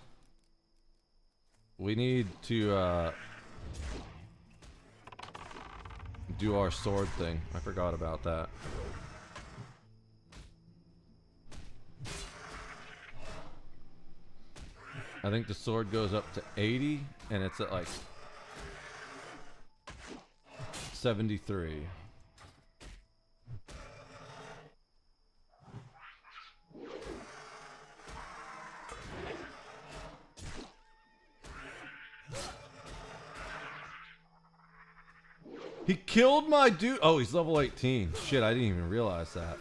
We need to do our sword thing. I forgot about that. I think the sword goes up to 80 and it's at like 73. He killed my dude. Oh, he's level 18. Shit, I didn't even realize that.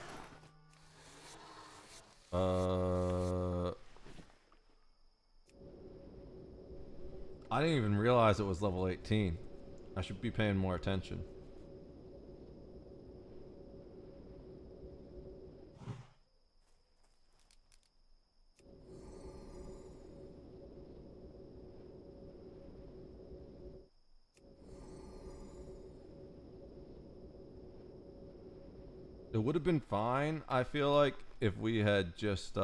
I didn't even realize it was level 18. I should be paying more attention. It would have been fine, I feel like, if we had just,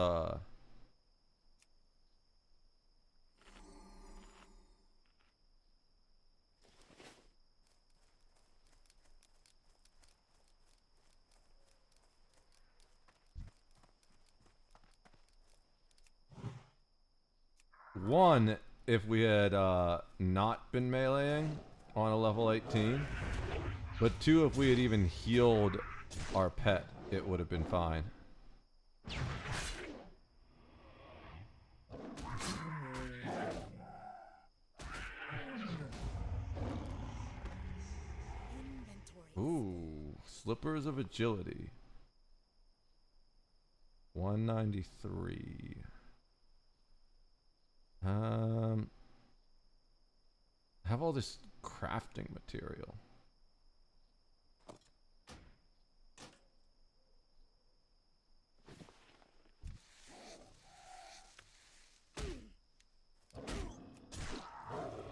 one, if we had, not been meleeing on a level 18, but two, if we had even healed our pet, it would have been fine. Ooh, Slippers of Agility. 193. Have all this crafting material.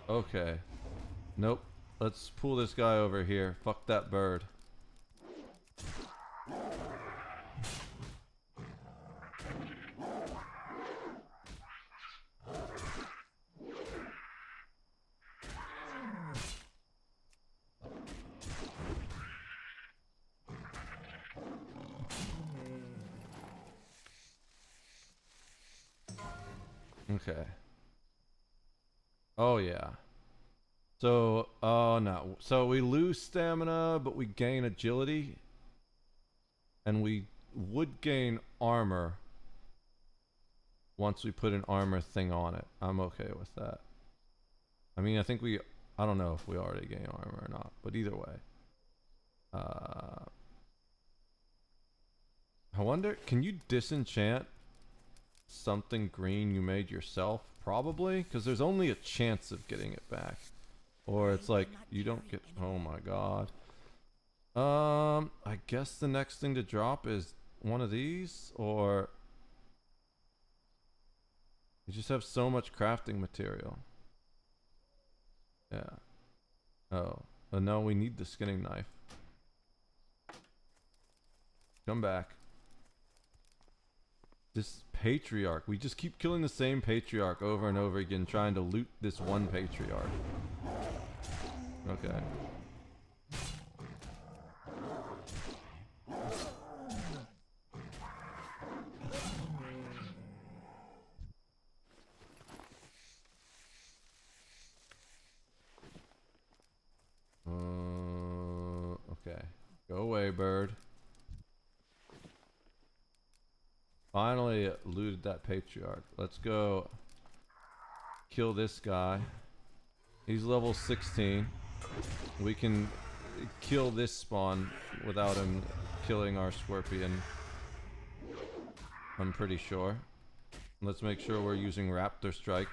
Okay. Nope. Let's pull this guy over here. Fuck that bird. Okay. Oh yeah. So, oh no. So we lose stamina, but we gain agility. And we would gain armor once we put an armor thing on it. I'm okay with that. I mean, I think I don't know if we already gain armor or not, but either way. I wonder, can you disenchant something green you made yourself? Probably, because there's only a chance of getting it back. Or it's like, you don't get, oh my god. I guess the next thing to drop is one of these, or you just have so much crafting material. Yeah. Oh, no, we need the skinning knife. Come back. This patriarch, we just keep killing the same patriarch over and over again, trying to loot this one patriarch. Okay. Okay. Go away, bird. Finally looted that patriarch. Let's go kill this guy. He's level 16. We can kill this spawn without him killing our scorpion. I'm pretty sure. Let's make sure we're using Raptor Strike.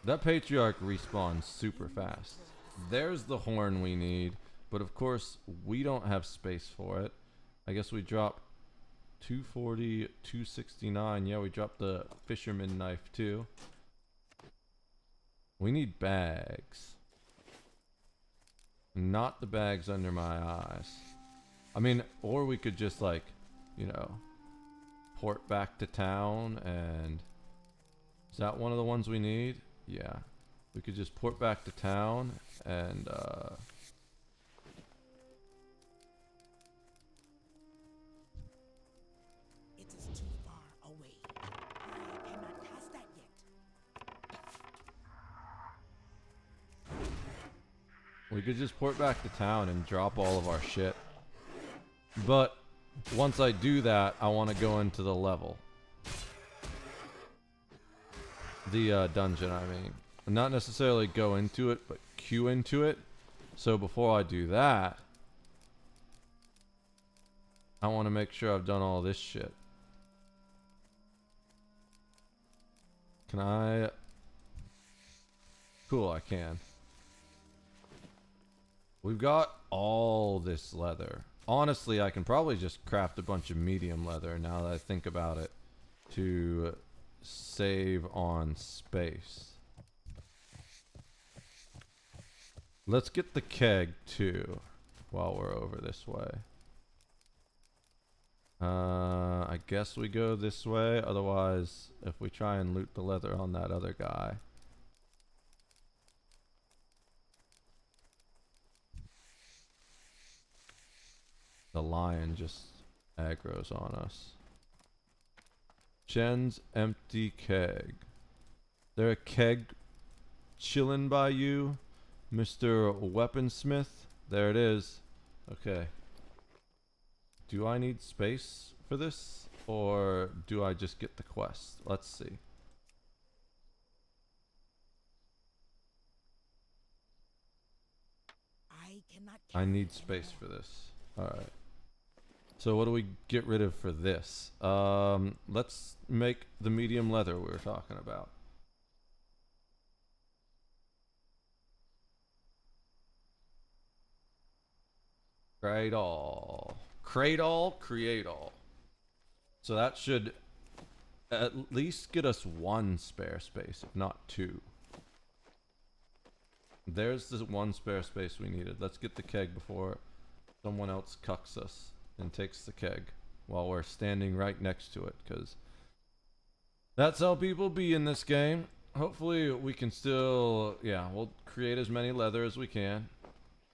That patriarch respawns super fast. There's the horn we need, but of course we don't have space for it. I guess we drop 240, 269. Yeah, we dropped the fisherman knife too. We need bags. Not the bags under my eyes. I mean, or we could just like, you know, port back to town and... Is that one of the ones we need? Yeah, we could just port back to town and It is too far away. I cannot cast that yet. we could just port back to town and drop all of our shit. But once I do that, I want to go into the level. The dungeon, I mean. Not necessarily go into it, but queue into it. So before I do that, I want to make sure I've done all this shit. Can I? Cool, I can. We've got all this leather. Honestly, I can probably just craft a bunch of medium leather now that I think about it to save on space. Let's get the keg too while we're over this way. I guess we go this way. Otherwise, if we try and loot the leather on that other guy. The lion just aggroes on us. Chen's empty keg. There a keg chilling by you, Mr. Weaponsmith? There it is. Okay. Do I need space for this? Or do I just get the quest? Let's see. I need space for this. Alright. So what do we get rid of for this? Let's make the medium leather we were talking about. Cradle. Cradle, create all. So that should at least get us one spare space, if not two. There's the one spare space we needed. Let's get the keg before someone else cucks us and takes the keg while we're standing right next to it, because that's how people be in this game. Hopefully we can still, yeah, we'll create as many leather as we can.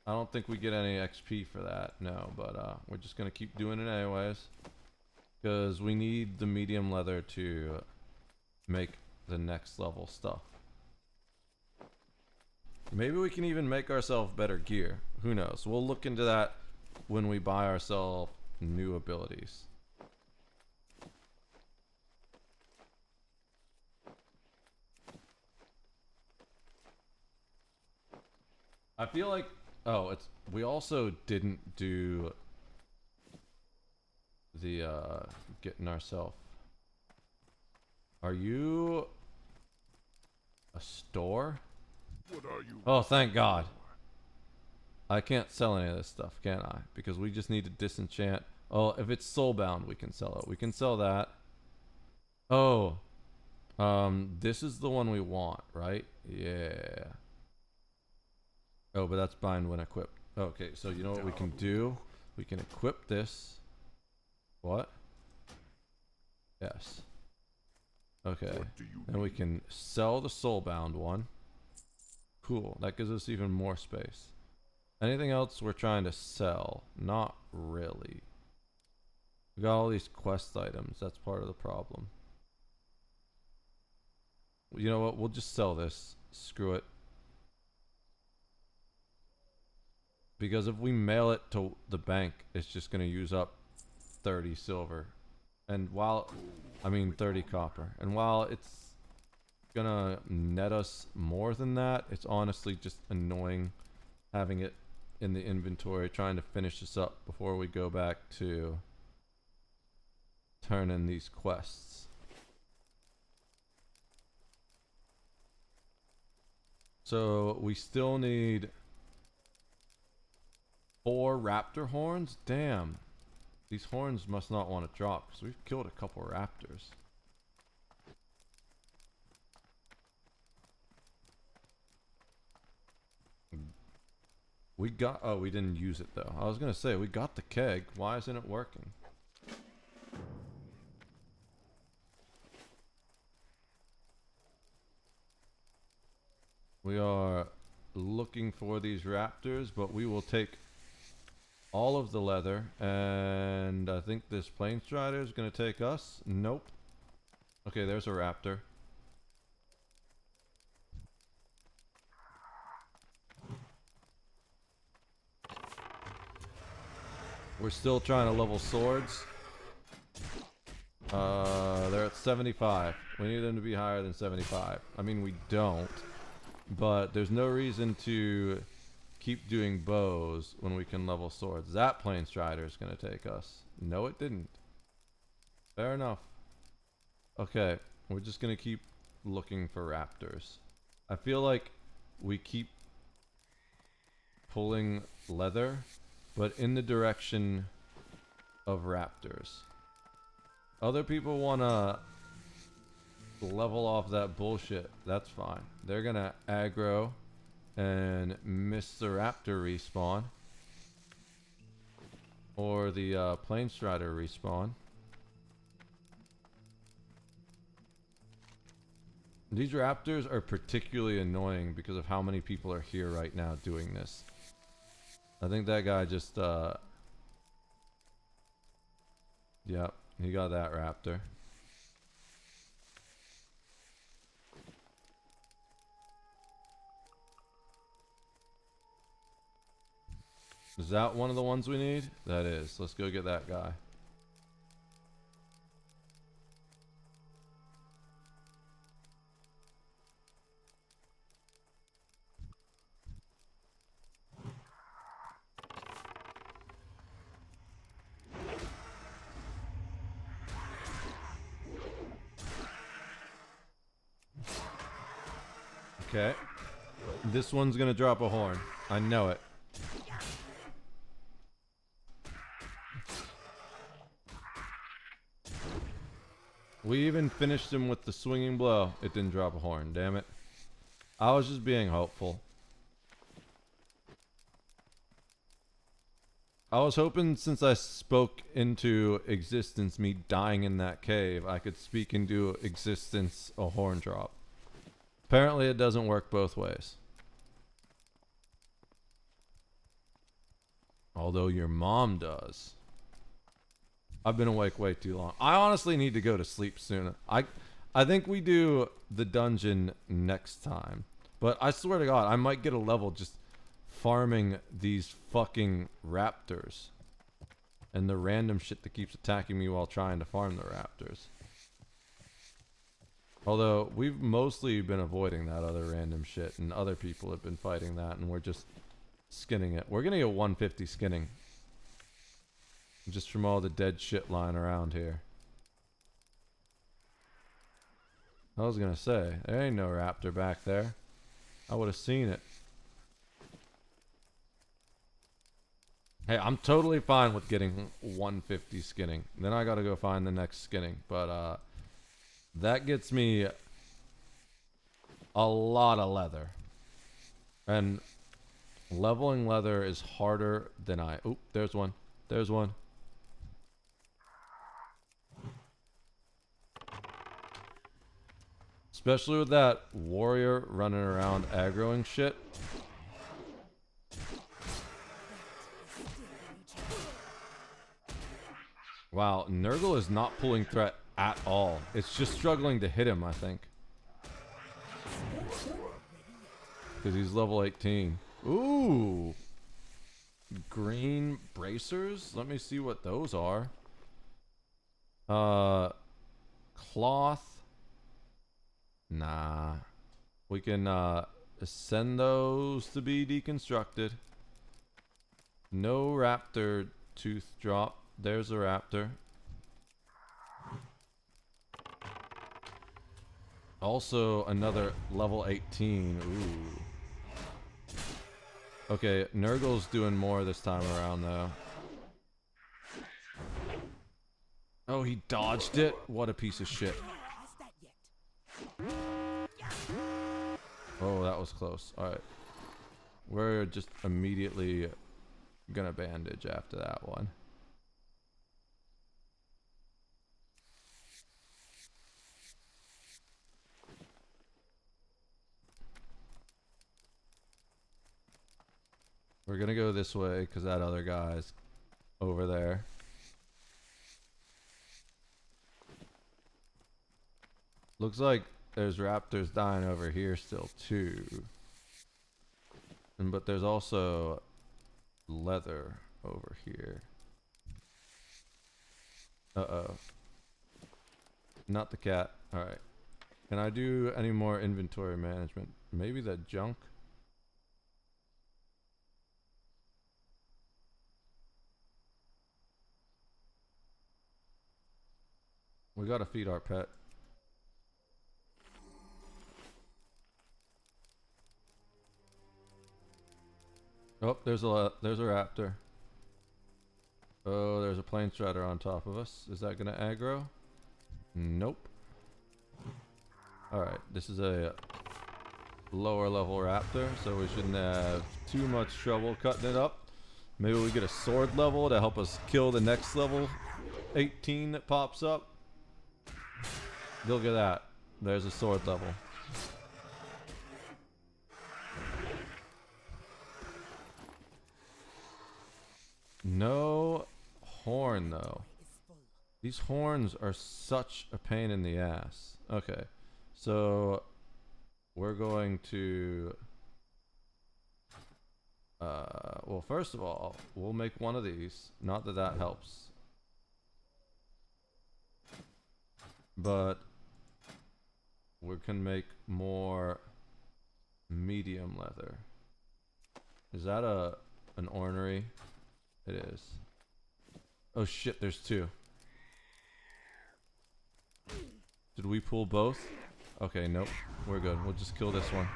I don't think we get any XP for that, no, but we're just gonna keep doing it anyways, because we need the medium leather to make the next level stuff. Maybe we can even make ourselves better gear. Who knows? We'll look into that when we buy ourselves new abilities. I feel like, oh, it's, we also didn't do the getting ourselves. Are you a store? What are you? Oh, thank God. I can't sell any of this stuff, can I? Because we just need to disenchant. Oh, if it's soulbound, we can sell it. We can sell that. Oh. This is the one we want, right? Yeah. Oh, but that's bind when equipped. Okay, so you know what we can do? We can equip this. What? Yes. Okay. And we can sell the soulbound one. Cool. That gives us even more space. Anything else we're trying to sell? Not really. We got all these quest items. That's part of the problem. You know what? We'll just sell this. Screw it. Because if we mail it to the bank, it's just going to use up 30 silver. And while, I mean 30 copper. And while it's going to net us more than that, it's honestly just annoying having it in the inventory, trying to finish this up before we go back to turn in these quests. So we still need 4 raptor horns? Damn. These horns must not want to drop because we've killed a couple raptors. We got, oh, we didn't use it though. I was gonna say, we got the keg. Why isn't it working? We are looking for these raptors, but we will take all of the leather, and I think this plain strider is gonna take us. Nope. Okay, there's a raptor. We're still trying to level swords. They're at 75. We need them to be higher than 75. I mean, we don't, but there's no reason to keep doing bows when we can level swords. That Plane Strider is going to take us. No, it didn't. Fair enough. Okay, we're just going to keep looking for raptors. I feel like we keep pulling leather, but in the direction of raptors. Other people want to level off that bullshit. That's fine. They're going to aggro and miss the raptor respawn. Or the Plane Strider respawn. These raptors are particularly annoying because of how many people are here right now doing this. I think that guy just, yep, he got that raptor. Is that one of the ones we need? That is. Let's go get that guy. Okay. This one's gonna drop a horn. I know it. We even finished him with the swinging blow. It didn't drop a horn, damn it. I was just being hopeful. I was hoping since I spoke into existence me dying in that cave, I could speak into existence a horn drop. Apparently it doesn't work both ways. Although your mom does. I've been awake way too long. I honestly need to go to sleep soon. I think we do the dungeon next time. But I swear to God, I might get a level just farming these fucking raptors. And the random shit that keeps attacking me while trying to farm the raptors. Although, we've mostly been avoiding that other random shit. And other people have been fighting that. And we're just skinning it. We're gonna get 150 skinning. Just from all the dead shit lying around here. I was gonna say, there ain't no raptor back there. I would have seen it. Hey, I'm totally fine with getting 150 skinning. Then I gotta go find the next skinning. But, that gets me a lot of leather. And leveling leather is harder than Oop, there's one. There's one. Especially with that warrior running around aggroing shit. Wow, Nurgle is not pulling threat at all. It's just struggling to hit him, I think. Because he's level 18. Ooh! Green bracers? Let me see what those are. Cloth. Nah. We can send those to be deconstructed. No raptor tooth drop. There's a raptor. Also another level 18. Ooh. Okay, Nurgle's doing more this time around though. Oh, he dodged it? What a piece of shit. Oh, that was close. Alright. We're just immediately gonna bandage after that one. We're gonna go this way because that other guy's over there. Looks like there's raptors dying over here still too. But there's also leather over here. Uh-oh. Not the cat. Alright. Can I do any more inventory management? Maybe the junk? We gotta feed our pet. Oh, there's a raptor. Oh, there's a plane strider on top of us. Is that gonna aggro? Nope. Alright, this is a lower level raptor, so we shouldn't have too much trouble cutting it up. Maybe we get a sword level to help us kill the next level 18 that pops up. Look at that. There's a sword level. No horn though. These horns are such a pain in the ass. Okay, so we're going to well, first of all, we'll make one of these. Not that that helps, but we can make more medium leather. Is that an ornery? It is. Oh shit, there's two. Did we pull both? Okay, nope. We're good. We'll just kill this one.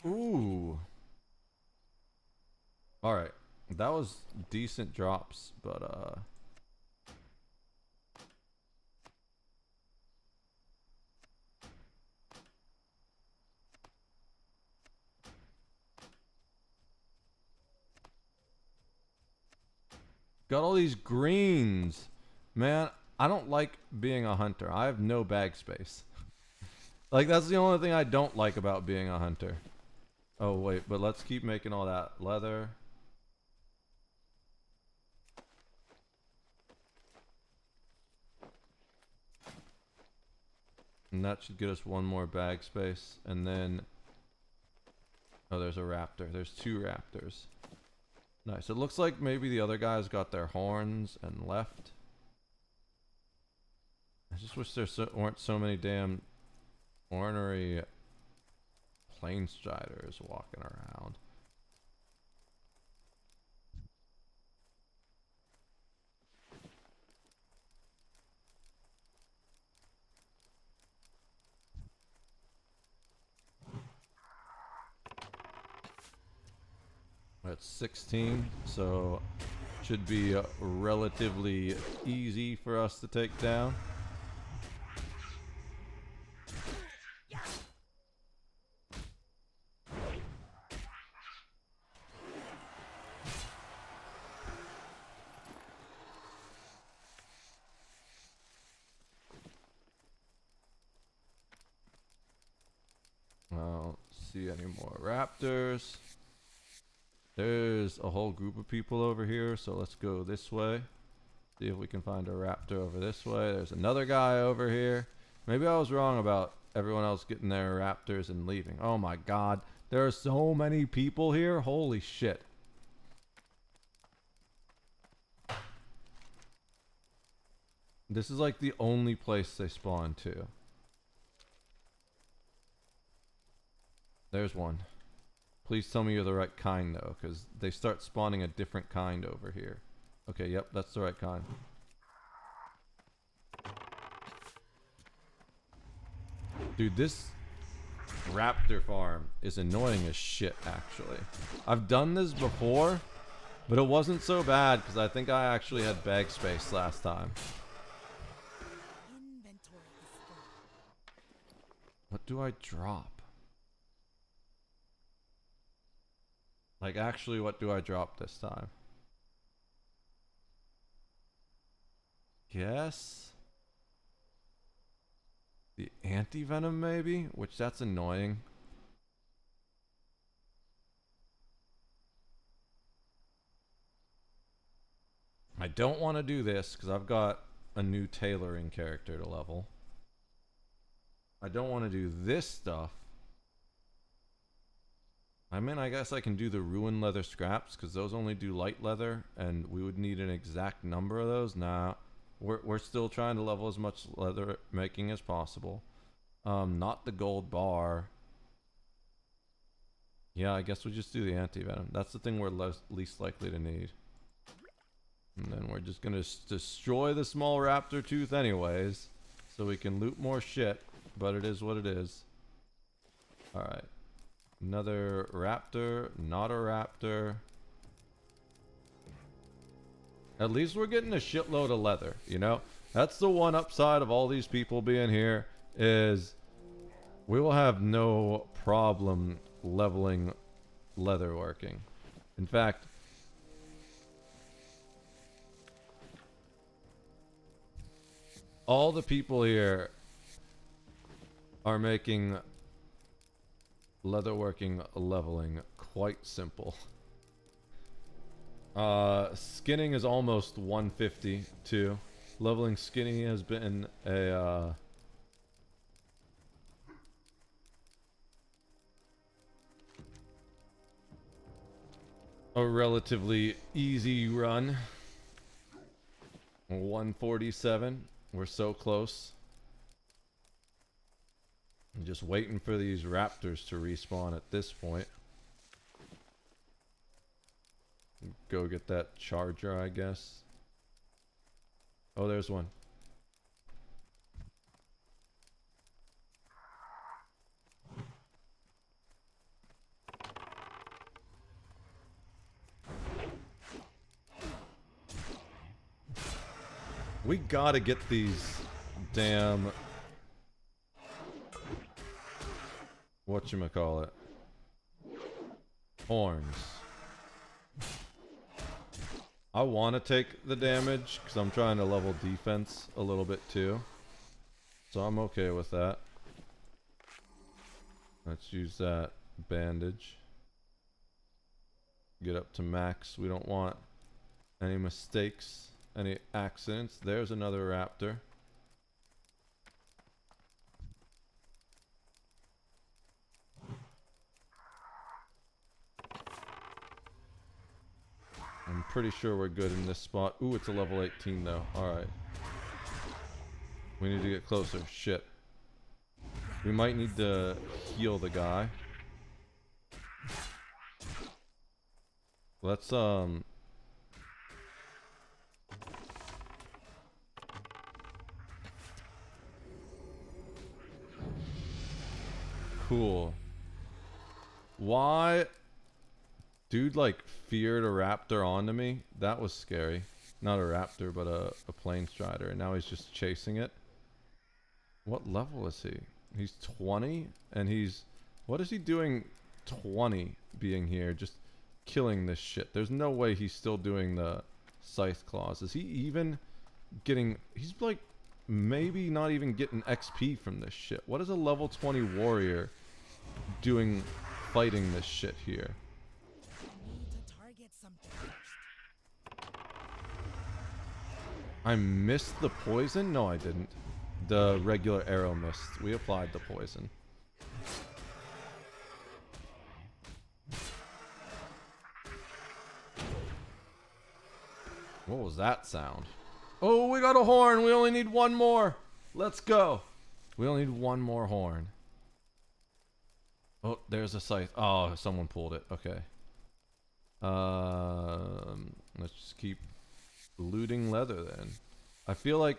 Ooh. Alright. That was decent drops, but got all these greens. Man, I don't like being a hunter. I have no bag space. Like, that's the only thing I don't like about being a hunter. Oh, wait, but let's keep making all that leather. And that should get us one more bag space. And then... oh, there's a raptor. There's two raptors. Nice. It looks like maybe the other guys got their horns and left. I just wish there weren't so many damn ornery plane striders walking around. That's 16, so should be relatively easy for us to take down. I don't see any more raptors. There's a whole group of people over here, so let's go this way. See if we can find a raptor over this way. There's another guy over here. Maybe I was wrong about everyone else getting their raptors and leaving. Oh my god. There are so many people here. Holy shit. This is like the only place they spawn to. There's one. Please tell me you're the right kind though, because they start spawning a different kind over here. Okay, yep, that's the right kind. Dude, this raptor farm is annoying as shit, actually. I've done this before, but it wasn't so bad because I think I actually had bag space last time. What do I drop? Like, actually, what do I drop this time? Guess the anti-venom, maybe? Which, that's annoying. I don't want to do this because I've got a new tailoring character to level. I don't want to do this stuff. I mean, I guess I can do the ruined leather scraps because those only do light leather, and we would need an exact number of those. Nah, we're still trying to level as much leather making as possible. Not the gold bar. Yeah, I guess we just do the anti-venom. That's the thing we're least likely to need. And then we're just gonna destroy the small raptor tooth anyways, so we can loot more shit, but it is what it is. Alright. Another raptor, not a raptor. At least we're getting a shitload of leather, you know? That's the one upside of all these people being here, is we will have no problem leveling leather working. In fact, all the people here are making leatherworking leveling quite simple. Skinning is almost 150 too. Leveling skinny has been a relatively easy run. 147. We're so close. I'm just waiting for these raptors to respawn at this point. Go get that charger, I guess. Oh, there's one. We gotta get these damn... whatchamacallit? Horns. I want to take the damage because I'm trying to level defense a little bit too. So I'm okay with that. Let's use that bandage. Get up to max. We don't want any mistakes, any accidents. There's another raptor. I'm pretty sure we're good in this spot. Ooh, it's a level 18 though. Alright. We need to get closer. Shit. We might need to heal the guy. Let's, cool. Why? Dude, like, feared a raptor onto me. That was scary. Not a raptor, but a plane strider. And now he's just chasing it. What level is he? He's 20? And he's... What is he doing 20 being here? Just killing this shit. There's no way he's still doing the scythe claws. Is he even getting... He's, like, maybe not even getting XP from this shit. What is a level 20 warrior doing fighting this shit here? I missed the poison? No, I didn't. The regular arrow missed. We applied the poison. What was that sound? Oh, we got a horn. We only need one more. Let's go. We only need one more horn. Oh, there's a scythe. Oh, someone pulled it. Okay. Let's just keep looting leather then. I feel like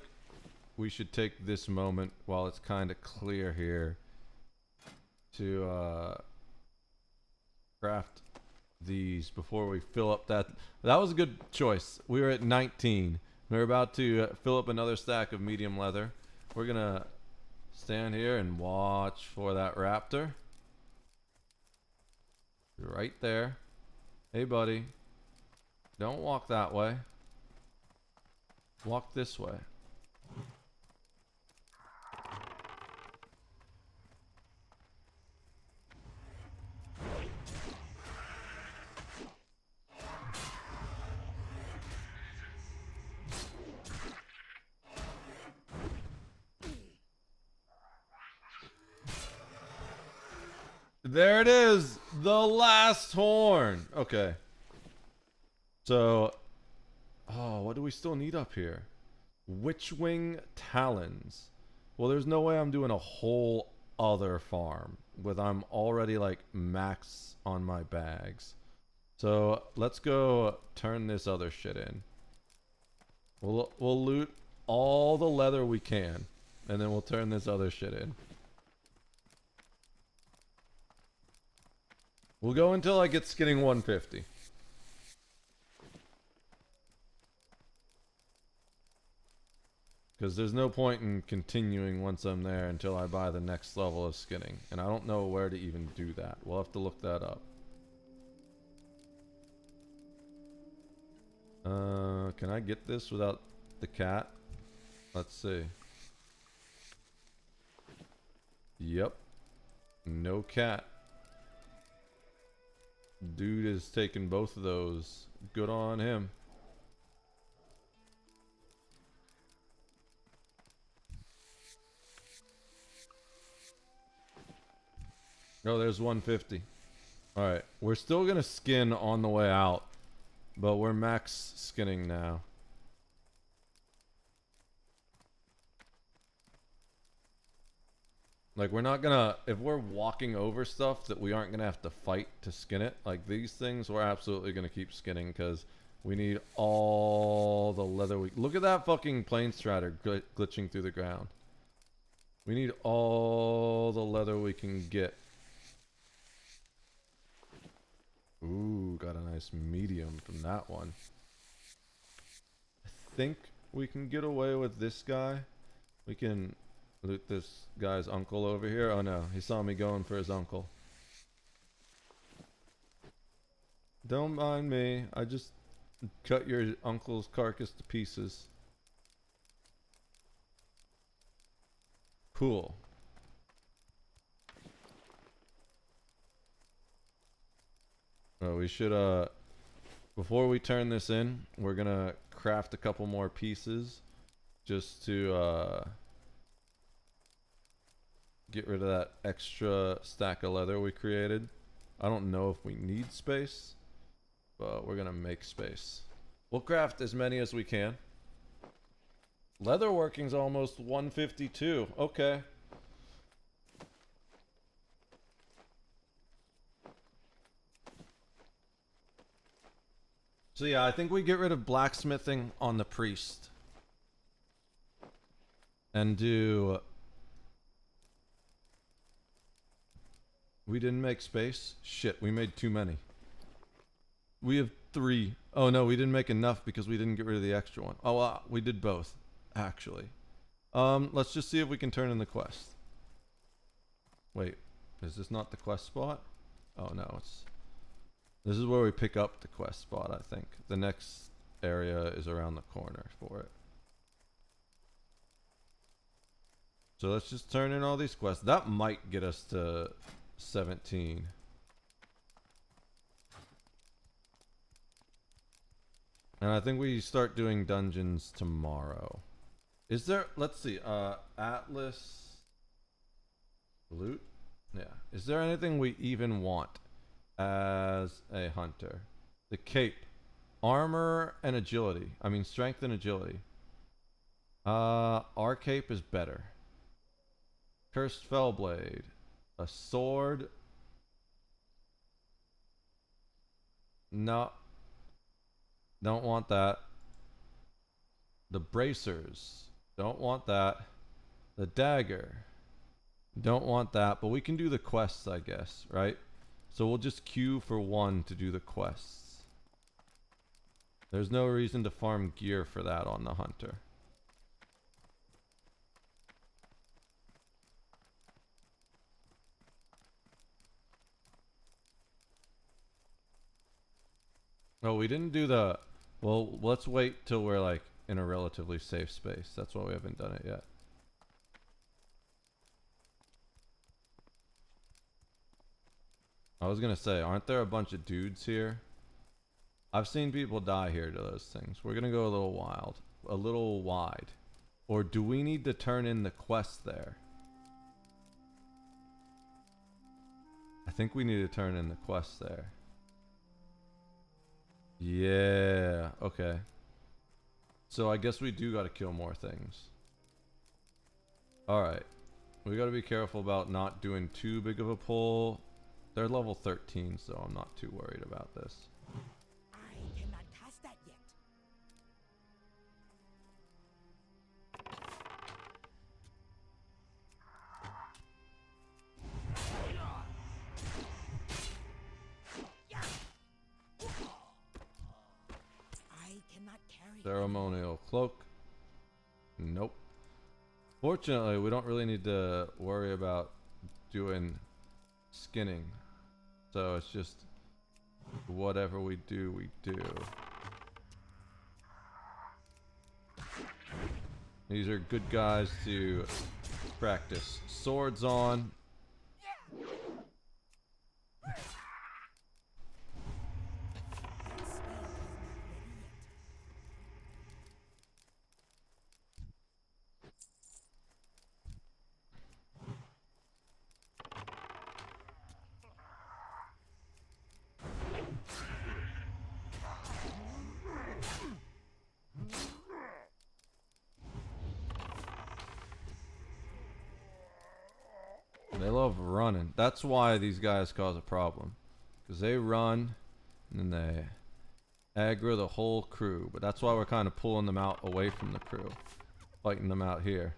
we should take this moment while it's kind of clear here to craft these before we fill up that. That was a good choice. We were at 19. We're about to fill up another stack of medium leather. We're gonna stand here and watch for that raptor. Right there. Hey buddy, don't walk that way. Walk this way. There it is. The last horn. Okay. So, oh, what do we still need up here? Witchwing Talons. Well, there's no way I'm doing a whole other farm with I'm already like max on my bags. So let's go turn this other shit in. We'll loot all the leather we can, and then we'll turn this other shit in. We'll go until I get skinning 150. Because there's no point in continuing once I'm there until I buy the next level of skinning. And I don't know where to even do that. We'll have to look that up. Can I get this without the cat? Let's see. Yep. No cat. Dude is taking both of those. Good on him. Oh, there's 150. Alright, we're still gonna skin on the way out, but we're max skinning now. Like, we're not gonna, if we're walking over stuff that we aren't gonna have to fight to skin it, like these things, we're absolutely gonna keep skinning because we need all the leather we... Look at that fucking plane strider glitching through the ground. We need all the leather we can get. Ooh, got a nice medium from that one. I think we can get away with this guy. We can loot this guy's uncle over here. Oh no, he saw me going for his uncle. Don't mind me. I just cut your uncle's carcass to pieces. Cool. Oh, we should, before we turn this in, we're gonna craft a couple more pieces just to, get rid of that extra stack of leather we created. I don't know if we need space, but we're gonna make space. We'll craft as many as we can. Leatherworking's almost 152. Okay. So yeah, I think we get rid of blacksmithing on the priest. And do... We didn't make space? Shit, we made too many. We have 3. Oh no, we didn't make enough because we didn't get rid of the extra one. Oh, we did both, actually. Let's just see if we can turn in the quest. Wait, is this not the quest spot? Oh no, it's... This is where we pick up the quest spot, I think. The next area is around the corner for it. So let's just turn in all these quests. That might get us to 17. And I think we start doing dungeons tomorrow. Is there, let's see, Atlas loot? Yeah. Is there anything we even want as a hunter? The cape. Armor and agility. I mean, strength and agility. Our cape is better. Cursed Fellblade. A sword. No. Don't want that. The bracers. Don't want that. The dagger. Don't want that. But we can do the quests, I guess, right? So we'll just queue for 1 to do the quests. There's no reason to farm gear for that on the hunter. Oh, we didn't do the... Well, let's wait till we're like in a relatively safe space. That's why we haven't done it yet. I was gonna say, aren't there a bunch of dudes here? I've seen people die here to those things. We're gonna go a little wild. A little wide. Or do we need to turn in the quest there? I think we need to turn in the quest there. Yeah, okay. So I guess we do gotta kill more things. Alright. We gotta be careful about not doing too big of a pull. They're level 13, so I'm not too worried about this. I cannot cast that yet. I cannot carry. Ceremonial cloak. Nope. Fortunately, we don't really need to worry about doing skinning. So it's just whatever we do, we do. These are good guys to practice swords on. They love running. That's why these guys cause a problem. Because they run and then they aggro the whole crew. But that's why we're kind of pulling them out away from the crew. Fighting them out here.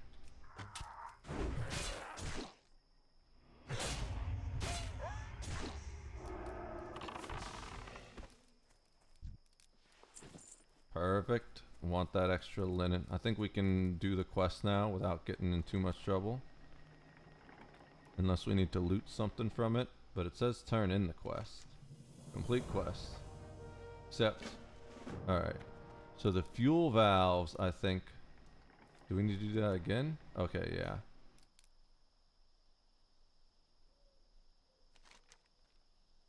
Perfect. Want that extra linen. I think we can do the quest now without getting in too much trouble. Unless we need to loot something from it. But it says turn in the quest. Complete quest. Accept. Alright. So the fuel valves, I think. Do we need to do that again? Okay, yeah.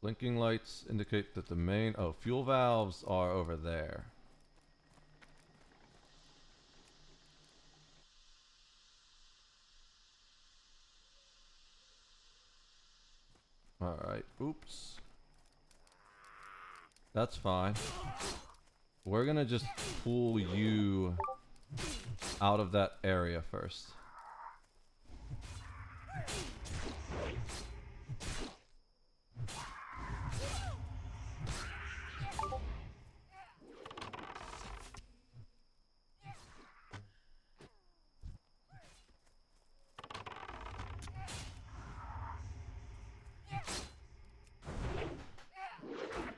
Blinking lights indicate that the main... Oh, fuel valves are over there. Alright, oops. That's fine. We're gonna just pull you out of that area first.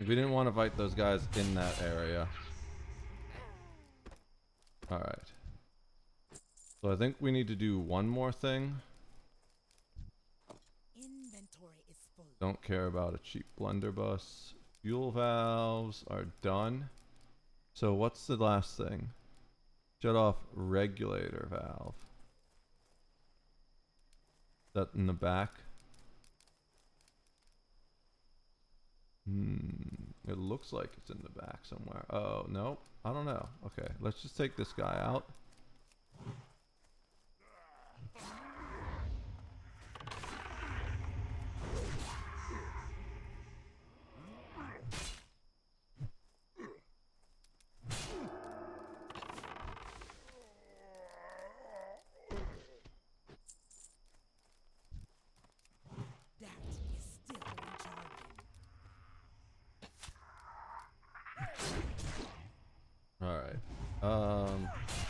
We didn't want to fight those guys in that area. Alright. So I think we need to do one more thing. Inventory is full. Don't care about a cheap blunderbuss. Fuel valves are done. So what's the last thing? Shut off regulator valve. Is that in the back? It looks like it's in the back somewhere. Oh, no. I don't know. Okay, let's just take this guy out.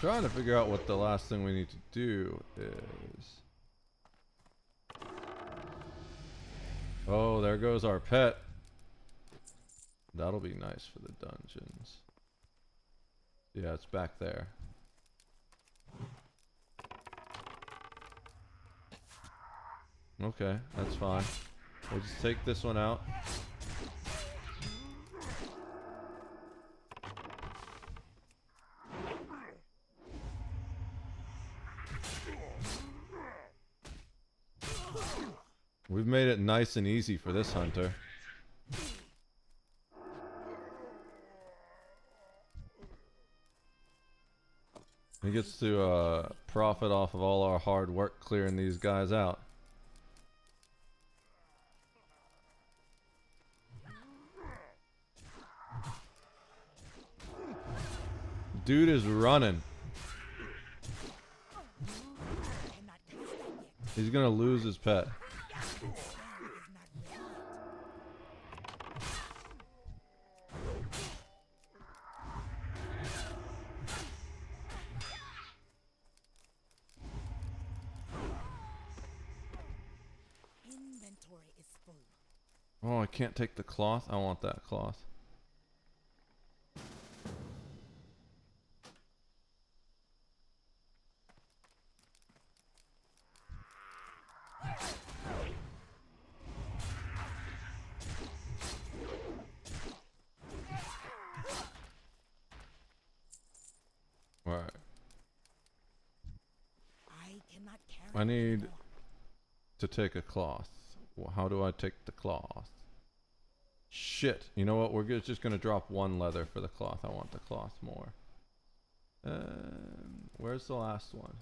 Trying to figure out what the last thing we need to do is. Oh, there goes our pet. That'll be nice for the dungeons. Yeah, it's back there. Okay, that's fine. We'll just take this one out. We've made it nice and easy for this hunter. He gets to profit off of all our hard work clearing these guys out. Dude is running. He's gonna lose his pet. Inventory is full. Oh, I can't take the cloth. I want that cloth. Alright. I need to take a cloth. Well, how do I take the cloth? Shit. You know what? We're just gonna drop one leather for the cloth. I want the cloth more. Where's the last one?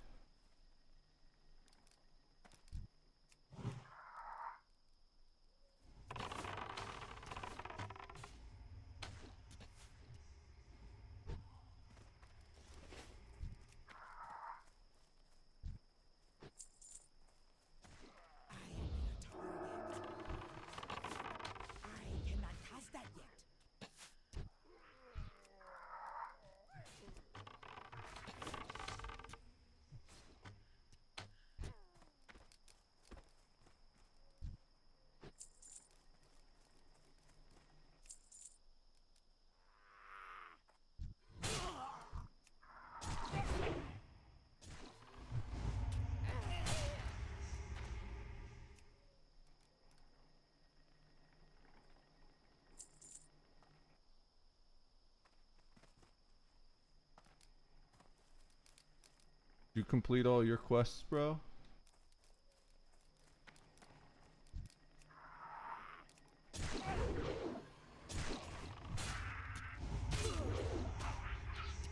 You complete all your quests, bro?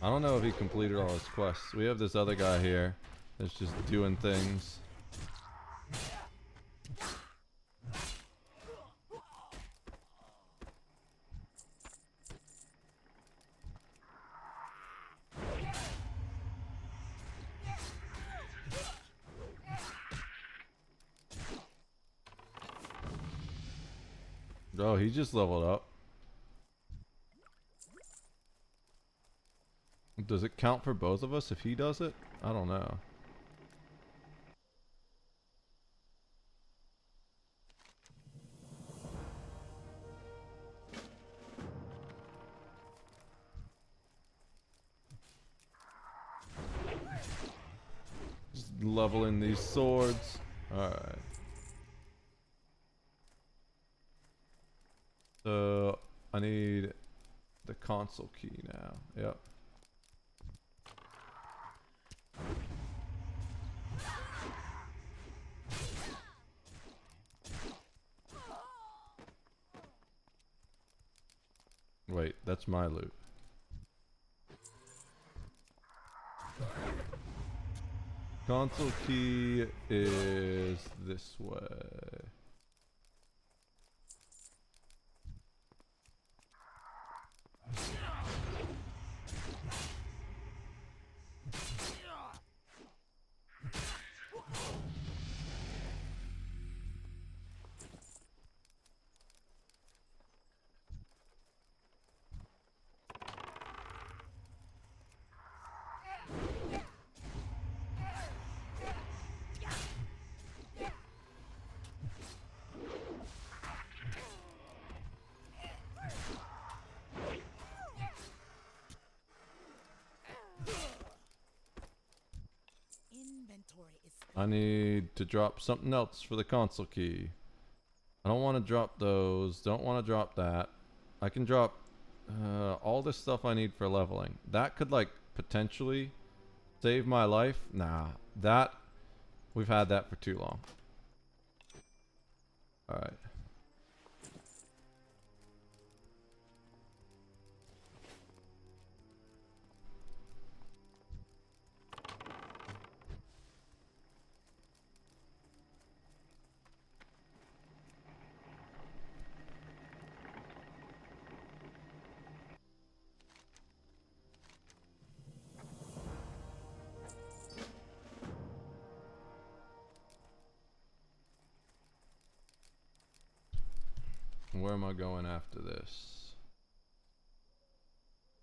I don't know if he completed all his quests. We have this other guy here that's just doing things. Oh, he just leveled up. Does it count for both of us if he does it? I don't know. Just leveling these swords. Alright. So I need the console key now. Yep. Wait, that's my loot. Console key is this way. I need to drop something else for the console key. I don't want to drop those. Don't want to drop that. I can drop all this stuff I need for leveling. That could like potentially save my life. Nah, that we've had that for too long. All right. where am I going after this?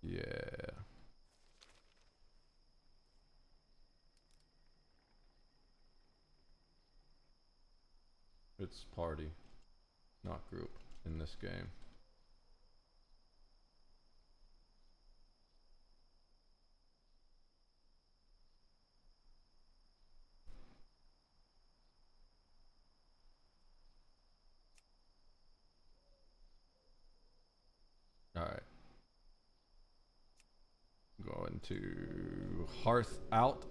Yeah. It's party, not group in this game. Alright. Going to Hearth out.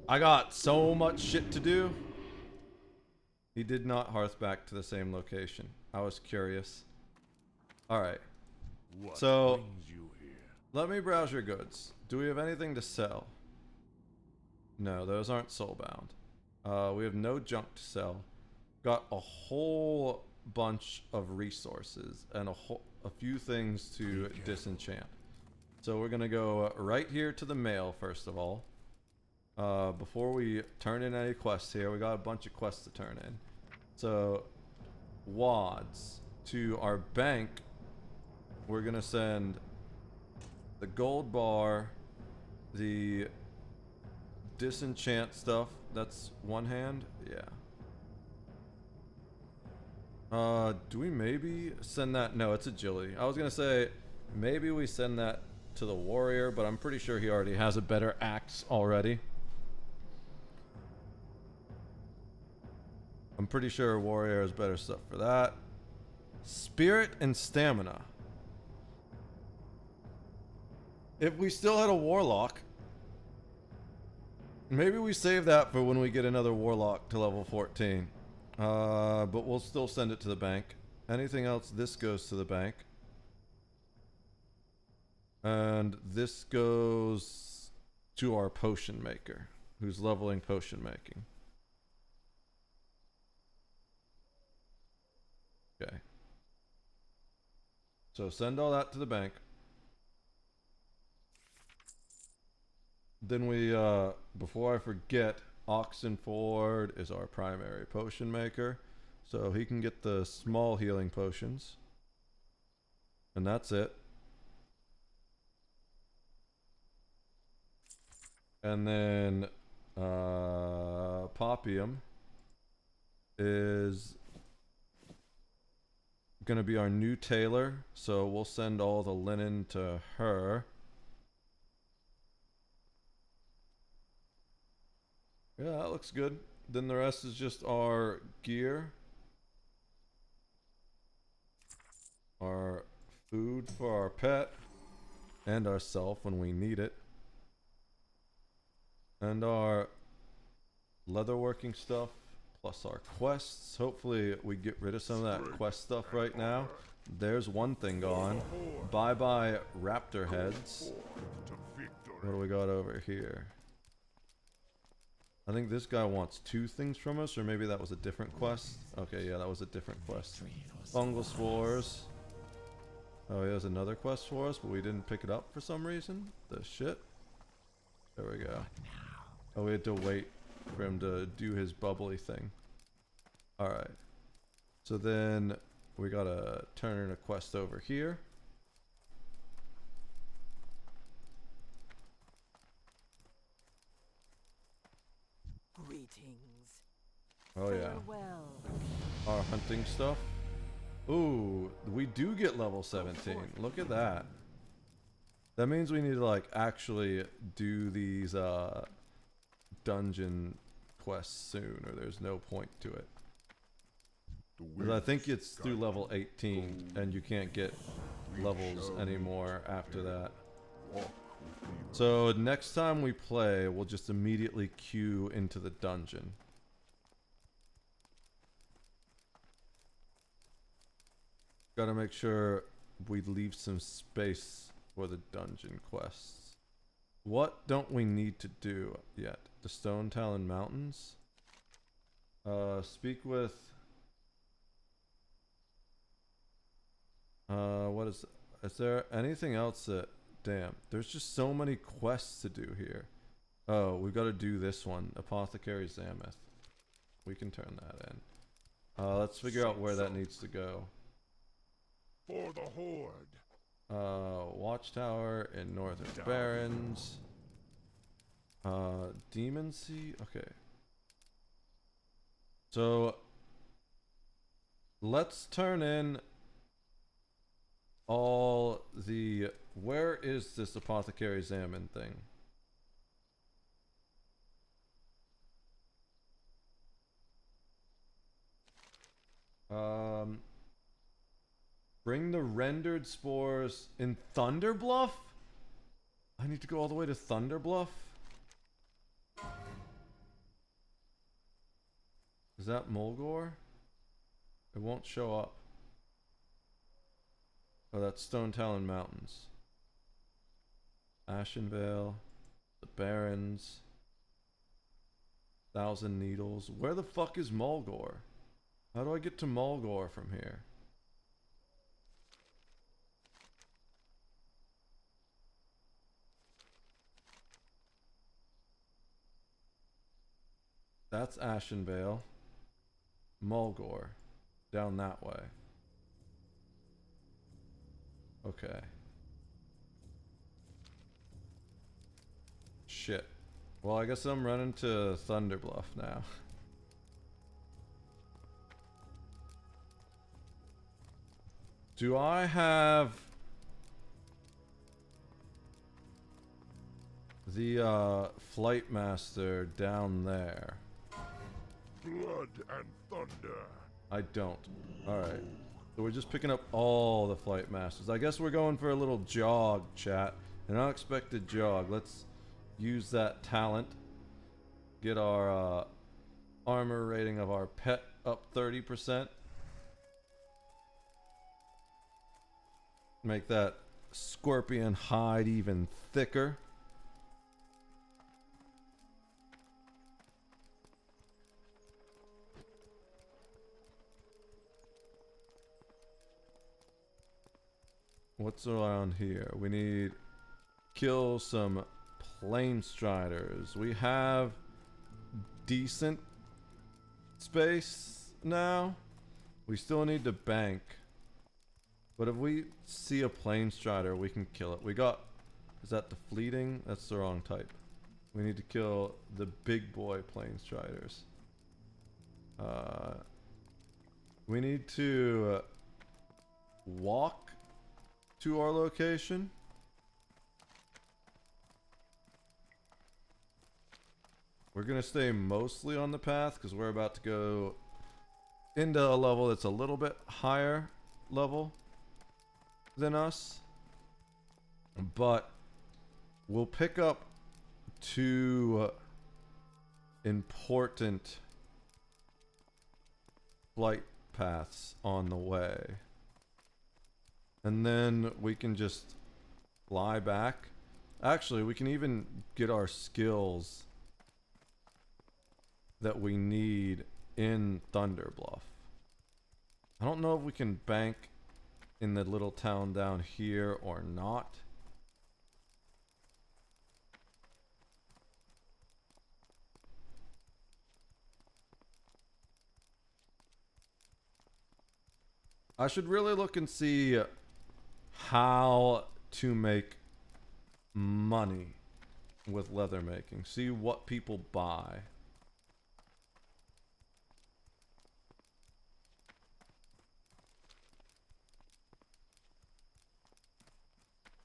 I got so much shit to do. He did not hearth back to the same location. I was curious. Alright. So, let me browse your goods. Do we have anything to sell? No, those aren't soulbound. We have no junk to sell. Got a whole bunch of resources and a few things to disenchant. So we're gonna go right here to the mail first of all. Before we turn in any quests here, we got a bunch of quests to turn in. So, wads. To our bank, we're gonna send the gold bar, the disenchant stuff. That's one hand? Yeah. Do we maybe send that? No, it's agility. I was gonna say, maybe we send that to the warrior, but I'm pretty sure he already has a better axe already. I'm pretty sure warrior has better stuff for that. Spirit and stamina. If we still had a warlock, maybe we save that for when we get another warlock to level 14. But we'll still send it to the bank. Anything else, this goes to the bank. And this goes to our potion maker, who's leveling potion making. Okay. So send all that to the bank. Then we, before I forget, Oxenford is our primary potion maker. So he can get the small healing potions. And that's it. And then, Popium is gonna be our new tailor, so we'll send all the linen to her. Yeah, that looks good. Then the rest is just our gear, our food for our pet and ourself when we need it, and our leatherworking stuff. Plus our quests. Hopefully we get rid of some of that quest stuff right now. There's one thing gone. Bye bye raptor heads. What do we got over here? I think this guy wants 2 things from us, or maybe that was a different quest. Okay, yeah, that was a different quest. Fungal spores. Oh, he has another quest for us, but we didn't pick it up for some reason. The shit. There we go. Oh, we had to wait for him to do his bubbly thing. Alright. So then we gotta turn in a quest over here. Greetings. Oh yeah. Farewell. Our hunting stuff. Ooh, we do get level 17. Look at that. That means we need to like actually do these dungeon quests soon, or there's no point to it. Because I think it's through level 18 and you can't get levels anymore after that. So next time we play, we'll just immediately queue into the dungeon. Gotta make sure we leave some space for the dungeon quests. What don't we need to do yet? The Stone Talon Mountains? Speak with... what is there anything else that... Damn, there's just so many quests to do here. Oh, we've got to do this one. Apothecary Zameth. We can turn that in. Let's figure out where that needs to go. For the Horde. Watchtower in Northern Barrens. Demon Sea? Okay. So, let's turn in all the... Where is this Apothecary Examine thing? Bring the rendered spores in Thunderbluff? I need to go all the way to Thunderbluff? Is that Mulgore? It won't show up. Oh, that's Stone Talon Mountains. Ashenvale. The Barrens. Thousand Needles. Where the fuck is Mulgore? How do I get to Mulgore from here? That's Ashenvale. Mulgore. Down that way. Okay. Shit. Well, I guess I'm running to Thunderbluff now. Do I have the Flight Master down there? Blood and thunder. I don't. Alright. So we're just picking up all the Flight Masters. I guess we're going for a little jog, chat. An unexpected jog. Let's use that talent. Get our armor rating of our pet up 30%. Make that scorpion hide even thicker. What's around here? We need kill some Plane Striders. We have decent space now. We still need to bank. But if we see a Plane Strider, we can kill it. We got... Is that the Fleeting? That's the wrong type. We need to kill the big boy Plane Striders. We need to walk to our location. We're gonna stay mostly on the path because we're about to go into a level that's a little bit higher level than us, but we'll pick up two important flight paths on the way. And then we can just fly back. Actually, we can even get our skills that we need in Thunderbluff. I don't know if we can bank in the little town down here or not. I should really look and see how to make money with leather making. See what people buy.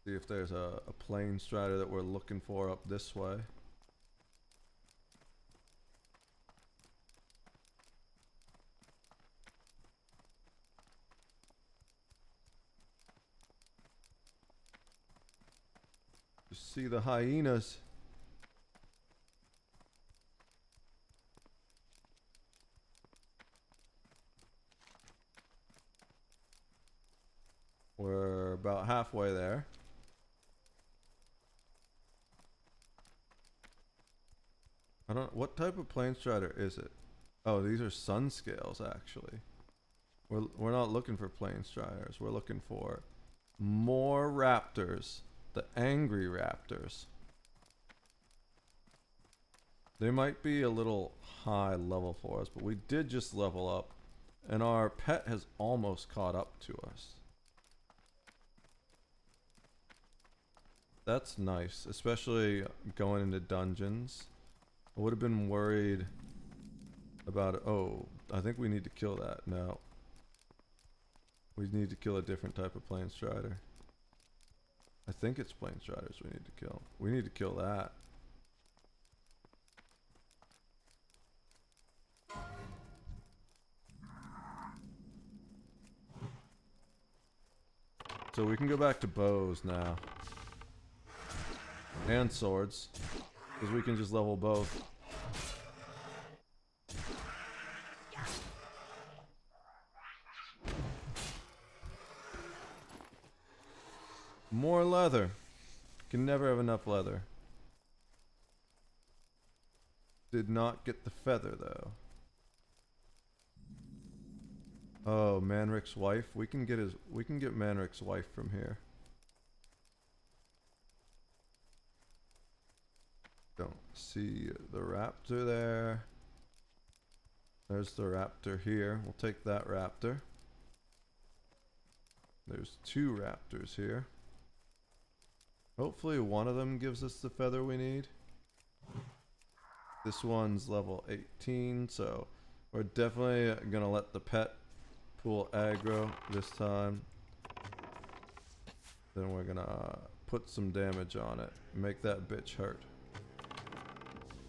See if there's a Plane Strider that we're looking for up this way. Just see the hyenas. We're about halfway there. I don't... What type of Plane Strider is it? Oh, these are Sun Scales, actually. We're not looking for Plane Striders. We're looking for more Raptors. The angry Raptors. They might be a little high level for us, but we did just level up, and our pet has almost caught up to us. That's nice, especially going into dungeons. I would have been worried about it. Oh, I think we need to kill that. No. We need to kill a different type of Plane Strider. I think it's Plane Striders we need to kill. We need to kill that. So we can go back to bows now. And swords. Because we can just level both. More leather. Can never have enough leather. Did not get the feather though. Oh, Manric's wife. We can get Manric's wife from here. Don't see the raptor there. There's the raptor here. We'll take that raptor. There's 2 raptors here. Hopefully one of them gives us the feather we need. This one's level 18, so we're definitely gonna let the pet pull aggro this time. Then we're gonna put some damage on it. Make that bitch hurt.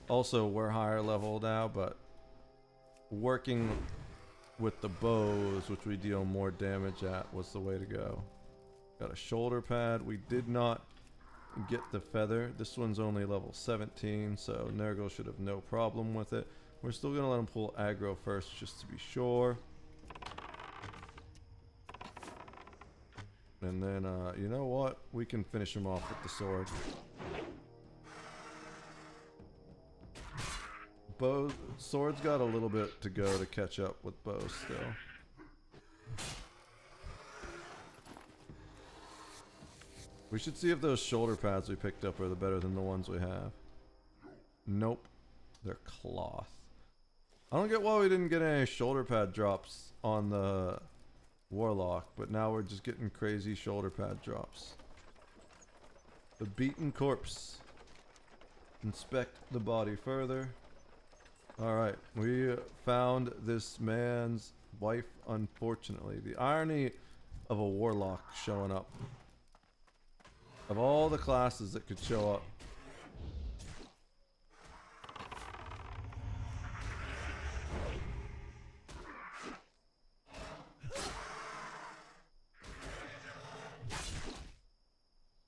Also, we're higher level now, but working with the bows, which we deal more damage at, was the way to go. Got a shoulder pad. We did not get the feather. This one's only level 17, so Nergal should have no problem with it. We're still gonna let him pull aggro first, just to be sure. And then, you know what? We can finish him off with the sword. Sword's got a little bit to go to catch up with bow still. We should see if those shoulder pads we picked up are better than the ones we have. Nope. They're cloth. I don't get why we didn't get any shoulder pad drops on the Warlock, but now we're just getting crazy shoulder pad drops. The beaten corpse. Inspect the body further. Alright, we found this man's wife, unfortunately. The irony of a Warlock showing up. Of all the classes that could show up.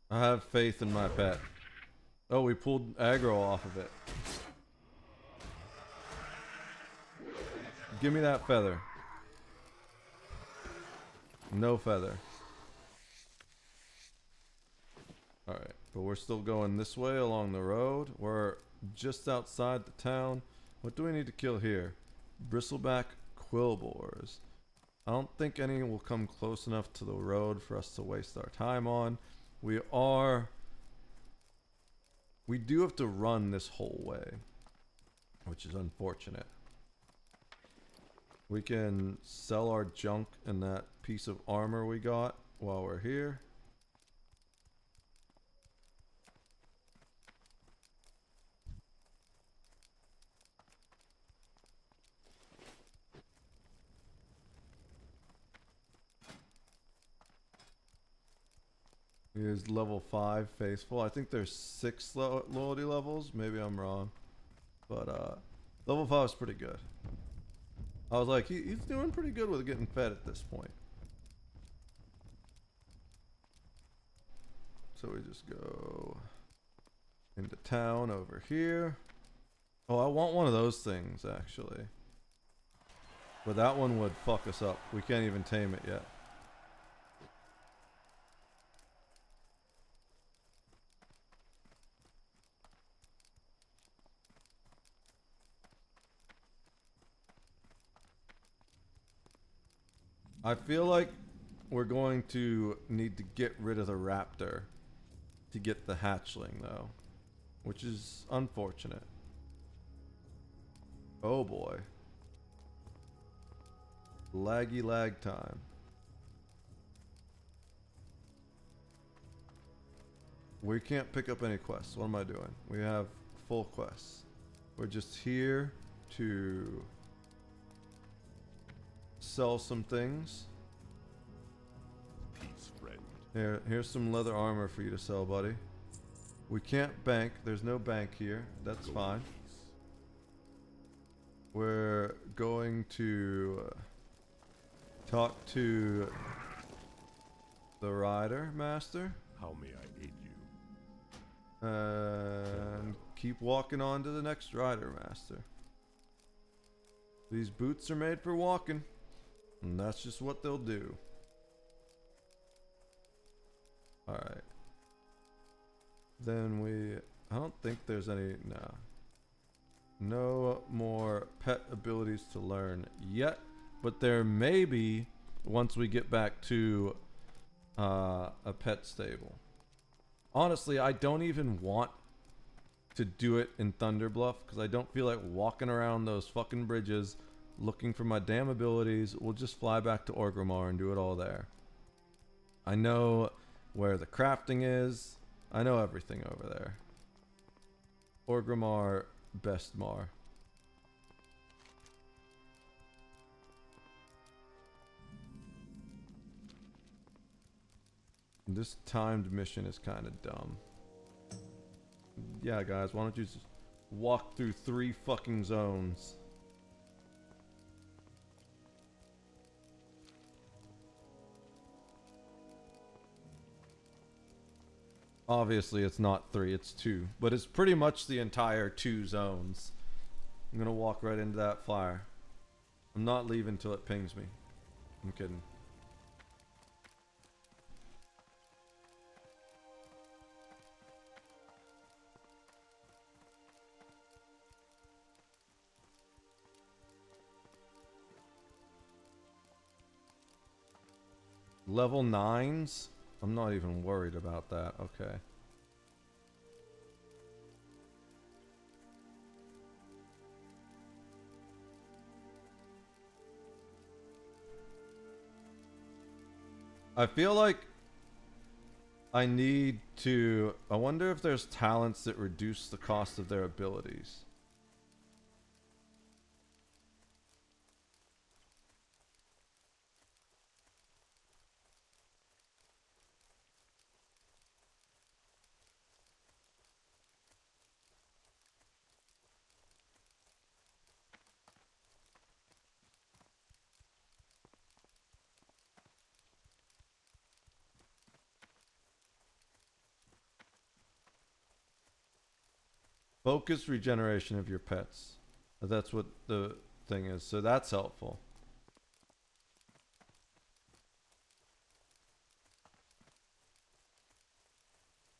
I have faith in my pet. Oh, we pulled aggro off of it. Give me that feather. No feather. Alright, but we're still going this way along the road. We're just outside the town. What do we need to kill here? Bristleback quillboars. I don't think any will come close enough to the road for us to waste our time on. We do have to run this whole way, which is unfortunate. We can sell our junk and that piece of armor we got while we're here. Here's level 5 Faithful. I think there's 6 loyalty levels. Maybe I'm wrong. But level 5 is pretty good. I was like, he's doing pretty good with getting fed at this point. So we just go into town over here. Oh, I want one of those things, actually. But that one would fuck us up. We can't even tame it yet. I feel like we're going to need to get rid of the raptor to get the hatchling though, which is unfortunate. Oh boy. Laggy lag time. We can't pick up any quests. What am I doing? We have full quests. We're just here to sell some things. Peace, friend. Here's some leather armor for you to sell, buddy. We can't bank. There's no bank here. That's fine. We're going to talk to the Rider Master. How may I aid you? And keep walking on to the next Rider Master. These boots are made for walking, and that's just what they'll do. Alright. Then I don't think there's any, no more pet abilities to learn yet, but there may be once we get back to a pet stable. Honestly, I don't even want to do it in Thunderbluff because I don't feel like walking around those fucking bridges looking for my damn abilities. We'll just fly back to Orgrimmar and do it all there. I know where the crafting is. I know everything over there. Orgrimmar, Bestmar. This timed mission is kind of dumb. Yeah, guys, why don't you just walk through 3 fucking zones? Obviously, it's not 3, it's 2. But it's pretty much the entire 2 zones. I'm gonna walk right into that flyer. I'm not leaving till it pings me. I'm kidding. Level 9s? I'm not even worried about that. Okay. I feel like I need to... I wonder if there's talents that reduce the cost of their abilities. Focus regeneration of your pets. That's what the thing is. So that's helpful.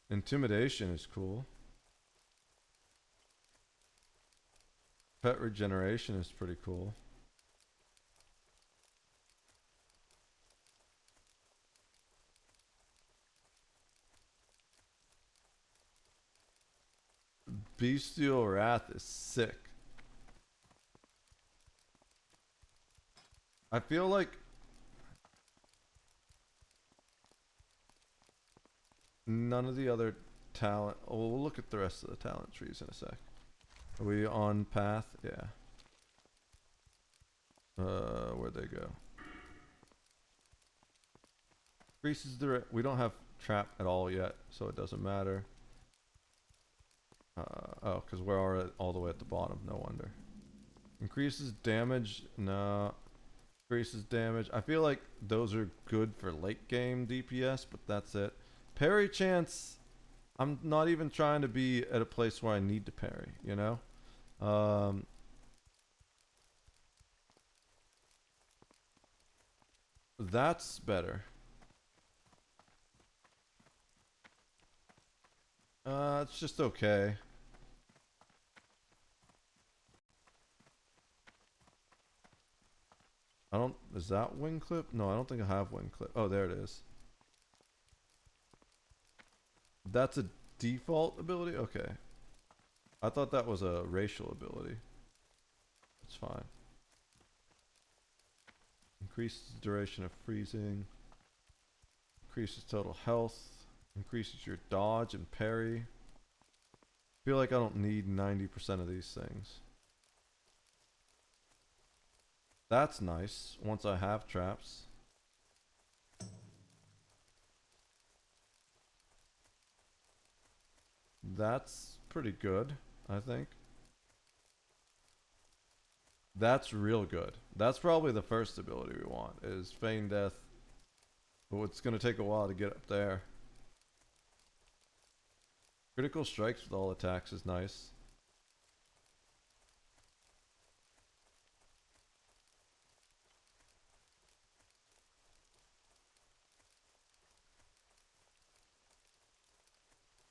Intimidation is cool. Pet regeneration is pretty cool. Bestial Wrath is sick. I feel like none of the other talent... Oh, we'll look at the rest of the talent trees in a sec. Are we on path? Yeah. Where'd they go? Increases the... We don't have trap at all yet, so it doesn't matter. Oh, because we're already all the way at the bottom. No wonder. Increases damage. No. Increases damage. I feel like those are good for late game DPS, but that's it. Parry chance. I'm not even trying to be at a place where I need to parry, you know? That's better. It's just okay. I don't... Is that wing clip? No, I don't think I have wing clip. Oh, there it is. That's a default ability? Okay. I thought that was a racial ability. It's fine. Increases the duration of freezing. Increases total health. Increases your dodge and parry. Feel like I don't need 90% of these things. That's nice once I have traps. That's pretty good, I think. That's real good. That's probably the first ability we want, is Feign Death. But it's going to take a while to get up there. Critical strikes with all attacks is nice.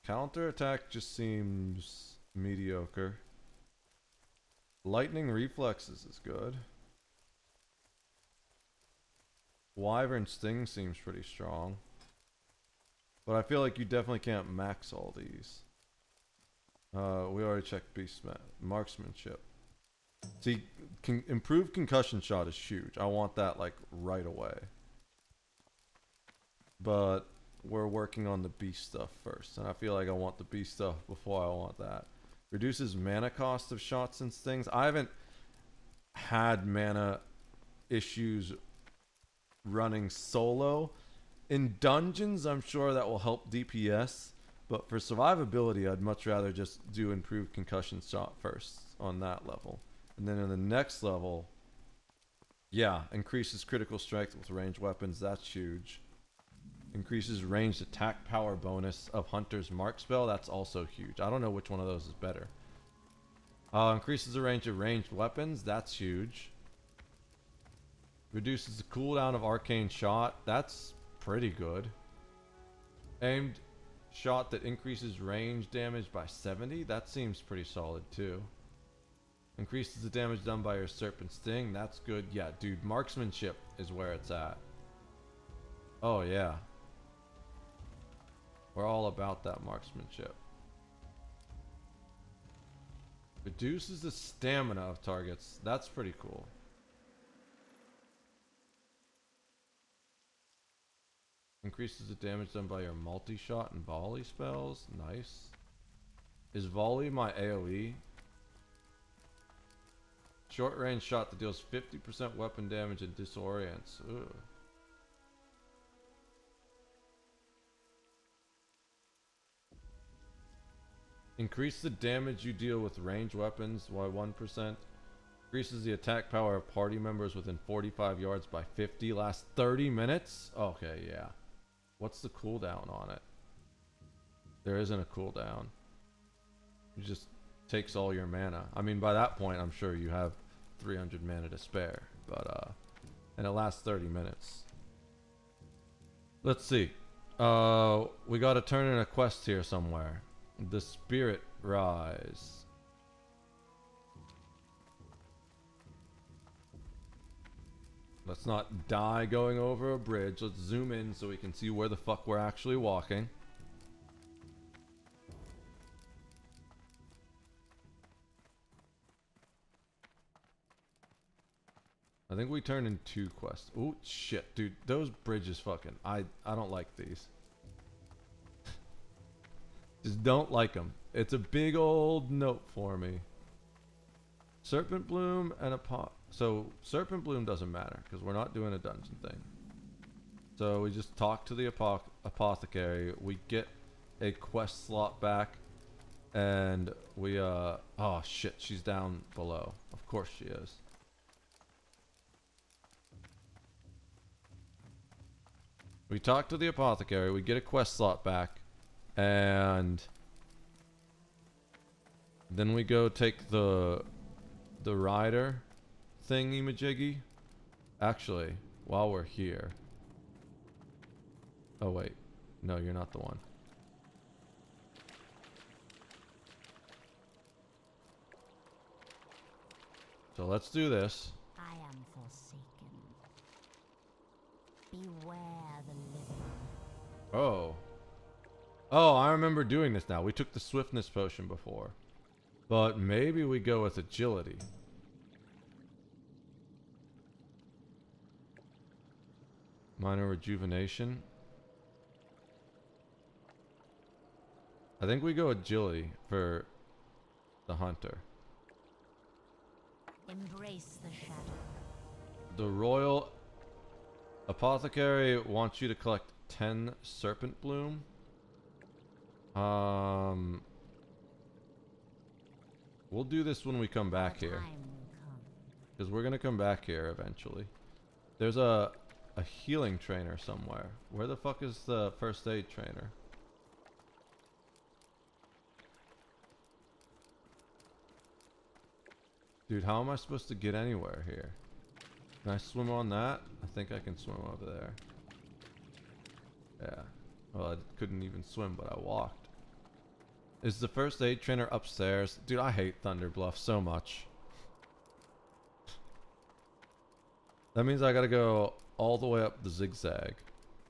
Counterattack just seems mediocre. Lightning reflexes is good. Wyvern Sting seems pretty strong. But I feel like you definitely can't max all these. We already checked Beastman. Marksmanship. See, improved concussion shot is huge. I want that like right away. But we're working on the beast stuff first. And I feel like I want the beast stuff before I want that. Reduces mana cost of shots and stings. I haven't had mana issues running solo. In dungeons, I'm sure that will help DPS. But for survivability, I'd much rather just do improved concussion shot first on that level. And then in the next level, yeah, increases critical strength with ranged weapons. That's huge. Increases ranged attack power bonus of Hunter's Mark spell. That's also huge. I don't know which one of those is better. Increases the range of ranged weapons. That's huge. Reduces the cooldown of arcane shot. That's pretty good. Aimed shot that increases range damage by 70. That seems pretty solid too. Increases the damage done by your Serpent Sting. That's good. Yeah, dude, marksmanship is where it's at. Oh yeah. We're all about that marksmanship. Reduces the stamina of targets. That's pretty cool. Increases the damage done by your multi-shot and volley spells. Nice. Is volley my AoE? Short range shot that deals 50% weapon damage and disorients. Ugh. Increase the damage you deal with ranged weapons by 1%. Increases the attack power of party members within 45 yards by 50. Lasts 30 minutes? Okay, yeah. What's the cooldown on it? There isn't a cooldown. It just takes all your mana. I mean, by that point, I'm sure you have 300 mana to spare. But, and it lasts 30 minutes. Let's see. We gotta turn in a quest here somewhere. The Spirit Rise. Let's not die going over a bridge. Let's zoom in so we can see where the fuck we're actually walking. I think we turned in 2 quests. Oh shit, dude, those bridges fucking, I don't like these. Just don't like them. It's a big old note for me. Serpent Bloom and a so Serpent Bloom doesn't matter because we're not doing a dungeon thing. So we just talk to the apothecary. We get a quest slot back, and we oh shit, she's down below. Of course she is. We talk to the apothecary. We get a quest slot back. And then we go take the rider thingy majiggy. Actually, while we're here. Oh wait, no, you're not the one. So let's do this. I am forsaken. Beware the living. Oh. Oh, I remember doing this now. We took the swiftness potion before. But maybe we go with agility. Minor rejuvenation. I think we go agility for the hunter. Embrace the shadow. The Royal Apothecary wants you to collect 10 Serpent Bloom. We'll do this when we come back here. Because we're gonna come back here eventually. There's a healing trainer somewhere. Where the fuck is the first aid trainer? Dude, how am I supposed to get anywhere here? Can I swim on that? I think I can swim over there. Yeah. Well, I couldn't even swim, but I walked. Is the first aid trainer upstairs? Dude, I hate Thunder Bluff so much. That means I gotta go all the way up the zigzag.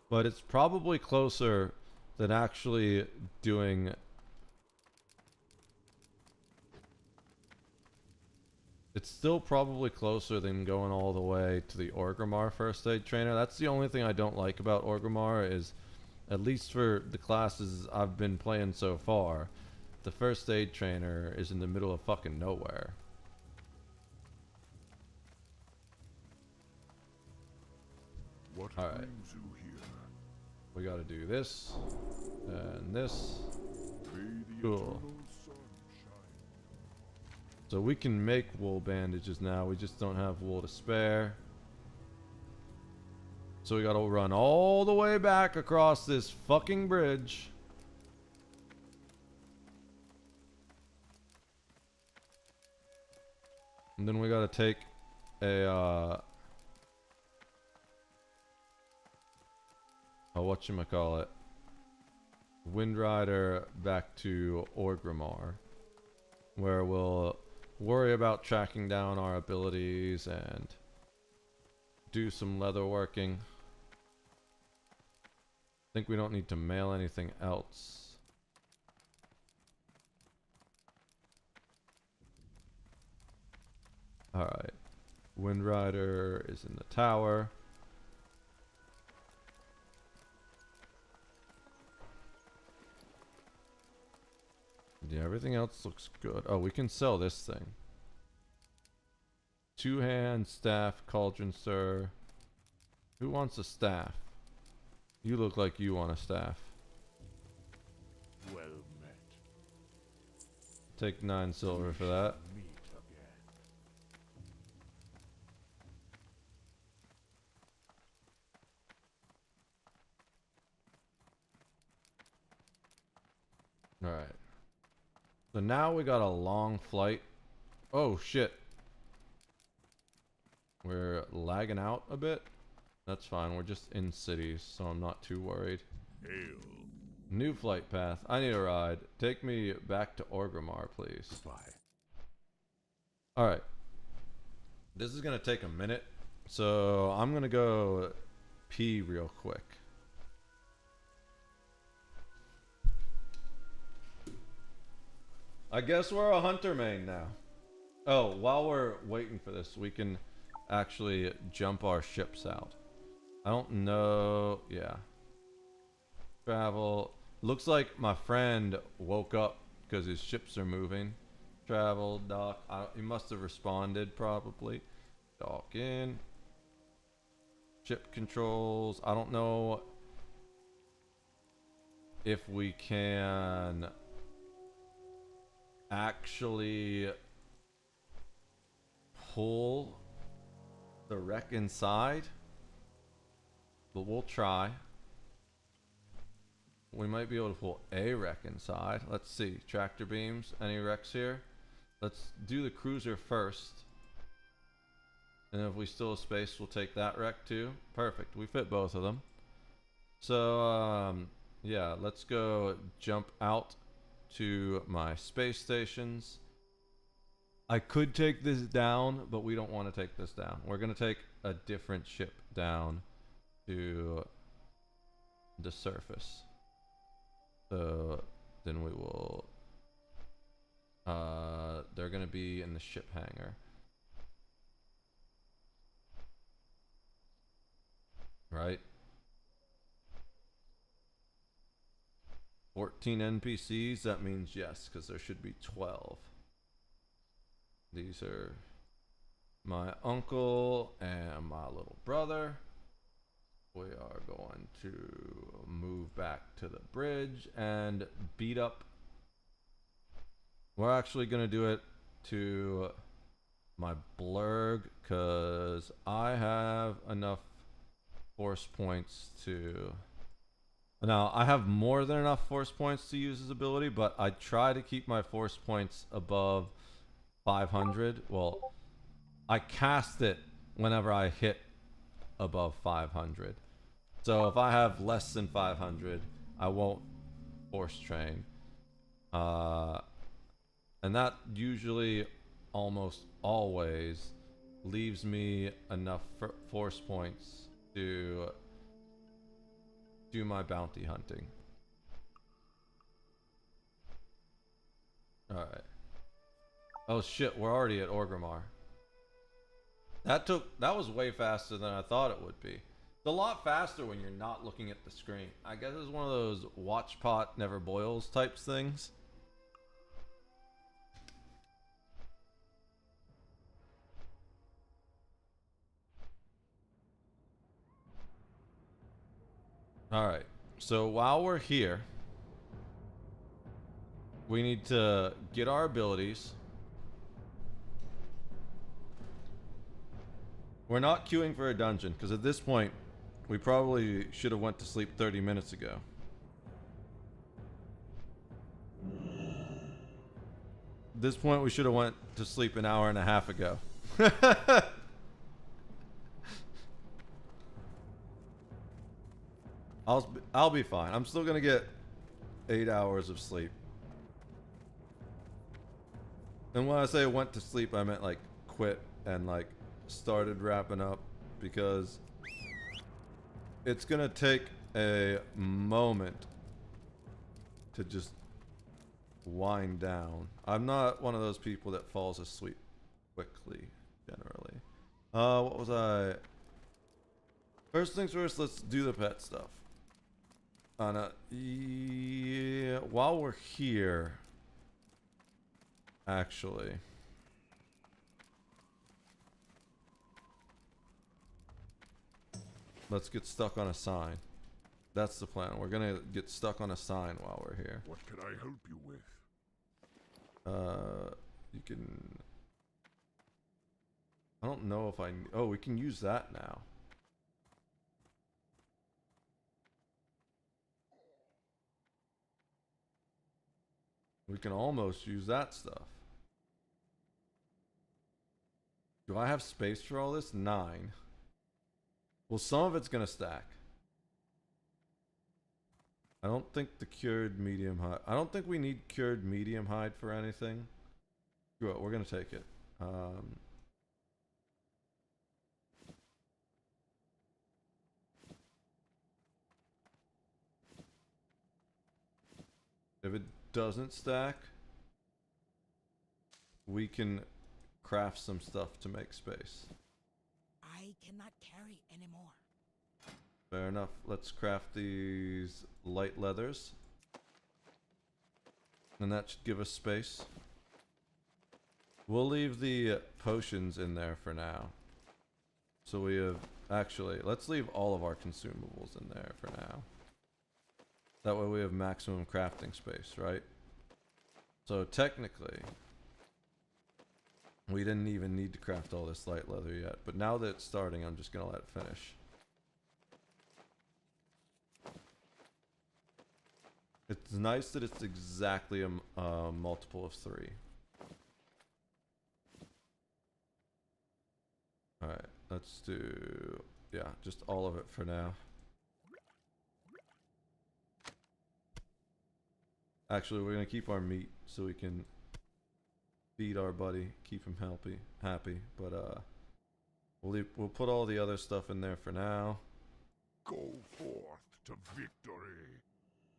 But it's probably closer than actually doing... It's still probably closer than going all the way to the Orgrimmar first aid trainer. That's the only thing I don't like about Orgrimmar is, at least for the classes I've been playing so far, the first aid trainer is in the middle of fucking nowhere. What All right. brings you here? We gotta do this and this. May the Cool. eternal sun shine. So we can make wool bandages now. We just don't have wool to spare. So we gotta run all the way back across this fucking bridge. And then we gotta take a whatchamacallit, Windrider back to Orgrimmar, where we'll worry about tracking down our abilities and do some leather working. I think we don't need to mail anything else. Alright. Windrider is in the tower. Yeah, everything else looks good. Oh, we can sell this thing. Two-hand staff, cauldron stir. Who wants a staff? You look like you want a staff. Well met. Take 9 silver for that. Meet again. Alright. So now we got a long flight. Oh shit. We're lagging out a bit. That's fine. We're just in cities, so I'm not too worried. Hail. New flight path. I need a ride. Take me back to Orgrimmar, please. Bye. Alright. This is gonna take a minute. So I'm gonna go pee real quick. I guess we're a hunter main now. Oh, while we're waiting for this, we can actually jump our ships out. I don't know. Yeah. Travel. Looks like my friend woke up because his ships are moving. Travel, dock. He must have responded probably. Dock in. Ship controls. I don't know if we can actually pull the wreck inside, but we'll try. We might be able to pull a wreck inside. Let's see. Tractor beams. Any wrecks here? Let's do the cruiser first. And if we still have space, we'll take that wreck too. Perfect. We fit both of them. So, yeah, let's go jump out to my space stations. I could take this down, but we don't want to take this down. We're going to take a different ship down to the surface. So then we will they're going to be in the ship hangar. Right? 14 NPCs. That means yes, because there should be 12. These are my uncle and my little brother. We are going to move back to the bridge and beat up. We're actually going to do it to my blurg because I have enough force points to... Now, I have more than enough force points to use his ability, but I try to keep my force points above 500. Well, I cast it whenever I hit above 500. So if I have less than 500, I won't force train. And that usually almost always leaves me enough force points to do my bounty hunting. Alright. Oh shit, we're already at Orgrimmar. That was way faster than I thought it would be. It's a lot faster when you're not looking at the screen. I guess it's one of those watch pot never boils types things. Alright, so while we're here, we need to get our abilities. We're not queuing for a dungeon, because at this point, we probably should have went to sleep 30 minutes ago. At this point, we should have went to sleep an hour and a half ago. I'll be fine. I'm still gonna get 8 hours of sleep. And when I say went to sleep, I meant like quit and like started wrapping up, because it's gonna take a moment to just wind down. I'm not one of those people that falls asleep quickly, generally. What was I? First things first, let's do the pet stuff. Yeah, while we're here, actually, let's get stuck on a sign. That's the plan. We're gonna get stuck on a sign while we're here. What can I help you with? You can... I don't know if I... Oh, we can use that now. We can almost use that stuff. Do I have space for all this? 9. Well, some of it's gonna stack. I don't think the cured medium hide... I don't think we need cured medium hide for anything. Well, we're gonna take it. If it doesn't stack, we can craft some stuff to make space. I cannot carry anymore. Fair enough. Let's craft these light leathers. And that should give us space. We'll leave the potions in there for now. So we have... Actually, let's leave all of our consumables in there for now. That way we have maximum crafting space, right? So technically, we didn't even need to craft all this light leather yet. But now that it's starting, I'm just going to let it finish. It's nice that it's exactly a multiple of 3. Alright, let's do... Yeah, just all of it for now. Actually, we're going to keep our meat so we can feed our buddy, keep him happy. But we'll put all the other stuff in there for now. Go forth to victory.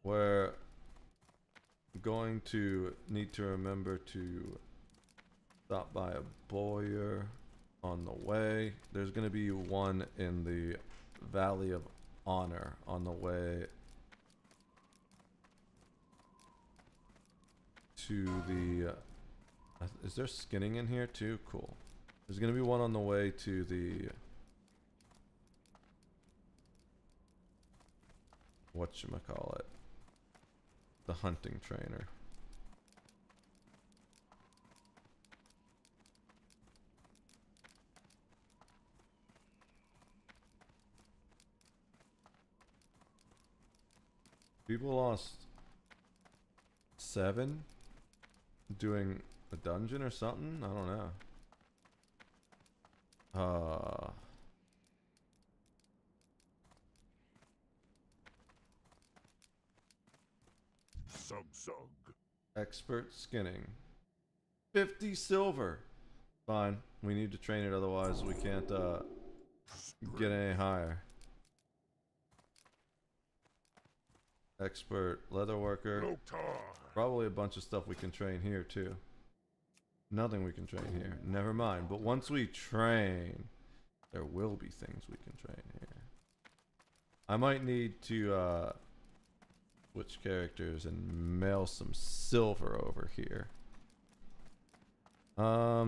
We're going to need to remember to stop by a bowyer on the way. There's going to be one in the Valley of Honor on the way to the... is there skinning in here too? Cool. There's gonna be one on the way to the... whatchamacallit? The hunting trainer. People lost 7 doing a dungeon or something? I don't know. Sug. Expert skinning. 50 silver. Fine. We need to train it, otherwise we can't get any higher. Expert leather worker. Probably a bunch of stuff we can train here too. Nothing we can train here. Never mind. But once we train, there will be things we can train here. I might need to switch characters and mail some silver over here.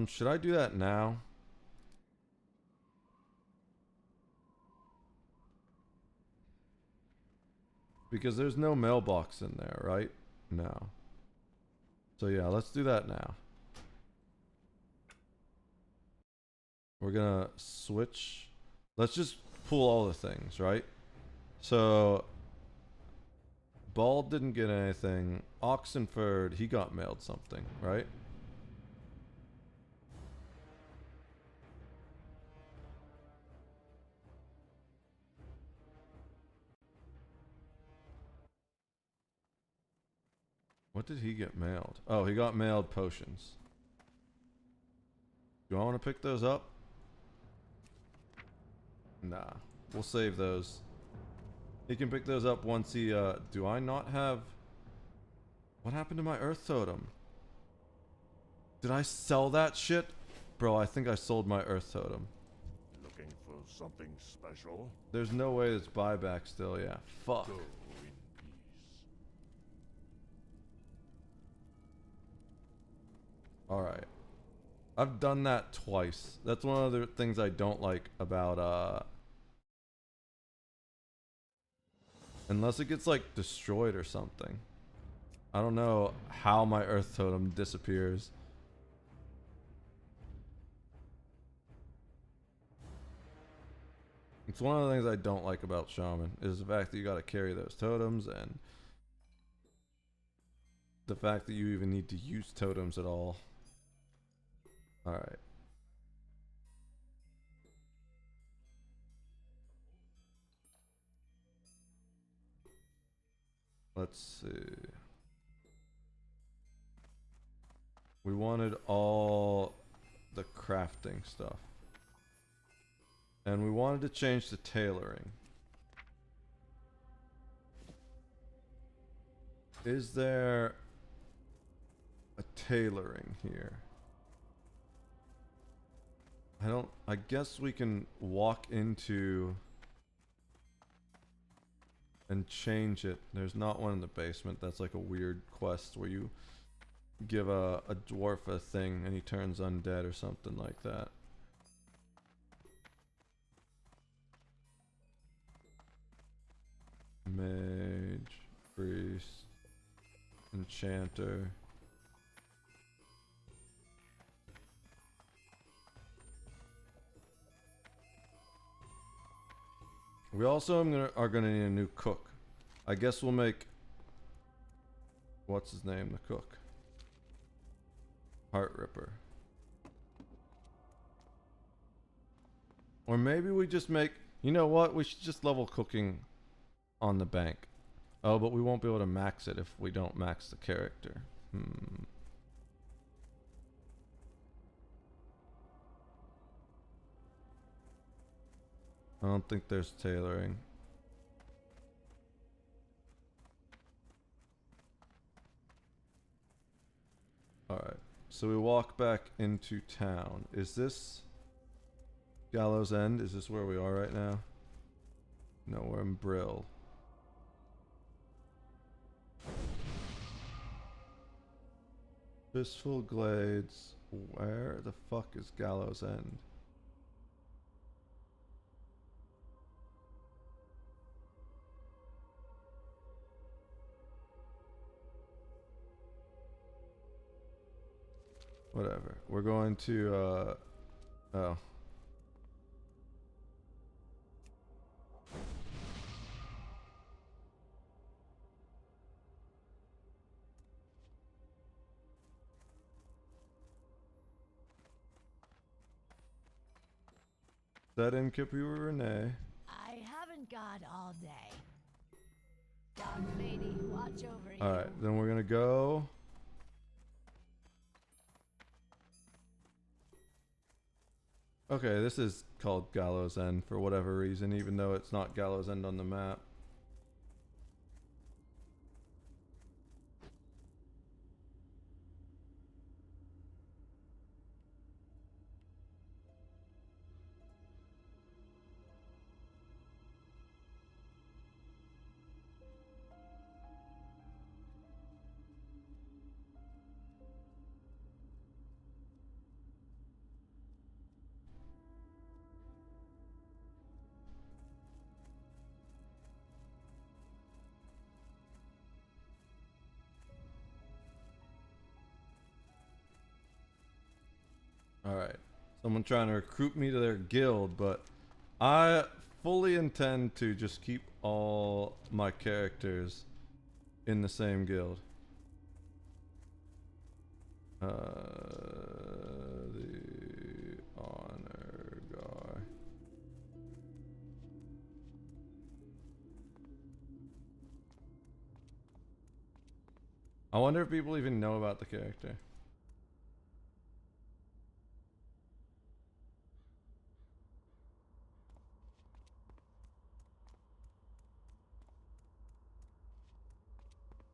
Should I do that now? Because there's no mailbox in there, right? No. So yeah, let's do that now. We're gonna switch. Let's just pull all the things, right? So Bald didn't get anything. Oxenford, he got mailed something, right? What did he get mailed? Oh, he got mailed potions. Do I want to pick those up? Nah, we'll save those. He can pick those up once he, do I not have... What happened to my earth totem? Did I sell that shit? Bro, I think I sold my earth totem. Looking for something special? There's no way it's buyback still, yeah. Fuck. Go in peace. Alright. I've done that twice. That's one of the things I don't like about, unless it gets, like, destroyed or something. I don't know how my earth totem disappears. It's one of the things I don't like about Shaman, is the fact that you gotta carry those totems, and the fact that you even need to use totems at all. Alright. Let's see. We wanted all the crafting stuff. And we wanted to change the tailoring. Is there a tailoring here? I guess we can walk into and change it. There's not one in the basement. That's like a weird quest where you give a dwarf a thing and he turns undead or something like that. Mage, priest, enchanter. We also are gonna need a new cook. I guess we'll make... What's his name? The cook. Heart Ripper. Or maybe we just make... You know what? We should just level cooking on the bank. Oh, but we won't be able to max it if we don't max the character. I don't think there's tailoring. Alright, so we walk back into town. Is this Gallows End? Is this where we are right now? No, we're in Brill. Fistful Glades. Where the fuck is Gallows End? Whatever. We're going to, oh. That in Kippy Renee. I haven't got all day. Dog lady, watch over you. Alright, then we're gonna go. Okay, this is called Gallows End for whatever reason, even though it's not Gallows End on the map. Alright, someone trying to recruit me to their guild, but I fully intend to just keep all my characters in the same guild. The honor guy. I wonder if people even know about the character.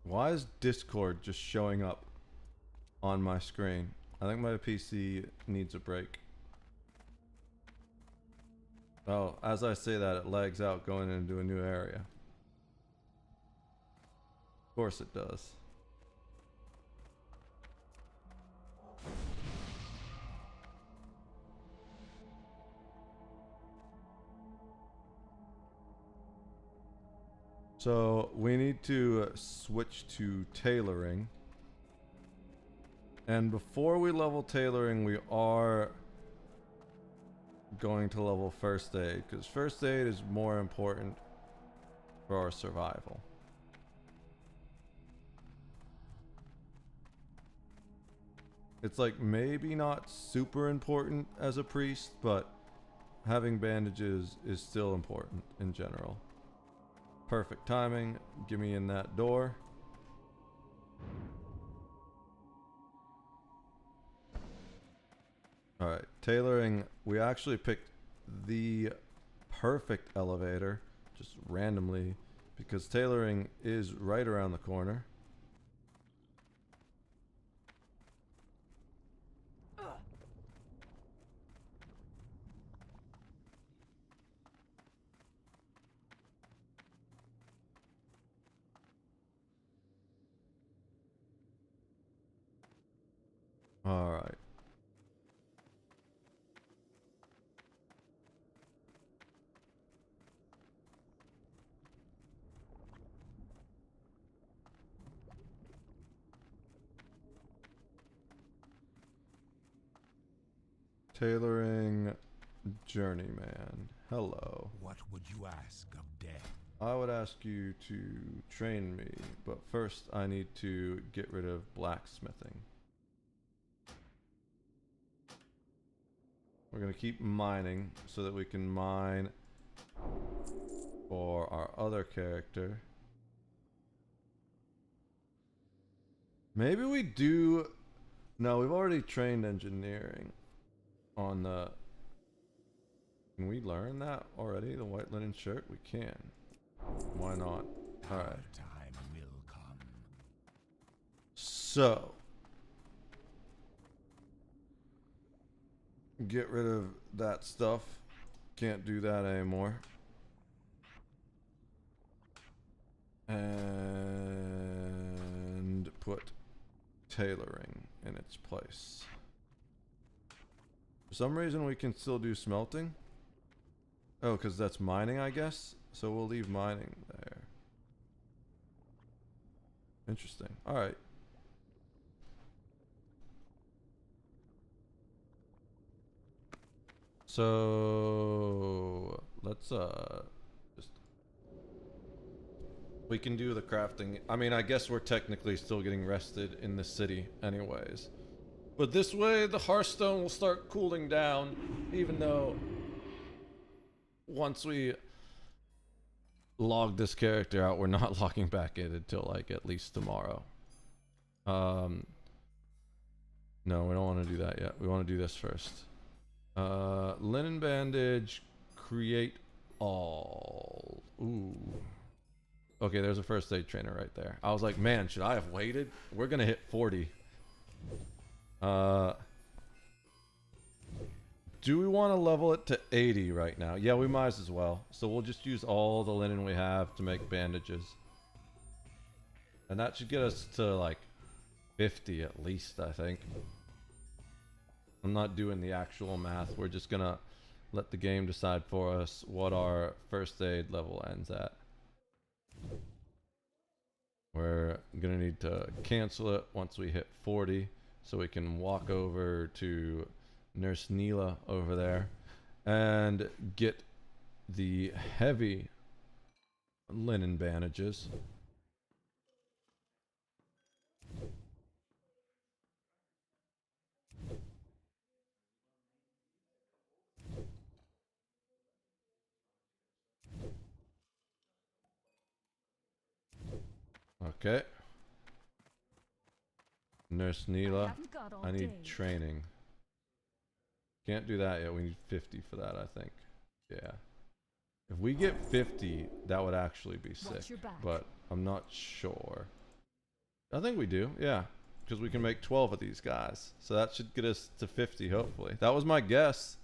Why is Discord just showing up on my screen? I think my PC needs a break. Oh, as I say that, it lags out going into a new area. Of course it does. So we need to switch to tailoring. And before we level tailoring, we are going to level first aid, because first aid is more important for our survival. It's like maybe not super important as a priest, but having bandages is still important in general. Perfect timing. Get me in that door. Alright, tailoring. We actually picked the perfect elevator, just randomly, because tailoring is right around the corner. All right. Tailoring journeyman. Hello. What would you ask of death? I would ask you to train me, but first I need to get rid of blacksmithing. We're going to keep mining so that we can mine for our other character. Maybe we do... No, we've already trained engineering on the... Can we learn that already? The white linen shirt? We can. Why not? Alright. Time will come. So... Get rid of that stuff. Can't do that anymore. And put tailoring in its place. For some reason we can still do smelting. Oh, because that's mining, I guess. So we'll leave mining there. Interesting. Alright. So let's just, we can do the crafting. I mean, I guess we're technically still getting rested in the city anyways. But this way the Hearthstone will start cooling down, even though once we log this character out, we're not logging back in until like at least tomorrow. No, we don't want to do that yet. We want to do this first. Linen bandage, create all. Ooh. Okay, there's a first aid trainer right there. I was like, man, should I have waited? We're gonna hit 40. Do we want to level it to 80 right now? Yeah, we might as well. So we'll just use all the linen we have to make bandages. And that should get us to like 50 at least, I think. I'm not doing the actual math. We're just gonna let the game decide for us what our first aid level ends at. We're gonna need to cancel it once we hit 40 so we can walk over to Nurse Neela over there and get the heavy linen bandages. Okay. Nurse Neela, I need training. Can't do that yet. We need 50 for that, I think. Yeah. If we get 50, that would actually be sick. But I'm not sure. I think we do, yeah. Because we can make 12 of these guys. So that should get us to 50, hopefully. That was my guess.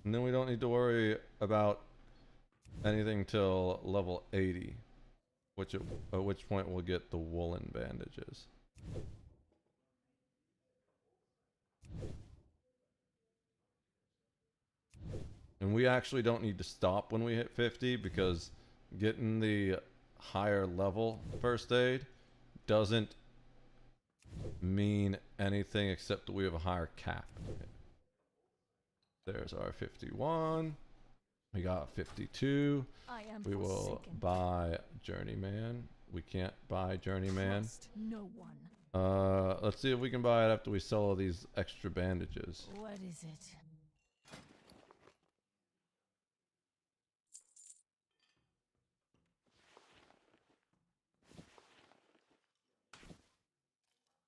And then we don't need to worry about anything till level 80. At which point we'll get the woolen bandages. And we actually don't need to stop when we hit 50 because getting the higher level first aid doesn't mean anything except that we have a higher cap. There's our 51. We got 52. We will buy Journeyman. We can't buy Journeyman. No one. Let's see if we can buy it after we sell all these extra bandages. What is it?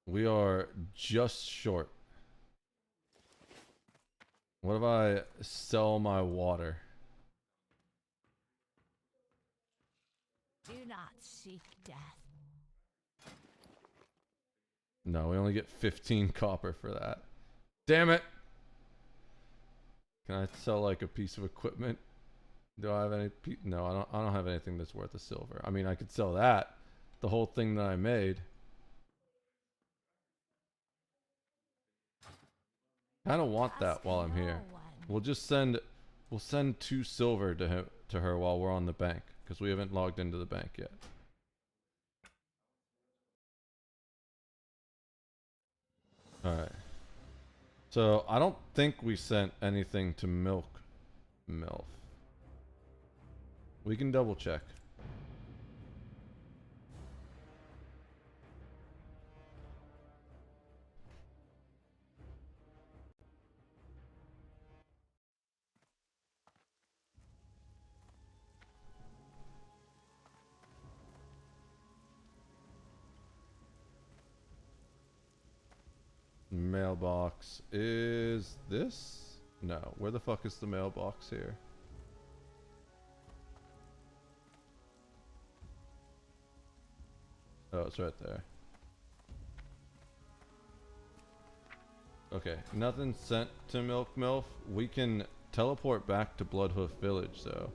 We are just short. What if I sell my water? Do not seek death. No, we only get 15 copper for that. Damn it! Can I sell like a piece of equipment? Do I have any? No, I don't have anything that's worth a silver. I mean, I could sell that. The whole thing that I made. I don't want that while I'm here. We'll just send 2 silver to her while we're on the bank because we haven't logged into the bank yet. Alright. So I don't think we sent anything to Milk MILF. We can double check. Mailbox is this? No. Where the fuck is the mailbox here? Oh, it's right there. Okay, nothing sent to Milk MILF. We can teleport back to Bloodhoof Village though.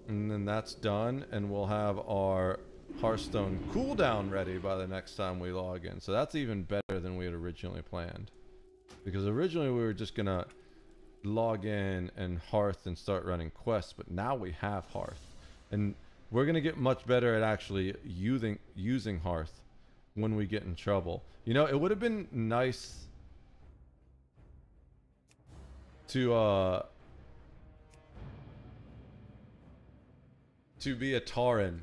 And and then that's done, and we'll have our Hearthstone cooldown ready by the next time we log in. So that's even better than we had originally planned. Because originally we were just gonna log in and Hearth and start running quests, but now we have Hearth. And we're gonna get much better at actually using Hearth when we get in trouble. You know, it would have been nice to be a Tauren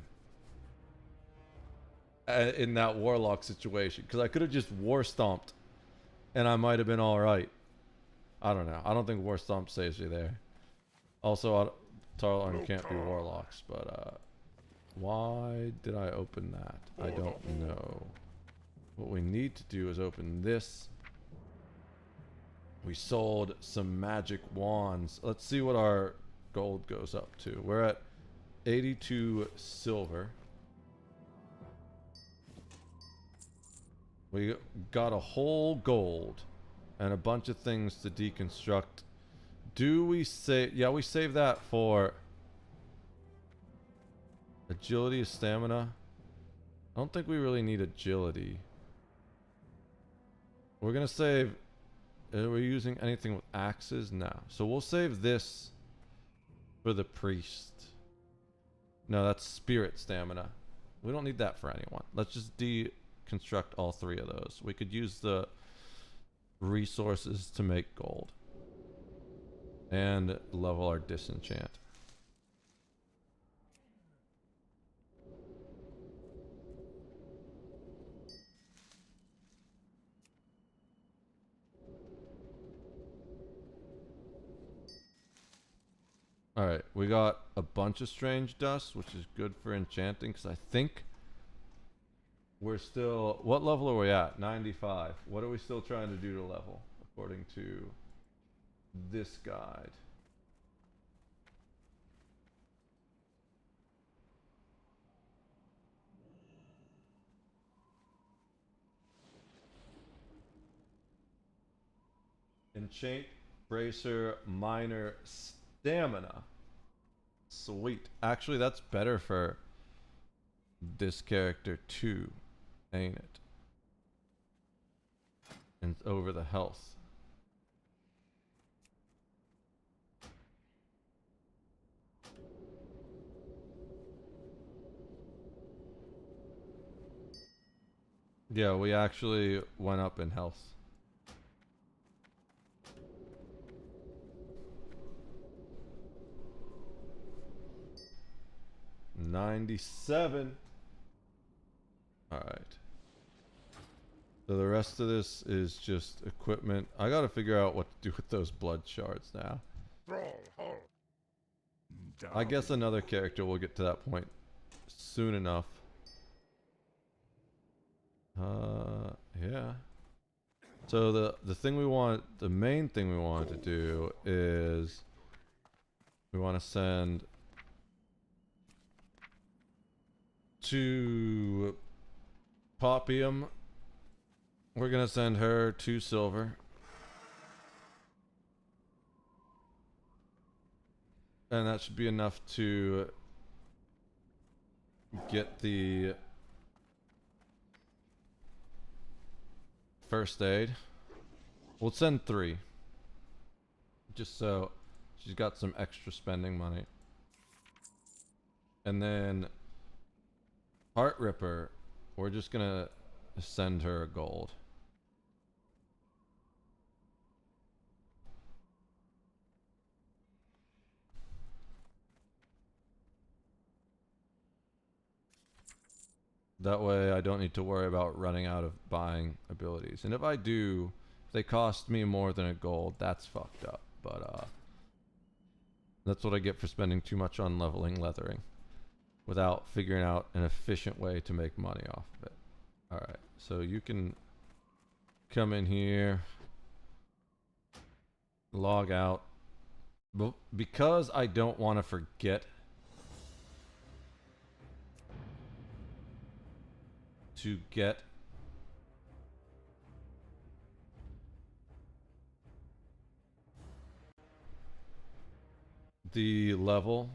in that Warlock situation, because I could have just War Stomped and I might have been alright. I don't know. I don't think War Stomp saves you there. Also, Tauren can't be Warlocks, but why did I open that? I don't know. What we need to do is open this. We sold some magic wands. Let's see what our gold goes up to. We're at 82 silver. We got a whole gold and a bunch of things to deconstruct. Do we save? Yeah, we save that for agility, stamina. I don't think we really need agility. We're gonna save. Are we using anything with axes? No. So we'll save this for the priest. No, that's spirit stamina. We don't need that for anyone. Let's just deconstruct all three of those. We could use the resources to make gold. And level our disenchant. Alright, we got a bunch of strange dust, which is good for enchanting, because I think we're still... What level are we at? 95. What are we still trying to do to level, according to this guide? Enchant, Bracer, Minor, Stamina. Sweet. Actually, that's better for this character too, ain't it? And over the health. Yeah, we actually went up in health. $97. Alright. So the rest of this is just equipment. I gotta figure out what to do with those blood shards now. I guess another character will get to that point soon enough. Yeah. So the thing we want, the main thing we want to do is we want to send to Popium. We're gonna send her 2 silver. And that should be enough to get the first aid. We'll send 3. Just so she's got some extra spending money. And then Heart Ripper, we're just gonna send her a gold. That way I don't need to worry about running out of buying abilities. And if I do, if they cost me more than a gold, that's fucked up. But that's what I get for spending too much on leveling leathering without figuring out an efficient way to make money off of it. Alright, so you can come in here, log out. But because I don't want to forget to get the level,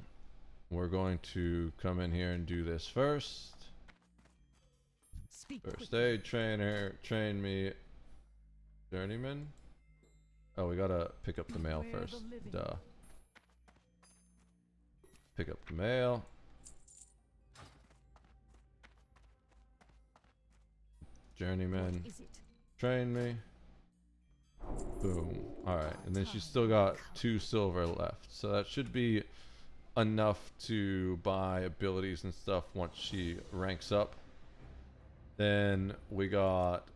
we're going to come in here and do this first. First aid trainer, train me. Journeyman? Oh, we gotta pick up the mail first. Duh. Pick up the mail. Journeyman. Train me. Boom. Alright, and then she's still got 2 silver left. So that should be enough to buy abilities and stuff once she ranks up. Then we got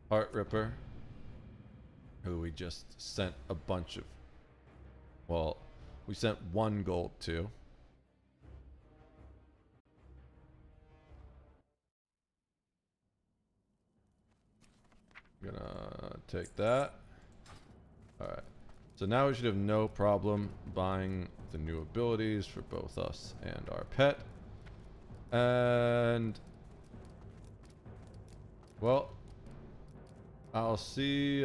Heart Ripper, who we just sent a bunch of, well, we sent 1 gold to. Gonna take that. Alright. So now we should have no problem buying the new abilities for both us and our pet. And well, I'll see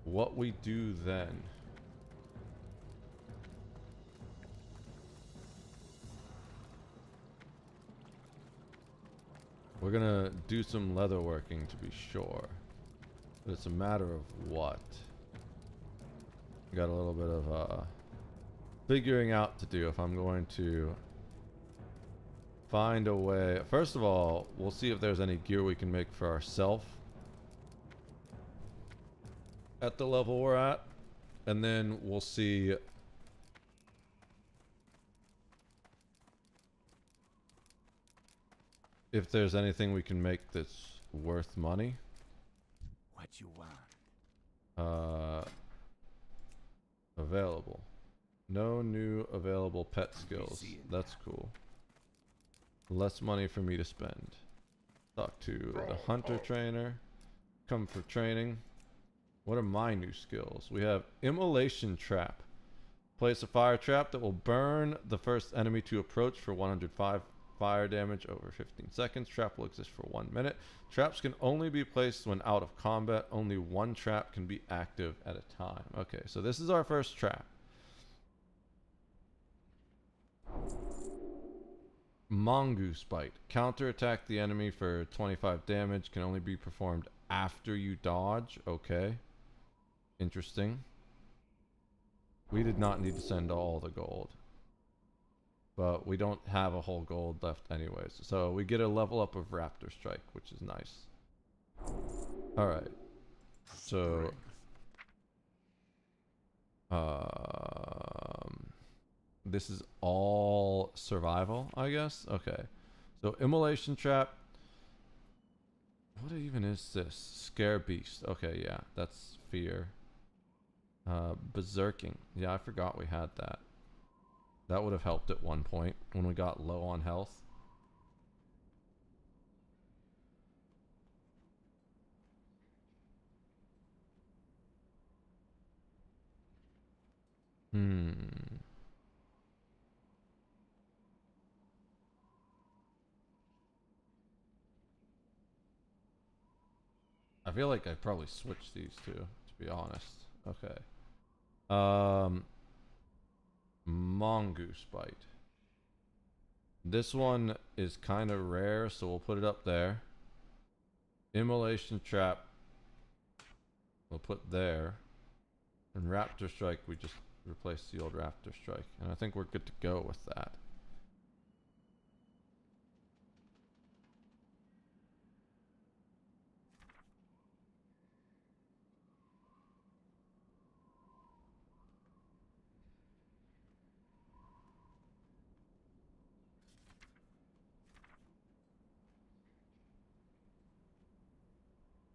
what we do then. We're gonna do some leather working to be sure, but it's a matter of what. We got a little bit of figuring out to do if I'm going to find a way. First of all, we'll see if there's any gear we can make for ourselves at the level we're at, and then we'll see if there's anything we can make that's worth money. What you want? Available. No new available pet skills. That's cool. Less money for me to spend. Talk to the hunter trainer. Come for training. What are my new skills? We have Immolation Trap. Place a fire trap that will burn the first enemy to approach for 105 fire damage over 15 seconds. Trap will exist for 1 minute. Traps can only be placed when out of combat. Only 1 trap can be active at a time. Okay, so this is our first trap. Mongoose Bite. Counterattack the enemy for 25 damage. Can only be performed after you dodge. Okay. Interesting. We did not need to send all the gold, but we don't have a whole gold left anyways. So we get a level up of Raptor Strike, which is nice. Alright. So this is all survival, I guess. Okay. So Immolation Trap. What even is this? Scare Beast. Okay, yeah, that's fear. Berserking. Yeah, I forgot we had that. That would have helped at one point when we got low on health. I feel like I'd probably switch these two, to be honest. Okay. Mongoose Bite. This one is kind of rare, so we'll put it up there. Immolation Trap we'll put there. And Raptor Strike, we just replace the old Raptor Strike. And I think we're good to go with that.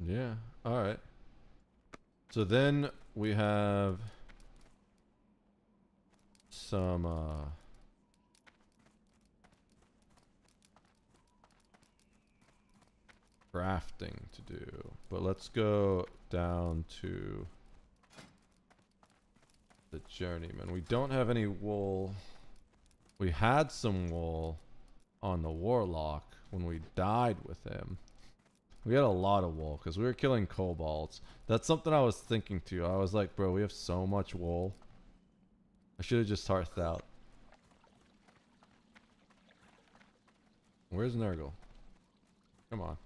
Yeah, alright. So then we have some crafting to do. But let's go down to the Journeyman. We don't have any wool. We had some wool on the Warlock when we died with him. We had a lot of wool because we were killing kobolds. That's something I was thinking too. I was like, bro, we have so much wool. I should have just hearthed out. Where's Nurgle? Come on.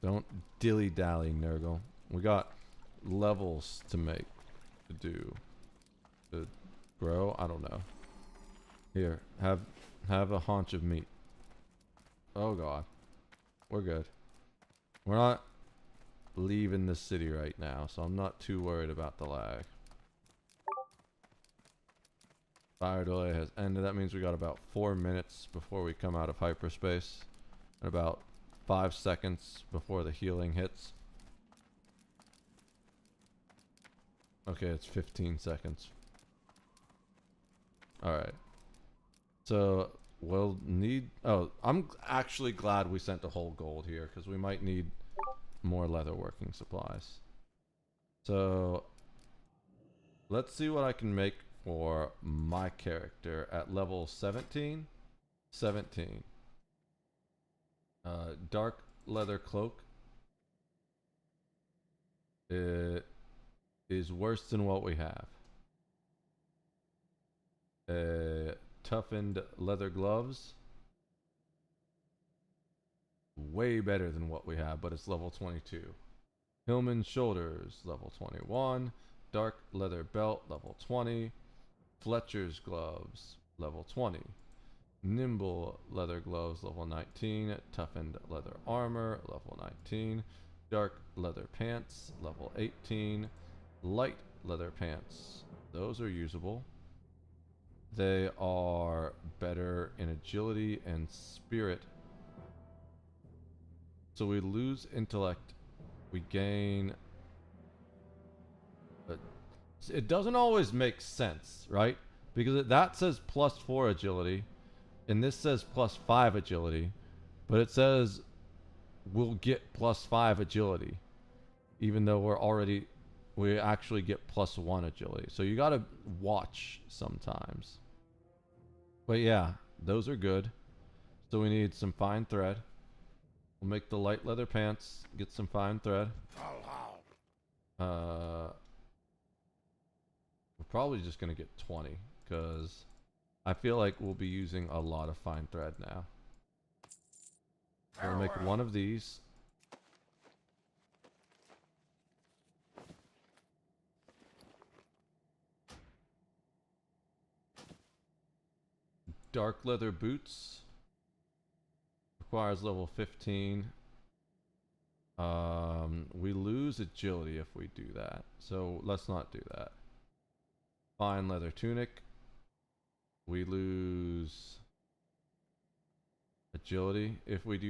Don't dilly-dally, Nurgle. We got levels to make, to do, to grow. I don't know. Here, have a haunch of meat. Oh god, we're good. We're not leaving the city right now, so I'm not too worried about the lag. Fire delay has ended. That means we got about 4 minutes before we come out of hyperspace, and about 5 seconds before the healing hits. Okay, it's 15 seconds. Alright. So, we'll need... Oh, I'm actually glad we sent a whole gold here, because we might need more leatherworking supplies. So, let's see what I can make for my character at level 17. 17. Dark leather cloak. It is worse than what we have. Toughened leather gloves. Way better than what we have, but it's level 22. Hillman shoulders, level 21. Dark leather belt, level 20. Fletcher's gloves, level 20. Nimble leather gloves, level 19. Toughened leather armor, level 19. Dark leather pants, level 18. Light leather pants, those are usable. They are better in agility and spirit. So we lose intellect, we gain... It doesn't always make sense, right? Because that says +4 agility, and this says +5 agility, but it says we'll get +5 agility, even though we actually get +1 agility. So you gotta watch sometimes. But yeah, those are good. So we need some fine thread. We'll make the light leather pants, get some fine thread. We're probably just gonna get 20, because I feel like we'll be using a lot of fine thread now. We'll make one of these. Dark leather boots. Requires level 15. We lose agility if we do that, so let's not do that. Fine leather tunic. We lose agility if we do